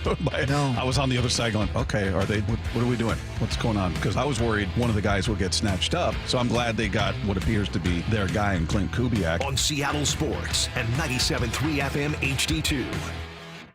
No. I was on the other side going, okay, what are we doing? What's going on? Because I was worried one of the guys would get snatched up. So I'm glad they got what appears to be their guy in Clint Kubiak. On Seattle Sports and 97.3 FM HD2.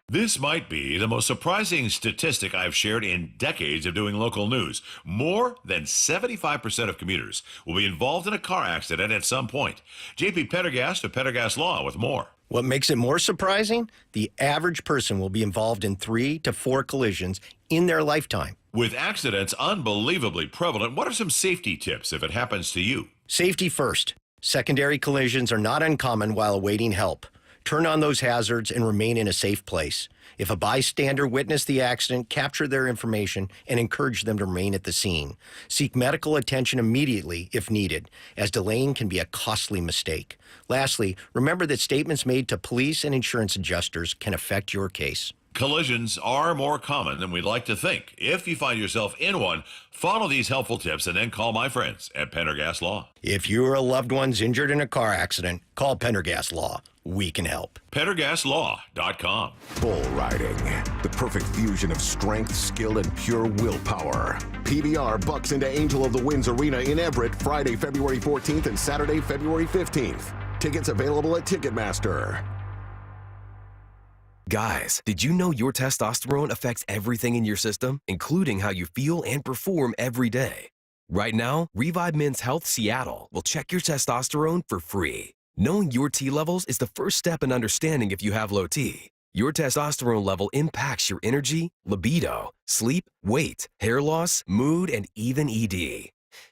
This might be the most surprising statistic I've shared in decades of doing local news. More than 75% of commuters will be involved in a car accident at some point. JP Pendergast of Pendergast Law with more. What makes it more surprising? The average person will be involved in 3 to 4 collisions in their lifetime. With accidents unbelievably prevalent, what are some safety tips if it happens to you? Safety first. Secondary collisions are not uncommon while awaiting help. Turn on those hazards and remain in a safe place. If a bystander witnessed the accident, capture their information and encourage them to remain at the scene. Seek medical attention immediately if needed, as delaying can be a costly mistake. Lastly, remember that statements made to police and insurance adjusters can affect your case. Collisions are more common than we'd like to think. If you find yourself in one, follow these helpful tips and then call my friends at Pendergast Law. If you or a loved one's injured in a car accident, call Pendergast Law. We can help. PendergastLaw.com. Bull riding, the perfect fusion of strength, skill, and pure willpower. PBR bucks into Angel of the Winds Arena in Everett Friday, February 14th and Saturday, February 15th. Tickets available at Ticketmaster. Guys, did you know your testosterone affects everything in your system, including how you feel and perform every day? Right now, Revive Men's Health Seattle will check your testosterone for free. Knowing your T levels is the first step in understanding if you have low T. Your testosterone level impacts your energy, libido, sleep, weight, hair loss, mood, and even ED.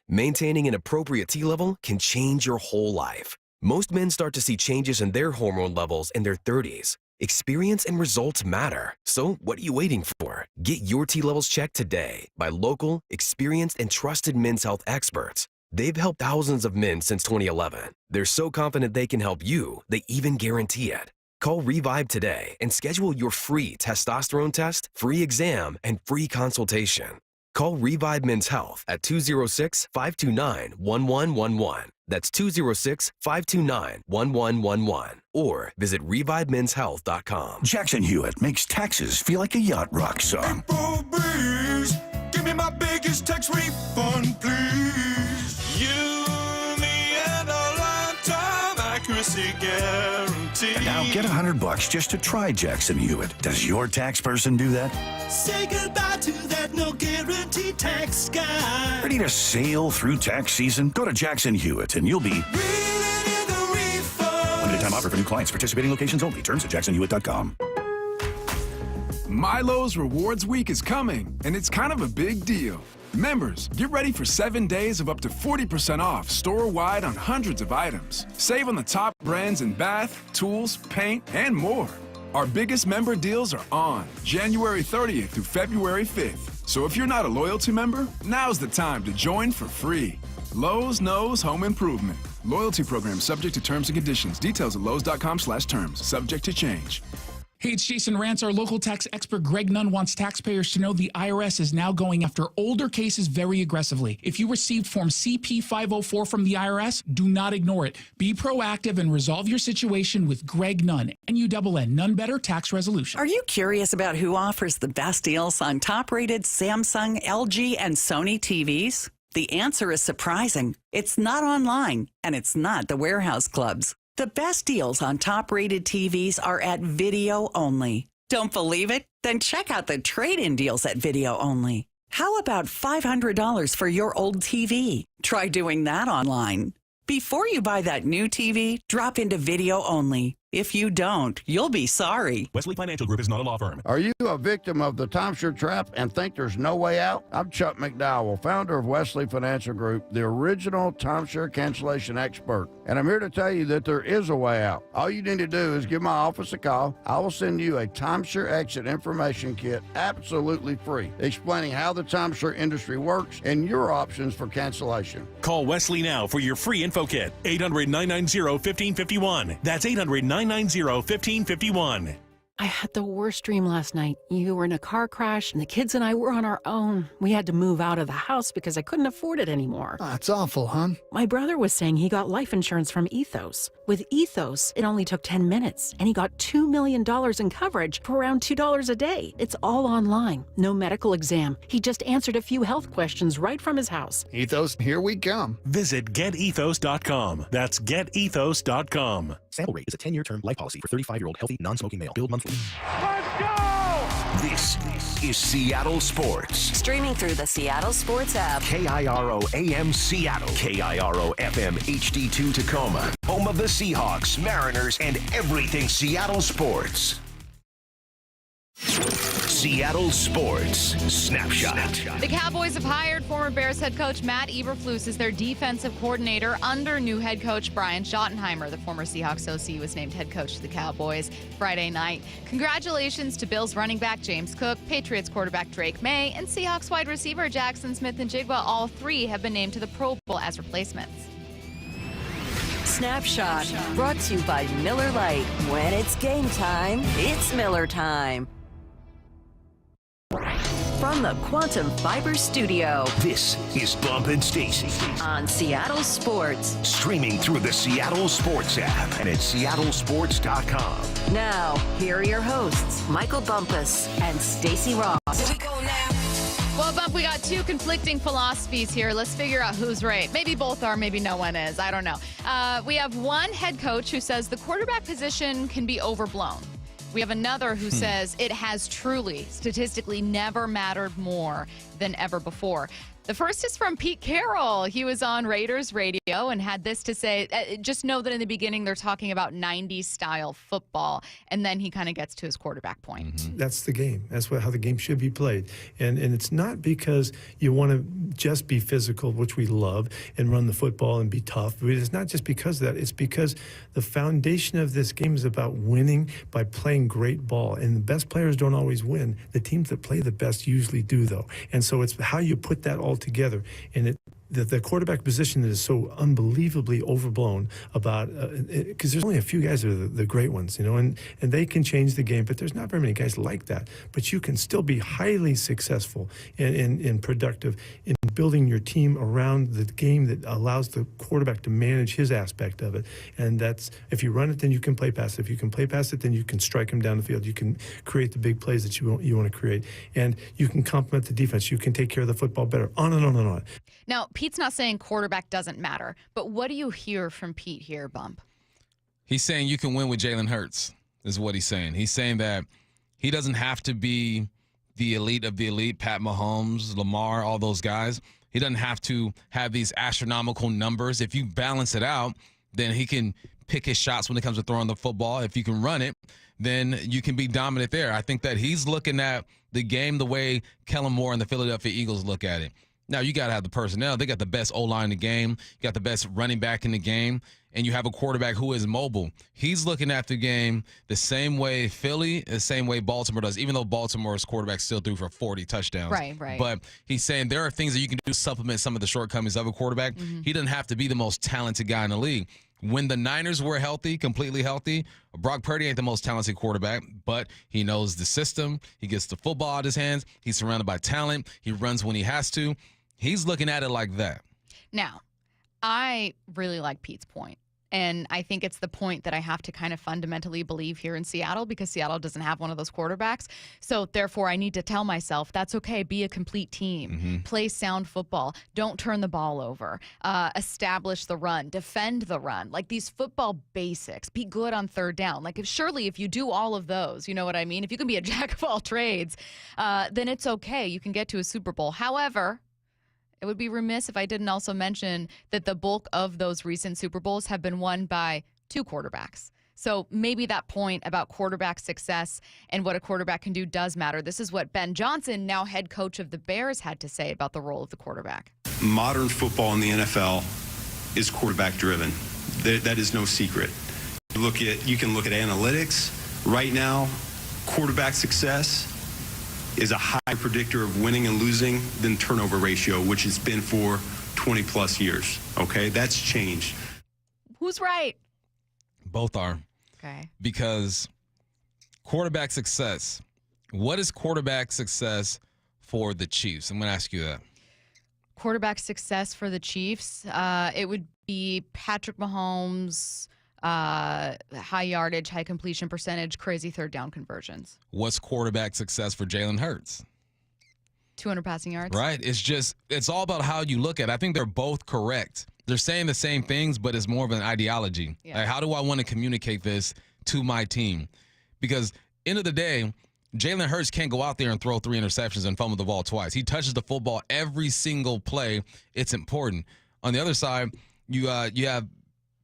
Maintaining an appropriate T level can change your whole life. Most men start to see changes in their hormone levels in their 30s. Experience and results matter. So what are you waiting for? Get your T levels checked today by local, experienced, and trusted men's health experts. They've helped thousands of men since 2011. They're so confident they can help you, they even guarantee it. Call Revive today and schedule your free testosterone test, free exam, and free consultation. Call Revive Men's Health at 206-529-1111. That's 206-529-1111. Or visit ReviveMen'sHealth.com. Jackson Hewitt makes taxes feel like a yacht rock song. April breeze, give me my biggest tax refund, please. You, me, and a lifetime accuracy guarantee. And now get $100 just to try Jackson Hewitt. Does your tax person do that? Say goodbye to that no guarantee tax guy. Ready to sail through tax season? Go to Jackson Hewitt and you'll be limited time offer for new clients. Participating locations only. Terms at jacksonhewitt.com. Milo's Rewards Week is coming, and it's kind of a big deal. Members, get ready for 7 days of up to 40% off store-wide on hundreds of items. Save on the top brands in bath, tools, paint, and more. Our biggest member deals are on January 30th through February 5th. So if you're not a loyalty member, now's the time to join for free. Lowe's knows home improvement. Loyalty program subject to terms and conditions. Details at lowes.com/terms. Subject to change. Hey, it's Jason Rantz. Our local tax expert Greg Nunn wants taxpayers to know the IRS is now going after older cases very aggressively. If you received Form CP-504 from the IRS, do not ignore it. Be proactive and resolve your situation with Greg Nunn, N-U-N-N, None Better Tax Resolution. Are you curious about who offers the best deals on top-rated Samsung, LG, and Sony TVs? The answer is surprising. It's not online, and it's not the warehouse clubs. The best deals on top-rated TVs are at Video Only. Don't believe it? Then check out the trade-in deals at Video Only. How about $500 for your old TV? Try doing that online. Before you buy that new TV, drop into Video Only. If you don't, you'll be sorry. Wesley Financial Group is not a law firm. Are you a victim of the timeshare trap and think there's no way out? I'm Chuck McDowell, founder of Wesley Financial Group, the original timeshare cancellation expert. And I'm here to tell you that there is a way out. All you need to do is give my office a call. I will send you a timeshare exit information kit absolutely free, explaining how the timeshare industry works and your options for cancellation. Call Wesley now for your free info kit. 800-990-1551. That's 800-990-1551. I had the worst dream last night. You were in a car crash, and the kids and I were on our own. We had to move out of the house because I couldn't afford it anymore. That's awful, hon. My brother was saying he got life insurance from Ethos. With Ethos, it only took 10 minutes, and he got $2 million in coverage for around $2 a day. It's all online. No medical exam. He just answered a few health questions right from his house. Ethos, here we come. Visit getethos.com. That's getethos.com. Sample rate is a 10-year term life policy for 35-year-old healthy, non-smoking male. Billed monthly. Let's go! This is Seattle Sports. Streaming through the Seattle Sports app. KIRO AM Seattle. KIRO FM HD2 Tacoma. Home of the Seahawks, Mariners, and everything Seattle sports. Seattle Sports Snapshot. The Cowboys have hired former Bears head coach Matt Eberflus as their defensive coordinator under new head coach Brian Schottenheimer. The former Seahawks OC was named head coach of the Cowboys Friday night. Congratulations to Bills running back James Cook, Patriots quarterback Drake May, and Seahawks wide receiver Jackson Smith-Njigba. All three have been named to the Pro Bowl as replacements. Snapshot, brought to you by Miller Lite. When it's game time, it's Miller time. From the Quantum Fiber Studio, this is Bump and Stacy on Seattle Sports. Streaming through the Seattle Sports app and at seattlesports.com. Now, here are your hosts, Michael Bumpus and Stacy Ross. Here we go now. Well, Bump, we got two conflicting philosophies here. Let's figure out who's right. Maybe both are, maybe no one is. I don't know. We have one head coach who says the quarterback position can be overblown. We have another who says it has truly, statistically, never mattered more than ever before. The first is from Pete Carroll. He was on Raiders radio and had this to say. Just know that in the beginning they're talking about 90s style football, and then he kind of gets to his quarterback point. Mm-hmm. That's the game. That's how the game should be played. And it's not because you want to just be physical, which we love, and run the football and be tough. It's not just because of that. It's because the foundation of this game is about winning by playing great ball. And the best players don't always win. The teams that play the best usually do, though. And so it's how you put that all together. And the quarterback position that is so unbelievably overblown about because there's only a few guys that are the great ones, and they can change the game, but there's not very many guys like that. But you can still be highly successful and productive in building your team around the game that allows the quarterback to manage his aspect of it. And that's, if you run it, then you can play past it. If you can play past it, then you can strike him down the field. You can create the big plays that you want to create. And you can complement the defense. You can take care of the football better. On and on and on. Now, Pete's not saying quarterback doesn't matter, but what do you hear from Pete here, Bump? He's saying you can win with Jalen Hurts, is what he's saying. He's saying that he doesn't have to be the elite of the elite, Pat Mahomes, Lamar, all those guys. He doesn't have to have these astronomical numbers. If you balance it out, then he can pick his shots when it comes to throwing the football. If you can run it, then you can be dominant there. I think that he's looking at the game the way Kellen Moore and the Philadelphia Eagles look at it. Now, you got to have the personnel. They got the best O-line in the game. You got the best running back in the game. And you have a quarterback who is mobile. He's looking at the game the same way Philly, the same way Baltimore does, even though Baltimore's quarterback still threw for 40 touchdowns. Right. But he's saying there are things that you can do to supplement some of the shortcomings of a quarterback. Mm-hmm. He doesn't have to be the most talented guy in the league. When the Niners were healthy, completely healthy, Brock Purdy ain't the most talented quarterback, but he knows the system. He gets the football out of his hands. He's surrounded by talent. He runs when he has to. He's looking at it like that. Now, I really like Pete's point. And I think it's the point that I have to kind of fundamentally believe here in Seattle, because Seattle doesn't have one of those quarterbacks. So therefore, I need to tell myself, that's okay. Be a complete team. Mm-hmm. Play sound football. Don't turn the ball over. Establish the run. Defend the run. Like these football basics. Be good on third down. Like surely if you do all of those, you know what I mean? If you can be a jack of all trades, then it's okay. You can get to a Super Bowl. However, it would be remiss if I didn't also mention that the bulk of those recent Super Bowls have been won by two quarterbacks. So maybe that point about quarterback success and what a quarterback can do does matter. This is what Ben Johnson, now head coach of the Bears, had to say about the role of the quarterback. Modern football in the NFL is quarterback driven. That is no secret. You can look at analytics. Right now, quarterback success is a higher predictor of winning and losing than turnover ratio, which has been for 20 plus years. Okay, that's changed. Who's right? Both are. Okay. Because quarterback success, what is quarterback success for the Chiefs? I'm going to ask you that. Quarterback success for the Chiefs, it would be Patrick Mahomes, high yardage, high completion percentage, crazy third down conversions. What's quarterback success for Jalen Hurts? 200 passing yards. Right. It's all about how you look at it. I think they're both correct. They're saying the same things, but it's more of an ideology. Yeah. Like, how do I want to communicate this to my team? Because end of the day, Jalen Hurts can't go out there and throw 3 interceptions and fumble the ball twice. He touches the football every single play. It's important. On the other side, you have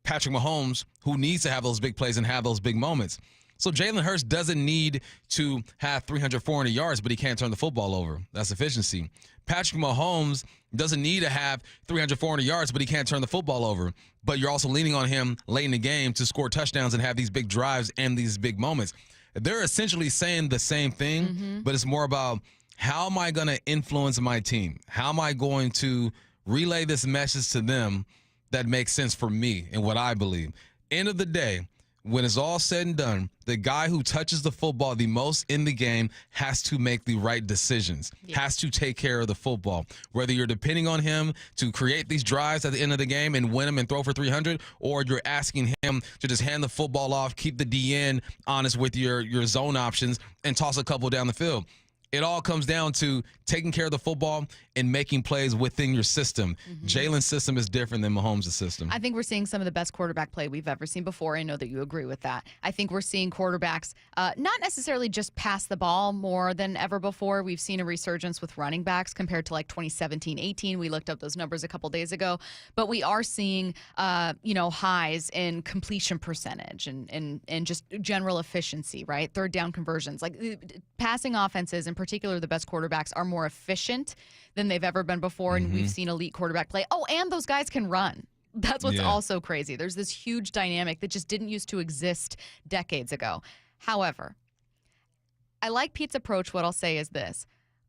Patrick Mahomes, who needs to have those big plays and have those big moments. So Jalen Hurts doesn't need to have 300, 400 yards, but he can't turn the football over. That's efficiency. Patrick Mahomes doesn't need to have 300, 400 yards, but he can't turn the football over. But you're also leaning on him late in the game to score touchdowns and have these big drives and these big moments. They're essentially saying the same thing, but it's more about how am I going to influence my team? How am I going to relay this message to them that makes sense for me and what I believe? End of the day, when it's all said and done, the guy who touches the football the most in the game has to make the right decisions, has to take care of the football. Whether you're depending on him to create these drives at the end of the game and win them and throw for 300, or you're asking him to just hand the football off, keep the DN honest with your zone options, and toss a couple down the field. It all comes down to taking care of the football and making plays within your system. Jalen's system is different than Mahomes' system. I think we're seeing some of the best quarterback play we've ever seen before. I know that you agree with that. I think we're seeing quarterbacks not necessarily just pass the ball more than ever before. We've seen a resurgence with running backs compared to like 2017-18. We looked up those numbers a couple days ago. But we are seeing, highs in completion percentage and just general efficiency, right? Third down conversions. Like passing offenses, in particular the best quarterbacks, are more efficient than they've ever been before, and we've seen elite quarterback play. Oh, and those guys can run. That's what's also crazy. There's this huge dynamic that just didn't used to exist decades ago. However, I like Pete's approach. What I'll say is this.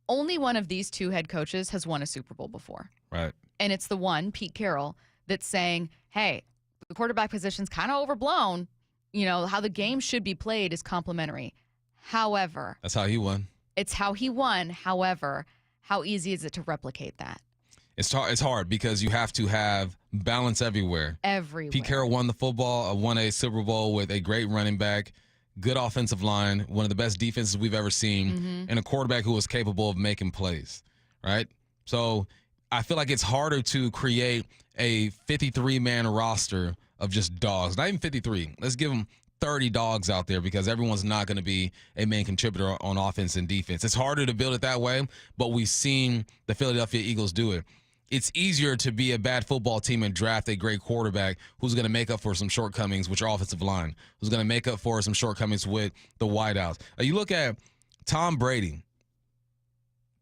Only one of these two head coaches has won a Super Bowl before. Right. and it's the one, Pete Carroll, that's saying, hey, the quarterback position's kind of overblown. You know, how the game should be played is complementary. However, that's how he won. It's how he won. However, how easy is it to replicate that? It's hard because you have to have balance everywhere. Everywhere. Pete Carroll won the football, won a Super Bowl with a great running back, good offensive line, one of the best defenses we've ever seen, and a quarterback who was capable of making plays, right? So I feel like it's harder to create a 53-man roster of just dogs. Not even 53. Let's give them 30 dogs out there because everyone's not going to be a main contributor on offense and defense. It's harder to build it that way, but we've seen the Philadelphia Eagles do it. It's easier to be a bad football team and draft a great quarterback who's going to make up for some shortcomings with your offensive line, who's going to make up for some shortcomings with the wideouts. You look at Tom Brady.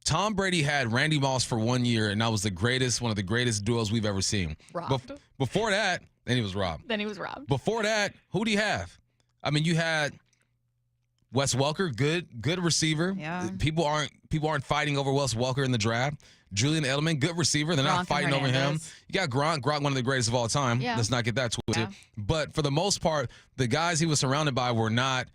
Tom Brady had Randy Moss for 1 year, and that was one of the greatest duos we've ever seen. Robbed. Before that, then he was robbed. Before that, who do you have? I mean, you had Wes Welker, good receiver. Yeah. People aren't fighting over Wes Welker in the draft. Julian Edelman, good receiver. They're not fighting over him. You got Gronk, one of the greatest of all time. Yeah. Let's not get that twisted. Yeah. But for the most part, the guys he was surrounded by were not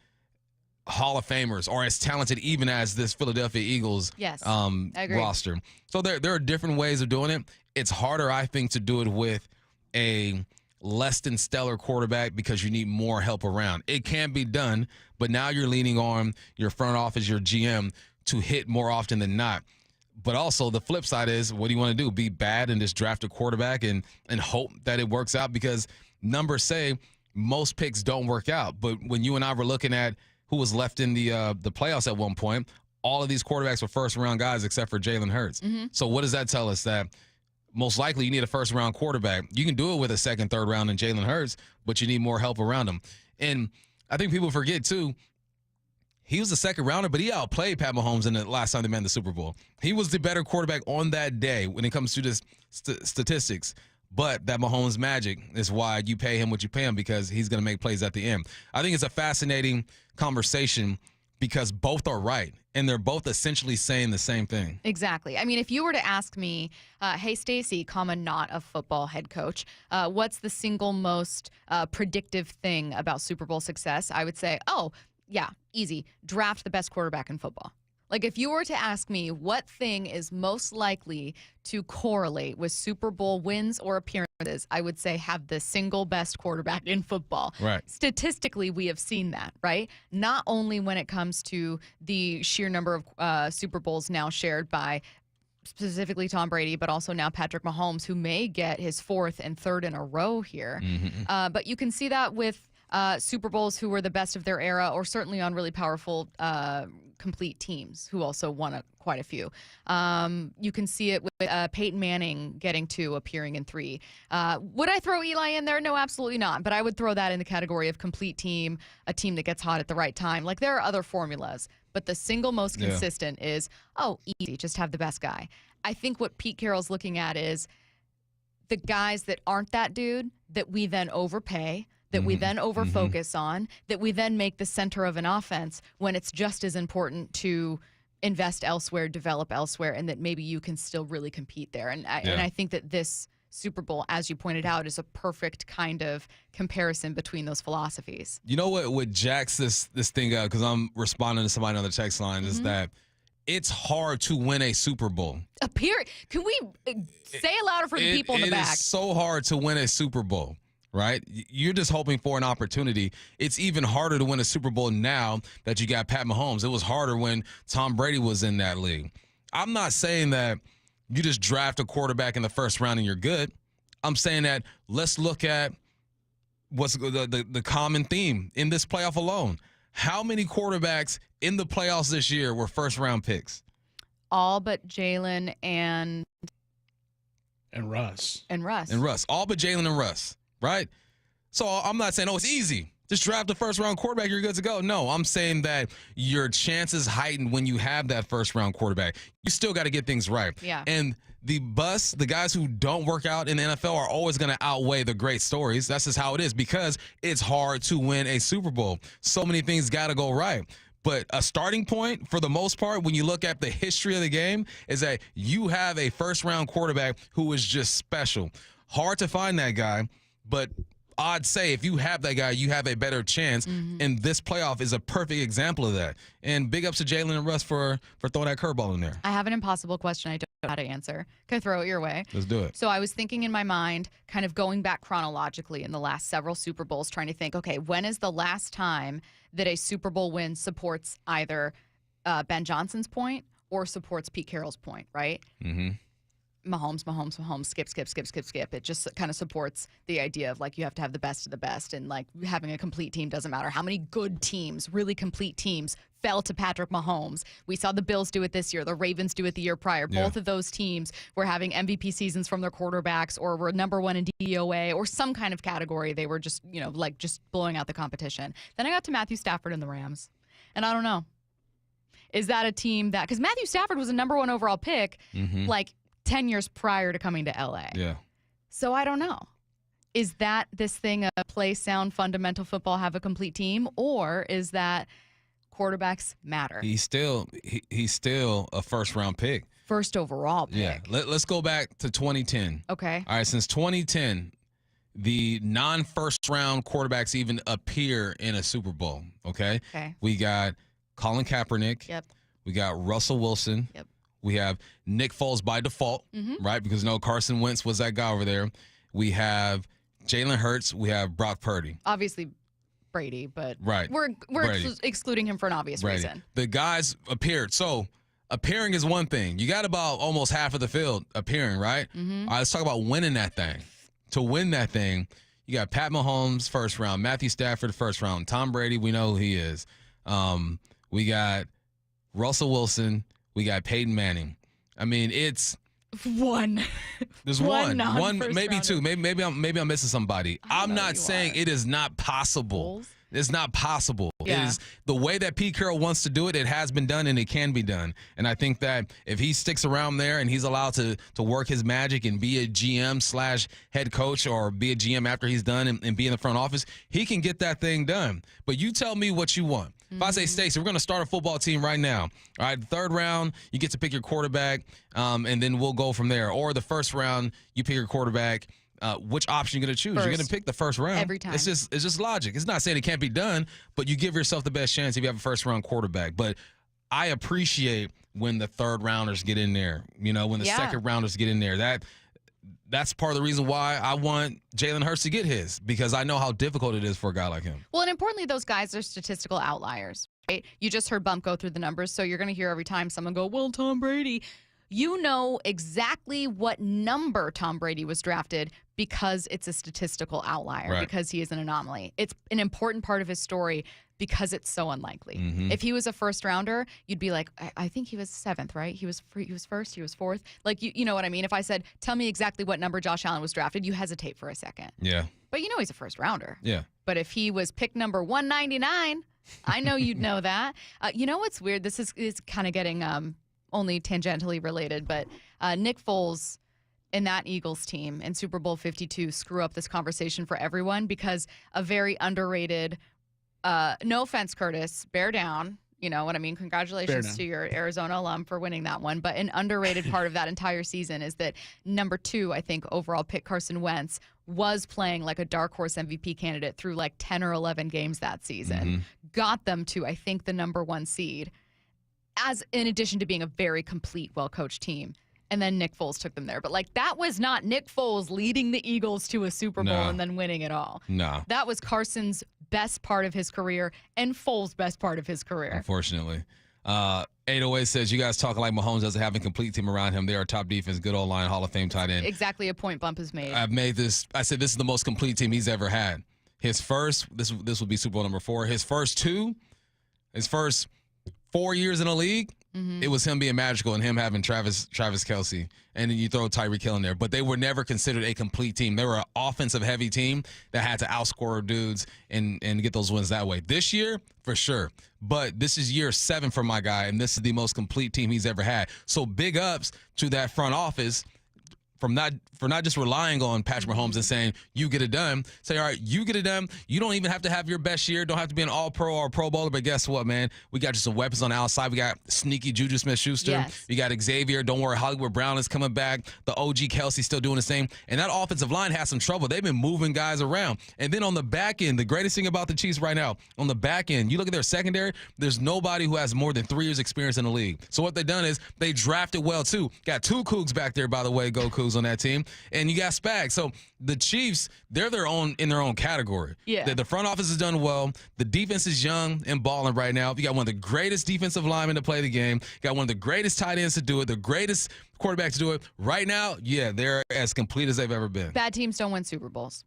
Hall of Famers or as talented even as this Philadelphia Eagles I agree. roster. So there are different ways of doing it. It's harder, I think, to do it with a less than stellar quarterback because you need more help around. It can be done, but now you're leaning on your front office, your GM, to hit more often than not. But also the flip side is, what do you want to do? Be bad and just draft a quarterback and hope that it works out? Because numbers say most picks don't work out. But when you and I were looking at who was left in the playoffs at one point, all of these quarterbacks were first-round guys except for Jalen Hurts. So what does that tell us? That most likely you need a first-round quarterback. You can do it with a second, third round in Jalen Hurts, but you need more help around him. And I think people forget, too, he was a second rounder, but he outplayed Pat Mahomes in the last time they met in the Super Bowl. He was the better quarterback on that day when it comes to this statistics. But that Mahomes magic is why you pay him what you pay him, because he's going to make plays at the end. I think it's a fascinating conversation because both are right, and they're both essentially saying the same thing. Exactly. I mean, if you were to ask me, hey, Stacy, not a football head coach, what's the single most predictive thing about Super Bowl success? I would say, yeah, easy. Draft the best quarterback in football. Like, if you were to ask me what thing is most likely to correlate with Super Bowl wins or appearances, I would say have the single best quarterback in football. Right. Statistically, we have seen that, right? Not only when it comes to the sheer number of Super Bowls now shared by specifically Tom Brady, but also now Patrick Mahomes, who may get his fourth and third in a row here. But you can see that with Super Bowls who were the best of their era, or certainly on really powerful complete teams who also won quite a few. You can see it with Peyton Manning getting 2, appearing in 3. Would I throw Eli in there? No, absolutely not. But I would throw that in the category of complete team, a team that gets hot at the right time. Like, there are other formulas, but the single most consistent is, easy, just have the best guy. I think what Pete Carroll's looking at is the guys that aren't that dude that we then overpay, that we then over-focus on, that we then make the center of an offense when it's just as important to invest elsewhere, develop elsewhere, and that maybe you can still really compete there. And I think that this Super Bowl, as you pointed out, is a perfect kind of comparison between those philosophies. You know what jacks this thing up, because I'm responding to somebody on the text line, is that it's hard to win a Super Bowl. Can we say it louder for the people in the back? It is so hard to win a Super Bowl. Right? You're just hoping for an opportunity. It's even harder to win a Super Bowl now that you got Pat Mahomes. It was harder when Tom Brady was in that league. I'm not saying that you just draft a quarterback in the first round and you're good. I'm saying that let's look at what's the common theme in this playoff alone. How many quarterbacks in the playoffs this year were first-round picks? All but Jalen and Russ. All but Jalen and Russ. Right? So I'm not saying, it's easy. Just draft the first-round quarterback, you're good to go. No, I'm saying that your chances heighten when you have that first-round quarterback. You still got to get things right. Yeah. And the guys who don't work out in the NFL are always going to outweigh the great stories. That's just how it is, because it's hard to win a Super Bowl. So many things got to go right. But a starting point, for the most part, when you look at the history of the game, is that you have a first-round quarterback who is just special. Hard to find that guy, but I'd say if you have that guy, you have a better chance. And this playoff is a perfect example of that. And big ups to Jalen and Russ for throwing that curveball in there. I have an impossible question I don't know how to answer. Can I throw it your way? Let's do it. So I was thinking in my mind, kind of going back chronologically in the last several Super Bowls, trying to think, okay, when is the last time that a Super Bowl win supports either Ben Johnson's point or supports Pete Carroll's point, right? Mm-hmm. Mahomes, skip. It just kind of supports the idea of, like, you have to have the best of the best, and, like, having a complete team doesn't matter. How many good teams, really complete teams, fell to Patrick Mahomes? We saw the Bills do it this year. The Ravens do it the year prior. Yeah. Both of those teams were having MVP seasons from their quarterbacks, or were number one in DVOA, or some kind of category. They were just, just blowing out the competition. Then I got to Matthew Stafford and the Rams, and I don't know. Is that a team that, because Matthew Stafford was a number one overall pick, 10 years prior to coming to LA. Yeah. So I don't know. Is that this thing of play sound, fundamental football, have a complete team, or is that quarterbacks matter? He's still a first-round pick. First overall pick. Yeah. Let's go back to 2010. Okay. All right, since 2010, the non-first-round quarterbacks even appear in a Super Bowl, okay? Okay. We got Colin Kaepernick. Yep. We got Russell Wilson. Yep. We have Nick Foles by default, right? Because Carson Wentz was that guy over there. We have Jalen Hurts. We have Brock Purdy. Obviously Brady, but right. we're excluding him for an obvious Brady. reason. The guys appeared. So appearing is one thing. You got about almost half of the field appearing, right? All right, let's talk about winning that thing. To win that thing, you got Pat Mahomes first round, Matthew Stafford first round, Tom Brady, we know who he is. We got Russell Wilson. We got Peyton Manning. I mean, it's one. There's one, maybe two. Maybe I'm missing somebody. I'm not saying it is not possible. It's not possible. Yeah. It is the way that Pete Carroll wants to do it. It has been done, and it can be done. And I think that if he sticks around there and he's allowed to work his magic and be a GM / head coach, or be a GM after he's done and be in the front office, he can get that thing done. But you tell me what you want. If I say, Stacy, we're going to start a football team right now. All right, third round, you get to pick your quarterback, and then we'll go from there. Or the first round, you pick your quarterback. Which option you're going to choose? You're going to pick the first round. Every time. It's just logic. It's not saying it can't be done, but you give yourself the best chance if you have a first-round quarterback. But I appreciate when the third rounders get in there, when the second rounders get in there. That's part of the reason why I want Jalen Hurts to get his, because I know how difficult it is for a guy like him. Well, and importantly, those guys are statistical outliers, right? You just heard Bump go through the numbers, so you're going to hear every time someone go, well, Tom Brady. You know exactly what number Tom Brady was drafted because it's a statistical outlier, right, because he is an anomaly. It's an important part of his story because it's so unlikely. If he was a first rounder, you'd be like, I think he was seventh, right? He was first, he was fourth. Like, you know what I mean? If I said, tell me exactly what number Josh Allen was drafted, you hesitate for a second. Yeah. But he's a first rounder. Yeah. But if he was pick number 199, I know you'd know that. What's weird? This is kind of getting only tangentially related, but Nick Foles and that Eagles team in Super Bowl 52 screw up this conversation for everyone, because a very underrated, no offense, Curtis, bear down. You know what I mean? Congratulations to your Arizona alum for winning that one. But an underrated part of that entire season is that number 2, I think, overall pick Carson Wentz was playing like a dark horse MVP candidate through like 10 or 11 games that season. Got them to, I think, the number 1 seed, as in addition to being a very complete, well-coached team. And then Nick Foles took them there. But, that was not Nick Foles leading the Eagles to a Super Bowl and then winning it all. No. That was Carson's best part of his career and Foles' best part of his career. Unfortunately. 808 says, you guys talking like Mahomes doesn't have a complete team around him. They are top defense, good old line, Hall of Fame tight end. Exactly a point Bump has made. I said this is the most complete team he's ever had. His first, this will be Super Bowl number 4. His first 4 years in the league, it was him being magical and him having Travis Kelce. And then you throw Tyreek Hill in there. But they were never considered a complete team. They were an offensive-heavy team that had to outscore dudes and get those wins that way. This year, for sure. But this is year 7 for my guy, and this is the most complete team he's ever had. So big ups to that front office for not just relying on Patrick Mahomes and saying, you get it done. Say, all right, you get it done. You don't even have to have your best year. Don't have to be an all-pro or Pro Bowler. But guess what, man? We got just some weapons on the outside. We got sneaky Juju Smith-Schuster. Yes. We got Xavier. Don't worry, Hollywood Brown is coming back. The OG Kelsey still doing the same. And that offensive line has some trouble. They've been moving guys around. And then on the back end, the greatest thing about the Chiefs right now, on the back end, you look at their secondary, there's nobody who has more than 3 years experience in the league. So what they've done is they drafted well, too. Got 2 Cougs back there, by the way, go Cougs on that team. And you got Spags. So the Chiefs, they're in their own category. Yeah. The front office has done well. The defense is young and balling right now. You got one of the greatest defensive linemen to play the game. You got one of the greatest tight ends to do it, the greatest quarterback to do it. Right now, yeah, they're as complete as they've ever been. Bad teams don't win Super Bowls.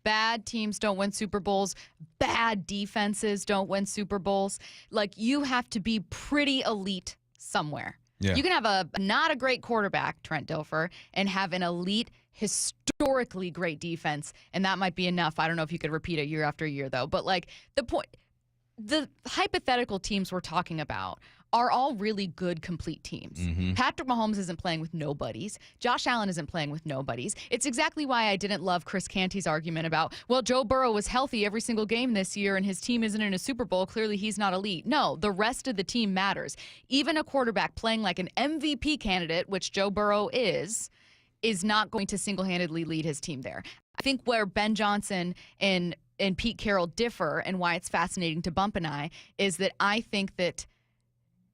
Bad teams don't win Super Bowls. Bad defenses don't win Super Bowls. Like, you have to be pretty elite somewhere. Yeah. You can have not a great quarterback, Trent Dilfer, and have an elite, historically great defense, and that might be enough. I don't know if you could repeat it year after year, though. But, like, the hypothetical teams we're talking about are all really good, complete teams. Patrick Mahomes isn't playing with nobodies. Josh Allen isn't playing with nobodies. It's exactly why I didn't love Chris Canty's argument about, well, Joe Burrow was healthy every single game this year and his team isn't in a Super Bowl. Clearly, he's not elite. No, the rest of the team matters. Even a quarterback playing like an MVP candidate, which Joe Burrow is not going to single-handedly lead his team there. I think where Ben Johnson and Pete Carroll differ, and why it's fascinating to Bump and I, is that I think that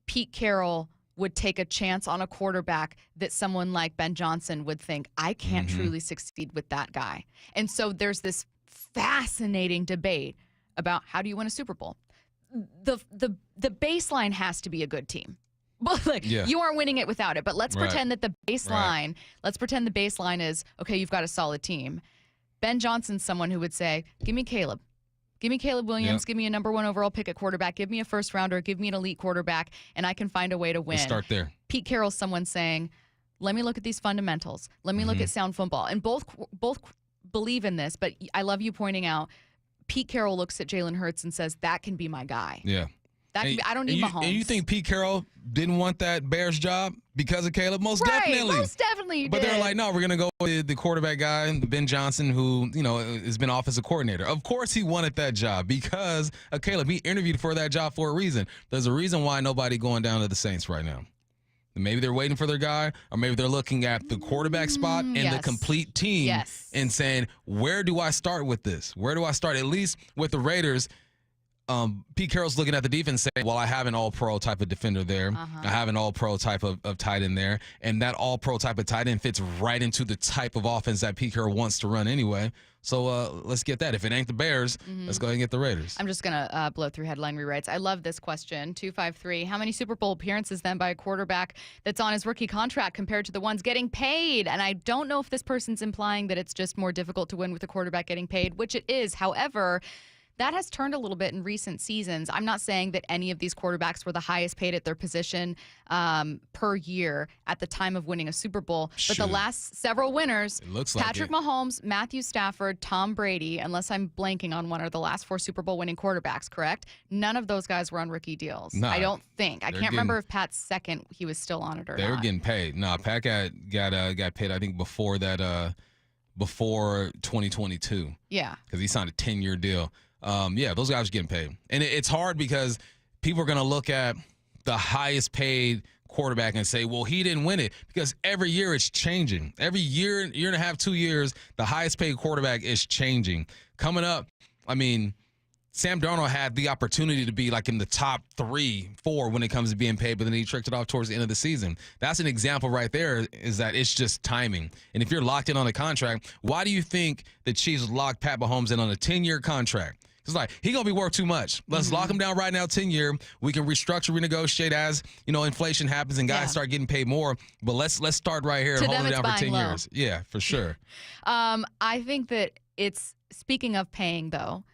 Pete Carroll would take a chance on a quarterback that someone like Ben Johnson would think, I can't truly succeed with that guy. And so there's this fascinating debate about how do you win a Super Bowl. The baseline has to be a good team. But you aren't winning it without it. But let's pretend that the baseline, let's pretend the baseline is, okay, you've got a solid team. Ben Johnson's someone who would say, give me Caleb. Give me Caleb Williams. Give me a number 1 overall pick at quarterback. Give me a first rounder. Give me an elite quarterback, and I can find a way to win. Let's start there. Pete Carroll's someone saying, let me look at these fundamentals. Let me look at sound football. And both believe in this, but I love you pointing out, Pete Carroll looks at Jalen Hurts and says, that can be my guy. Yeah. I don't need Mahomes. And you think Pete Carroll didn't want that Bears job because of Caleb? Most definitely. Most definitely. But they're like, no, we're going to go with the quarterback guy, Ben Johnson, who, has been offensive coordinator. Of course he wanted that job because of Caleb. He interviewed for that job for a reason. There's a reason why nobody going down to the Saints right now. Maybe they're waiting for their guy, or maybe they're looking at the quarterback spot and the complete team and saying, where do I start with this? Where do I start? At least with the Raiders, Pete Carroll's looking at the defense saying, well, I have an all-pro type of defender there. I have an all-pro type of tight end there. And that all-pro type of tight end fits right into the type of offense that Pete Carroll wants to run anyway. So let's get that. If it ain't the Bears, let's go ahead and get the Raiders. I'm just going to blow through headline rewrites. I love this question. 253, how many Super Bowl appearances then by a quarterback that's on his rookie contract compared to the ones getting paid? And I don't know if this person's implying that it's just more difficult to win with a quarterback getting paid, which it is. However, that has turned a little bit in recent seasons. I'm not saying that any of these quarterbacks were the highest paid at their position per year at the time of winning a Super Bowl. But the last several winners, Patrick Mahomes, Matthew Stafford, Tom Brady, unless I'm blanking on one, are the last 4 Super Bowl winning quarterbacks, correct? None of those guys were on rookie deals. Nah, I don't think. I can't remember if Pat's second, he was still on it or not. They were getting paid. No, Pat got paid, I think, before that, before 2022. Yeah. Because he signed a 10-year deal. Those guys are getting paid. And it's hard because people are going to look at the highest paid quarterback and say, well, he didn't win it, because every year it's changing. Every year and a half, 2 years, the highest paid quarterback is changing. Coming up, I mean, Sam Darnold had the opportunity to be like in the top 3, 4 when it comes to being paid, but then he tricked it off towards the end of the season. That's an example right there, is that it's just timing. And if you're locked in on a contract, why do you think the Chiefs locked Pat Mahomes in on a 10-year contract? It's like, he's going to be worth too much. Let's lock him down right now, 10-year. We can restructure, renegotiate as, inflation happens and guys start getting paid more. But let's start right here and hold him down for 10 years. Yeah, for sure. I think that it's, speaking of paying, though,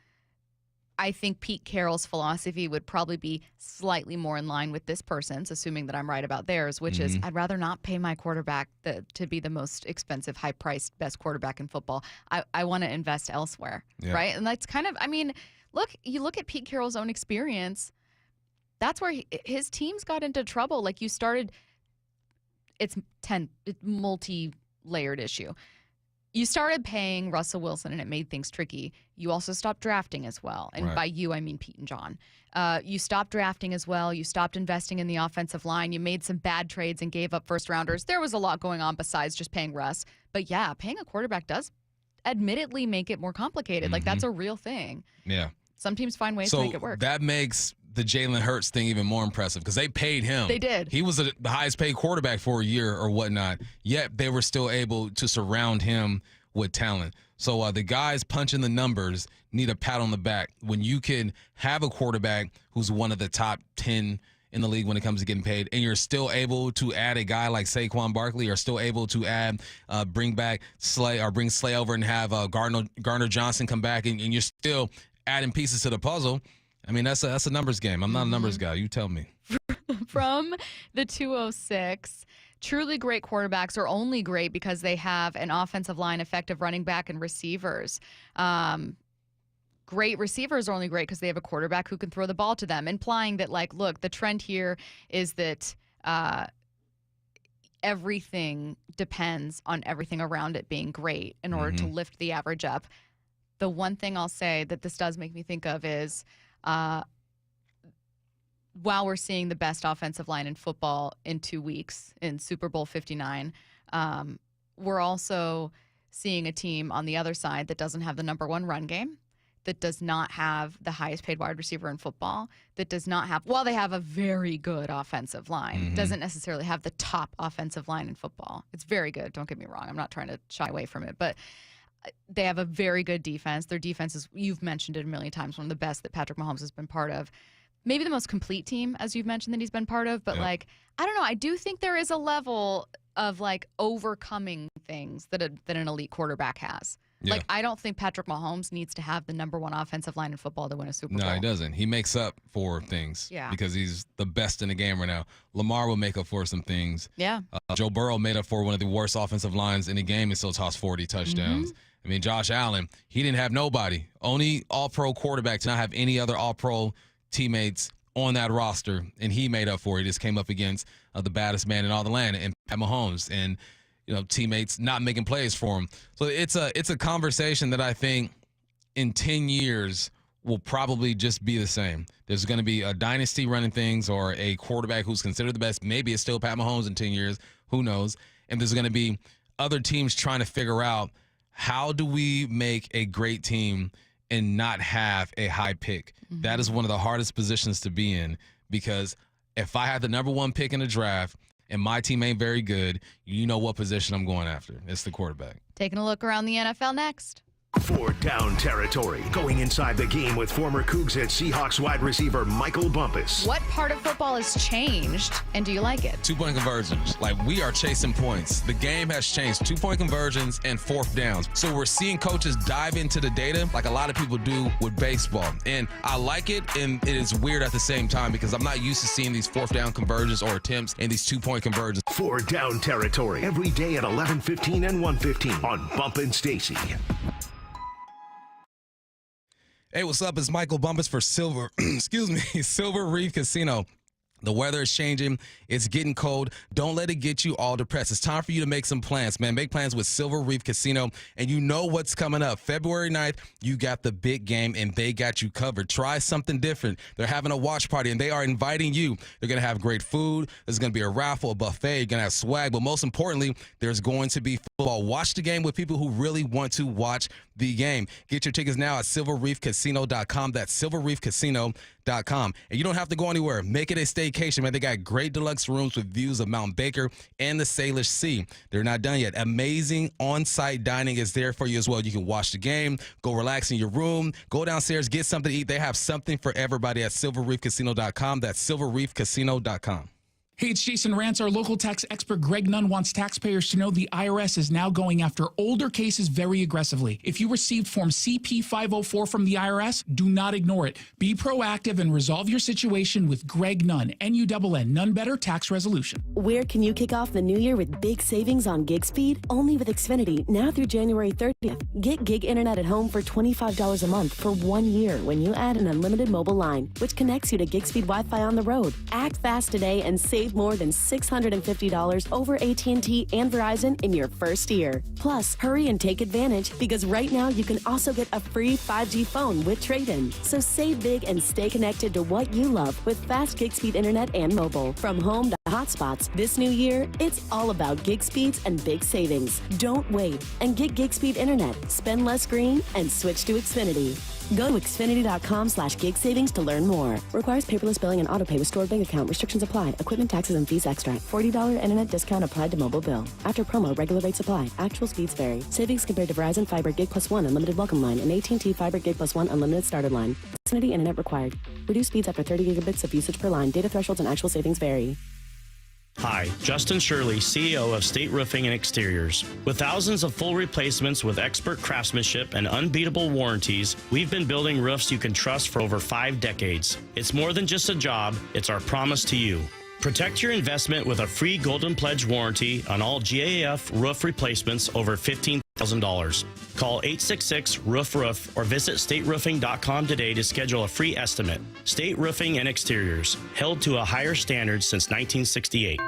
I think Pete Carroll's philosophy would probably be slightly more in line with this person's, assuming that I'm right about theirs, which is I'd rather not pay my quarterback to be the most expensive, high-priced, best quarterback in football. I want to invest elsewhere, right? And that's kind of, you look at Pete Carroll's own experience, that's where his teams got into trouble. Like, you started, it's multi layered issue. You started paying Russell Wilson, and it made things tricky. You also stopped drafting as well. And Right. by you, I mean Pete and John. You stopped drafting as well. You stopped investing in the offensive line. You made some bad trades and gave up first-rounders. There was a lot going on besides just paying Russ. But, yeah, paying a quarterback does admittedly make it more complicated. Like, that's a real thing. Yeah. Some teams find ways to make it work. That makes the Jalen Hurts thing even more impressive because they paid him. They did. He was the highest paid quarterback for a year or whatnot, yet they were still able to surround him with talent. So the guys punching the numbers need a pat on the back. When you can have a quarterback who's one of the top 10 in the league when it comes to getting paid, and you're still able to add a guy like Saquon Barkley, or still able to add, bring back Slay, or bring Slay over and have Gardner Johnson come back, and you're still adding pieces to the puzzle. I mean, that's a numbers game. I'm not a numbers guy. You tell me. From the 206, truly great quarterbacks are only great because they have an offensive line, effective running back, and receivers. Great receivers are only great because they have a quarterback who can throw the ball to them, implying that, like, look, the trend here is that everything depends on everything around it being great in order to lift the average up. The one thing I'll say that this does make me think of is while we're seeing the best offensive line in football in 2 weeks in Super Bowl 59, we're also seeing a team on the other side that doesn't have the number one run game, that does not have the highest paid wide receiver in football, that does not have, while they have a very good offensive line, doesn't necessarily have the top offensive line in football. It's very good, don't get me wrong. I'm not trying to shy away from it, but they have a very good defense. Their defense is, you've mentioned it a million times, one of the best that Patrick Mahomes has been part of. Maybe the most complete team, as you've mentioned, that he's been part of. But, like, I don't know. I do think there is a level of, like, overcoming things that an elite quarterback has. Yeah. Like, I don't think Patrick Mahomes needs to have the number one offensive line in football to win a Super Bowl. No, he doesn't. He makes up for things because he's the best in the game right now. Lamar will make up for some things. Yeah. Joe Burrow made up for one of the worst offensive lines in the game and still tossed 40 touchdowns. I mean, Josh Allen, he didn't have nobody. Only all-pro quarterback to not have any other all-pro teammates on that roster, and he made up for it. He just came up against the baddest man in all the land, and Pat Mahomes, and teammates not making plays for him. So it's a conversation that I think in 10 years will probably just be the same. There's going to be a dynasty running things, or a quarterback who's considered the best. Maybe it's still Pat Mahomes in 10 years. Who knows? And there's going to be other teams trying to figure out, how do we make a great team and not have a high pick? That is one of the hardest positions to be in, because if I had the number one pick in the draft and my team ain't very good, you know what position I'm going after. It's the quarterback. Taking a look around the NFL next. For Down Territory, going inside the game with former Cougs and Seahawks wide receiver Michael Bumpus. What part of football has changed, and do you like it? 2-point conversions. Like, we are chasing points. The game has changed. 2-point conversions and fourth downs. So we're seeing coaches dive into the data like a lot of people do with baseball. And I like it, and it is weird at the same time, because I'm not used to seeing these fourth down conversions or attempts and these 2-point conversions. For Down Territory, every day at 11:15 and 1:15 on Bump and Stacy. Hey, what's up? It's Michael Bumpus for Silver Reef Casino. The weather is changing. It's getting cold. Don't let it get you all depressed. It's time for you to make some plans, man. Make plans with Silver Reef Casino, and you know what's coming up. February 9th, you got the big game, and they got you covered. Try something different. They're having a watch party, and they are inviting you. They're going to have great food. There's going to be a raffle, a buffet. You're going to have swag, but most importantly, there's going to be football. Watch the game with people who really want to watch the game. Get your tickets now at silverreefcasino.com. That's silverreefcasino.com. And you don't have to go anywhere. Make it a staycation, man. They got great deluxe rooms with views of Mount Baker and the Salish Sea. They're not done yet. Amazing on-site dining is there for you as well. You can watch the game, go relax in your room, go downstairs, get something to eat. They have something for everybody at silverreefcasino.com. That's silverreefcasino.com. Hey, it's Jason Rantz. Our local tax expert Greg Nunn wants taxpayers to know the IRS is now going after older cases very aggressively. If you received Form CP-504 from the IRS, do not ignore it. Be proactive and resolve your situation with Greg Nunn, N-U-N-N, None Better Tax Resolution. Where can you kick off the new year with big savings on gig speed? Only with Xfinity, now through January 30th. Get gig internet at home for $25 a month for 1 year when you add an unlimited mobile line, which connects you to gig speed Wi-Fi on the road. Act fast today and save save more than $650 over AT&T and Verizon in your first year. Plus, hurry and take advantage because right now you can also get a free 5G phone with trade-in. So save big and stay connected to what you love with fast gig speed internet and mobile. From home to hotspots, this new year, it's all about gig speeds and big savings. Don't wait and get gig speed internet. Spend less green and switch to Xfinity. Go to Xfinity.com/gig savings to learn more. Requires paperless billing and autopay with stored bank account. Restrictions apply. Equipment, taxes, and fees extra. $40 internet discount applied to mobile bill. After promo, regular rates apply. Actual speeds vary. Savings compared to Verizon Fiber Gig Plus 1 Unlimited Welcome Line and AT&T Fiber Gig Plus 1 Unlimited Starter Line. Xfinity internet required. Reduced speeds after 30 gigabits of usage per line. Data thresholds and actual savings vary. Hi, Justin Shirley, CEO of State Roofing and Exteriors. With thousands of full replacements with expert craftsmanship and unbeatable warranties, we've been building roofs you can trust for over 5 decades. It's more than just a job, it's our promise to you. Protect your investment with a free Golden Pledge warranty on all GAF roof replacements over $15,000. Call 866-ROOF-ROOF or visit stateroofing.com today to schedule a free estimate. State Roofing and Exteriors, held to a higher standard since 1968.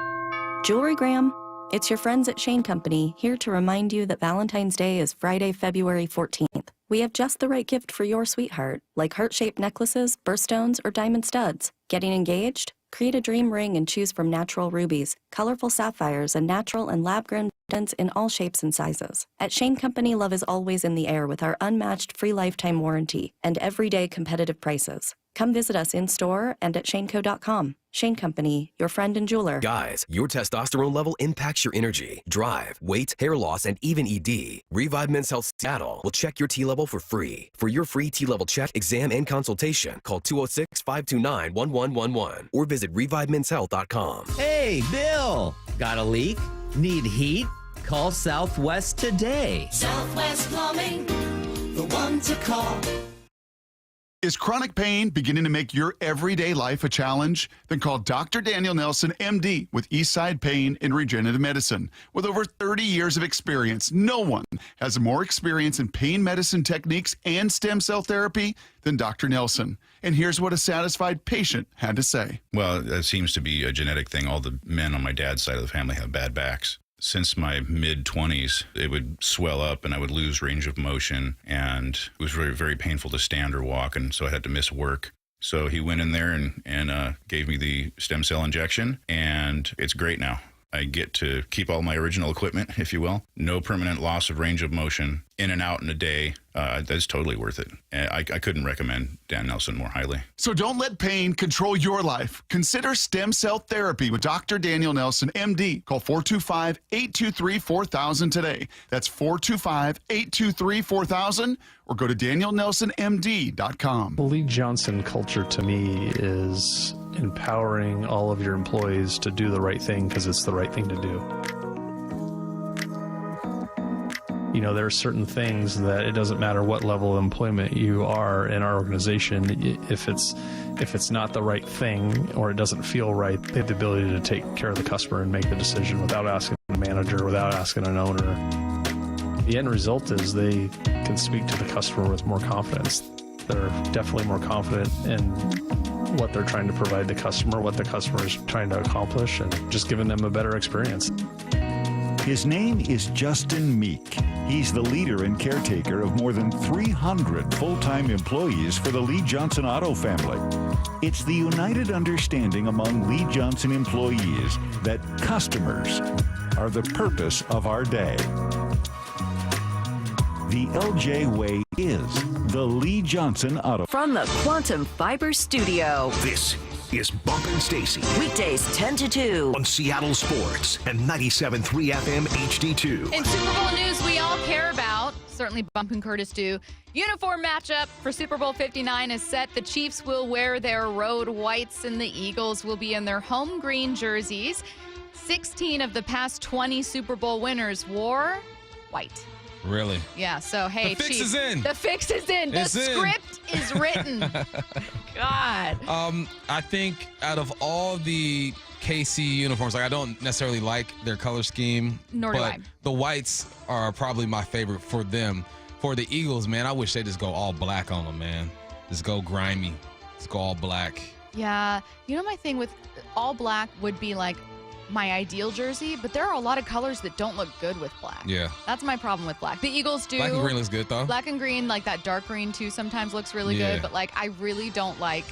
Jewelry Gram, it's your friends at Shane Company here to remind you that Valentine's Day is Friday, February 14th. We have just the right gift for your sweetheart, like heart-shaped necklaces, birthstones, or diamond studs. Getting engaged? Create a dream ring and choose from natural rubies, colorful sapphires, and natural and lab-grown diamonds in all shapes and sizes. At Shane Company, love is always in the air with our unmatched free lifetime warranty and everyday competitive prices. Come visit us in-store and at shaneco.com. Shane Company, your friend and jeweler. Guys, your testosterone level impacts your energy, drive, weight, hair loss, and even ED. Revive Men's Health Seattle will check your T level for free. For your free T level check, exam, and consultation, call 206-529-1111 or visit revivemenshealth.com. Hey, Bill! Got a leak? Need heat? Call Southwest today. Southwest Plumbing, the one to call. Is chronic pain beginning to make your everyday life a challenge? Then call Dr. Daniel Nelson, MD, with Eastside Pain and Regenerative Medicine. With over 30 years of experience, no one has more experience in pain medicine techniques and stem cell therapy than Dr. Nelson. And here's what a satisfied patient had to say. Well, that seems to be a genetic thing. All the men on my dad's side of the family have bad backs. Since my mid-20s, it would swell up and I would lose range of motion, and it was very, very painful to stand or walk, and so I had to miss work. So he went in there and gave me the stem cell injection, and it's great now. I get to keep all my original equipment, if you will. No permanent loss of range of motion, in and out in a day. That's totally worth it. I couldn't recommend Dan Nelson more highly. So don't let pain control your life. Consider stem cell therapy with Dr. Daniel Nelson, MD. Call 425-823-4000 today. That's 425-823-4000 or go to danielnelsonmd.com. The Lee Johnson culture to me is empowering all of your employees to do the right thing because it's the right thing to do. You know, there are certain things that it doesn't matter what level of employment you are in our organization. If it's not the right thing or it doesn't feel right, they have the ability to take care of the customer and make the decision without asking a manager, without asking an owner. The end result is they can speak to the customer with more confidence. They're definitely more confident in what they're trying to provide the customer, what the customer is trying to accomplish, and just giving them a better experience. His name is Justin Meek. He's the leader and caretaker of more than 300 full-time employees for the Lee Johnson Auto family. It's the united understanding among Lee Johnson employees that customers are the purpose of our day. The LJ way is the Lee Johnson Auto. From the Quantum Fiber Studio. This is Bumpin' Stacy. Weekdays 10 to 2. On Seattle Sports and 97.3 FM HD2. In Super Bowl news we all care about, certainly Bump and Curtis do. Uniform matchup for Super Bowl 59 is set. The Chiefs will wear their road whites and the Eagles will be in their home green jerseys. 16 of the past 20 Super Bowl winners wore white. Really? Yeah, so hey, the fix Chiefs, is in. The fix is in. It's the script is written. God. I think out of all the KC uniforms, like I don't necessarily like their color scheme. Nor do I. The whites are probably my favorite for them. For the Eagles, man, I wish they just go all black on them, man. Just go grimy. Just go all black. Yeah. You know, my thing with all black would be like my ideal jersey, but there are a lot of colors that don't look good with black. Yeah. That's my problem with black. The Eagles do. Black and green looks good, though. Black and green, like that dark green, too, sometimes looks really good. But, like, I really don't like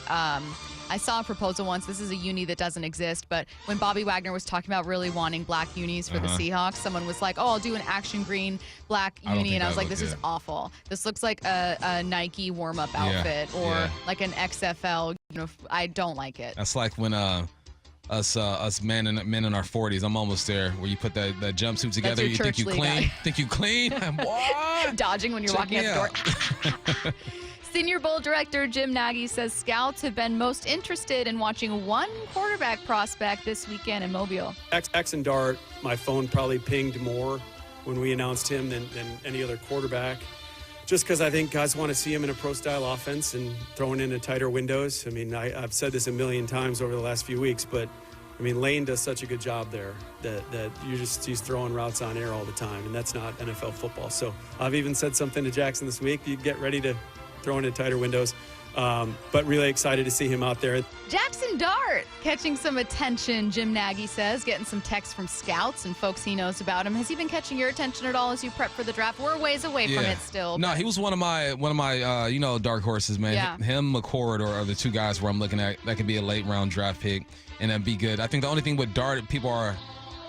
I saw a proposal once. This is a uni that doesn't exist, but when Bobby Wagner was talking about really wanting black unis for the Seahawks, someone was like, oh, I'll do an action green black uni. And I was like, this is awful. This looks like a Nike warm-up outfit or like an XFL. You know, I don't like it. That's like when us men in our 40s, I'm almost there, where you put that jumpsuit together, you think you clean. Think you clean? What? Dodging when you're walking out the door. Senior Bowl director Jim Nagy says scouts have been most interested in watching one quarterback prospect this weekend in Mobile. X and Dart, my phone probably pinged more when we announced him than any other quarterback. Just because I think guys want to see him in a pro-style offense and throwing into tighter windows. I mean, I've said this a million times over the last few weeks, but I mean, Lane does such a good job there that he's throwing routes on air all the time, and that's not NFL football. So I've even said something to Jackson this week. You get ready to throw into tighter windows, but really excited to see him out there. Jackson Dart catching some attention, Jim Nagy says, getting some texts from scouts and folks he knows about him. Has he been catching your attention at all as you prep for the draft? We're a ways away from it still. No, he was one of my dark horses, man. Yeah. Him, McCord are the two guys where I'm looking at that could be a late round draft pick and that'd be good. I think the only thing with Dart people are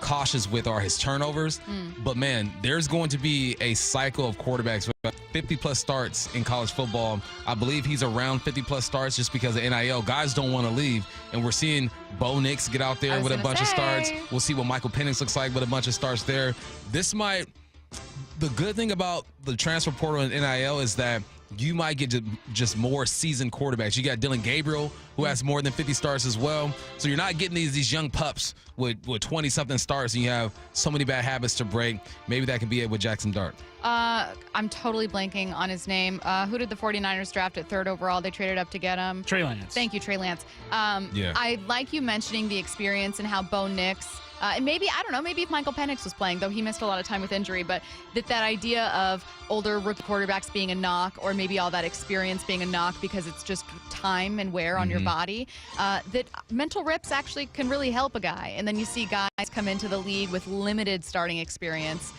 cautious with are his turnovers. But man, there's going to be a cycle of quarterbacks with 50 plus starts in college football. I believe he's around 50 plus starts just because of NIL. Guys don't want to leave, and we're seeing Bo Nix get out there with a bunch of starts. We'll see what Michael Penix looks like with a bunch of starts there. The good thing about the transfer portal and NIL is that you might get just more seasoned quarterbacks. You got Dylan Gabriel, who has more than 50 starts as well. So you're not getting these young pups with 20-something starts, and you have so many bad habits to break. Maybe that can be it with Jackson Dart. I'm totally blanking on his name. Who did the 49ers draft at 3rd overall? They traded up to get him. Trey Lance. Thank you, Trey Lance. I like you mentioning the experience and how Bo Nix and maybe, I don't know, maybe if Michael Penix was playing, though he missed a lot of time with injury, but that idea of older rookie quarterbacks being a knock, or maybe all that experience being a knock because it's just time and wear on your body, that mental rips actually can really help a guy. And then you see guys come into the league with limited starting experience,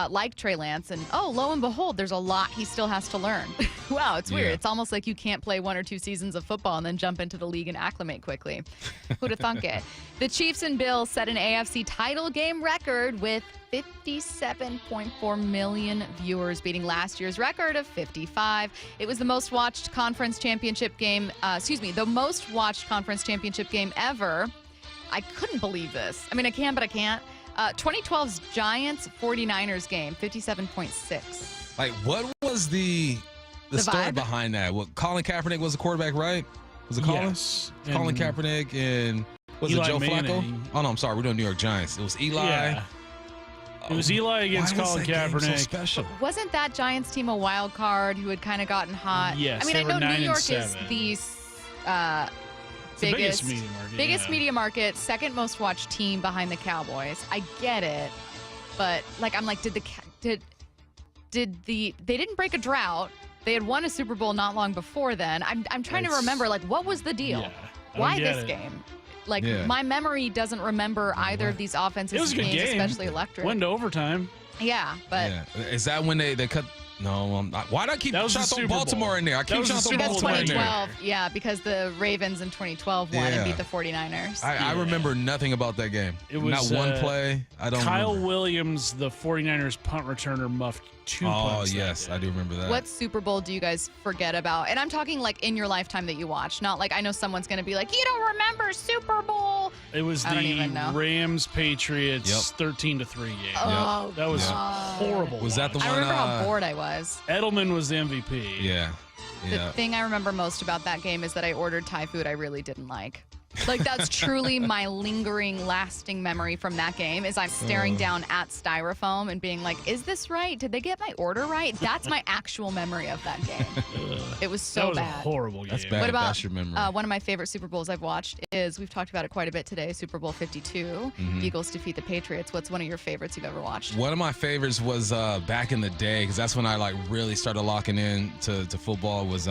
like Trey Lance, and lo and behold, there's a lot he still has to learn. Wow, it's weird. It's almost like you can't play 1 or 2 seasons of football and then jump into the league and acclimate quickly. Who'd have thunk it? The Chiefs and Bills set an AFC title game record with 57.4 million viewers, beating last year's record of 55. It was the most watched conference championship game, the most watched conference championship game ever. I couldn't believe this. I mean, I can, but I can't. 2012's Giants 49ers game, 57.6. Like, what was the story vibe behind that? What, Colin Kaepernick was the quarterback, right? Was it Colin? Yes. Colin Kaepernick and was Eli it Joe Manning. Flacco? Oh no, I'm sorry. We're doing New York Giants. It was Eli. Yeah. It was Eli against Why was Colin that game Kaepernick. so special? Wasn't that Giants team a wild card who had kind of gotten hot? Yes, I mean, they I were know 9 New and York 7. is the biggest media market. biggest media market, second most watched team behind the Cowboys. I get it, but like I'm like, they didn't break a drought. They had won a Super Bowl not long before then. I'm trying to remember, like, what was the deal? Yeah, Why this game? Like, my memory doesn't remember either of these offenses. It was a good game. Especially electric. Went to overtime. Yeah, but Is that when they cut? No, why do I keep trying to throw Baltimore in there? I keep trying to throw Baltimore in there. 2012, yeah, because the Ravens in 2012 won and beat the 49ers. I remember nothing about that game. It was not one play. I don't. Kyle remember. Williams, the 49ers punt returner, muffed 2 punts. Oh yes, I do remember that. What Super Bowl do you guys forget about? And I'm talking like in your lifetime that you watch, not like I know someone's going to be like, you don't remember Super Bowl. It was the Rams Patriots 13-3 game. Oh, that was God. horrible. Was that the one? I remember how bored I was. Edelman was the MVP. Yeah. The thing I remember most about that game is that I ordered Thai food I really didn't like. Like, that's truly my lingering, lasting memory from that game is I'm staring down at Styrofoam and being like, is this right? Did they get my order right? That's my actual memory of that game. It was so that was bad. a horrible game. That's bad. What about That's your memory. One of my favorite Super Bowls I've watched is, we've talked about it quite a bit today, Super Bowl 52. Eagles defeat the Patriots. What's one of your favorites you've ever watched? One of my favorites was back in the day, because that's when I like really started locking in to football, was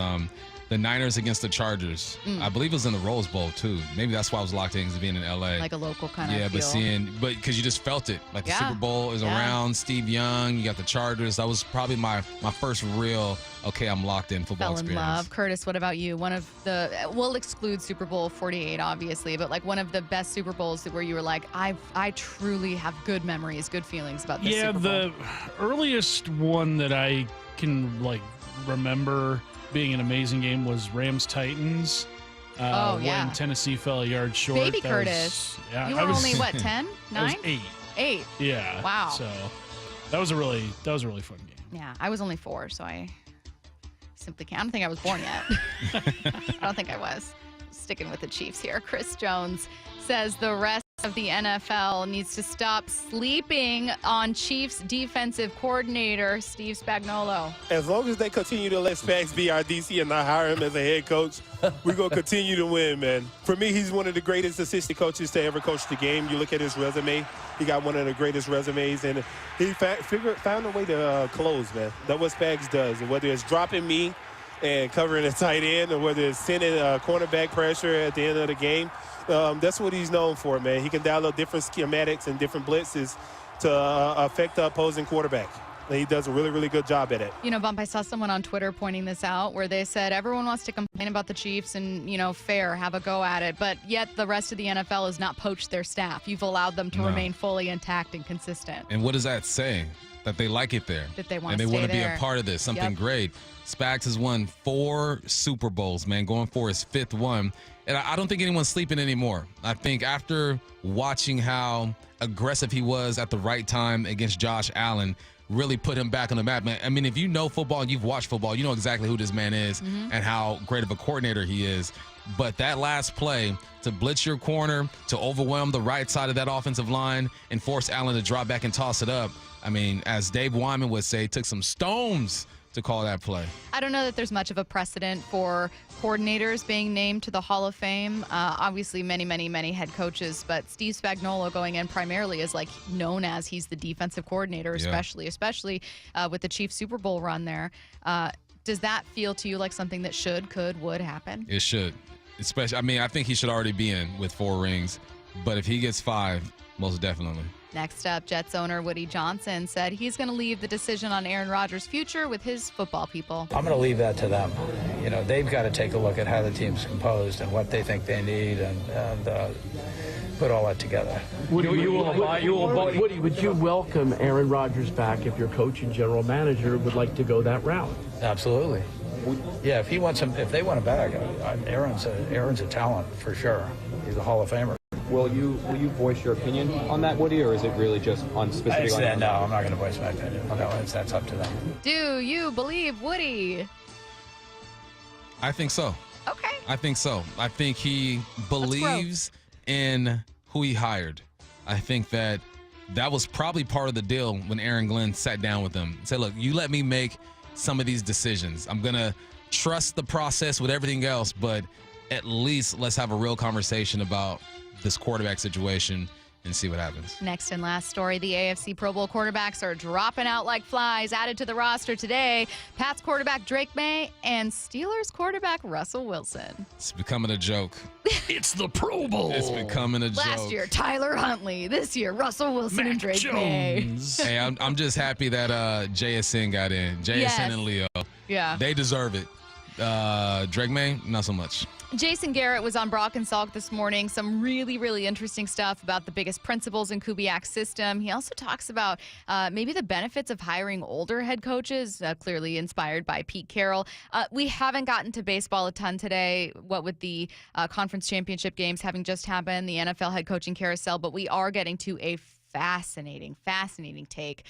the Niners against the Chargers. I believe it was in the Rose Bowl, too. Maybe that's why I was locked in, because being in L.A. Like a local kind of Yeah, feel. but because you just felt it. Like the Yeah. Super Bowl is around, Steve Young, you got the Chargers. That was probably my first real, okay, I'm locked in football Fell in experience. love. Curtis, what about you? One of the, we'll exclude Super Bowl 48, obviously, but like one of the best Super Bowls where you were like, I truly have good memories, good feelings about this Super Bowl. The earliest one that I can like remember being an amazing game was Rams-Titans. When Tennessee fell a yard short. Baby Curtis. You were only, what, 10? 9? I was 8. 8? Yeah. Wow. So that was a really fun game. Yeah, I was only 4, so I simply can't. I don't think I was born yet. I don't think I was. Sticking with the Chiefs here. Chris Jones says the rest of the NFL needs to stop sleeping on Chiefs defensive coordinator Steve Spagnuolo. As long as they continue to let Spags be our DC and not hire him as a head coach, we're going to continue to win, man. For me, he's one of the greatest assistant coaches to ever coach the game. You look at his resume, he got one of the greatest resumes, and he found a way to close, man. That's what Spags does, and whether it's dropping me and covering a tight end, or whether it's sending cornerback pressure at the end of the game, that's what he's known for, man. He can dial up different schematics and different blitzes to affect the opposing quarterback. And he does a really, really good job at it. You know, Bump, I saw someone on Twitter pointing this out where they said everyone wants to complain about the Chiefs and, fair, have a go at it. But yet the rest of the NFL has not poached their staff. You've allowed them to remain fully intact and consistent. And what does that say? That they like it there. That they want and to they want to be there. a part of this, something great. Spags has won 4 Super Bowls, man, going for his 5th one. And I don't think anyone's sleeping anymore. I think after watching how aggressive he was at the right time against Josh Allen, really put him back on the map, man. I mean, if you know football and you've watched football, you know exactly who this man is and how great of a coordinator he is. But that last play, to blitz your corner, to overwhelm the right side of that offensive line and force Allen to drop back and toss it up, I mean, as Dave Wyman would say, it took some stones to call that play. I don't know that there's much of a precedent for coordinators being named to the Hall of Fame. Obviously, many head coaches, but Steve Spagnuolo going in primarily is like known as he's the defensive coordinator, especially with the Chiefs Super Bowl run there. Does that feel to you like something that would happen? It should. Especially, I mean, I think he should already be in with 4 rings, but if he gets 5, most definitely. Next up, Jets owner Woody Johnson said he's going to leave the decision on Aaron Rodgers' future with his football people. I'm going to leave that to them. They've got to take a look at how the team's composed and what they think they need and put all that together. Woody, would you welcome Aaron Rodgers back if your coach and general manager would like to go that route? Absolutely. Yeah, if they want him back, Aaron's a talent for sure. He's a Hall of Famer. Will you voice your opinion on that, Woody, or is it really just on specific? No, I'm not going to voice my opinion. No, that's up to them. Do you believe Woody? I think so. Okay. I think so. I think he believes in who he hired. I think that was probably part of the deal when Aaron Glenn sat down with him and said, look, you let me make some of these decisions. I'm going to trust the process with everything else, but at least let's have a real conversation about this quarterback situation and see what happens. Next and last story, the AFC Pro Bowl quarterbacks are dropping out like flies, added to the roster today. Pats quarterback Drake May and Steelers quarterback Russell Wilson. It's becoming a joke. It's the Pro Bowl. It's becoming a joke. Last year, Tyler Huntley. This year, Russell Wilson and Drake May. Hey, I'm just happy that JSN got in. JSN and Leo. Yeah. They deserve it. Drake May, not so much. Jason Garrett was on Brock and Salk this morning. Some really interesting stuff about the biggest principles in Kubiak's system. He also talks about maybe the benefits of hiring older head coaches, clearly inspired by Pete Carroll. We haven't gotten to baseball a ton today, what with the conference championship games having just happened, the NFL head coaching carousel, but we are getting to a fascinating take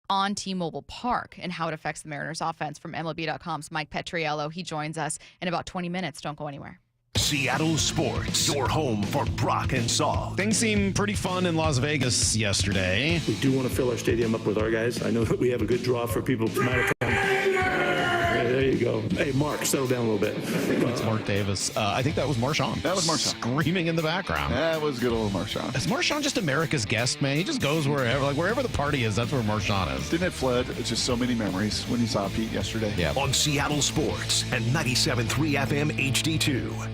on T-Mobile Park and how it affects the Mariners offense from MLB.com's Mike Petriello. He joins us in about 20 minutes. Don't go anywhere. Seattle Sports, your home for Brock and Salk. Things seem pretty fun in Las Vegas yesterday. We do want to fill our stadium up with our guys. I know that we have a good draw for people tonight. There you go. So, hey, Mark, settle down a little bit. It's Mark Davis. I think that was Marshawn. That was Marshawn. Screaming in the background. That was good old Marshawn. Is Marshawn just America's guest, man? He just goes wherever. Like, wherever the party is, that's where Marshawn is. Didn't it flood? It's just so many memories when he saw Pete yesterday. Yeah. On Seattle Sports and 97.3 FM HD2.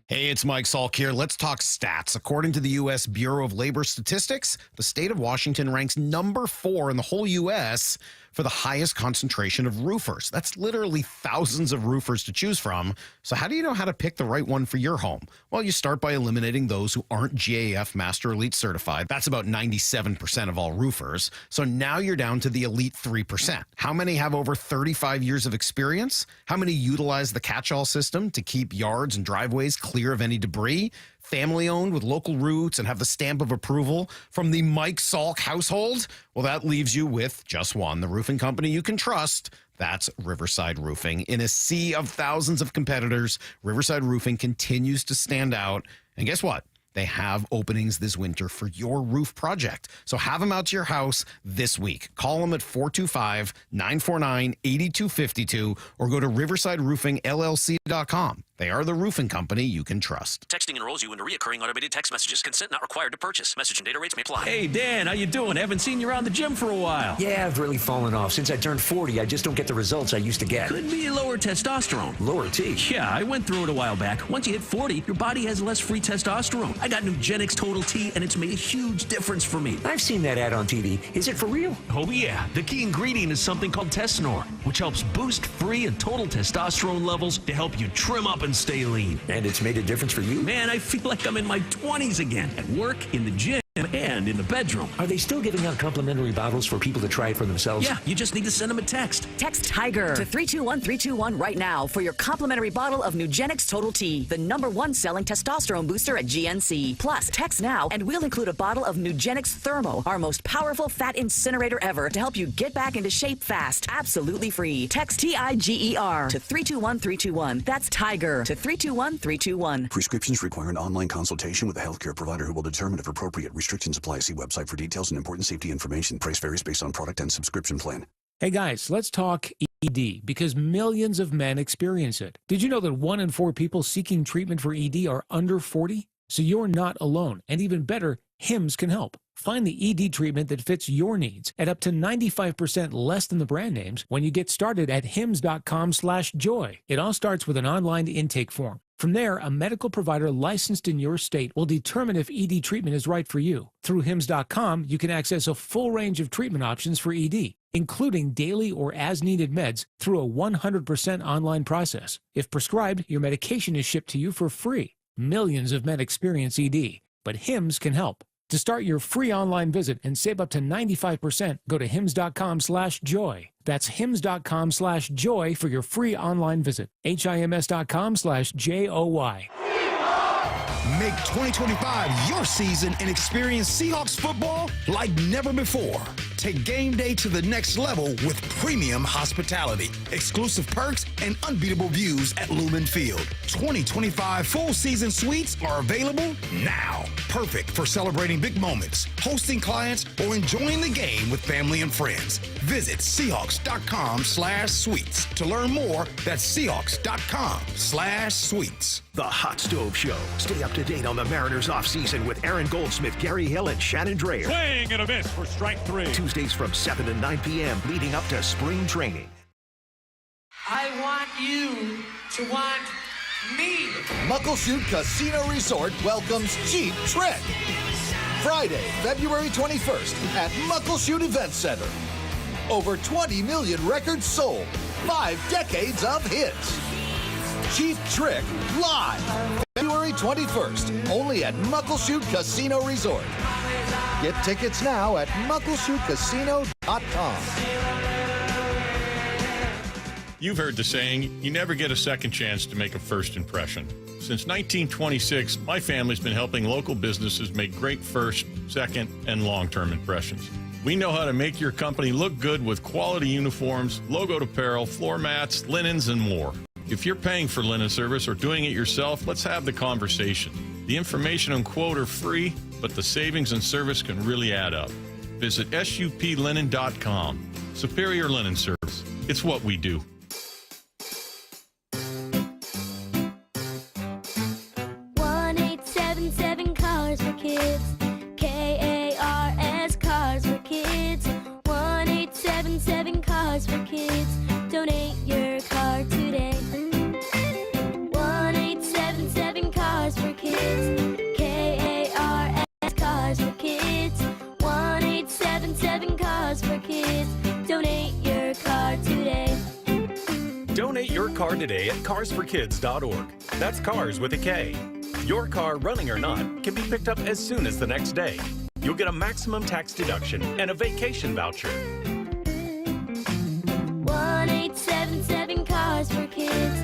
Hey, it's Mike Salk here. Let's talk stats. According to the U.S. Bureau of Labor Statistics, the state of Washington ranks number 4 in the whole U.S. for the highest concentration of roofers. That's literally thousands of roofers to choose from. So how do you know how to pick the right one for your home? Well, you start by eliminating those who aren't GAF Master Elite certified. That's about 97% of all roofers. So now you're down to the elite 3%. How many have over 35 years of experience? How many utilize the catch-all system to keep yards and driveways clear of any debris? Family-owned with local roots and have the stamp of approval from the Mike Salk household? Well, that leaves you with just one, the roofing company you can trust. That's Riverside Roofing. In a sea of thousands of competitors, Riverside Roofing continues to stand out. And guess what? They have openings this winter for your roof project. So have them out to your house this week. Call them at 425-949-8252 or go to riversideroofingllc.com. They are the roofing company you can trust. Texting enrolls you into recurring automated text messages. Consent not required to purchase. Message and data rates may apply. Hey, Dan, how you doing? Haven't seen you around the gym for a while. Yeah, I've really fallen off. Since I turned 40, I just don't get the results I used to get. Could be lower testosterone. Lower T? Yeah, I went through it a while back. Once you hit 40, your body has less free testosterone. I got Nugenix Total T, and it's made a huge difference for me. I've seen that ad on TV. Is it for real? Oh, yeah. The key ingredient is something called Testanor, which helps boost free and total testosterone levels to help you trim up and stay lean. And it's made a difference for you? Man, I feel like I'm in my 20s again. At work, in the gym, and in the bedroom. Are they still giving out complimentary bottles for people to try it for themselves? Yeah, you just need to send them a text. Text TIGER to 321-321 right now for your complimentary bottle of Nugenix Total T, the #1 selling testosterone booster at GNC. Plus, text now and we'll include a bottle of Nugenix Thermo, our most powerful fat incinerator ever, to help you get back into shape fast. Absolutely free. Text TIGER to 321-321. That's TIGER to 321-321. Prescriptions require an online consultation with a healthcare provider who will determine if appropriate. Restrictions apply. See website for details and important safety information. Price varies based on product and subscription plan. Hey guys, let's talk ED because millions of men experience it. Did you know that 1 in 4 people seeking treatment for ED are under 40? So you're not alone. And even better, HIMS can help. Find the ED treatment that fits your needs at up to 95% less than the brand names when you get started at hims.com/joy. It all starts with an online intake form. From there, a medical provider licensed in your state will determine if ED treatment is right for you. Through hims.com, you can access a full range of treatment options for ED, including daily or as-needed meds through a 100% online process. If prescribed, your medication is shipped to you for free. Millions of men experience ED, but HIMS can help. To start your free online visit and save up to 95%, go to hims.com/joy. That's hims.com/joy for your free online visit. HIMS.com/JOY. Make 2025 your season and experience Seahawks football like never before. Take game day to the next level with premium hospitality, exclusive perks, and unbeatable views at Lumen Field. 2025 full season suites are available now. Perfect for celebrating big moments, hosting clients, or enjoying the game with family and friends. Visit Seahawks.com/suites. To learn more, that's Seahawks.com/suites. The Hot Stove Show. Stay up to date on the Mariners offseason with Aaron Goldsmith, Gary Hill, and Shannon Dreyer. Swing and a miss for strike 3. Tuesdays from 7 to 9 p.m. leading up to spring training. I want you to want me. Muckleshoot Casino Resort welcomes Cheap Trick. Friday, February 21st at Muckleshoot Event Center. Over 20 million records sold. 5 decades of hits. Cheap Trick live February 21st, only at Muckleshoot Casino Resort. Get tickets now at muckleshootcasino.com. You've heard the saying, you never get a second chance to make a first impression. Since 1926, my family's been helping local businesses make great first, second, and long-term impressions. We know how to make your company look good with quality uniforms, logoed apparel, floor mats, linens, and more. If you're paying for linen service or doing it yourself, let's have the conversation. The information and quote are free, but the savings and service can really add up. Visit suplinen.com. Superior Linen Service. It's what we do. 1-877 Cars for Kids. KARS Cars for Kids. 1-877 Cars for Kids. Donate your car today. 1-877 Cars for Kids. KARS Cars for Kids. 1-877 Cars for Kids. Donate your car today. Donate your car today at carsforkids.org. That's cars with a K. Your car, running or not, can be picked up as soon as the next day. You'll get a maximum tax deduction and a vacation voucher. 1-877 Cars for Kids.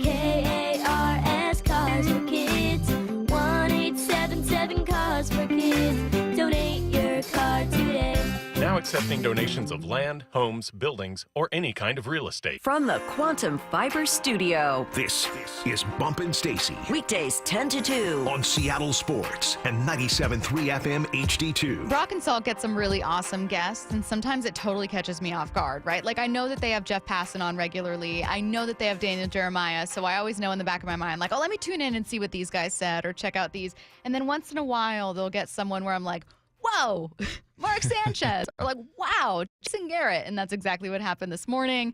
KARS Cars for Kids. 1-877 Cars for Kids. Donate your car today. Now accepting donations of land, homes, buildings, or any kind of real estate. From the Quantum Fiber Studio. This is Bumpin' Stacy Weekdays 10 to 2. on Seattle Sports and 97.3 FM HD2. Brock and Salt get some really awesome guests, and sometimes it totally catches me off guard, right? Like, I know that they have Jeff Passan on regularly. I know that they have Daniel Jeremiah, so I always know in the back of my mind, like, oh, let me tune in and see what these guys said or check out these. And then once in a while, they'll get someone where I'm like, whoa, Mark Sanchez, or like, wow, Jason Garrett. And that's exactly what happened this morning.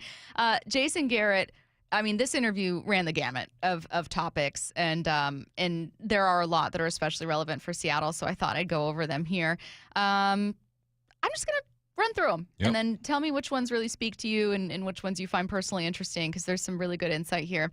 Jason Garrett, I mean, this interview ran the gamut of topics, and there are a lot that are especially relevant for Seattle, so I thought I'd go over them here. I'm just going to run through them and then tell me which ones really speak to you and which ones you find personally interesting, because there's some really good insight here.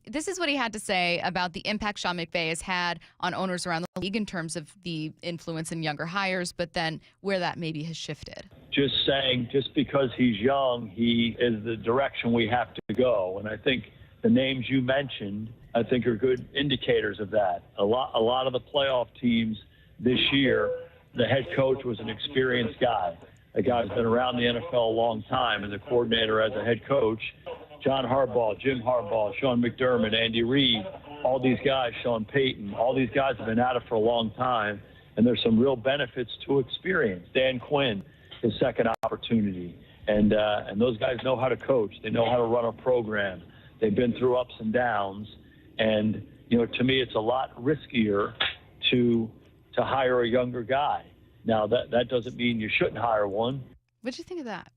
This is what he had to say about the impact Sean McVay has had on owners around the league in terms of the influence in younger hires, but then where that maybe has shifted. Just saying, just because he's young, he is the direction we have to go. And I think the names you mentioned, I think, are good indicators of that. A lot of the playoff teams this year, the head coach was an experienced guy, a guy who's been around the NFL a long time, and the coordinator as a head coach, John Harbaugh, Jim Harbaugh, Sean McDermott, Andy Reid, all these guys, Sean Payton, all these guys have been at it for a long time, and there's some real benefits to experience. Dan Quinn, his second opportunity, and those guys know how to coach. They know how to run a program. They've been through ups and downs, and to me, it's a lot riskier to hire a younger guy. Now, that doesn't mean you shouldn't hire one. What did you think of that?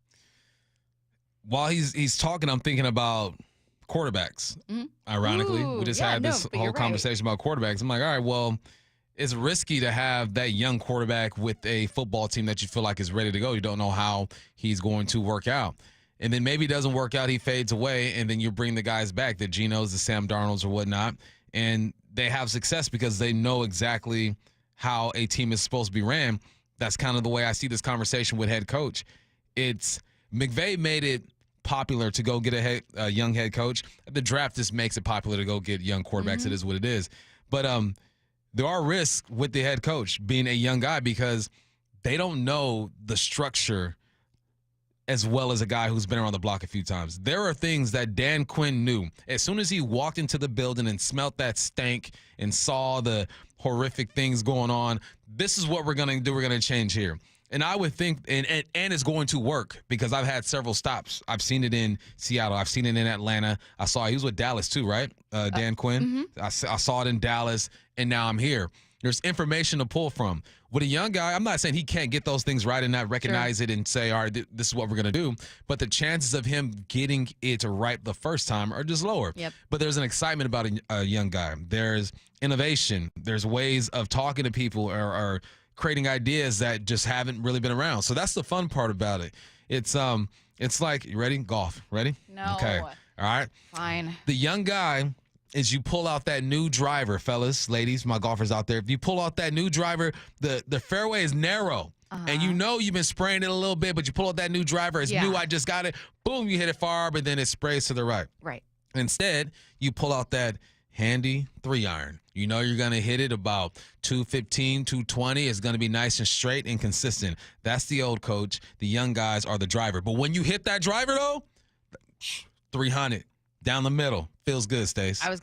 While he's talking, I'm thinking about quarterbacks. Mm-hmm. Ironically, we just had this whole right. conversation about quarterbacks. I'm like, all right, well, it's risky to have that young quarterback with a football team that you feel like is ready to go. You don't know how he's going to work out. And then maybe it doesn't work out, he fades away, and then you bring the guys back, the Genos, the Sam Darnolds or whatnot, and they have success because they know exactly how a team is supposed to be ran. That's kind of the way I see this conversation with head coach. It's McVay made it popular to go get a young head coach. The draft just makes it popular to go get young quarterbacks. Mm-hmm. It is what it is. But there are risks with the head coach being a young guy because they don't know the structure as well as a guy who's been around the block a few times. There are things that Dan Quinn knew. As soon as he walked into the building and smelt that stank and saw the horrific things going on, this is what we're going to do. We're going to change here. And I would think, and it's going to work because I've had several stops. I've seen it in Seattle. I've seen it in Atlanta. I saw he was with Dallas too, right? Dan Quinn. Mm-hmm. I saw it in Dallas, and now I'm here. There's information to pull from. With a young guy, I'm not saying he can't get those things right and not recognize it and say, all right, this is what we're going to do. But the chances of him getting it right the first time are just lower. Yep. But there's an excitement about a young guy. There's innovation. There's ways of talking to people or creating ideas that just haven't really been around. So that's the fun part about it. It's like, you ready? Golf. Ready? No. Okay. All right. Fine. The young guy is you pull out that new driver, fellas, ladies, my golfers out there. If you pull out that new driver, the fairway is narrow. And you know you've been spraying it a little bit, but you pull out that new driver, it's new, I just got it. Boom, you hit it far, but then it sprays to the right. Right. Instead, you pull out that handy 3-iron. You know you're going to hit it about 215, 220. It's going to be nice and straight and consistent. That's the old coach. The young guys are the driver. But when you hit that driver, though, 300 down the middle. Feels good, Stace. I was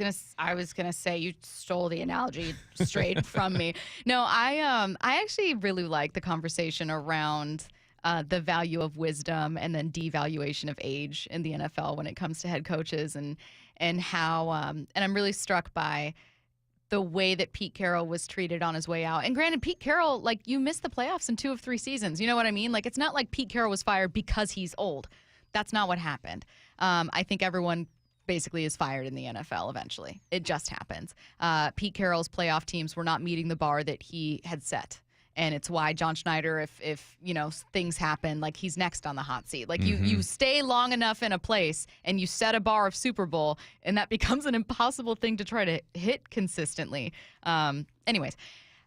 gonna say you stole the analogy straight from me. No, I actually really like the conversation around the value of wisdom and then devaluation of age in the NFL when it comes to head coaches and how and I'm really struck by the way that Pete Carroll was treated on his way out. And granted, Pete Carroll, like, you missed the playoffs in 2 of 3 seasons. You know what I mean? Like, it's not like Pete Carroll was fired because he's old. That's not what happened. I think everyone basically is fired in the NFL eventually. It just happens. Pete Carroll's playoff teams were not meeting the bar that he had set. And it's why John Schneider, if things happen, like, he's next on the hot seat. Like, you stay long enough in a place and you set a bar of Super Bowl, and that becomes an impossible thing to try to hit consistently. Anyways,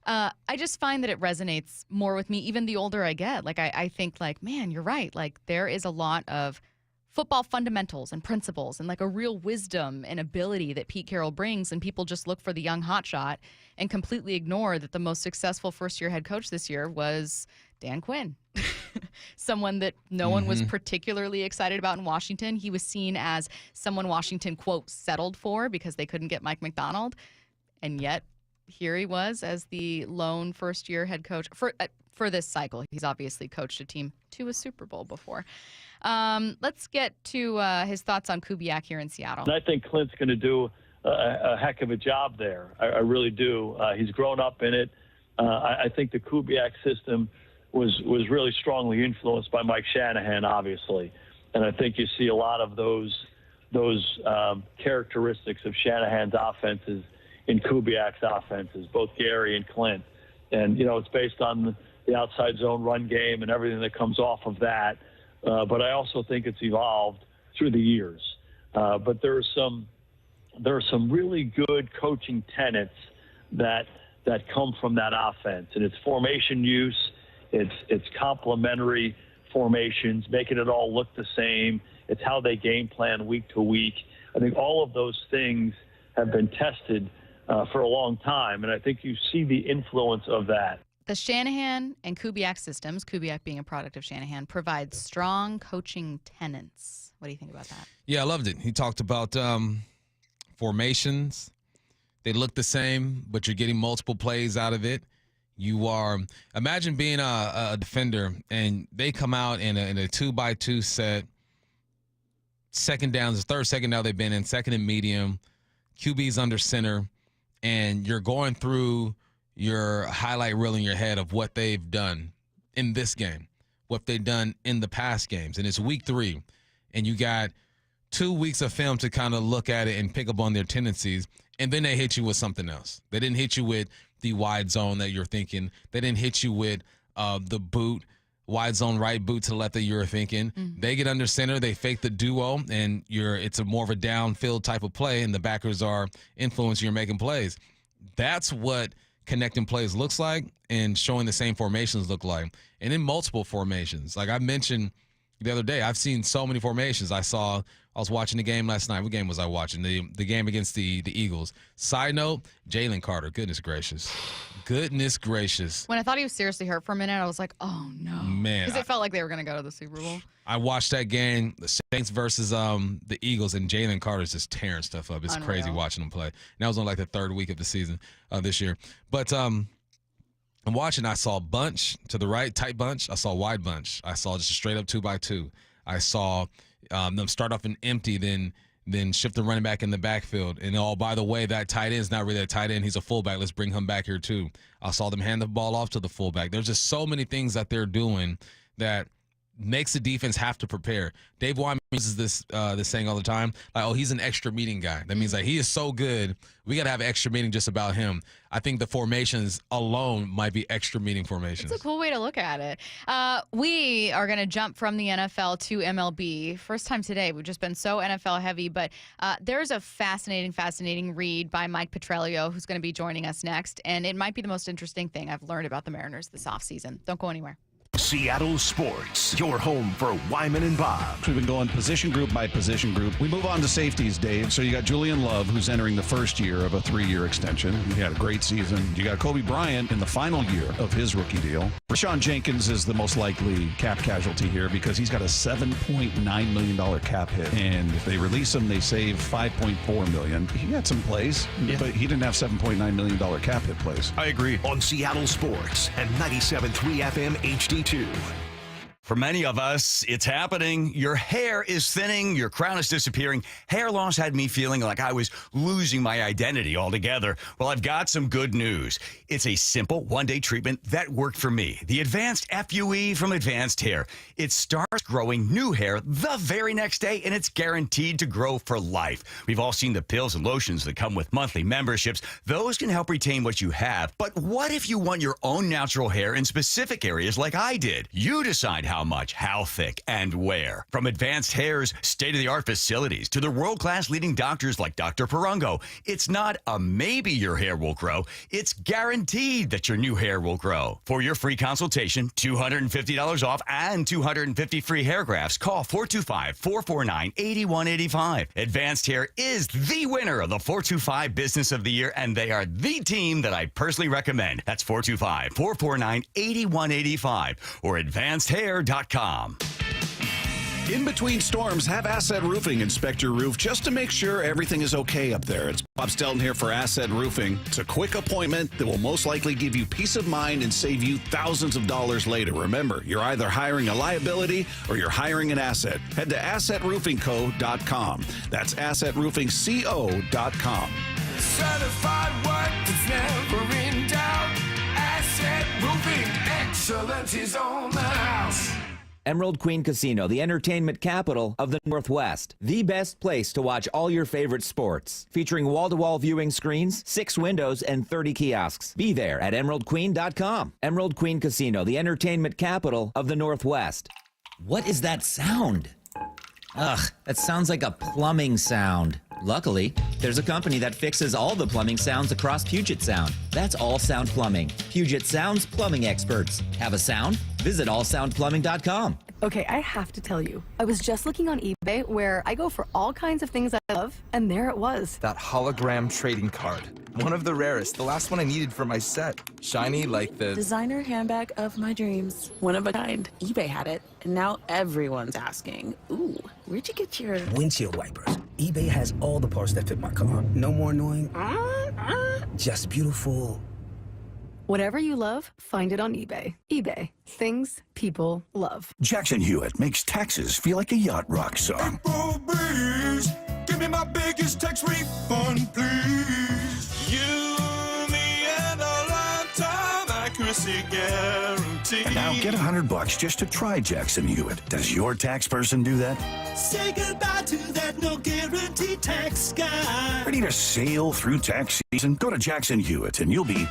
I just find that it resonates more with me even the older I get. Like, I think, like, man, you're right. Like, there is a lot of football fundamentals and principles and, like, a real wisdom and ability that Pete Carroll brings, and people just look for the young hotshot and completely ignore that the most successful first-year head coach this year was Dan Quinn, someone that no one was particularly excited about in Washington. He was seen as someone Washington, quote, settled for because they couldn't get Mike McDonald, and yet here he was as the lone first-year head coach for this cycle. He's obviously coached a team to a Super Bowl before. Let's get to his thoughts on Kubiak here in Seattle. And I think Clint's going to do a heck of a job there. I really do. He's grown up in it. I think the Kubiak system was really strongly influenced by Mike Shanahan, obviously. And I think you see a lot of those characteristics of Shanahan's offenses in Kubiak's offenses, both Gary and Clint. And, it's based on the outside zone run game and everything that comes off of that. But I also think it's evolved through the years. But there are some really good coaching tenets that come from that offense, and it's formation use, it's complementary formations, making it all look the same. It's how they game plan week to week. I think all of those things have been tested for a long time, and I think you see the influence of that. The Shanahan and Kubiak systems, Kubiak being a product of Shanahan, provide strong coaching tenets. What do you think about that? Yeah, I loved it. He talked about formations. They look the same, but you're getting multiple plays out of it. Imagine being a defender, and they come out in a 2-by-2 set. Second down, the third second down they've been in, second and medium. QB's under center, and you're going through your highlight reel in your head of what they've done in this game, what they've done in the past games. And it's week 3, and you got 2 weeks of film to kind of look at it and pick up on their tendencies, and then they hit you with something else. They didn't hit you with the wide zone that you're thinking. They didn't hit you with the boot, wide zone right boot to the left that you were thinking. They get under center, they fake the duo, and it's a more of a downfield type of play, and the backers are influencing, you're making plays. That's what connecting plays looks like, and showing the same formations look like, and in multiple formations. Like I mentioned the other day, I've seen so many formations. I was watching the game last night. What game was I watching? The game against the Eagles. Side note, Jalen Carter, goodness gracious. When I thought he was seriously hurt for a minute, I was like, oh no. Man. Because it felt like they were going to go to the Super Bowl. I watched that game, the Saints versus the Eagles, and Jalen Carter's just tearing stuff up. It's crazy watching him play. And that was on like the 3rd week of the season this year. But I'm watching, I saw bunch to the right, tight bunch. I saw wide bunch. I saw just a straight up 2-by-2. I saw them start off in empty, then shift the running back in the backfield. And by the way, that tight end is not really a tight end. He's a fullback. Let's bring him back here too. I saw them hand the ball off to the fullback. There's just so many things that they're doing that makes the defense have to prepare. Dave Wyman uses this saying all the time, like, oh, he's an extra meeting guy. That means like he is so good, we got to have an extra meeting just about him. I think the formations alone might be extra meeting formations. It's a cool way to look at it. We are going to jump from the NFL to MLB. First time today. We've just been so NFL heavy, but there's a fascinating read by Mike Petrelio who's going to be joining us next, and it might be the most interesting thing I've learned about the Mariners this offseason. Don't go anywhere. Seattle Sports, your home for Wyman and Bob. We've been going position group by position group. We move on to safeties, Dave. So you got Julian Love, who's entering the first year of a 3-year extension. He had a great season. You got Kobe Bryant in the final year of his rookie deal. Rashawn Jenkins is the most likely cap casualty here because he's got a $7.9 million cap hit. And if they release him, they save $5.4 million. He had some plays, but he didn't have $7.9 million cap hit plays. I agree. On Seattle Sports and 97.3 FM HD2. For many of us, it's happening. Your hair is thinning, your crown is disappearing. Hair loss had me feeling like I was losing my identity altogether. Well, I've got some good news. It's a simple one-day treatment that worked for me. The Advanced FUE from Advanced Hair. It starts growing new hair the very next day, and it's guaranteed to grow for life. We've all seen the pills and lotions that come with monthly memberships. Those can help retain what you have. But what if you want your own natural hair in specific areas like I did? You decide how much, how thick, and where. From Advanced Hair's state-of-the-art facilities to the world-class leading doctors like Dr. Perungo, it's not a maybe your hair will grow. It's guaranteed that your new hair will grow. For your free consultation, $250 off and 250 free hair grafts, call 425-449-8185. Advanced Hair is the winner of the 425 Business of the Year, and they are the team that I personally recommend. That's 425-449-8185 or advancedhair.com. In between storms, have Asset Roofing inspect your roof just to make sure everything is okay up there. It's Bob Stelton here for Asset Roofing. It's a quick appointment that will most likely give you peace of mind and save you thousands of dollars later. Remember, you're either hiring a liability or you're hiring an asset. Head to AssetRoofingCo.com. That's AssetRoofingCo.com. Certified work that's never in doubt. Asset Roofing, excellence is on the house. Emerald Queen Casino, the entertainment capital of the Northwest. The best place to watch all your favorite sports. Featuring wall-to-wall viewing screens, 6 windows, and 30 kiosks. Be there at EmeraldQueen.com. Emerald Queen Casino, the entertainment capital of the Northwest. What is that sound? Ugh, that sounds like a plumbing sound. Luckily, there's a company that fixes all the plumbing sounds across Puget Sound. That's All Sound Plumbing. Puget Sound's plumbing experts. Have a sound? Visit allsoundplumbing.com. Okay, I have to tell you, I was just looking on eBay where I go for all kinds of things I love, and there it was. That hologram trading card. One of the rarest, the last one I needed for my set. Shiny like the designer handbag of my dreams. One of a kind. eBay had it, and now everyone's asking, ooh, where'd you get your windshield wipers? eBay has all the parts that fit my car. No more annoying, just beautiful. Whatever you love, find it on eBay. eBay. Things people love. Jackson Hewitt makes taxes feel like a yacht rock song. Please, give me my biggest tax refund, please. You, me, and a lifetime accuracy guarantee. And now get $100 just to try Jackson Hewitt. Does your tax person do that? Say goodbye to that no guarantee tax guy. Ready to sail through tax season? Go to Jackson Hewitt and you'll be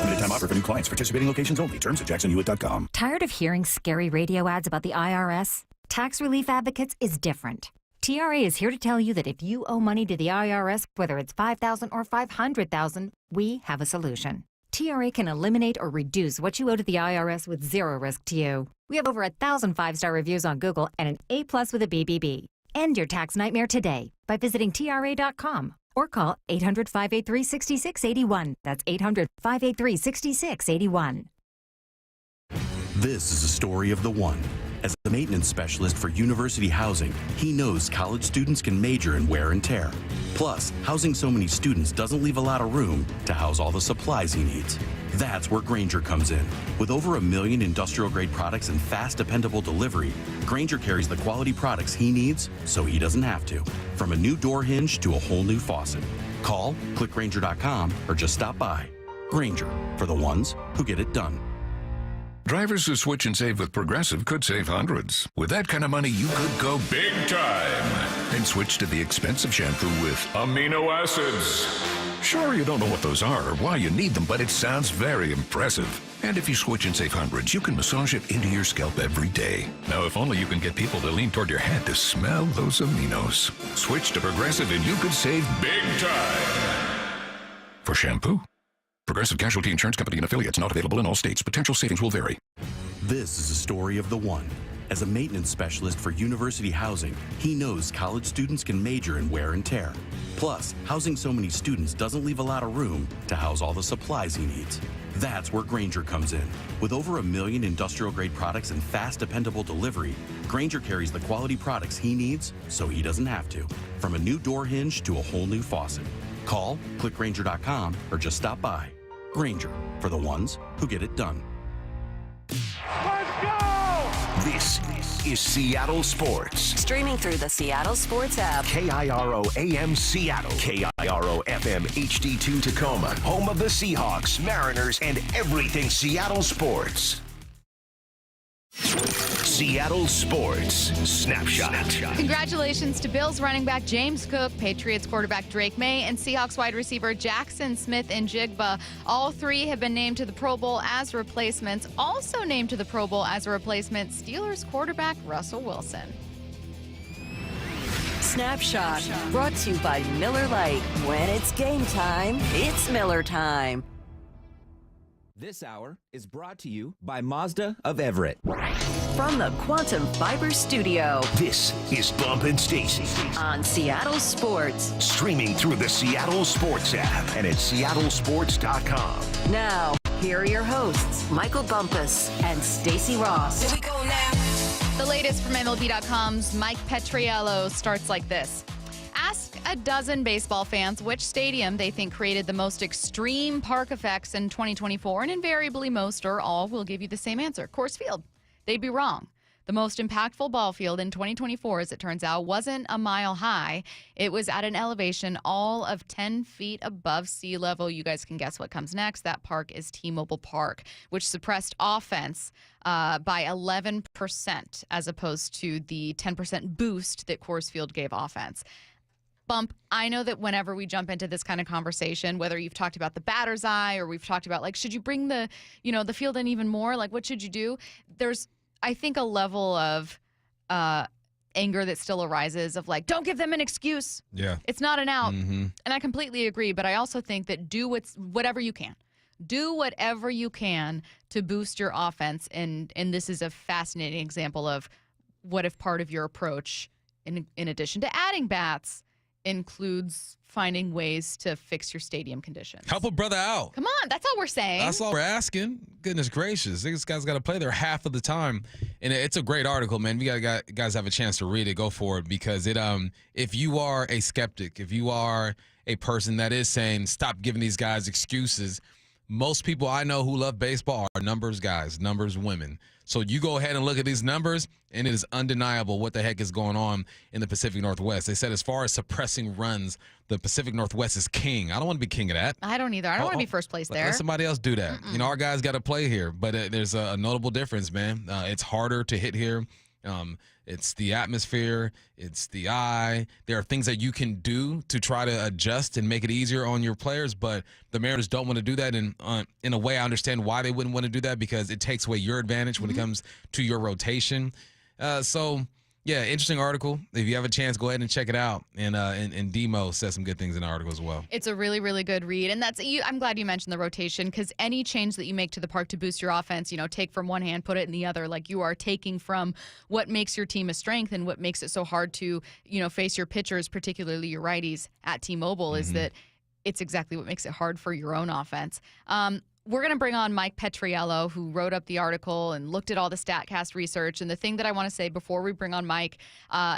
limited time offer for new clients. Participating locations only. Terms at jacksonhewitt.com. Tired of hearing scary radio ads about the IRS? Tax Relief Advocates is different. TRA is here to tell you that if you owe money to the IRS, whether it's $5,000 or $500,000, we have a solution. TRA can eliminate or reduce what you owe to the IRS with zero risk to you. We have over 1,000 5-star reviews on Google and an A+ with a BBB. End your tax nightmare today by visiting TRA.com or call 800-583-6681. That's 800-583-6681. This is the story of the one. As a maintenance specialist for university housing, he knows college students can major in wear and tear. Plus, housing so many students doesn't leave a lot of room to house all the supplies he needs. That's where Grainger comes in. With over 1 million industrial-grade products and fast, dependable delivery, Grainger carries the quality products he needs so he doesn't have to. From a new door hinge to a whole new faucet. Call, click Grainger.com, or just stop by. Grainger, for the ones who get it done. Drivers who switch and save with Progressive could save hundreds. With that kind of money, you could go big time and switch to the expensive shampoo with amino acids. Sure, you don't know what those are or why you need them, but it sounds very impressive. And if you switch and save hundreds, you can massage it into your scalp every day. Now, if only you can get people to lean toward your head to smell those aminos. Switch to Progressive and you could save big time. For shampoo. Progressive Casualty Insurance Company and affiliates, not available in all states. Potential savings will vary. This is the story of the one. As a maintenance specialist for university housing, he knows college students can major in wear and tear. Plus, housing so many students doesn't leave a lot of room to house all the supplies he needs. That's where Grainger comes in. With over 1 million industrial-grade products and fast, dependable delivery, Grainger carries the quality products he needs so he doesn't have to. From a new door hinge to a whole new faucet. Call, click Grainger.com, or just stop by. Grainger, for the ones who get it done. go! This is Seattle Sports. Streaming through the Seattle Sports app. KIRO AM Seattle. KIRO FM HD2 Tacoma. Home of the Seahawks, Mariners, and everything Seattle sports. Seattle Sports Snapshot. Congratulations to Bills running back James Cook, Patriots quarterback Drake May, and Seahawks wide receiver Jackson Smith-Njigba. All three have been named to the Pro Bowl as replacements. Also named to the Pro Bowl as a replacement, Steelers quarterback Russell Wilson. Snapshot, brought to you by Miller Lite. When it's game time, it's Miller time. This hour is brought to you by Mazda of Everett. From the Quantum Fiber Studio. This is Bump and Stacy on Seattle Sports. Streaming through the Seattle Sports app and at seattlesports.com. Now, here are your hosts, Michael Bumpus and Stacy Ross. Here we go now. The latest from MLB.com's Mike Petriello starts like this. Ask a dozen baseball fans which stadium they think created the most extreme park effects in 2024, and invariably most or all will give you the same answer, Coors Field. They'd be wrong. The most impactful ball field in 2024, as it turns out, wasn't a mile high. It was at an elevation all of 10 feet above sea level. You guys can guess what comes next. That park is T-Mobile Park, which suppressed offense by 11% as opposed to the 10% boost that Coors Field gave offense. Bump, I know that whenever we jump into this kind of conversation, whether you've talked about the batter's eye or we've talked about, like, should you bring the field in even more? Like, what should you do? There's, I think, a level of anger that still arises of, like, don't give them an excuse. Yeah. It's not an out. Mm-hmm. And I completely agree, but I also think that do whatever you can. Do whatever you can to boost your offense. And this is a fascinating example of what if part of your approach, in addition to adding bats, includes finding ways to fix your stadium conditions. Help a brother out. Come on, that's all we're saying. That's all we're asking. Goodness gracious. This guy's got to play there half of the time. And it's a great article, man. You guys have a chance to read it. Go for it, because if you are a skeptic, if you are a person that is saying stop giving these guys excuses, most people I know who love baseball are numbers guys, numbers women. So you go ahead and look at these numbers, and it is undeniable what the heck is going on in the Pacific Northwest. They said as far as suppressing runs, the Pacific Northwest is king. I don't want to be king of that. I don't either. I don't want to be first place there. Let somebody else do that. Mm-mm. Our guys got to play here, but there's a notable difference, man. It's harder to hit here. It's the atmosphere. It's the eye. There are things that you can do to try to adjust and make it easier on your players, but the Mariners don't want to do that. And in a way, I understand why they wouldn't want to do that, because it takes away your advantage when it comes to your rotation. Yeah, interesting article. If you have a chance, go ahead and check it out. And Demo says some good things in the article as well. It's a really, really good read. And I'm glad you mentioned the rotation, because any change that you make to the park to boost your offense, take from one hand, put it in the other. Like, you are taking from what makes your team a strength and what makes it so hard to, face your pitchers, particularly your righties at T-Mobile, is that it's exactly what makes it hard for your own offense. We're going to bring on Mike Petriello, who wrote up the article and looked at all the StatCast research. And the thing that I want to say before we bring on Mike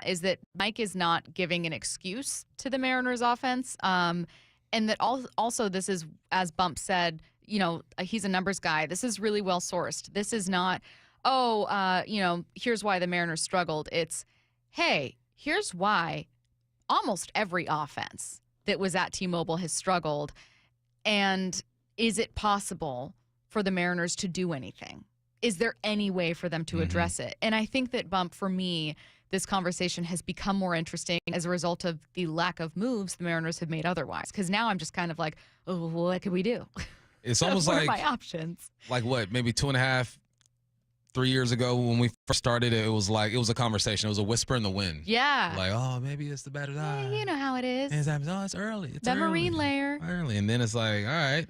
is that Mike is not giving an excuse to the Mariners offense. And that also this is, as Bump said, he's a numbers guy. This is really well sourced. This is not, here's why the Mariners struggled. It's, hey, here's why almost every offense that was at T-Mobile has struggled. And is it possible for the Mariners to do anything? Is there any way for them to address it? And I think that, Bump, for me, this conversation has become more interesting as a result of the lack of moves the Mariners have made otherwise. Because now I'm just kind of like, oh, what could we do? It's almost what like, are my options? Like what, maybe 2.5, 3 years ago when we first started, it was a conversation. It was a whisper in the wind. Yeah. Like, oh, maybe it's the batter's eye. You know how it is. And it's early. It's the early. marine layer. Early. And then it's like, all right.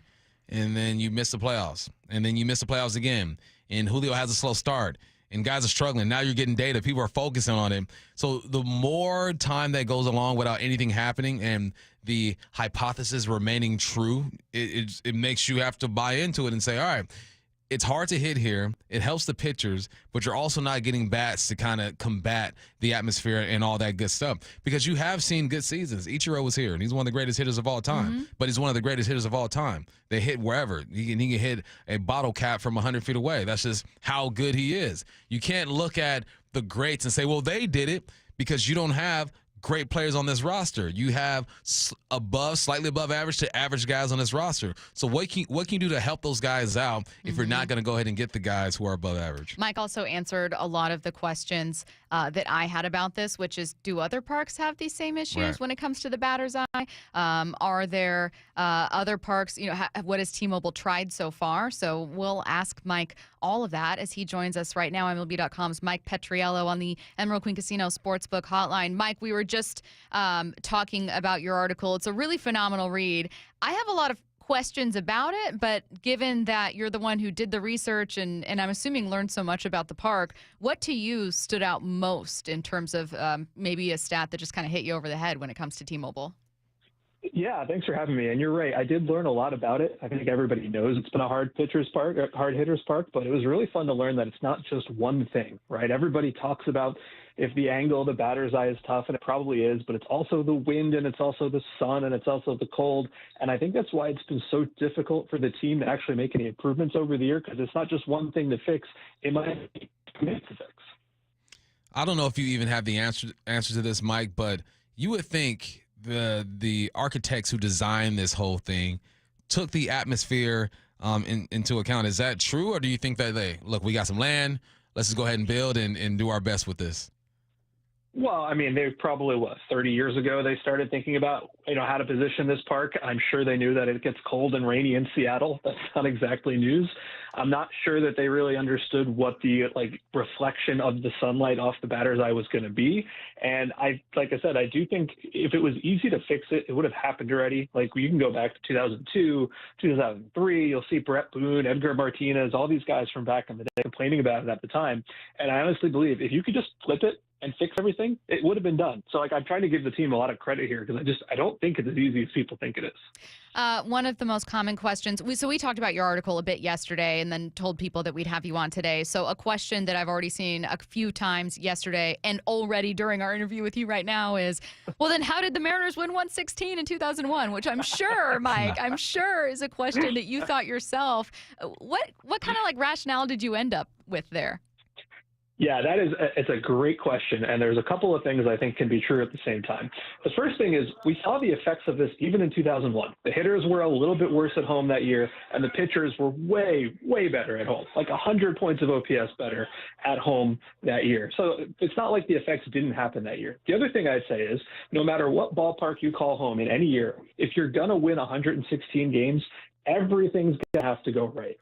And then you miss the playoffs. And then you miss the playoffs again. And Julio has a slow start. And guys are struggling. Now you're getting data. People are focusing on him. So the more time that goes along without anything happening and the hypothesis remaining true, it makes you have to buy into it and say, all right, it's hard to hit here. It helps the pitchers, but you're also not getting bats to kind of combat the atmosphere and all that good stuff, because you have seen good seasons. Ichiro was here, and he's one of the greatest hitters of all time, but he's one of the greatest hitters of all time. They hit wherever. He can hit a bottle cap from 100 feet away. That's just how good he is. You can't look at the greats and say, well, they did it, because you don't have great players on this roster. You have slightly above average to average guys on this roster. So what can you do to help those guys out if you're not going to go ahead and get the guys who are above average? Mike also answered a lot of the questions that I had about this, which is, do other parks have these same issues when it comes to the batter's eye? Are there other parks, what has T-Mobile tried so far? So we'll ask Mike all of that as he joins us right now. MLB.com's Mike Petriello on the Emerald Queen Casino Sportsbook Hotline. Mike, we were just talking about your article. It's a really phenomenal read. I have a lot of questions about it, but given that you're the one who did the research and I'm assuming learned so much about the park, what to you stood out most in terms of maybe a stat that just kind of hit you over the head when it comes to T-Mobile? Yeah, thanks for having me. And you're right. I did learn a lot about it. I think everybody knows it's been a hard hitters park, but it was really fun to learn that it's not just one thing, right? Everybody talks about if the angle of the batter's eye is tough, and it probably is, but it's also the wind, and it's also the sun, and it's also the cold. And I think that's why it's been so difficult for the team to actually make any improvements over the year, because it's not just one thing to fix. It might be to fix. I don't know if you even have the answer to this, Mike, but you would think the architects who designed this whole thing took the atmosphere into account. Is that true, or do you think that look, we got some land, let's just go ahead and build and do our best with this? Well, I mean, they probably, 30 years ago, they started thinking about, how to position this park. I'm sure they knew that it gets cold and rainy in Seattle. That's not exactly news. I'm not sure that they really understood what the, reflection of the sunlight off the batter's eye was going to be. And like I said, I do think if it was easy to fix it, it would have happened already. You can go back to 2002, 2003, you'll see Brett Boone, Edgar Martinez, all these guys from back in the day complaining about it at the time. And I honestly believe if you could just flip it and fix everything, it would have been done. So I'm trying to give the team a lot of credit here, because I don't think it's as easy as people think it is. One of the most common questions, we talked about your article a bit yesterday and then told people that we'd have you on today. So a question that I've already seen a few times yesterday and already during our interview with you right now is, well, then how did the Mariners win 116 in 2001? Which I'm sure, Mike, is a question that you thought yourself. What kind of rationale did you end up with there? Yeah, it's a great question, and there's a couple of things I think can be true at the same time. The first thing is we saw the effects of this even in 2001. The hitters were a little bit worse at home that year, and the pitchers were way, way better at home, 100 points of OPS better at home that year. So it's not like the effects didn't happen that year. The other thing I'd say is no matter what ballpark you call home in any year, if you're going to win 116 games, everything's going to have to go right.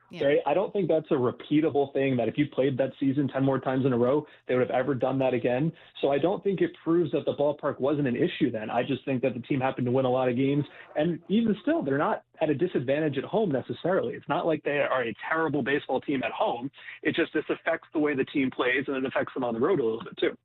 I don't think that's a repeatable thing that if you played that season 10 more times in a row, they would have ever done that again. So I don't think it proves that the ballpark wasn't an issue then. I just think that the team happened to win a lot of games. And even still, they're not at a disadvantage at home necessarily. It's not like they are a terrible baseball team at home. It just, this affects the way the team plays, and it affects them on the road a little bit too.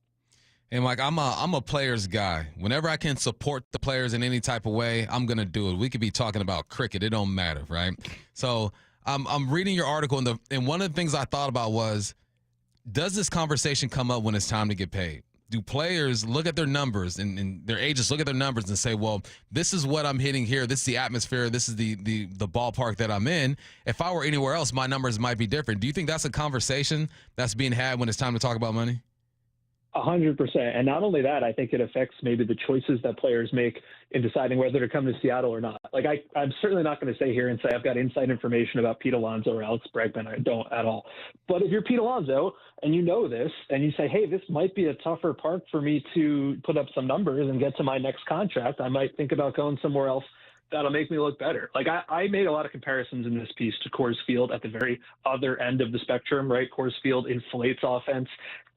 And Mike, I'm a players guy. Whenever I can support the players in any type of way, I'm gonna do it. We could be talking about cricket; it don't matter, right? So I'm reading your article, and one of the things I thought about was, does this conversation come up when it's time to get paid? Do players look at their numbers and their agents look at their numbers and say, well, this is what I'm hitting here. This is the atmosphere. This is the ballpark that I'm in. If I were anywhere else, my numbers might be different. Do you think that's a conversation that's being had when it's time to talk about money? 100%. And not only that, I think it affects maybe the choices that players make in deciding whether to come to Seattle or not. I'm certainly not going to say here and say I've got inside information about Pete Alonso or Alex Bregman. I don't at all. But if you're Pete Alonso and you know this and you say, hey, this might be a tougher park for me to put up some numbers and get to my next contract, I might think about going somewhere else that'll make me look better. I made a lot of comparisons in this piece to Coors Field at the very other end of the spectrum, right? Coors Field inflates offense.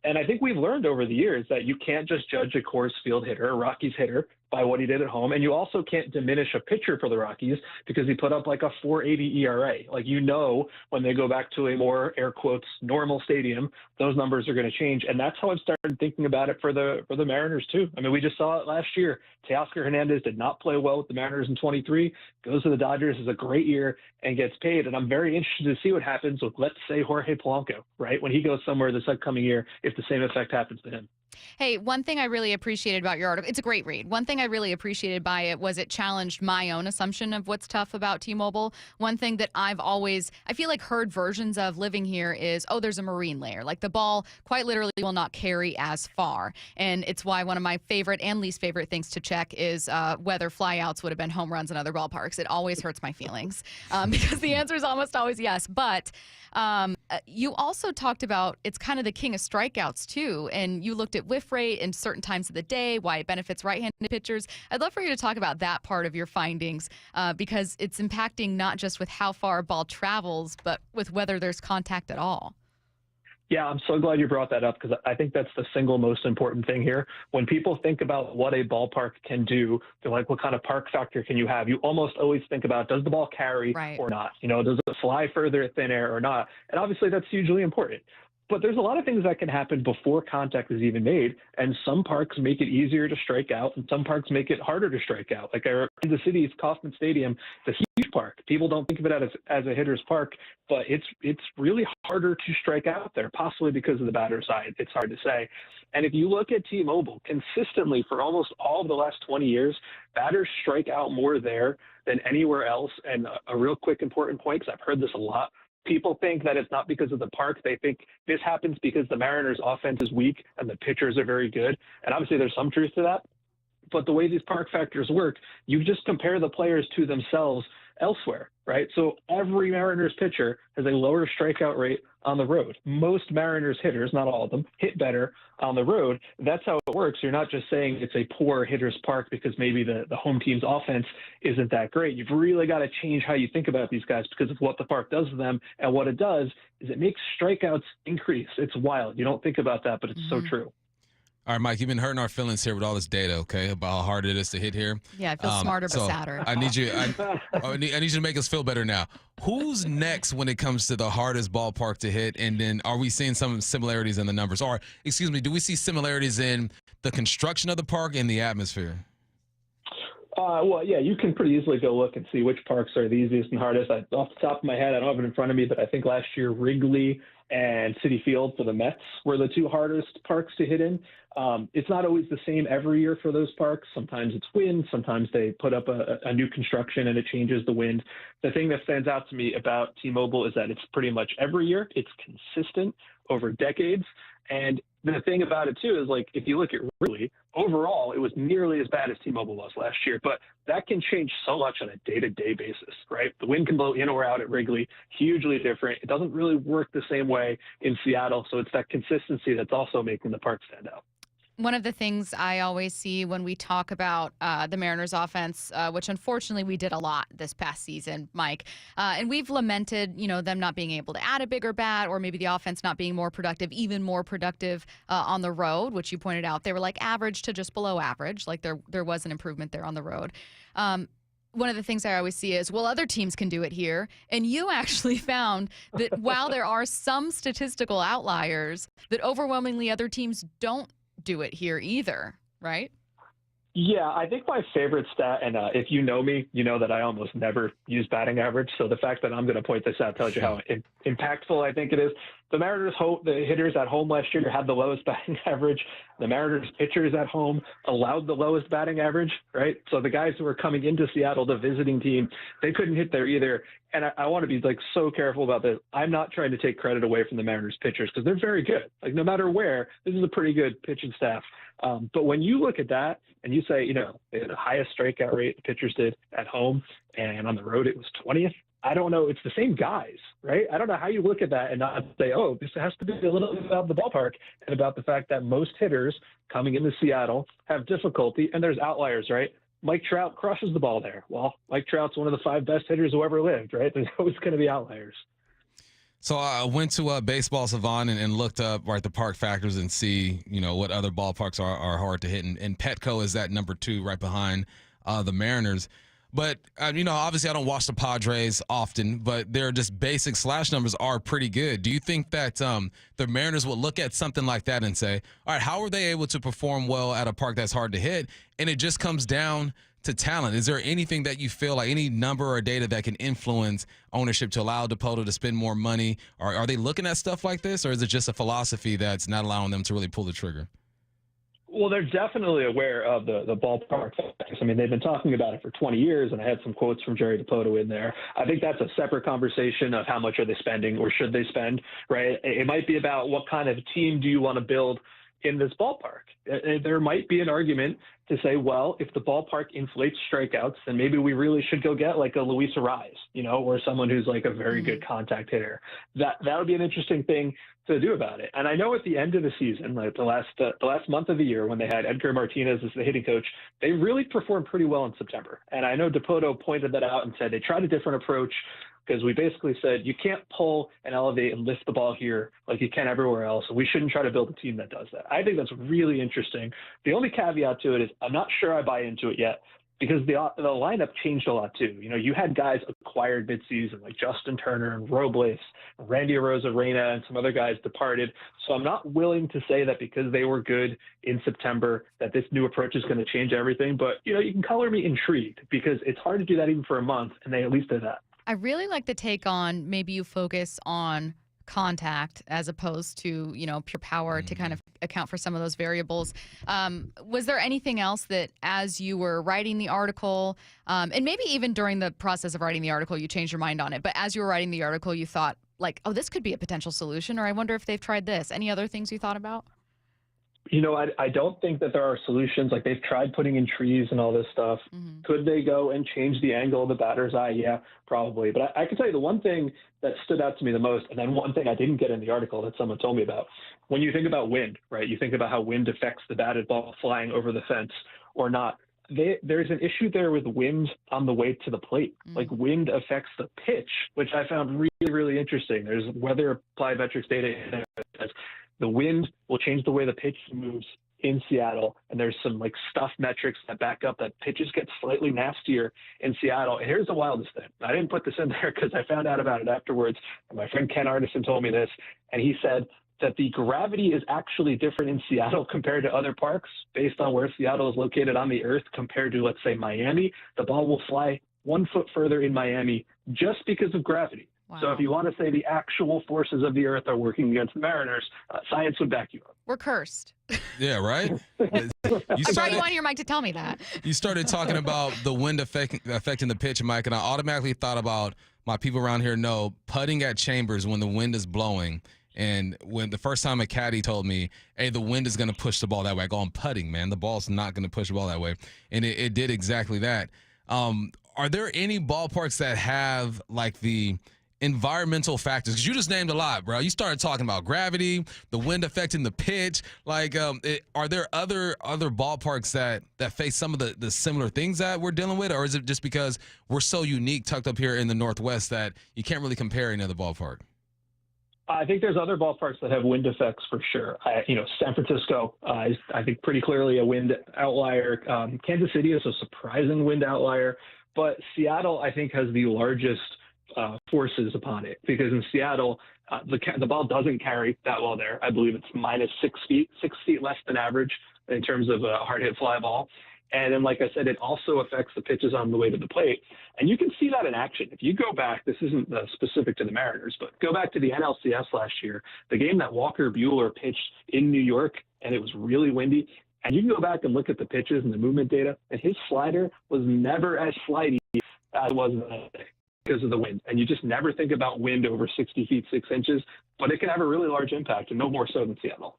And I think we've learned over the years that you can't just judge a Coors Field hitter, a Rockies hitter, by what he did at home. And you also can't diminish a pitcher for the Rockies because he put up a 4.80 ERA. When they go back to a more, air quotes, normal stadium, those numbers are going to change. And that's how I've started thinking about it for the Mariners too. I mean, we just saw it last year. Teoscar Hernandez did not play well with the Mariners in 2020. 23, goes to the Dodgers, has a great year, and gets paid. And I'm very interested to see what happens with, let's say, Jorge Polanco, right? When he goes somewhere this upcoming year, if the same effect happens to him. Hey, one thing I really appreciated about your article, it's a great read. One thing I really appreciated by it was it challenged my own assumption of what's tough about T-Mobile. One thing that I've always, I feel like heard versions of living here is, oh, there's a marine layer. Like the ball quite literally will not carry as far. And it's why one of my favorite and least favorite things to check is whether flyouts would have been home runs in other ballparks. It always hurts my feelings because the answer is almost always yes. But you also talked about it's kind of the king of strikeouts too, and you looked at whiff rate in certain times of the day, why it benefits right-handed pitchers. I'd love for you to talk about that part of your findings because it's impacting not just with how far a ball travels, but with whether there's contact at all. Yeah, I'm so glad you brought that up because I think that's the single most important thing here. When people think about what a ballpark can do, they're like, what kind of park factor can you have? You almost always think about, does the ball carry or not? You know, does it fly further at thin air or not? And obviously that's hugely important. But there's a lot of things that can happen before contact is even made, and some parks make it easier to strike out, and some parks make it harder to strike out. Like Kansas City's Kauffman Stadium, it's a huge park. People don't think of it as a hitter's park, but it's really harder to strike out there, possibly because of the batter's side. It's hard to say. And if you look at T-Mobile, consistently for almost all of the last 20 years, batters strike out more there than anywhere else. And a real quick important point, because I've heard this a lot, people think that it's not because of the park. They think this happens because the Mariners' offense is weak and the pitchers are very good. And obviously there's some truth to that. But the way these park factors work, you just compare the players to themselves elsewhere, right? So every Mariners pitcher has a lower strikeout rate on the road. Most Mariners hitters, not all of them, hit better on the road. That's how it works. You're not just saying it's a poor hitter's park because maybe the home team's offense isn't that great. You've really got to change how you think about these guys because of what the park does to them. And what it does is it makes strikeouts increase. It's wild. You don't think about that, but it's so true. All right, Mike, you've been hurting our feelings here with all this data, okay, about how hard it is to hit here. Yeah, I feel smarter but sadder. I need you to make us feel better now. Who's next when it comes to the hardest ballpark to hit? And then are we seeing some similarities in the numbers? Or, excuse me, do we see similarities in the construction of the park and the atmosphere? Well, yeah, you can pretty easily go look and see which parks are the easiest and hardest. Off the top of my head, I don't have it in front of me, but I think last year Wrigley and Citi Field for the Mets were the two hardest parks to hit in. It's not always the same every year for those parks. Sometimes it's wind. Sometimes they put up a new construction and it changes the wind. The thing that stands out to me about T-Mobile is that it's pretty much every year. It's consistent over decades. And the thing about it, too, is like if you look at Wrigley, overall, it was nearly as bad as T-Mobile was last year. But that can change so much on a day-to-day basis, right? The wind can blow in or out at Wrigley, hugely different. It doesn't really work the same way in Seattle. So it's that consistency that's also making the park stand out. One of the things I always see when we talk about the Mariners offense, which unfortunately we did a lot this past season, Mike, and we've lamented, them not being able to add a bigger bat or maybe the offense not being more productive, even more productive on the road, which you pointed out. They were like average to just below average, like there was an improvement there on the road. One of the things I always see is, well, other teams can do it here. And you actually found that while there are some statistical outliers, that overwhelmingly other teams don't do it here either, right? Yeah, I think my favorite stat, and if you know me, you know that I almost never use batting average. So the fact that I'm going to point this out tells you how impactful I think it is. The Mariners, the hitters at home last year had the lowest batting average. The Mariners pitchers at home allowed the lowest batting average, right? So the guys who were coming into Seattle, the visiting team, they couldn't hit there either. And I want to be so careful about this. I'm not trying to take credit away from the Mariners pitchers because they're very good. Like no matter where, this is a pretty good pitching staff. But when you look at that and you say, they had the highest strikeout rate the pitchers did at home, and on the road it was 20th. I don't know. It's the same guys, right? I don't know how you look at that and not say, oh, this has to be a little bit about the ballpark and about the fact that most hitters coming into Seattle have difficulty, and there's outliers, right? Mike Trout crushes the ball there. Well, Mike Trout's one of the 5 best hitters who ever lived, right? There's always going to be outliers. So I went to Baseball Savant and looked up the park factors and see, what other ballparks are hard to hit. And Petco is at number 2 right behind the Mariners. But, obviously I don't watch the Padres often, but their just basic slash numbers are pretty good. Do you think that the Mariners will look at something like that and say, all right, how are they able to perform well at a park that's hard to hit? And it just comes down to talent, is there anything that you feel like any number or data that can influence ownership to allow Dipoto to spend more money? Or are they looking at stuff like this, or is it just a philosophy that's not allowing them to really pull the trigger? Well, they're definitely aware of the ballpark effects. I mean, they've been talking about it for 20 years, and I had some quotes from Jerry Dipoto in there. I think that's a separate conversation of how much are they spending or should they spend, right? It might be about what kind of team do you want to build in this ballpark. There might be an argument to say, well, if the ballpark inflates strikeouts, then maybe we really should go get like a Luis Arraez, or someone who's like a very good contact hitter. That would be an interesting thing to do about it. And I know at the end of the season, like the last month of the year when they had Edgar Martinez as the hitting coach, they really performed pretty well in September. And I know Dipoto pointed that out and said they tried a different approach, because we basically said you can't pull and elevate and lift the ball here like you can everywhere else. We shouldn't try to build a team that does that. I think that's really interesting. The only caveat to it is I'm not sure I buy into it yet, because the lineup changed a lot too. You had guys acquired midseason like Justin Turner and Robles, Randy Arozarena, and some other guys departed. So I'm not willing to say that because they were good in September that this new approach is going to change everything. But, you can color me intrigued, because it's hard to do that even for a month, and they at least did that. I really like the take on maybe you focus on contact as opposed to, pure power to kind of account for some of those variables. Was there anything else that as you were writing the article, and maybe even during the process of writing the article, you changed your mind on it, but as you were writing the article, you thought like, oh, this could be a potential solution, or I wonder if they've tried this. Any other things you thought about? I don't think that there are solutions. Like, they've tried putting in trees and all this stuff. Could they go and change the angle of the batter's eye? Yeah, probably. But I can tell you the one thing that stood out to me the most, and then one thing I didn't get in the article that someone told me about. When you think about wind, right, you think about how wind affects the batted ball flying over the fence or not. There's an issue there with wind on the way to the plate. Like, wind affects the pitch, which I found really, really interesting. There's weather plyometrics data in there that says the wind will change the way the pitch moves in Seattle. And there's some like stuff metrics that back up that pitches get slightly nastier in Seattle. And here's the wildest thing. I didn't put this in there because I found out about it afterwards. And my friend Ken Arneson told me this, and he said that the gravity is actually different in Seattle compared to other parks based on where Seattle is located on the earth compared to, let's say, Miami. The ball will fly 1 foot further in Miami just because of gravity. Wow. So if you want to say the actual forces of the earth are working against the Mariners, science would back you up. We're cursed. Yeah, right? I brought you on here, Mike, to tell me that. You started talking about the wind affecting the pitch, Mike, and I automatically thought about, my people around here know, putting at Chambers when the wind is blowing. And when the first time a caddy told me, hey, the wind is going to push the ball that way, I go, I'm putting, man. The ball's not going to push the ball that way. And it did exactly that. Are there any ballparks that have like the environmental factors? Because you just named a lot, bro. You started talking about gravity, the wind affecting the pitch. Like, are there other ballparks that face some of the similar things that we're dealing with? Or is it just because we're so unique tucked up here in the Northwest that you can't really compare any other ballpark? I think there's other ballparks that have wind effects for sure. San Francisco is, I think, pretty clearly a wind outlier. Kansas City is a surprising wind outlier. But Seattle, I think, has the largest forces upon it, because in Seattle, the ball doesn't carry that well there. I believe it's minus 6 feet, 6 feet less than average in terms of a hard hit fly ball. And then, like I said, it also affects the pitches on the way to the plate. And you can see that in action. If you go back, this isn't specific to the Mariners, but go back to the NLCS last year, the game that Walker Buehler pitched in New York, and it was really windy. And you can go back and look at the pitches and the movement data, and his slider was never as slidey as it was that day because of the wind. And you just never think about wind over 60 feet, 6 inches, but it can have a really large impact, and no more so than Seattle.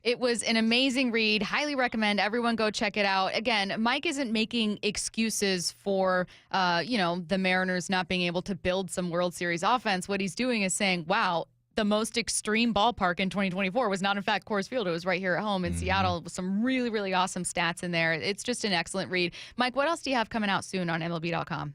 It was an amazing read. Highly recommend everyone go check it out. Again, Mike isn't making excuses for, the Mariners not being able to build some World Series offense. What he's doing is saying, wow, the most extreme ballpark in 2024 was not, in fact, Coors Field. It was right here at home in Seattle with some really, really awesome stats in there. It's just an excellent read. Mike, what else do you have coming out soon on MLB.com?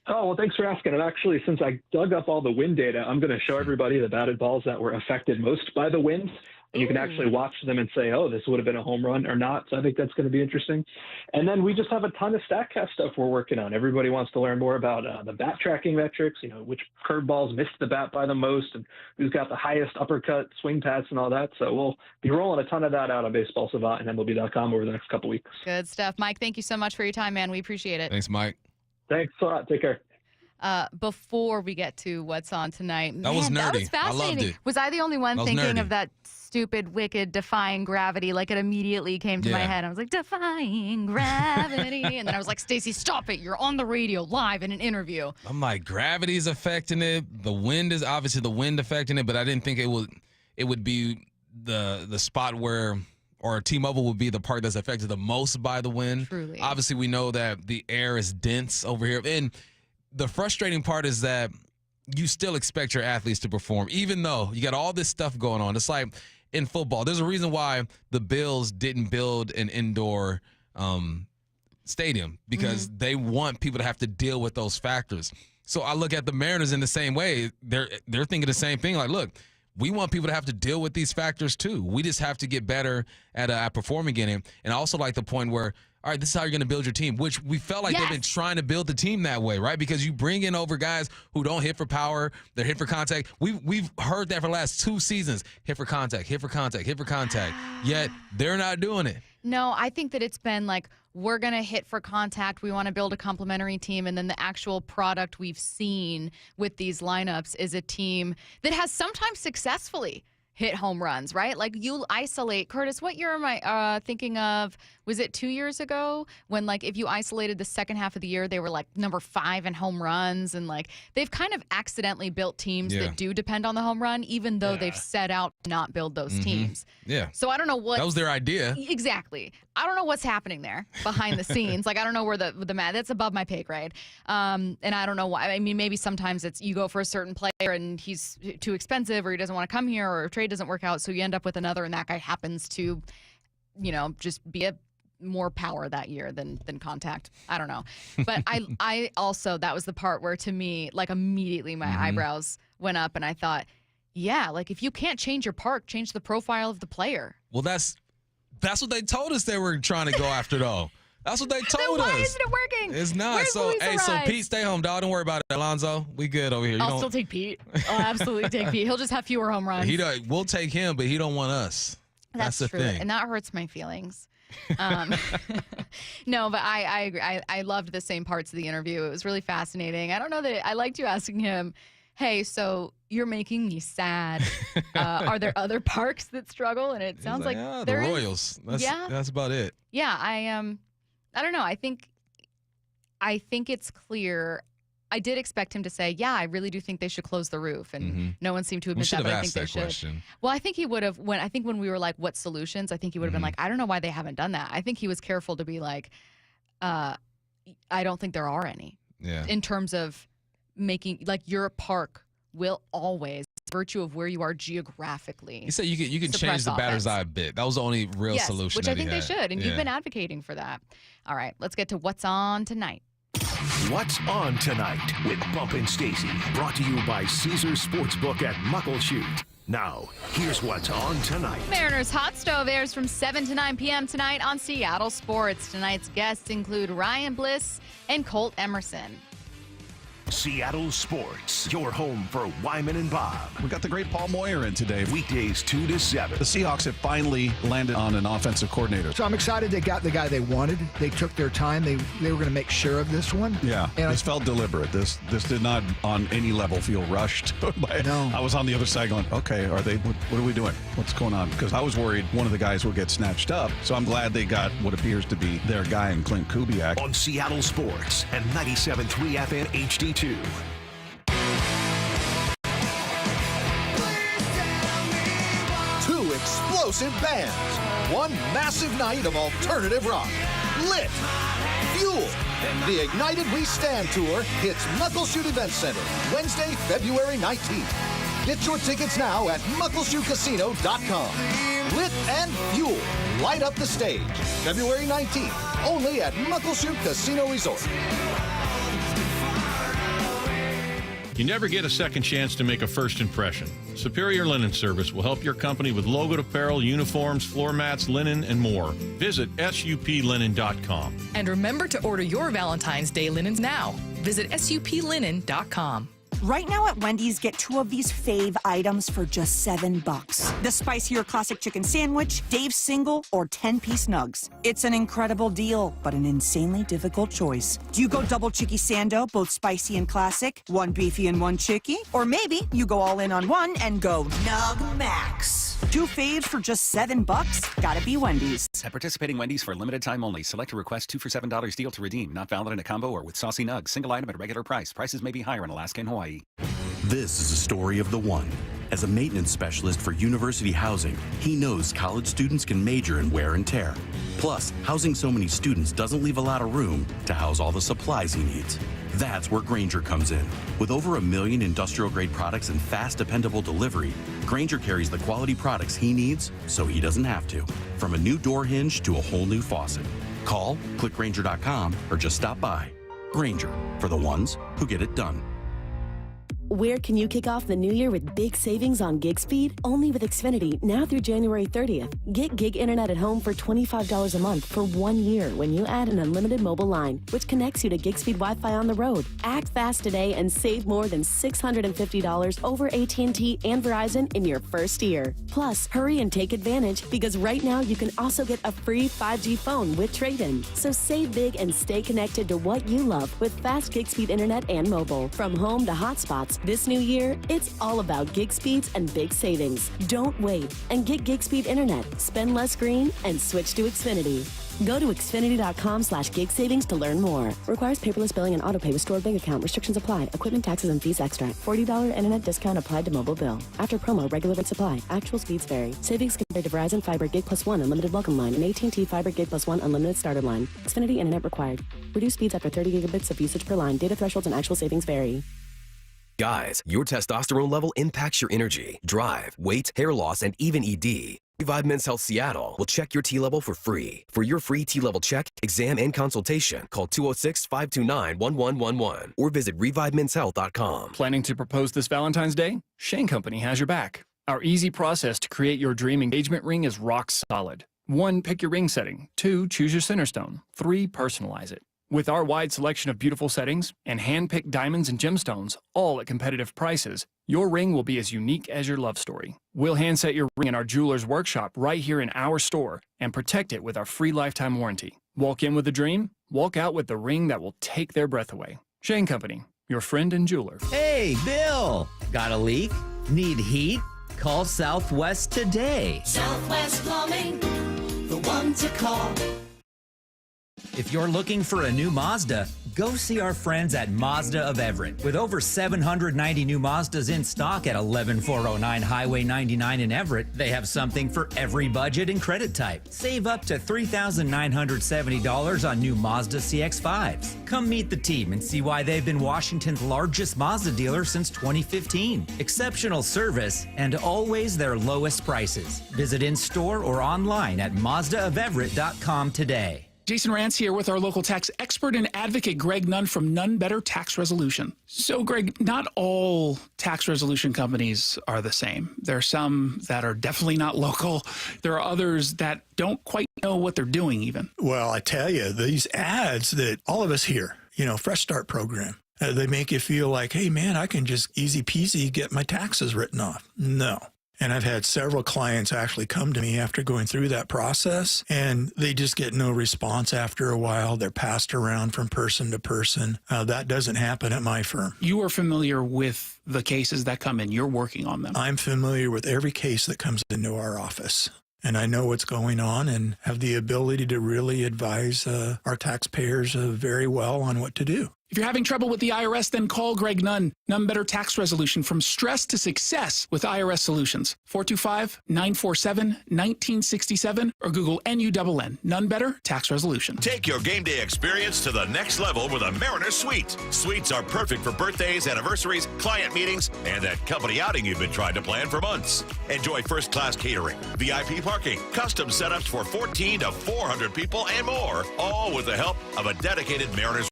Oh, well, thanks for asking. And actually, since I dug up all the wind data, I'm going to show everybody the batted balls that were affected most by the wind. and you can actually watch them and say, oh, this would have been a home run or not. So I think that's going to be interesting. And then we just have a ton of StatCast stuff we're working on. Everybody wants to learn more about the bat tracking metrics, which curveballs missed the bat by the most and who's got the highest uppercut, swing paths, and all that. So we'll be rolling a ton of that out on Baseball Savant and MLB.com over the next couple weeks. Good stuff. Mike, thank you so much for your time, man. We appreciate it. Thanks, Mike. Thanks a lot. Take care. Before we get to what's on tonight, that was nerdy. That was fascinating. I loved it. Was I the only one thinking nerdy. of that stupid, wicked, defying gravity? Like, it immediately came to my head. I was like, defying gravity. And then I was like, Stacy, stop it. You're on the radio live in an interview. I'm like, gravity's affecting it. The wind is obviously the wind affecting it, but I didn't think it would be the spot where, or T-Mobile would be the part that's affected the most by the wind. Truly. Obviously, we know that the air is dense over here. And the frustrating part is that you still expect your athletes to perform, even though you got all this stuff going on. It's like in football, there's a reason why the Bills didn't build an indoor stadium, because they want people to have to deal with those factors. So I look at the Mariners in the same way. They're thinking the same thing. Like, look, we want people to have to deal with these factors too. We just have to get better at performing in it. And I also like the point where, all right, this is how you're going to build your team, which we felt like they've been trying to build the team that way, right? Because you bring in over guys who don't hit for power, they're hit for contact. We've heard that for the last 2 seasons, hit for contact, hit for contact, hit for contact, yet they're not doing it. No, I think that it's been like, we're going to hit for contact. We want to build a complementary team. And then the actual product we've seen with these lineups is a team that has sometimes successfully hit home runs, right? Like, you isolate, Curtis, what year am I thinking of? Was it 2 years ago when, like, if you isolated the second half of the year, they were like number 5 in home runs, and like they've kind of accidentally built teams that do depend on the home run, even though they've set out to not build those teams. Yeah. So I don't know what that was their idea. Exactly. I don't know what's happening there behind the scenes. Like, I don't know where the that's above my pay grade. And I don't know why. I mean, maybe sometimes it's you go for a certain player and he's too expensive, or he doesn't want to come here, or a trade doesn't work out, so you end up with another, and that guy happens to, just be a more power that year than contact. I don't know. But I also, that was the part where, to me, like, immediately my eyebrows went up, and I thought, yeah, like, if you can't change your park, change the profile of the player. Well, that's what they told us they were trying to go after, though. That's what they told us. Why isn't it working? It's not. Where's So, Luis hey, so Ariz? Pete, stay home, dog. Don't worry about it, Alonzo. We good over here. I'll still take Pete. I'll absolutely take Pete. He'll just have fewer home runs. We'll take him, but he don't want us. That's the true, thing. and that hurts my feelings. No, but I agree. I loved the same parts of the interview. It was really fascinating. I don't know that I liked you asking him, hey, so you're making me sad. Are there other parks that struggle? And it sounds like the Royals. That's about it. Yeah, I don't know. I think it's clear. I did expect him to say, yeah, I really do think they should close the roof. And no one seemed to admit that, but I think they should. Question. Well, I think he would have, when we were like, what solutions? I think he would have been like, I don't know why they haven't done that. I think he was careful to be like, I don't think there are any. Yeah. In terms of making, like, your park will always, virtue of where you are geographically. He said you can change the batter's eye a bit. That was the only real solution. Which I think they should. And you've been advocating for that. All right, let's get to what's on tonight. What's on tonight with Bump and Stacy, brought to you by Caesars Sportsbook at Muckleshoot. Now, here's what's on tonight. Mariners Hot Stove airs from 7 to 9 p.m. tonight on Seattle Sports. Tonight's guests include Ryan Bliss and Colt Emerson. Seattle Sports, your home for Wyman and Bob. We got the great Paul Moyer in today. Weekdays 2 to 7. The Seahawks have finally landed on an offensive coordinator. So I'm excited they got the guy they wanted. They took their time. They were going to make sure of this one. Yeah, and this felt deliberate. This did not on any level feel rushed. No. I was on the other side going, okay, what are we doing? What's going on? Because I was worried one of the guys would get snatched up. So I'm glad they got what appears to be their guy in Clint Kubiak. On Seattle Sports and 97.3 FM HD2. Two explosive bands. One massive night of alternative rock. Lit. Fuel. The Ignited We Stand Tour hits Muckleshoot Event Center Wednesday, February 19th. Get your tickets now at muckleshootcasino.com. Lit and Fuel. Light up the stage. February 19th. Only at Muckleshoot Casino Resort. You never get a second chance to make a first impression. Superior Linen Service will help your company with logoed apparel, uniforms, floor mats, linen, and more. Visit suplinen.com. And remember to order your Valentine's Day linens now. Visit suplinen.com. Right now at Wendy's, get 2 of these fave items for just $7. The spicier classic chicken sandwich, Dave's single, or 10-piece nugs. It's an incredible deal, but an insanely difficult choice. Do you go double chicky sando, both spicy and classic, 1 beefy and 1 chicky? Or maybe you go all in on one and go Nug Max. 2 faves for just $7? Gotta be Wendy's. At participating Wendy's for a limited time only. Select a request 2 for $7 deal to redeem. Not valid in a combo or with saucy nugs. Single item at regular price. Prices may be higher in Alaska and Hawaii. This is a story of the one. As a maintenance specialist for university housing, he knows college students can major in wear and tear. Plus, housing so many students doesn't leave a lot of room to house all the supplies he needs. That's where Grainger comes in. With over 1 million industrial-grade products and fast, dependable delivery, Grainger carries the quality products he needs so he doesn't have to. From a new door hinge to a whole new faucet. Call, click Grainger.com, or just stop by. Grainger, for the ones who get it done. Where can you kick off the new year with big savings on gig speed? Only with Xfinity, now through January 30th. Get gig internet at home for $25 a month for 1 year when you add an unlimited mobile line, which connects you to gig speed Wi-Fi on the road. Act fast today and save more than $650 over AT&T and Verizon in your first year. Plus, hurry and take advantage because right now you can also get a free 5G phone with trade-in. So save big and stay connected to what you love with fast gig speed internet and mobile. From home to hotspots, this new year, it's all about gig speeds and big savings. Don't wait and get gig speed internet. Spend less green and switch to Xfinity. Go to Xfinity.com/gig savings to learn more. Requires paperless billing and autopay with stored bank account. Restrictions apply. Equipment, taxes, and fees extra. $40 internet discount applied to mobile bill. After promo, regular rates apply. Actual speeds vary. Savings compared to Verizon Fiber Gig Plus 1 Unlimited Welcome Line and AT&T Fiber Gig Plus 1 Unlimited Starter Line. Xfinity internet required. Reduced speeds after 30 gigabits of usage per line. Data thresholds and actual savings vary. Guys, your testosterone level impacts your energy, drive, weight, hair loss, and even ED. Revive Men's Health Seattle will check your T level for free. For your free T level check, exam, and consultation, call 206-529-1111 or visit ReviveMen'sHealth.com. Planning to propose this Valentine's Day? Shane Company has your back. Our easy process to create your dream engagement ring is rock solid. 1, pick your ring setting. 2, choose your center stone. 3, personalize it. With our wide selection of beautiful settings and hand-picked diamonds and gemstones, all at competitive prices, your ring will be as unique as your love story. We'll hand-set your ring in our jeweler's workshop right here in our store and protect it with our free lifetime warranty. Walk in with a dream, walk out with the ring that will take their breath away. Shane Company, your friend and jeweler. Hey, Bill! Got a leak? Need heat? Call Southwest today. Southwest Plumbing, the one to call. If you're looking for a new Mazda, go see our friends at Mazda of Everett. With over 790 new Mazdas in stock at 11409 Highway 99 in Everett, they have something for every budget and credit type. Save up to $3,970 on new Mazda CX-5s. Come meet the team and see why they've been Washington's largest Mazda dealer since 2015. Exceptional service and always their lowest prices. Visit in-store or online at MazdaofEverett.com today. Jason Rance here with our local tax expert and advocate, Greg Nunn from Nunn Better Tax Resolution. So, Greg, not all tax resolution companies are the same. There are some that are definitely not local. There are others that don't quite know what they're doing even. Well, I tell you, these ads that all of us hear, Fresh Start program, they make you feel like, hey, man, I can just easy peasy get my taxes written off. No. And I've had several clients actually come to me after going through that process, and they just get no response after a while. They're passed around from person to person. That doesn't happen at my firm. You are familiar with the cases that come in. You're working on them. I'm familiar with every case that comes into our office. And I know what's going on and have the ability to really advise our taxpayers very well on what to do. If you're having trouble with the IRS, then call Greg Nunn. Nunn Better Tax Resolution, from stress to success with IRS Solutions. 425-947-1967 or Google NUNN. Nunn Better Tax Resolution. Take your game day experience to the next level with a Mariner Suite. Suites are perfect for birthdays, anniversaries, client meetings, and that company outing you've been trying to plan for months. Enjoy first-class catering, VIP parking, custom setups for 14 to 400 people, and more, all with the help of a dedicated Mariners.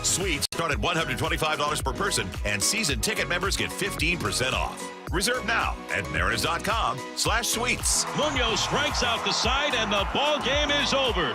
Suites start at $125 per person, and season ticket members get 15% off. Reserve now at Mariners.com/suites. Munoz strikes out the side, and the ball game is over.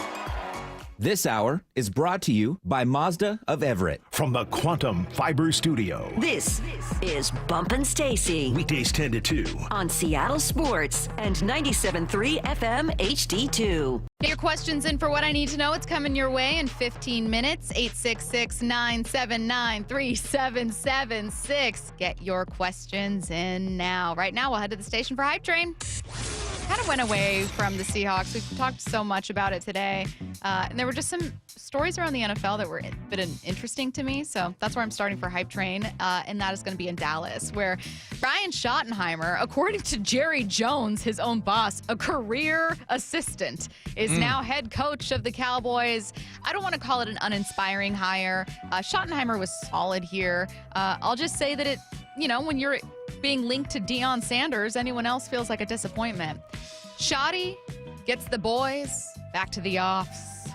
This hour is brought to you by Mazda of Everett. From the Quantum Fiber Studio. This is Bumpin' Stacy. Weekdays 10 to 2. On Seattle Sports and 97.3 FM HD2. Get your questions in for What I Need to Know. It's coming your way in 15 minutes. 866-979-3776. Get your questions in now. Right now, we'll head to the station for Hype Train. Kind of went away from the Seahawks. We've talked so much about it today. And there were just some stories around the NFL that were a bit interesting to me. So that's where I'm starting for Hype Train. And that is going to be in Dallas, where Brian Schottenheimer, according to Jerry Jones, his own boss, a career assistant, is now head coach of the Cowboys. I don't want to call it an uninspiring hire. Schottenheimer was solid here. I'll just say that when you're being linked to Deion Sanders, anyone else feels like a disappointment. Shotty gets the boys back to the offs.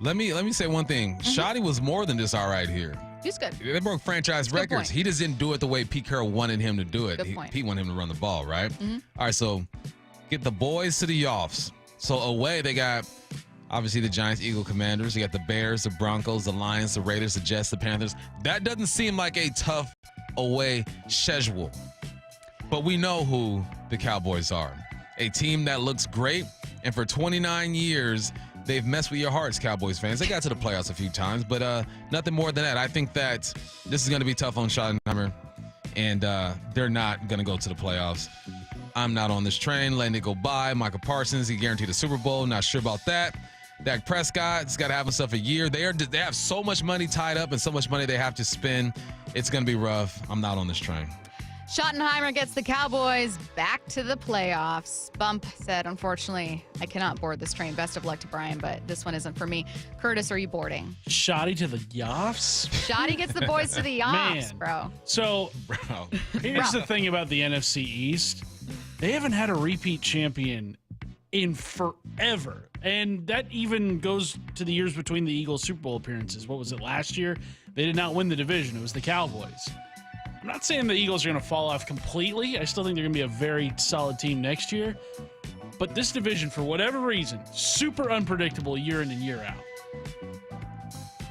Let me say one thing. Shotty was more than just all right here. He's good. They broke franchise records. He just didn't do it the way Pete Carroll wanted him to do it. Pete wanted him to run the ball, right? All right, so get the boys to the offs. So away, they got obviously the Giants, Eagle, Commanders. You got the Bears, the Broncos, the Lions, the Raiders, the Jets, the Panthers. That doesn't seem like a tough away schedule. But we know who the Cowboys are. A team that looks great, and for 29 years, they've messed with your hearts, Cowboys fans. They got to the playoffs a few times, but nothing more than that. I think that this is going to be tough on Schottenheimer, and they're not going to go to the playoffs. I'm not on this train, letting it go by. Michael Parsons, he guaranteed a Super Bowl. Not sure about that. Dak Prescott's got to have himself a year. They have so much money tied up and so much money they have to spend. It's going to be rough. I'm not on this train. Schottenheimer gets the Cowboys back to the playoffs. Bump said, unfortunately, I cannot board this train. Best of luck to Brian, but this one isn't for me. Curtis, are you boarding? Shotty to the Yoffs? Shotty gets the boys to the Yoffs, bro. So, here's the thing about the NFC East. They haven't had a repeat champion in forever. And that even goes to the years between the Eagles' Super Bowl appearances. What was it, last year? They did not win the division. It was the Cowboys. I'm not saying the Eagles are going to fall off completely. I still think they're going to be a very solid team next year. But this division, for whatever reason, super unpredictable year in and year out.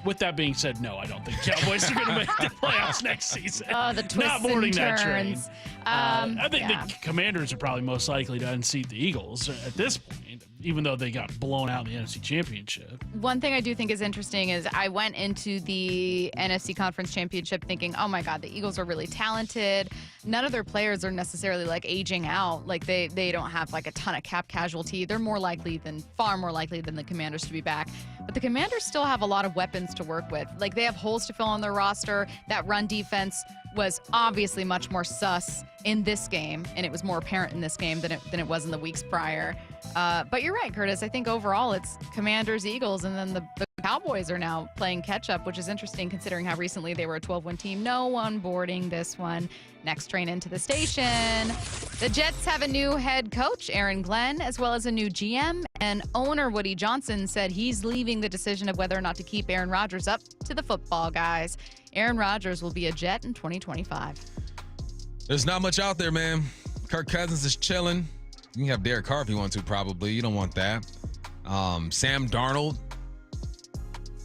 With that being said, no, I don't think Cowboys are going to make the playoffs next season. Oh, the twists not boarding and that train. turns. I think the Commanders are probably most likely to unseat the Eagles at this point, even though they got blown out in the NFC Championship. One thing I do think is interesting is I went into the NFC Conference Championship thinking, oh my God, the Eagles are really talented. None of their players are necessarily like aging out. Like they don't have like a ton of cap casualty. They're far more likely than the Commanders to be back. But the Commanders still have a lot of weapons to work with. Like they have holes to fill on their roster. That run defense was obviously much more sus in this game, and it was more apparent in this game than it was in the weeks prior. But you're right, Curtis. I think overall it's Commanders, Eagles, and then the Cowboys are now playing catch-up, which is interesting considering how recently they were a 12-win team. No one boarding this one. Next train into the station. The Jets have a new head coach, Aaron Glenn, as well as a new GM, and owner Woody Johnson said he's leaving the decision of whether or not to keep Aaron Rodgers up to the football guys. Aaron Rodgers will be a Jet in 2025. There's not much out there, man. Kirk Cousins is chilling. You can have Derek Carr if you want to, probably. You don't want that. Sam Darnold,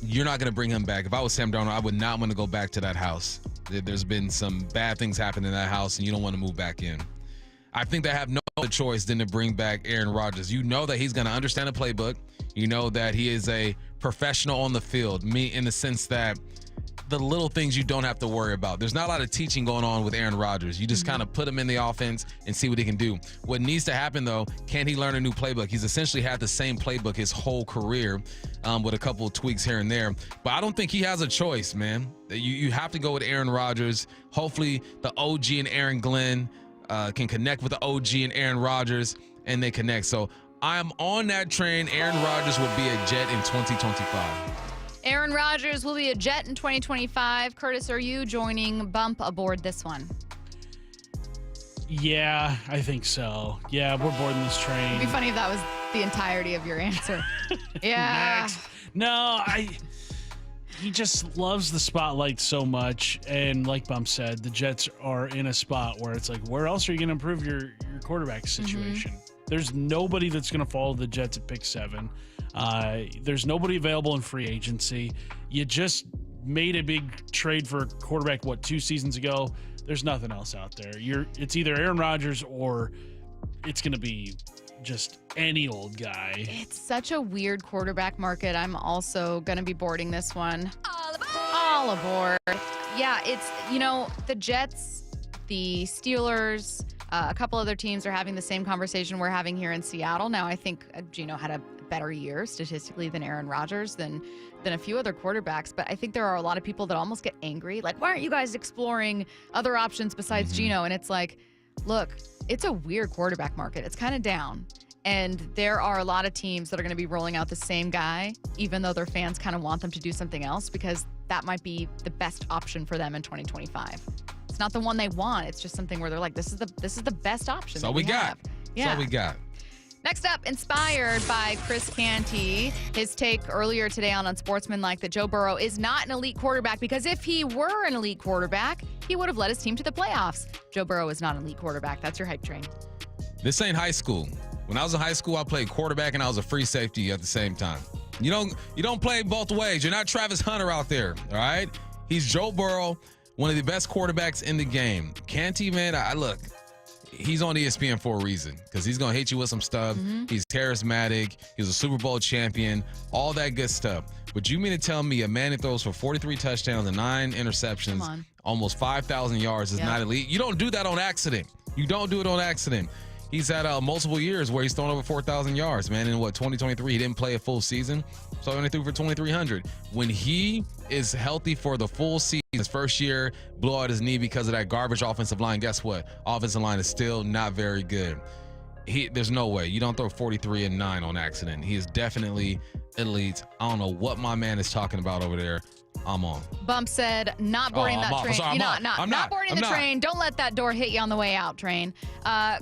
you're not going to bring him back. If I was Sam Darnold, I would not want to go back to that house. There's been some bad things happen in that house, and you don't want to move back in. I think they have no other choice than to bring back Aaron Rodgers. You know that he's going to understand the playbook. You know that he is a professional on the field, in the sense that the little things you don't have to worry about. There's not a lot of teaching going on with Aaron Rodgers. You just kind of put him in the offense and see what he can do. What needs to happen, though, can he learn a new playbook? He's essentially had the same playbook his whole career with a couple of tweaks here and there. But I don't think he has a choice, man. You have to go with Aaron Rodgers. Hopefully the OG and Aaron Glenn can connect with the OG and Aaron Rodgers, and they connect. So I am on that train. Aaron Rodgers will be a Jet in 2025. Aaron Rodgers will be a Jet in 2025. Curtis, are you joining Bump aboard this one? Yeah, I think so. Yeah, we're boarding this train. It'd be funny if that was the entirety of your answer. Yeah. Next. No, he just loves the spotlight so much. And like Bump said, the Jets are in a spot where it's like, where else are you going to improve your quarterback situation? There's nobody that's going to follow the Jets at pick 7. There's nobody available in free agency. You just made a big trade for a quarterback, 2 seasons ago? There's nothing else out there. It's either Aaron Rodgers or it's going to be just any old guy. It's such a weird quarterback market. I'm also going to be boarding this one. All aboard. Yeah, it's, the Jets, the Steelers, a couple other teams are having the same conversation we're having here in Seattle. Now, I think Geno had a better year statistically than Aaron Rodgers, than a few other quarterbacks. But I think there are a lot of people that almost get angry. Like, why aren't you guys exploring other options besides Geno? And it's like, look, it's a weird quarterback market. It's kind of down. And there are a lot of teams that are going to be rolling out the same guy, even though their fans kind of want them to do something else, because that might be the best option for them in 2025. It's not the one they want. It's just something where they're like, this is the best option. So we got. Yeah. So we got. Next up, inspired by Chris Canty, his take earlier today on Unsportsmanlike that Joe Burrow is not an elite quarterback, because if he were an elite quarterback, he would have led his team to the playoffs. Joe Burrow is not an elite quarterback. That's your hype train. This ain't high school. When I was in high school, I played quarterback and I was a free safety at the same time. You don't play both ways. You're not Travis Hunter out there, all right? He's Joe Burrow, one of the best quarterbacks in the game. Canty, man, look, he's on ESPN for a reason, because he's going to hit you with some stuff. He's charismatic. He's a Super Bowl champion, all that good stuff. But you mean to tell me a man that throws for 43 touchdowns and 9 interceptions, almost 5,000 yards is not elite? You don't do that on accident. You don't do it on accident. He's had multiple years where he's thrown over 4,000 yards, man. In 2023, he didn't play a full season, so he only threw for 2,300. When he is healthy for the full season, his first year, blew out his knee because of that garbage offensive line. Guess what? Offensive line is still not very good. There's no way. You don't throw 43 and 9 on accident. He is definitely elite. I don't know what my man is talking about over there. I'm on. Bump said, not boarding that train. Sorry, not boarding the train. Don't let that door hit you on the way out, train.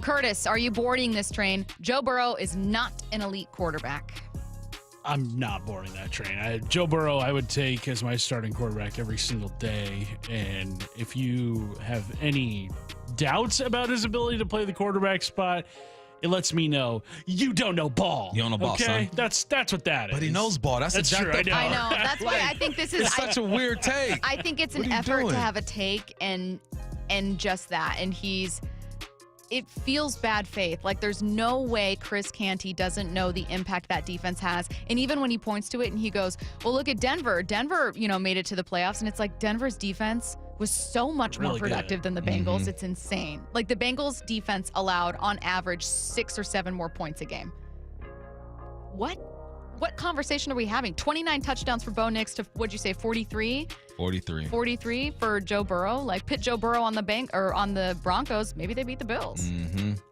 Curtis, are you boarding this train? Joe Burrow is not an elite quarterback. I'm not boarding that train. Joe Burrow, I would take as my starting quarterback every single day. And if you have any doubts about his ability to play the quarterback spot, it lets me know you don't know ball. You don't know ball, okay? son. That's what that is. But he knows ball. That's true. I know. That's why I think this is it's such a weird take. I think it's an effort to have a take and just that. And it feels bad faith. Like, there's no way Chris Canty doesn't know the impact that defense has. And even when he points to it and he goes, well, look at Denver. Denver, made it to the playoffs. And it's like, Denver's defense was so much more productive than the Bengals. It's insane. Like, the Bengals defense allowed on average 6 or 7 more points a game. What conversation are we having? 29 touchdowns for Bo Nix to, what'd you say, 43? 43 for Joe Burrow. Like, pit Joe Burrow on the Broncos. Maybe they beat the Bills.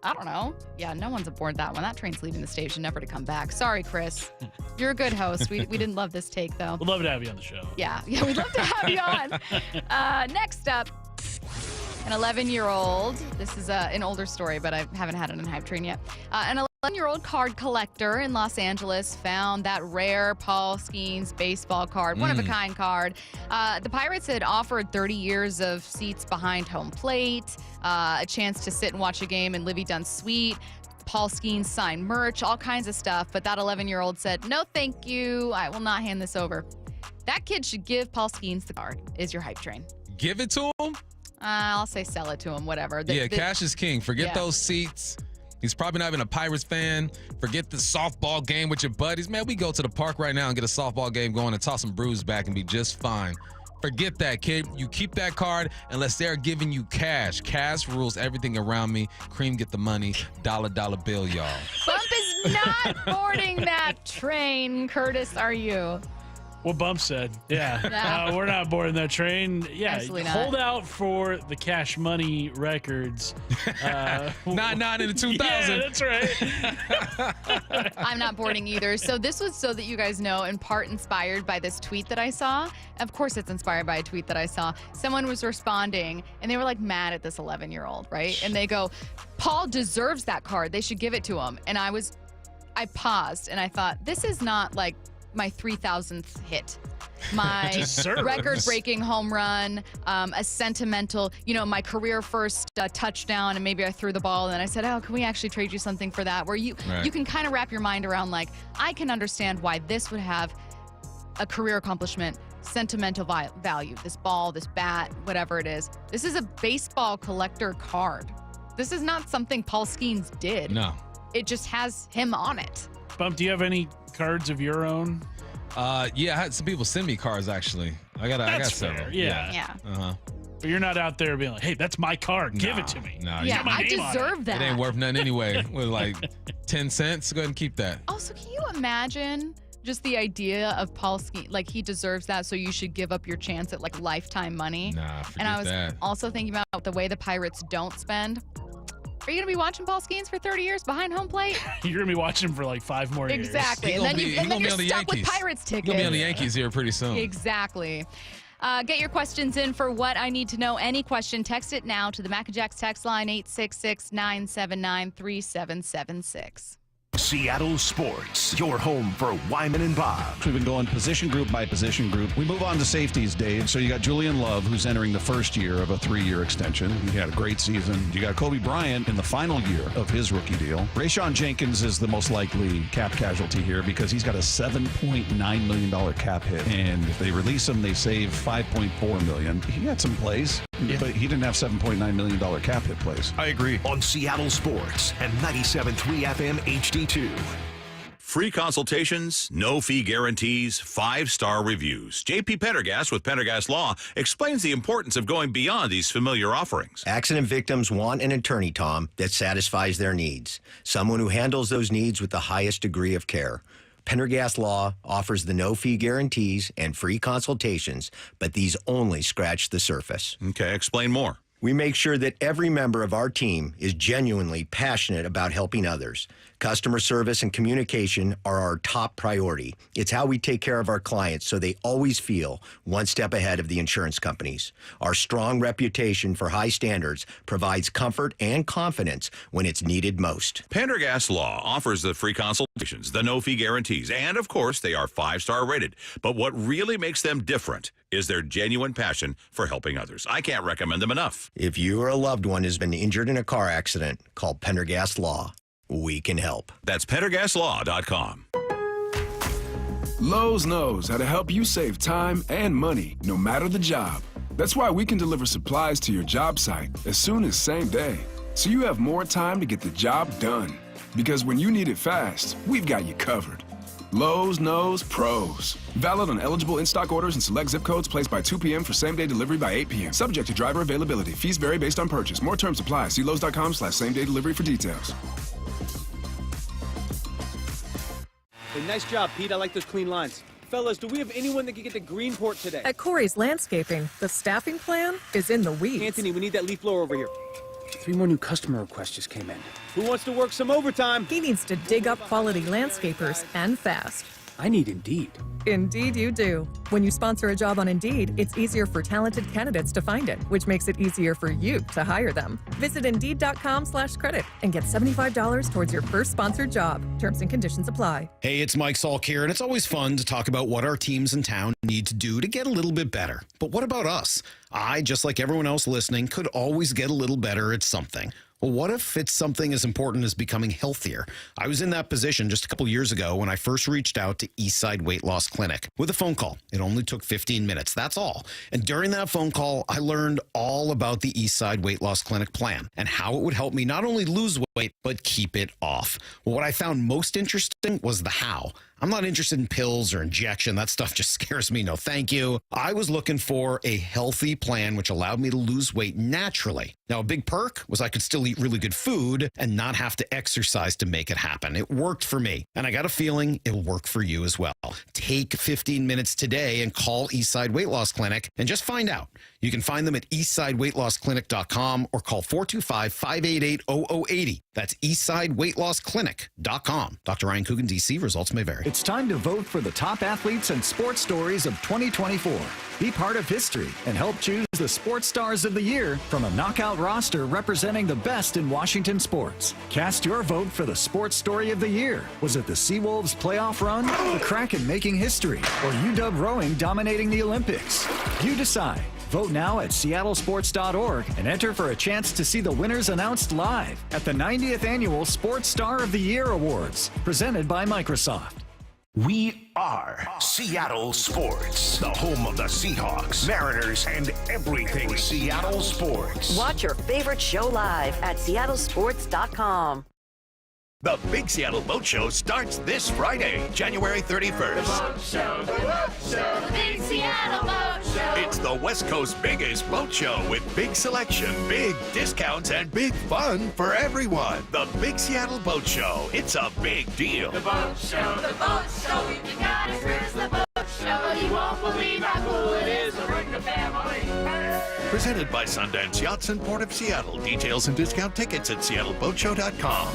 I don't know. Yeah, no one's aboard that one. That train's leaving the station, never to come back. Sorry, Chris. You're a good host. We didn't love this take, though. We'd love to have you on the show. Yeah, we'd love to have you on. Next up, an 11-year-old. This is an older story, but I haven't had it on Hype Train yet. An 11-year-old card collector in Los Angeles found that rare Paul Skeens baseball card, one-of-a-kind card. The Pirates had offered 30 years of seats behind home plate, a chance to sit and watch a game in Livy Dunn Suite, Paul Skeens signed merch, all kinds of stuff. But that 11-year-old said, no, thank you. I will not hand this over. That kid should give Paul Skeens the card, is your Hype Train. Give it to him? I'll say sell it to him, whatever. Cash is king. Forget those seats. He's probably not even a Pirates fan. Forget the softball game with your buddies. Man, we go to the park right now and get a softball game going and toss some brews back and be just fine. Forget that, kid. You keep that card unless they're giving you cash. Cash rules everything around me. Cream get the money. Dollar bill, y'all. Bump is not boarding that train. Curtis, are you? What Bump said. Yeah. We're not boarding that train. Yeah. Absolutely not. Hold out for the Cash Money records. Not in the 2000. Yeah, that's right. I'm not boarding either. So this was, so that you guys know, in part inspired by this tweet that I saw. Of course it's inspired by a tweet that I saw. Someone was responding and they were like mad at this 11-year-old, right? And they go, Paul deserves that card. They should give it to him. And I paused and I thought, this is not like my 3,000th hit. My Deserves. record-breaking home run, a sentimental, my career first touchdown, and maybe I threw the ball, and then I said, oh, can we actually trade you something for that? Where you can kind of wrap your mind around, like, I can understand why this would have a career accomplishment, sentimental value, this ball, this bat, whatever it is. This is a baseball collector card. This is not something Paul Skeens did. No. It just has him on it. Bump, do you have any cards of your own? Yeah, I had some people send me cards, actually. I got several. Fair. Yeah. Uh-huh. But you're not out there being like, hey, that's my card. Give it to me. No, Yeah, I deserve that. It ain't worth nothing anyway. With like 10 cents, go ahead and keep that. Also, can you imagine just the idea of Paul Skeens? Like, he deserves that, so you should give up your chance at, like, lifetime money. Nah, forget And I was that. also thinking about the way the Pirates don't spend. Are you going to be watching Paul Skeens for 30 years behind home plate? You're going to be watching him for like 5 more years. Exactly. And then you're stuck with Pirates tickets. He's going to be on the Yankees here pretty soon. Exactly. Get your questions in for What I Need to Know. Any question, text it now to the Mac and Jacks text line 866-979-3776. Seattle Sports, your home for Wyman and Bob. We've been going position group by position group. We move on to safeties, Dave. So you got Julian Love, who's entering the first year of a 3-year extension. He had a great season. You got Kobe Bryant in the final year of his rookie deal. Rayshon Jenkins is the most likely cap casualty here because he's got a $7.9 million cap hit. And if they release him, they save $5.4 million. He had some plays, but he didn't have $7.9 million cap hit plays. I agree. On Seattle Sports and 97.3 FM HD2. Free consultations, no fee guarantees, 5-star reviews. JP Pendergast with Pendergast Law explains the importance of going beyond these familiar offerings. Accident victims want an attorney, Tom, that satisfies their needs. Someone who handles those needs with the highest degree of care. Pendergast Law offers the no-fee guarantees and free consultations, but these only scratch the surface. Okay, explain more. We make sure that every member of our team is genuinely passionate about helping others. Customer service and communication are our top priority. It's how we take care of our clients so they always feel one step ahead of the insurance companies. Our strong reputation for high standards provides comfort and confidence when it's needed most. Pendergast Law offers the free consultations, the no-fee guarantees, and, of course, they are 5-star rated. But what really makes them different is their genuine passion for helping others. I can't recommend them enough. If you or a loved one has been injured in a car accident, call Pendergast Law. We can help. That's PendergastLaw.com. Lowe's knows how to help you save time and money, no matter the job. That's why we can deliver supplies to your job site as soon as same day, so you have more time to get the job done. Because when you need it fast, we've got you covered. Lowe's knows pros. Valid on eligible in-stock orders and select zip codes placed by 2 p.m. for same-day delivery by 8 p.m. Subject to driver availability. Fees vary based on purchase. More terms apply. See Lowe's.com/same-day delivery for details. Hey, nice job, Pete. I like those clean lines. Fellas, do we have anyone that can get to Greenport today? At Corey's Landscaping, the staffing plan is in the weeds. Anthony, we need that leaf blower over here. 3 more new customer requests just came in. Who wants to work some overtime? He needs to dig up quality landscapers and fast. I need Indeed. Indeed you do. When you sponsor a job on Indeed, it's easier for talented candidates to find it, which makes it easier for you to hire them. Visit Indeed.com/credit and get $75 towards your first sponsored job. Terms and conditions apply. Hey, it's Mike Salk here, and it's always fun to talk about what our teams in town need to do to get a little bit better. But what about us? I, just like everyone else listening, could always get a little better at something. Well, what if it's something as important as becoming healthier? I was in that position just a couple years ago when I first reached out to Eastside Weight Loss Clinic with a phone call. It only took 15 minutes, that's all. And during that phone call, I learned all about the Eastside Weight Loss Clinic plan and how it would help me not only lose weight, but keep it off. Well, what I found most interesting was the how. I'm not interested in pills or injection. That stuff just scares me. No, thank you. I was looking for a healthy plan which allowed me to lose weight naturally. Now, a big perk was I could still eat really good food and not have to exercise to make it happen. It worked for me, and I got a feeling it'll work for you as well. Take 15 minutes today and call Eastside Weight Loss Clinic and just find out. You can find them at eastsideweightlossclinic.com or call 425-588-0080. That's eastsideweightlossclinic.com. Dr. Ryan Coogan, D.C. Results may vary. It's time to vote for the top athletes and sports stories of 2024. Be part of history and help choose the sports stars of the year from a knockout roster representing the best in Washington sports. Cast your vote for the sports story of the year. Was it the Seawolves playoff run, the Kraken making history, or UW rowing dominating the Olympics? You decide. Vote now at seattlesports.org and enter for a chance to see the winners announced live at the 90th Annual Sports Star of the Year Awards, presented by Microsoft. We are Seattle Sports, the home of the Seahawks, Mariners, and everything Seattle sports. Watch your favorite show live at seattlesports.com. The Big Seattle Boat Show starts this Friday, January 31st. The Big Seattle Boat Show. It's the West Coast's biggest boat show with big selection, big discounts, and big fun for everyone. The Big Seattle Boat Show. It's a big deal. The boat show, the boat show. If you gotta cruise the boat show, you won't believe how cool it is to bring the family. Presented by Sundance Yachts and Port of Seattle. Details and discount tickets at seattleboatshow.com.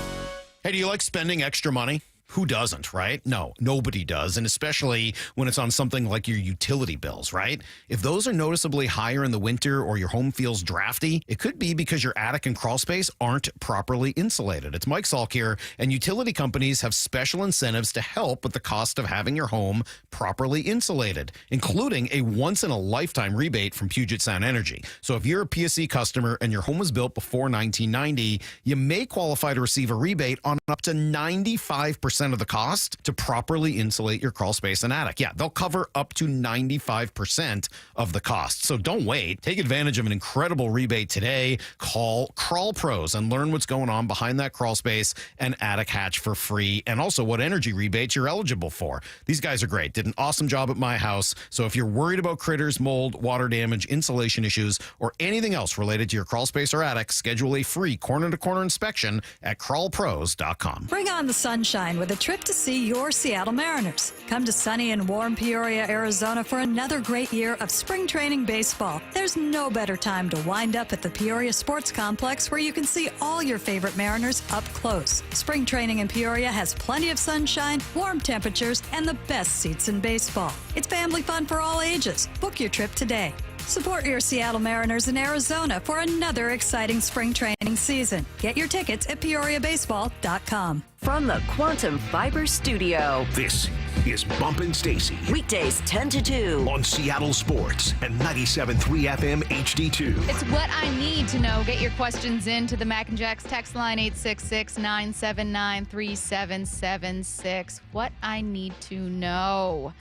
Hey, do you like spending extra money? Who doesn't, right? No, nobody does, and especially when it's on something like your utility bills, right? If those are noticeably higher in the winter or your home feels drafty, it could be because your attic and crawl space aren't properly insulated. It's Mike Salk here, and utility companies have special incentives to help with the cost of having your home properly insulated, including a once-in-a-lifetime rebate from Puget Sound Energy. So if you're a PSC customer and your home was built before 1990, you may qualify to receive a rebate on up to 95% of the cost to properly insulate your crawl space and attic. Yeah, they'll cover up to 95% of the cost. So don't wait. Take advantage of an incredible rebate today. Call Crawl Pros and learn what's going on behind that crawl space and attic hatch for free, and also what energy rebates you're eligible for. These guys are great. Did an awesome job at my house. So if you're worried about critters, mold, water damage, insulation issues, or anything else related to your crawl space or attic, schedule a free corner-to-corner inspection at crawlpros.com. Bring on the sunshine with a trip to see your Seattle Mariners. Come to sunny and warm Peoria, Arizona for another great year of spring training baseball. There's no better time to wind up at the Peoria Sports Complex where you can see all your favorite Mariners up close. Spring training in Peoria has plenty of sunshine, warm temperatures, and the best seats in baseball. It's family fun for all ages. Book your trip today. Support your Seattle Mariners in Arizona for another exciting spring training season. Get your tickets at PeoriaBaseball.com. From the Quantum Fiber Studio. This is Bumpin' Stacy. Weekdays 10 to 2. On Seattle Sports and 97.3 FM HD2. It's what I need to know. Get your questions in to the Mac and Jacks text line 866-979-3776. What I need to know.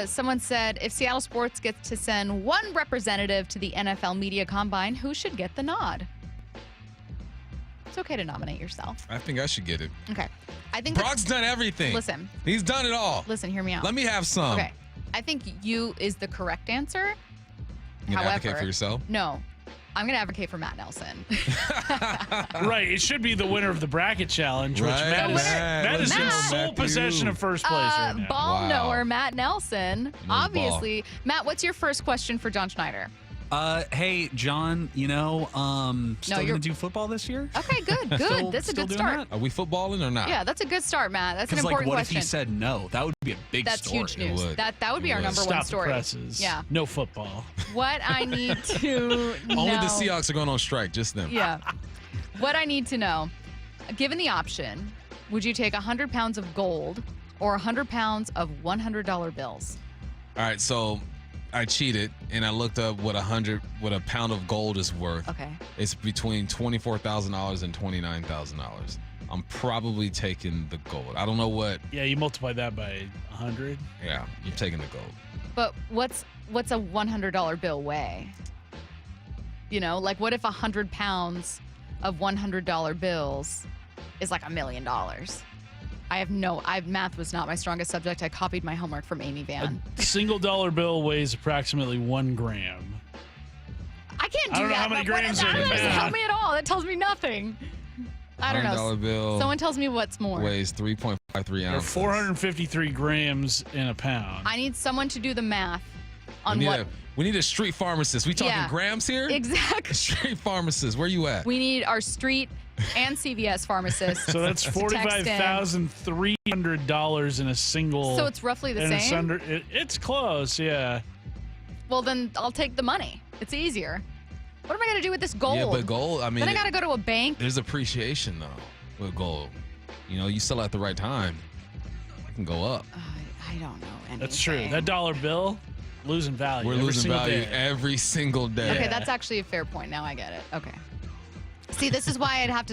Someone said, if Seattle Sports gets to send one representative to the NFL Media Combine, who should get the nod? It's okay to nominate yourself. I think I should get it. Okay. I think Brock's done everything. Listen. He's done it all. Listen, hear me out. Let me have some. Okay. I think you is the correct answer. You gonna advocate for yourself? No. I'm going to advocate for Matt Nelson. Right. It should be the winner of the bracket challenge, which Right. Matt is in Matt. sole possession of first place right now. Ball knower Matt Nelson. Obviously. Matt, what's your first question for John Schneider? Hey, John, still going to do football this year? Okay, good. That's a good start. Are we footballing or not? Yeah, that's a good start, Matt. That's an Because, important what question. if he said no? That would be a big That's story. huge news. That would be our number one story. Stop the presses. Yeah. No football. What I need to know. Only the Seahawks are going on strike, just them. Yeah. What I need to know, given the option, would you take 100 pounds of gold or 100 pounds of $100 bills? All right, so I cheated and I looked up what a pound of gold is worth. Okay. It's between $24,000 and $29,000. I'm probably taking the gold. I don't know what. Yeah, you multiply that by 100. Yeah, I'm taking the gold. But what's a $100 bill weigh? Like what if 100 pounds of $100 bills is like $1 million? Math was not my strongest subject. I copied my homework from Amy Van. A single dollar bill weighs approximately 1 gram. I can't do I don't know that. how many grams are in That doesn't that. tell me at all. That tells me nothing. I don't know. $100 bill. Someone tells me what's more. Weighs 3.53 There are ounces. 453 grams in a pound. I need someone to do the math on what. We need a street pharmacist. We talking grams here? Exactly. Street pharmacist. Where you at? We need our street and CVS pharmacist. So that's $45,300 in a single. So it's roughly the same? It's close, yeah. Well, then I'll take the money. It's easier. What am I going to do with this gold? Yeah, but gold, I mean. Then I got to go to a bank. There's appreciation, though, with gold. You sell it at the right time. It can go up. I don't know anything. That's true. That dollar bill, losing value. We're losing value every single day. Okay, that's actually a fair point. Now I get it. Okay. See, this is why I'd have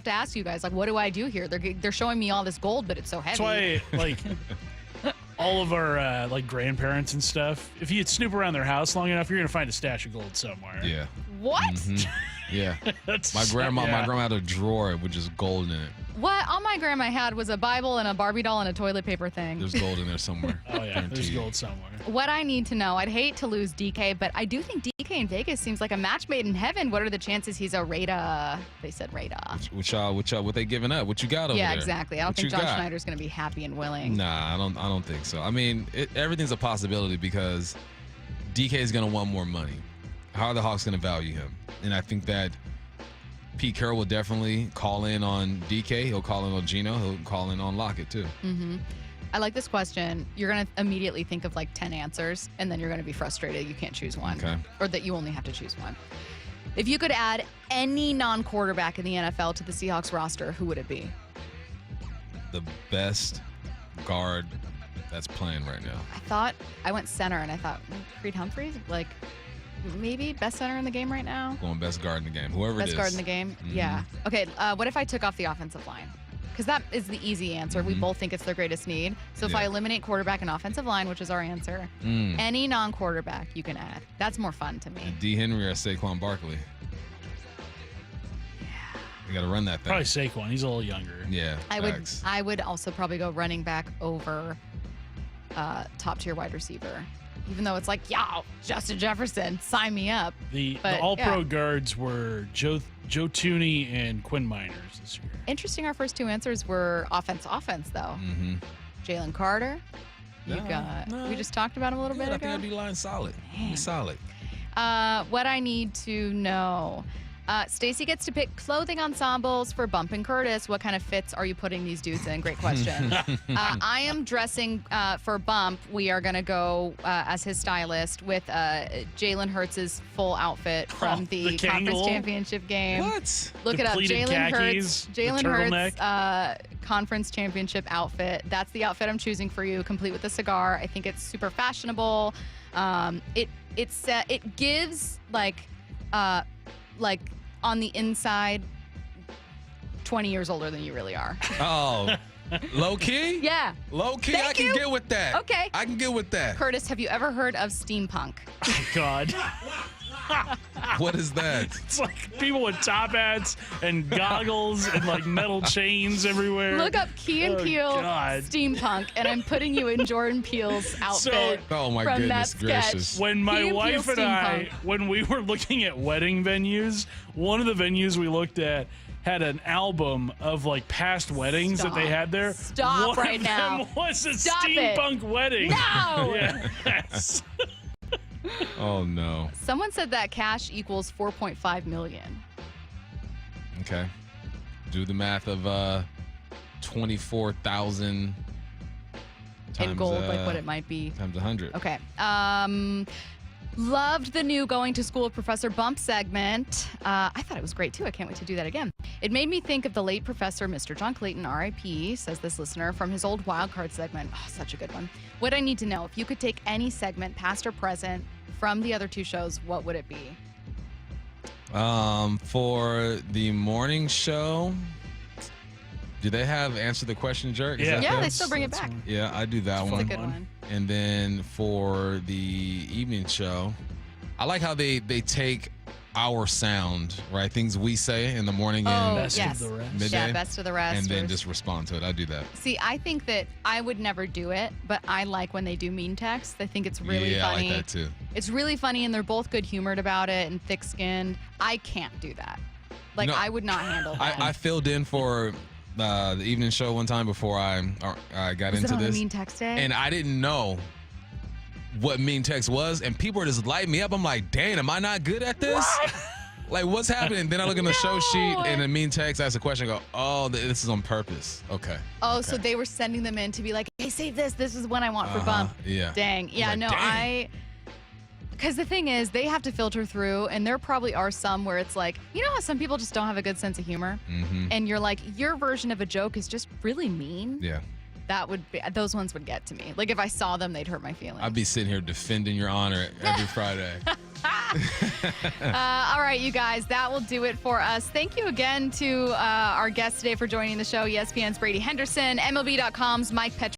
to ask you guys, like, what do I do here? They're showing me all this gold, but it's so heavy. That's why, like, all of our like grandparents and stuff, if you snoop around their house long enough, you're gonna find a stash of gold somewhere. Yeah. What? Mm-hmm. Yeah. My grandma had a drawer with just gold in it. What all my grandma had was a Bible and a Barbie doll and a toilet paper thing. There's gold in there somewhere. Oh yeah, there's gold somewhere. What I need to know, I'd hate to lose DK, but I do think DK in Vegas seems like a match made in heaven. What are the chances he's a Raider? They said Raider. What they giving up? What you got over there? Yeah, exactly. I don't think John Schneider's going to be happy and willing. Nah, I don't think so. I mean, everything's a possibility because DK is going to want more money. How are the Hawks going to value him? And I think that Pete Carroll will definitely call in on DK. He'll call in on Gino. He'll call in on Lockett, too. Mm-hmm. I like this question. You're going to immediately think of like 10 answers, and then you're going to be frustrated you can't choose one. Okay. Or that you only have to choose one. If you could add any non-quarterback in the NFL to the Seahawks roster, who would it be? The best guard that's playing right now. I went center, and I thought, Creed Humphreys? Like, maybe best center in the game right now? Going best guard in the game. Whoever it is. Best guard in the game? Mm-hmm. Yeah. Okay, what if I took off the offensive line? Because that is the easy answer. Mm-hmm. We both think it's their greatest need. So if I eliminate quarterback and offensive line, which is our answer, any non-quarterback you can add. That's more fun to me. D. Henry or Saquon Barkley. Yeah. You got to run that thing. Probably Saquon. He's a little younger. Yeah. I would also probably go running back over top-tier wide receiver. Even though it's like, Justin Jefferson, sign me up. The all-pro guards were Joe Tooney and Quinn Miners this year. Interesting, our first two answers were offense, though. Mm-hmm. Jalen Carter. We just talked about him a little bit ago. I think I'd be lying solid. Be solid. What I need to know. Stacy gets to pick clothing ensembles for Bump and Curtis. What kind of fits are you putting these dudes in? Great question. I am dressing for Bump. We are going to go as his stylist with Jalen Hurts' full outfit from the conference championship game. What? Look it up. Jalen khakis, Hurts. Conference championship outfit. That's the outfit I'm choosing for you, complete with a cigar. I think it's super fashionable. It gives like on the inside 20 years older than you really are. Oh, low key? Yeah. Low key, Thank I can you. get with that. Okay. I can get with that. Curtis, have you ever heard of steampunk? Oh, God. What is that? It's like people with top hats and goggles and like metal chains everywhere. Look up Key and Peele steampunk, and I'm putting you in Jordan Peele's outfit from that sketch. When my wife and I, steampunk. when we were looking at wedding venues, one of the venues we looked at had an album of like past weddings that they had there. Stop one right of now. them was a Stop steampunk it. wedding. No! Yes. Oh, no. Someone said that cash equals $4.5 million. Okay. Do the math of 24,000 times in gold, like what it might be. Times 100. Okay. Loved the new Going to School with Professor Bump segment. I thought it was great, too. I can't wait to do that again. It made me think of the late professor, Mr. John Clayton, R.I.P., says this listener, from his old Wild Card segment. Oh, such a good one. What I need to know, if you could take any segment, past or present, from the other two shows, what would it be? For the morning show, do they have Answer the Question, Jerk? Yeah, they still bring it back. Yeah, I do that one. That's a good one. And then for the evening show, I like how they take our sound, right? Things we say in the morning and Best of the rest. midday. Yeah, Best of the Rest. And then just respond to it. I do that. See, I think that I would never do it, but I like when they do mean text. I think it's really funny. I like that too. It's really funny, and they're both good-humored about it and thick-skinned. I can't do that. Like, I would not handle that. I filled in for the evening show one time before I got Was into it on this. the mean text day? And I didn't know what mean text was, and people are just lighting me up. I'm like, dang, am I not good at this? Like, what's happening? Then I look in the show sheet, and the mean text asks a question. I go, oh, this is on purpose. Okay. Oh, okay. So they were sending them in to be like, hey, save this. This is what I want for bump. Yeah. Dang. Yeah, like, no, dang. Because the thing is, they have to filter through, and there probably are some where it's like, you know how some people just don't have a good sense of humor? Mm-hmm. And you're like, your version of a joke is just really mean? Yeah. Those ones would get to me. Like, if I saw them, they'd hurt my feelings. I'd be sitting here defending your honor every Friday. All right, you guys, that will do it for us. Thank you again to our guest today for joining the show, ESPN's Brady Henderson, MLB.com's Mike Petro.